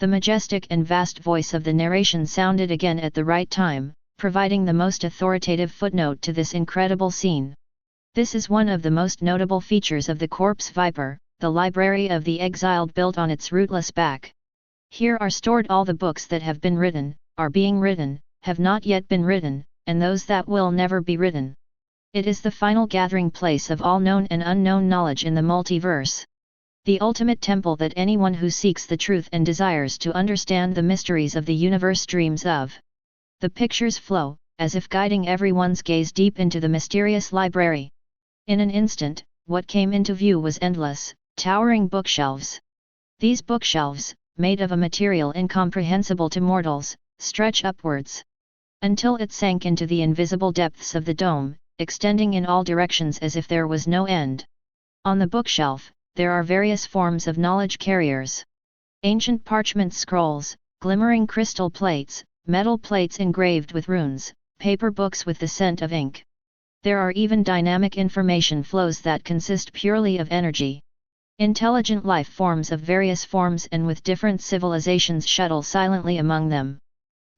The majestic and vast voice of the narration sounded again at the right time, providing the most authoritative footnote to this incredible scene. This is one of the most notable features of the Corpse Viper, the library of the exiled built on its rootless back. Here are stored all the books that have been written, are being written, have not yet been written, and those that will never be written. It is the final gathering place of all known and unknown knowledge in the multiverse. The ultimate temple that anyone who seeks the truth and desires to understand the mysteries of the universe dreams of. The pictures flow, as if guiding everyone's gaze deep into the mysterious library. In an instant, what came into view was endless, towering bookshelves. These bookshelves, made of a material incomprehensible to mortals, stretch upwards. Until it sank into the invisible depths of the dome, extending in all directions as if there was no end. On the bookshelf, there are various forms of knowledge carriers. Ancient parchment scrolls, glimmering crystal plates, metal plates engraved with runes, paper books with the scent of ink. There are even dynamic information flows that consist purely of energy. Intelligent life forms of various forms and with different civilizations shuttle silently among them.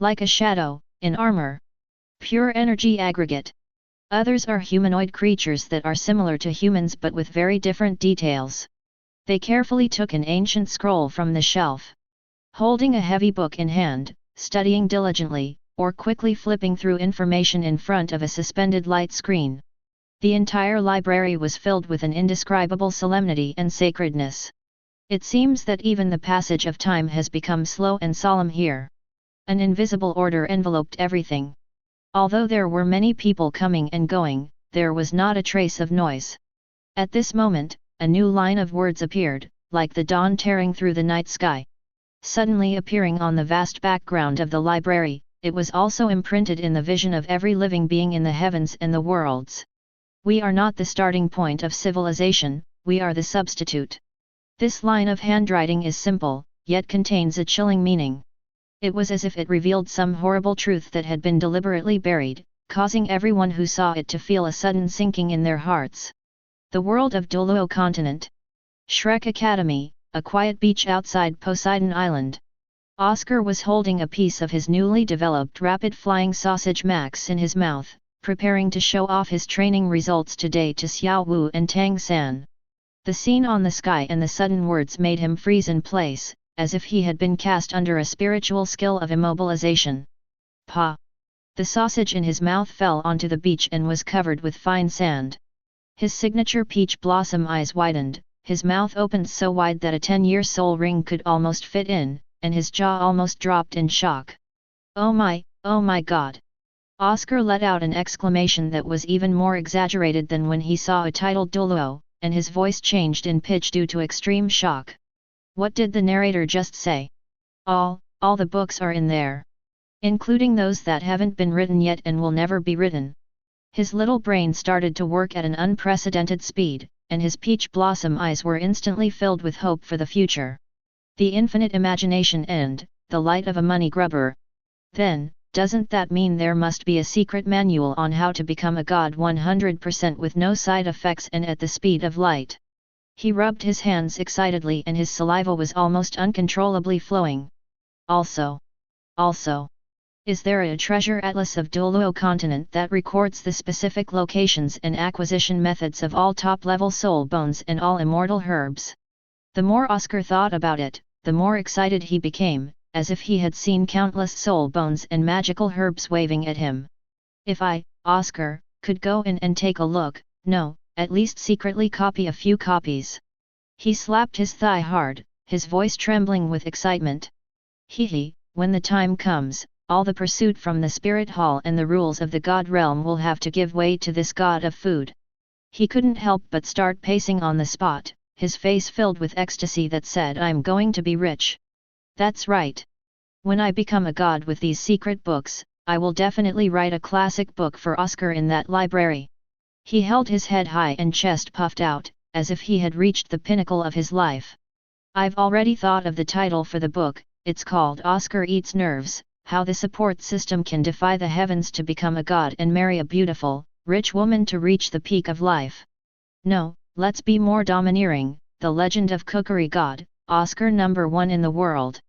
Like a shadow, in armor. Pure energy aggregate. Others are humanoid creatures that are similar to humans but with very different details. They carefully took an ancient scroll from the shelf. Holding a heavy book in hand, studying diligently, or quickly flipping through information in front of a suspended light screen. The entire library was filled with an indescribable solemnity and sacredness. It seems that even the passage of time has become slow and solemn here. An invisible order enveloped everything. Although there were many people coming and going, there was not a trace of noise. At this moment, a new line of words appeared, like the dawn tearing through the night sky. Suddenly appearing on the vast background of the library, it was also imprinted in the vision of every living being in the heavens and the worlds. We are not the starting point of civilization, we are the substitute. This line of handwriting is simple, yet contains a chilling meaning. It was as if it revealed some horrible truth that had been deliberately buried, causing everyone who saw it to feel a sudden sinking in their hearts. The world of Doluo Continent. Shrek Academy, a quiet beach outside Poseidon Island. Oscar was holding a piece of his newly developed rapid-flying sausage Max in his mouth, preparing to show off his training results today to Xiao Wu and Tang San. The scene on the sky and the sudden words made him freeze in place, as if he had been cast under a spiritual skill of immobilization. Pa! The sausage in his mouth fell onto the beach and was covered with fine sand. His signature peach blossom eyes widened, his mouth opened so wide that a 10-year soul ring could almost fit in, and his jaw almost dropped in shock. Oh my God! Oscar let out an exclamation that was even more exaggerated than when he saw a titled Doluo, and his voice changed in pitch due to extreme shock. What did the narrator just say? All the books are in there. Including those that haven't been written yet and will never be written. His little brain started to work at an unprecedented speed, and his peach blossom eyes were instantly filled with hope for the future. The infinite imagination and the light of a money grubber. Then, doesn't that mean there must be a secret manual on how to become a god 100% with no side effects and at the speed of light? He rubbed his hands excitedly and his saliva was almost uncontrollably flowing. Also, is there a treasure atlas of Doluo continent that records the specific locations and acquisition methods of all top-level soul bones and all immortal herbs? The more Oscar thought about it, the more excited he became, as if he had seen countless soul bones and magical herbs waving at him. If I, Oscar, could go in and take a look, no, at least secretly copy a few copies. He slapped his thigh hard, his voice trembling with excitement. Hehe, when the time comes, all the pursuit from the spirit hall and the rules of the god realm will have to give way to this god of food. He couldn't help but start pacing on the spot, his face filled with ecstasy that said, I'm going to be rich. That's right. When I become a god with these secret books, I will definitely write a classic book for Oscar in that library. He held his head high and chest puffed out, as if he had reached the pinnacle of his life. I've already thought of the title for the book. It's called Oscar Eats Nerves, How the Support System Can Defy the Heavens to Become a God and Marry a Beautiful, Rich Woman to Reach the Peak of Life. No, let's be more domineering, The Legend of Cookery God, Oscar #1 in the world.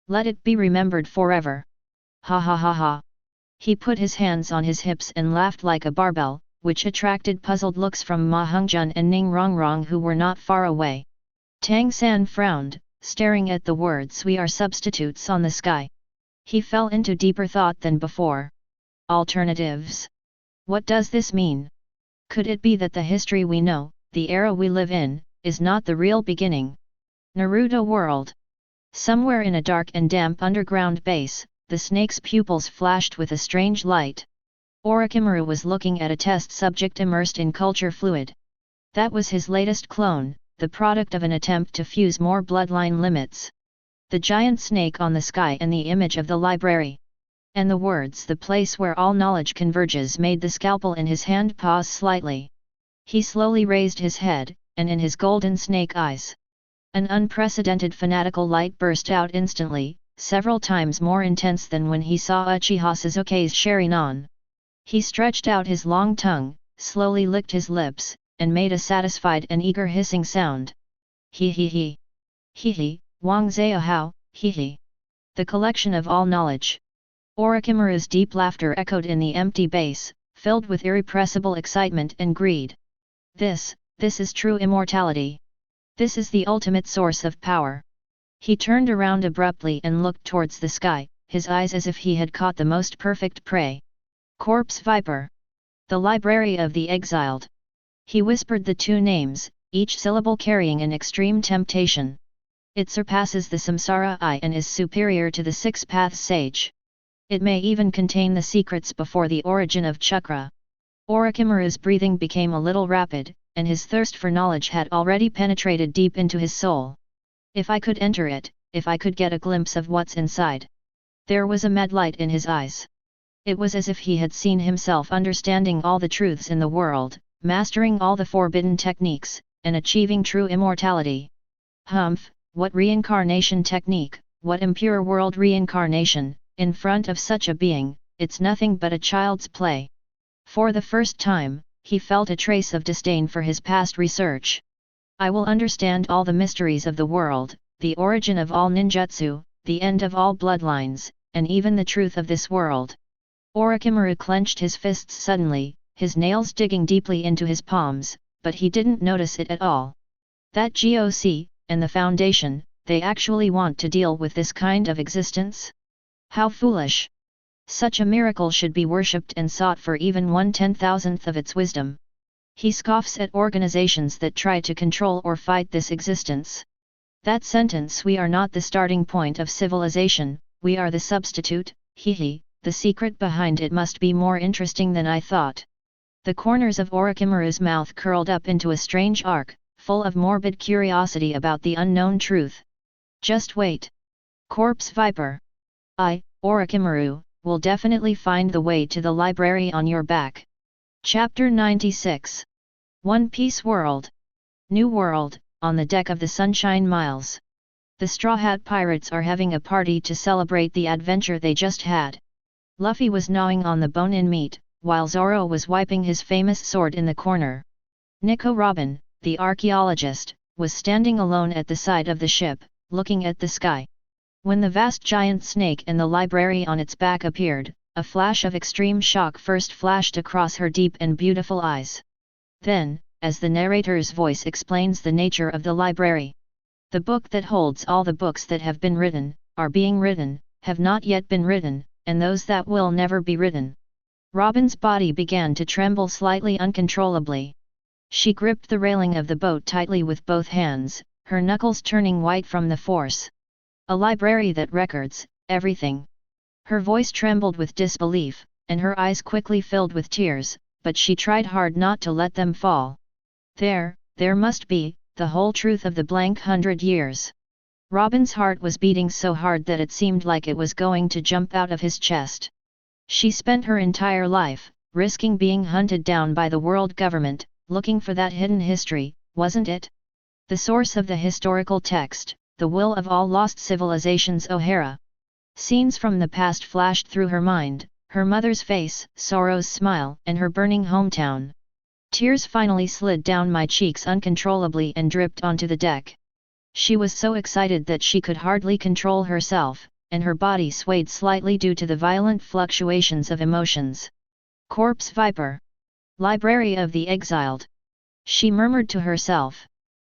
Let it be remembered forever. Ha ha ha ha. He put his hands on his hips and laughed like a barbell, which attracted puzzled looks from Ma Hongjun and Ning Rongrong who were not far away. Tang San frowned, staring at the words "We are substitutes" on the sky. He fell into deeper thought than before. Alternatives. What does this mean? Could it be that the history we know, the era we live in, is not the real beginning? Naruto world. Somewhere in a dark and damp underground base, the snake's pupils flashed with a strange light. Orochimaru was looking at a test subject immersed in culture fluid. That was his latest clone, the product of an attempt to fuse more bloodline limits. The giant snake on the sky and the image of the library. And the words "the place where all knowledge converges" made the scalpel in his hand pause slightly. He slowly raised his head, and in his golden snake eyes, an unprecedented fanatical light burst out instantly, several times more intense than when he saw Uchiha Sasuke's Sharingan. He stretched out his long tongue, slowly licked his lips, and made a satisfied and eager hissing sound. He he he. He he, Wang Zheahao, he he. The collection of all knowledge. Orochimaru's deep laughter echoed in the empty base, filled with irrepressible excitement and greed. This is true immortality. This is the ultimate source of power. He turned around abruptly and looked towards the sky, his eyes as if he had caught the most perfect prey. Corpse Viper. The Library of the Exiled. He whispered the two names, each syllable carrying an extreme temptation. It surpasses the Samsara Eye and is superior to the Six Paths Sage. It may even contain the secrets before the origin of Chakra. Orochimaru's breathing became a little rapid, and his thirst for knowledge had already penetrated deep into his soul. If I could enter it, if I could get a glimpse of what's inside. There was a mad light in his eyes. It was as if he had seen himself understanding all the truths in the world, mastering all the forbidden techniques, and achieving true immortality. Humph, what reincarnation technique, what impure world reincarnation, in front of such a being, it's nothing but a child's play. For the first time, he felt a trace of disdain for his past research. I will understand all the mysteries of the world, the origin of all ninjutsu, the end of all bloodlines, and even the truth of this world. Orochimaru clenched his fists suddenly, his nails digging deeply into his palms, but he didn't notice it at all. That GOC, and the Foundation, they actually want to deal with this kind of existence? How foolish! Such a miracle should be worshipped and sought for even 1/10,000th of its wisdom. He scoffs at organizations that try to control or fight this existence. That sentence "we are not the starting point of civilization, we are the substitute," he the secret behind it must be more interesting than I thought. The corners of Orochimaru's mouth curled up into a strange arc, full of morbid curiosity about the unknown truth. Just wait. Corpse Viper. I, Orochimaru, will definitely find the way to the library on your back. Chapter 96. One Piece World. New World, on the deck of the Sunshine Miles. The Straw Hat Pirates are having a party to celebrate the adventure they just had. Luffy was gnawing on the bone-in meat, while Zoro was wiping his famous sword in the corner. Nico Robin, the archaeologist, was standing alone at the side of the ship, looking at the sky. When the vast giant snake and the library on its back appeared, a flash of extreme shock first flashed across her deep and beautiful eyes. Then, as the narrator's voice explains the nature of the library. The book that holds all the books that have been written, are being written, have not yet been written, and those that will never be written. Robin's body began to tremble slightly uncontrollably. She gripped the railing of the boat tightly with both hands, her knuckles turning white from the force. A library that records everything. Her voice trembled with disbelief, and her eyes quickly filled with tears, but she tried hard not to let them fall. There must be, the whole truth of the blank 100 years. Robin's heart was beating so hard that it seemed like it was going to jump out of his chest. She spent her entire life, risking being hunted down by the world government, looking for that hidden history, wasn't it? The source of the historical text, the will of all lost civilizations. O'Hara. Scenes from the past flashed through her mind, her mother's face, Zoro's smile, and her burning hometown. Tears finally slid down my cheeks uncontrollably and dripped onto the deck. She was so excited that she could hardly control herself, and her body swayed slightly due to the violent fluctuations of emotions. Corpse Viper. Library of the Exiled. She murmured to herself.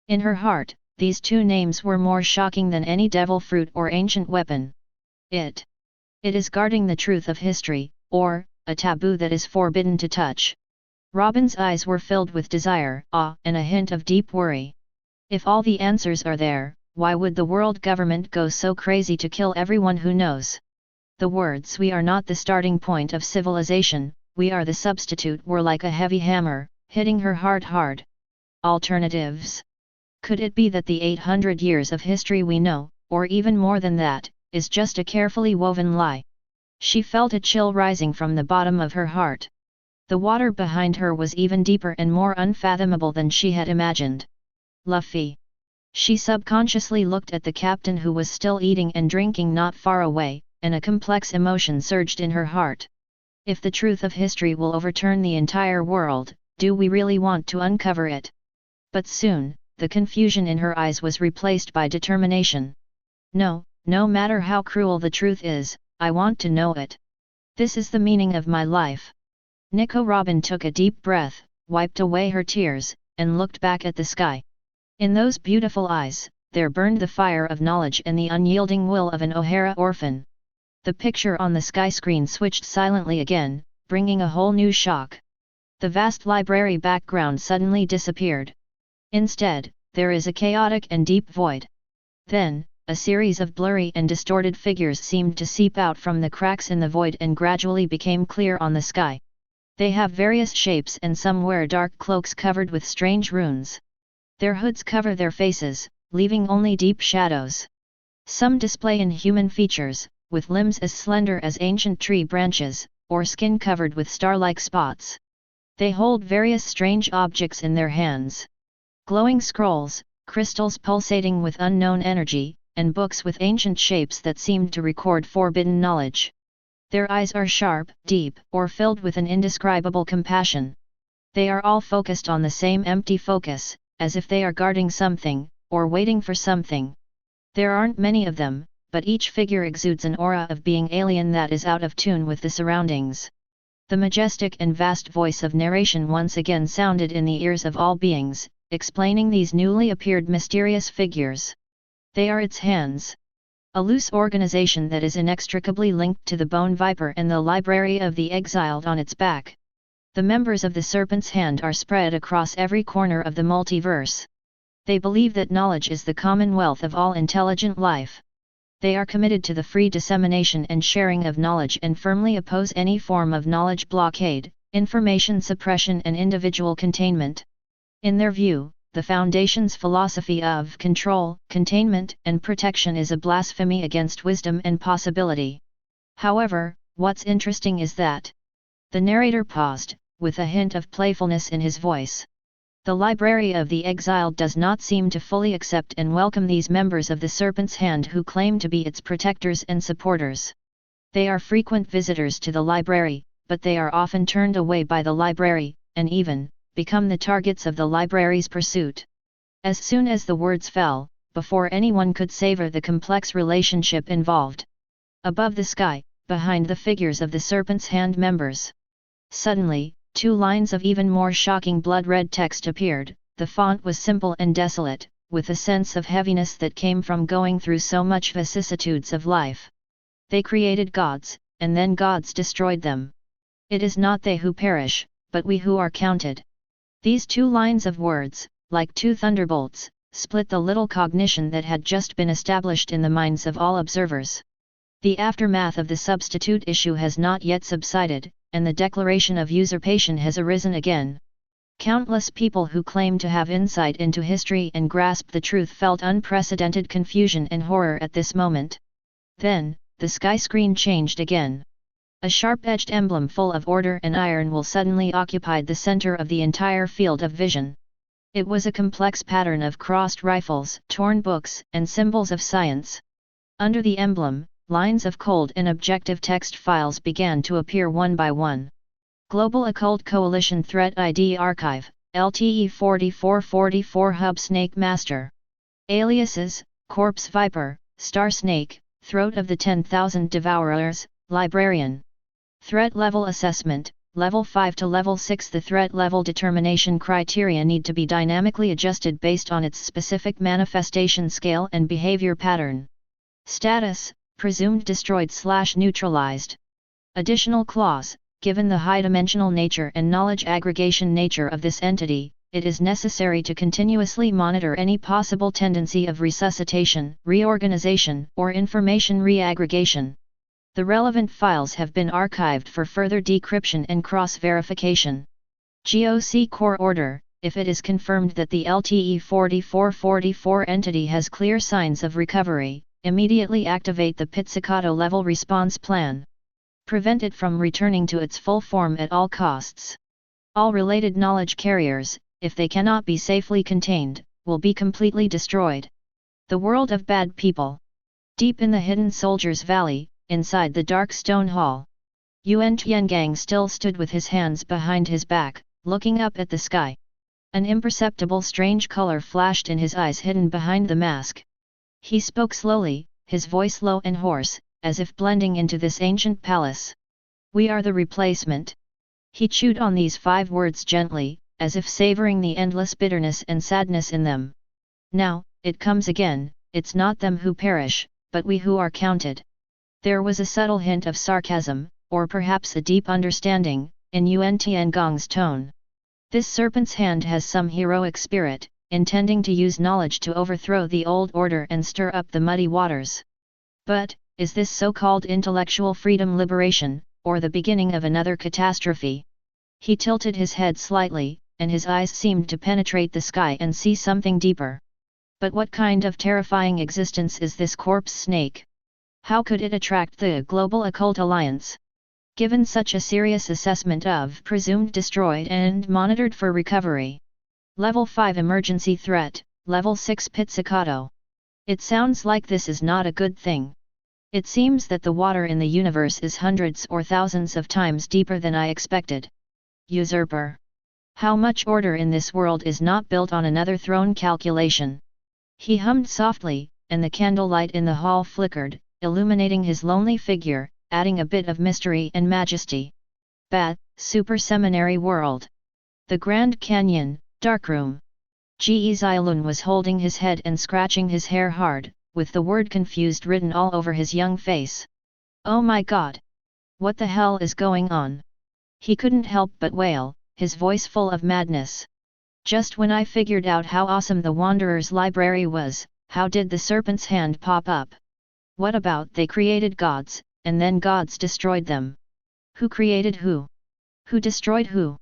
In her heart, these two names were more shocking than any devil fruit or ancient weapon. It is guarding the truth of history, or, a taboo that is forbidden to touch. Robin's eyes were filled with desire, awe, and a hint of deep worry. If all the answers are there, why would the world government go so crazy to kill everyone who knows? The words "we are not the starting point of civilization, we are the substitute" were like a heavy hammer, hitting her heart hard. Alternatives? Could it be that the 800 years of history we know, or even more than that, is just a carefully woven lie? She felt a chill rising from the bottom of her heart. The water behind her was even deeper and more unfathomable than she had imagined. Luffy. She subconsciously looked at the captain who was still eating and drinking not far away, and a complex emotion surged in her heart. If the truth of history will overturn the entire world, do we really want to uncover it? But soon, the confusion in her eyes was replaced by determination. No matter how cruel the truth is, I want to know it. This is the meaning of my life. Nico Robin took a deep breath, wiped away her tears, and looked back at the sky. In those beautiful eyes, there burned the fire of knowledge and the unyielding will of an O'Hara orphan. The picture on the sky screen switched silently again, bringing a whole new shock. The vast library background suddenly disappeared. Instead, there is a chaotic and deep void. Then, a series of blurry and distorted figures seemed to seep out from the cracks in the void and gradually became clear on the sky. They have various shapes and some wear dark cloaks covered with strange runes. Their hoods cover their faces, leaving only deep shadows. Some display inhuman features, with limbs as slender as ancient tree branches, or skin covered with star-like spots. They hold various strange objects in their hands. Glowing scrolls, crystals pulsating with unknown energy, and books with ancient shapes that seemed to record forbidden knowledge. Their eyes are sharp, deep, or filled with an indescribable compassion. They are all focused on the same empty focus, as if they are guarding something, or waiting for something. There aren't many of them, but each figure exudes an aura of being alien that is out of tune with the surroundings. The majestic and vast voice of narration once again sounded in the ears of all beings, explaining these newly appeared mysterious figures. They are its hands. A loose organization that is inextricably linked to the Bone Viper and the Library of the Exiled on its back. The members of the Serpent's Hand are spread across every corner of the multiverse. They believe that knowledge is the commonwealth of all intelligent life. They are committed to the free dissemination and sharing of knowledge and firmly oppose any form of knowledge blockade, information suppression and individual containment. In their view, the Foundation's philosophy of control, containment, and protection is a blasphemy against wisdom and possibility. However, what's interesting is that the narrator paused, with a hint of playfulness in his voice. The Library of the Exiled does not seem to fully accept and welcome these members of the Serpent's Hand who claim to be its protectors and supporters. They are frequent visitors to the library, but they are often turned away by the library, and even become the targets of the library's pursuit. As soon as the words fell, before anyone could savor the complex relationship involved. Above the sky, behind the figures of the Serpent's Hand members. Suddenly, 2 lines of even more shocking blood-red text appeared. The font was simple and desolate, with a sense of heaviness that came from going through so much vicissitudes of life. They created gods, and then gods destroyed them. It is not they who perish, but we who are counted. These 2 lines of words, like 2 thunderbolts, split the little cognition that had just been established in the minds of all observers. The aftermath of the substitute issue has not yet subsided, and the declaration of usurpation has arisen again. Countless people who claim to have insight into history and grasp the truth felt unprecedented confusion and horror at this moment. Then, the sky screen changed again. A sharp-edged emblem full of order and iron will suddenly occupied the center of the entire field of vision. It was a complex pattern of crossed rifles, torn books, and symbols of science. Under the emblem, lines of cold and objective text files began to appear one by one. Global Occult Coalition Threat ID Archive, LTE 4444 Hub Snake Master. Aliases, Corpse Viper, Star Snake, Throat of the 10,000 Devourers, Librarian. Threat Level Assessment, Level 5 to Level 6. The threat level determination criteria need to be dynamically adjusted based on its specific manifestation scale and behavior pattern. Status, presumed destroyed/neutralized. Additional clause, given the high-dimensional nature and knowledge aggregation nature of this entity, it is necessary to continuously monitor any possible tendency of resuscitation, reorganization, or information reaggregation. The relevant files have been archived for further decryption and cross-verification. GOC Core Order, if it is confirmed that the LTE 4444 entity has clear signs of recovery, immediately activate the Pizzicato level response plan. Prevent it from returning to its full form at all costs. All related knowledge carriers, if they cannot be safely contained, will be completely destroyed. The world of bad people. Deep in the hidden Soldiers' Valley, inside the dark stone hall, Yuan Tiangang still stood with his hands behind his back, looking up at the sky. An imperceptible strange color flashed in his eyes hidden behind the mask. He spoke slowly, his voice low and hoarse, as if blending into this ancient palace. We are the replacement. He chewed on these 5 words gently, as if savoring the endless bitterness and sadness in them. Now, it comes again, it's not them who perish, but we who are counted. There was a subtle hint of sarcasm, or perhaps a deep understanding, in Yuan Tiangong's tone. This Serpent's Hand has some heroic spirit, intending to use knowledge to overthrow the old order and stir up the muddy waters. But, is this so-called intellectual freedom liberation, or the beginning of another catastrophe? He tilted his head slightly, and his eyes seemed to penetrate the sky and see something deeper. But what kind of terrifying existence is this corpse snake? How could it attract the Global Occult Alliance? Given such a serious assessment of presumed destroyed and monitored for recovery. Level 5 Emergency Threat, Level 6 Pizzicato. It sounds like this is not a good thing. It seems that the water in the universe is hundreds or thousands of times deeper than I expected. Usurper. How much order in this world is not built on another throne calculation? He hummed softly, and the candlelight in the hall flickered, illuminating his lonely figure, adding a bit of mystery and majesty. Bat, Super Seminary World. The Grand Canyon, Darkroom. Ge Zilun was holding his head and scratching his hair hard, with the word confused written all over his young face. Oh my god! What the hell is going on? He couldn't help but wail, his voice full of madness. Just when I figured out how awesome the Wanderer's library was, how did the Serpent's Hand pop up? What about they created gods, and then gods destroyed them? Who created who? Who destroyed who?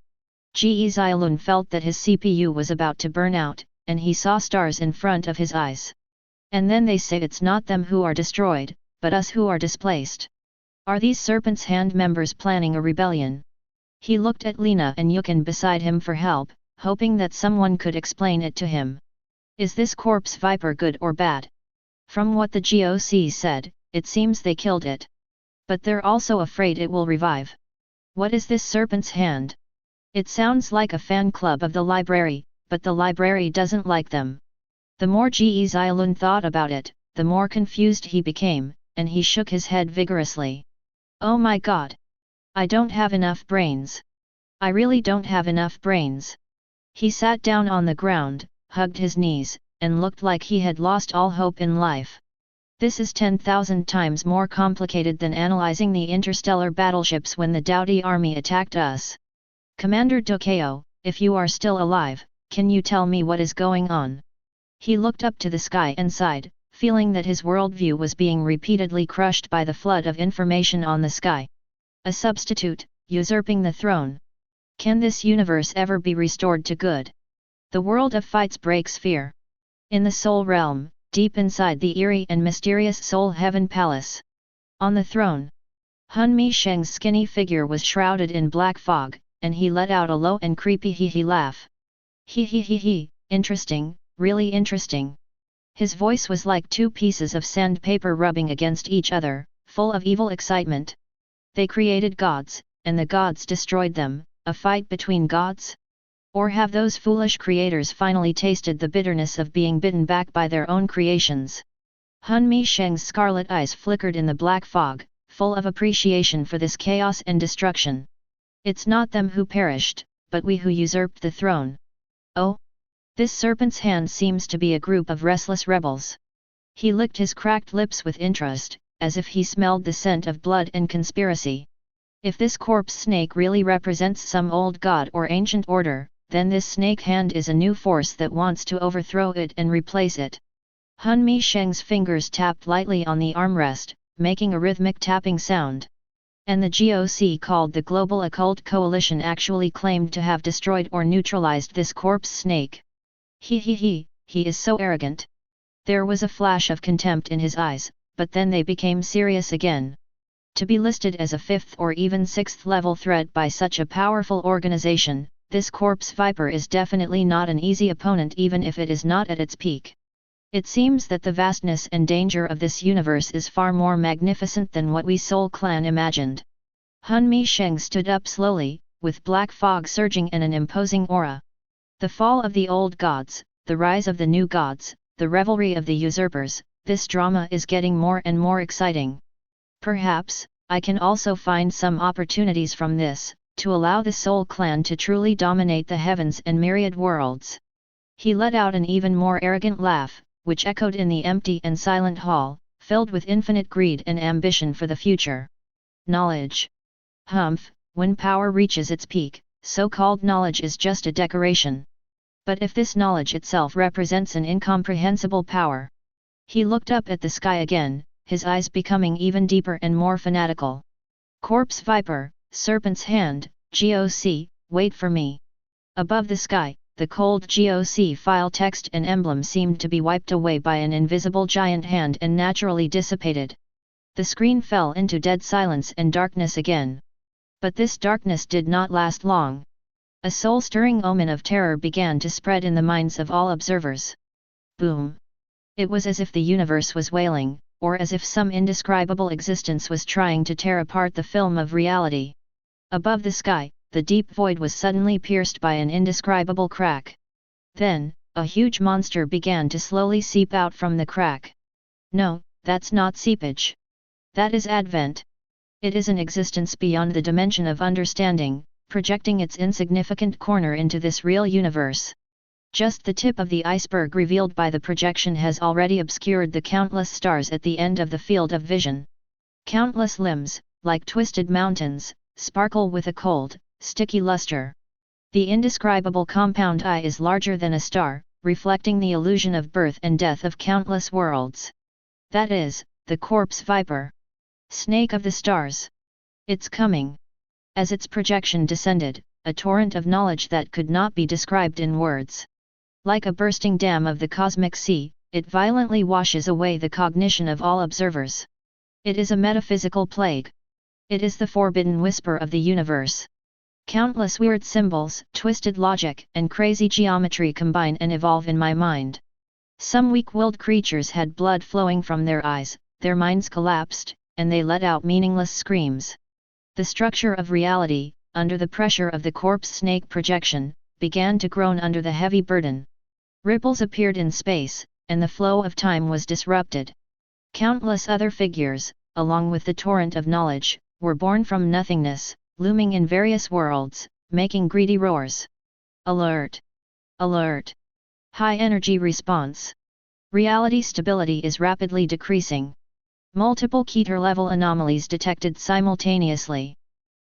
Zilun felt that his CPU was about to burn out, and he saw stars in front of his eyes. And then they say it's not them who are destroyed, but us who are displaced. Are these Serpent's Hand members planning a rebellion? He looked at Lina and Yukon beside him for help, hoping that someone could explain it to him. Is this corpse viper good or bad? From what the GOC said, it seems they killed it. But they're also afraid it will revive. What is this Serpent's Hand? It sounds like a fan club of the library, but the library doesn't like them. The more Zilun thought about it, the more confused he became, and he shook his head vigorously. Oh my god! I don't have enough brains. I really don't have enough brains. He sat down on the ground, hugged his knees, and looked like he had lost all hope in life. This is 10,000 times more complicated than analyzing the interstellar battleships when the Dowdy army attacked us. Commander Dokeo, if you are still alive, can you tell me what is going on? He looked up to the sky and sighed, feeling that his worldview was being repeatedly crushed by the flood of information on the sky. A substitute, usurping the throne. Can this universe ever be restored to good? The world of fights breaks fear. In the Soul Realm, deep inside the eerie and mysterious Soul Heaven Palace. On the throne, Hun Mi Sheng's skinny figure was shrouded in black fog, and he let out a low and creepy hee-hee laugh. Hee, interesting, really interesting. His voice was like two pieces of sandpaper rubbing against each other, full of evil excitement. They created gods, and the gods destroyed them, a fight between gods? Or have those foolish creators finally tasted the bitterness of being bitten back by their own creations? Hun Mi Sheng's scarlet eyes flickered in the black fog, full of appreciation for this chaos and destruction. It's not them who perished, but we who usurped the throne. Oh? This Serpent's Hand seems to be a group of restless rebels. He licked his cracked lips with interest, as if he smelled the scent of blood and conspiracy. If this corpse snake really represents some old god or ancient order, then this snake hand is a new force that wants to overthrow it and replace it. Hun Mi Sheng's fingers tapped lightly on the armrest, making a rhythmic tapping sound. And the GOC called the Global Occult Coalition actually claimed to have destroyed or neutralized this corpse snake. He is so arrogant. There was a flash of contempt in his eyes, but then they became serious again. To be listed as a 5th or even 6th level threat by such a powerful organization, this corpse viper is definitely not an easy opponent even if it is not at its peak. It seems that the vastness and danger of this universe is far more magnificent than what we Soul Clan imagined. Hun Mi Sheng stood up slowly, with black fog surging and an imposing aura. The fall of the old gods, the rise of the new gods, the revelry of the usurpers, this drama is getting more and more exciting. Perhaps, I can also find some opportunities from this, to allow the Soul Clan to truly dominate the heavens and myriad worlds. He let out an even more arrogant laugh, which echoed in the empty and silent hall, filled with infinite greed and ambition for the future. Knowledge. Humph, when power reaches its peak, so-called knowledge is just a decoration. But if this knowledge itself represents an incomprehensible power? He looked up at the sky again, his eyes becoming even deeper and more fanatical. Corpse Viper, Serpent's Hand, GOC, wait for me. Above the sky, the cold GOC file text and emblem seemed to be wiped away by an invisible giant hand and naturally dissipated. The screen fell into dead silence and darkness again. But this darkness did not last long. A soul-stirring omen of terror began to spread in the minds of all observers. Boom! It was as if the universe was wailing, or as if some indescribable existence was trying to tear apart the film of reality. Above the sky, the deep void was suddenly pierced by an indescribable crack. Then, a huge monster began to slowly seep out from the crack. No, that's not seepage. That is Advent. It is an existence beyond the dimension of understanding, projecting its insignificant corner into this real universe. Just the tip of the iceberg revealed by the projection has already obscured the countless stars at the end of the field of vision. Countless limbs, like twisted mountains, sparkle with a cold, sticky luster. The indescribable compound eye is larger than a star, reflecting the illusion of birth and death of countless worlds. That is, the corpse viper. Snake of the stars. It's coming. As its projection descended, a torrent of knowledge that could not be described in words. Like a bursting dam of the cosmic sea, it violently washes away the cognition of all observers. It is a metaphysical plague. It is the forbidden whisper of the universe. Countless weird symbols, twisted logic, and crazy geometry combine and evolve in my mind. Some weak-willed creatures had blood flowing from their eyes, their minds collapsed, and they let out meaningless screams. The structure of reality, under the pressure of the corpse snake projection, began to groan under the heavy burden. Ripples appeared in space, and the flow of time was disrupted. Countless other figures, along with the torrent of knowledge, were born from nothingness, looming in various worlds, making greedy roars. Alert! Alert! High energy response. Reality stability is rapidly decreasing. Multiple Keter-level anomalies detected simultaneously.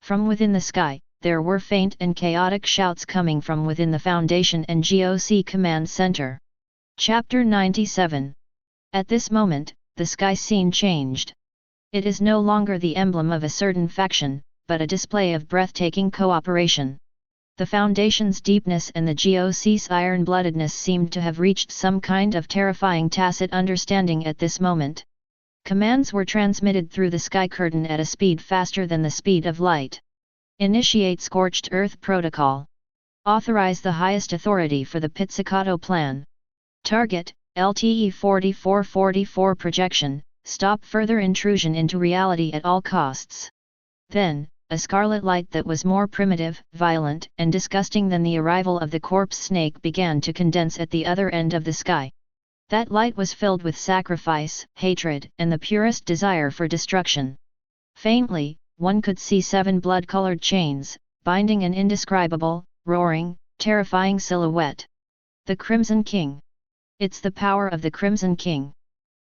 From within the sky, there were faint and chaotic shouts coming from within the Foundation and GOC Command Center. Chapter 97. At this moment, the sky scene changed. It is no longer the emblem of a certain faction, but a display of breathtaking cooperation. The Foundation's deepness and the GOC's iron-bloodedness seemed to have reached some kind of terrifying tacit understanding at this moment. Commands were transmitted through the sky curtain at a speed faster than the speed of light. Initiate Scorched Earth Protocol. Authorize the highest authority for the Pizzicato Plan. Target, LTE 4444 projection, stop further intrusion into reality at all costs. Then, a scarlet light that was more primitive, violent, and disgusting than the arrival of the corpse snake began to condense at the other end of the sky. That light was filled with sacrifice, hatred, and the purest desire for destruction. Faintly, one could see 7 blood-colored chains, binding an indescribable, roaring, terrifying silhouette. The Crimson King. It's the power of the Crimson King.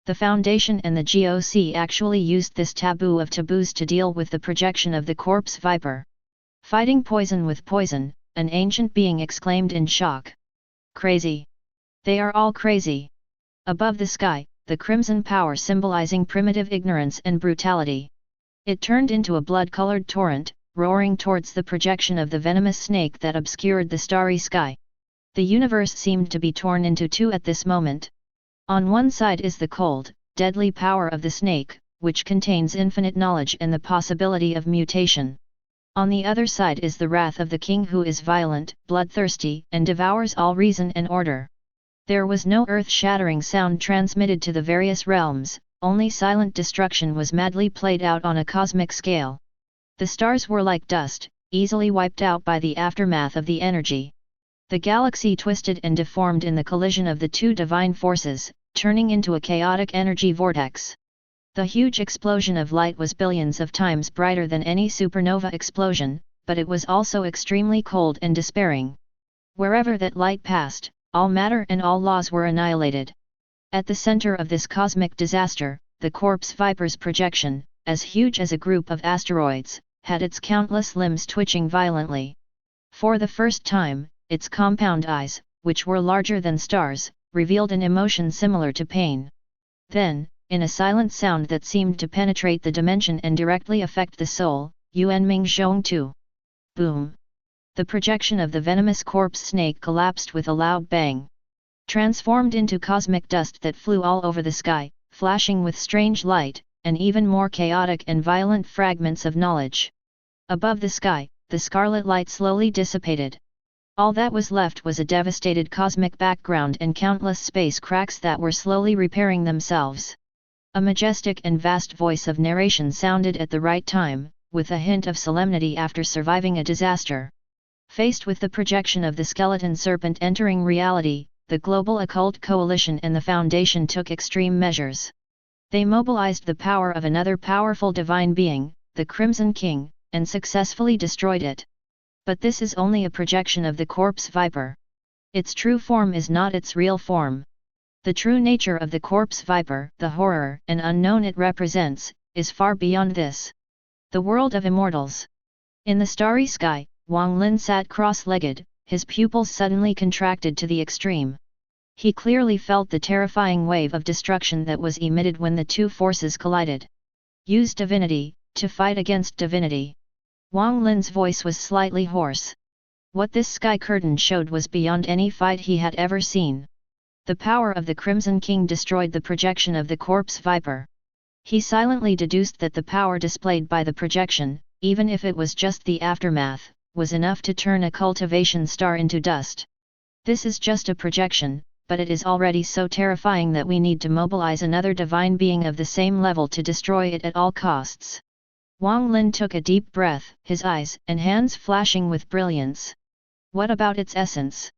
The Foundation and the GOC actually used this taboo of taboos to deal with the projection of the corpse viper. Fighting poison with poison, an ancient being exclaimed in shock. Crazy. They are all crazy. Above the sky, the crimson power symbolizing primitive ignorance and brutality. It turned into a blood-colored torrent, roaring towards the projection of the venomous snake that obscured the starry sky. The universe seemed to be torn into two at this moment. On one side is the cold, deadly power of the snake, which contains infinite knowledge and the possibility of mutation. On the other side is the wrath of the king, who is violent, bloodthirsty, and devours all reason and order. There was no earth-shattering sound transmitted to the various realms, only silent destruction was madly played out on a cosmic scale. The stars were like dust, easily wiped out by the aftermath of the energy. The galaxy twisted and deformed in the collision of the two divine forces, turning into a chaotic energy vortex. The huge explosion of light was billions of times brighter than any supernova explosion, but it was also extremely cold and despairing. Wherever that light passed, all matter and all laws were annihilated. At the center of this cosmic disaster, the corpse viper's projection, as huge as a group of asteroids, had its countless limbs twitching violently. For the first time, its compound eyes, which were larger than stars, revealed an emotion similar to pain. Then, in a silent sound that seemed to penetrate the dimension and directly affect the soul, Yuanming-zhong-tu. Boom! The projection of the venomous corpse snake collapsed with a loud bang. Transformed into cosmic dust that flew all over the sky, flashing with strange light, and even more chaotic and violent fragments of knowledge. Above the sky, the scarlet light slowly dissipated. All that was left was a devastated cosmic background and countless space cracks that were slowly repairing themselves. A majestic and vast voice of narration sounded at the right time, with a hint of solemnity after surviving a disaster. Faced with the projection of the skeleton serpent entering reality, the Global Occult Coalition and the Foundation took extreme measures. They mobilized the power of another powerful divine being, the Crimson King, and successfully destroyed it. But this is only a projection of the corpse viper. Its true form is not its real form. The true nature of the corpse viper, the horror and unknown it represents, is far beyond this. The world of immortals. In the starry sky, Wang Lin sat cross-legged, his pupils suddenly contracted to the extreme. He clearly felt the terrifying wave of destruction that was emitted when the two forces collided. Use divinity, to fight against divinity. Wang Lin's voice was slightly hoarse. What this sky curtain showed was beyond any fight he had ever seen. The power of the Crimson King destroyed the projection of the corpse viper. He silently deduced that the power displayed by the projection, even if it was just the aftermath, was enough to turn a cultivation star into dust. This is just a projection, but it is already so terrifying that we need to mobilize another divine being of the same level to destroy it at all costs. Wang Lin took a deep breath, his eyes and hands flashing with brilliance. What about its essence?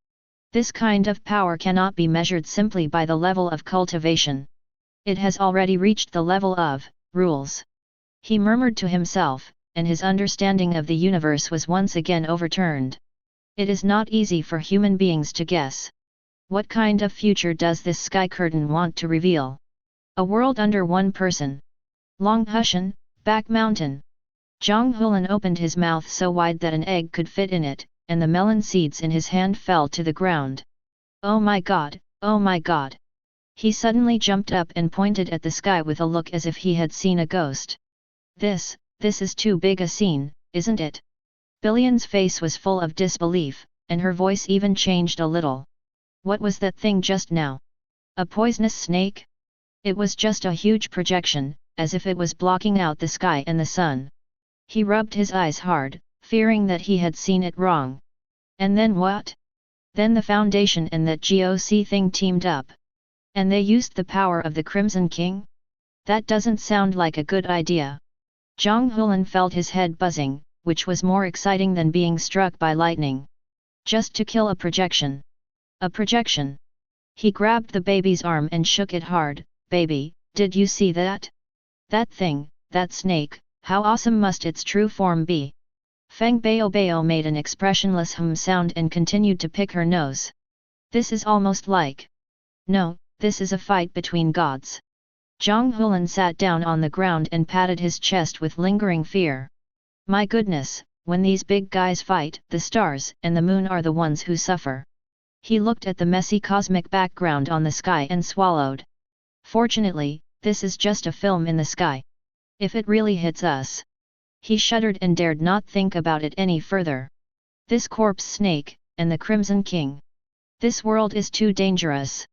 This kind of power cannot be measured simply by the level of cultivation. It has already reached the level of rules. He murmured to himself, and his understanding of the universe was once again overturned. It is not easy for human beings to guess. What kind of future does this sky curtain want to reveal? A world under one person. Long Hushan, Back Mountain. Zhang Hulan opened his mouth so wide that an egg could fit in it, and the melon seeds in his hand fell to the ground. Oh my god, oh my god! He suddenly jumped up and pointed at the sky with a look as if he had seen a ghost. This is too big a scene, isn't it? Billion's face was full of disbelief, and her voice even changed a little. What was that thing just now? A poisonous snake? It was just a huge projection, as if it was blocking out the sky and the sun. He rubbed his eyes hard, fearing that he had seen it wrong. And then what? Then the Foundation and that GOC thing teamed up. And they used the power of the Crimson King? That doesn't sound like a good idea. Zhang Hulan felt his head buzzing, which was more exciting than being struck by lightning. Just to kill a projection. A projection. He grabbed the baby's arm and shook it hard. Baby, did you see that? That thing, that snake, how awesome must its true form be? Feng Baobao made an expressionless sound and continued to pick her nose. This is almost like... No, this is a fight between gods. Zhang Hulan sat down on the ground and patted his chest with lingering fear. My goodness, when these big guys fight, the stars and the moon are the ones who suffer. He looked at the messy cosmic background on the sky and swallowed. Fortunately, this is just a film in the sky. If it really hits us... He shuddered and dared not think about it any further. This corpse snake, and the Crimson King. This world is too dangerous.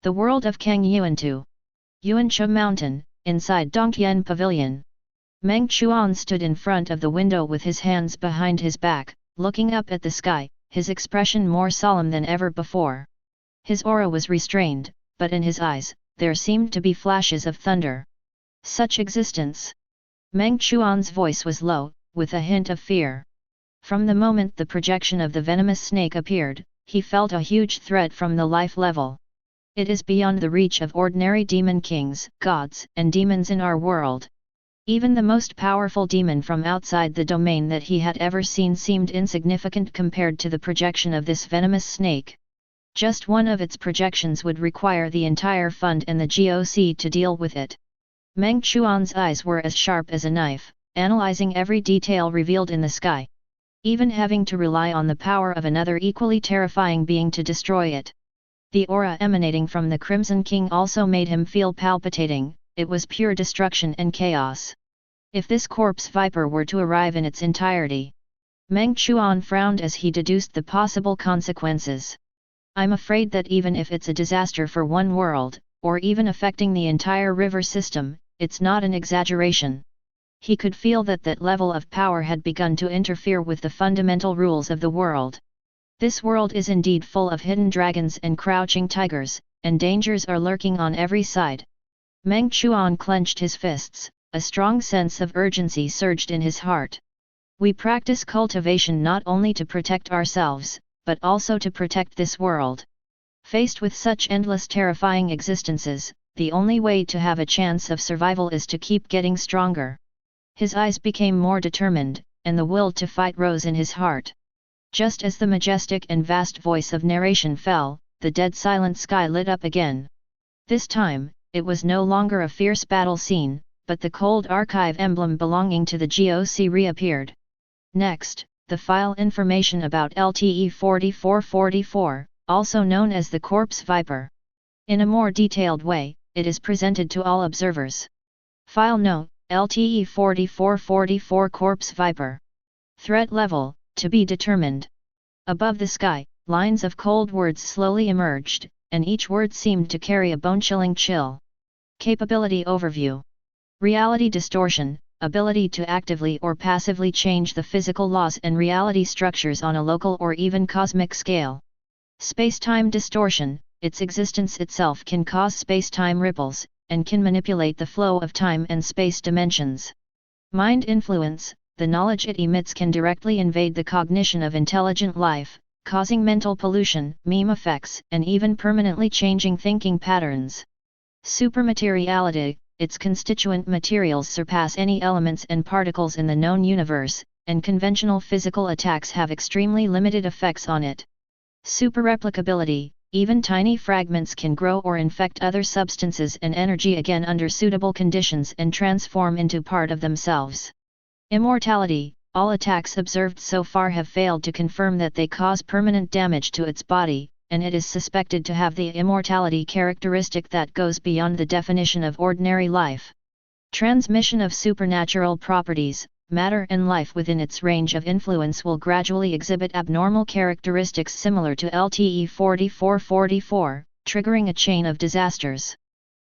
The world of Kang Yuantu. Yuanshu Mountain, inside Dongtian Pavilion. Meng Chuan stood in front of the window with his hands behind his back, looking up at the sky, his expression more solemn than ever before. His aura was restrained, but in his eyes, there seemed to be flashes of thunder. Such existence! Meng Chuan's voice was low, with a hint of fear. From the moment the projection of the venomous snake appeared, he felt a huge threat from the life level. It is beyond the reach of ordinary demon kings, gods, and demons in our world. Even the most powerful demon from outside the domain that he had ever seen seemed insignificant compared to the projection of this venomous snake. Just one of its projections would require the entire fund and the GOC to deal with it. Meng Chuan's eyes were as sharp as a knife, analyzing every detail revealed in the sky. Even having to rely on the power of another equally terrifying being to destroy it. The aura emanating from the Crimson King also made him feel palpitating. It was pure destruction and chaos. If this corpse viper were to arrive in its entirety... Meng Chuan frowned as he deduced the possible consequences. I'm afraid that even if it's a disaster for one world, or even affecting the entire river system, it's not an exaggeration. He could feel that that level of power had begun to interfere with the fundamental rules of the world. This world is indeed full of hidden dragons and crouching tigers, and dangers are lurking on every side. Meng Chuan clenched his fists, a strong sense of urgency surged in his heart. We practice cultivation not only to protect ourselves, but also to protect this world. Faced with such endless terrifying existences, the only way to have a chance of survival is to keep getting stronger. His eyes became more determined, and the will to fight rose in his heart. Just as the majestic and vast voice of narration fell, the dead silent sky lit up again. This time, it was no longer a fierce battle scene, but the cold archive emblem belonging to the GOC reappeared. Next, the file information about LTE-4444, also known as the Corpse Viper. In a more detailed way, it is presented to all observers. File Note: LTE 4444 Corpse Viper. Threat level, to be determined. Above the sky, lines of cold words slowly emerged, and each word seemed to carry a bone-chilling chill. Capability Overview. Reality distortion, ability to actively or passively change the physical laws and reality structures on a local or even cosmic scale. Space-time distortion, its existence itself can cause space-time ripples, and can manipulate the flow of time and space dimensions. Mind influence, the knowledge it emits can directly invade the cognition of intelligent life, causing mental pollution, meme effects, and even permanently changing thinking patterns. Supermateriality, its constituent materials surpass any elements and particles in the known universe, and conventional physical attacks have extremely limited effects on it. Superreplicability, even tiny fragments can grow or infect other substances and energy again under suitable conditions and transform into part of themselves. Immortality, all attacks observed so far have failed to confirm that they cause permanent damage to its body, and it is suspected to have the immortality characteristic that goes beyond the definition of ordinary life. Transmission of supernatural properties, matter and life within its range of influence will gradually exhibit abnormal characteristics similar to LTE 4444, triggering a chain of disasters.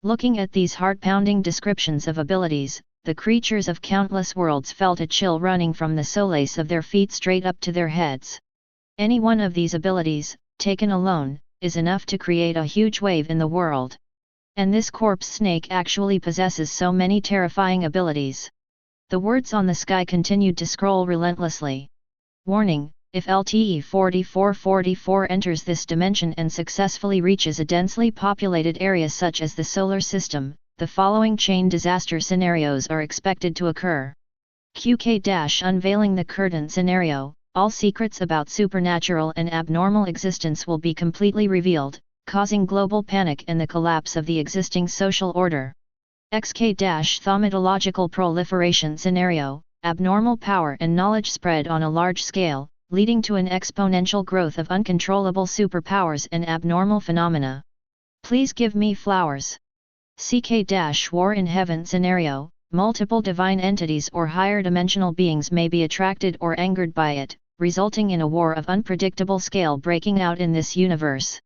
Looking at these heart-pounding descriptions of abilities, the creatures of countless worlds felt a chill running from the soles of their feet straight up to their heads. Any one of these abilities, taken alone, is enough to create a huge wave in the world. And this corpse snake actually possesses so many terrifying abilities. The words on the sky continued to scroll relentlessly. Warning: if LTE 4444 enters this dimension and successfully reaches a densely populated area such as the solar system, the following chain disaster scenarios are expected to occur. QK-unveiling the curtain scenario, all secrets about supernatural and abnormal existence will be completely revealed, causing global panic and the collapse of the existing social order. XK-thaumatological proliferation scenario, abnormal power and knowledge spread on a large scale, leading to an exponential growth of uncontrollable superpowers and abnormal phenomena. Please give me flowers. CK-war in heaven scenario, multiple divine entities or higher dimensional beings may be attracted or angered by it, resulting in a war of unpredictable scale breaking out in this universe.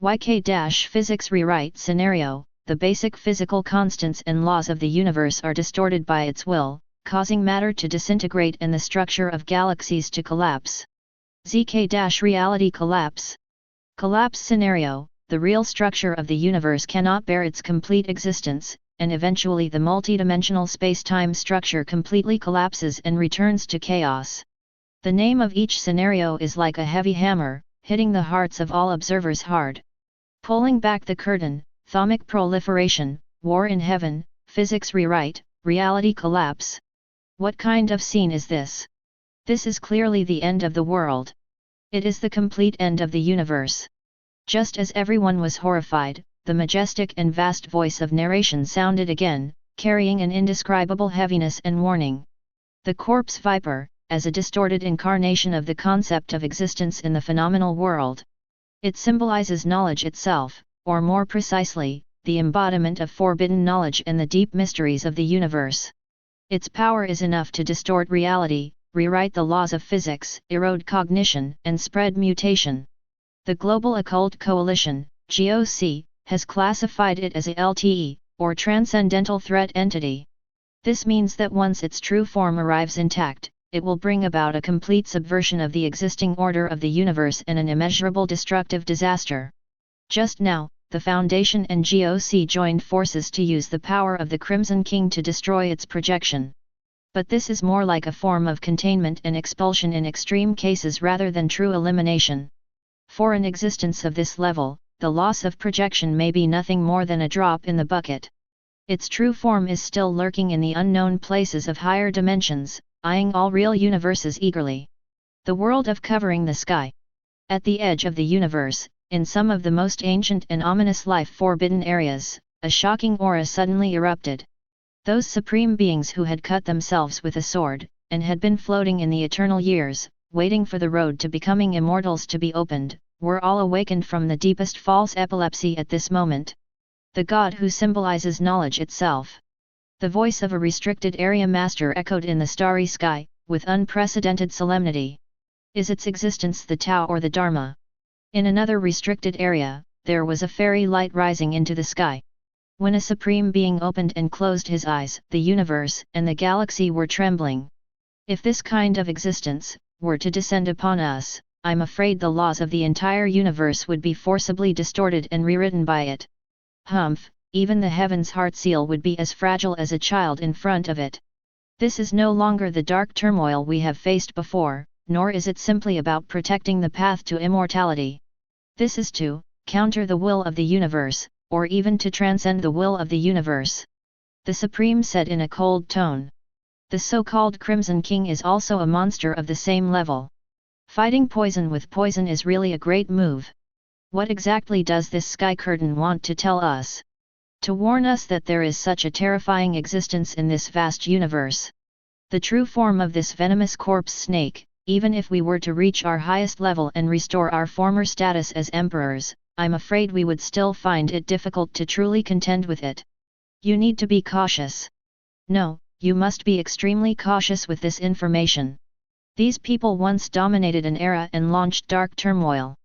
YK-physics rewrite scenario, the basic physical constants and laws of the universe are distorted by its will, causing matter to disintegrate and the structure of galaxies to collapse. ZK-reality collapse. Collapse scenario, the real structure of the universe cannot bear its complete existence, and eventually the multidimensional space-time structure completely collapses and returns to chaos. The name of each scenario is like a heavy hammer, hitting the hearts of all observers hard. Pulling back the curtain, thaumic proliferation, war in heaven, physics rewrite, reality collapse. What kind of scene is this? This is clearly the end of the world. It is the complete end of the universe. Just as everyone was horrified, the majestic and vast voice of narration sounded again, carrying an indescribable heaviness and warning. The Corpse Viper, as a distorted incarnation of the concept of existence in the phenomenal world. It symbolizes knowledge itself, or more precisely, the embodiment of forbidden knowledge and the deep mysteries of the universe. Its power is enough to distort reality, rewrite the laws of physics, erode cognition, and spread mutation. The Global Occult Coalition, GOC, has classified it as a LTE, or Transcendental Threat Entity. This means that once its true form arrives intact, it will bring about a complete subversion of the existing order of the universe and an immeasurable destructive disaster. Just now, the Foundation and GOC joined forces to use the power of the Crimson King to destroy its projection. But this is more like a form of containment and expulsion in extreme cases rather than true elimination. For an existence of this level, the loss of projection may be nothing more than a drop in the bucket. Its true form is still lurking in the unknown places of higher dimensions, eyeing all real universes eagerly. The world of covering the sky. At the edge of the universe, in some of the most ancient and ominous life-forbidden areas, a shocking aura suddenly erupted. Those supreme beings who had cut themselves with a sword, and had been floating in the eternal years, waiting for the road to becoming immortals to be opened, were all awakened from the deepest false epilepsy at this moment. The god who symbolizes knowledge itself. The voice of a restricted area master echoed in the starry sky, with unprecedented solemnity. Is its existence the Tao or the Dharma? In another restricted area, there was a fairy light rising into the sky. When a supreme being opened and closed his eyes, the universe and the galaxy were trembling. If this kind of existence were to descend upon us, I'm afraid the laws of the entire universe would be forcibly distorted and rewritten by it. Humph, even the heaven's heart seal would be as fragile as a child in front of it. This is no longer the dark turmoil we have faced before, nor is it simply about protecting the path to immortality. This is to counter the will of the universe, or even to transcend the will of the universe. The Supreme said in a cold tone. The so-called Crimson King is also a monster of the same level. Fighting poison with poison is really a great move. What exactly does this sky curtain want to tell us? To warn us that there is such a terrifying existence in this vast universe. The true form of this venomous corpse snake, even if we were to reach our highest level and restore our former status as emperors, I'm afraid we would still find it difficult to truly contend with it. You need to be cautious. No, you must be extremely cautious with this information. These people once dominated an era and launched dark turmoil.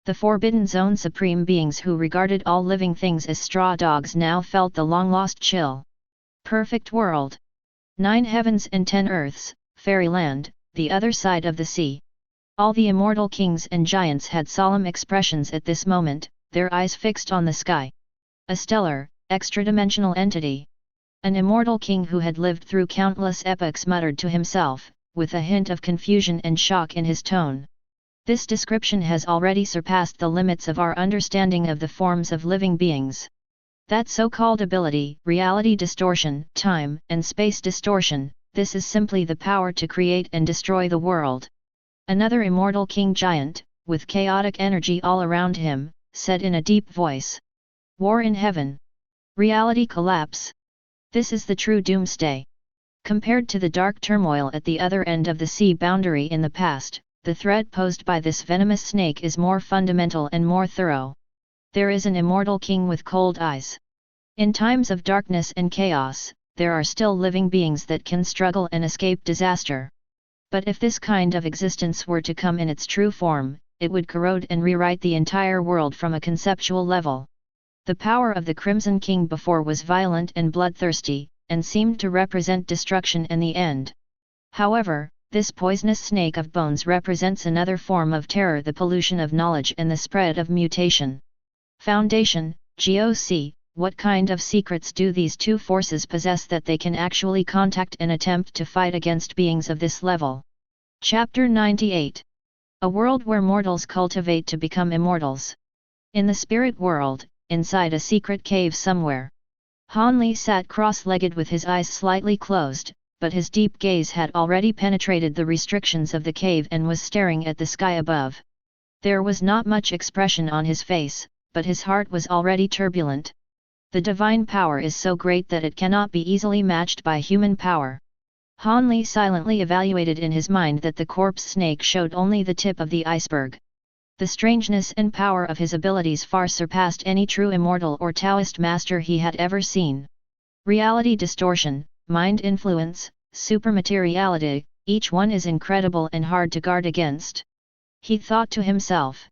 The Forbidden Zone supreme beings who regarded all living things as straw dogs now felt the long-lost chill. Perfect world. 9 heavens and 10 earths, fairyland, the other side of the sea. All the immortal kings and giants had solemn expressions at this moment, their eyes fixed on the sky. A stellar, extra-dimensional entity. An immortal king who had lived through countless epochs muttered to himself, with a hint of confusion and shock in his tone. This description has already surpassed the limits of our understanding of the forms of living beings. That so-called ability, reality distortion, time and space distortion, this is simply the power to create and destroy the world. Another immortal king giant, with chaotic energy all around him, said in a deep voice. War in heaven. Reality collapse. This is the true doomsday. Compared to the dark turmoil at the other end of the sea boundary in the past, the threat posed by this venomous snake is more fundamental and more thorough. There is an immortal king with cold eyes. In times of darkness and chaos, there are still living beings that can struggle and escape disaster. But if this kind of existence were to come in its true form, it would corrode and rewrite the entire world from a conceptual level. The power of the Crimson King before was violent and bloodthirsty, and seemed to represent destruction and the end. However, this poisonous snake of bones represents another form of terror, the pollution of knowledge and the spread of mutation. Foundation, GOC, what kind of secrets do these two forces possess that they can actually contact and attempt to fight against beings of this level? Chapter 98. A world where mortals cultivate to become immortals. In the spirit world, inside a secret cave somewhere. Han Li sat cross-legged with his eyes slightly closed, but his deep gaze had already penetrated the restrictions of the cave and was staring at the sky above. There was not much expression on his face, but his heart was already turbulent. The divine power is so great that it cannot be easily matched by human power. Han Li silently evaluated in his mind that the corpse snake showed only the tip of the iceberg. The strangeness and power of his abilities far surpassed any true immortal or Taoist master he had ever seen. Reality distortion, mind influence, supermateriality, each one is incredible and hard to guard against. He thought to himself.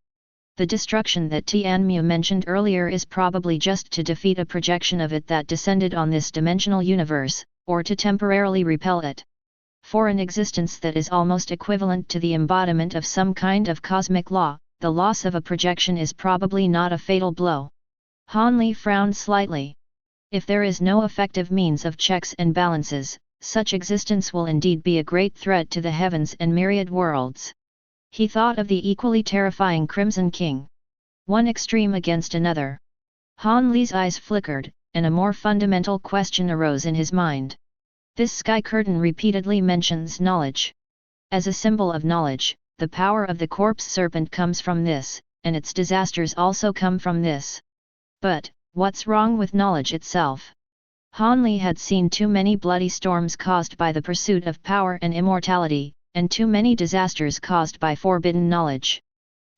The destruction that Tianmu mentioned earlier is probably just to defeat a projection of it that descended on this dimensional universe, or to temporarily repel it. For an existence that is almost equivalent to the embodiment of some kind of cosmic law, the loss of a projection is probably not a fatal blow. Han Li frowned slightly. If there is no effective means of checks and balances, such existence will indeed be a great threat to the heavens and myriad worlds. He thought of the equally terrifying Crimson King. One extreme against another. Han Li's eyes flickered, and a more fundamental question arose in his mind. This sky curtain repeatedly mentions knowledge. As a symbol of knowledge, the power of the corpse serpent comes from this, and its disasters also come from this. But, what's wrong with knowledge itself? Han Li had seen too many bloody storms caused by the pursuit of power and immortality, and too many disasters caused by forbidden knowledge.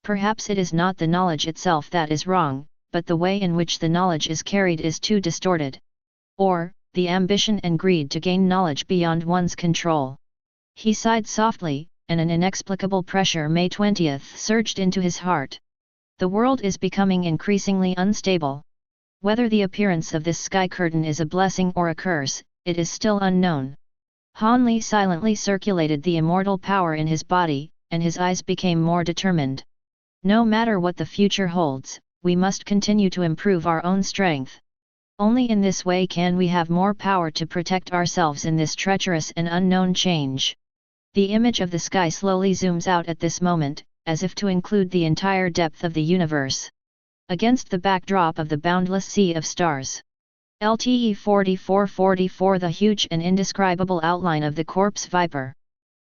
Perhaps it is not the knowledge itself that is wrong, but the way in which the knowledge is carried is too distorted. Or, the ambition and greed to gain knowledge beyond one's control. He sighed softly, and an inexplicable pressure May 20th surged into his heart. The world is becoming increasingly unstable. Whether the appearance of this sky curtain is a blessing or a curse, it is still unknown. Han Li silently circulated the immortal power in his body, and his eyes became more determined. No matter what the future holds, we must continue to improve our own strength. Only in this way can we have more power to protect ourselves in this treacherous and unknown change. The image of the sky slowly zooms out at this moment, as if to include the entire depth of the universe. Against the backdrop of the boundless sea of stars. LTE 4444, the huge and indescribable outline of the corpse viper.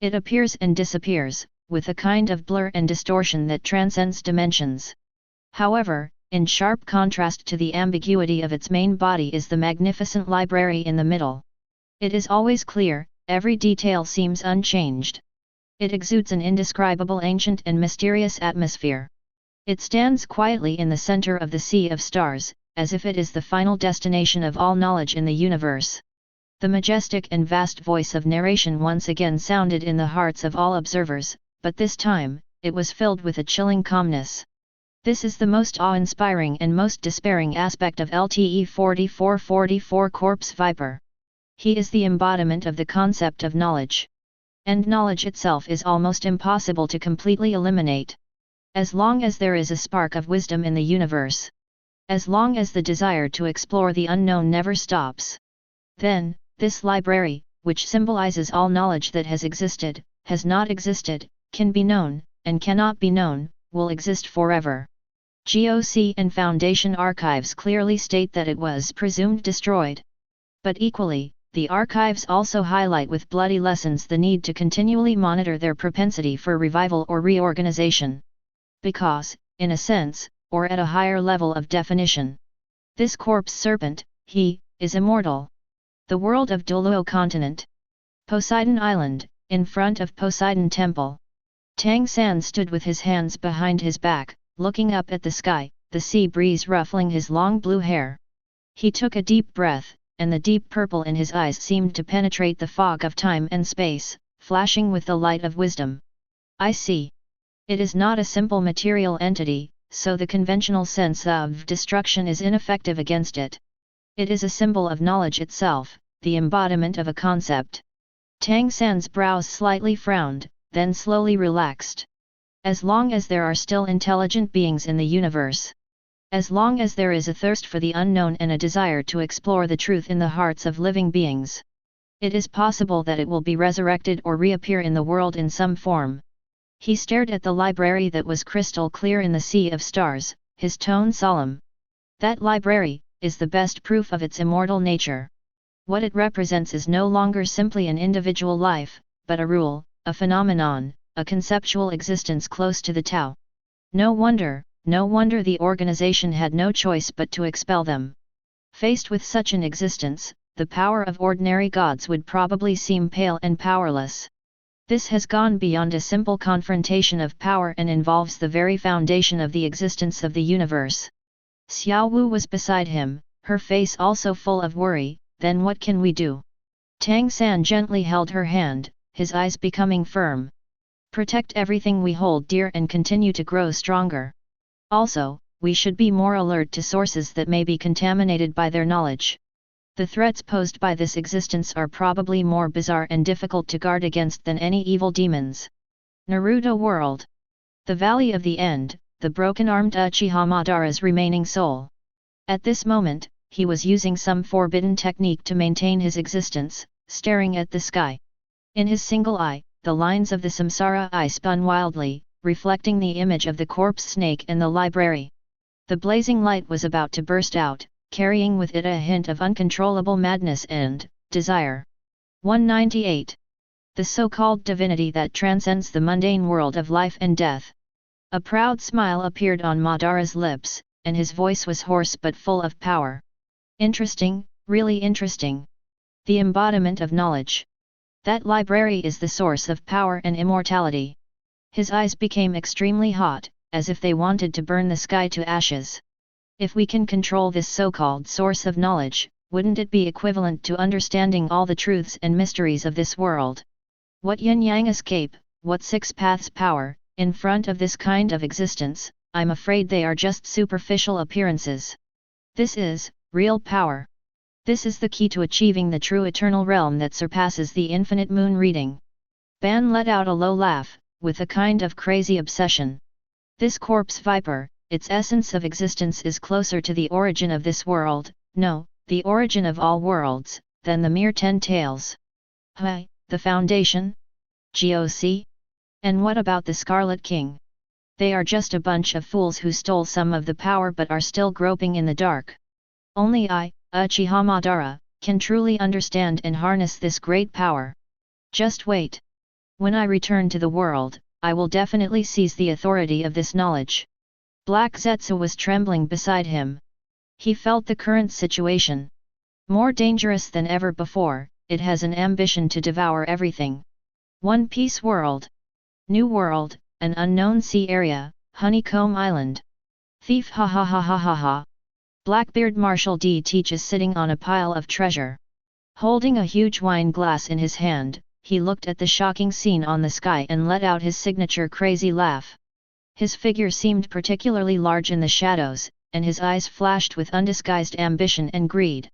It appears and disappears, with a kind of blur and distortion that transcends dimensions. However, in sharp contrast to the ambiguity of its main body is the magnificent library in the middle. It is always clear, every detail seems unchanged. It exudes an indescribable ancient and mysterious atmosphere. It stands quietly in the center of the sea of stars, as if it is the final destination of all knowledge in the universe. The majestic and vast voice of narration once again sounded in the hearts of all observers, but this time, it was filled with a chilling calmness. This is the most awe-inspiring and most despairing aspect of LTE 4444 Corpse Viper. He is the embodiment of the concept of knowledge. And knowledge itself is almost impossible to completely eliminate. As long as there is a spark of wisdom in the universe. As long as the desire to explore the unknown never stops. Then, this library, which symbolizes all knowledge that has existed, has not existed, can be known, and cannot be known, will exist forever. GOC and Foundation archives clearly state that it was presumed destroyed. But equally, the archives also highlight with bloody lessons the need to continually monitor their propensity for revival or reorganization. Because, in a sense, or at a higher level of definition, this corpse serpent, he, is immortal. The world of Doluo continent. Poseidon Island, in front of Poseidon Temple. Tang San stood with his hands behind his back, looking up at the sky, the sea breeze ruffling his long blue hair. He took a deep breath, and the deep purple in his eyes seemed to penetrate the fog of time and space, flashing with the light of wisdom. I see. It is not a simple material entity, so the conventional sense of destruction is ineffective against it. It is a symbol of knowledge itself, the embodiment of a concept. Tang San's brows slightly frowned, then slowly relaxed. As long as there are still intelligent beings in the universe. As long as there is a thirst for the unknown and a desire to explore the truth in the hearts of living beings. It is possible that it will be resurrected or reappear in the world in some form. He stared at the library that was crystal clear in the sea of stars, his tone solemn. That library is the best proof of its immortal nature. What it represents is no longer simply an individual life, but a rule, a phenomenon, a conceptual existence close to the Tao. No wonder the organization had no choice but to expel them. Faced with such an existence, the power of ordinary gods would probably seem pale and powerless. This has gone beyond a simple confrontation of power and involves the very foundation of the existence of the universe. Xiao Wu was beside him, her face also full of worry. Then what can we do? Tang San gently held her hand, his eyes becoming firm. Protect everything we hold dear and continue to grow stronger. Also, we should be more alert to sources that may be contaminated by their knowledge. The threats posed by this existence are probably more bizarre and difficult to guard against than any evil demons. Naruto World. The Valley of the End, the broken-armed Uchiha Madara's remaining soul. At this moment, he was using some forbidden technique to maintain his existence, staring at the sky. In his single eye, the lines of the samsara eye spun wildly, reflecting the image of the corpse snake in the library. The blazing light was about to burst out, carrying with it a hint of uncontrollable madness and desire. 198. The so-called divinity that transcends the mundane world of life and death. A proud smile appeared on Madara's lips, and his voice was hoarse but full of power. Interesting, really interesting. The embodiment of knowledge. That library is the source of power and immortality. His eyes became extremely hot, as if they wanted to burn the sky to ashes. If we can control this so-called source of knowledge, wouldn't it be equivalent to understanding all the truths and mysteries of this world? What yin-yang escape, what six paths power, in front of this kind of existence, I'm afraid they are just superficial appearances. This is real power. This is the key to achieving the true eternal realm that surpasses the infinite moon reading. Ban let out a low laugh, with a kind of crazy obsession. This corpse viper, its essence of existence is closer to the origin of this world, no, the origin of all worlds, than the mere 10 tails. Hi, the Foundation? GOC? And what about the Scarlet King? They are just a bunch of fools who stole some of the power but are still groping in the dark. Only I, Uchiha Madara, can truly understand and harness this great power. Just wait. When I return to the world, I will definitely seize the authority of this knowledge. Black Zetsu was trembling beside him. He felt the current situation. More dangerous than ever before, it has an ambition to devour everything. One Piece World. New World, an unknown sea area, Honeycomb Island. Thief ha ha ha ha ha ha. Blackbeard Marshal D. Teach is sitting on a pile of treasure. Holding a huge wine glass in his hand, he looked at the shocking scene on the sky and let out his signature crazy laugh. His figure seemed particularly large in the shadows, and his eyes flashed with undisguised ambition and greed.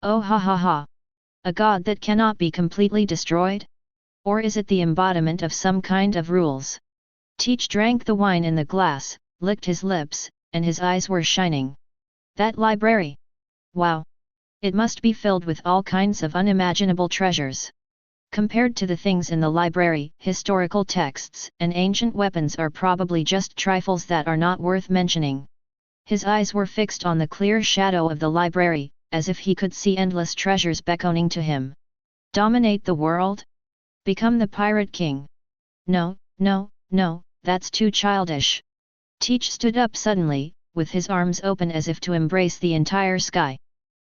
Oh ha ha ha! A god that cannot be completely destroyed? Or is it the embodiment of some kind of rules? Teach drank the wine in the glass, licked his lips, and his eyes were shining. That library! Wow! It must be filled with all kinds of unimaginable treasures. Compared to the things in the library, historical texts and ancient weapons are probably just trifles that are not worth mentioning. His eyes were fixed on the clear shadow of the library, as if he could see endless treasures beckoning to him. Dominate the world? Become the Pirate King? No, no, no, that's too childish. Teach stood up suddenly, with his arms open as if to embrace the entire sky.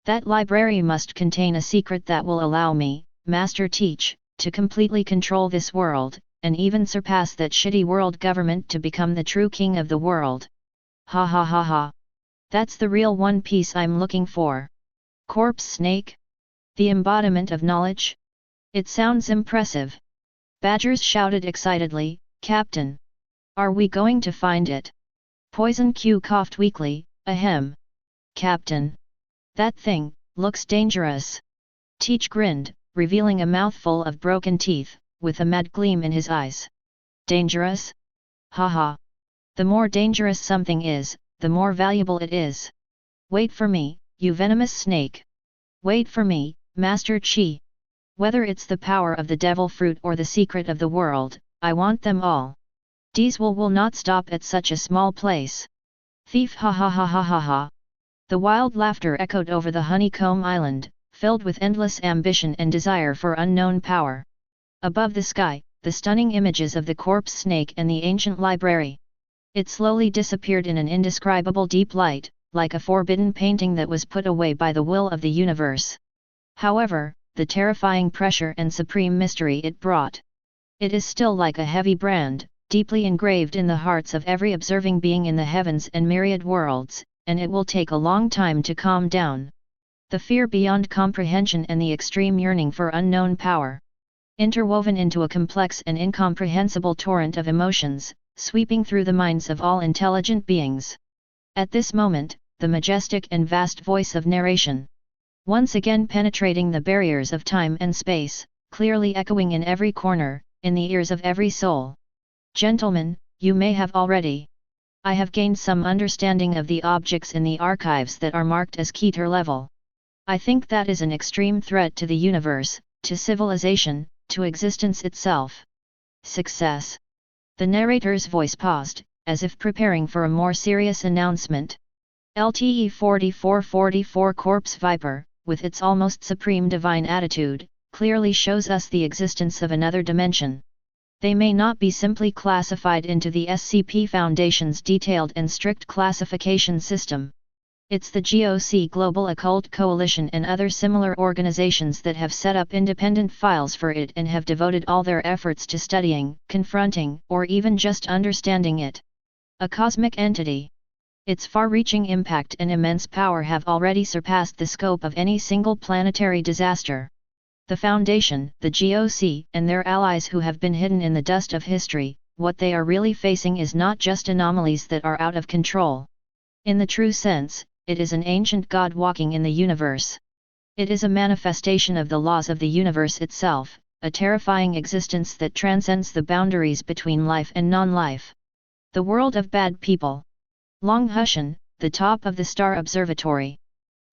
That library must contain a secret that will allow me, Master Teach, to completely control this world, and even surpass that shitty world government to become the true king of the world. Ha ha ha ha. That's the real One Piece I'm looking for. Corpse Snake? The embodiment of knowledge? It sounds impressive. Badgers shouted excitedly, Captain! Are we going to find it? Poison Q coughed weakly, ahem. Captain! That thing looks dangerous. Teach grinned, revealing a mouthful of broken teeth, with a mad gleam in his eyes. Dangerous? Ha ha! The more dangerous something is, the more valuable it is. Wait for me, you venomous snake! Wait for me, Master Chi! Whether it's the power of the devil fruit or the secret of the world, I want them all. Diesel will not stop at such a small place. Thief ha ha ha ha ha ha! The wild laughter echoed over the Honeycomb Island, filled with endless ambition and desire for unknown power. Above the sky, the stunning images of the corpse snake and the ancient library. It slowly disappeared in an indescribable deep light, like a forbidden painting that was put away by the will of the universe. However, the terrifying pressure and supreme mystery it brought. It is still like a heavy brand, deeply engraved in the hearts of every observing being in the heavens and myriad worlds, and it will take a long time to calm down. The fear beyond comprehension and the extreme yearning for unknown power. Interwoven into a complex and incomprehensible torrent of emotions, sweeping through the minds of all intelligent beings. At this moment, the majestic and vast voice of narration. Once again penetrating the barriers of time and space, clearly echoing in every corner, in the ears of every soul. Gentlemen, you may have already. I have gained some understanding of the objects in the archives that are marked as Keter level. I think that is an extreme threat to the universe, to civilization, to existence itself. Success. The narrator's voice paused, as if preparing for a more serious announcement. LTE 4444 Corpse Viper, with its almost supreme divine attitude, clearly shows us the existence of another dimension. They may not be simply classified into the SCP Foundation's detailed and strict classification system. It's the GOC Global Occult Coalition and other similar organizations that have set up independent files for it and have devoted all their efforts to studying, confronting, or even just understanding it. A cosmic entity. Its far-reaching impact and immense power have already surpassed the scope of any single planetary disaster. The Foundation, the GOC, and their allies who have been hidden in the dust of history, what they are really facing is not just anomalies that are out of control. In the true sense, it is an ancient god walking in the universe. It is a manifestation of the laws of the universe itself, a terrifying existence that transcends the boundaries between life and non-life. The world of bad people. Long Hushan, the top of the Star Observatory.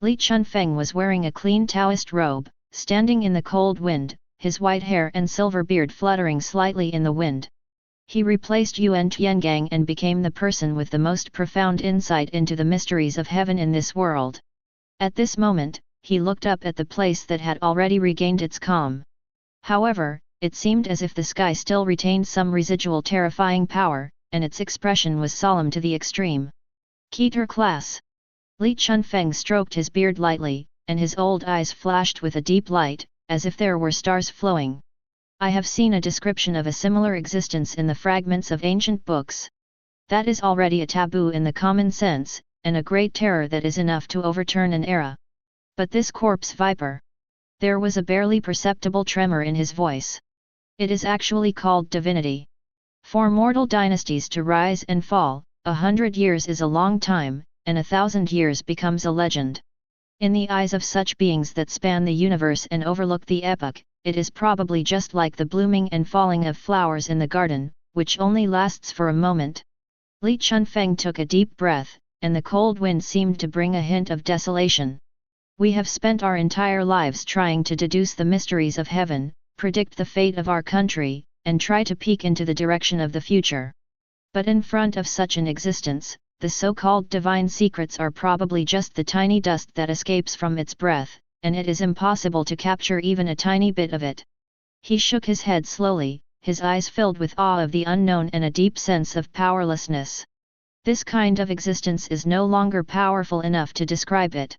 Li Chunfeng was wearing a clean Taoist robe, standing in the cold wind, his white hair and silver beard fluttering slightly in the wind. He replaced Yuan Tiangang and became the person with the most profound insight into the mysteries of heaven in this world. At this moment, he looked up at the place that had already regained its calm. However, it seemed as if the sky still retained some residual terrifying power, and its expression was solemn to the extreme. Keter class. Li Chunfeng stroked his beard lightly, and his old eyes flashed with a deep light, as if there were stars flowing. I have seen a description of a similar existence in the fragments of ancient books. That is already a taboo in the common sense, and a great terror that is enough to overturn an era. But this corpse viper. There was a barely perceptible tremor in his voice. It is actually called divinity. For mortal dynasties to rise and fall, 100 years is a long time, and 1,000 years becomes a legend. In the eyes of such beings that span the universe and overlook the epoch, it is probably just like the blooming and falling of flowers in the garden, which only lasts for a moment. Li Chunfeng took a deep breath, and the cold wind seemed to bring a hint of desolation. We have spent our entire lives trying to deduce the mysteries of heaven, predict the fate of our country, and try to peek into the direction of the future. But in front of such an existence, the so-called divine secrets are probably just the tiny dust that escapes from its breath, and it is impossible to capture even a tiny bit of it. He shook his head slowly, his eyes filled with awe of the unknown and a deep sense of powerlessness. This kind of existence is no longer powerful enough to describe it.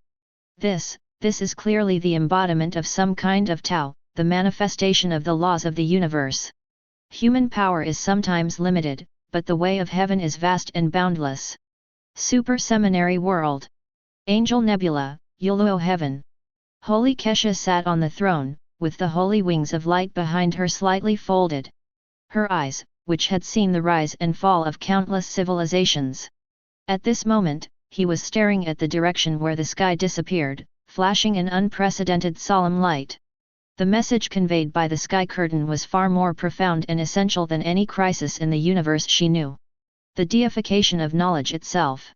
This is clearly the embodiment of some kind of Tao, the manifestation of the laws of the universe. Human power is sometimes limited, but the way of heaven is vast and boundless. Super Seminary World. Angel Nebula, Yuluo Heaven. Holy Kesha sat on the throne, with the holy wings of light behind her slightly folded. Her eyes, which had seen the rise and fall of countless civilizations. At this moment, he was staring at the direction where the sky disappeared, flashing an unprecedented solemn light. The message conveyed by the sky curtain was far more profound and essential than any crisis in the universe she knew. The deification of knowledge itself.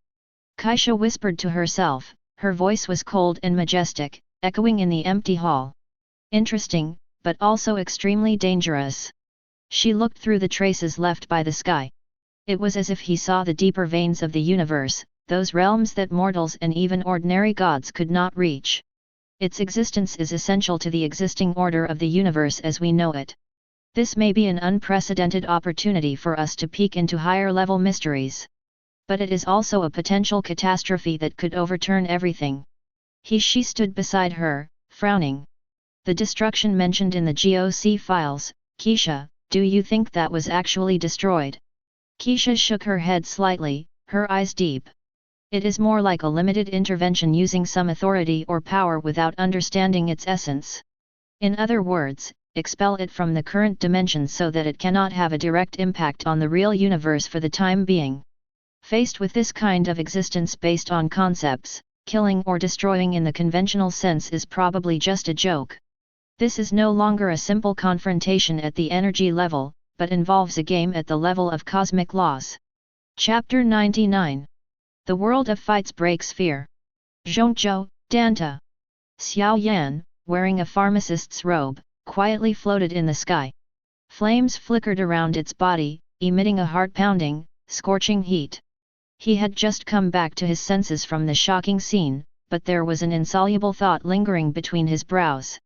Kaisha whispered to herself, her voice was cold and majestic, echoing in the empty hall. Interesting, but also extremely dangerous. She looked through the traces left by the sky. It was as if he saw the deeper veins of the universe, those realms that mortals and even ordinary gods could not reach. Its existence is essential to the existing order of the universe as we know it. This may be an unprecedented opportunity for us to peek into higher-level mysteries. But it is also a potential catastrophe that could overturn everything. She stood beside her, frowning. The destruction mentioned in the GOC files, Keisha, do you think that was actually destroyed? Keisha shook her head slightly, her eyes deep. It is more like a limited intervention using some authority or power without understanding its essence. In other words, expel it from the current dimension so that it cannot have a direct impact on the real universe for the time being. Faced with this kind of existence based on concepts, killing or destroying in the conventional sense is probably just a joke. This is no longer a simple confrontation at the energy level, but involves a game at the level of cosmic laws. Chapter 99. The world of fights breaks fear. Zhongzhou, Danta. Xiao Yan, wearing a pharmacist's robe, quietly floated in the sky. Flames flickered around its body, emitting a heart-pounding, scorching heat. He had just come back to his senses from the shocking scene, but there was an insoluble thought lingering between his brows.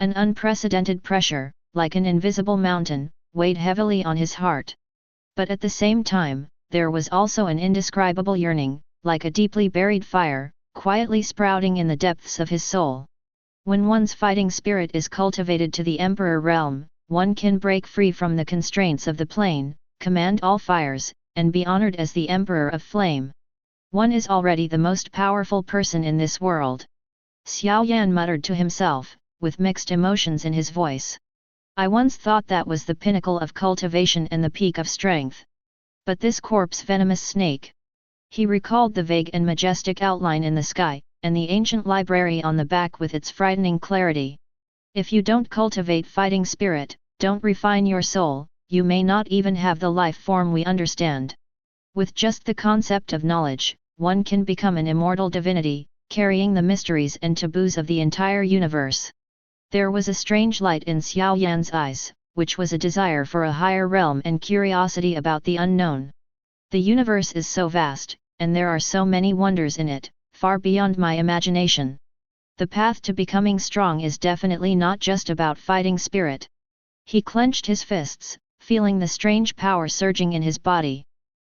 An unprecedented pressure, like an invisible mountain, weighed heavily on his heart. But at the same time, there was also an indescribable yearning, like a deeply buried fire, quietly sprouting in the depths of his soul. When one's fighting spirit is cultivated to the Emperor realm, one can break free from the constraints of the plane, command all fires, and be honored as the Emperor of Flame. One is already the most powerful person in this world. Xiao Yan muttered to himself, with mixed emotions in his voice. I once thought that was the pinnacle of cultivation and the peak of strength. But this corpse venomous snake. He recalled the vague and majestic outline in the sky, and the ancient library on the back with its frightening clarity. If you don't cultivate fighting spirit, don't refine your soul, you may not even have the life form we understand. With just the concept of knowledge, one can become an immortal divinity, carrying the mysteries and taboos of the entire universe. There was a strange light in Xiao Yan's eyes, which was a desire for a higher realm and curiosity about the unknown. The universe is so vast, and there are so many wonders in it, far beyond my imagination. The path to becoming strong is definitely not just about fighting spirit. He clenched his fists, feeling the strange power surging in his body.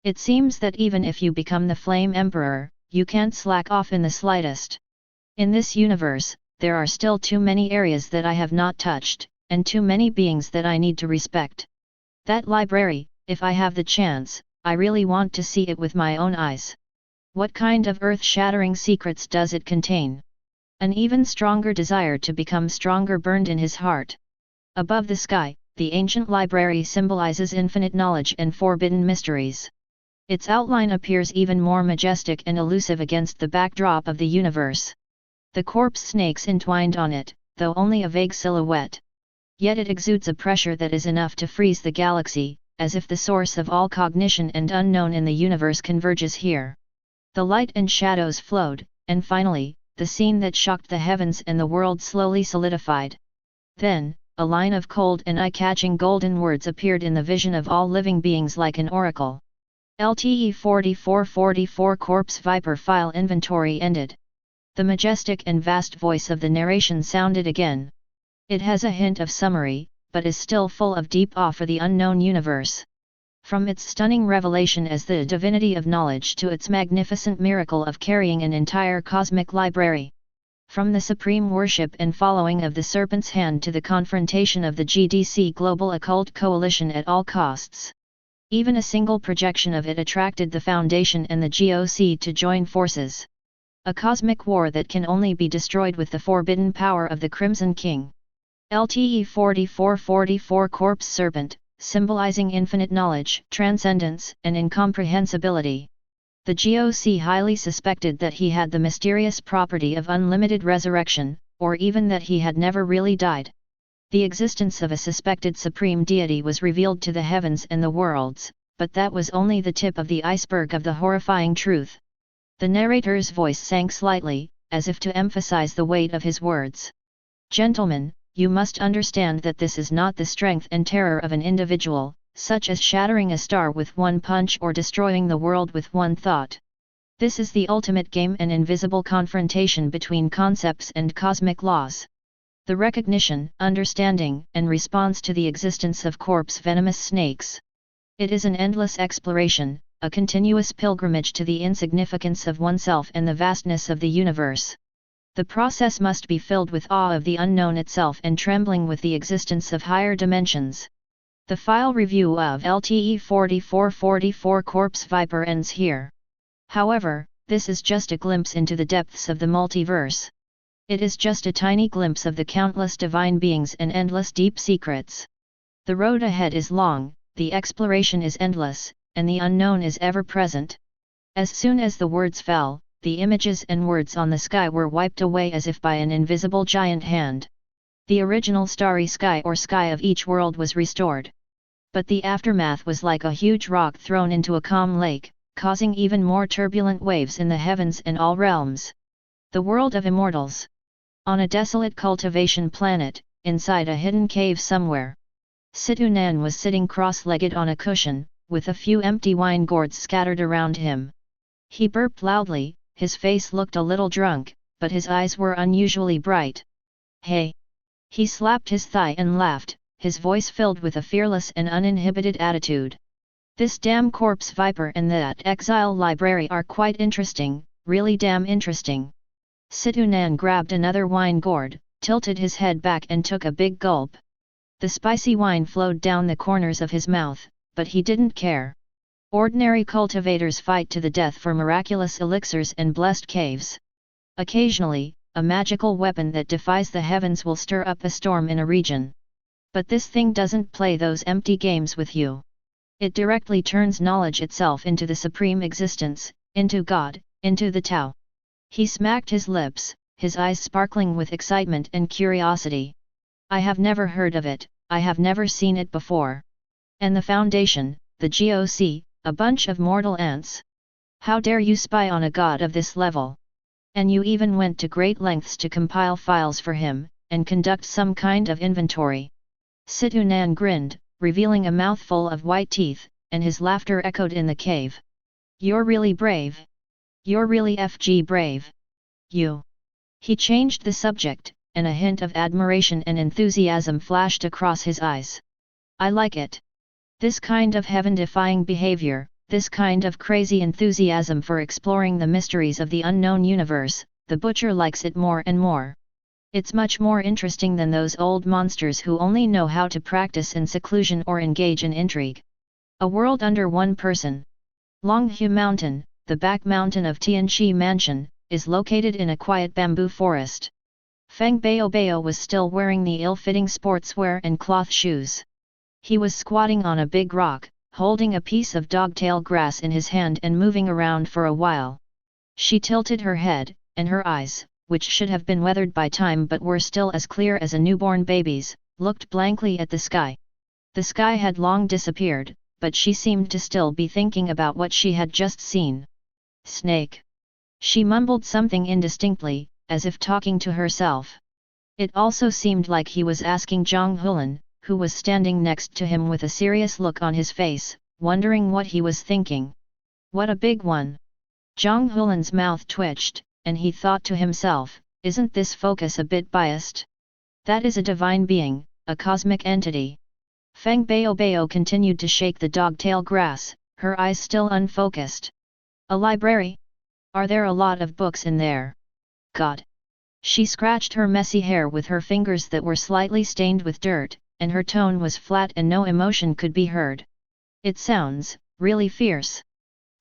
It seems that even if you become the Flame Emperor, you can't slack off in the slightest. In this universe, there are still too many areas that I have not touched, and too many beings that I need to respect. That library, if I have the chance, I really want to see it with my own eyes. What kind of earth-shattering secrets does it contain? An even stronger desire to become stronger burned in his heart. Above the sky, the ancient library symbolizes infinite knowledge and forbidden mysteries. Its outline appears even more majestic and elusive against the backdrop of the universe. The corpse snakes entwined on it, though only a vague silhouette. Yet it exudes a pressure that is enough to freeze the galaxy, as if the source of all cognition and unknown in the universe converges here. The light and shadows flowed, and finally, the scene that shocked the heavens and the world slowly solidified. Then, a line of cold and eye-catching golden words appeared in the vision of all living beings like an oracle. LTE 4444 Corpse Viper File Inventory ended. The majestic and vast voice of the narration sounded again. It has a hint of summary, but is still full of deep awe for the unknown universe. From its stunning revelation as the divinity of knowledge to its magnificent miracle of carrying an entire cosmic library. From the supreme worship and following of the Serpent's Hand to the confrontation of the GDC Global Occult Coalition at all costs. Even a single projection of it attracted the Foundation and the GOC to join forces. A cosmic war that can only be destroyed with the forbidden power of the Crimson King. LTE 4444 Corpse Serpent, symbolizing infinite knowledge, transcendence, and incomprehensibility. The GOC highly suspected that he had the mysterious property of unlimited resurrection, or even that he had never really died. The existence of a suspected supreme deity was revealed to the heavens and the worlds, but that was only the tip of the iceberg of the horrifying truth. The narrator's voice sank slightly, as if to emphasize the weight of his words. Gentlemen, you must understand that this is not the strength and terror of an individual, such as shattering a star with one punch or destroying the world with one thought. This is the ultimate game and invisible confrontation between concepts and cosmic laws. The recognition, understanding, and response to the existence of corpse venomous snakes. It is an endless exploration, a continuous pilgrimage to the insignificance of oneself and the vastness of the universe. The process must be filled with awe of the unknown itself and trembling with the existence of higher dimensions. The file review of LTE 4444 Corpse Viper ends here. However, this is just a glimpse into the depths of the multiverse. It is just a tiny glimpse of the countless divine beings and endless deep secrets. The road ahead is long, the exploration is endless, and the unknown is ever present. As soon as the words fell, the images and words on the sky were wiped away as if by an invisible giant hand. The original starry sky or sky of each world was restored. But the aftermath was like a huge rock thrown into a calm lake, causing even more turbulent waves in the heavens and all realms. The world of immortals. On a desolate cultivation planet, inside a hidden cave somewhere. Situnan was sitting cross-legged on a cushion, with a few empty wine gourds scattered around him. He burped loudly. His face looked a little drunk, but his eyes were unusually bright. Hey! He slapped his thigh and laughed, his voice filled with a fearless and uninhibited attitude. This damn corpse viper and that exile library are quite interesting, really damn interesting. Situnan grabbed another wine gourd, tilted his head back and took a big gulp. The spicy wine flowed down the corners of his mouth, but he didn't care. Ordinary cultivators fight to the death for miraculous elixirs and blessed caves. Occasionally, a magical weapon that defies the heavens will stir up a storm in a region. But this thing doesn't play those empty games with you. It directly turns knowledge itself into the supreme existence, into God, into the Tao. He smacked his lips, his eyes sparkling with excitement and curiosity. I have never heard of it, I have never seen it before. And the Foundation, the GOC, a bunch of mortal ants. How dare you spy on a god of this level? And you even went to great lengths to compile files for him, and conduct some kind of inventory. Situnan grinned, revealing a mouthful of white teeth, and his laughter echoed in the cave. You're really brave. You're really FG brave. You. He changed the subject, and a hint of admiration and enthusiasm flashed across his eyes. I like it. This kind of heaven-defying behavior, this kind of crazy enthusiasm for exploring the mysteries of the unknown universe, the Butcher likes it more and more. It's much more interesting than those old monsters who only know how to practice in seclusion or engage in intrigue. A world under one person. Longhu Mountain, the back mountain of Tianqi Mansion, is located in a quiet bamboo forest. Feng Baobao was still wearing the ill-fitting sportswear and cloth shoes. He was squatting on a big rock, holding a piece of dogtail grass in his hand and moving around for a while. She tilted her head, and her eyes, which should have been weathered by time but were still as clear as a newborn baby's, looked blankly at the sky. The sky had long disappeared, but she seemed to still be thinking about what she had just seen. Snake. She mumbled something indistinctly, as if talking to herself. It also seemed like he was asking Zhang Hulan, who was standing next to him with a serious look on his face, wondering what he was thinking. What a big one! Zhang Hulan's mouth twitched, and he thought to himself, isn't this focus a bit biased? That is a divine being, a cosmic entity. Feng Baobao continued to shake the dogtail grass, her eyes still unfocused. A library? Are there a lot of books in there? God! She scratched her messy hair with her fingers that were slightly stained with dirt, and her tone was flat and no emotion could be heard. It sounds really fierce.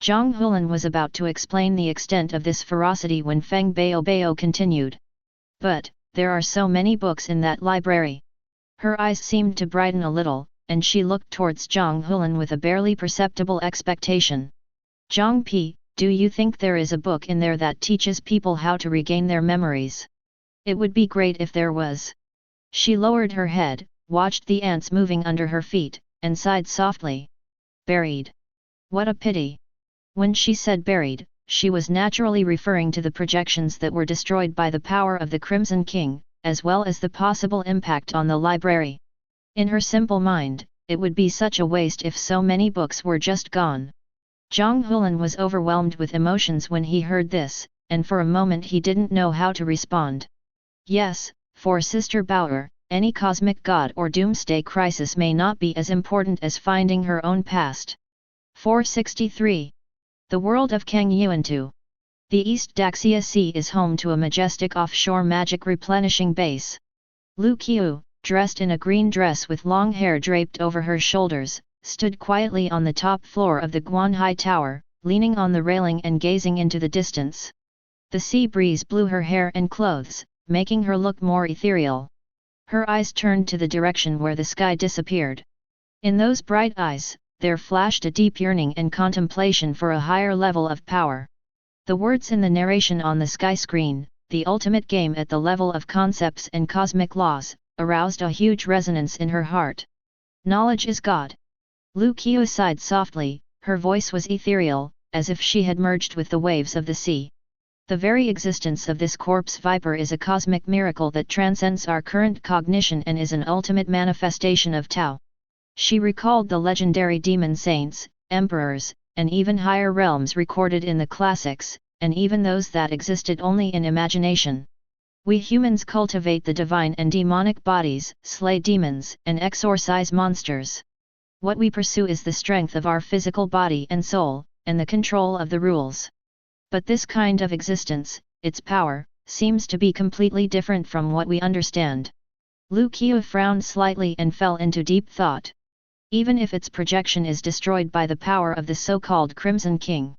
Zhang Hulan was about to explain the extent of this ferocity when Feng Baobao continued. But, there are so many books in that library. Her eyes seemed to brighten a little, and she looked towards Zhang Hulan with a barely perceptible expectation. Zhang Pi, do you think there is a book in there that teaches people how to regain their memories? It would be great if there was. She lowered her head, watched the ants moving under her feet, and sighed softly. Buried. What a pity. When she said buried, she was naturally referring to the projections that were destroyed by the power of the Crimson King, as well as the possible impact on the library. In her simple mind, it would be such a waste if so many books were just gone. Zhang Hulan was overwhelmed with emotions when he heard this, and for a moment he didn't know how to respond. Yes, for Sister Bauer, any cosmic god or doomsday crisis may not be as important as finding her own past. 463. The world of Kang Yuan-tu. The East Daxia Sea is home to a majestic offshore magic replenishing base. Lu Qiu, dressed in a green dress with long hair draped over her shoulders, stood quietly on the top floor of the Guanhai Tower, leaning on the railing and gazing into the distance. The sea breeze blew her hair and clothes, making her look more ethereal. Her eyes turned to the direction where the sky disappeared. In those bright eyes, there flashed a deep yearning and contemplation for a higher level of power. The words in the narration on the sky screen, the ultimate game at the level of concepts and cosmic laws, aroused a huge resonance in her heart. Knowledge is God. Lu Qiu sighed softly, her voice was ethereal, as if she had merged with the waves of the sea. The very existence of this corpse viper is a cosmic miracle that transcends our current cognition and is an ultimate manifestation of Tao. She recalled the legendary demon saints, emperors, and even higher realms recorded in the classics, and even those that existed only in imagination. We humans cultivate the divine and demonic bodies, slay demons, and exorcise monsters. What we pursue is the strength of our physical body and soul, and the control of the rules. But this kind of existence, its power, seems to be completely different from what we understand. Lu Qiu frowned slightly and fell into deep thought. even if its projection is destroyed by the power of the so-called Crimson King.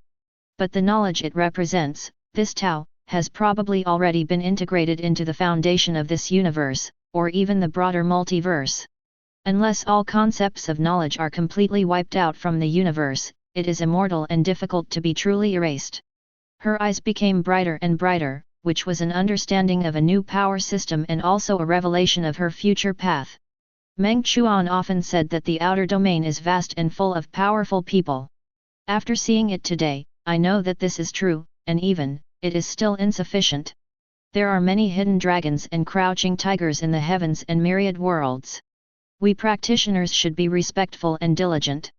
But the knowledge it represents, this Tao, has probably already been integrated into the foundation of this universe, or even the broader multiverse. Unless all concepts of knowledge are completely wiped out from the universe, it is immortal and difficult to be truly erased. Her eyes became brighter and brighter, which was an understanding of a new power system and also a revelation of her future path. Meng Chuan often said that the outer domain is vast and full of powerful people. After seeing it today, I know that this is true, and even, it is still insufficient. There are many hidden dragons and crouching tigers in the heavens and myriad worlds. We practitioners should be respectful and diligent.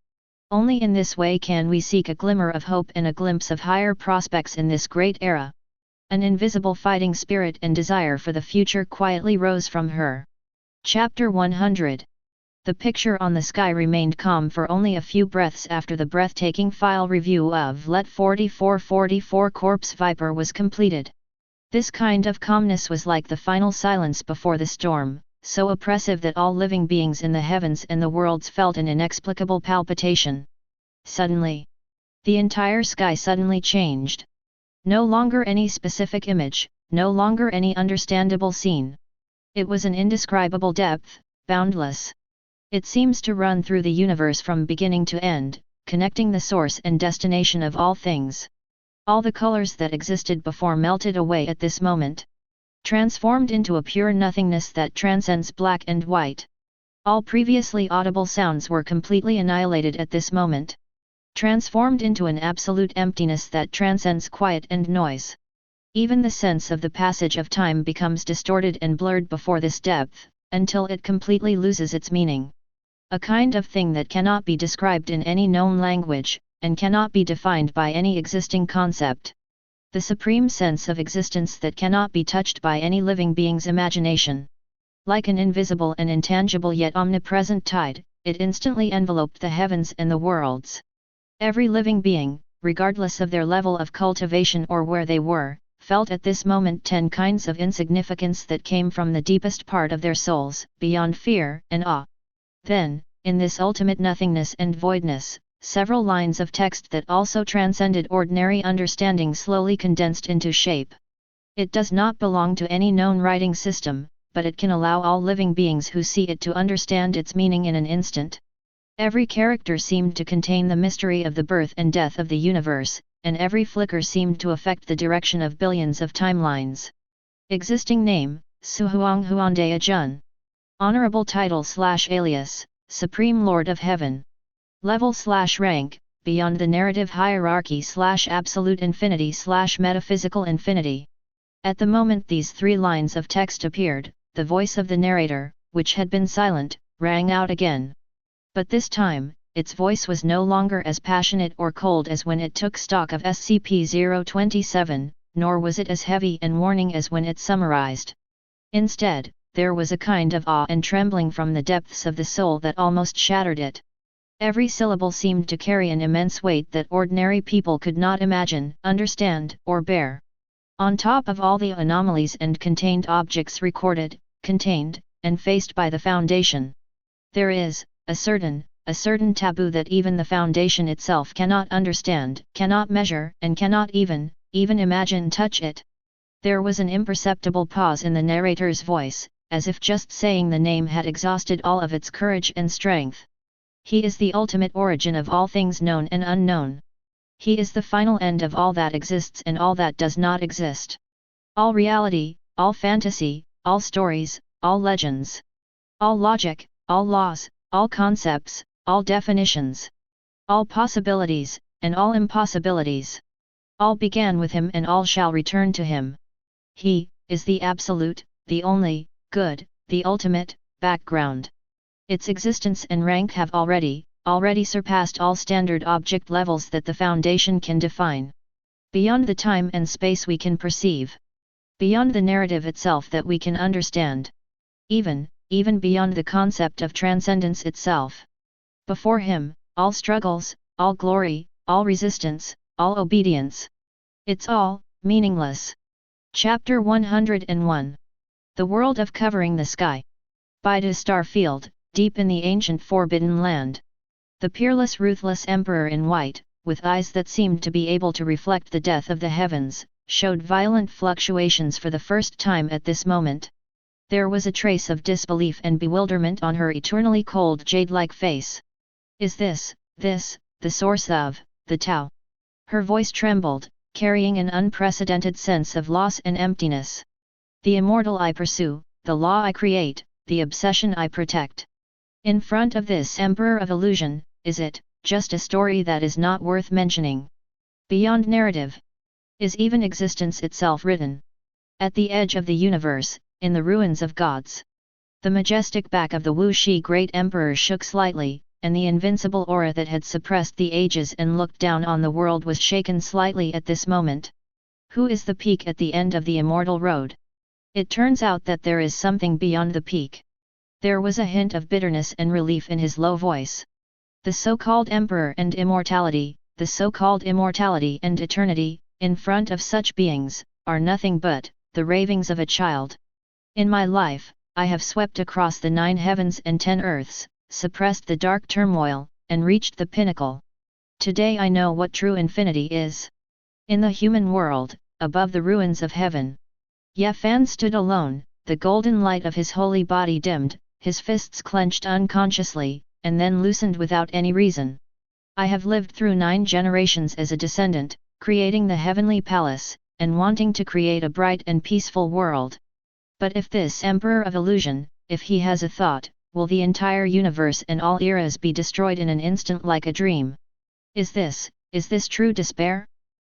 Only in this way can we seek a glimmer of hope and a glimpse of higher prospects in this great era. An invisible fighting spirit and desire for the future quietly rose from her. Chapter 100. The picture on the sky remained calm for only a few breaths after the breathtaking file review of Let 4444 Corpse Viper was completed. This kind of calmness was like the final silence before the storm, so oppressive that all living beings in the heavens and the worlds felt an inexplicable palpitation. Suddenly, the entire sky suddenly changed. No longer any specific image, no longer any understandable scene. It was an indescribable depth, boundless. It seems to run through the universe from beginning to end, connecting the source and destination of all things. All the colors that existed before melted away at this moment, transformed into a pure nothingness that transcends black and white. All previously audible sounds were completely annihilated at this moment, transformed into an absolute emptiness that transcends quiet and noise. Even the sense of the passage of time becomes distorted and blurred before this depth, until it completely loses its meaning. A kind of thing that cannot be described in any known language, and cannot be defined by any existing concept. The supreme sense of existence that cannot be touched by any living being's imagination. Like an invisible and intangible yet omnipresent tide, it instantly enveloped the heavens and the worlds. Every living being, regardless of their level of cultivation or where they were, felt at this moment 10 kinds of insignificance that came from the deepest part of their souls, beyond fear and awe. Then, in this ultimate nothingness and voidness, several lines of text that also transcended ordinary understanding slowly condensed into shape. It does not belong to any known writing system, but it can allow all living beings who see it to understand its meaning in an instant. Every character seemed to contain the mystery of the birth and death of the universe, and every flicker seemed to affect the direction of billions of timelines. Existing name, Suhuang Huandea Jun. Honorable title/alias, Supreme Lord of Heaven. Level/rank, beyond the narrative hierarchy/absolute infinity/metaphysical infinity. At the moment these 3 lines of text appeared, the voice of the narrator, which had been silent, rang out again. But this time, its voice was no longer as passionate or cold as when it took stock of SCP-027, nor was it as heavy and warning as when it summarized. Instead, there was a kind of awe and trembling from the depths of the soul that almost shattered it. Every syllable seemed to carry an immense weight that ordinary people could not imagine, understand, or bear. On top of all the anomalies and contained objects recorded, contained, and faced by the Foundation, there is a certain taboo that even the Foundation itself cannot understand, cannot measure, and cannot even imagine touch it. There was an imperceptible pause in the narrator's voice, as if just saying the name had exhausted all of its courage and strength. He is the ultimate origin of all things known and unknown. He is the final end of all that exists and all that does not exist. All reality, all fantasy, all stories, all legends. All logic, all laws, all concepts, all definitions. All possibilities, and all impossibilities. All began with him and all shall return to him. He is the absolute, the only, good, the ultimate, background. Its existence and rank have already surpassed all standard object levels that the Foundation can define. Beyond the time and space we can perceive. Beyond the narrative itself that we can understand. Even beyond the concept of transcendence itself. Before him, all struggles, all glory, all resistance, all obedience. It's all meaningless. Chapter 101. The World of Covering the Sky. By De Starfield, deep in the ancient Forbidden Land. The peerless ruthless Emperor in white, with eyes that seemed to be able to reflect the death of the heavens, showed violent fluctuations for the first time at this moment. There was a trace of disbelief and bewilderment on her eternally cold jade-like face. Is this, the source of, the Tao? Her voice trembled, carrying an unprecedented sense of loss and emptiness. The immortal I pursue, the law I create, the obsession I protect. In front of this Emperor of Illusion, is it just a story that is not worth mentioning? Beyond narrative? Is even existence itself written? At the edge of the universe, in the ruins of gods. The majestic back of the Wuxi Great Emperor shook slightly, and the invincible aura that had suppressed the ages and looked down on the world was shaken slightly at this moment. Who is the peak at the end of the immortal road? It turns out that there is something beyond the peak. There was a hint of bitterness and relief in his low voice. The so-called Emperor and Immortality, the so-called Immortality and Eternity, in front of such beings, are nothing but the ravings of a child. In my life, I have swept across the 9 heavens and 10 earths, suppressed the dark turmoil, and reached the pinnacle. Today I know what true infinity is. In the human world, above the ruins of heaven. Ye Fan stood alone, the golden light of his holy body dimmed, his fists clenched unconsciously, and then loosened without any reason. I have lived through 9 generations as a descendant, creating the heavenly palace, and wanting to create a bright and peaceful world. But if this Emperor of Illusion, if he has a thought, will the entire universe and all eras be destroyed in an instant like a dream? Is this true despair?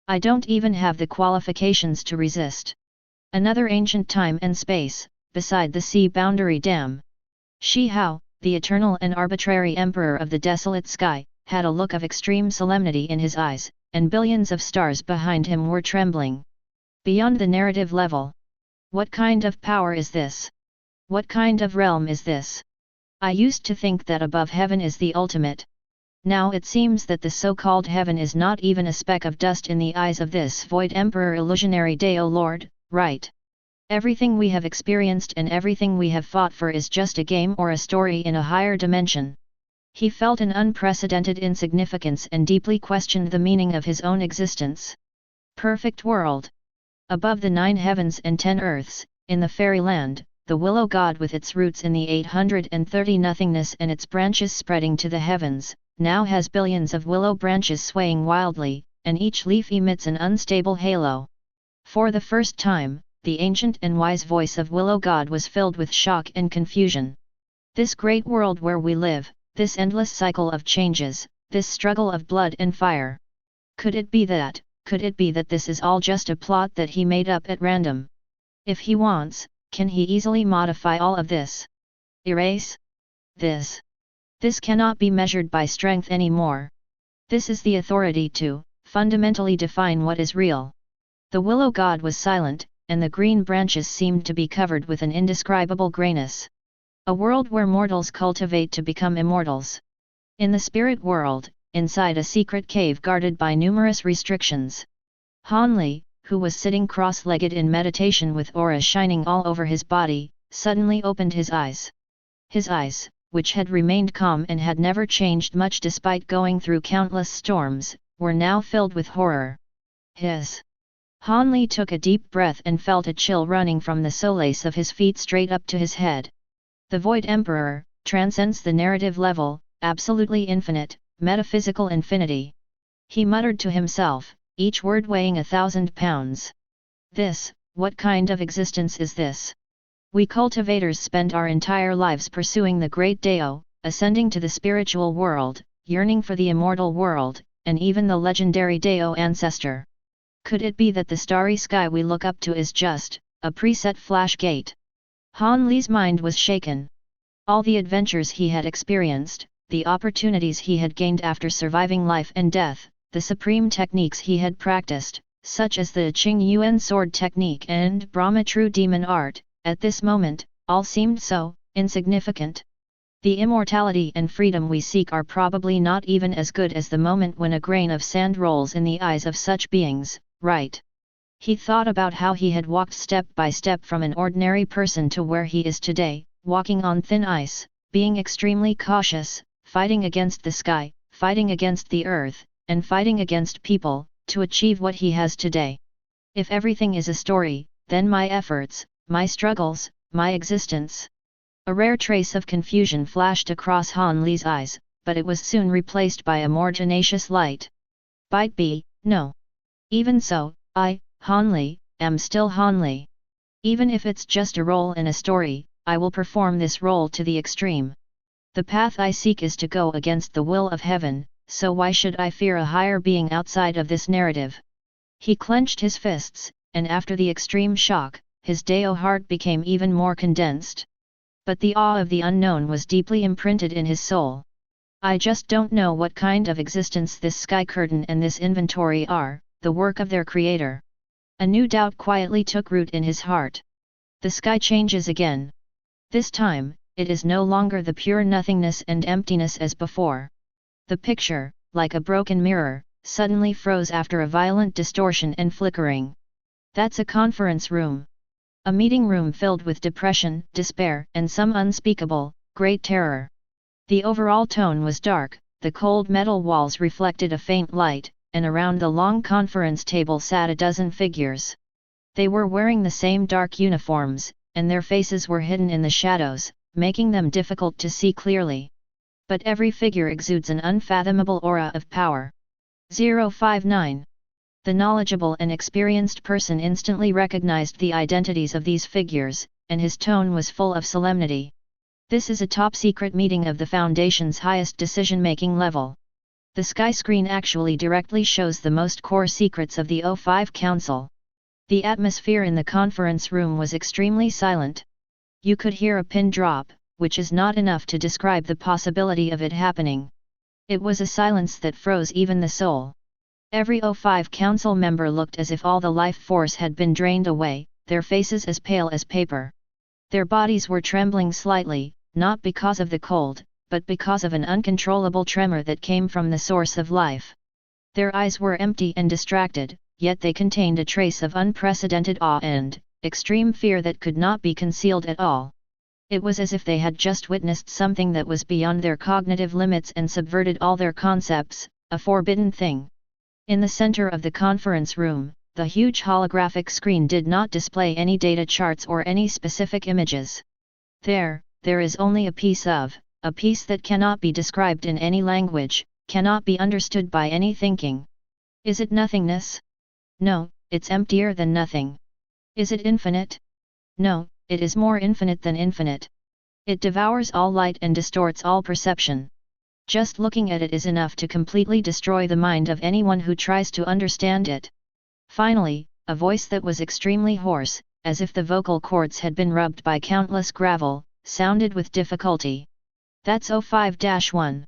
I don't even have the qualifications to resist. Another ancient time and space, beside the sea boundary dam. Shi Hao, the eternal and arbitrary emperor of the desolate sky, had a look of extreme solemnity in his eyes, and billions of stars behind him were trembling. Beyond the narrative level. What kind of power is this? What kind of realm is this? I used to think that above heaven is the ultimate. Now it seems that the so-called heaven is not even a speck of dust in the eyes of this void Emperor Illusionary Day. O Lord, right? Everything we have experienced and everything we have fought for is just a game or a story in a higher dimension. He felt an unprecedented insignificance and deeply questioned the meaning of his own existence. Perfect world. Above the 9 heavens and 10 earths, in the fairyland, the willow god with its roots in the 830 nothingness and its branches spreading to the heavens, now has billions of willow branches swaying wildly, and each leaf emits an unstable halo. For the first time, the ancient and wise voice of Willow God was filled with shock and confusion. This great world where we live, this endless cycle of changes, this struggle of blood and fire. Could it be that this is all just a plot that he made up at random? If he wants, can he easily modify all of this? Erase? This cannot be measured by strength anymore. This is the authority to, fundamentally define what is real. The Willow God was silent, and the green branches seemed to be covered with an indescribable grayness. A world where mortals cultivate to become immortals. In the spirit world, inside a secret cave guarded by numerous restrictions. Han Li, who was sitting cross-legged in meditation with aura shining all over his body, suddenly opened his eyes. His eyes, which had remained calm and had never changed much despite going through countless storms, were now filled with horror. Han Li took a deep breath and felt a chill running from the solace of his feet straight up to his head. The Void Emperor transcends the narrative level, absolutely infinite, metaphysical infinity. He muttered to himself, each word weighing 1,000 pounds. What kind of existence is this? We cultivators spend our entire lives pursuing the great Dao, ascending to the spiritual world, yearning for the immortal world, and even the legendary Dao ancestor. Could it be that the starry sky we look up to is just a preset flash gate? Han Li's mind was shaken. All the adventures he had experienced, the opportunities he had gained after surviving life and death, the supreme techniques he had practiced, such as the Qing Yuan sword technique and Brahma true demon art, at this moment, all seemed so insignificant. The immortality and freedom we seek are probably not even as good as the moment when a grain of sand rolls in the eyes of such beings, right? He thought about how he had walked step by step from an ordinary person to where he is today, walking on thin ice, being extremely cautious, fighting against the sky, fighting against the earth, and fighting against people, to achieve what he has today. If everything is a story, then my efforts, my struggles, my existence. A rare trace of confusion flashed across Han Li's eyes, but it was soon replaced by a more tenacious light. Bite B, no. Even so, I, Han Li, am still Han Li. Even if it's just a role in a story, I will perform this role to the extreme. The path I seek is to go against the will of heaven, so why should I fear a higher being outside of this narrative? He clenched his fists, and after the extreme shock, his Dao heart became even more condensed. But the awe of the unknown was deeply imprinted in his soul. I just don't know what kind of existence this sky curtain and this inventory are, the work of their creator. A new doubt quietly took root in his heart. The sky changes again. This time, it is no longer the pure nothingness and emptiness as before. The picture, like a broken mirror, suddenly froze after a violent distortion and flickering. That's a conference room. A meeting room filled with depression, despair, and some unspeakable, great terror. The overall tone was dark, the cold metal walls reflected a faint light, and around the long conference table sat a dozen figures. They were wearing the same dark uniforms, and their faces were hidden in the shadows, making them difficult to see clearly. But every figure exudes an unfathomable aura of power. 059. The knowledgeable and experienced person instantly recognized the identities of these figures, and his tone was full of solemnity. This is a top-secret meeting of the Foundation's highest decision-making level. The sky screen actually directly shows the most core secrets of the O5 Council. The atmosphere in the conference room was extremely silent. You could hear a pin drop, which is not enough to describe the possibility of it happening. It was a silence that froze even the soul. Every O5 Council member looked as if all the life force had been drained away, their faces as pale as paper. Their bodies were trembling slightly, not because of the cold, but because of an uncontrollable tremor that came from the source of life. Their eyes were empty and distracted, yet they contained a trace of unprecedented awe and extreme fear that could not be concealed at all. It was as if they had just witnessed something that was beyond their cognitive limits and subverted all their concepts, a forbidden thing. In the center of the conference room, the huge holographic screen did not display any data charts or any specific images. There is only a piece that cannot be described in any language, cannot be understood by any thinking. Is it nothingness? No, it's emptier than nothing. Is it infinite? No, it is more infinite than infinite. It devours all light and distorts all perception. Just looking at it is enough to completely destroy the mind of anyone who tries to understand it. Finally, a voice that was extremely hoarse, as if the vocal cords had been rubbed by countless gravel, sounded with difficulty. That's O5-1.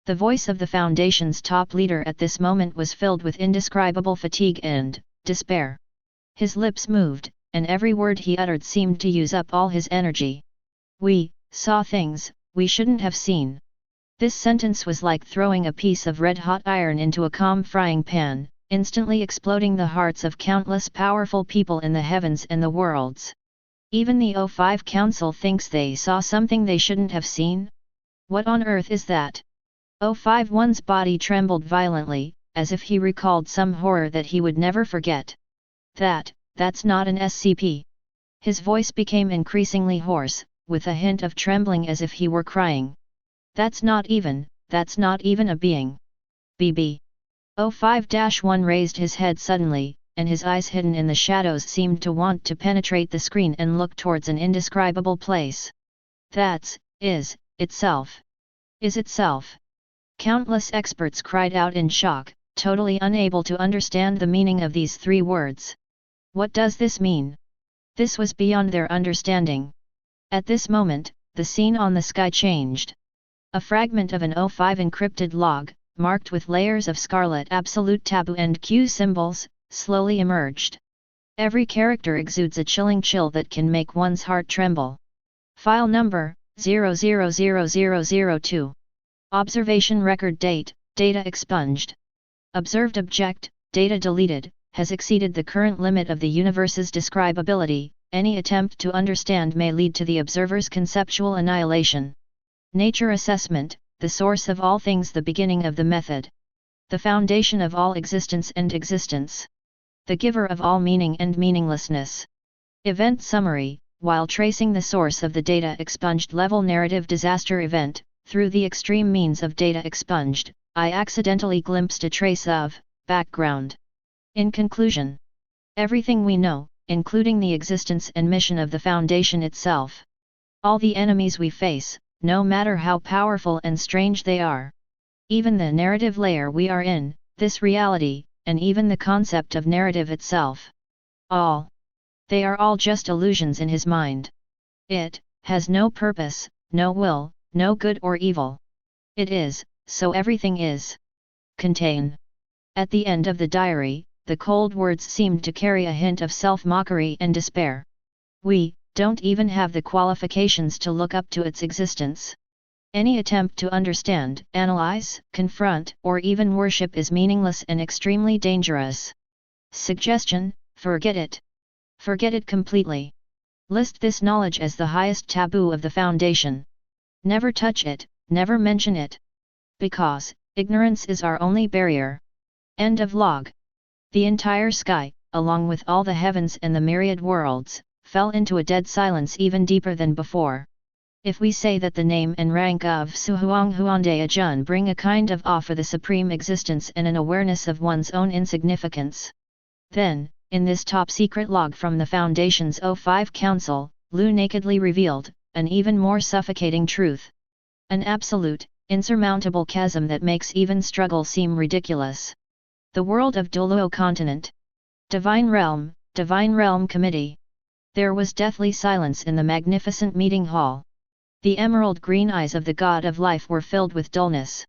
The voice of the Foundation's top leader at this moment was filled with indescribable fatigue and despair. His lips moved, and every word he uttered seemed to use up all his energy. We saw things we shouldn't have seen. This sentence was like throwing a piece of red-hot iron into a calm frying pan, instantly exploding the hearts of countless powerful people in the heavens and the worlds. Even the O5 Council thinks they saw something they shouldn't have seen? What on earth is that? O51's body trembled violently, as if he recalled some horror that he would never forget. That's not an SCP. His voice became increasingly hoarse, with a hint of trembling as if he were crying. That's not even a being. BB. O5-1 raised his head suddenly, and his eyes hidden in the shadows seemed to want to penetrate the screen and look towards an indescribable place. Is itself. Countless experts cried out in shock, totally unable to understand the meaning of these three words. What does this mean? This was beyond their understanding. At this moment, the scene on the sky changed. A fragment of an O5 encrypted log, marked with layers of scarlet absolute taboo and Q symbols, slowly emerged. Every character exudes a chilling chill that can make one's heart tremble. File number 00002. Observation record date, data expunged. Observed object, data deleted, has exceeded the current limit of the universe's describability. Any attempt to understand may lead to the observer's conceptual annihilation. Nature assessment, the source of all things, the beginning of the method. The foundation of all existence and existence. The giver of all meaning and meaninglessness. Event summary, while tracing the source of the data expunged level narrative disaster event, through the extreme means of data expunged, I accidentally glimpsed a trace of background. In conclusion, everything we know, including the existence and mission of the Foundation itself. All the enemies we face, no matter how powerful and strange they are. Even the narrative layer we are in, this reality, and even the concept of narrative itself. All. They are all just illusions in his mind. It has no purpose, no will, no good or evil. It is, so everything is. Contain. At the end of the diary, the cold words seemed to carry a hint of self-mockery and despair. We don't even have the qualifications to look up to its existence. Any attempt to understand, analyze, confront, or even worship is meaningless and extremely dangerous. Suggestion: forget it. Forget it completely. List this knowledge as the highest taboo of the Foundation. Never touch it, never mention it. Because ignorance is our only barrier. End of log. The entire sky, along with all the heavens and the myriad worlds, fell into a dead silence even deeper than before. If we say that the name and rank of Suhuanghuandea-jun bring a kind of awe for the supreme existence and an awareness of one's own insignificance, then, in this top-secret log from the Foundation's O5 Council, Lu nakedly revealed an even more suffocating truth. An absolute, insurmountable chasm that makes even struggle seem ridiculous. The world of Doluo Continent. Divine Realm Committee. There was deathly silence in the magnificent meeting hall. The emerald green eyes of the God of Life were filled with dullness.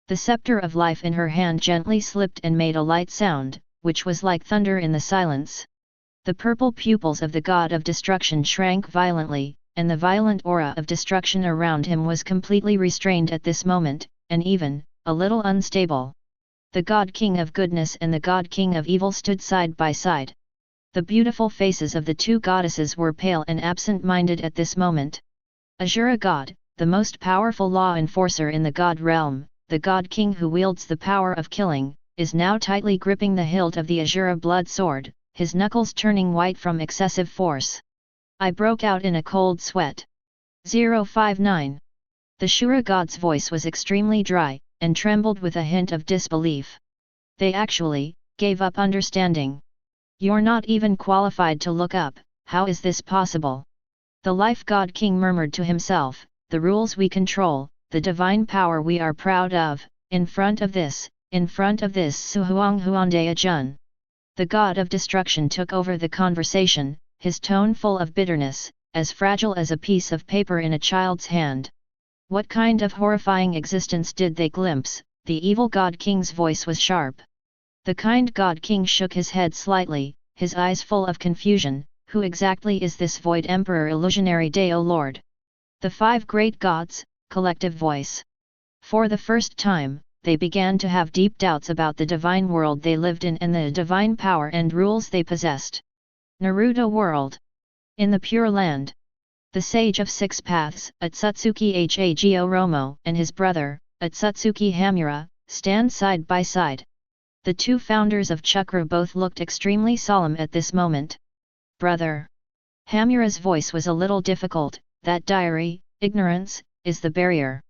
The scepter of life in her hand gently slipped and made a light sound, which was like thunder in the silence. The purple pupils of the God of Destruction shrank violently, and the violent aura of destruction around him was completely restrained at this moment, and even a little unstable. The God King of Goodness and the God King of Evil stood side by side. The beautiful faces of the two goddesses were pale and absent-minded at this moment. Azura God, the most powerful law enforcer in the God realm, the God King who wields the power of killing, is now tightly gripping the hilt of the Azura blood sword, his knuckles turning white from excessive force. I broke out in a cold sweat. 059. The Shura God's voice was extremely dry, and trembled with a hint of disbelief. They actually gave up understanding. You're not even qualified to look up, how is this possible? The Life God King murmured to himself, the rules we control, the divine power we are proud of, in front of this Suhuanghuandea-jun. The God of Destruction took over the conversation, his tone full of bitterness, as fragile as a piece of paper in a child's hand. What kind of horrifying existence did they glimpse? The evil God King's voice was sharp. The kind God King shook his head slightly, his eyes full of confusion. Who exactly is this Void Emperor Illusionary Deo Lord? The five great gods, collective voice. For the first time, they began to have deep doubts about the divine world they lived in and the divine power and rules they possessed. Naruto World. In the Pure Land. The Sage of Six Paths, Atsutsuki Hago Romo, and his brother, Atsutsuki Hamura, stand side by side. The two founders of Chakra both looked extremely solemn at this moment. Brother. Hamura's voice was a little difficult. That diary, ignorance, is the barrier.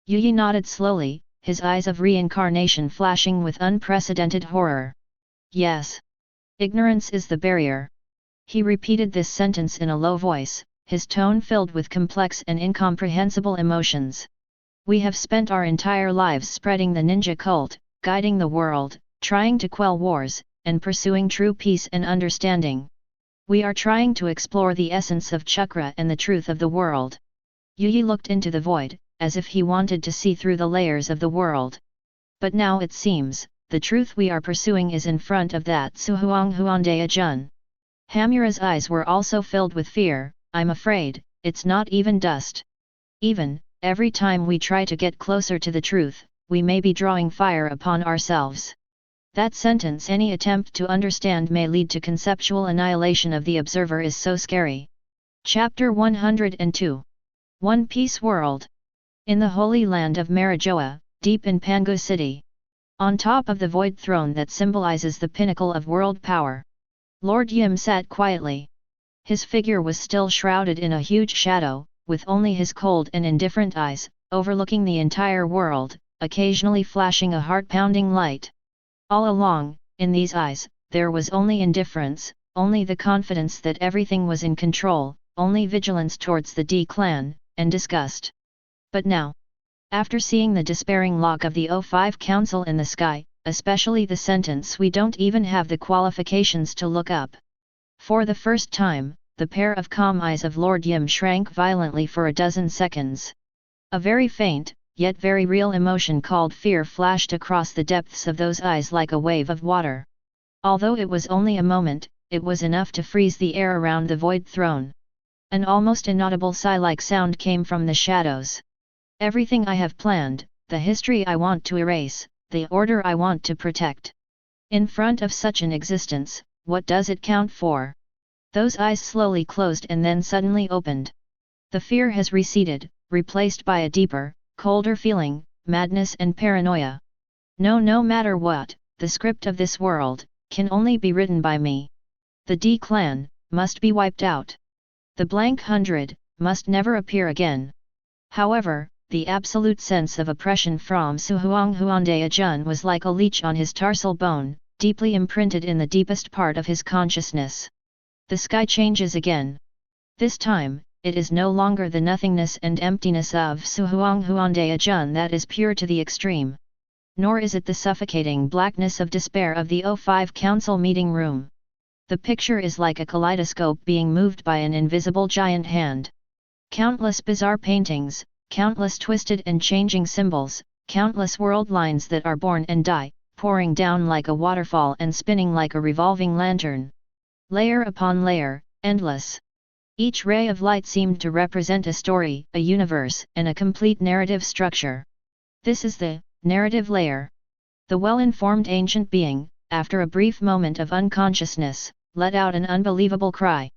Yuyi nodded slowly, his eyes of reincarnation flashing with unprecedented horror. Yes. Ignorance is the barrier. He repeated this sentence in a low voice, his tone filled with complex and incomprehensible emotions. We have spent our entire lives spreading the ninja cult, guiding the world, trying to quell wars, and pursuing true peace and understanding. We are trying to explore the essence of Chakra and the truth of the world. Yuyi looked into the void, as if he wanted to see through the layers of the world. But now it seems, the truth we are pursuing is in front of that Suhuanghuandea-jun. Hamura's eyes were also filled with fear. I'm afraid, it's not even dust. Even, every time we try to get closer to the truth, we may be drawing fire upon ourselves. That sentence, any attempt to understand may lead to conceptual annihilation of the observer, is so scary. Chapter 102. One Piece World. In the Holy Land of Marijoa, deep in Pangu City. On top of the void throne that symbolizes the pinnacle of world power, Lord Yim sat quietly. His figure was still shrouded in a huge shadow, with only his cold and indifferent eyes, overlooking the entire world, occasionally flashing a heart-pounding light. All along, in these eyes, there was only indifference, only the confidence that everything was in control, only vigilance towards the D clan, and disgust. But now, after seeing the despairing lock of the O5 Council in the sky, especially the sentence "We don't even have the qualifications to look up." For the first time, the pair of calm eyes of Lord Yim shrank violently for a dozen seconds. A very faint, yet very real emotion called fear flashed across the depths of those eyes like a wave of water. Although it was only a moment, it was enough to freeze the air around the void throne. An almost inaudible sigh-like sound came from the shadows. Everything I have planned, the history I want to erase, the order I want to protect. In front of such an existence, what does it count for? Those eyes slowly closed and then suddenly opened. The fear has receded, replaced by a deeper, colder feeling, madness and paranoia. No matter what, the script of this world can only be written by me. The D clan must be wiped out. The blank 100 must never appear again. However, the absolute sense of oppression from Su Huanghuande Ajun was like a leech on his tarsal bone, deeply imprinted in the deepest part of his consciousness. The sky changes again. This time, it is no longer the nothingness and emptiness of Su Huanghuande Ajun that is pure to the extreme. Nor is it the suffocating blackness of despair of the O5 Council meeting room. The picture is like a kaleidoscope being moved by an invisible giant hand. Countless bizarre paintings, countless twisted and changing symbols, countless world lines that are born and die, pouring down like a waterfall and spinning like a revolving lantern. Layer upon layer, endless. Each ray of light seemed to represent a story, a universe, and a complete narrative structure. This is the narrative layer. The well-informed ancient being, after a brief moment of unconsciousness, let out an unbelievable cry.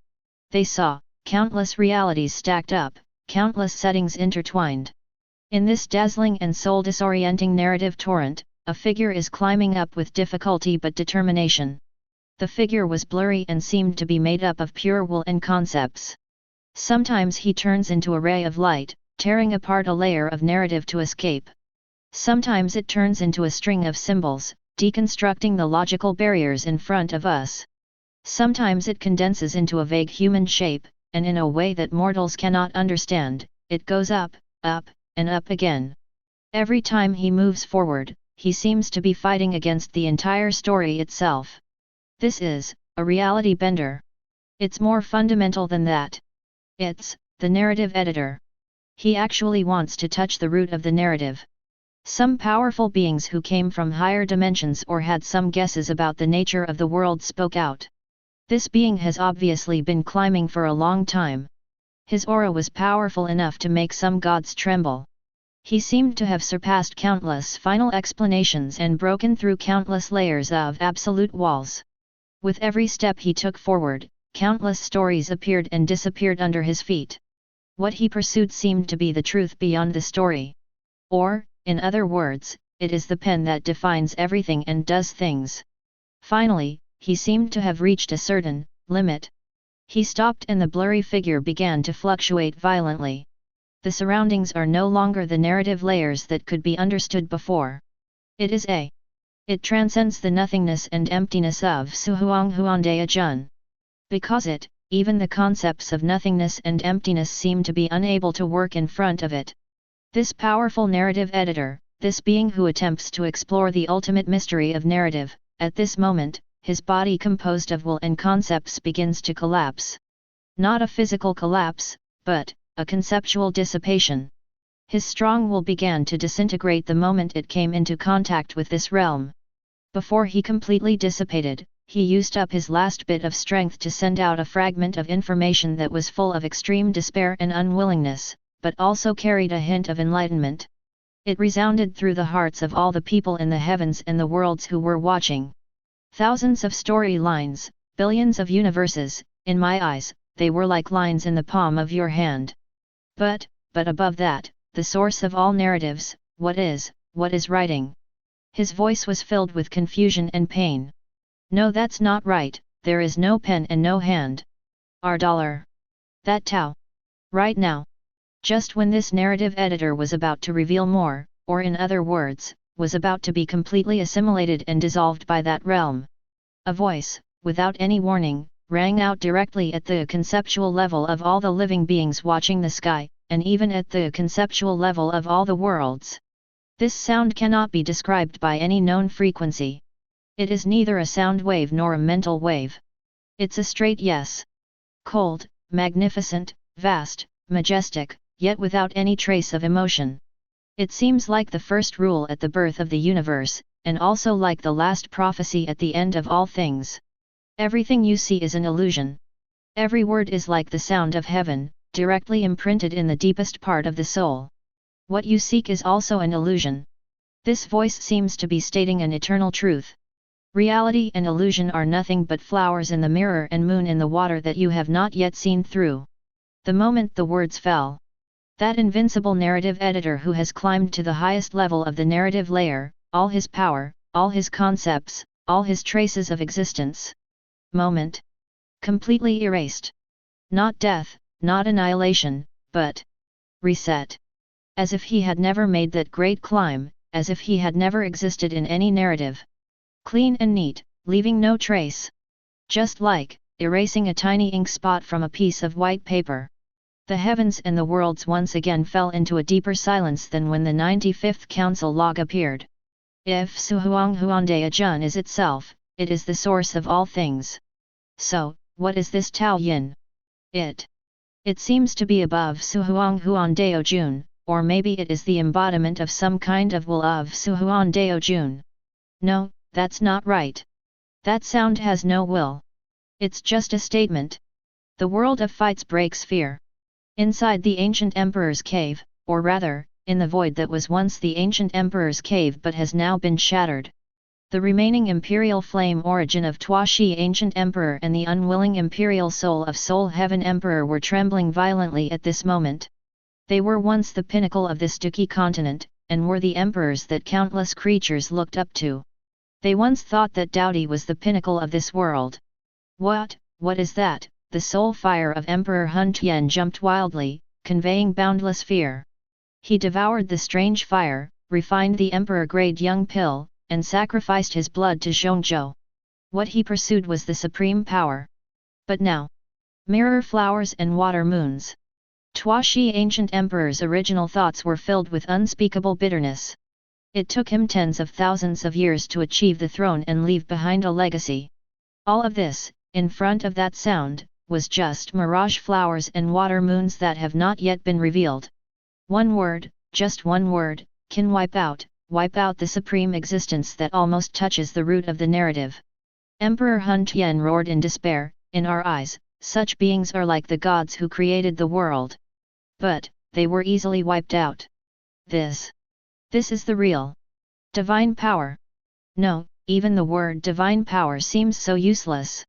They saw countless realities stacked up, countless settings intertwined. In this dazzling and soul-disorienting narrative torrent, a figure is climbing up with difficulty but determination. The figure was blurry and seemed to be made up of pure will and concepts. Sometimes he turns into a ray of light, tearing apart a layer of narrative to escape. Sometimes it turns into a string of symbols, deconstructing the logical barriers in front of us. Sometimes it condenses into a vague human shape, and in a way that mortals cannot understand, it goes up, and up again. Every time he moves forward, he seems to be fighting against the entire story itself. This is a reality bender. It's more fundamental than that. It's the narrative editor. He actually wants to touch the root of the narrative. Some powerful beings who came from higher dimensions or had some guesses about the nature of the world spoke out. This being has obviously been climbing for a long time. His aura was powerful enough to make some gods tremble. He seemed to have surpassed countless final explanations and broken through countless layers of absolute walls. With every step he took forward, countless stories appeared and disappeared under his feet. What he pursued seemed to be the truth beyond the story. Or, in other words, it is the pen that defines everything and does things. Finally, he seemed to have reached a certain limit. He stopped and the blurry figure began to fluctuate violently. The surroundings are no longer the narrative layers that could be understood before. It transcends the nothingness and emptiness of Su Huanghuande Ajun. Because even the concepts of nothingness and emptiness seem to be unable to work in front of it. This powerful narrative editor, this being who attempts to explore the ultimate mystery of narrative, at this moment, his body composed of will and concepts begins to collapse. Not a physical collapse, but a conceptual dissipation. His strong will began to disintegrate the moment it came into contact with this realm. Before he completely dissipated, he used up his last bit of strength to send out a fragment of information that was full of extreme despair and unwillingness, but also carried a hint of enlightenment. It resounded through the hearts of all the people in the heavens and the worlds who were watching. Thousands of story lines, billions of universes, in my eyes, they were like lines in the palm of your hand. But above that, the source of all narratives, what is writing? His voice was filled with confusion and pain. No, that's not right, there is no pen and no hand. $. That Tao. Right now. Just when this narrative editor was about to reveal more, or in other words, was about to be completely assimilated and dissolved by that realm. A voice, without any warning, rang out directly at the conceptual level of all the living beings watching the sky, and even at the conceptual level of all the worlds. This sound cannot be described by any known frequency. It is neither a sound wave nor a mental wave. It's a straight yes. Cold, magnificent, vast, majestic, yet without any trace of emotion. It seems like the first rule at the birth of the universe, and also like the last prophecy at the end of all things. Everything you see is an illusion. Every word is like the sound of heaven, directly imprinted in the deepest part of the soul. What you seek is also an illusion. This voice seems to be stating an eternal truth. Reality and illusion are nothing but flowers in the mirror and moon in the water that you have not yet seen through. The moment the words fell, that invincible narrative editor who has climbed to the highest level of the narrative layer, all his power, all his concepts, all his traces of existence. Moment. Completely erased. Not death, not annihilation, but reset. As if he had never made that great climb, as if he had never existed in any narrative. Clean and neat, leaving no trace. Just like erasing a tiny ink spot from a piece of white paper. The heavens and the worlds once again fell into a deeper silence than when the 95th Council log appeared. If Suhuanghuandea Jun is itself, it is the source of all things. So, what is this Tao Yin? It seems to be above Suhuanghuandeo Jun, or maybe it is the embodiment of some kind of will of Suhuandeo Jun. No, that's not right. That sound has no will. It's just a statement. The world of fights breaks fear. Inside the ancient emperor's cave, or rather, in the void that was once the ancient emperor's cave but has now been shattered. The remaining imperial flame origin of Tuashi ancient emperor and the unwilling imperial soul of Soul Heaven emperor were trembling violently at this moment. They were once the pinnacle of this Duki continent, and were the emperors that countless creatures looked up to. They once thought that Daudi was the pinnacle of this world. What is that? The soul fire of Emperor Hun Tian jumped wildly, conveying boundless fear. He devoured the strange fire, refined the emperor-grade young pill, and sacrificed his blood to Zhongzhou. What he pursued was the supreme power. But now, mirror flowers and water moons. Tuashi ancient emperor's original thoughts were filled with unspeakable bitterness. It took him tens of thousands of years to achieve the throne and leave behind a legacy. All of this, in front of that sound, was just mirage flowers and water moons that have not yet been revealed. One word, just one word, can wipe out the supreme existence that almost touches the root of the narrative. Emperor Hun Tian roared in despair, in our eyes, such beings are like the gods who created the world. But, they were easily wiped out. This is the real divine power. No, even the word divine power seems so useless.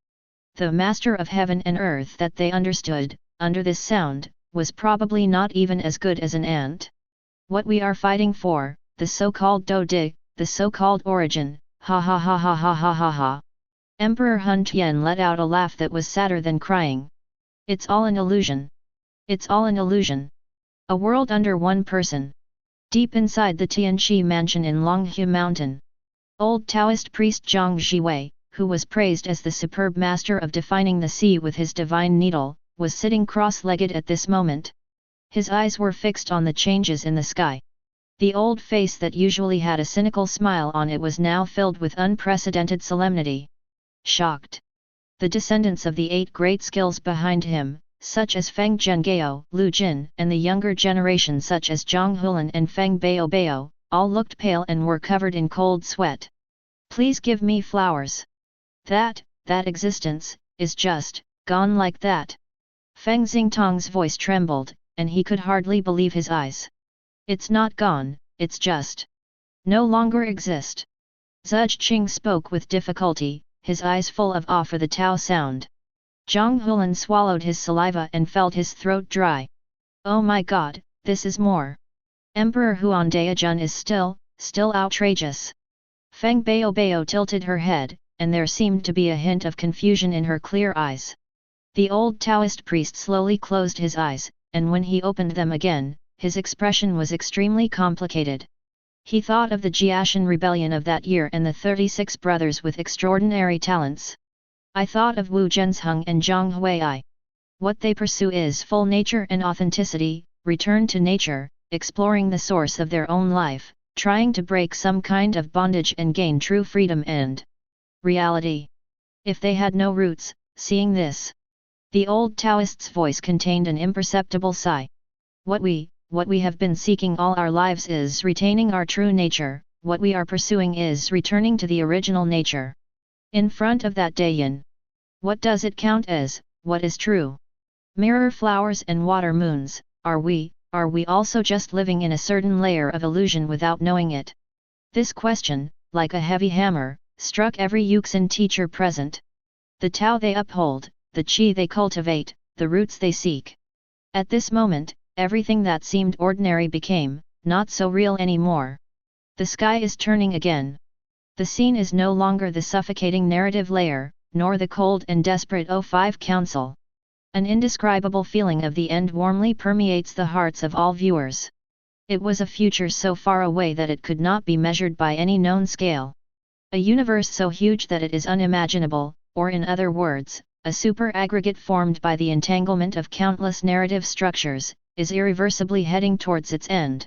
The master of heaven and earth that they understood, under this sound, was probably not even as good as an ant. What we are fighting for, the so-called Do-Di, the so-called origin, ha ha ha ha ha ha ha ha. Emperor Hun Tian let out a laugh that was sadder than crying. It's all an illusion. It's all an illusion. A world under one person. Deep inside the Tianqi mansion in Longhu Mountain. Old Taoist priest Zhang Zhiwei, who was praised as the superb master of defining the sea with his divine needle, was sitting cross-legged at this moment. His eyes were fixed on the changes in the sky. The old face that usually had a cynical smile on it was now filled with unprecedented solemnity. Shocked. The descendants of the 8 great skills behind him, such as Feng Zhengao, Lu Jin, and the younger generation such as Zhang Hulan and Feng Bao, all looked pale and were covered in cold sweat. Please give me flowers. That existence, is just, gone like that. Feng Xingtong's voice trembled, and he could hardly believe his eyes. It's not gone, it's just no longer exist. Zhuge Qing spoke with difficulty, his eyes full of awe for the Tao sound. Zhang Hulan swallowed his saliva and felt his throat dry. Oh my god, this is more. Emperor Huan Daijun is still outrageous. Feng Baobao tilted her head, and there seemed to be a hint of confusion in her clear eyes. The old Taoist priest slowly closed his eyes, and when he opened them again, his expression was extremely complicated. He thought of the Jiashan rebellion of that year and the 36 brothers with extraordinary talents. I thought of Wu Zhenzheng and Zhang Huai. What they pursue is full nature and authenticity, return to nature, exploring the source of their own life, trying to break some kind of bondage and gain true freedom and reality. If they had no roots, seeing this. The old Taoist's voice contained an imperceptible sigh. What we have been seeking all our lives is retaining our true nature, what we are pursuing is returning to the original nature. In front of that Dayan. What does it count as, what is true? Mirror flowers and water moons, are we also just living in a certain layer of illusion without knowing it? This question, like a heavy hammer, struck every Yuxin teacher present. The Tao they uphold, the Qi they cultivate, the roots they seek. At this moment, everything that seemed ordinary became not so real anymore. The sky is turning again. The scene is no longer the suffocating narrative layer, nor the cold and desperate O5 Council. An indescribable feeling of the end warmly permeates the hearts of all viewers. It was a future so far away that it could not be measured by any known scale. A universe so huge that it is unimaginable, or in other words, a super-aggregate formed by the entanglement of countless narrative structures, is irreversibly heading towards its end.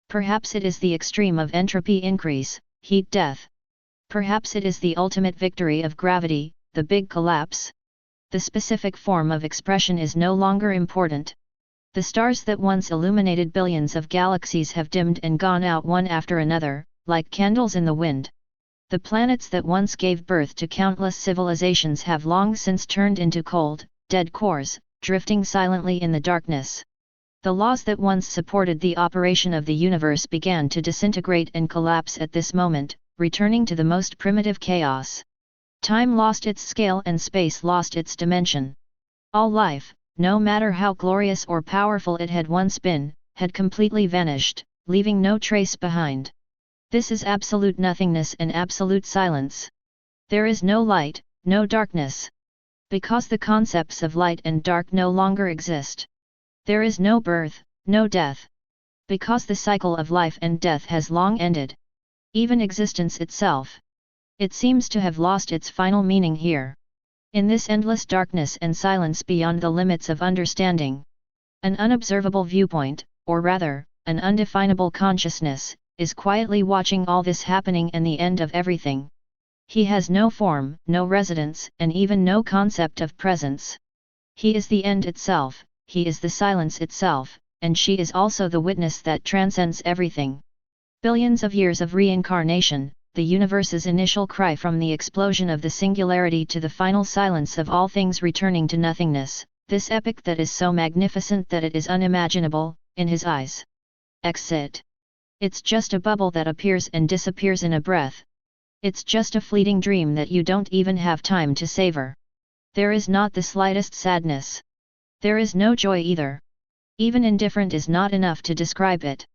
Perhaps it is the extreme of entropy increase, heat death. Perhaps it is the ultimate victory of gravity, the big collapse. The specific form of expression is no longer important. The stars that once illuminated billions of galaxies have dimmed and gone out one after another, like candles in the wind. The planets that once gave birth to countless civilizations have long since turned into cold, dead cores, drifting silently in the darkness. The laws that once supported the operation of the universe began to disintegrate and collapse at this moment, returning to the most primitive chaos. Time lost its scale and space lost its dimension. All life, no matter how glorious or powerful it had once been, had completely vanished, leaving no trace behind. This is absolute nothingness and absolute silence. There is no light, no darkness. Because the concepts of light and dark no longer exist. There is no birth, no death. Because the cycle of life and death has long ended. Even existence itself. It seems to have lost its final meaning here. In this endless darkness and silence beyond the limits of understanding. An unobservable viewpoint, or rather, an undefinable consciousness, is quietly watching all this happening and the end of everything. He has no form, no residence, and even no concept of presence. He is the end itself, he is the silence itself, and she is also the witness that transcends everything. Billions of years of reincarnation, the universe's initial cry from the explosion of the singularity to the final silence of all things returning to nothingness, this epic that is so magnificent that it is unimaginable, in his eyes. Exit. It's just a bubble that appears and disappears in a breath. It's just a fleeting dream that you don't even have time to savor. There is not the slightest sadness. There is no joy either. Even indifferent is not enough to describe it.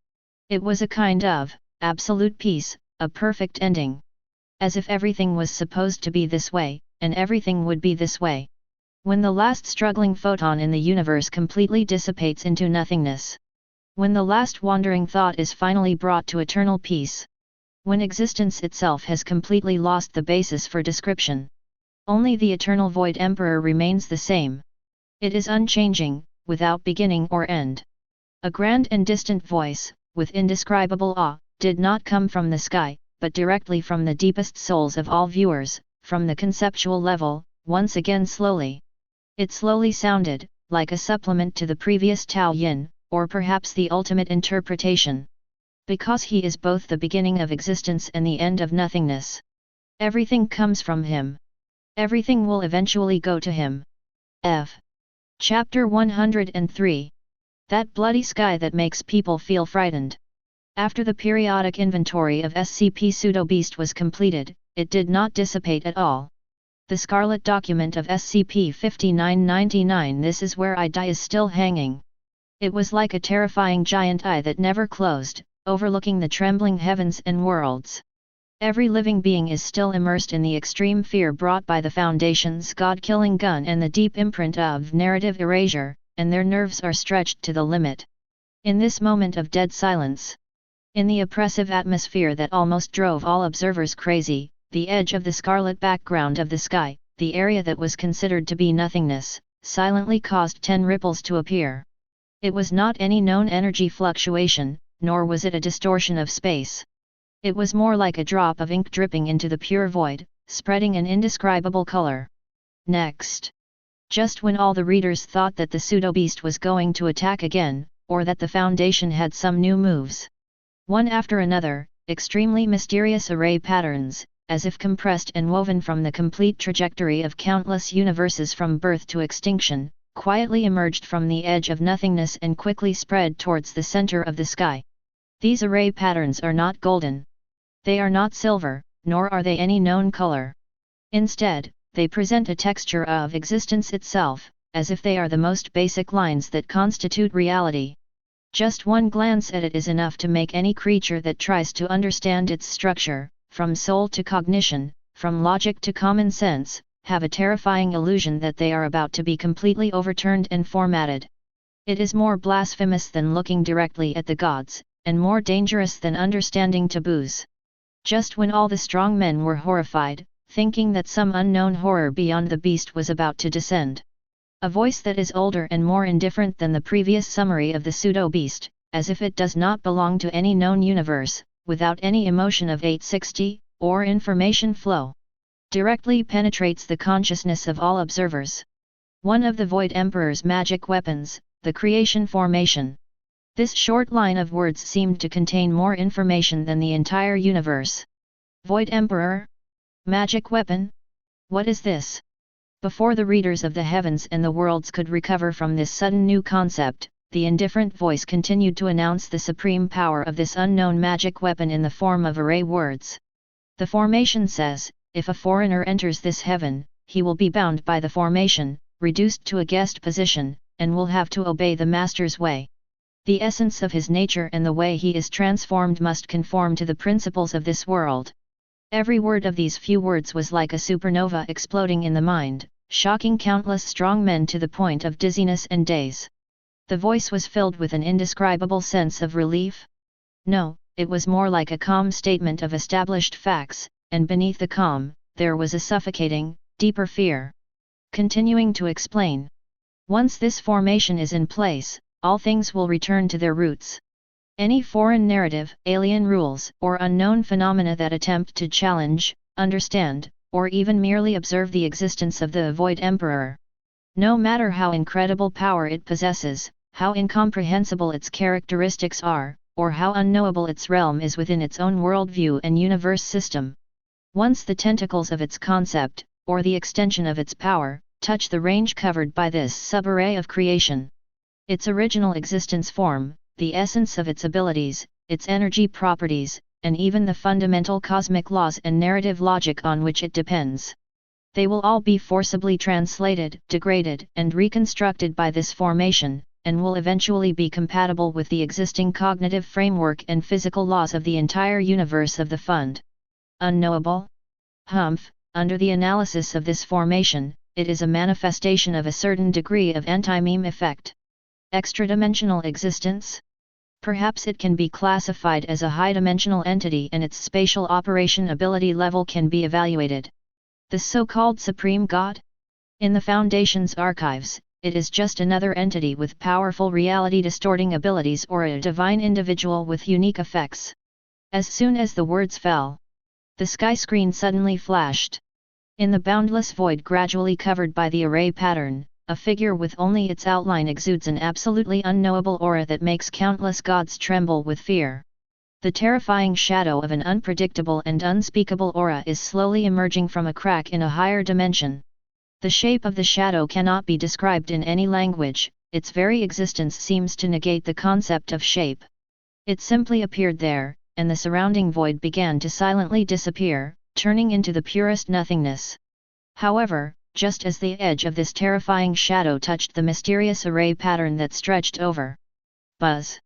It was a kind of absolute peace, a perfect ending. As if everything was supposed to be this way, and everything would be this way. When the last struggling photon in the universe completely dissipates into nothingness. When the last wandering thought is finally brought to eternal peace. When existence itself has completely lost the basis for description. Only the eternal void emperor remains the same. It is unchanging, without beginning or end. A grand and distant voice, with indescribable awe, did not come from the sky, but directly from the deepest souls of all viewers, from the conceptual level, once again slowly. It slowly sounded, like a supplement to the previous Tao Yin, or perhaps the ultimate interpretation. Because he is both the beginning of existence and the end of nothingness. Everything comes from him. Everything will eventually go to him. F. Chapter 103. That bloody sky that makes people feel frightened. After the periodic inventory of SCP Pseudo-Beast was completed, it did not dissipate at all. The scarlet document of SCP-5999 "This is where I die" is still hanging. It was like a terrifying giant eye that never closed, overlooking the trembling heavens and worlds. Every living being is still immersed in the extreme fear brought by the Foundation's God-killing gun and the deep imprint of narrative erasure, and their nerves are stretched to the limit. In this moment of dead silence, in the oppressive atmosphere that almost drove all observers crazy, the edge of the scarlet background of the sky, the area that was considered to be nothingness, silently caused 10 ripples to appear. It was not any known energy fluctuation, nor was it a distortion of space. It was more like a drop of ink dripping into the pure void, spreading an indescribable color. Next. Just when all the readers thought that the pseudo-beast was going to attack again, or that the Foundation had some new moves. One after another, extremely mysterious array patterns, as if compressed and woven from the complete trajectory of countless universes from birth to extinction, quietly emerged from the edge of nothingness and quickly spread towards the center of the sky. These array patterns are not golden. They are not silver, nor are they any known color. Instead, they present a texture of existence itself, as if they are the most basic lines that constitute reality. Just one glance at it is enough to make any creature that tries to understand its structure, from soul to cognition, from logic to common sense, have a terrifying illusion that they are about to be completely overturned and formatted. It is more blasphemous than looking directly at the gods, and more dangerous than understanding taboos. Just when all the strong men were horrified, thinking that some unknown horror beyond the beast was about to descend. A voice that is older and more indifferent than the previous summary of the pseudo-beast, as if it does not belong to any known universe, without any emotion of 860, or information flow, directly penetrates the consciousness of all observers. One of the Void Emperor's magic weapons, the creation formation. This short line of words seemed to contain more information than the entire universe. Void Emperor? Magic weapon? What is this? Before the readers of the heavens and the worlds could recover from this sudden new concept, the indifferent voice continued to announce the supreme power of this unknown magic weapon in the form of array words. The formation says, if a foreigner enters this heaven, he will be bound by the formation, reduced to a guest position, and will have to obey the master's way. The essence of his nature and the way he is transformed must conform to the principles of this world. Every word of these few words was like a supernova exploding in the mind, shocking countless strong men to the point of dizziness and daze. The voice was filled with an indescribable sense of relief. No, it was more like a calm statement of established facts, and beneath the calm, there was a suffocating, deeper fear. Continuing to explain. Once this formation is in place, all things will return to their roots. Any foreign narrative, alien rules, or unknown phenomena that attempt to challenge, understand, or even merely observe the existence of the Void Emperor. No matter how incredible power it possesses, how incomprehensible its characteristics are, or how unknowable its realm is within its own worldview and universe system. Once the tentacles of its concept, or the extension of its power, touch the range covered by this subarray of creation. Its original existence form, the essence of its abilities, its energy properties, and even the fundamental cosmic laws and narrative logic on which it depends. They will all be forcibly translated, degraded, and reconstructed by this formation, and will eventually be compatible with the existing cognitive framework and physical laws of the entire universe of the Fund. Unknowable? Humph, under the analysis of this formation, it is a manifestation of a certain degree of anti-meme effect. Extradimensional existence? Perhaps it can be classified as a high-dimensional entity and its spatial operation ability level can be evaluated. The so-called Supreme God? In the Foundation's archives, it is just another entity with powerful reality-distorting abilities or a divine individual with unique effects. As soon as the words fell, the sky screen suddenly flashed. In the boundless void gradually covered by the array pattern, a figure with only its outline exudes an absolutely unknowable aura that makes countless gods tremble with fear. The terrifying shadow of an unpredictable and unspeakable aura is slowly emerging from a crack in a higher dimension. The shape of the shadow cannot be described in any language, its very existence seems to negate the concept of shape. It simply appeared there, and the surrounding void began to silently disappear, turning into the purest nothingness. However, just as the edge of this terrifying shadow touched the mysterious array pattern that stretched over Buzz.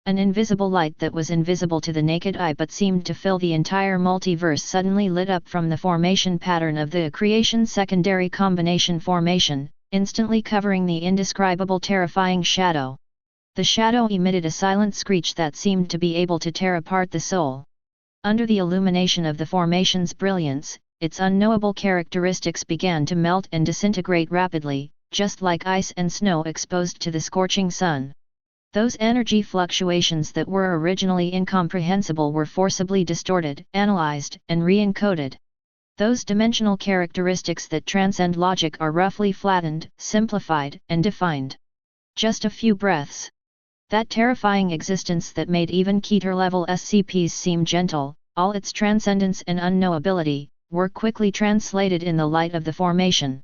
An invisible light that was invisible to the naked eye but seemed to fill the entire multiverse suddenly lit up from the formation pattern of the creation secondary combination formation, instantly covering the indescribable terrifying shadow. The shadow emitted a silent screech that seemed to be able to tear apart the soul. Under the illumination of the formation's brilliance, its unknowable characteristics began to melt and disintegrate rapidly, just like ice and snow exposed to the scorching sun. Those energy fluctuations that were originally incomprehensible were forcibly distorted, analyzed, and re-encoded. Those dimensional characteristics that transcend logic are roughly flattened, simplified, and defined. Just a few breaths. That terrifying existence that made even Keter-level SCPs seem gentle, all its transcendence and unknowability, were quickly translated in the light of the formation.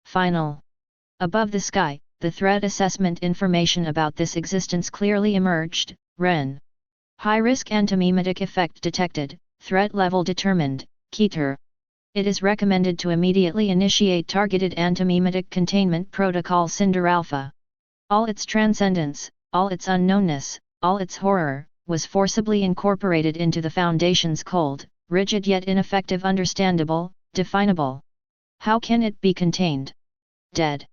Final. Above the sky, the threat assessment information about this existence clearly emerged. Ren. High-risk antimimetic effect detected, threat level determined, Keter. It is recommended to immediately initiate targeted antimimetic containment protocol Cinder Alpha. All its transcendence, all its unknownness, all its horror, was forcibly incorporated into the Foundation's cold, rigid yet ineffective understandable, definable. How can it be contained? Dead.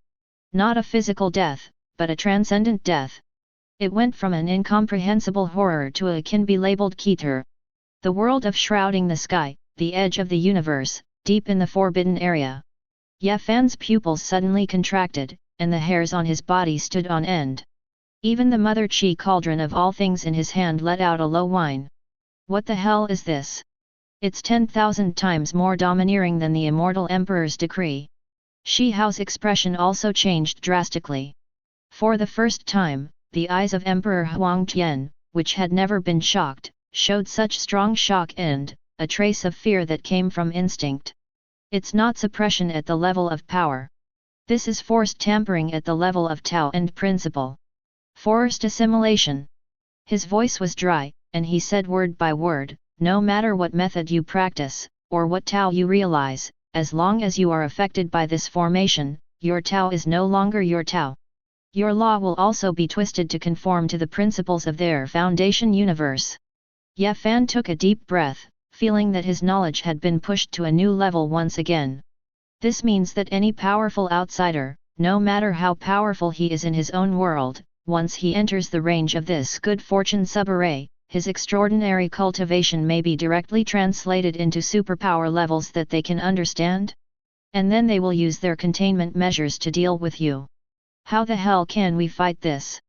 Not a physical death, but a transcendent death. It went from an incomprehensible horror to a can-be-labeled Keter. The world of shrouding the sky, the edge of the universe, deep in the forbidden area. Ye Fan's pupils suddenly contracted, and the hairs on his body stood on end. Even the Mother Chi cauldron of all things in his hand let out a low whine. What the hell is this? It's 10,000 times more domineering than the immortal Emperor's decree. Shi Hao's expression also changed drastically. For the first time, the eyes of Emperor Huang Tian, which had never been shocked, showed such strong shock and a trace of fear that came from instinct. It's not suppression at the level of power. This is forced tampering at the level of Tao and principle. Forced assimilation. His voice was dry, and he said word by word, no matter what method you practice, or what Tao you realize, as long as you are affected by this formation, your Tao is no longer your Tao. Your law will also be twisted to conform to the principles of their Foundation universe. Ye Fan took a deep breath, feeling that his knowledge had been pushed to a new level once again. This means that any powerful outsider, no matter how powerful he is in his own world, once he enters the range of this good fortune subarray, his extraordinary cultivation may be directly translated into superpower levels that they can understand? And then they will use their containment measures to deal with you. How the hell can we fight this?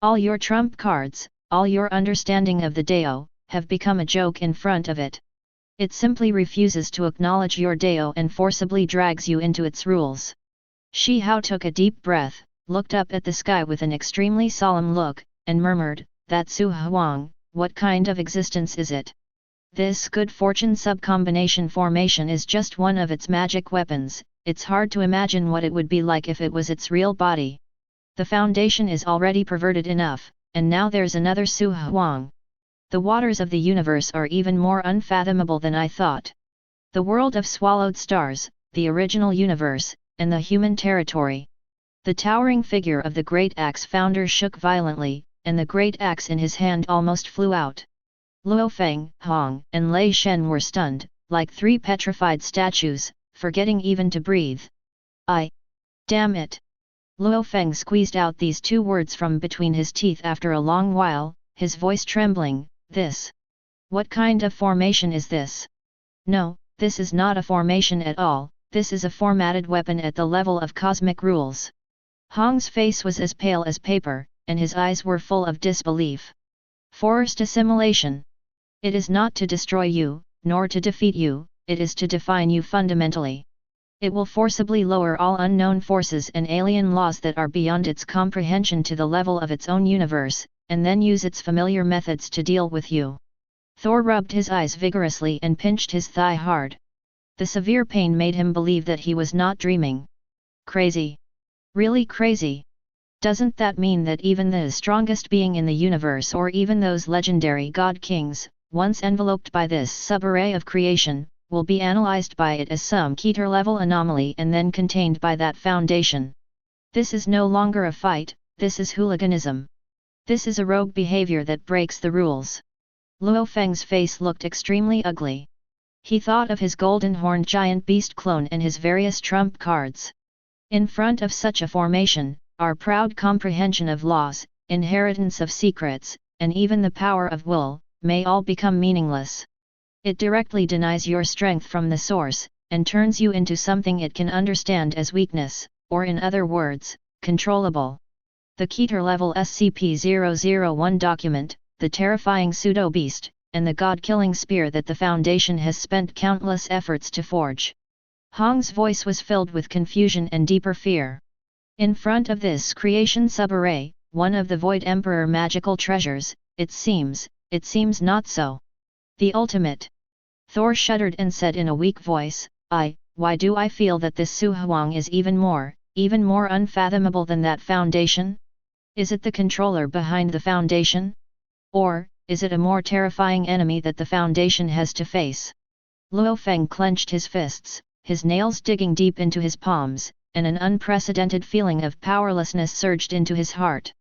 All your trump cards, all your understanding of the Dao, have become a joke in front of it. It simply refuses to acknowledge your Dao and forcibly drags you into its rules. Shi Hao took a deep breath, looked up at the sky with an extremely solemn look, and murmured, "That Su Huang, what kind of existence is it? This good fortune subcombination formation is just one of its magic weapons, it's hard to imagine what it would be like if it was its real body. The Foundation is already perverted enough, and now there's another Su Huang. The waters of the universe are even more unfathomable than I thought. The world of swallowed stars, the original universe, and the human territory." The towering figure of the Great Axe founder shook violently, and the great axe in his hand almost flew out. Luo Feng, Hong, and Lei Shen were stunned, like three petrified statues, forgetting even to breathe. Damn it! Luo Feng squeezed out these two words from between his teeth after a long while, his voice trembling, "This? What kind of formation is this? No, this is not a formation at all, this is a formatted weapon at the level of cosmic rules." Hong's face was as pale as paper, and his eyes were full of disbelief. Forced assimilation. It is not to destroy you, nor to defeat you, it is to define you fundamentally. It will forcibly lower all unknown forces and alien laws that are beyond its comprehension to the level of its own universe, and then use its familiar methods to deal with you. Thor rubbed his eyes vigorously and pinched his thigh hard. The severe pain made him believe that he was not dreaming. Crazy. Really crazy. Doesn't that mean that even the strongest being in the universe or even those legendary god kings, once enveloped by this subarray of creation, will be analyzed by it as some Keter-level anomaly and then contained by that foundation? This is no longer a fight, this is hooliganism. This is a rogue behavior that breaks the rules. Luo Feng's face looked extremely ugly. He thought of his golden-horned giant beast clone and his various trump cards. In front of such a formation, our proud comprehension of laws, inheritance of secrets, and even the power of will, may all become meaningless. It directly denies your strength from the source, and turns you into something it can understand as weakness, or in other words, controllable. The Keter-level SCP-001 document, the terrifying pseudo-beast, and the god-killing spear that the Foundation has spent countless efforts to forge. Hong's voice was filled with confusion and deeper fear. In front of this creation sub-array, one of the Void Emperor magical treasures, it seems not so. The ultimate. Thor shuddered and said in a weak voice, why do I feel that this Su Huang is even more unfathomable than that Foundation? Is it the controller behind the Foundation? Or, is it a more terrifying enemy that the Foundation has to face? Luo Feng clenched his fists, his nails digging deep into his palms, and an unprecedented feeling of powerlessness surged into his heart.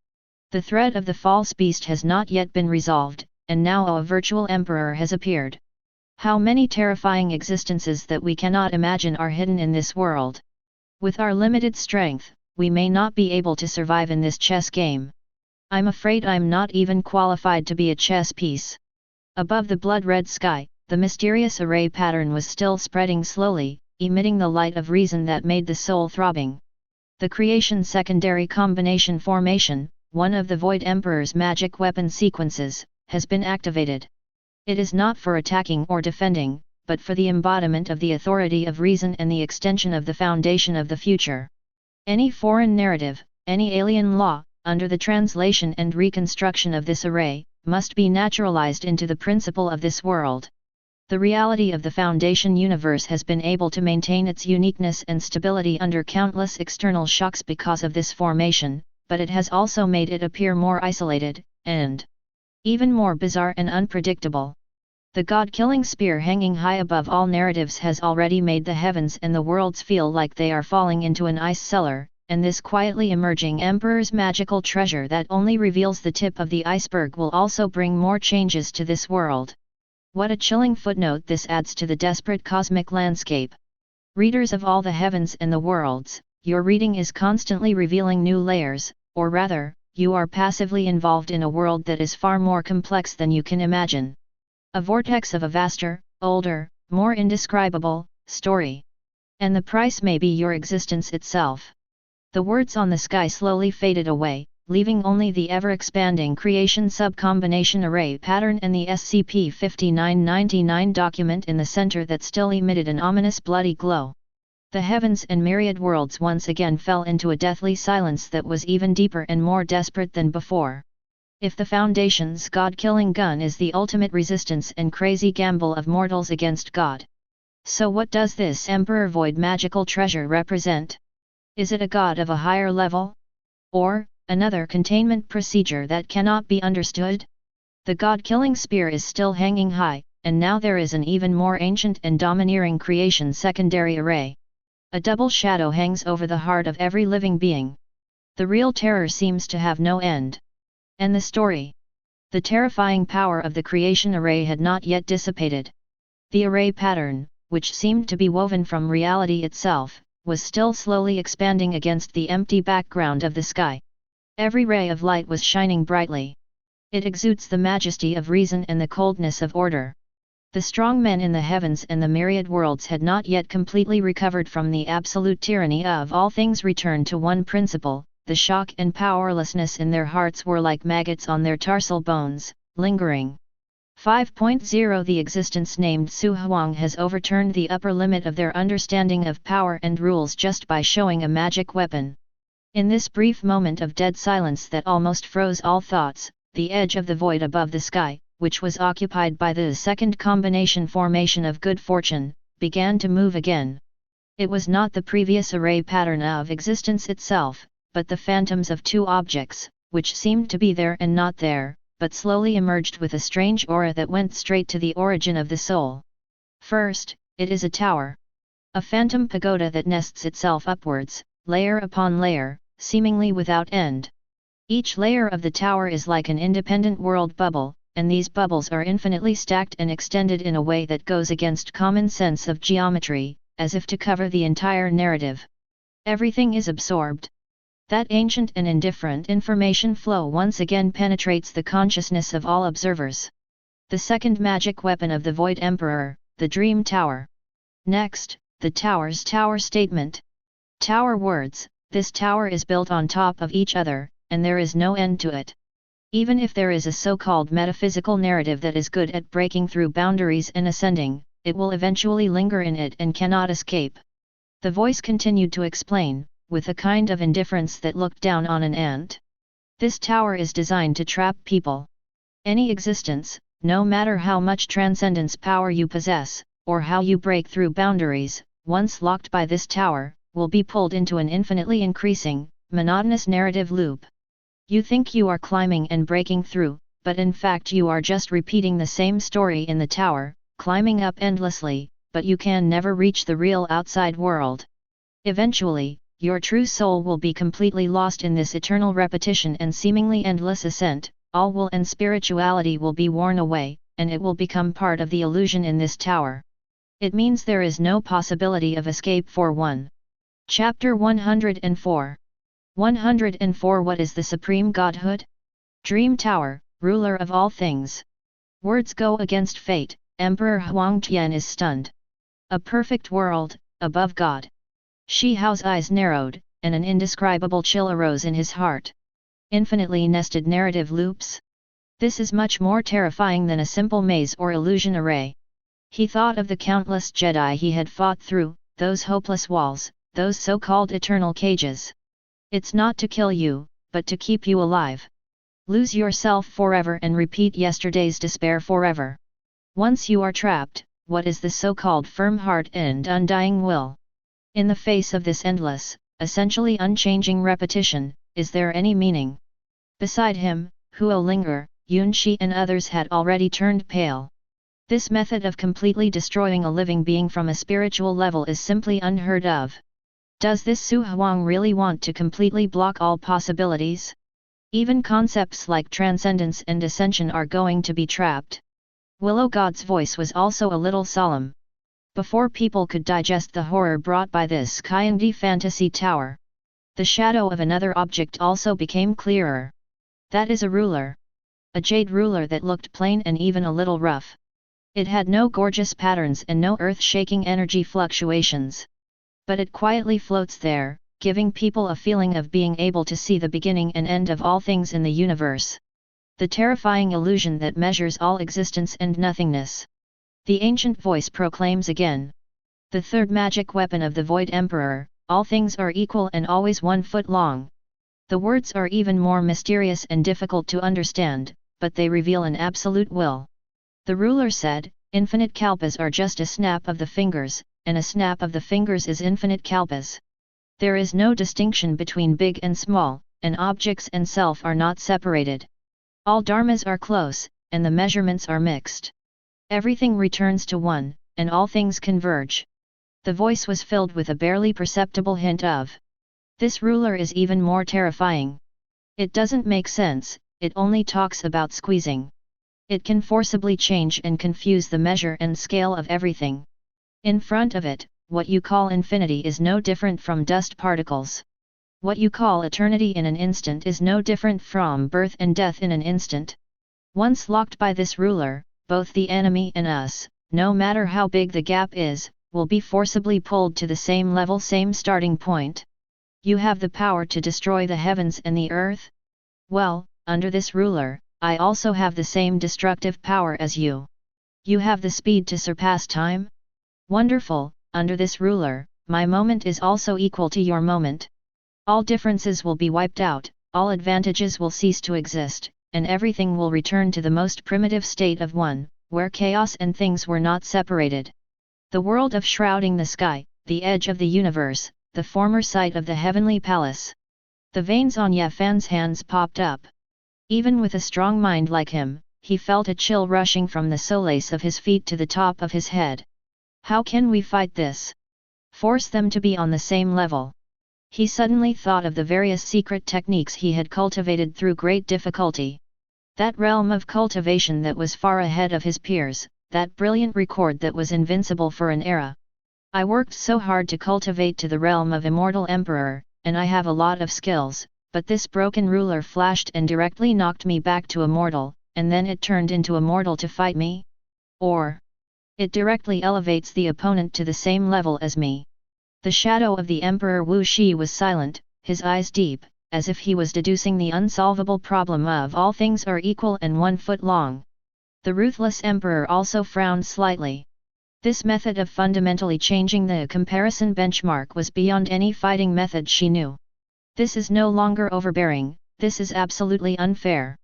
The threat of the false beast has not yet been resolved, and now a virtual emperor has appeared. How many terrifying existences that we cannot imagine are hidden in this world. With our limited strength, we may not be able to survive in this chess game. I'm afraid I'm not even qualified to be a chess piece. Above the blood-red sky, the mysterious array pattern was still spreading slowly, emitting the light of reason that made the soul throbbing. The creation secondary combination formation, one of the Void Emperor's magic weapon sequences, has been activated. It is not for attacking or defending, but for the embodiment of the authority of reason and the extension of the foundation of the future. Any foreign narrative, any alien law, under the translation and reconstruction of this array, must be naturalized into the principle of this world. The reality of the Foundation universe has been able to maintain its uniqueness and stability under countless external shocks because of this formation, but it has also made it appear more isolated, and even more bizarre and unpredictable. The god-killing spear hanging high above all narratives has already made the heavens and the worlds feel like they are falling into an ice cellar, and this quietly emerging Emperor's magical treasure that only reveals the tip of the iceberg will also bring more changes to this world. What a chilling footnote this adds to the desperate cosmic landscape. Readers of all the heavens and the worlds, your reading is constantly revealing new layers, or rather, you are passively involved in a world that is far more complex than you can imagine. A vortex of a vaster, older, more indescribable story. And the price may be your existence itself. The words on the sky slowly faded away, leaving only the ever-expanding creation sub-combination array pattern and the SCP-5999 document in the center that still emitted an ominous bloody glow. The heavens and myriad worlds once again fell into a deathly silence that was even deeper and more desperate than before. If the Foundation's god-killing gun is the ultimate resistance and crazy gamble of mortals against God, so what does this Emperor Void magical treasure represent? Is it a god of a higher level? Or, another containment procedure that cannot be understood? The god-killing spear is still hanging high, and now there is an even more ancient and domineering creation secondary array. A double shadow hangs over the heart of every living being. The real terror seems to have no end. And the story. The terrifying power of the creation array had not yet dissipated. The array pattern, which seemed to be woven from reality itself, was still slowly expanding against the empty background of the sky. Every ray of light was shining brightly. It exudes the majesty of reason and the coldness of order. The strong men in the heavens and the myriad worlds had not yet completely recovered from the absolute tyranny of all things returned to one principle. The shock and powerlessness in their hearts were like maggots on their tarsal bones, lingering. 5.0 The existence named Su Huang has overturned the upper limit of their understanding of power and rules just by showing a magic weapon. In this brief moment of dead silence that almost froze all thoughts, the edge of the void above the sky, which was occupied by the second combination formation of good fortune, began to move again. It was not the previous array pattern of existence itself, but the phantoms of two objects, which seemed to be there and not there, but slowly emerged with a strange aura that went straight to the origin of the soul. First, it is a tower. A phantom pagoda that nests itself upwards, layer upon layer, seemingly without end. Each layer of the tower is like an independent world bubble, and these bubbles are infinitely stacked and extended in a way that goes against common sense of geometry, as if to cover the entire narrative. Everything is absorbed. That ancient and indifferent information flow once again penetrates the consciousness of all observers. The second magic weapon of the Void Emperor, the Dream Tower. Next, the Tower's Tower Statement. Tower words: this tower is built on top of each other, and there is no end to it. Even if there is a so-called metaphysical narrative that is good at breaking through boundaries and ascending, it will eventually linger in it and cannot escape. The voice continued to explain, with a kind of indifference that looked down on an ant. This tower is designed to trap people. Any existence, no matter how much transcendence power you possess, or how you break through boundaries, once locked by this tower, will be pulled into an infinitely increasing, monotonous narrative loop. You think you are climbing and breaking through, but in fact you are just repeating the same story in the tower, climbing up endlessly, but you can never reach the real outside world. Eventually, your true soul will be completely lost in this eternal repetition and seemingly endless ascent. All will and spirituality will be worn away, and it will become part of the illusion in this tower. It means there is no possibility of escape for one. Chapter 104. 104 What is the Supreme Godhood? Dream Tower, ruler of all things. Words go against fate. Emperor Huangtian is stunned. A perfect world, above God. Shi Hao's eyes narrowed, and an indescribable chill arose in his heart. Infinitely nested narrative loops? This is much more terrifying than a simple maze or illusion array. He thought of the countless Jedi he had fought through, those hopeless walls, those so-called eternal cages. It's not to kill you, but to keep you alive. Lose yourself forever and repeat yesterday's despair forever. Once you are trapped, what is the so-called firm heart and undying will? In the face of this endless, essentially unchanging repetition, is there any meaning? Beside him, Huo Linger, Yun Shi and others had already turned pale. This method of completely destroying a living being from a spiritual level is simply unheard of. Does this Su Huang really want to completely block all possibilities? Even concepts like transcendence and ascension are going to be trapped. Willow God's voice was also a little solemn. Before people could digest the horror brought by this Kyangdi fantasy tower, the shadow of another object also became clearer. That is a ruler. A jade ruler that looked plain and even a little rough. It had no gorgeous patterns and no earth-shaking energy fluctuations. But it quietly floats there, giving people a feeling of being able to see the beginning and end of all things in the universe. The terrifying illusion that measures all existence and nothingness. The ancient voice proclaims again. The third magic weapon of the Void Emperor, all things are equal and always 1 foot long. The words are even more mysterious and difficult to understand, but they reveal an absolute will. The ruler said, infinite kalpas are just a snap of the fingers, and a snap of the fingers is infinite kalpas. There is no distinction between big and small, and objects and self are not separated. All dharmas are close, and the measurements are mixed. Everything returns to one, and all things converge. The voice was filled with a barely perceptible hint of. This ruler is even more terrifying. It doesn't make sense, it only talks about squeezing. It can forcibly change and confuse the measure and scale of everything. In front of it, what you call infinity is no different from dust particles. What you call eternity in an instant is no different from birth and death in an instant. Once locked by this ruler, both the enemy and us, no matter how big the gap is, will be forcibly pulled to the same level, same starting point. You have the power to destroy the heavens and the earth? Well, under this ruler, I also have the same destructive power as you. You have the speed to surpass time? Wonderful, under this ruler, my moment is also equal to your moment. All differences will be wiped out, all advantages will cease to exist, and everything will return to the most primitive state of one, where chaos and things were not separated. The world of shrouding the sky, the edge of the universe, the former site of the heavenly palace. The veins on Ye Fan's hands popped up. Even with a strong mind like him, he felt a chill rushing from the solace of his feet to the top of his head. How can we fight this? Force them to be on the same level. He suddenly thought of the various secret techniques he had cultivated through great difficulty. That realm of cultivation that was far ahead of his peers, that brilliant record that was invincible for an era. I worked so hard to cultivate to the realm of Immortal Emperor, and I have a lot of skills, but this broken ruler flashed and directly knocked me back to Immortal, and then it turned into Immortal to fight me? Or it directly elevates the opponent to the same level as me. The shadow of the Emperor Wu Shi was silent, his eyes deep, as if he was deducing the unsolvable problem of all things are equal and 1 foot long. The ruthless Emperor also frowned slightly. This method of fundamentally changing the comparison benchmark was beyond any fighting method she knew. This is no longer overbearing, this is absolutely unfair.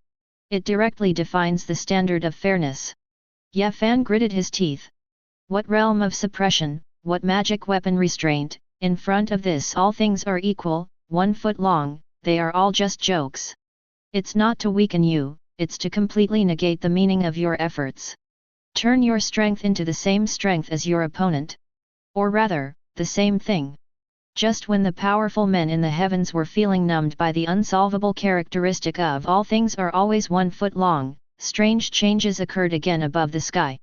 It directly defines the standard of fairness. Ye Fan gritted his teeth. What realm of suppression, what magic weapon restraint, in front of this all things are equal, 1 foot long, they are all just jokes. It's not to weaken you, it's to completely negate the meaning of your efforts. Turn your strength into the same strength as your opponent. Or rather, the same thing. Just when the powerful men in the heavens were feeling numbed by the unsolvable characteristic of all things are always 1 foot long, strange changes occurred again above the sky.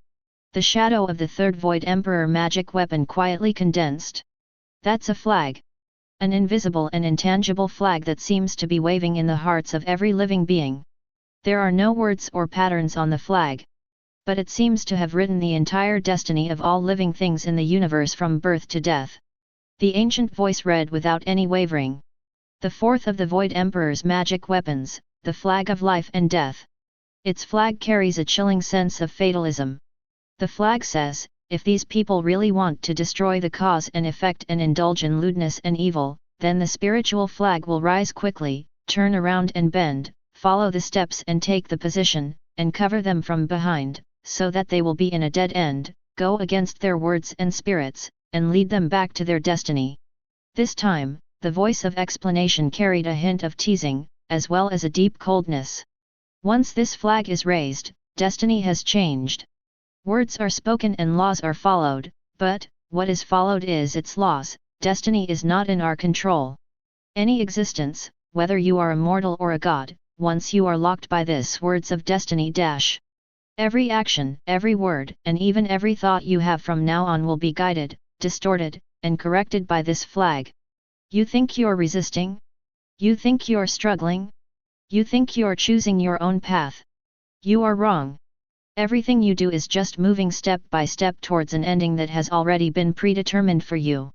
The shadow of the Third Void Emperor magic weapon quietly condensed. That's a flag. An invisible and intangible flag that seems to be waving in the hearts of every living being. There are no words or patterns on the flag. But it seems to have written the entire destiny of all living things in the universe from birth to death. The ancient voice read without any wavering. The fourth of the Void Emperor's magic weapons, the flag of life and death. Its flag carries a chilling sense of fatalism. The flag says, if these people really want to destroy the cause and effect and indulge in lewdness and evil, then the spiritual flag will rise quickly, turn around and bend, follow the steps and take the position, and cover them from behind, so that they will be in a dead end, go against their words and spirits, and lead them back to their destiny. This time, the voice of explanation carried a hint of teasing, as well as a deep coldness. Once this flag is raised, destiny has changed. Words are spoken and laws are followed, but, what is followed is its laws, destiny is not in our control. Any existence, whether you are a mortal or a god, once you are locked by this words of destiny dash. Every action, every word, and even every thought you have from now on will be guided, distorted, and corrected by this flag. You think you're resisting? You think you're struggling? You think you're choosing your own path? You are wrong. Everything you do is just moving step by step towards an ending that has already been predetermined for you.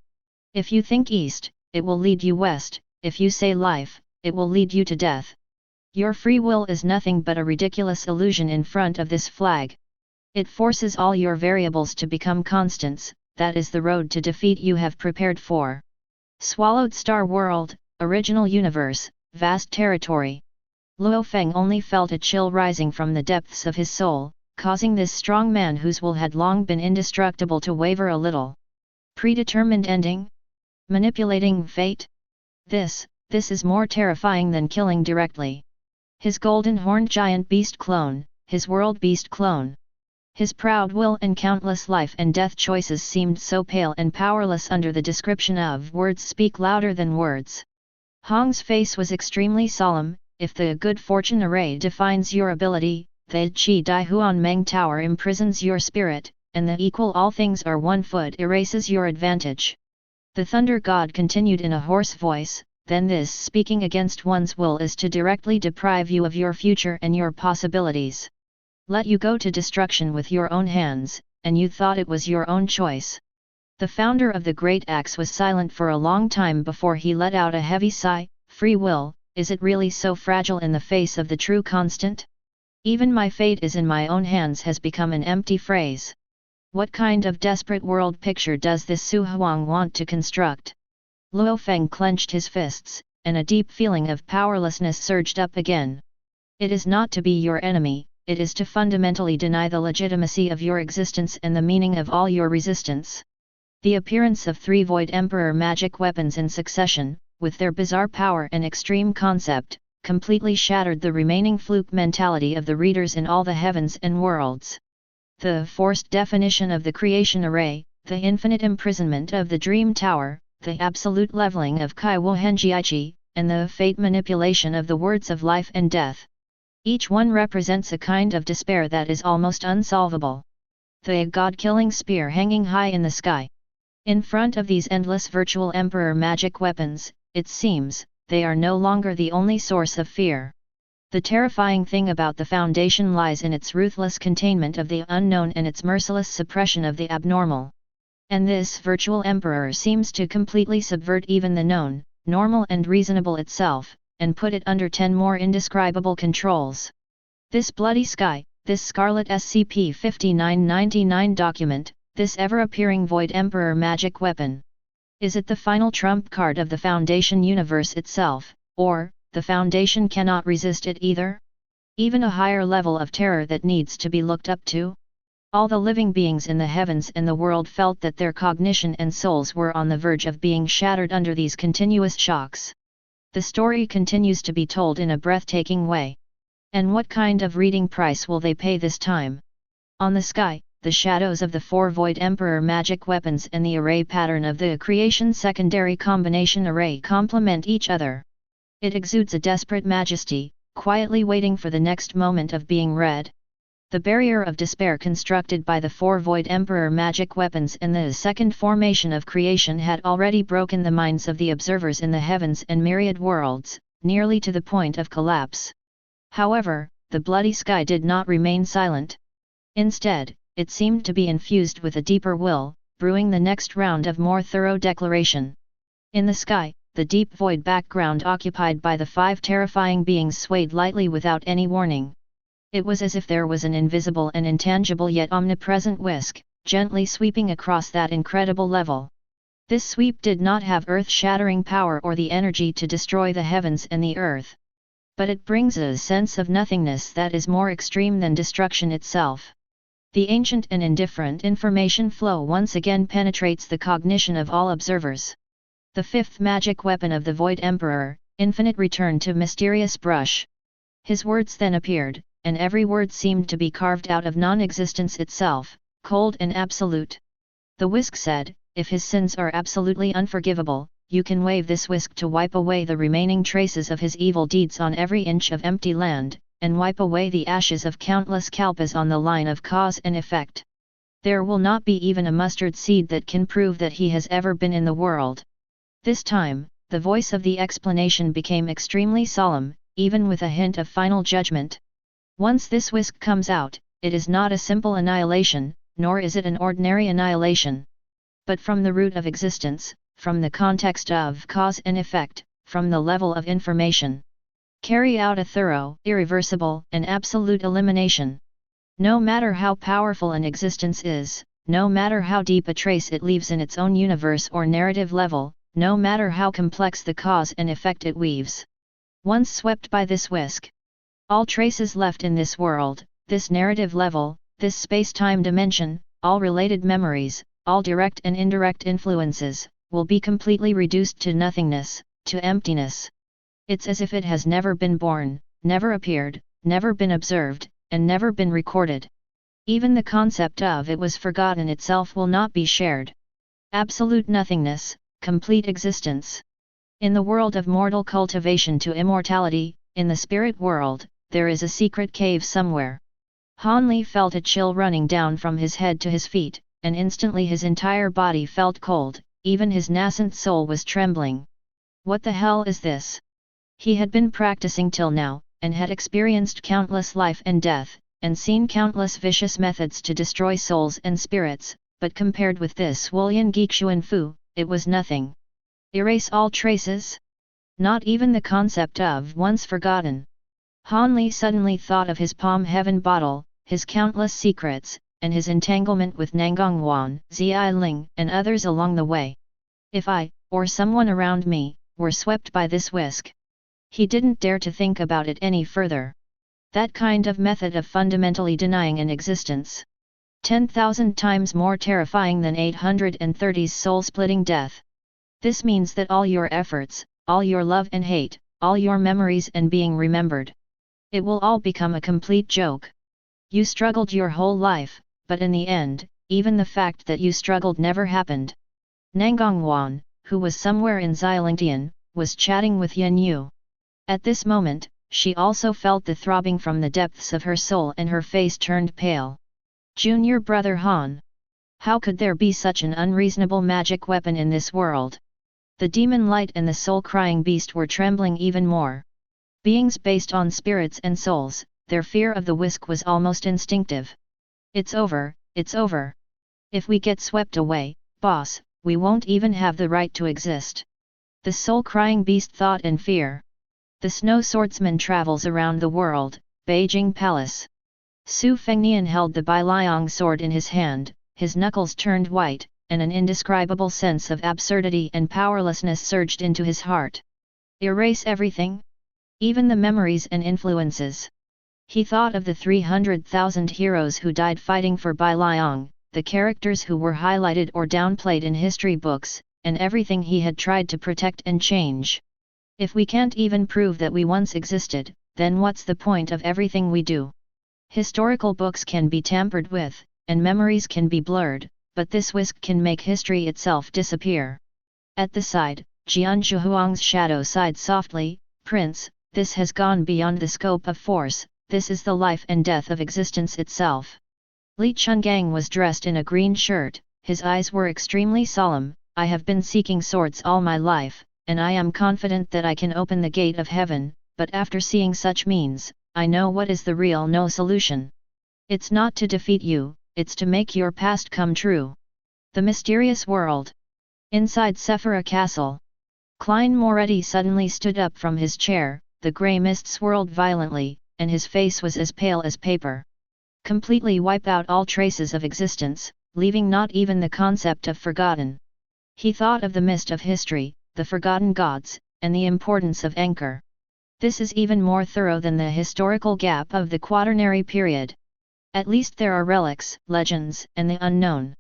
If you think east, it will lead you west, if you say life, it will lead you to death. Your free will is nothing but a ridiculous illusion in front of this flag. It forces all your variables to become constants, that is the road to defeat you have prepared for. Swallowed Star World, Original Universe, Vast Territory. Luo Feng only felt a chill rising from the depths of his soul, causing this strong man whose will had long been indestructible to waver a little. Predetermined ending? Manipulating fate? This is more terrifying than killing directly. His golden horned giant beast clone, his world beast clone. His proud will and countless life and death choices seemed so pale and powerless under the description of words speak louder than words. Hong's face was extremely solemn. If the good fortune array defines your ability, the Qi Dai Huan Meng Tower imprisons your spirit, and the equal all things are 1 foot erases your advantage. The Thunder God continued in a hoarse voice, then this speaking against one's will is to directly deprive you of your future and your possibilities. Let you go to destruction with your own hands, and you thought it was your own choice. The founder of the Great Axe was silent for a long time before he let out a heavy sigh. Free will, is it really so fragile in the face of the true constant? Even my fate is in my own hands has become an empty phrase. What kind of desperate world picture does this Su Huang want to construct? Luo Feng clenched his fists, and a deep feeling of powerlessness surged up again. It is not to be your enemy, it is to fundamentally deny the legitimacy of your existence and the meaning of all your resistance. The appearance of 3 Void Emperor magic weapons in succession, with their bizarre power and extreme concept, completely shattered the remaining fluke mentality of the readers in all the heavens and worlds. The forced definition of the creation array, the infinite imprisonment of the dream tower, the absolute leveling of Kai Wo Henjiichi, and the fate manipulation of the words of life and death. Each one represents a kind of despair that is almost unsolvable. The god-killing spear hanging high in the sky. In front of these endless virtual emperor magic weapons, it seems, they are no longer the only source of fear. The terrifying thing about the Foundation lies in its ruthless containment of the unknown and its merciless suppression of the abnormal. And this virtual emperor seems to completely subvert even the known, normal and reasonable itself, and put it under 10 more indescribable controls. This bloody sky, this scarlet SCP-5999 document, this ever-appearing Void Emperor magic weapon. Is it the final trump card of the Foundation universe itself, or, the Foundation cannot resist it either? Even a higher level of terror that needs to be looked up to? All the living beings in the heavens and the world felt that their cognition and souls were on the verge of being shattered under these continuous shocks. The story continues to be told in a breathtaking way. And what kind of reading price will they pay this time? On the sky, the shadows of the 4 Void Emperor magic weapons and the array pattern of the creation secondary combination array complement each other. It exudes a desperate majesty, quietly waiting for the next moment of being read. The barrier of despair constructed by the 4 Void Emperor magic weapons and the second formation of creation had already broken the minds of the observers in the heavens and myriad worlds, nearly to the point of collapse. However, the bloody sky did not remain silent. Instead, it seemed to be infused with a deeper will, brewing the next round of more thorough declaration. In the sky, the deep void background occupied by the 5 terrifying beings swayed lightly without any warning. It was as if there was an invisible and intangible yet omnipresent whisk, gently sweeping across that incredible level. This sweep did not have earth-shattering power or the energy to destroy the heavens and the earth. But it brings a sense of nothingness that is more extreme than destruction itself. The ancient and indifferent information flow once again penetrates the cognition of all observers. The 5th magic weapon of the Void Emperor, Infinite returned to mysterious brush. His words then appeared, and every word seemed to be carved out of non-existence itself, cold and absolute. The whisk said, if his sins are absolutely unforgivable, you can wave this whisk to wipe away the remaining traces of his evil deeds on every inch of empty land, and wipe away the ashes of countless kalpas on the line of cause and effect. There will not be even a mustard seed that can prove that he has ever been in the world. This time, the voice of the explanation became extremely solemn, even with a hint of final judgment. Once this whisk comes out, it is not a simple annihilation, nor is it an ordinary annihilation. But from the root of existence, from the context of cause and effect, from the level of information. Carry out a thorough, irreversible, and absolute elimination. No matter how powerful an existence is, no matter how deep a trace it leaves in its own universe or narrative level, no matter how complex the cause and effect it weaves. Once swept by this whisk, all traces left in this world, this narrative level, this space-time dimension, all related memories, all direct and indirect influences, will be completely reduced to nothingness, to emptiness. It's as if it has never been born, never appeared, never been observed, and never been recorded. Even the concept of it was forgotten itself will not be shared. Absolute nothingness, complete existence. In the world of mortal cultivation to immortality, in the spirit world, there is a secret cave somewhere. Han Li felt a chill running down from his head to his feet, and instantly his entire body felt cold, even his nascent soul was trembling. What the hell is this? He had been practicing till now, and had experienced countless life and death, and seen countless vicious methods to destroy souls and spirits, but compared with this Wulian Gixuan Fu, it was nothing. Erase all traces? Not even the concept of once forgotten. Han Li suddenly thought of his Palm Heaven bottle, his countless secrets, and his entanglement with Nangongwan, Ziling, and others along the way. If I, or someone around me, were swept by this whisk. He didn't dare to think about it any further. That kind of method of fundamentally denying an existence. 10,000 times more terrifying than 830's soul-splitting death. This means that all your efforts, all your love and hate, all your memories and being remembered. It will all become a complete joke. You struggled your whole life, but in the end, even the fact that you struggled never happened. Nangongwan, who was somewhere in Xylingtian, was chatting with Lin Ye. At this moment, she also felt the throbbing from the depths of her soul and her face turned pale. Junior brother Han. How could there be such an unreasonable magic weapon in this world? The demon light and the soul-crying beast were trembling even more. Beings based on spirits and souls, their fear of the whisk was almost instinctive. It's over, it's over. If we get swept away, boss, we won't even have the right to exist. The soul-crying beast thought in fear. The snow swordsman travels around the world, Beijing Palace. Su Fengnian held the Bailiang sword in his hand, his knuckles turned white, and an indescribable sense of absurdity and powerlessness surged into his heart. Erase everything? Even the memories and influences. He thought of the 300,000 heroes who died fighting for Bailiang, the characters who were highlighted or downplayed in history books, and everything he had tried to protect and change. If we can't even prove that we once existed, then what's the point of everything we do? Historical books can be tampered with, and memories can be blurred, but this whisk can make history itself disappear. At the side, Jian Zhuhuang's shadow sighed softly, Prince, this has gone beyond the scope of force, this is the life and death of existence itself. Li Chungang was dressed in a green shirt, his eyes were extremely solemn. I have been seeking swords all my life, and I am confident that I can open the gate of heaven, but after seeing such means, I know what is the real no solution. It's not to defeat you, it's to make your past come true. The mysterious world. Inside Sephira Castle. Klein Moretti suddenly stood up from his chair, the grey mist swirled violently, and his face was as pale as paper. Completely wipe out all traces of existence, leaving not even the concept of forgotten. He thought of the mist of history, the forgotten gods, and the importance of anchor. This is even more thorough than the historical gap of the Quaternary period. At least there are relics, legends, and the unknown.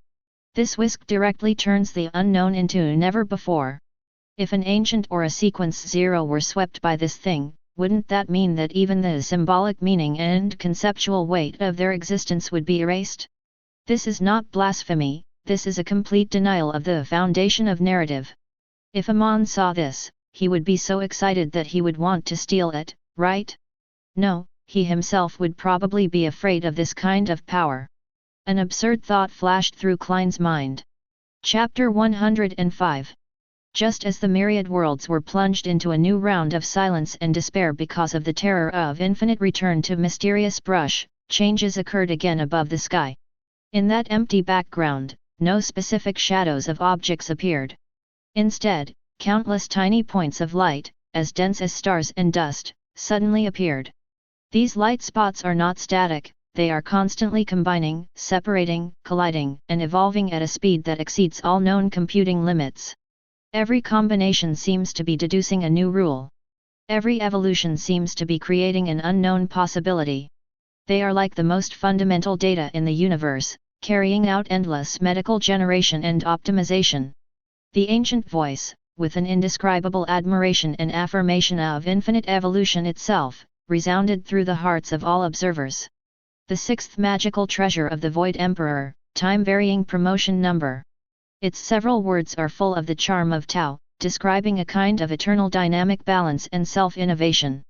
This whisk directly turns the unknown into never before. If an ancient or a sequence 0 were swept by this thing, wouldn't that mean that even the symbolic meaning and conceptual weight of their existence would be erased? This is not blasphemy, this is a complete denial of the foundation of narrative. If Amon saw this, he would be so excited that he would want to steal it, right? No, he himself would probably be afraid of this kind of power. An absurd thought flashed through Klein's mind. Chapter 105. Just as the myriad worlds were plunged into a new round of silence and despair because of the terror of infinite return to mysterious brush, changes occurred again above the sky. In that empty background, no specific shadows of objects appeared. Instead, countless tiny points of light, as dense as stars and dust, suddenly appeared. These light spots are not static, they are constantly combining, separating, colliding, and evolving at a speed that exceeds all known computing limits. Every combination seems to be deducing a new rule. Every evolution seems to be creating an unknown possibility. They are like the most fundamental data in the universe, carrying out endless medical generation and optimization. The ancient voice, with an indescribable admiration and affirmation of infinite evolution itself, resounded through the hearts of all observers. The sixth magical treasure of the Void Emperor, time-varying promotion number. Its several words are full of the charm of Tao, describing a kind of eternal dynamic balance and self-innovation.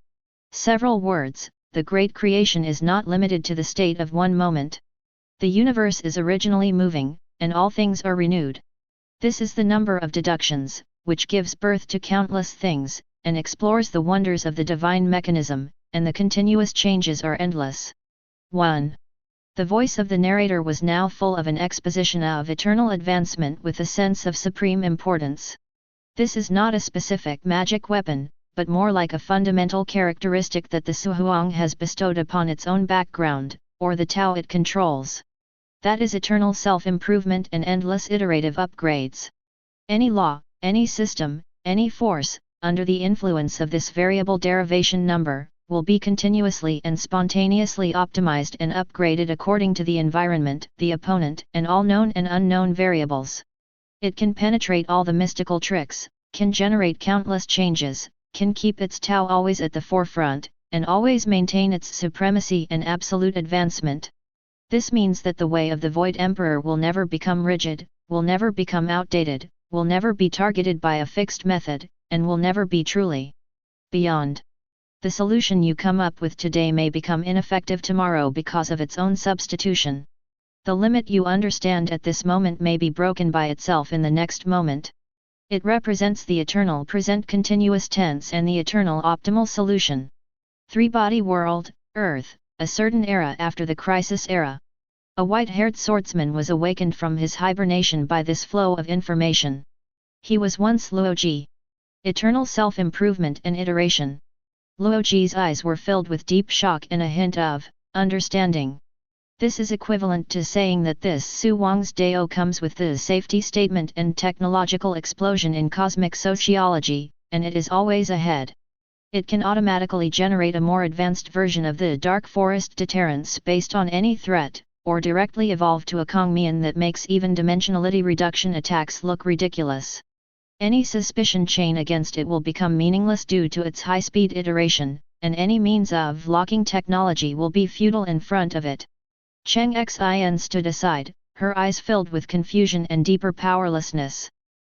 Several words, the great creation is not limited to the state of one moment. The universe is originally moving, and all things are renewed. This is the number of deductions, which gives birth to countless things, and explores the wonders of the divine mechanism, and the continuous changes are endless. 1. The voice of the narrator was now full of an exposition of eternal advancement with a sense of supreme importance. This is not a specific magic weapon, but more like a fundamental characteristic that the Suhuang has bestowed upon its own background, or the Tao it controls. That is eternal self-improvement and endless iterative upgrades. Any law, any system, any force, under the influence of this variable derivation number, will be continuously and spontaneously optimized and upgraded according to the environment, the opponent, and all known and unknown variables. It can penetrate all the mystical tricks, can generate countless changes, can keep its Tao always at the forefront, and always maintain its supremacy and absolute advancement. This means that the way of the Void Emperor will never become rigid, will never become outdated, will never be targeted by a fixed method, and will never be truly beyond. The solution you come up with today may become ineffective tomorrow because of its own substitution. The limit you understand at this moment may be broken by itself in the next moment. It represents the eternal present continuous tense and the eternal optimal solution. Three-body world, Earth, a certain era after the crisis era. A white-haired swordsman was awakened from his hibernation by this flow of information. He was once Luoji. Eternal self-improvement and iteration. Luoji's eyes were filled with deep shock and a hint of understanding. This is equivalent to saying that this Su Wang's Dao comes with the safety statement and technological explosion in cosmic sociology, and it is always ahead. It can automatically generate a more advanced version of the Dark Forest deterrence based on any threat, or directly evolve to a Kongmian that makes even dimensionality reduction attacks look ridiculous. Any suspicion chain against it will become meaningless due to its high-speed iteration, and any means of blocking technology will be futile in front of it. Cheng Xin stood aside, her eyes filled with confusion and deeper powerlessness.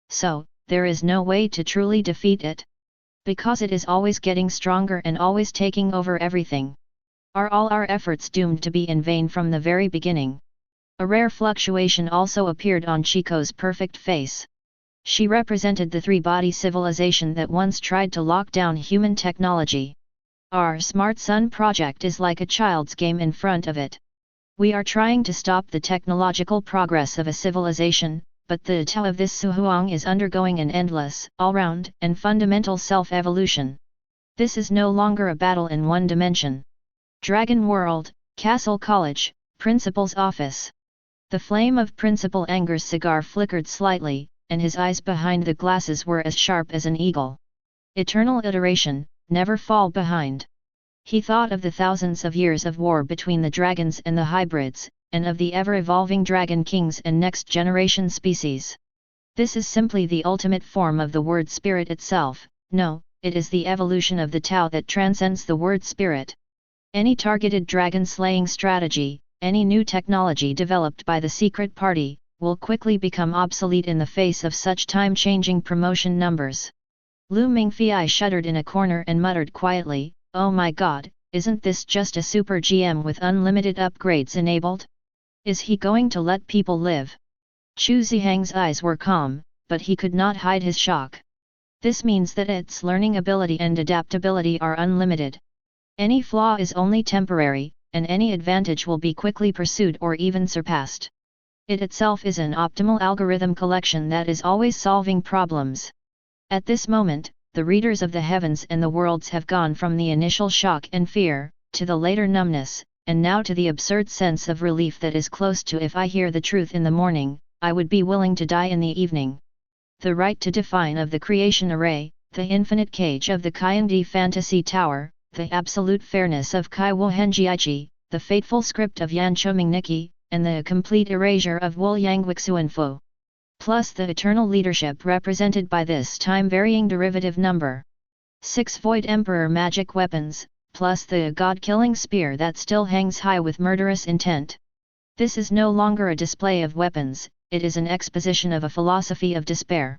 So, there is no way to truly defeat it? Because it is always getting stronger and always taking over everything. Are all our efforts doomed to be in vain from the very beginning? A rare fluctuation also appeared on Chico's perfect face. She represented the three-body civilization that once tried to lock down human technology. Our Smart Sun project is like a child's game in front of it. We are trying to stop the technological progress of a civilization, but the Tao of this Su Huang is undergoing an endless, all-round, and fundamental self-evolution. This is no longer a battle in one dimension. Dragon World, Castle College, Principal's Office. The flame of Principal Anger's cigar flickered slightly, and his eyes behind the glasses were as sharp as an eagle. Eternal iteration, never fall behind. He thought of the thousands of years of war between the dragons and the hybrids, and of the ever-evolving dragon kings and next-generation species. This is simply the ultimate form of the word spirit itself. No, it is the evolution of the Tao that transcends the word spirit. Any targeted dragon-slaying strategy, any new technology developed by the secret party, will quickly become obsolete in the face of such time-changing promotion numbers. Lu Mingfei shuddered in a corner and muttered quietly, "Oh my god, isn't this just a super GM with unlimited upgrades enabled? Is he going to let people live?" Chu Zihang's eyes were calm, but he could not hide his shock. This means that its learning ability and adaptability are unlimited. Any flaw is only temporary, and any advantage will be quickly pursued or even surpassed. It itself is an optimal algorithm collection that is always solving problems. At this moment, the readers of the heavens and the worlds have gone from the initial shock and fear, to the later numbness, and now to the absurd sense of relief that is close to "if I hear the truth in the morning, I would be willing to die in the evening." The right to define of the creation array, the infinite cage of the Kaiandi fantasy tower, the absolute fairness of Kai Wohenjiichi, the fateful script of Yan Chomingniki, and the complete erasure of Wu Yangwixuanfu. Plus the eternal leadership represented by this time-varying derivative number. 6 Void Emperor magic weapons, plus the god-killing spear that still hangs high with murderous intent. This is no longer a display of weapons, it is an exposition of a philosophy of despair.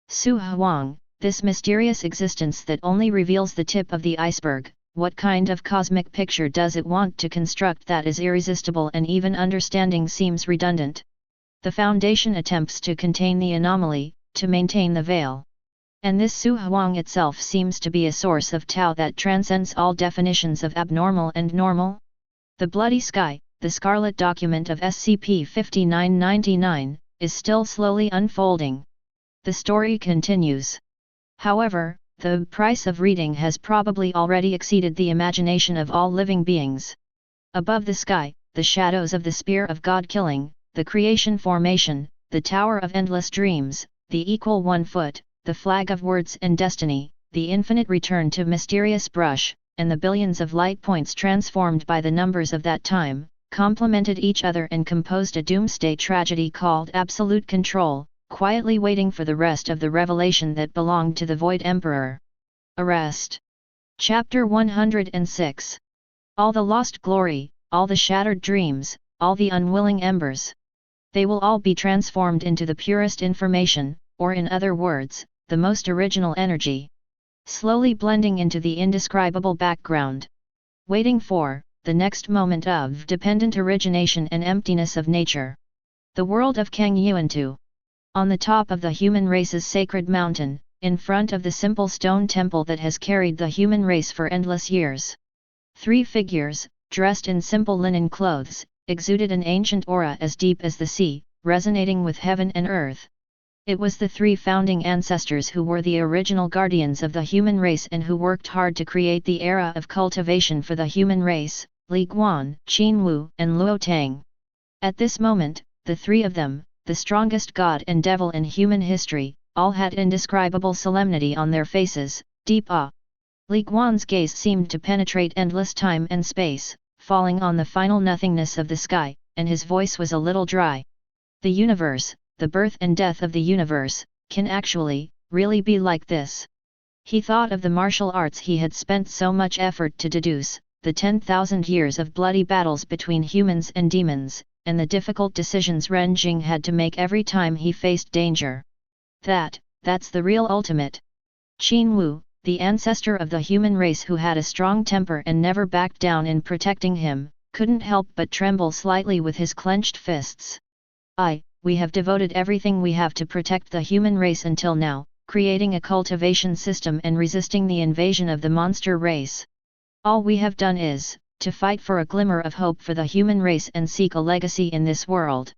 Su Huang, this mysterious existence that only reveals the tip of the iceberg, what kind of cosmic picture does it want to construct that is irresistible and even understanding seems redundant? The Foundation attempts to contain the anomaly, to maintain the veil. And this Su Huang itself seems to be a source of Tao that transcends all definitions of abnormal and normal. The Bloody Sky, the Scarlet Document of SCP-5999, is still slowly unfolding. The story continues. However, the price of reading has probably already exceeded the imagination of all living beings. Above the sky, the shadows of the Spear of God-Killing, the Creation Formation, the Tower of Endless Dreams, the Equal One Foot, the Flag of Words and Destiny, the Infinite Return to Mysterious Brush, and the billions of light points transformed by the numbers of that time, complemented each other and composed a doomsday tragedy called Absolute Control, quietly waiting for the rest of the revelation that belonged to the Void Emperor. Arrest. Chapter 106. All the lost glory, all the shattered dreams, all the unwilling embers. They will all be transformed into the purest information, or in other words, the most original energy. Slowly blending into the indescribable background. Waiting for the next moment of dependent origination and emptiness of nature. The world of Kang Yuan-tu. On the top of the human race's sacred mountain, in front of the simple stone temple that has carried the human race for endless years. 3 figures, dressed in simple linen clothes, exuded an ancient aura as deep as the sea, resonating with heaven and earth. It was the 3 founding ancestors who were the original guardians of the human race and who worked hard to create the era of cultivation for the human race, Li Guan, Qin Wu, and Luo Tang. At this moment, the 3 of them, the strongest god and devil in human history, all had indescribable solemnity on their faces, deep awe. Li Guan's gaze seemed to penetrate endless time and space, falling on the final nothingness of the sky, and his voice was a little dry. The universe, the birth and death of the universe, can actually, really be like this. He thought of the martial arts he had spent so much effort to deduce, the 10,000 years of bloody battles between humans and demons, and the difficult decisions Ren Jing had to make every time he faced danger. That's the real ultimate. Qin Wu, the ancestor of the human race who had a strong temper and never backed down in protecting him, couldn't help but tremble slightly with his clenched fists. We have devoted everything we have to protect the human race until now, creating a cultivation system and resisting the invasion of the monster race. All we have done is, to fight for a glimmer of hope for the human race and seek a legacy in this world.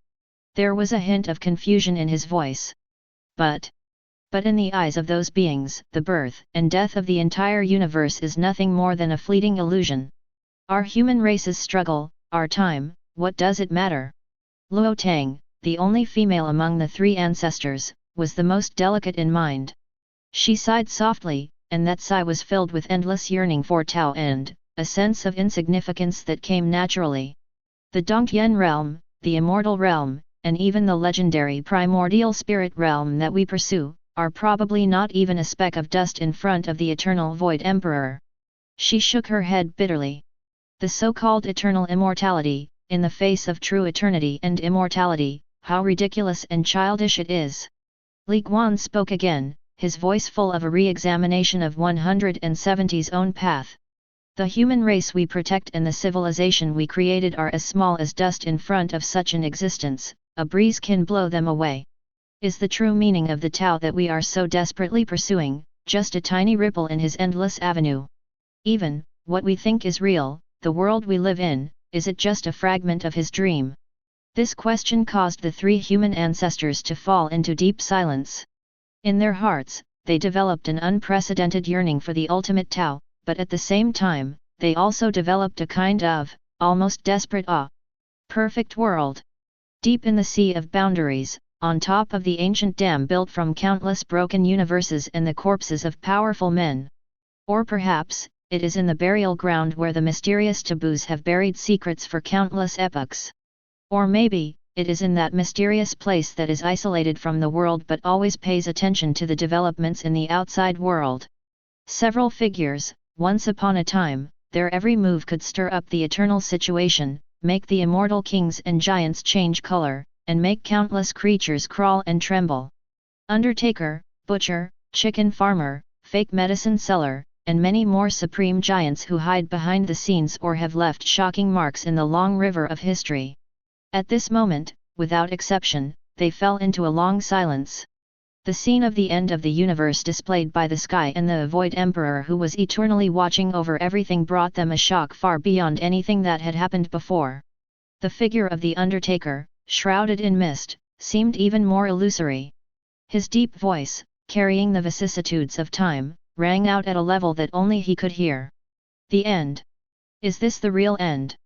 There was a hint of confusion in his voice. But in the eyes of those beings, the birth and death of the entire universe is nothing more than a fleeting illusion. Our human race's struggle, our time, what does it matter? Luo Tang, the only female among the 3 ancestors, was the most delicate in mind. She sighed softly, and that sigh was filled with endless yearning for Tao and a sense of insignificance that came naturally. The Dongtian realm, the immortal realm, and even the legendary primordial spirit realm that we pursue, are probably not even a speck of dust in front of the eternal Void Emperor. She shook her head bitterly. The so-called eternal immortality, in the face of true eternity and immortality, how ridiculous and childish it is. Li Guan spoke again, his voice full of a re-examination of 170's own path. The human race we protect and the civilization we created are as small as dust in front of such an existence, a breeze can blow them away. Is the true meaning of the Tao that we are so desperately pursuing, just a tiny ripple in his endless avenue? Even, what we think is real, the world we live in, is it just a fragment of his dream? This question caused the 3 human ancestors to fall into deep silence. In their hearts, they developed an unprecedented yearning for the ultimate Tao, but at the same time, they also developed a kind of, almost desperate awe. Perfect world. Deep in the sea of boundaries, on top of the ancient dam built from countless broken universes and the corpses of powerful men. Or perhaps, it is in the burial ground where the mysterious taboos have buried secrets for countless epochs. Or maybe, it is in that mysterious place that is isolated from the world but always pays attention to the developments in the outside world. Several figures, once upon a time, their every move could stir up the eternal situation, make the immortal kings and giants change color, and make countless creatures crawl and tremble. Undertaker, butcher, chicken farmer, fake medicine seller, and many more supreme giants who hide behind the scenes or have left shocking marks in the long river of history. At this moment, without exception, they fell into a long silence. The scene of the end of the universe displayed by the sky and the Void Emperor who was eternally watching over everything brought them a shock far beyond anything that had happened before. The figure of the Undertaker, shrouded in mist, seemed even more illusory. His deep voice, carrying the vicissitudes of time, rang out at a level that only he could hear. The end. Is this the real end?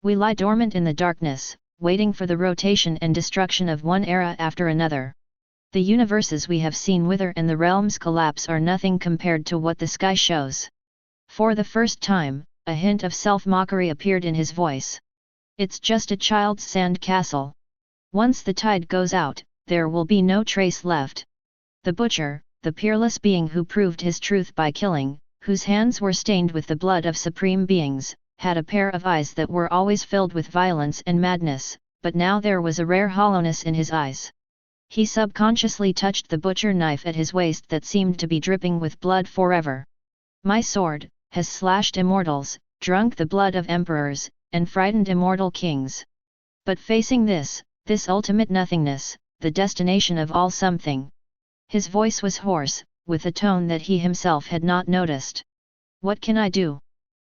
We lie dormant in the darkness, waiting for the rotation and destruction of one era after another. The universes we have seen wither and the realms collapse are nothing compared to what the sky shows. For the first time, a hint of self-mockery appeared in his voice. It's just a child's sand castle. Once the tide goes out, there will be no trace left. The butcher, the peerless being who proved his truth by killing, whose hands were stained with the blood of supreme beings, had a pair of eyes that were always filled with violence and madness, but now there was a rare hollowness in his eyes. He subconsciously touched the butcher knife at his waist that seemed to be dripping with blood forever. My sword has slashed immortals, drunk the blood of emperors, and frightened immortal kings. But facing this ultimate nothingness, the destination of all something. His voice was hoarse, with a tone that he himself had not noticed. What can I do?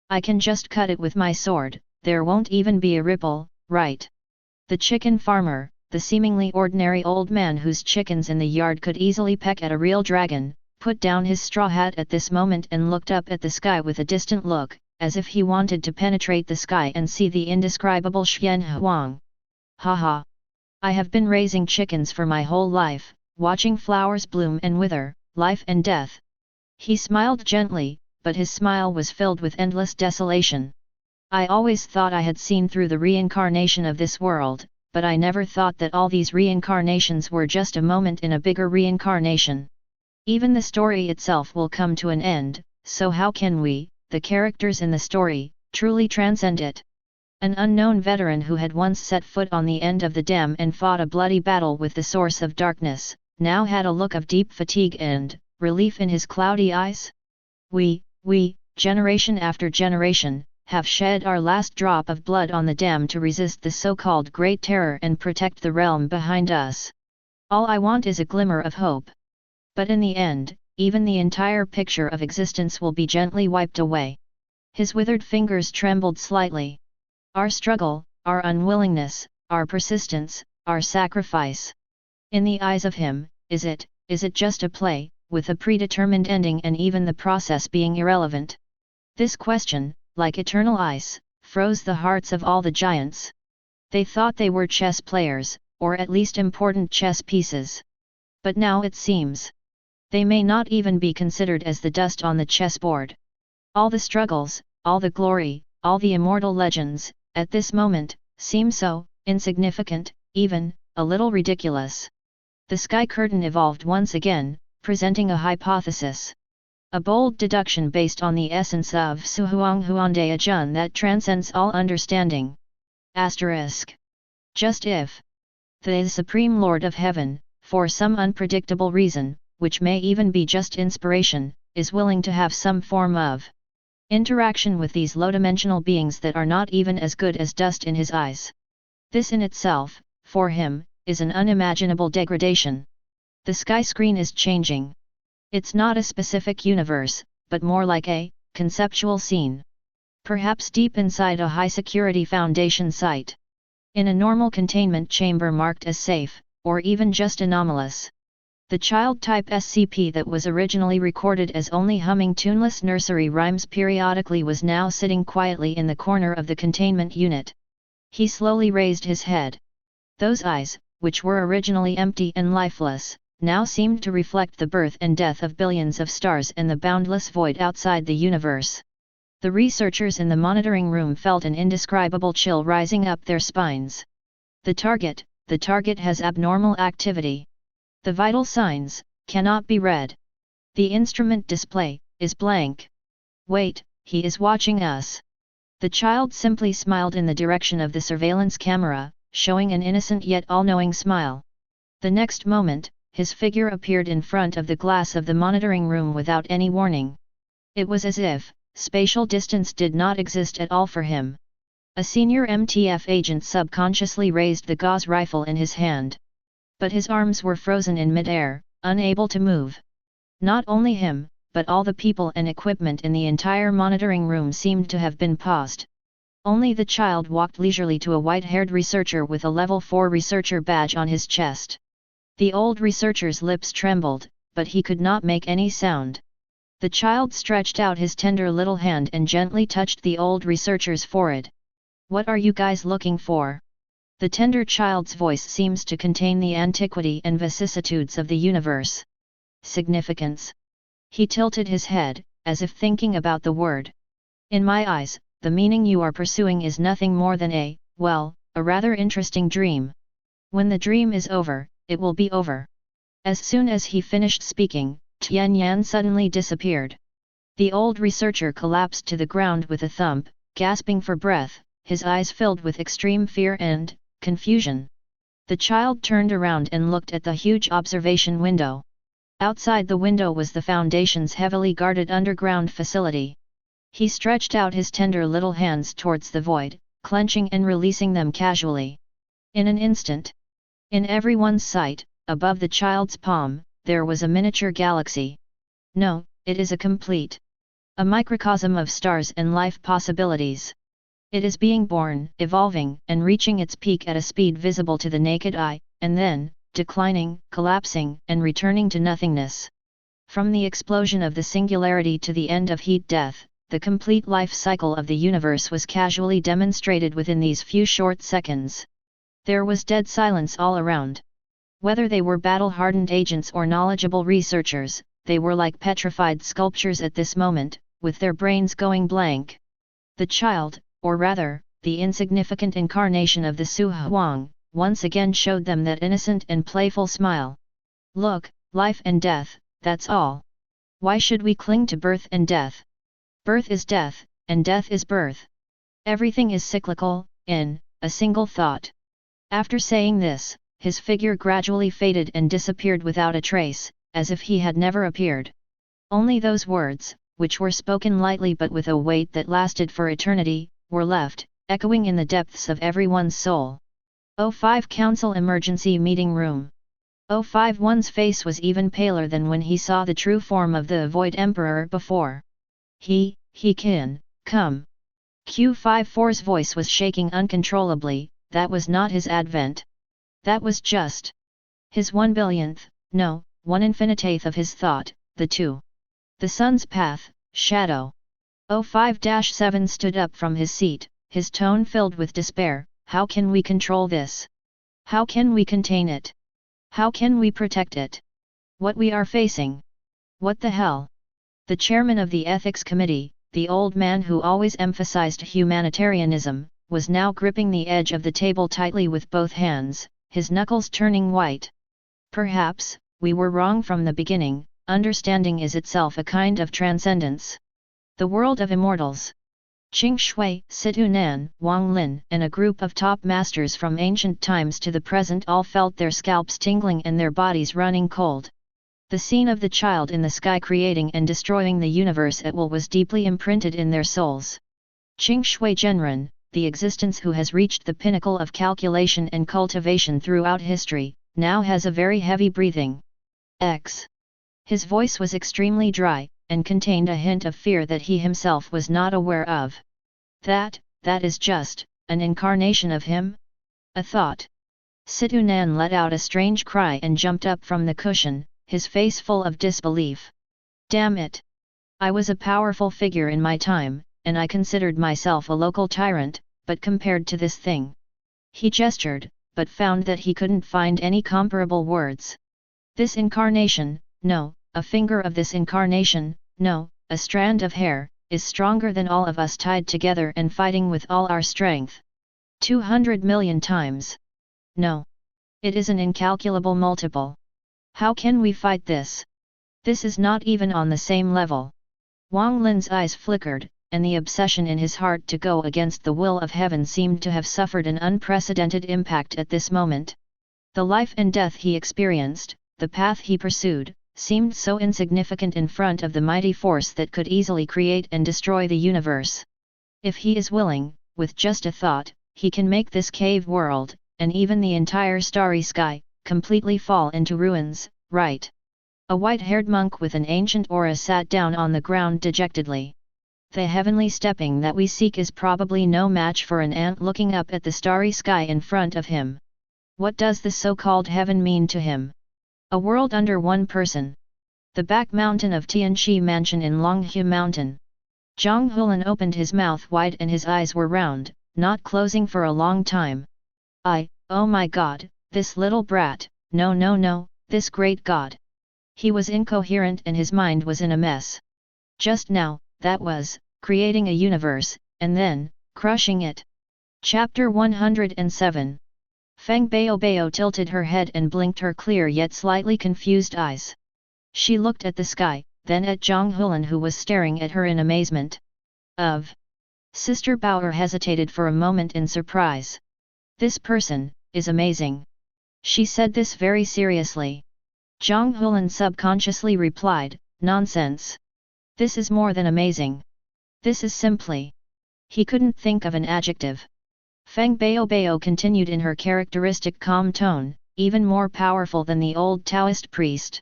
I can just cut it with my sword, there won't even be a ripple, right? The chicken farmer, the seemingly ordinary old man whose chickens in the yard could easily peck at a real dragon, put down his straw hat at this moment and looked up at the sky with a distant look, as if he wanted to penetrate the sky and see the indescribable Xian Huang. Haha! I have been raising chickens for my whole life, watching flowers bloom and wither, life and death. He smiled gently, but his smile was filled with endless desolation. I always thought I had seen through the reincarnation of this world, but I never thought that all these reincarnations were just a moment in a bigger reincarnation. Even the story itself will come to an end, so how can we, the characters in the story, truly transcend it? An unknown veteran who had once set foot on the end of the dam and fought a bloody battle with the source of darkness, now had a look of deep fatigue and relief in his cloudy eyes. We, generation after generation, have shed our last drop of blood on the dam to resist the so-called Great Terror and protect the realm behind us. All I want is a glimmer of hope. But in the end, even the entire picture of existence will be gently wiped away. His withered fingers trembled slightly. Our struggle, our unwillingness, our persistence, our sacrifice. In the eyes of him, is it just a play, with a predetermined ending and even the process being irrelevant? This question, like eternal ice, froze the hearts of all the giants. They thought they were chess players, or at least important chess pieces. But now it seems they may not even be considered as the dust on the chessboard. All the struggles, all the glory, all the immortal legends, at this moment, seem so insignificant, even a little ridiculous. The sky curtain evolved once again, presenting a hypothesis. A bold deduction based on the essence of Suhuang Huandea Jun that transcends all understanding. Asterisk. Just if the Supreme Lord of Heaven, for some unpredictable reason, which may even be just inspiration, is willing to have some form of interaction with these low-dimensional beings that are not even as good as dust in his eyes. This in itself, for him, is an unimaginable degradation. The sky screen is changing. It's not a specific universe, but more like a conceptual scene. Perhaps deep inside a high-security Foundation site. In a normal containment chamber marked as safe, or even just anomalous. The child-type SCP that was originally recorded as only humming tuneless nursery rhymes periodically was now sitting quietly in the corner of the containment unit. He slowly raised his head. Those eyes, which were originally empty and lifeless, now seemed to reflect the birth and death of billions of stars and the boundless void outside the universe. The researchers in the monitoring room felt an indescribable chill rising up their spines. The target has abnormal activity. The vital signs cannot be read. The instrument display is blank. Wait, he is watching us. The child simply smiled in the direction of the surveillance camera, showing an innocent yet all-knowing smile. The next moment, his figure appeared in front of the glass of the monitoring room without any warning. It was as if spatial distance did not exist at all for him. A senior MTF agent subconsciously raised the gauze rifle in his hand. But his arms were frozen in mid-air, unable to move. Not only him, but all the people and equipment in the entire monitoring room seemed to have been paused. Only the child walked leisurely to a white-haired researcher with a Level 4 researcher badge on his chest. The old researcher's lips trembled, but he could not make any sound. The child stretched out his tender little hand and gently touched the old researcher's forehead. "What are you guys looking for?" The tender child's voice seems to contain the antiquity and vicissitudes of the universe. Significance. He tilted his head, as if thinking about the word. "In my eyes, the meaning you are pursuing is nothing more than a rather interesting dream. When the dream is over, it will be over." As soon as he finished speaking, Tian Yan suddenly disappeared. The old researcher collapsed to the ground with a thump, gasping for breath, his eyes filled with extreme fear and confusion. The child turned around and looked at the huge observation window. Outside the window was the Foundation's heavily guarded underground facility. He stretched out his tender little hands towards the void, clenching and releasing them casually. In an instant, in everyone's sight, above the child's palm, there was a miniature galaxy. No, it is a microcosm of stars and life possibilities. It is being born, evolving, and reaching its peak at a speed visible to the naked eye, and then, declining, collapsing, and returning to nothingness. From the explosion of the singularity to the end of heat death, the complete life cycle of the universe was casually demonstrated within these few short seconds. There was dead silence all around. Whether they were battle-hardened agents or knowledgeable researchers, they were like petrified sculptures at this moment, with their brains going blank. The child, or rather, the insignificant incarnation of the Su Huang, once again showed them that innocent and playful smile. Look, life and death, that's all. Why should we cling to birth and death? Birth is death, and death is birth. Everything is cyclical, in a single thought. After saying this, his figure gradually faded and disappeared without a trace, as if he had never appeared. Only those words, which were spoken lightly but with a weight that lasted for eternity, were left, echoing in the depths of everyone's soul. 05 Council Emergency Meeting Room. 051's face was even paler than when he saw the true form of the Void Emperor before. He can, come. Q54's voice was shaking uncontrollably. That was not his advent. That was just his 1 billionth, no, 1 infiniteth of his thought, the two. The sun's path, shadow. 05-7 stood up from his seat, his tone filled with despair. How can we control this? How can we contain it? How can we protect it? What we are facing? What the hell? The chairman of the ethics committee, the old man who always emphasized humanitarianism, was now gripping the edge of the table tightly with both hands, his knuckles turning white. Perhaps, we were wrong from the beginning. Understanding is itself a kind of transcendence. The world of immortals. Qing Shui, Situ Nan, Wang Lin, and a group of top masters from ancient times to the present all felt their scalps tingling and their bodies running cold. The scene of the child in the sky creating and destroying the universe at will was deeply imprinted in their souls. Qing Shui Genren, the existence who has reached the pinnacle of calculation and cultivation throughout history, now has a very heavy breathing. His voice was extremely dry, and contained a hint of fear that he himself was not aware of. That is just an incarnation of him? A thought. Situ Nan let out a strange cry and jumped up from the cushion, his face full of disbelief. Damn it! I was a powerful figure in my time, and I considered myself a local tyrant, but compared to this thing. He gestured, but found that he couldn't find any comparable words. This incarnation, no, a finger of this incarnation, no, a strand of hair, is stronger than all of us tied together and fighting with all our strength. 200 million times. No. It is an incalculable multiple. How can we fight this? This is not even on the same level. Wang Lin's eyes flickered, and the obsession in his heart to go against the will of heaven seemed to have suffered an unprecedented impact at this moment. The life and death he experienced, the path he pursued, seemed so insignificant in front of the mighty force that could easily create and destroy the universe. If he is willing, with just a thought, he can make this cave world, and even the entire starry sky, completely fall into ruins, right? A white-haired monk with an ancient aura sat down on the ground dejectedly. The heavenly stepping that we seek is probably no match for an ant looking up at the starry sky in front of him. What does the so-called heaven mean to him? A world under one person. The back mountain of Tianqi Mansion in Longhu Mountain. Zhang Hulan opened his mouth wide and his eyes were round, not closing for a long time. Oh my god, this little brat, no, this great god. He was incoherent and his mind was in a mess. Just now, that was, creating a universe, and then, crushing it. Chapter 107. Feng Baobao tilted her head and blinked her clear yet slightly confused eyes. She looked at the sky, then at Zhang Hulan who was staring at her in amazement. Sister Bauer hesitated for a moment in surprise. This person is amazing. She said this very seriously. Zhang Hulan subconsciously replied, "Nonsense. This is more than amazing. This is simply..." He couldn't think of an adjective. Feng Baobao continued in her characteristic calm tone, "Even more powerful than the old Taoist priest."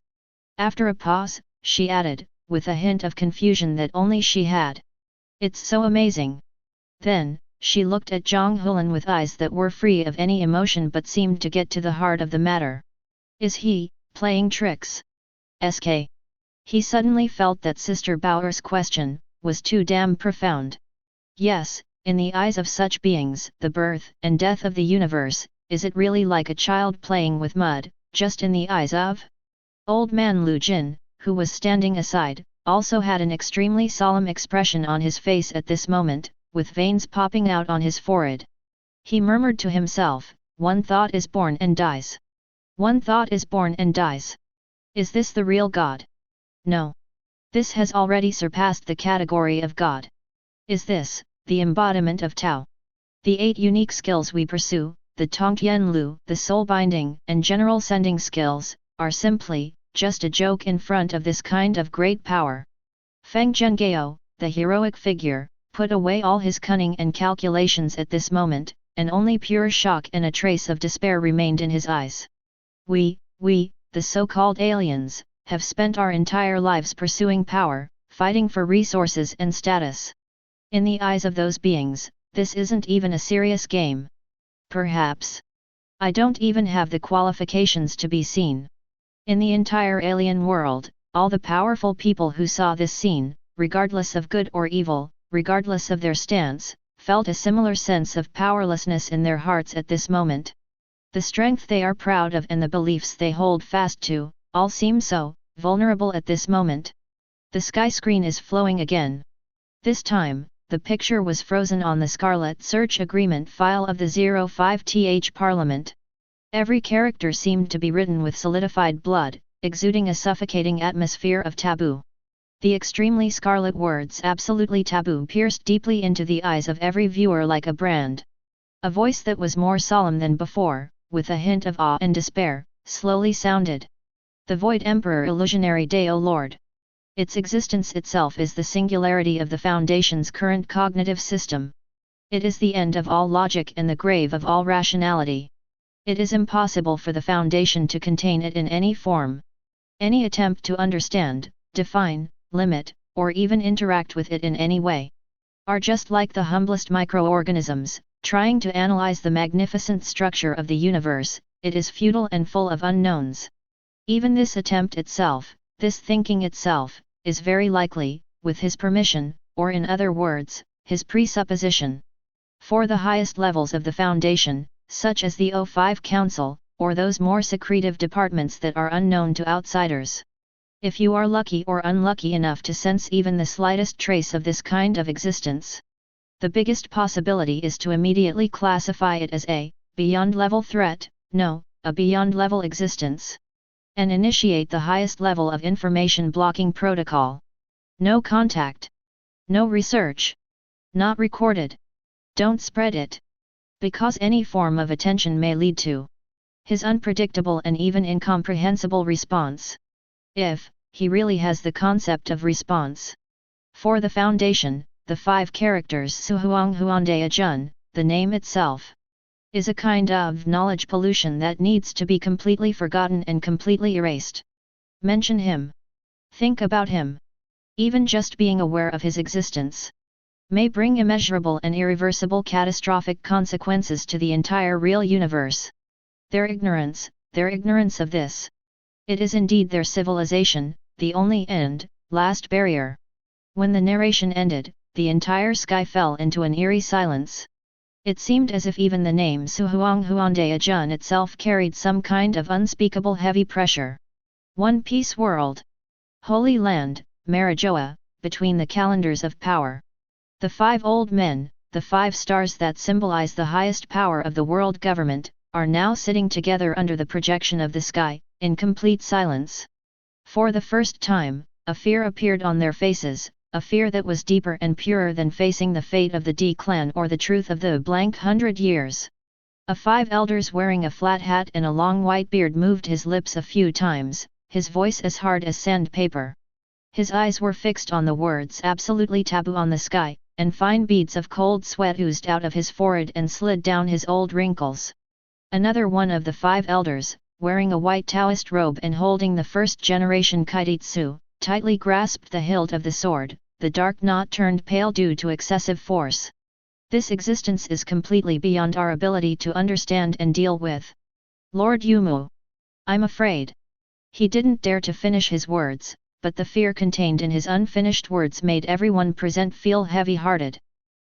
After a pause, she added, with a hint of confusion that only she had. "It's so amazing." Then, she looked at Zhang Hulan with eyes that were free of any emotion but seemed to get to the heart of the matter. "Is he playing tricks? SK?" He suddenly felt that Sister Bauer's question was too damn profound. Yes, in the eyes of such beings, the birth and death of the universe, is it really like a child playing with mud, just in the eyes of? Old man Lu Jin, who was standing aside, also had an extremely solemn expression on his face at this moment, with veins popping out on his forehead. He murmured to himself, "One thought is born and dies. One thought is born and dies. Is this the real God? No. This has already surpassed the category of God. Is this the embodiment of Tao? The 8 unique skills we pursue, the Tongtian Lu, the soul binding and general sending skills, are simply just a joke in front of this kind of great power." Feng Zhenghao, the heroic figure, put away all his cunning and calculations at this moment, and only pure shock and a trace of despair remained in his eyes. We, the so-called aliens, have spent our entire lives pursuing power, fighting for resources and status. In the eyes of those beings, this isn't even a serious game. Perhaps I don't even have the qualifications to be seen. In the entire alien world, all the powerful people who saw this scene, regardless of good or evil, regardless of their stance, felt a similar sense of powerlessness in their hearts at this moment. The strength they are proud of and the beliefs they hold fast to, all seem so vulnerable at this moment. The sky screen is flowing again. This time, the picture was frozen on the Scarlet Search Agreement file of the 05th Parliament. Every character seemed to be written with solidified blood, exuding a suffocating atmosphere of taboo. The extremely scarlet words "absolutely taboo" pierced deeply into the eyes of every viewer like a brand. A voice that was more solemn than before, with a hint of awe and despair, slowly sounded. "The Void Emperor Illusionary Deo Lord. Its existence itself is the singularity of the Foundation's current cognitive system. It is the end of all logic and the grave of all rationality. It is impossible for the Foundation to contain it in any form. Any attempt to understand, define, limit, or even interact with it in any way are just like the humblest microorganisms, trying to analyze the magnificent structure of the universe. It is futile and full of unknowns. Even this attempt itself, this thinking itself, is very likely, with his permission, or in other words, his presupposition. For the highest levels of the Foundation, such as the O5 Council, or those more secretive departments that are unknown to outsiders. If you are lucky or unlucky enough to sense even the slightest trace of this kind of existence, the biggest possibility is to immediately classify it as a beyond-level threat, no, a beyond-level existence, and initiate the highest level of information blocking protocol. No contact. No research. Not recorded. Don't spread it. Because any form of attention may lead to his unpredictable and even incomprehensible response. If he really has the concept of response. For the Foundation, the 5 characters Suhuang Huandea Jun, the name itself, is a kind of knowledge pollution that needs to be completely forgotten and completely erased. Mention him. Think about him. Even just being aware of his existence may bring immeasurable and irreversible catastrophic consequences to the entire real universe. Their ignorance of this. It is indeed their civilization, the only and last barrier. When the narration ended, the entire sky fell into an eerie silence. It seemed as if even the name Suhuang Huandea Jun itself carried some kind of unspeakable heavy pressure. One Piece World. Holy Land, Marijoa, between the calendars of power. The 5 old men, the 5 stars that symbolize the highest power of the world government, are now sitting together under the projection of the sky, in complete silence. For the first time, a fear appeared on their faces, a fear that was deeper and purer than facing the fate of the D clan or the truth of the blank 100 years. A 5 elders wearing a flat hat and a long white beard moved his lips a few times, his voice as hard as sandpaper. His eyes were fixed on the words absolutely taboo on the sky, and fine beads of cold sweat oozed out of his forehead and slid down his old wrinkles. Another one of the 5 elders, wearing a white Taoist robe and holding the first-generation Kaititsu, tightly grasped the hilt of the sword. The dark knot turned pale due to excessive force. This existence is completely beyond our ability to understand and deal with. Lord Yumu. I'm afraid. He didn't dare to finish his words, but the fear contained in his unfinished words made everyone present feel heavy-hearted.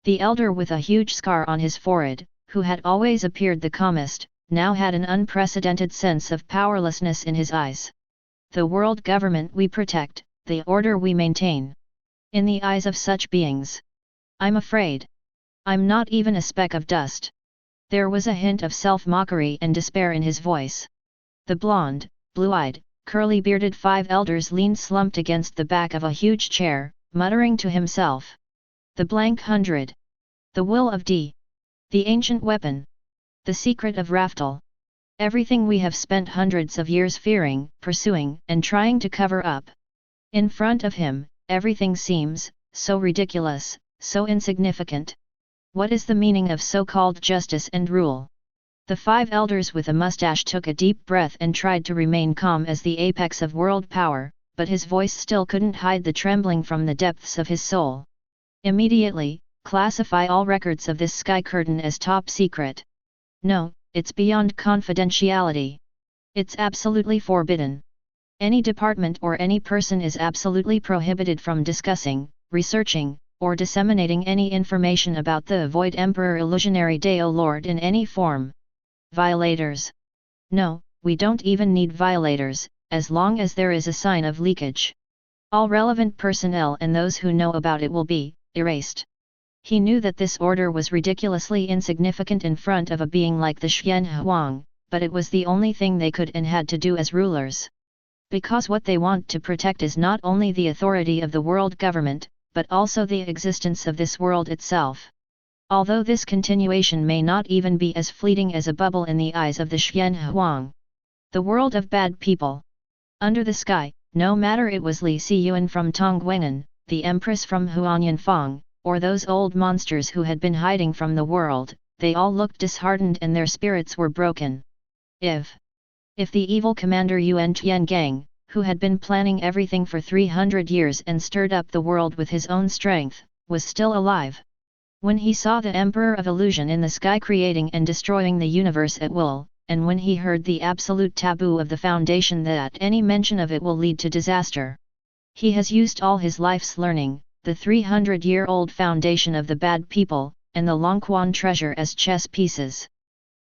The elder with a huge scar on his forehead, who had always appeared the calmest, now had an unprecedented sense of powerlessness in his eyes. The world government we protect, the order we maintain. In the eyes of such beings, I'm afraid. I'm not even a speck of dust. There was a hint of self-mockery and despair in his voice. The blonde, blue-eyed, curly-bearded 5 elders leaned slumped against the back of a huge chair, muttering to himself. The blank 100. The will of D. The ancient weapon. The secret of Raftel. Everything we have spent hundreds of years fearing, pursuing, and trying to cover up. In front of him, everything seems so ridiculous, so insignificant. What is the meaning of so-called justice and rule? The 5 elders with a mustache took a deep breath and tried to remain calm as the apex of world power, but his voice still couldn't hide the trembling from the depths of his soul. Immediately, classify all records of this sky curtain as top secret. No, it's beyond confidentiality. It's absolutely forbidden. Any department or any person is absolutely prohibited from discussing, researching, or disseminating any information about the Void Emperor Illusionary Deo Lord in any form. Violators. No, we don't even need violators, as long as there is a sign of leakage. All relevant personnel and those who know about it will be erased. He knew that this order was ridiculously insignificant in front of a being like the Xian Huang, but it was the only thing they could and had to do as rulers. Because what they want to protect is not only the authority of the world government, but also the existence of this world itself. Although this continuation may not even be as fleeting as a bubble in the eyes of the Xian Huang. The world of bad people. Under the sky, no matter it was Li Siyuan from Tongguangan, the Empress from Huanyanfang, or those old monsters who had been hiding from the world, they all looked disheartened and their spirits were broken. If the evil commander Yuan Tiangang, who had been planning everything for 300 years and stirred up the world with his own strength, was still alive. When he saw the Emperor of Illusion in the sky creating and destroying the universe at will, and when he heard the absolute taboo of the Foundation that any mention of it will lead to disaster. He has used all his life's learning, the 300-year-old foundation of the bad people, and the Longquan treasure as chess pieces.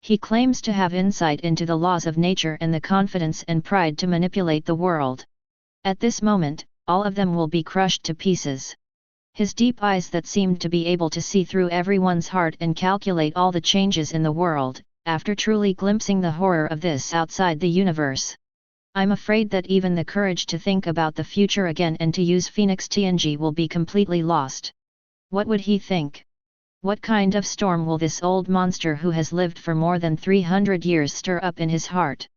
He claims to have insight into the laws of nature and the confidence and pride to manipulate the world. At this moment, all of them will be crushed to pieces. His deep eyes that seemed to be able to see through everyone's heart and calculate all the changes in the world, after truly glimpsing the horror of this outside the universe. I'm afraid that even the courage to think about the future again and to use Phoenix TNG will be completely lost. What would he think? What kind of storm will this old monster who has lived for more than 300 years stir up in his heart?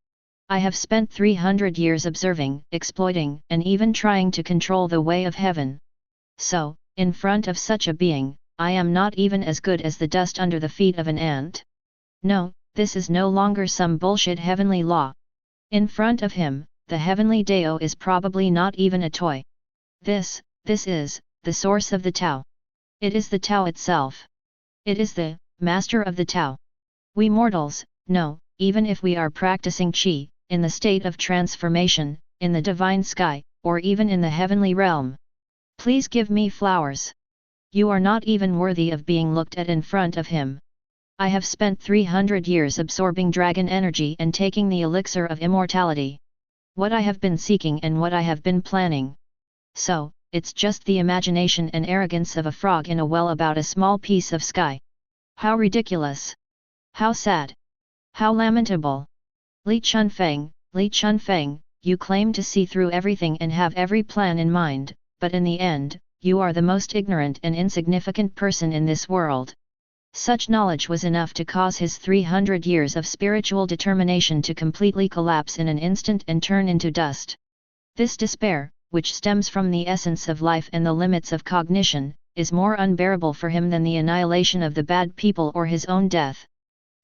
I have spent 300 years observing, exploiting, and even trying to control the way of heaven. So, in front of such a being, I am not even as good as the dust under the feet of an ant. No, this is no longer some bullshit heavenly law. In front of him, the heavenly Deo is probably not even a toy. This is the source of the Tao. It is the Tao itself. It is the master of the Tao. We mortals, know, even if we are practicing Qi, in the state of transformation, in the divine sky, or even in the heavenly realm. Please give me flowers. You are not even worthy of being looked at in front of him. I have spent 300 years absorbing dragon energy and taking the elixir of immortality. What I have been seeking and what I have been planning. So, it's just the imagination and arrogance of a frog in a well about a small piece of sky. How ridiculous! How sad! How lamentable! Li Chunfeng, you claim to see through everything and have every plan in mind, but in the end, you are the most ignorant and insignificant person in this world. Such knowledge was enough to cause his 300 years of spiritual determination to completely collapse in an instant and turn into dust. This despair, which stems from the essence of life and the limits of cognition, is more unbearable for him than the annihilation of the bad people or his own death.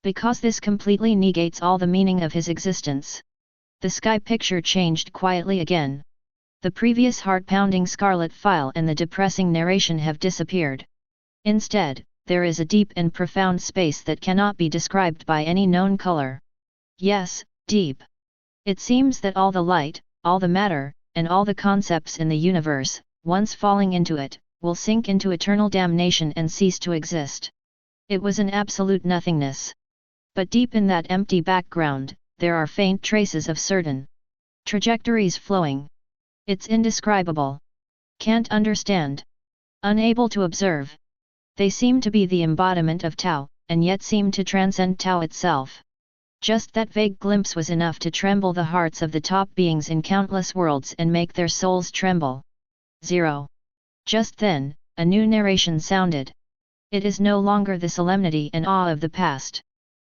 Because this completely negates all the meaning of his existence. The sky picture changed quietly again. The previous heart-pounding scarlet file and the depressing narration have disappeared. Instead, there is a deep and profound space that cannot be described by any known color. Yes, deep. It seems that all the light, all the matter, and all the concepts in the universe, once falling into it, will sink into eternal damnation and cease to exist. It was an absolute nothingness. But deep in that empty background, there are faint traces of certain trajectories flowing. It's indescribable. Can't understand. Unable to observe. They seem to be the embodiment of Tao, and yet seem to transcend Tao itself. Just that vague glimpse was enough to tremble the hearts of the top beings in countless worlds and make their souls tremble. 0. Just then, a new narration sounded. It is no longer the solemnity and awe of the past.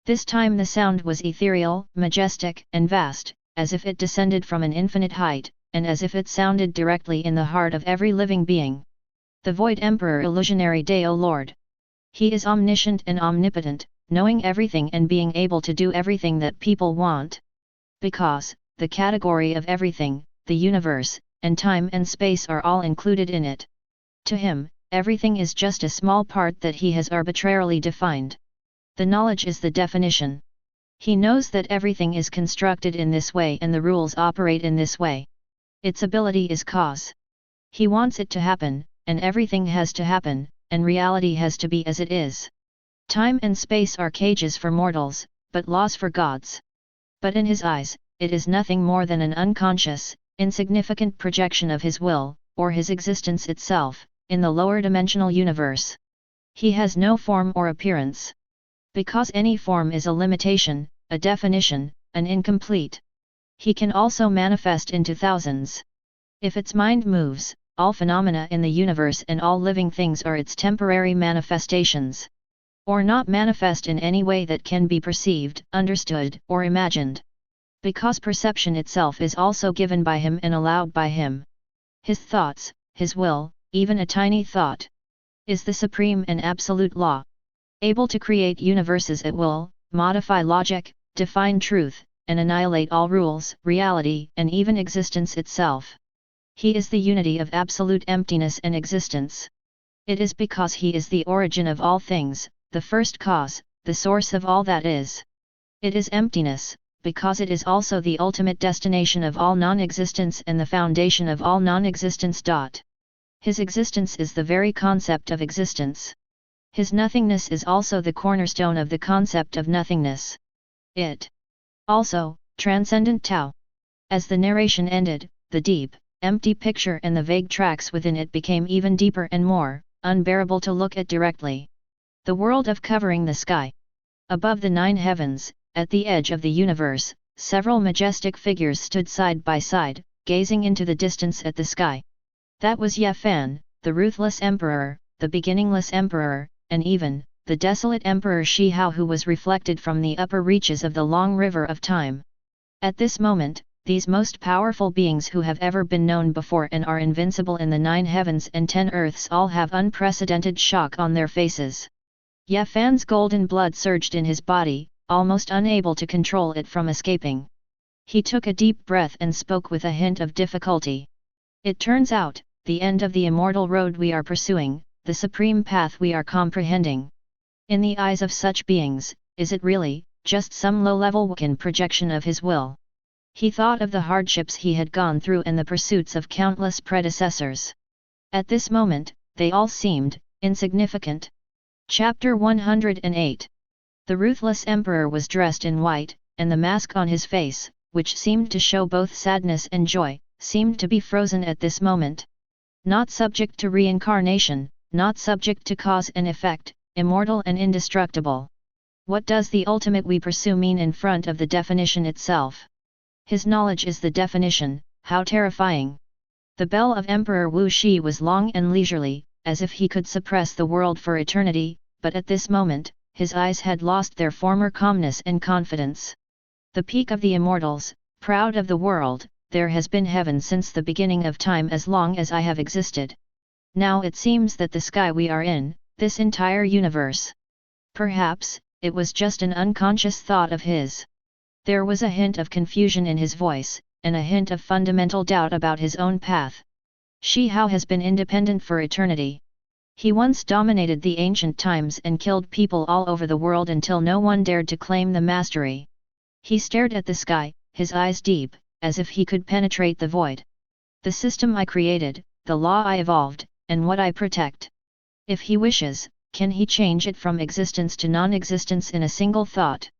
This time the sound was ethereal, majestic, and vast, as if it descended from an infinite height, and as if it sounded directly in the heart of every living being. The Void Emperor Illusionary Day, O Lord! He is omniscient and omnipotent, knowing everything and being able to do everything that people want. Because, the category of everything, the universe, and time and space are all included in it. To him, everything is just a small part that he has arbitrarily defined. The knowledge is the definition. He knows that everything is constructed in this way and the rules operate in this way. Its ability is cause. He wants it to happen, and everything has to happen, and reality has to be as it is. Time and space are cages for mortals, but laws for gods. But in his eyes, it is nothing more than an unconscious, insignificant projection of his will, or his existence itself, in the lower dimensional universe. He has no form or appearance. Because any form is a limitation, a definition, an incomplete. He can also manifest into thousands. If its mind moves, all phenomena in the universe and all living things are its temporary manifestations. Or not manifest in any way that can be perceived, understood, or imagined. Because perception itself is also given by him and allowed by him. His thoughts, his will, even a tiny thought, is the supreme and absolute law. Able to create universes at will, modify logic, define truth, and annihilate all rules, reality, and even existence itself. He is the unity of absolute emptiness and existence. It is because he is the origin of all things, the first cause, the source of all that is. It is emptiness, because it is also the ultimate destination of all non-existence and the foundation of all non-existence. His existence is the very concept of existence. His nothingness is also the cornerstone of the concept of nothingness. It also, transcendent Tao. As the narration ended, the deep, empty picture and the vague tracks within it became even deeper and more unbearable to look at directly. The world of covering the sky. Above the 9 heavens, at the edge of the universe, several majestic figures stood side by side, gazing into the distance at the sky. That was Ye Fan, the ruthless emperor, the beginningless emperor, and even the desolate emperor Shi Hao, who was reflected from the upper reaches of the long river of time. At this moment, these most powerful beings who have ever been known before and are invincible in the 9 heavens and 10 earths all have unprecedented shock on their faces. Ye Fan's golden blood surged in his body, almost unable to control it from escaping. He took a deep breath and spoke with a hint of difficulty. It turns out, the end of the immortal road we are pursuing, the supreme path we are comprehending. In the eyes of such beings, is it really just some low-level Wiccan projection of his will? He thought of the hardships he had gone through and the pursuits of countless predecessors. At this moment, they all seemed insignificant. Chapter 108. The ruthless emperor was dressed in white, and the mask on his face, which seemed to show both sadness and joy, seemed to be frozen at this moment. Not subject to reincarnation, not subject to cause and effect, immortal and indestructible. What does the ultimate we pursue mean in front of the definition itself? His knowledge is the definition. How terrifying! The bell of Emperor Wu Shi was long and leisurely, as if he could suppress the world for eternity, but at this moment, his eyes had lost their former calmness and confidence. The peak of the immortals, proud of the world, there has been heaven since the beginning of time as long as I have existed. Now it seems that the sky we are in, this entire universe. Perhaps, it was just an unconscious thought of his. There was a hint of confusion in his voice, and a hint of fundamental doubt about his own path. Shi Hao has been independent for eternity. He once dominated the ancient times and killed people all over the world until no one dared to claim the mastery. He stared at the sky, his eyes deep, as if he could penetrate the void. The system I created, the law I evolved, and what I protect. If he wishes, can he change it from existence to non-existence in a single thought?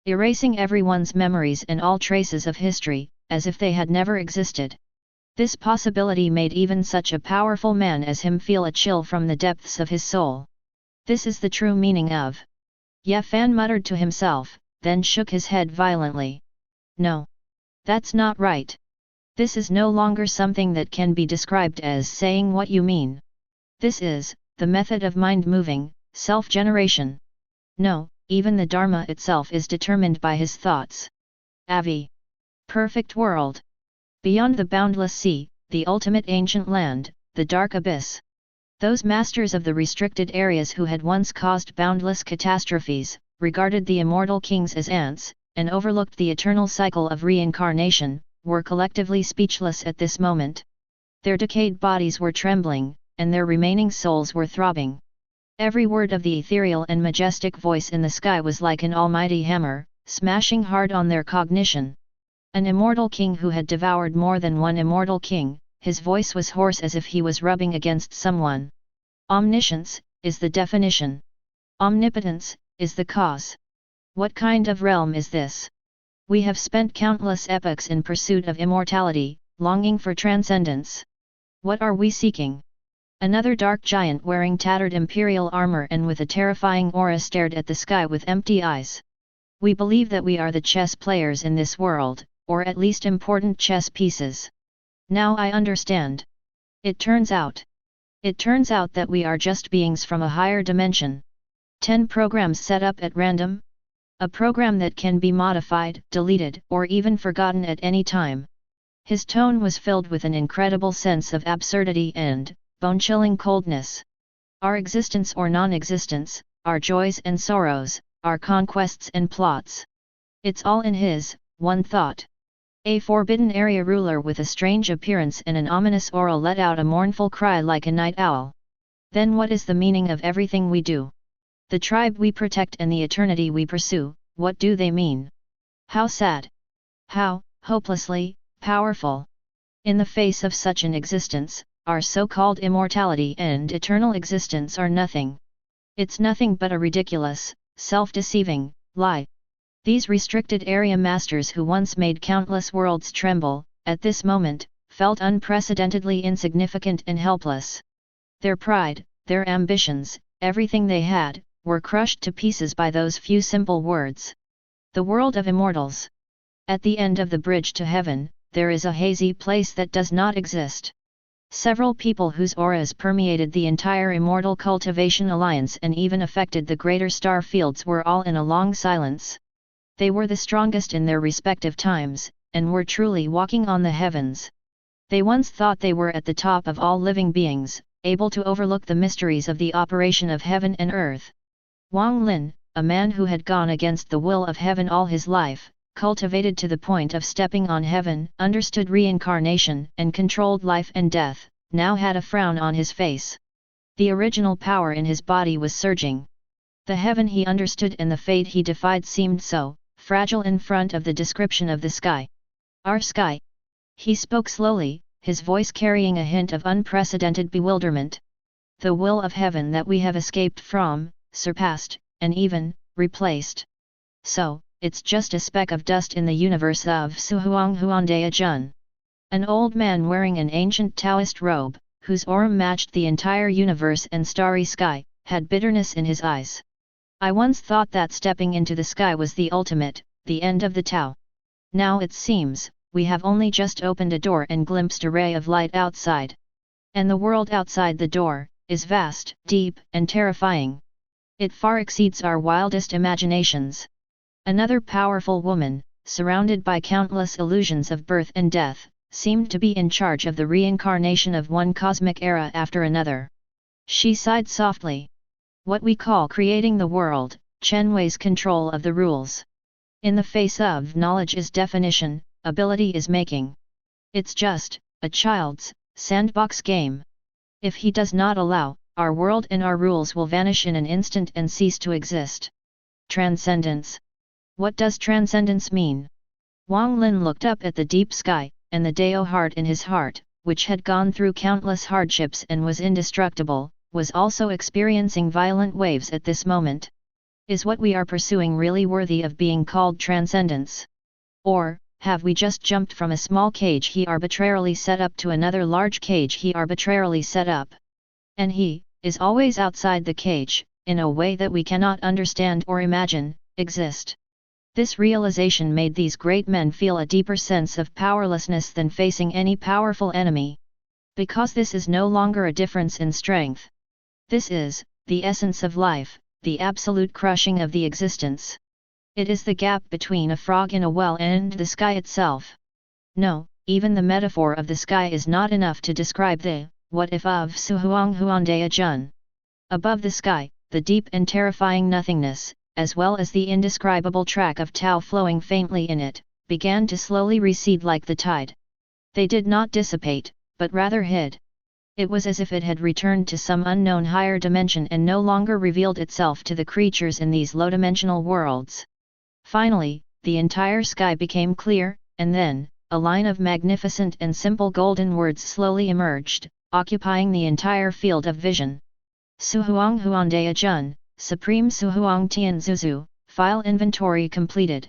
Erasing everyone's memories and all traces of history, as if they had never existed. This possibility made even such a powerful man as him feel a chill from the depths of his soul. This is the true meaning of. Ye Fan muttered to himself, then shook his head violently. No. That's not right. This is no longer something that can be described as saying what you mean. This is, the method of mind-moving, self-generation. No, even the Dharma itself is determined by his thoughts. Avi. Perfect world. Beyond the boundless sea, the ultimate ancient land, the dark abyss. Those masters of the restricted areas who had once caused boundless catastrophes, regarded the immortal kings as ants, and overlooked the eternal cycle of reincarnation, were collectively speechless at this moment. Their decayed bodies were trembling, and their remaining souls were throbbing. Every word of the ethereal and majestic voice in the sky was like an almighty hammer, smashing hard on their cognition. An immortal king who had devoured more than one immortal king, his voice was hoarse as if he was rubbing against someone. Omniscience is the definition. Omnipotence is the cause. What kind of realm is this? We have spent countless epochs in pursuit of immortality, longing for transcendence. What are we seeking? Another dark giant wearing tattered imperial armor and with a terrifying aura stared at the sky with empty eyes. We believe that we are the chess players in this world, or at least important chess pieces. Now I understand. It turns out that we are just beings from a higher dimension. 10 programs set up at random? A program that can be modified, deleted, or even forgotten at any time. His tone was filled with an incredible sense of absurdity and bone-chilling coldness. Our existence or non-existence, our joys and sorrows, our conquests and plots. It's all in his one thought. A forbidden area ruler with a strange appearance and an ominous aura let out a mournful cry like a night owl. Then what is the meaning of everything we do? The tribe we protect and the eternity we pursue, what do they mean? How sad! How hopelessly powerful! In the face of such an existence, our so-called immortality and eternal existence are nothing. It's nothing but a ridiculous, self-deceiving lie. These restricted area masters who once made countless worlds tremble, at this moment, felt unprecedentedly insignificant and helpless. Their pride, their ambitions, everything they had, were crushed to pieces by those few simple words. The world of immortals. At the end of the bridge to heaven, there is a hazy place that does not exist. Several people whose auras permeated the entire Immortal Cultivation Alliance and even affected the greater star fields were all in a long silence. They were the strongest in their respective times, and were truly walking on the heavens. They once thought they were at the top of all living beings, able to overlook the mysteries of the operation of heaven and earth. Wang Lin, a man who had gone against the will of heaven all his life, cultivated to the point of stepping on heaven, understood reincarnation and controlled life and death, now had a frown on his face. The original power in his body was surging. The heaven he understood and the fate he defied seemed so fragile in front of the description of the sky. Our sky. He spoke slowly, his voice carrying a hint of unprecedented bewilderment. The will of heaven that we have escaped from, surpassed, and even replaced. So, it's just a speck of dust in the universe of Suhuang Huandea Jun. An old man wearing an ancient Taoist robe, whose aura matched the entire universe and starry sky, had bitterness in his eyes. I once thought that stepping into the sky was the ultimate, the end of the Tao. Now it seems, we have only just opened a door and glimpsed a ray of light outside. And the world outside the door, is vast, deep, and terrifying. It far exceeds our wildest imaginations. Another powerful woman, surrounded by countless illusions of birth and death, seemed to be in charge of the reincarnation of one cosmic era after another. She sighed softly. What we call creating the world, Chen Wei's control of the rules. In the face of knowledge is definition, ability is making. It's just a child's sandbox game. If he does not allow, our world and our rules will vanish in an instant and cease to exist. Transcendence. What does transcendence mean? Wang Lin looked up at the deep sky, and the Dao heart in his heart, which had gone through countless hardships and was indestructible, was also experiencing violent waves at this moment. Is what we are pursuing really worthy of being called transcendence? Or, have we just jumped from a small cage he arbitrarily set up to another large cage he arbitrarily set up? And he is always outside the cage, in a way that we cannot understand or imagine, exist. This realization made these great men feel a deeper sense of powerlessness than facing any powerful enemy. Because this is no longer a difference in strength. This is the essence of life, the absolute crushing of the existence. It is the gap between a frog in a well and the sky itself. No, even the metaphor of the sky is not enough to describe the what if of Suhuanghuandea Jun. Above the sky, the deep and terrifying nothingness, as well as the indescribable track of Tao flowing faintly in it, began to slowly recede like the tide. They did not dissipate, but rather hid. It was as if it had returned to some unknown higher dimension and no longer revealed itself to the creatures in these low-dimensional worlds. Finally, the entire sky became clear, and then, a line of magnificent and simple golden words slowly emerged, occupying the entire field of vision. Suhuanghuandea Jun, Supreme Suhuang Tianzuzu, file inventory completed.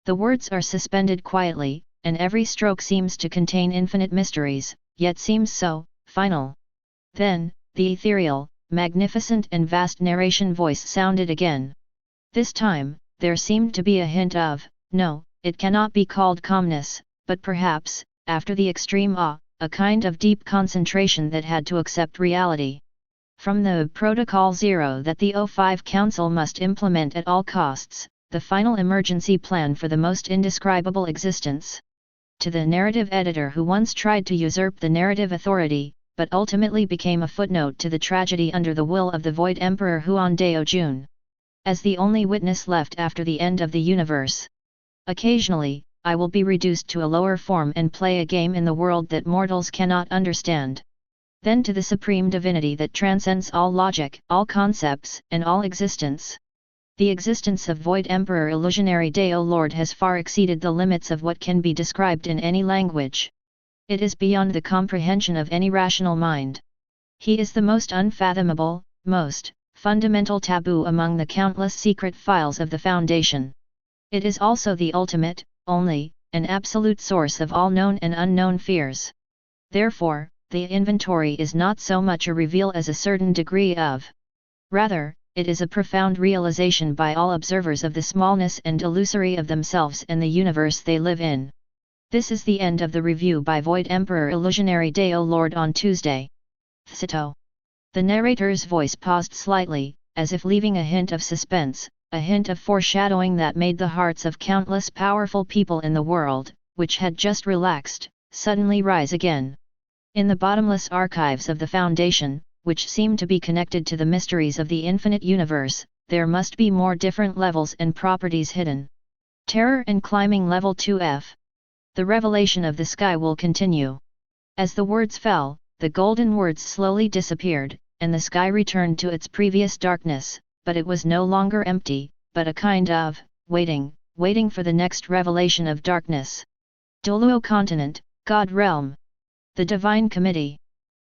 The words are suspended quietly, and every stroke seems to contain infinite mysteries, yet seems so final. Then, the ethereal, magnificent and vast narration voice sounded again. This time, there seemed to be a hint of, no, it cannot be called calmness, but perhaps, after the extreme awe, a kind of deep concentration that had to accept reality. From the Protocol 0 that the O5 Council must implement at all costs, the final emergency plan for the most indescribable existence. To the narrative editor who once tried to usurp the narrative authority, but ultimately became a footnote to the tragedy under the will of the Void Emperor Huandao Jun. As the only witness left after the end of the universe. Occasionally, I will be reduced to a lower form and play a game in the world that mortals cannot understand. Then to the supreme divinity that transcends all logic, all concepts, and all existence. The existence of Void Emperor Illusionary Dao Lord has far exceeded the limits of what can be described in any language. It is beyond the comprehension of any rational mind. He is the most unfathomable, most fundamental taboo among the countless secret files of the Foundation. It is also the ultimate, only, and absolute source of all known and unknown fears. Therefore, the inventory is not so much a reveal as a certain degree of. Rather, it is a profound realization by all observers of the smallness and illusory of themselves and the universe they live in. This is the end of the review by Void Emperor Illusionary Dao Lord on Tuesday. Cito. The narrator's voice paused slightly, as if leaving a hint of suspense, a hint of foreshadowing that made the hearts of countless powerful people in the world, which had just relaxed, suddenly rise again. In the bottomless archives of the Foundation, which seem to be connected to the mysteries of the infinite universe, there must be more different levels and properties hidden. Terror and climbing level 2F. The revelation of the sky will continue. As the words fell, the golden words slowly disappeared, and the sky returned to its previous darkness, but it was no longer empty, but a kind of waiting for the next revelation of darkness. Doluo Continent, God Realm. The Divine Committee.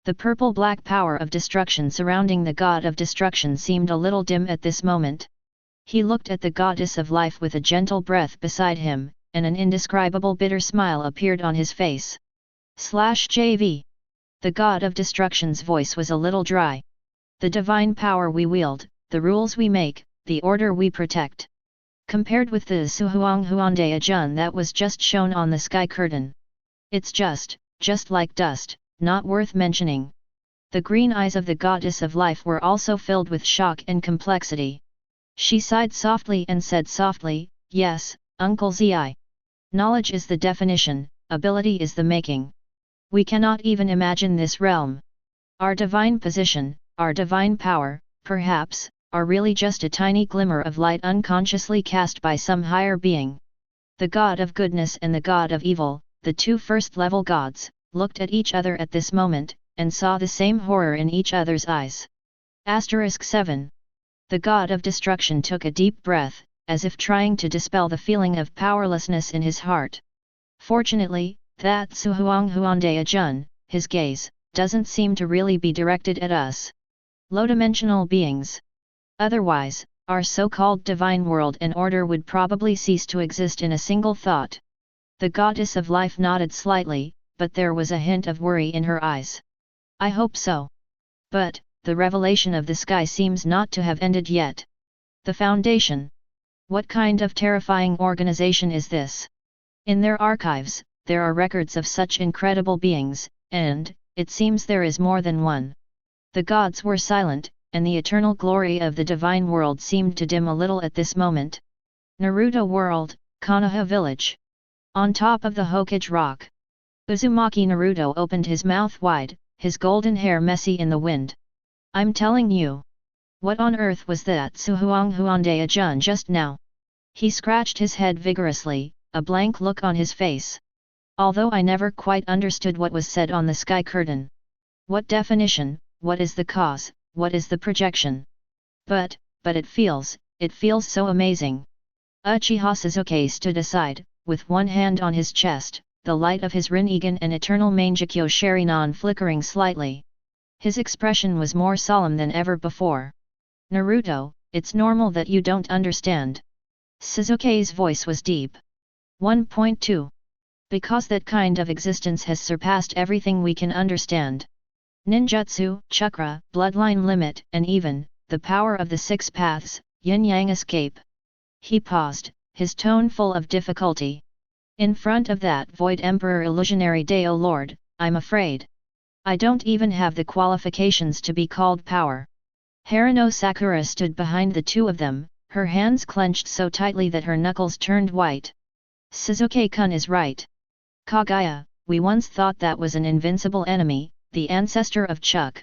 The purple-black power of destruction surrounding the God of Destruction seemed a little dim at this moment. He looked at the Goddess of Life with a gentle breath beside him, and an indescribable bitter smile appeared on his face. /JV. The God of Destruction's voice was a little dry. The divine power we wield, the rules we make, the order we protect. Compared with the Suhuanghuandea Jun that was just shown on the sky curtain. It's just like dust, not worth mentioning. The green eyes of the goddess of life were also filled with shock and complexity. She sighed softly and said softly, "Yes, Uncle Zi. Knowledge is the definition, ability is the making. We cannot even imagine this realm. Our divine position, our divine power, perhaps, are really just a tiny glimmer of light unconsciously cast by some higher being." The god of goodness and the god of evil, the two first-level gods, looked at each other at this moment, and saw the same horror in each other's eyes. 7. The god of destruction took a deep breath, as if trying to dispel the feeling of powerlessness in his heart. Fortunately, that Suhuanghuandea Jun, his gaze, doesn't seem to really be directed at us low-dimensional beings. Otherwise, our so-called divine world and order would probably cease to exist in a single thought. The goddess of life nodded slightly, but there was a hint of worry in her eyes. I hope so. But, the revelation of the sky seems not to have ended yet. The Foundation. What kind of terrifying organization is this? In their archives, there are records of such incredible beings, and, it seems there is more than one. The gods were silent, and the eternal glory of the divine world seemed to dim a little at this moment. Naruto World, Konoha Village. On top of the Hokage Rock. Uzumaki Naruto opened his mouth wide, his golden hair messy in the wind. I'm telling you. What on earth was that Suhuanghuandea Jun just now? He scratched his head vigorously, a blank look on his face. Although I never quite understood what was said on the sky curtain. What definition, what is the cause, what is the projection? But it feels so amazing. Uchiha Sasuke stood aside, with one hand on his chest, the light of his Rinnegan and Eternal Mangekyo Sharingan flickering slightly. His expression was more solemn than ever before. Naruto, it's normal that you don't understand. Sasuke's voice was deep. 1.2. Because that kind of existence has surpassed everything we can understand. Ninjutsu, chakra, bloodline limit, and even, the power of the six paths, yin-yang escape. He paused, his tone full of difficulty. In front of that Void Emperor illusionary Deo Lord, I'm afraid. I don't even have the qualifications to be called power. Harano Sakura stood behind the two of them, her hands clenched so tightly that her knuckles turned white. Sasuke-kun is right. Kaguya, we once thought that was an invincible enemy, the ancestor of Chuck.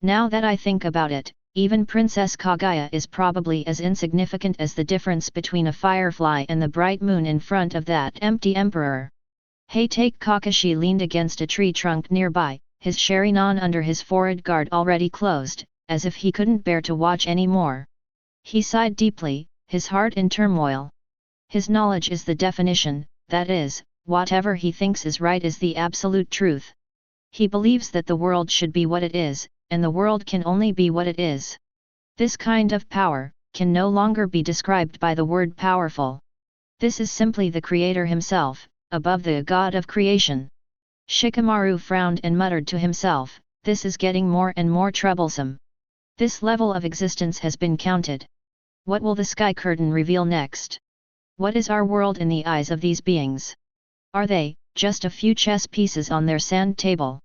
Now that I think about it, even Princess Kaguya is probably as insignificant as the difference between a firefly and the bright moon in front of that empty emperor. Hey, take Kakashi leaned against a tree trunk nearby, his Sharingan under his forehead guard already closed, as if he couldn't bear to watch any more. He sighed deeply, his heart in turmoil. His knowledge is the definition, that is, whatever he thinks is right is the absolute truth. He believes that the world should be what it is, and the world can only be what it is. This kind of power can no longer be described by the word powerful. This is simply the Creator himself, above the God of creation. Shikamaru frowned and muttered to himself, this is getting more and more troublesome. This level of existence has been counted. What will the sky curtain reveal next? What is our world in the eyes of these beings? Are they just a few chess pieces on their sand table?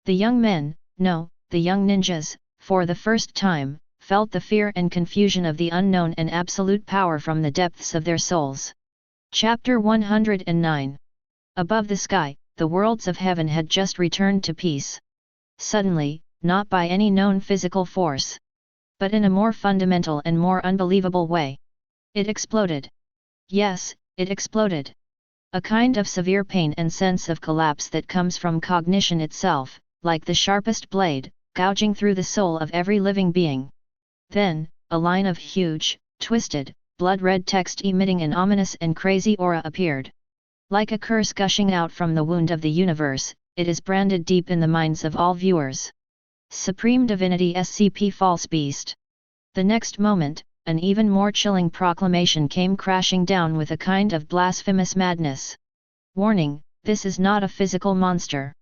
The young men, no, the young ninjas, for the first time, felt the fear and confusion of the unknown and absolute power from the depths of their souls. Chapter 109. Above the sky, the worlds of heaven had just returned to peace. Suddenly, not by any known physical force, but in a more fundamental and more unbelievable way. It exploded. Yes, it exploded. A kind of severe pain and sense of collapse that comes from cognition itself, like the sharpest blade, gouging through the soul of every living being. Then, a line of huge, twisted, blood-red text emitting an ominous and crazy aura appeared. Like a curse gushing out from the wound of the universe, it is branded deep in the minds of all viewers. Supreme Divinity SCP False Beast. The next moment, an even more chilling proclamation came crashing down with a kind of blasphemous madness. Warning, this is not a physical monster.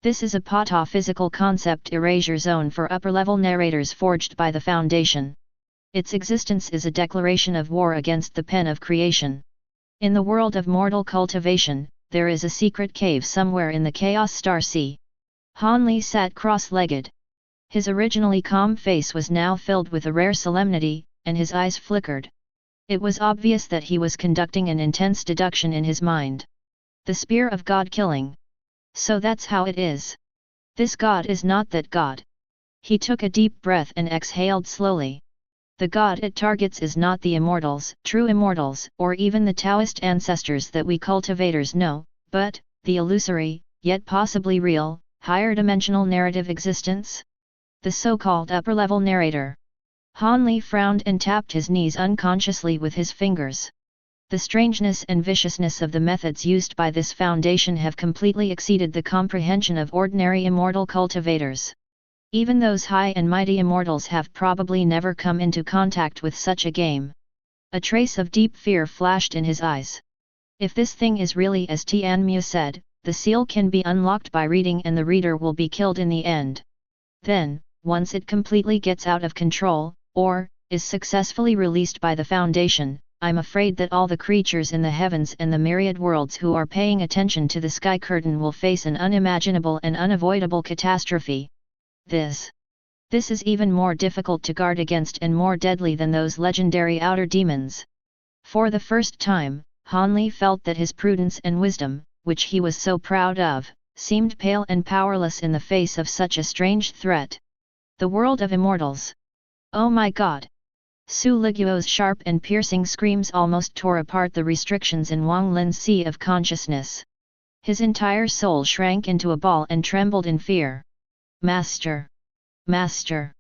This is a pataphysical concept erasure zone for upper-level narrators forged by the Foundation. Its existence is a declaration of war against the pen of creation. In the world of mortal cultivation, there is a secret cave somewhere in the Chaos Star Sea. Han Li sat cross-legged. His originally calm face was now filled with a rare solemnity, and his eyes flickered. It was obvious that he was conducting an intense deduction in his mind. The spear of God killing. So that's how it is. This God is not that God. He took a deep breath and exhaled slowly. The God it targets is not the immortals, true immortals, or even the Taoist ancestors that we cultivators know, but the illusory, yet possibly real, higher dimensional narrative existence? The so-called upper-level narrator. Han Li frowned and tapped his knees unconsciously with his fingers. The strangeness and viciousness of the methods used by this foundation have completely exceeded the comprehension of ordinary immortal cultivators. Even those high and mighty immortals have probably never come into contact with such a game. A trace of deep fear flashed in his eyes. If this thing is really as Tianmu said, the seal can be unlocked by reading and the reader will be killed in the end. Then, once it completely gets out of control, or is successfully released by the Foundation, I'm afraid that all the creatures in the heavens and the myriad worlds who are paying attention to the sky curtain will face an unimaginable and unavoidable catastrophe. This is even more difficult to guard against and more deadly than those legendary outer demons. For the first time, Han Li felt that his prudence and wisdom, which he was so proud of, seemed pale and powerless in the face of such a strange threat. The world of immortals. Oh my God! Su Liguo's sharp and piercing screams almost tore apart the restrictions in Wang Lin's sea of consciousness. His entire soul shrank into a ball and trembled in fear. Master! Master!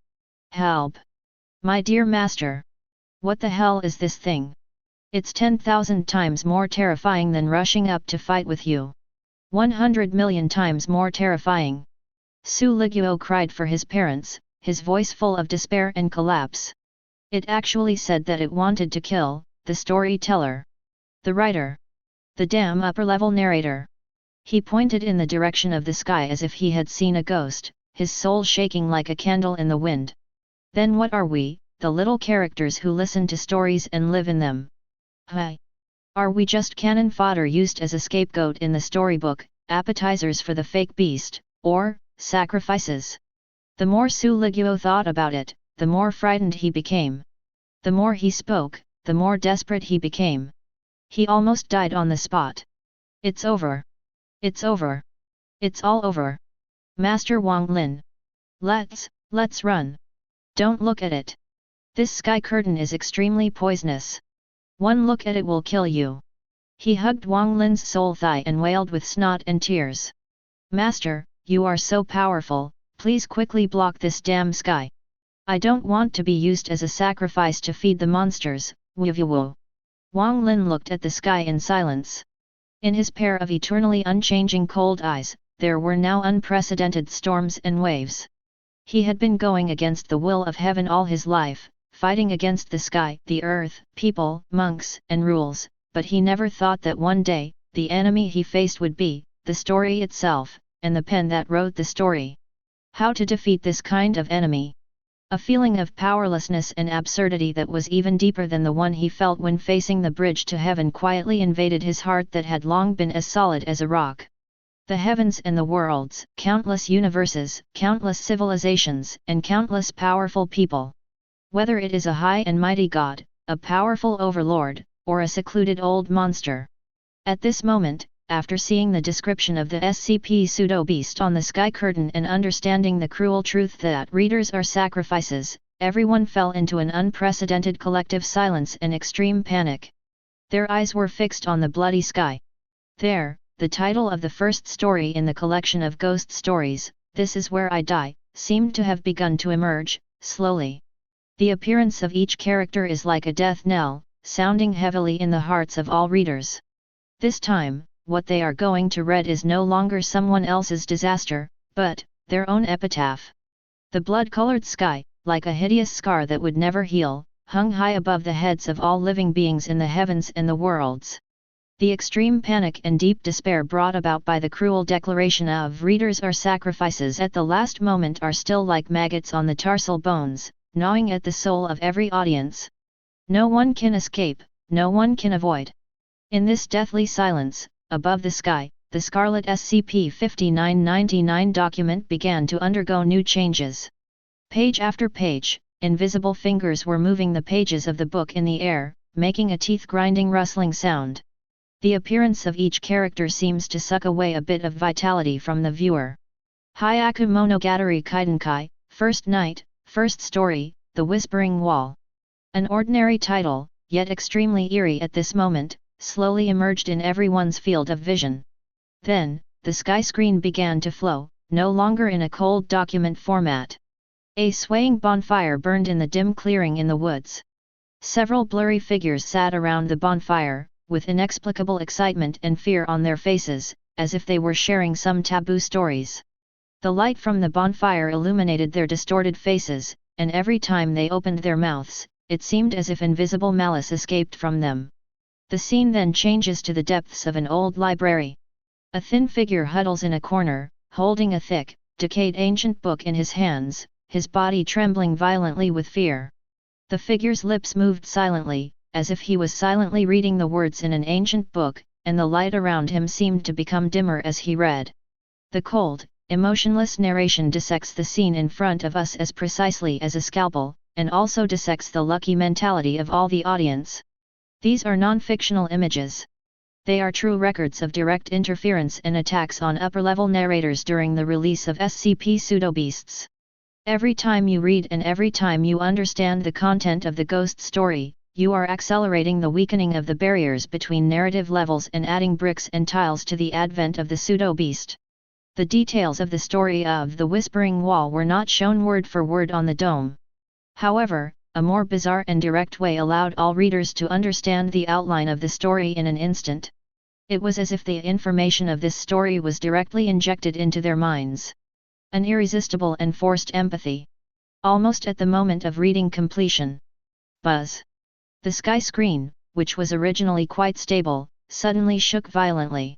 Help! My dear Master! What the hell is this thing? It's 10,000 times more terrifying than rushing up to fight with you. 100 million times more terrifying! Su Liguo cried for his parents, his voice full of despair and collapse. It actually said that it wanted to kill the storyteller. The writer. The damn upper-level narrator. He pointed in the direction of the sky as if he had seen a ghost, his soul shaking like a candle in the wind. Then what are we, the little characters who listen to stories and live in them? Hi! Are we just cannon fodder used as a scapegoat in the storybook, appetizers for the fake beast, or sacrifices? The more Su Liguo thought about it, the more frightened he became. The more he spoke, the more desperate he became. He almost died on the spot. It's over. It's over. It's all over. Master Wang Lin. Let's run. Don't look at it. This sky curtain is extremely poisonous. One look at it will kill you. He hugged Wang Lin's soul thigh and wailed with snot and tears. Master, you are so powerful, please quickly block this damn sky. I don't want to be used as a sacrifice to feed the monsters, Wuvuwu. Wang Lin looked at the sky in silence. In his pair of eternally unchanging cold eyes, there were now unprecedented storms and waves. He had been going against the will of heaven all his life, fighting against the sky, the earth, people, monks, and rules, but he never thought that one day, the enemy he faced would be the story itself, and the pen that wrote the story. How to defeat this kind of enemy? A feeling of powerlessness and absurdity that was even deeper than the one he felt when facing the bridge to heaven quietly invaded his heart that had long been as solid as a rock. The heavens and the worlds, countless universes, countless civilizations, and countless powerful people. Whether it is a high and mighty god, a powerful overlord, or a secluded old monster. At this moment, after seeing the description of the SCP pseudo-beast on the sky curtain and understanding the cruel truth that readers are sacrifices, everyone fell into an unprecedented collective silence and extreme panic. Their eyes were fixed on the bloody sky. There, the title of the first story in the collection of ghost stories, This Is Where I Die, seemed to have begun to emerge, slowly. The appearance of each character is like a death knell, sounding heavily in the hearts of all readers. This time, what they are going to read is no longer someone else's disaster, but their own epitaph. The blood-colored sky, like a hideous scar that would never heal, hung high above the heads of all living beings in the heavens and the worlds. The extreme panic and deep despair brought about by the cruel declaration of readers are sacrifices at the last moment are still like maggots on the tarsal bones, gnawing at the soul of every audience. No one can escape, no one can avoid. In this deathly silence, above the sky, the scarlet SCP-5999 document began to undergo new changes. Page after page, invisible fingers were moving the pages of the book in the air, making a teeth-grinding rustling sound. The appearance of each character seems to suck away a bit of vitality from the viewer. Hyaku Monogatari Kaidenkai, First Night, First Story, The Whispering Wall. An ordinary title, yet extremely eerie at this moment, slowly emerged in everyone's field of vision. Then, the sky screen began to flow, no longer in a cold document format. A swaying bonfire burned in the dim clearing in the woods. Several blurry figures sat around the bonfire, with inexplicable excitement and fear on their faces, as if they were sharing some taboo stories. The light from the bonfire illuminated their distorted faces, and every time they opened their mouths, it seemed as if invisible malice escaped from them. The scene then changes to the depths of an old library. A thin figure huddles in a corner, holding a thick, decayed ancient book in his hands, his body trembling violently with fear. The figure's lips moved silently, as if he was silently reading the words in an ancient book, and the light around him seemed to become dimmer as he read. The cold, emotionless narration dissects the scene in front of us as precisely as a scalpel, and also dissects the lucky mentality of all the audience. These are non-fictional images. They are true records of direct interference and attacks on upper-level narrators during the release of SCP pseudo-beasts. Every time you read and every time you understand the content of the ghost story, you are accelerating the weakening of the barriers between narrative levels and adding bricks and tiles to the advent of the pseudo-beast. The details of the story of the Whispering Wall were not shown word for word on the dome. However, a more bizarre and direct way allowed all readers to understand the outline of the story in an instant. It was as if the information of this story was directly injected into their minds. An irresistible and forced empathy. Almost at the moment of reading completion. Buzz. The sky screen, which was originally quite stable, suddenly shook violently.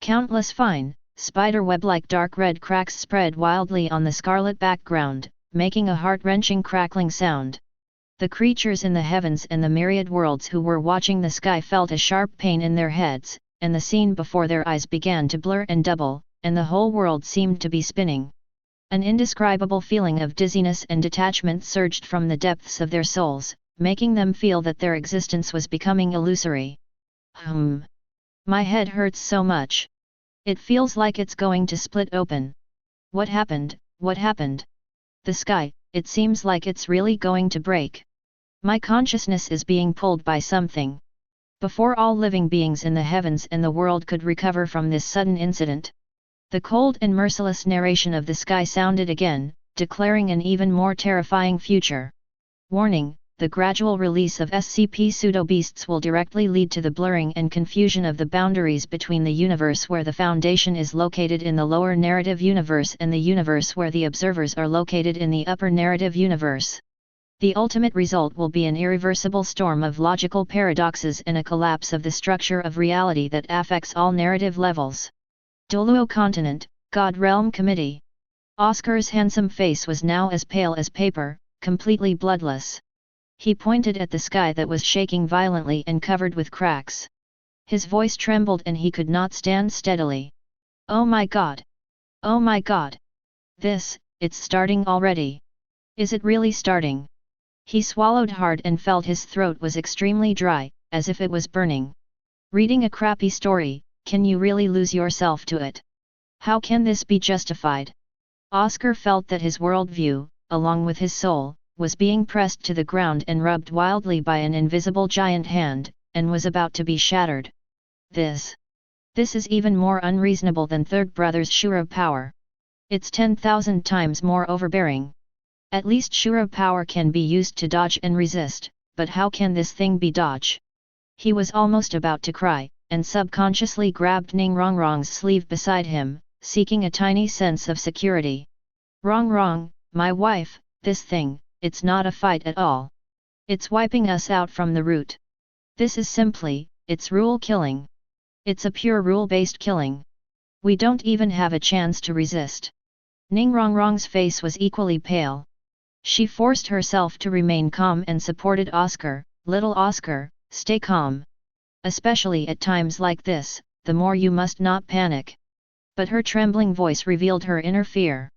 Countless fine, spiderweb-like dark red cracks spread wildly on the scarlet background, making a heart-wrenching crackling sound. The creatures in the heavens and the myriad worlds who were watching the sky felt a sharp pain in their heads, and the scene before their eyes began to blur and double, and the whole world seemed to be spinning. An indescribable feeling of dizziness and detachment surged from the depths of their souls, making them feel that their existence was becoming illusory. My head hurts so much. It feels like it's going to split open. What happened? What happened? The sky, it seems like it's really going to break. My consciousness is being pulled by something. Before all living beings in the heavens and the world could recover from this sudden incident, the cold and merciless narration of the sky sounded again, declaring an even more terrifying future. Warning: the gradual release of SCP pseudo-beasts will directly lead to the blurring and confusion of the boundaries between the universe where the Foundation is located in the lower narrative universe and the universe where the observers are located in the upper narrative universe. The ultimate result will be an irreversible storm of logical paradoxes and a collapse of the structure of reality that affects all narrative levels. Doluo Continent, God Realm Committee. Oscar's handsome face was now as pale as paper, completely bloodless. He pointed at the sky that was shaking violently and covered with cracks. His voice trembled and he could not stand steadily. Oh my God! Oh my God! It's starting already. Is it really starting? He swallowed hard and felt his throat was extremely dry, as if it was burning. Reading a crappy story, can you really lose yourself to it? How can this be justified? Oscar felt that his worldview, along with his soul, was being pressed to the ground and rubbed wildly by an invisible giant hand, and was about to be shattered. This is even more unreasonable than Third Brother's Shura power. It's 10,000 times more overbearing. At least Shura power can be used to dodge and resist, but how can this thing be dodge? He was almost about to cry, and subconsciously grabbed Ning Rongrong's sleeve beside him, seeking a tiny sense of security. Rongrong, my wife, this thing, it's not a fight at all. It's wiping us out from the root. This is it's rule killing. It's a pure rule-based killing. We don't even have a chance to resist. Ning Rongrong's face was equally pale. She forced herself to remain calm and supported Oscar. Little Oscar, stay calm. Especially at times like this, the more you must not panic. But her trembling voice revealed her inner fear.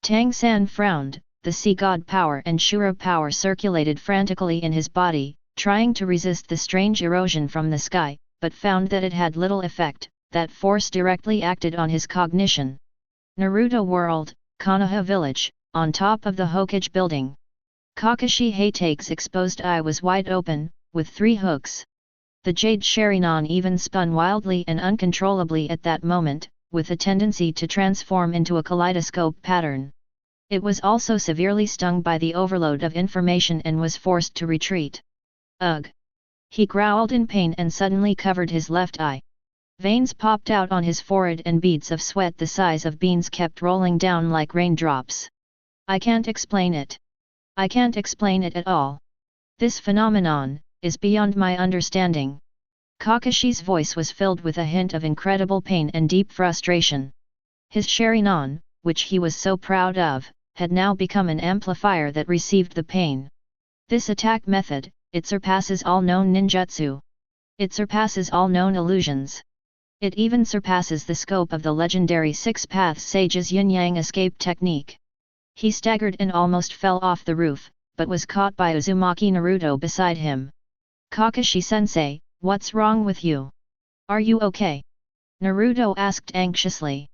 Tang San frowned. the sea god power and Shura power circulated frantically in his body, trying to resist the strange erosion from the sky, but found that it had little effect. That force directly acted on his cognition. Naruto World, Konoha Village, on top of the Hokage building. Kakashi Hate's exposed eye was wide open, with 3 hooks. The Jade Sharingan even spun wildly and uncontrollably at that moment, with a tendency to transform into a kaleidoscope pattern. It was also severely stung by the overload of information and was forced to retreat. Ugh! He growled in pain and suddenly covered his left eye. Veins popped out on his forehead and beads of sweat the size of beans kept rolling down like raindrops. I can't explain it. I can't explain it at all. This phenomenon is beyond my understanding. Kakashi's voice was filled with a hint of incredible pain and deep frustration. His Sharingan, which he was so proud of, had now become an amplifier that received the pain. This attack method, it surpasses all known ninjutsu. It surpasses all known illusions. It even surpasses the scope of the legendary Six Paths Sage's Yin-Yang escape technique. He staggered and almost fell off the roof, but was caught by Uzumaki Naruto beside him. Kakashi-sensei, what's wrong with you? Are you okay? Naruto asked anxiously.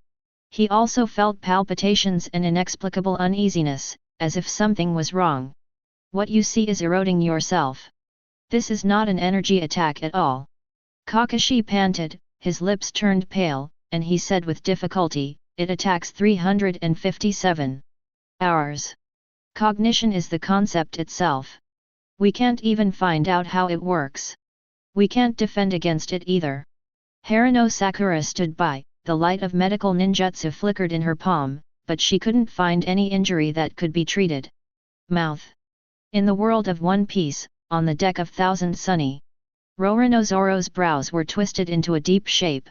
He also felt palpitations and inexplicable uneasiness, as if something was wrong. What you see is eroding yourself. This is not an energy attack at all. Kakashi panted, his lips turned pale, and he said with difficulty, it attacks 357 hours. Cognition is the concept itself. We can't even find out how it works. We can't defend against it either. Harano Sakura stood by, the light of medical ninjutsu flickered in her palm, but she couldn't find any injury that could be treated. Mouth. In the world of One Piece, on the deck of Thousand Sunny, Roronozora's brows were twisted into a deep shape.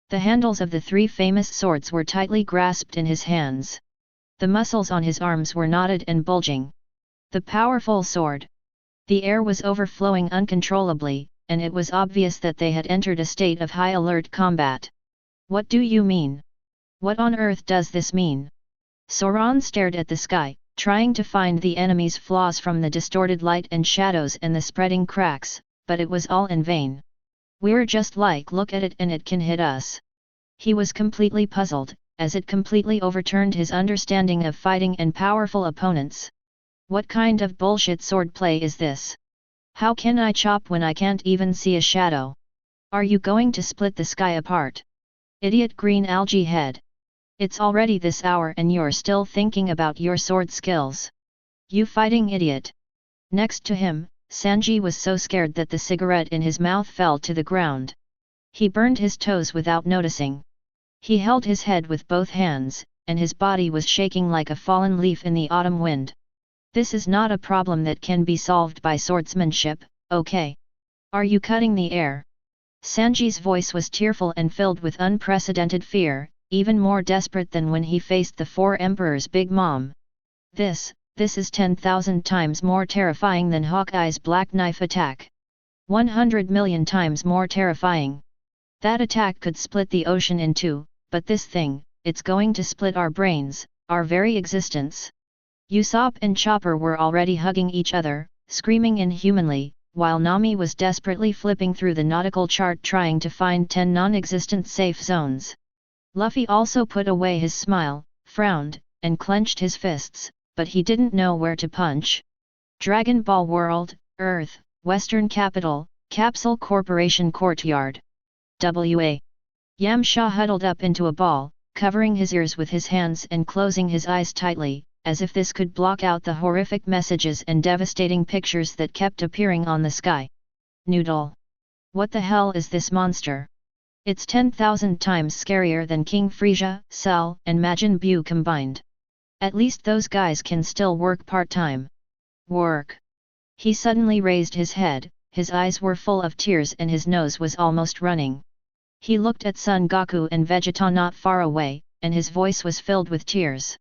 The handles of the 3 famous swords were tightly grasped in his hands. The muscles on his arms were knotted and bulging. The powerful sword. The air was overflowing uncontrollably, and it was obvious that they had entered a state of high alert combat. What do you mean? What on earth does this mean? Soran stared at the sky, trying to find the enemy's flaws from the distorted light and shadows and the spreading cracks, but it was all in vain. We're just like look at it and it can hit us. He was completely puzzled, as it completely overturned his understanding of fighting and powerful opponents. What kind of bullshit swordplay is this? How can I chop when I can't even see a shadow? Are you going to split the sky apart? Idiot green algae head. It's already this hour and you're still thinking about your sword skills. You fighting idiot. Next to him, Sanji was so scared that the cigarette in his mouth fell to the ground. He burned his toes without noticing. He held his head with both hands, and his body was shaking like a fallen leaf in the autumn wind. This is not a problem that can be solved by swordsmanship, okay? Are you cutting the air? Sanji's voice was tearful and filled with unprecedented fear, even more desperate than when he faced the 4 Emperor's Big Mom. This is 10,000 times more terrifying than Hawkeye's black knife attack. 100 million times more terrifying. That attack could split the ocean in 2, but this thing, it's going to split our brains, our very existence. Usopp and Chopper were already hugging each other, screaming inhumanly, while Nami was desperately flipping through the nautical chart trying to find 10 non-existent safe zones. Luffy also put away his smile, frowned, and clenched his fists, but he didn't know where to punch. Dragon Ball World, Earth, Western Capital, Capsule Corporation Courtyard. W.A. Yamcha huddled up into a ball, covering his ears with his hands and closing his eyes tightly, as if this could block out the horrific messages and devastating pictures that kept appearing on the sky. Noodle. What the hell is this monster? It's 10,000 times scarier than King Frieza, Cell, and Majin Buu combined. At least those guys can still work part-time. Work. He suddenly raised his head, his eyes were full of tears and his nose was almost running. He looked at Son Goku and Vegeta not far away, and his voice was filled with tears.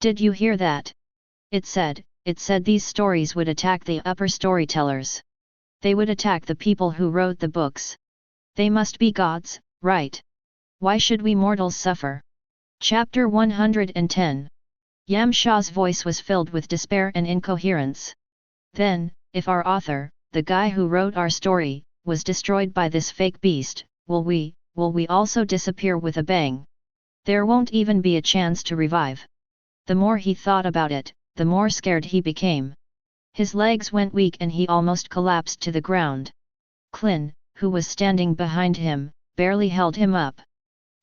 Did you hear that? It said these stories would attack the upper storytellers. They would attack the people who wrote the books. They must be gods, right? Why should we mortals suffer? Chapter 110. Yamcha's voice was filled with despair and incoherence. Then, if our author, the guy who wrote our story, was destroyed by this fake beast, will we also disappear with a bang? There won't even be a chance to revive. The more he thought about it, the more scared he became. His legs went weak and he almost collapsed to the ground. Clin, who was standing behind him, barely held him up.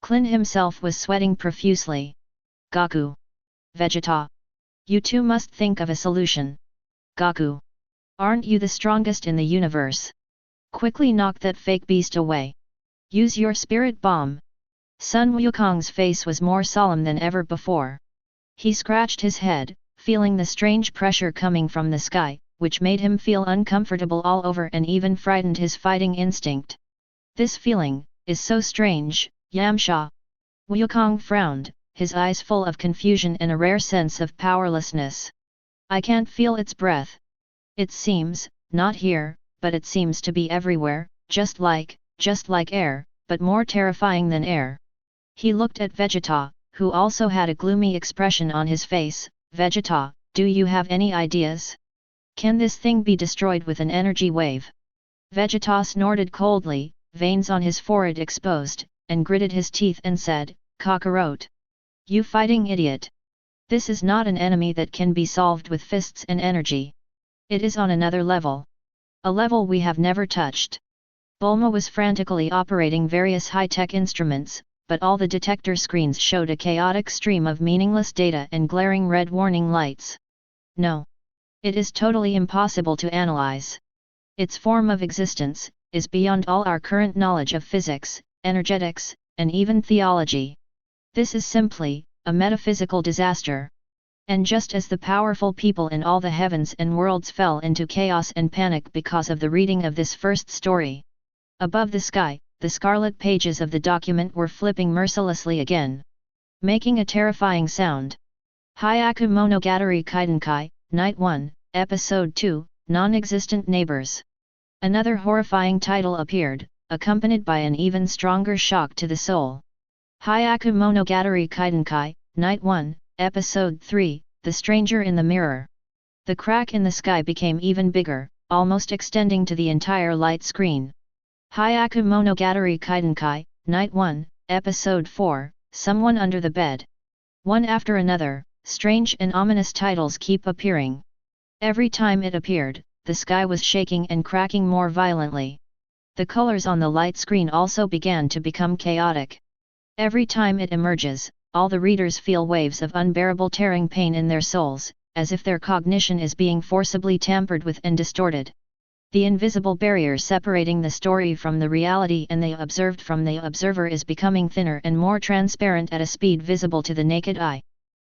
Clin himself was sweating profusely. Gaku. Vegeta. You two must think of a solution. Gaku. Aren't you the strongest in the universe? Quickly knock that fake beast away. Use your spirit bomb. Sun Wukong's face was more solemn than ever before. He scratched his head, feeling the strange pressure coming from the sky, which made him feel uncomfortable all over and even frightened his fighting instinct. This feeling is so strange, Yamcha. Wukong frowned, his eyes full of confusion and a rare sense of powerlessness. I can't feel its breath. It seems, not here, but it seems to be everywhere, just like air, but more terrifying than air. He looked at Vegeta, who also had a gloomy expression on his face. Vegeta, do you have any ideas? Can this thing be destroyed with an energy wave? Vegeta snorted coldly, veins on his forehead exposed, and gritted his teeth and said, Kakarot. You fighting idiot. This is not an enemy that can be solved with fists and energy. It is on another level. A level we have never touched. Bulma was frantically operating various high-tech instruments, but all the detector screens showed a chaotic stream of meaningless data and glaring red warning lights. No. It is totally impossible to analyze. Its form of existence is beyond all our current knowledge of physics, energetics, and even theology. This is simply a metaphysical disaster. And just as the powerful people in all the heavens and worlds fell into chaos and panic because of the reading of this first story. Above the sky, the scarlet pages of the document were flipping mercilessly again, making a terrifying sound. Hyaku Monogatari Kaidenkai, Night 1, Episode 2, Non-Existent Neighbors. Another horrifying title appeared, accompanied by an even stronger shock to the soul. Hyaku Monogatari Kaidenkai, Night 1, Episode 3, The Stranger in the Mirror. The crack in the sky became even bigger, almost extending to the entire light screen. Hyaku Monogatari Kaidenkai, Night 1, Episode 4, Someone Under the Bed. One after another, strange and ominous titles keep appearing. Every time it appeared, the sky was shaking and cracking more violently. The colors on the light screen also began to become chaotic. Every time it emerges, all the readers feel waves of unbearable tearing pain in their souls, as if their cognition is being forcibly tampered with and distorted. The invisible barrier separating the story from the reality and the observed from the observer is becoming thinner and more transparent at a speed visible to the naked eye.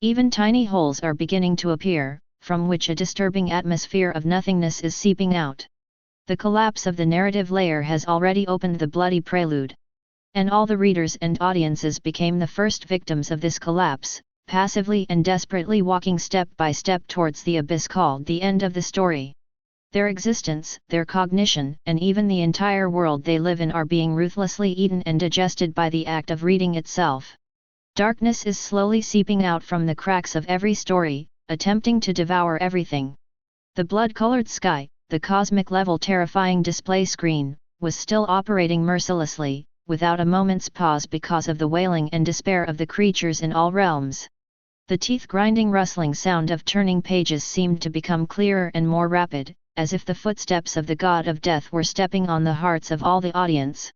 Even tiny holes are beginning to appear, from which a disturbing atmosphere of nothingness is seeping out. The collapse of the narrative layer has already opened the bloody prelude. And all the readers and audiences became the first victims of this collapse, passively and desperately walking step by step towards the abyss called the end of the story. Their existence, their cognition, and even the entire world they live in are being ruthlessly eaten and digested by the act of reading itself. Darkness is slowly seeping out from the cracks of every story, attempting to devour everything. The blood-colored sky, the cosmic-level terrifying display screen, was still operating mercilessly, without a moment's pause because of the wailing and despair of the creatures in all realms. The teeth-grinding rustling sound of turning pages seemed to become clearer and more rapid, as if the footsteps of the god of death were stepping on the hearts of all the audience.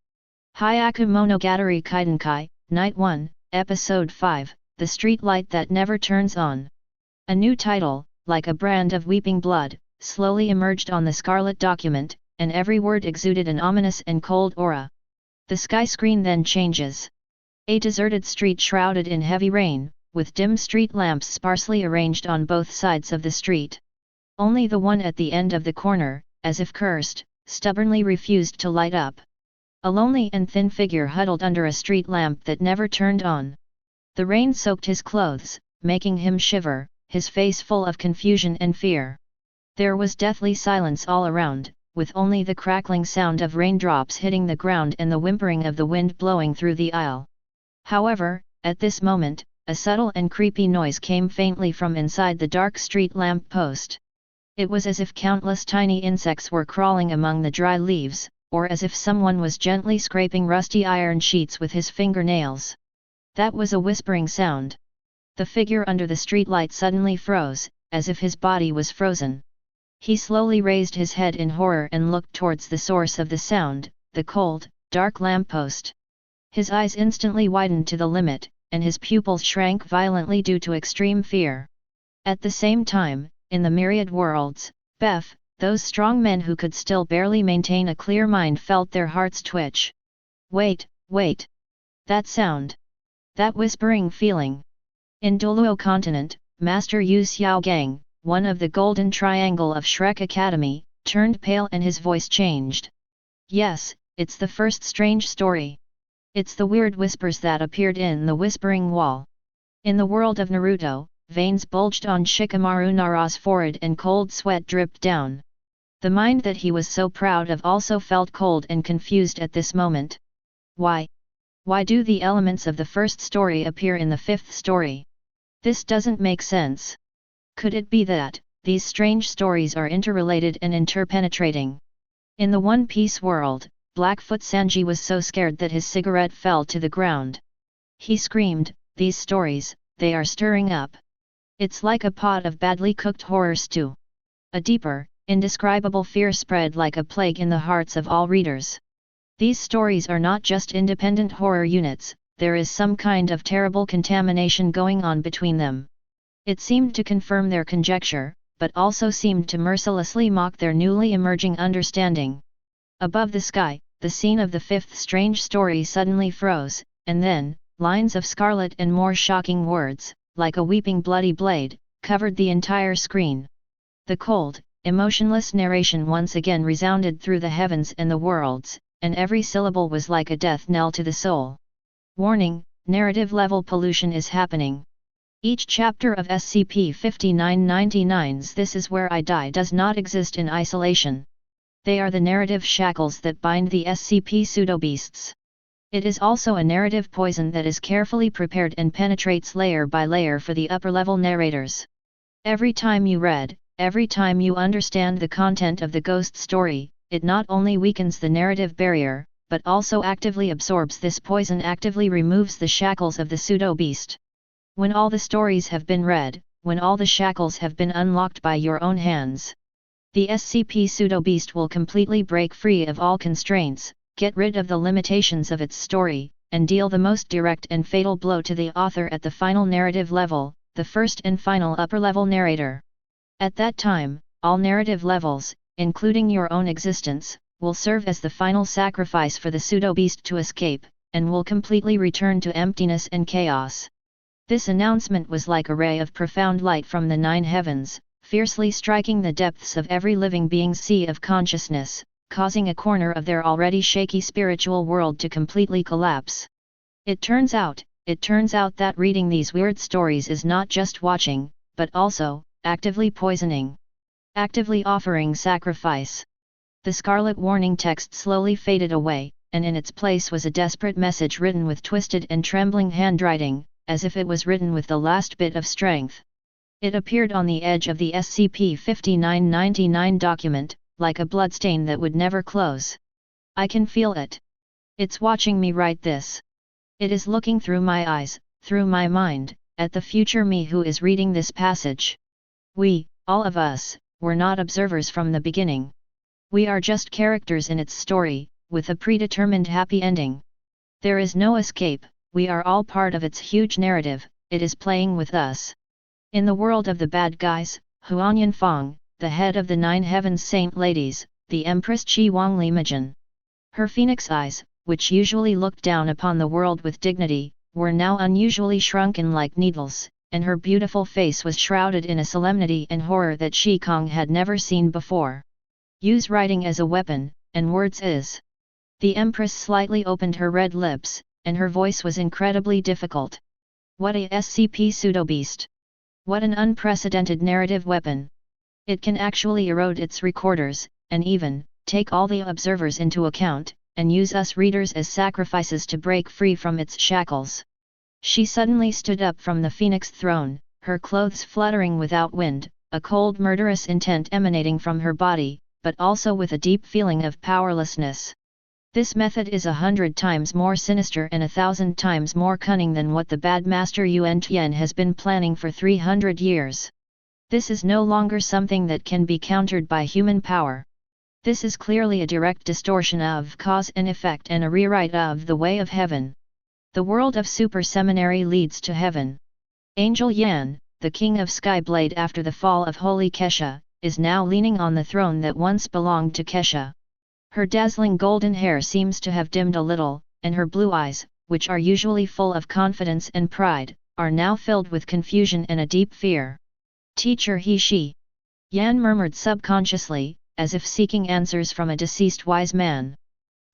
Hyaku Monogatari Kaidenkai, Night 1, Episode 5, The Street Light That Never Turns On. A new title, like a brand of weeping blood, slowly emerged on the scarlet document, and every word exuded an ominous and cold aura. The sky screen then changes. A deserted street shrouded in heavy rain, with dim street lamps sparsely arranged on both sides of the street. Only the one at the end of the corner, as if cursed, stubbornly refused to light up. A lonely and thin figure huddled under a street lamp that never turned on. The rain soaked his clothes, making him shiver, his face full of confusion and fear. There was deathly silence all around, with only the crackling sound of raindrops hitting the ground and the whimpering of the wind blowing through the aisle. However, at this moment, a subtle and creepy noise came faintly from inside the dark street lamp post. It was as if countless tiny insects were crawling among the dry leaves, or as if someone was gently scraping rusty iron sheets with his fingernails. That was a whispering sound. The figure under the streetlight suddenly froze, as if his body was frozen. He slowly raised his head in horror and looked towards the source of the sound, the cold, dark lamppost. His eyes instantly widened to the limit, and his pupils shrank violently due to extreme fear. At the same time, in the myriad worlds, those strong men who could still barely maintain a clear mind felt their hearts twitch. Wait! That sound! That whispering feeling! In Doluo continent, Master Yu Xiaogang, one of the Golden Triangle of Shrek Academy, turned pale and his voice changed. Yes, it's the first strange story. It's the weird whispers that appeared in the Whispering Wall. In the world of Naruto, veins bulged on Shikamaru Nara's forehead and cold sweat dripped down. The mind that he was so proud of also felt cold and confused at this moment. Why? Why do the elements of the first story appear in the fifth story? This doesn't make sense. Could it be that these strange stories are interrelated and interpenetrating? In the One Piece world, Blackfoot Sanji was so scared that his cigarette fell to the ground. He screamed, "These stories, they are stirring up. It's like a pot of badly cooked horror stew." A deeper, indescribable fear spread like a plague in the hearts of all readers. These stories are not just independent horror units, there is some kind of terrible contamination going on between them. It seemed to confirm their conjecture, but also seemed to mercilessly mock their newly emerging understanding. Above the sky, the scene of the fifth strange story suddenly froze, and then, lines of scarlet and more shocking words, like a weeping bloody blade, covered the entire screen. The cold, emotionless narration once again resounded through the heavens and the worlds, and every syllable was like a death knell to the soul. Warning: narrative level pollution is happening. Each chapter of SCP-5999's This Is Where I Die does not exist in isolation. They are the narrative shackles that bind the SCP pseudobeasts. It is also a narrative poison that is carefully prepared and penetrates layer by layer for the upper-level narrators. Every time you read, every time you understand the content of the ghost story, it not only weakens the narrative barrier, but also actively absorbs this poison, actively removes the shackles of the pseudo-beast. When all the stories have been read, when all the shackles have been unlocked by your own hands, the SCP pseudo-beast will completely break free of all constraints, get rid of the limitations of its story, and deal the most direct and fatal blow to the author at the final narrative level, the first and final upper-level narrator. At that time, all narrative levels, including your own existence, will serve as the final sacrifice for the pseudo-beast to escape, and will completely return to emptiness and chaos. This announcement was like a ray of profound light from the nine heavens, fiercely striking the depths of every living being's sea of consciousness, causing a corner of their already shaky spiritual world to completely collapse. It turns out that reading these weird stories is not just watching, but also, actively poisoning. Actively offering sacrifice. The scarlet warning text slowly faded away, and in its place was a desperate message written with twisted and trembling handwriting, as if it was written with the last bit of strength. It appeared on the edge of the SCP-5999 document, like a bloodstain that would never close. I can feel it. It's watching me write this. It is looking through my eyes, through my mind, at the future me who is reading this passage. We, all of us, were not observers from the beginning. We are just characters in its story, with a predetermined happy ending. There is no escape, we are all part of its huge narrative, it is playing with us. In the world of the bad guys, Huanyan Fong, the head of the Nine Heavens Saint Ladies, the Empress Qi Wanglimajan. Her phoenix eyes, which usually looked down upon the world with dignity, were now unusually shrunken like needles, and her beautiful face was shrouded in a solemnity and horror that Shi Kong had never seen before. Use writing as a weapon, and words is. The Empress slightly opened her red lips, and her voice was incredibly difficult. What a SCP pseudo-beast! What an unprecedented narrative weapon! It can actually erode its recorders, and even, take all the observers into account, and use us readers as sacrifices to break free from its shackles. She suddenly stood up from the phoenix throne, her clothes fluttering without wind, a cold murderous intent emanating from her body, but also with a deep feeling of powerlessness. This method is 100 times more sinister and 1,000 times more cunning than what the bad master Yuan Tian has been planning for 300 years. This is no longer something that can be countered by human power. This is clearly a direct distortion of cause and effect and a rewrite of the way of heaven. The world of Super Seminary leads to heaven. Angel Yan, the king of Skyblade after the fall of Holy Kesha, is now leaning on the throne that once belonged to Kesha. Her dazzling golden hair seems to have dimmed a little, and her blue eyes, which are usually full of confidence and pride, are now filled with confusion and a deep fear. Teacher he-she. Yan murmured subconsciously, as if seeking answers from a deceased wise man.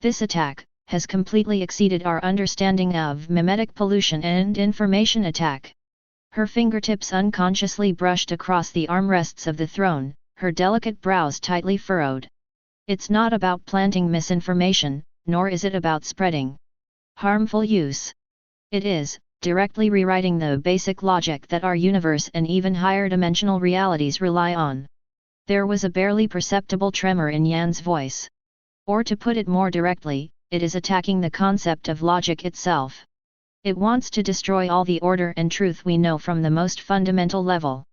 This attack has completely exceeded our understanding of mimetic pollution and information attack. Her fingertips unconsciously brushed across the armrests of the throne, her delicate brows tightly furrowed. It's not about planting misinformation, nor is it about spreading harmful use. It is directly rewriting the basic logic that our universe and even higher dimensional realities rely on. There was a barely perceptible tremor in Yan's voice. Or to put it more directly, it is attacking the concept of logic itself. It wants to destroy all the order and truth we know from the most fundamental level.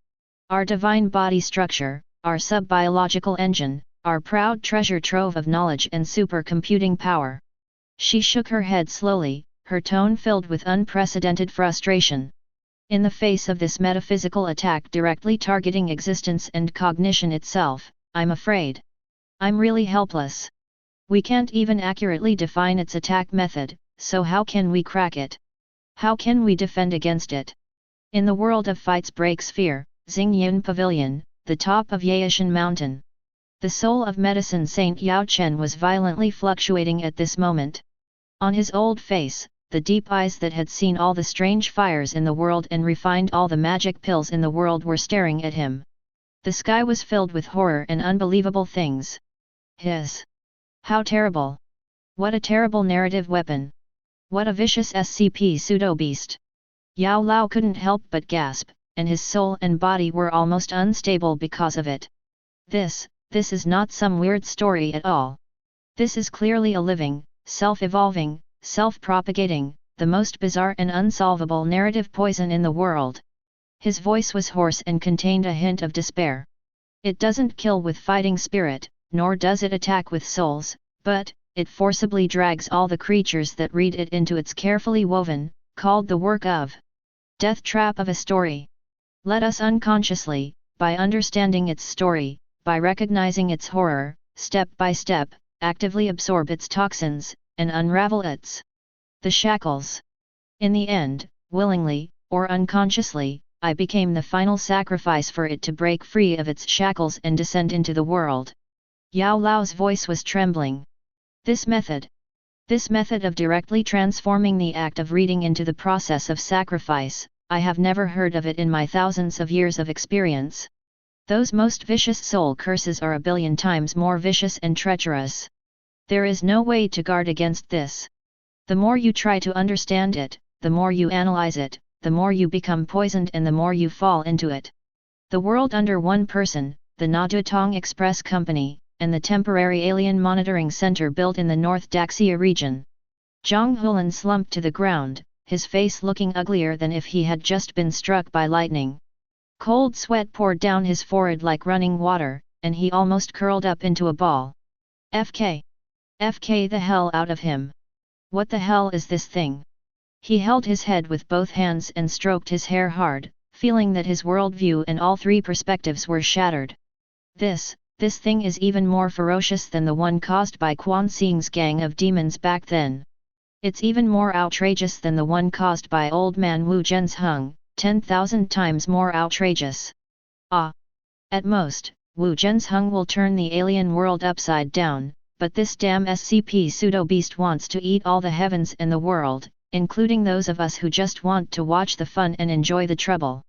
Our divine body structure, our sub-biological engine, our proud treasure trove of knowledge and supercomputing power. She shook her head slowly, her tone filled with unprecedented frustration. In the face of this metaphysical attack directly targeting existence and cognition itself, I'm afraid. I'm really helpless. We can't even accurately define its attack method, so how can we crack it? How can we defend against it? In the world of fights breaks fear, Xingyin Pavilion, the top of Yaishan Mountain. The soul of medicine Saint Yao Chen was violently fluctuating at this moment. On his old face, the deep eyes that had seen all the strange fires in the world and refined all the magic pills in the world were staring at him. The sky was filled with horror and unbelievable things. How terrible! What a terrible narrative weapon! What a vicious SCP pseudo-beast! Yao Lao couldn't help but gasp, and his soul and body were almost unstable because of it. This is not some weird story at all. This is clearly a living, self-evolving, self-propagating, the most bizarre and unsolvable narrative poison in the world. His voice was hoarse and contained a hint of despair. It doesn't kill with fighting spirit, nor does it attack with souls, but it forcibly drags all the creatures that read it into its carefully woven, called the work of death trap of a story. Let us unconsciously, by understanding its story, by recognizing its horror, step by step, actively absorb its toxins, and unravel its the shackles. In the end, willingly, or unconsciously, I became the final sacrifice for it to break free of its shackles and descend into the world. Yao Lao's voice was trembling. This method of directly transforming the act of reading into the process of sacrifice, I have never heard of it in my thousands of years of experience. Those most vicious soul curses are 1 billion times more vicious and treacherous. There is no way to guard against this. The more you try to understand it, the more you analyze it, the more you become poisoned and the more you fall into it. The world under one person, the Nadutong Express Company, and the temporary alien monitoring center built in the North Daxia region. Zhang Hulan slumped to the ground, his face looking uglier than if he had just been struck by lightning. Cold sweat poured down his forehead like running water, and he almost curled up into a ball. FK the hell out of him. What the hell is this thing? He held his head with both hands and stroked his hair hard, feeling that his worldview and all three perspectives were shattered. This thing is even more ferocious than the one caused by Quan Xing's gang of demons back then. It's even more outrageous than the one caused by old man Wu Zhensheng, 10,000 times more outrageous. At most, Wu Zhensheng will turn the alien world upside down, but this damn SCP pseudo-beast wants to eat all the heavens and the world, including those of us who just want to watch the fun and enjoy the trouble.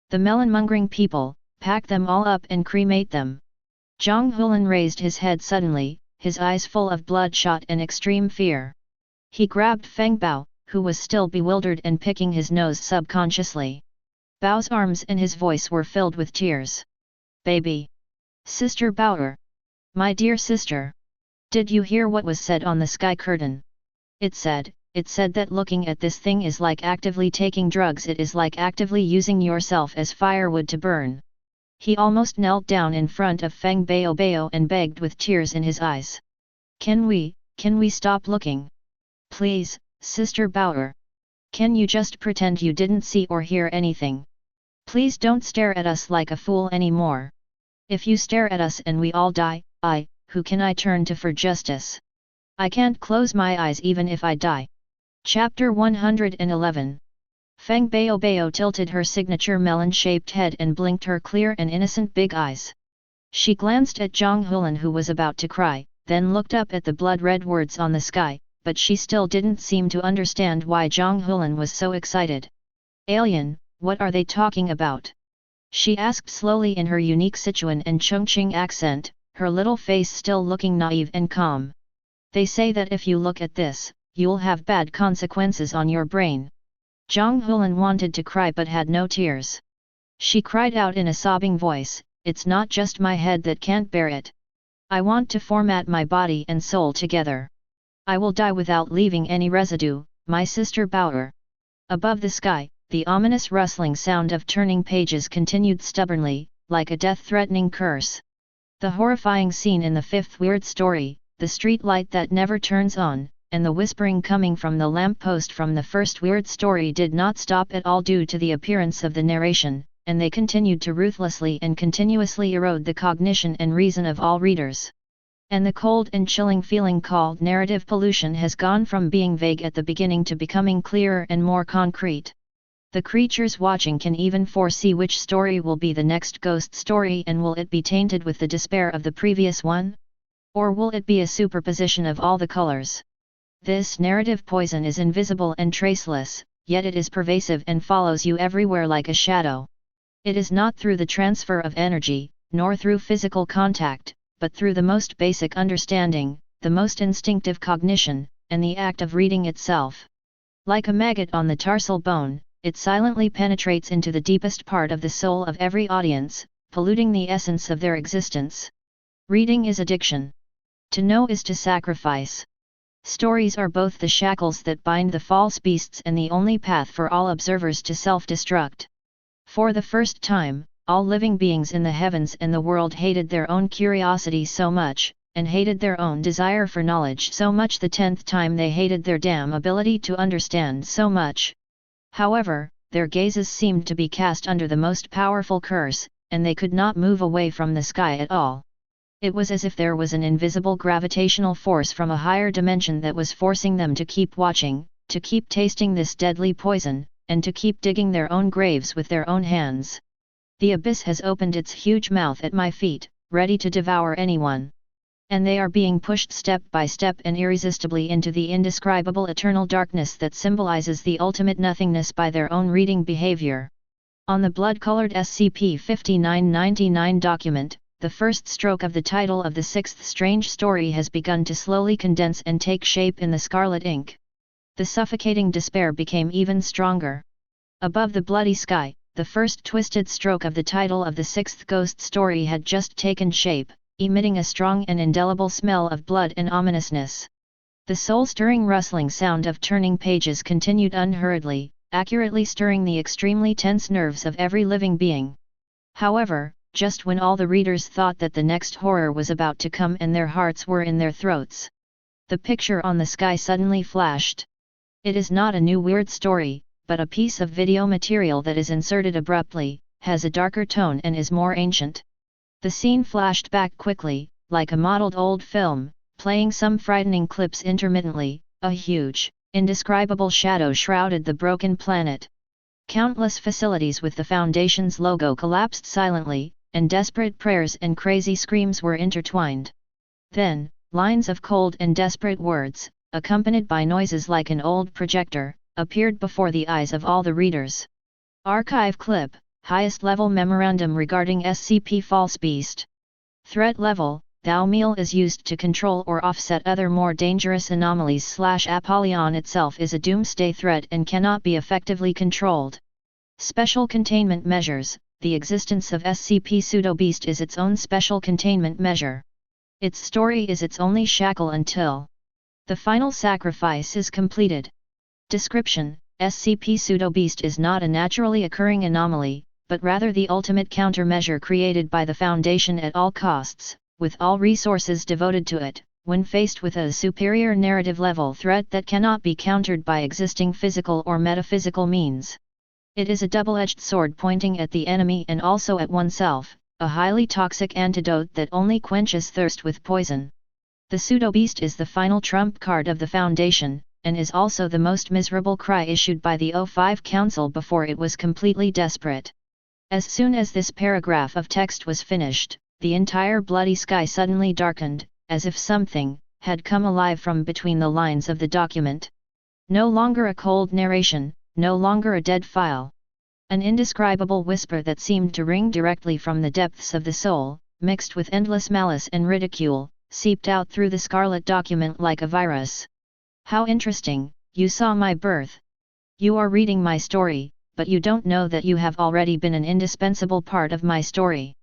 The melon-mongering people, pack them all up and cremate them. Zhang Hulan raised his head suddenly, his eyes full of bloodshot and extreme fear. He grabbed Feng Bao, who was still bewildered and picking his nose subconsciously. Bao's arms and his voice were filled with tears. "Baby! Sister Bao! My dear sister! Did you hear what was said on the sky curtain? It said that looking at this thing is like actively taking drugs, it is like actively using yourself as firewood to burn." He almost knelt down in front of Feng Bao and begged with tears in his eyes. Can we stop looking? Please, Sister Bao. Can you just pretend you didn't see or hear anything? Please don't stare at us like a fool anymore. If you stare at us and we all die, who can I turn to for justice? I can't close my eyes even if I die. Chapter 111. Feng Bao tilted her signature melon-shaped head and blinked her clear and innocent big eyes. She glanced at Zhang Hulan, who was about to cry, then looked up at the blood-red words on the sky, but she still didn't seem to understand why Zhang Hulan was so excited. "Alien, what are they talking about?" she asked slowly in her unique Sichuan and Chongqing accent, her little face still looking naive and calm. "They say that if you look at this, you'll have bad consequences on your brain." Zhang Hulan wanted to cry but had no tears. She cried out in a sobbing voice, "It's not just my head that can't bear it. I want to format my body and soul together. I will die without leaving any residue, my sister Bao." Above the sky, the ominous rustling sound of turning pages continued stubbornly, like a death-threatening curse. The horrifying scene in the fifth weird story, the street light that never turns on, and the whispering coming from the lamppost from the first weird story did not stop at all due to the appearance of the narration, and they continued to ruthlessly and continuously erode the cognition and reason of all readers. And the cold and chilling feeling called narrative pollution has gone from being vague at the beginning to becoming clearer and more concrete. The creatures watching can even foresee which story will be the next ghost story, and will it be tainted with the despair of the previous one? Or will it be a superposition of all the colors? This narrative poison is invisible and traceless, yet it is pervasive and follows you everywhere like a shadow. It is not through the transfer of energy, nor through physical contact, but through the most basic understanding, the most instinctive cognition, and the act of reading itself. Like a maggot on the tarsal bone, it silently penetrates into the deepest part of the soul of every audience, polluting the essence of their existence. Reading is addiction. To know is to sacrifice. Stories are both the shackles that bind the false beasts and the only path for all observers to self-destruct. For the first time, all living beings in the heavens and the world hated their own curiosity so much, and hated their own desire for knowledge so much the 10th time they hated their damn ability to understand so much. However, their gazes seemed to be cast under the most powerful curse, and they could not move away from the sky at all. It was as if there was an invisible gravitational force from a higher dimension that was forcing them to keep watching, to keep tasting this deadly poison, and to keep digging their own graves with their own hands. The abyss has opened its huge mouth at my feet, ready to devour anyone. And they are being pushed step by step and irresistibly into the indescribable eternal darkness that symbolizes the ultimate nothingness by their own reading behavior. On the blood-colored SCP-5999 document, the first stroke of the title of the sixth strange story has begun to slowly condense and take shape in the scarlet ink. The suffocating despair became even stronger. Above the bloody sky, the first twisted stroke of the title of the sixth ghost story had just taken shape, emitting a strong and indelible smell of blood and ominousness. The soul-stirring rustling sound of turning pages continued unhurriedly, accurately stirring the extremely tense nerves of every living being. However, just when all the readers thought that the next horror was about to come and their hearts were in their throats, the picture on the sky suddenly flashed. It is not a new weird story, but a piece of video material that is inserted abruptly, has a darker tone and is more ancient. The scene flashed back quickly, like a modeled old film, playing some frightening clips intermittently. A huge, indescribable shadow shrouded the broken planet. Countless facilities with the Foundation's logo collapsed silently, and desperate prayers and crazy screams were intertwined. Then, lines of cold and desperate words, accompanied by noises like an old projector, appeared before the eyes of all the readers. Archive clip, highest level memorandum regarding SCP False Beast. Threat level, thou meal is used to control or offset other more dangerous anomalies. Apollyon itself is a doomsday threat and cannot be effectively controlled. Special containment measures. The existence of SCP Pseudo-Beast is its own special containment measure. Its story is its only shackle until the final sacrifice is completed. Description: SCP Pseudo-Beast is not a naturally occurring anomaly, but rather the ultimate countermeasure created by the Foundation at all costs, with all resources devoted to it, when faced with a superior narrative-level threat that cannot be countered by existing physical or metaphysical means. It is a double-edged sword pointing at the enemy and also at oneself, a highly toxic antidote that only quenches thirst with poison. The Pseudo-Beast is the final trump card of the Foundation, and is also the most miserable cry issued by the O5 Council before it was completely desperate. As soon as this paragraph of text was finished, the entire bloody sky suddenly darkened, as if something had come alive from between the lines of the document. No longer a cold narration, no longer a dead file. An indescribable whisper that seemed to ring directly from the depths of the soul, mixed with endless malice and ridicule, seeped out through the scarlet document like a virus. How interesting, you saw my birth. You are reading my story, but you don't know that you have already been an indispensable part of my story.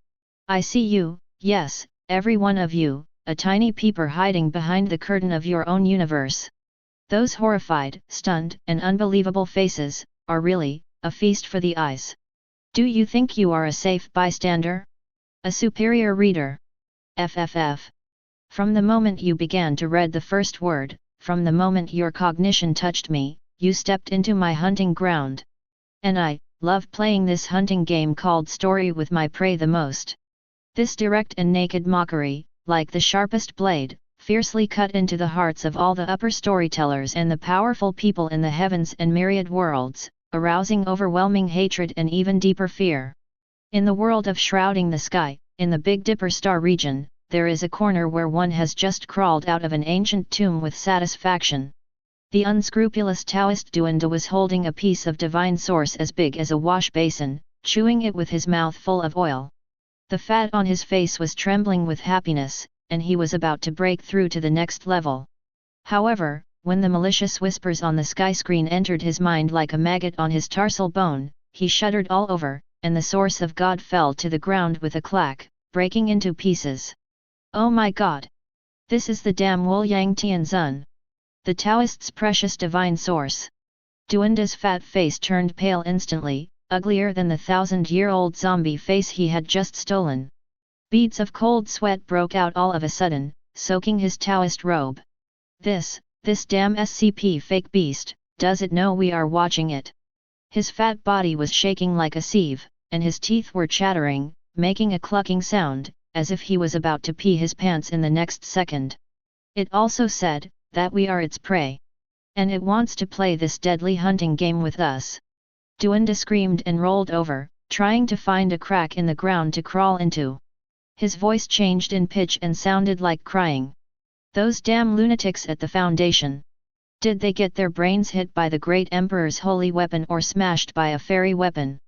I see you, yes, every one of you, a tiny peeper hiding behind the curtain of your own universe. Those horrified, stunned, and unbelievable faces are really a feast for the eyes. Do you think you are a safe bystander? A superior reader? FFF. From the moment you began to read the first word, from the moment your cognition touched me, you stepped into my hunting ground. And I love playing this hunting game called story with my prey the most. This direct and naked mockery, like the sharpest blade, fiercely cut into the hearts of all the upper storytellers and the powerful people in the heavens and myriad worlds, arousing overwhelming hatred and even deeper fear. In the world of Shrouding the Sky, in the Big Dipper star region, there is a corner where one has just crawled out of an ancient tomb with satisfaction. The unscrupulous Taoist Duanda was holding a piece of divine source as big as a wash basin, chewing it with his mouth full of oil. The fat on his face was trembling with happiness, and he was about to break through to the next level. However, when the malicious whispers on the sky screen entered his mind like a maggot on his tarsal bone, he shuddered all over, and the source of God fell to the ground with a clack, breaking into pieces. Oh my God! This is the damn Wuliang Tianzun! The Taoist's precious divine source. Duanda's fat face turned pale instantly, uglier than the 1,000-year-old zombie face he had just stolen. Beads of cold sweat broke out all of a sudden, soaking his Taoist robe. This damn SCP fake beast, does it know we are watching it? His fat body was shaking like a sieve, and his teeth were chattering, making a clucking sound, as if he was about to pee his pants in the next second. It also said that we are its prey. And it wants to play this deadly hunting game with us. Duanda screamed and rolled over, trying to find a crack in the ground to crawl into. His voice changed in pitch and sounded like crying. Those damn lunatics at the Foundation. Did they get their brains hit by the Great Emperor's holy weapon or smashed by a fairy weapon?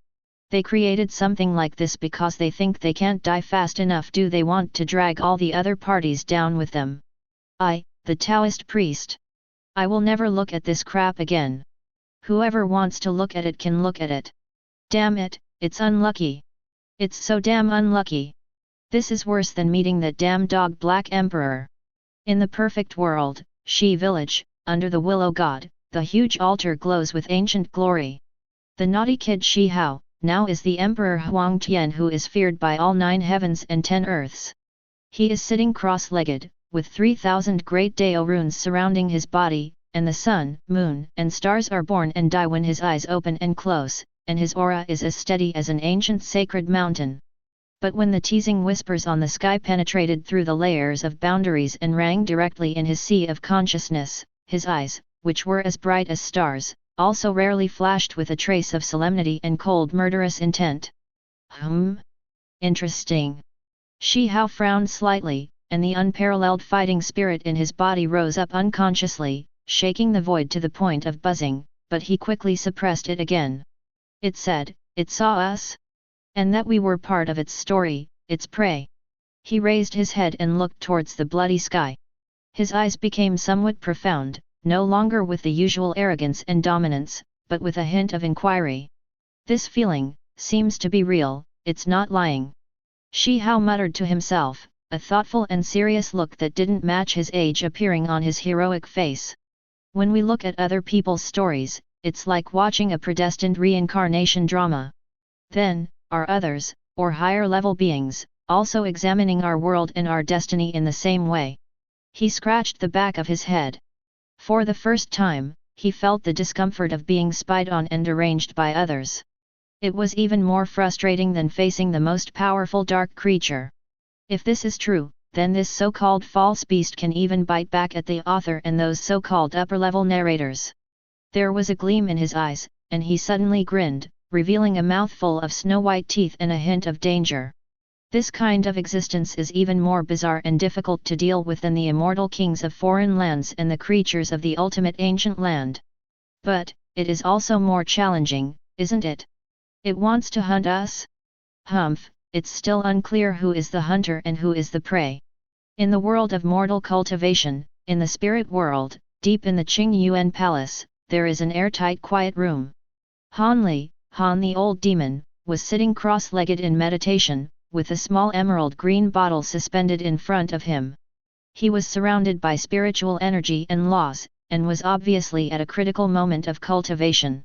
They created something like this because they think they can't die fast enough. Do they want to drag all the other parties down with them? I, the Taoist priest. I will never look at this crap again. Whoever wants to look at it can look at it. Damn it, it's unlucky. It's so damn unlucky. This is worse than meeting that damn dog Black Emperor. In the perfect world, Shi Village, under the Willow God, the huge altar glows with ancient glory. The naughty kid Shi Hao, now is the Emperor Huang Tian, who is feared by all 9 heavens and 10 earths. He is sitting cross-legged, with 3,000 great Dao runes surrounding his body, and the sun, moon, and stars are born and die when his eyes open and close, and his aura is as steady as an ancient sacred mountain. But when the teasing whispers on the sky penetrated through the layers of boundaries and rang directly in his sea of consciousness, his eyes, which were as bright as stars, also rarely flashed with a trace of solemnity and cold murderous intent. Interesting. Shi Hao frowned slightly, and the unparalleled fighting spirit in his body rose up unconsciously, shaking the void to the point of buzzing, but he quickly suppressed it again. It said, it saw us? And that we were part of its story, its prey. He raised his head and looked towards the bloody sky. His eyes became somewhat profound, no longer with the usual arrogance and dominance, but with a hint of inquiry. This feeling seems to be real, it's not lying. Shi Hao muttered to himself, a thoughtful and serious look that didn't match his age appearing on his heroic face. When we look at other people's stories, it's like watching a predestined reincarnation drama. Then, are others, or higher-level beings, also examining our world and our destiny in the same way? He scratched the back of his head. For the first time, he felt the discomfort of being spied on and arranged by others. It was even more frustrating than facing the most powerful dark creature. If this is true, then this so-called false beast can even bite back at the author and those so-called upper-level narrators. There was a gleam in his eyes, and he suddenly grinned, revealing a mouthful of snow-white teeth and a hint of danger. This kind of existence is even more bizarre and difficult to deal with than the immortal kings of foreign lands and the creatures of the ultimate ancient land. But, it is also more challenging, isn't it? It wants to hunt us? Humph, it's still unclear who is the hunter and who is the prey. In the world of mortal cultivation, in the spirit world, deep in the Qing Yuan Palace, there is an airtight quiet room. Han the old demon, was sitting cross-legged in meditation, with a small emerald green bottle suspended in front of him. He was surrounded by spiritual energy and laws, and was obviously at a critical moment of cultivation.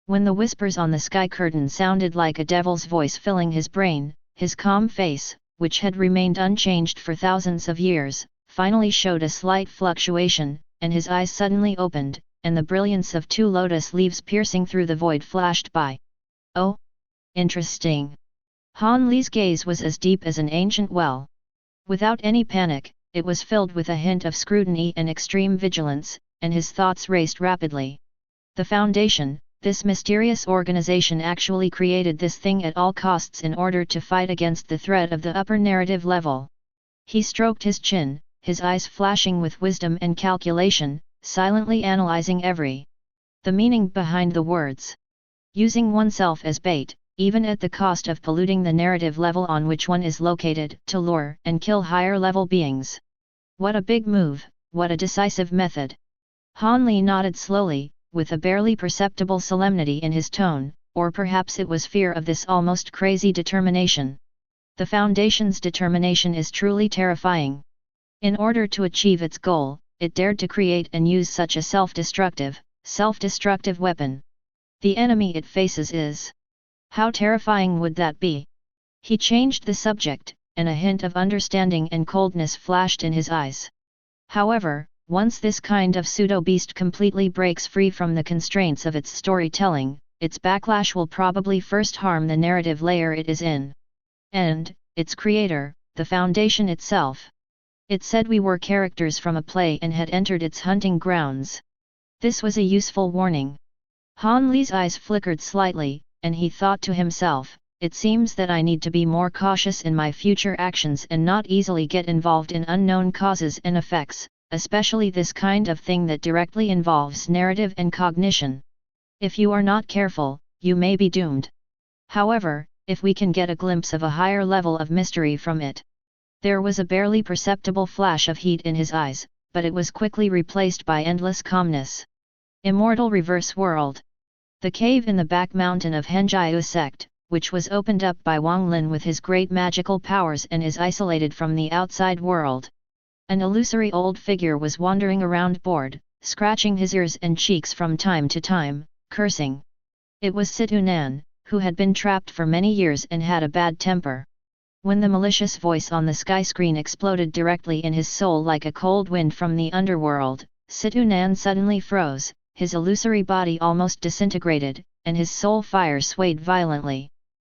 When the whispers on the sky curtain sounded like a devil's voice filling his brain, his calm face, which had remained unchanged for thousands of years, finally showed a slight fluctuation, and his eyes suddenly opened, and the brilliance of two lotus leaves piercing through the void flashed by. Oh! Interesting! Han Li's gaze was as deep as an ancient well. Without any panic, it was filled with a hint of scrutiny and extreme vigilance, and his thoughts raced rapidly. The Foundation, this mysterious organization, actually created this thing at all costs in order to fight against the threat of the upper narrative level. He stroked his chin, his eyes flashing with wisdom and calculation, silently analyzing the meaning behind the words. Using oneself as bait, even at the cost of polluting the narrative level on which one is located, to lure and kill higher-level beings. What a big move, what a decisive method! Han Li nodded slowly, with a barely perceptible solemnity in his tone, or perhaps it was fear of this almost crazy determination. The Foundation's determination is truly terrifying. In order to achieve its goal, it dared to create and use such a self-destructive weapon. The enemy it faces is. How terrifying would that be? He changed the subject, and a hint of understanding and coldness flashed in his eyes. However, once this kind of pseudo-beast completely breaks free from the constraints of its storytelling, its backlash will probably first harm the narrative layer it is in. And, its creator, the Foundation itself. It said we were characters from a play and had entered its hunting grounds. This was a useful warning. Han Li's eyes flickered slightly, and he thought to himself, it seems that I need to be more cautious in my future actions and not easily get involved in unknown causes and effects, especially this kind of thing that directly involves narrative and cognition. If you are not careful, you may be doomed. However, if we can get a glimpse of a higher level of mystery from it. There was a barely perceptible flash of heat in his eyes, but it was quickly replaced by endless calmness. Immortal Reverse World. The cave in the back mountain of Henjiu sect, which was opened up by Wang Lin with his great magical powers and is isolated from the outside world. An illusory old figure was wandering around bored, scratching his ears and cheeks from time to time, cursing. It was Situ Nan, who had been trapped for many years and had a bad temper. When the malicious voice on the sky screen exploded directly in his soul like a cold wind from the underworld, Situ Nan suddenly froze, his illusory body almost disintegrated, and his soul fire swayed violently.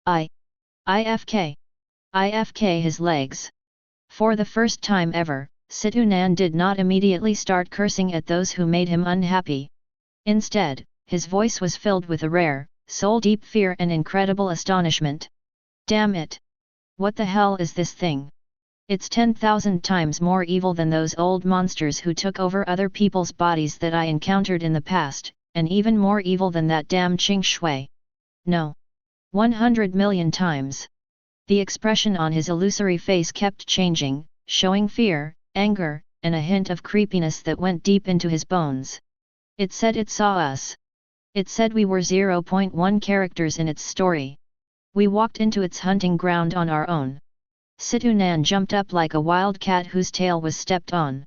IFK his legs. For the first time ever, Situ Nan did not immediately start cursing at those who made him unhappy. Instead, his voice was filled with a rare, soul-deep fear and incredible astonishment. Damn it! What the hell is this thing? It's 10,000 times more evil than those old monsters who took over other people's bodies that I encountered in the past, and even more evil than that damn Qing Shui. No. 100 million times. The expression on his illusory face kept changing, showing fear, anger, and a hint of creepiness that went deep into his bones. It said it saw us. It said we were 0.1 characters in its story. We walked into its hunting ground on our own. Situnan jumped up like a wild cat whose tail was stepped on.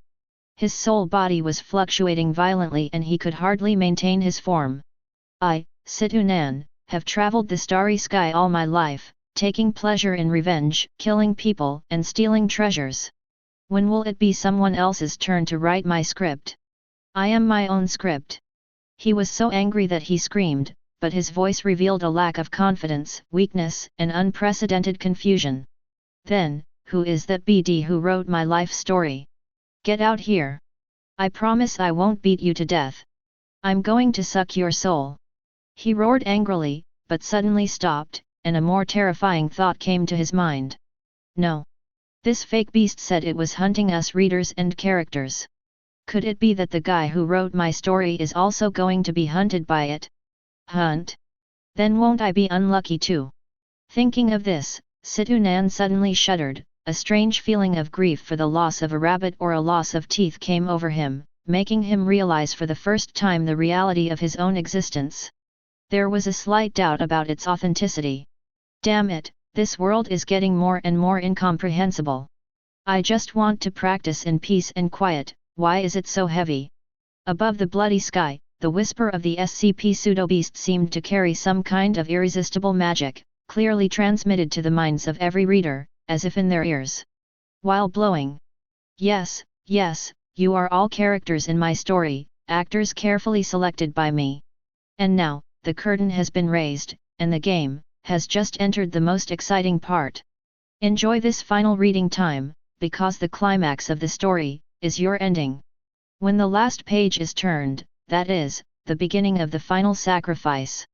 His soul body was fluctuating violently and he could hardly maintain his form. I, Situnan, have traveled the starry sky all my life, taking pleasure in revenge, killing people, and stealing treasures. When will it be someone else's turn to write my script? I am my own script. He was so angry that he screamed, but his voice revealed a lack of confidence, weakness, and unprecedented confusion. Then, who is that BD who wrote my life story? Get out here. I promise I won't beat you to death. I'm going to suck your soul. He roared angrily, but suddenly stopped, and a more terrifying thought came to his mind. No. This fake beast said it was hunting us readers and characters. Could it be that the guy who wrote my story is also going to be hunted by it? Hunt? Then won't I be unlucky too? Thinking of this, Situnan suddenly shuddered. A strange feeling of grief for the loss of a rabbit or a loss of teeth came over him, making him realize for the first time the reality of his own existence. There was a slight doubt about its authenticity. Damn it, this world is getting more and more incomprehensible. I just want to practice in peace and quiet. Why is it so heavy? Above the bloody sky, the whisper of the SCP pseudo-beast seemed to carry some kind of irresistible magic, clearly transmitted to the minds of every reader, as if in their ears. While blowing. Yes, yes, you are all characters in my story, actors carefully selected by me. And now, the curtain has been raised, and the game has just entered the most exciting part. Enjoy this final reading time, because the climax of the story is your ending. When the last page is turned, that is, the beginning of the final sacrifice.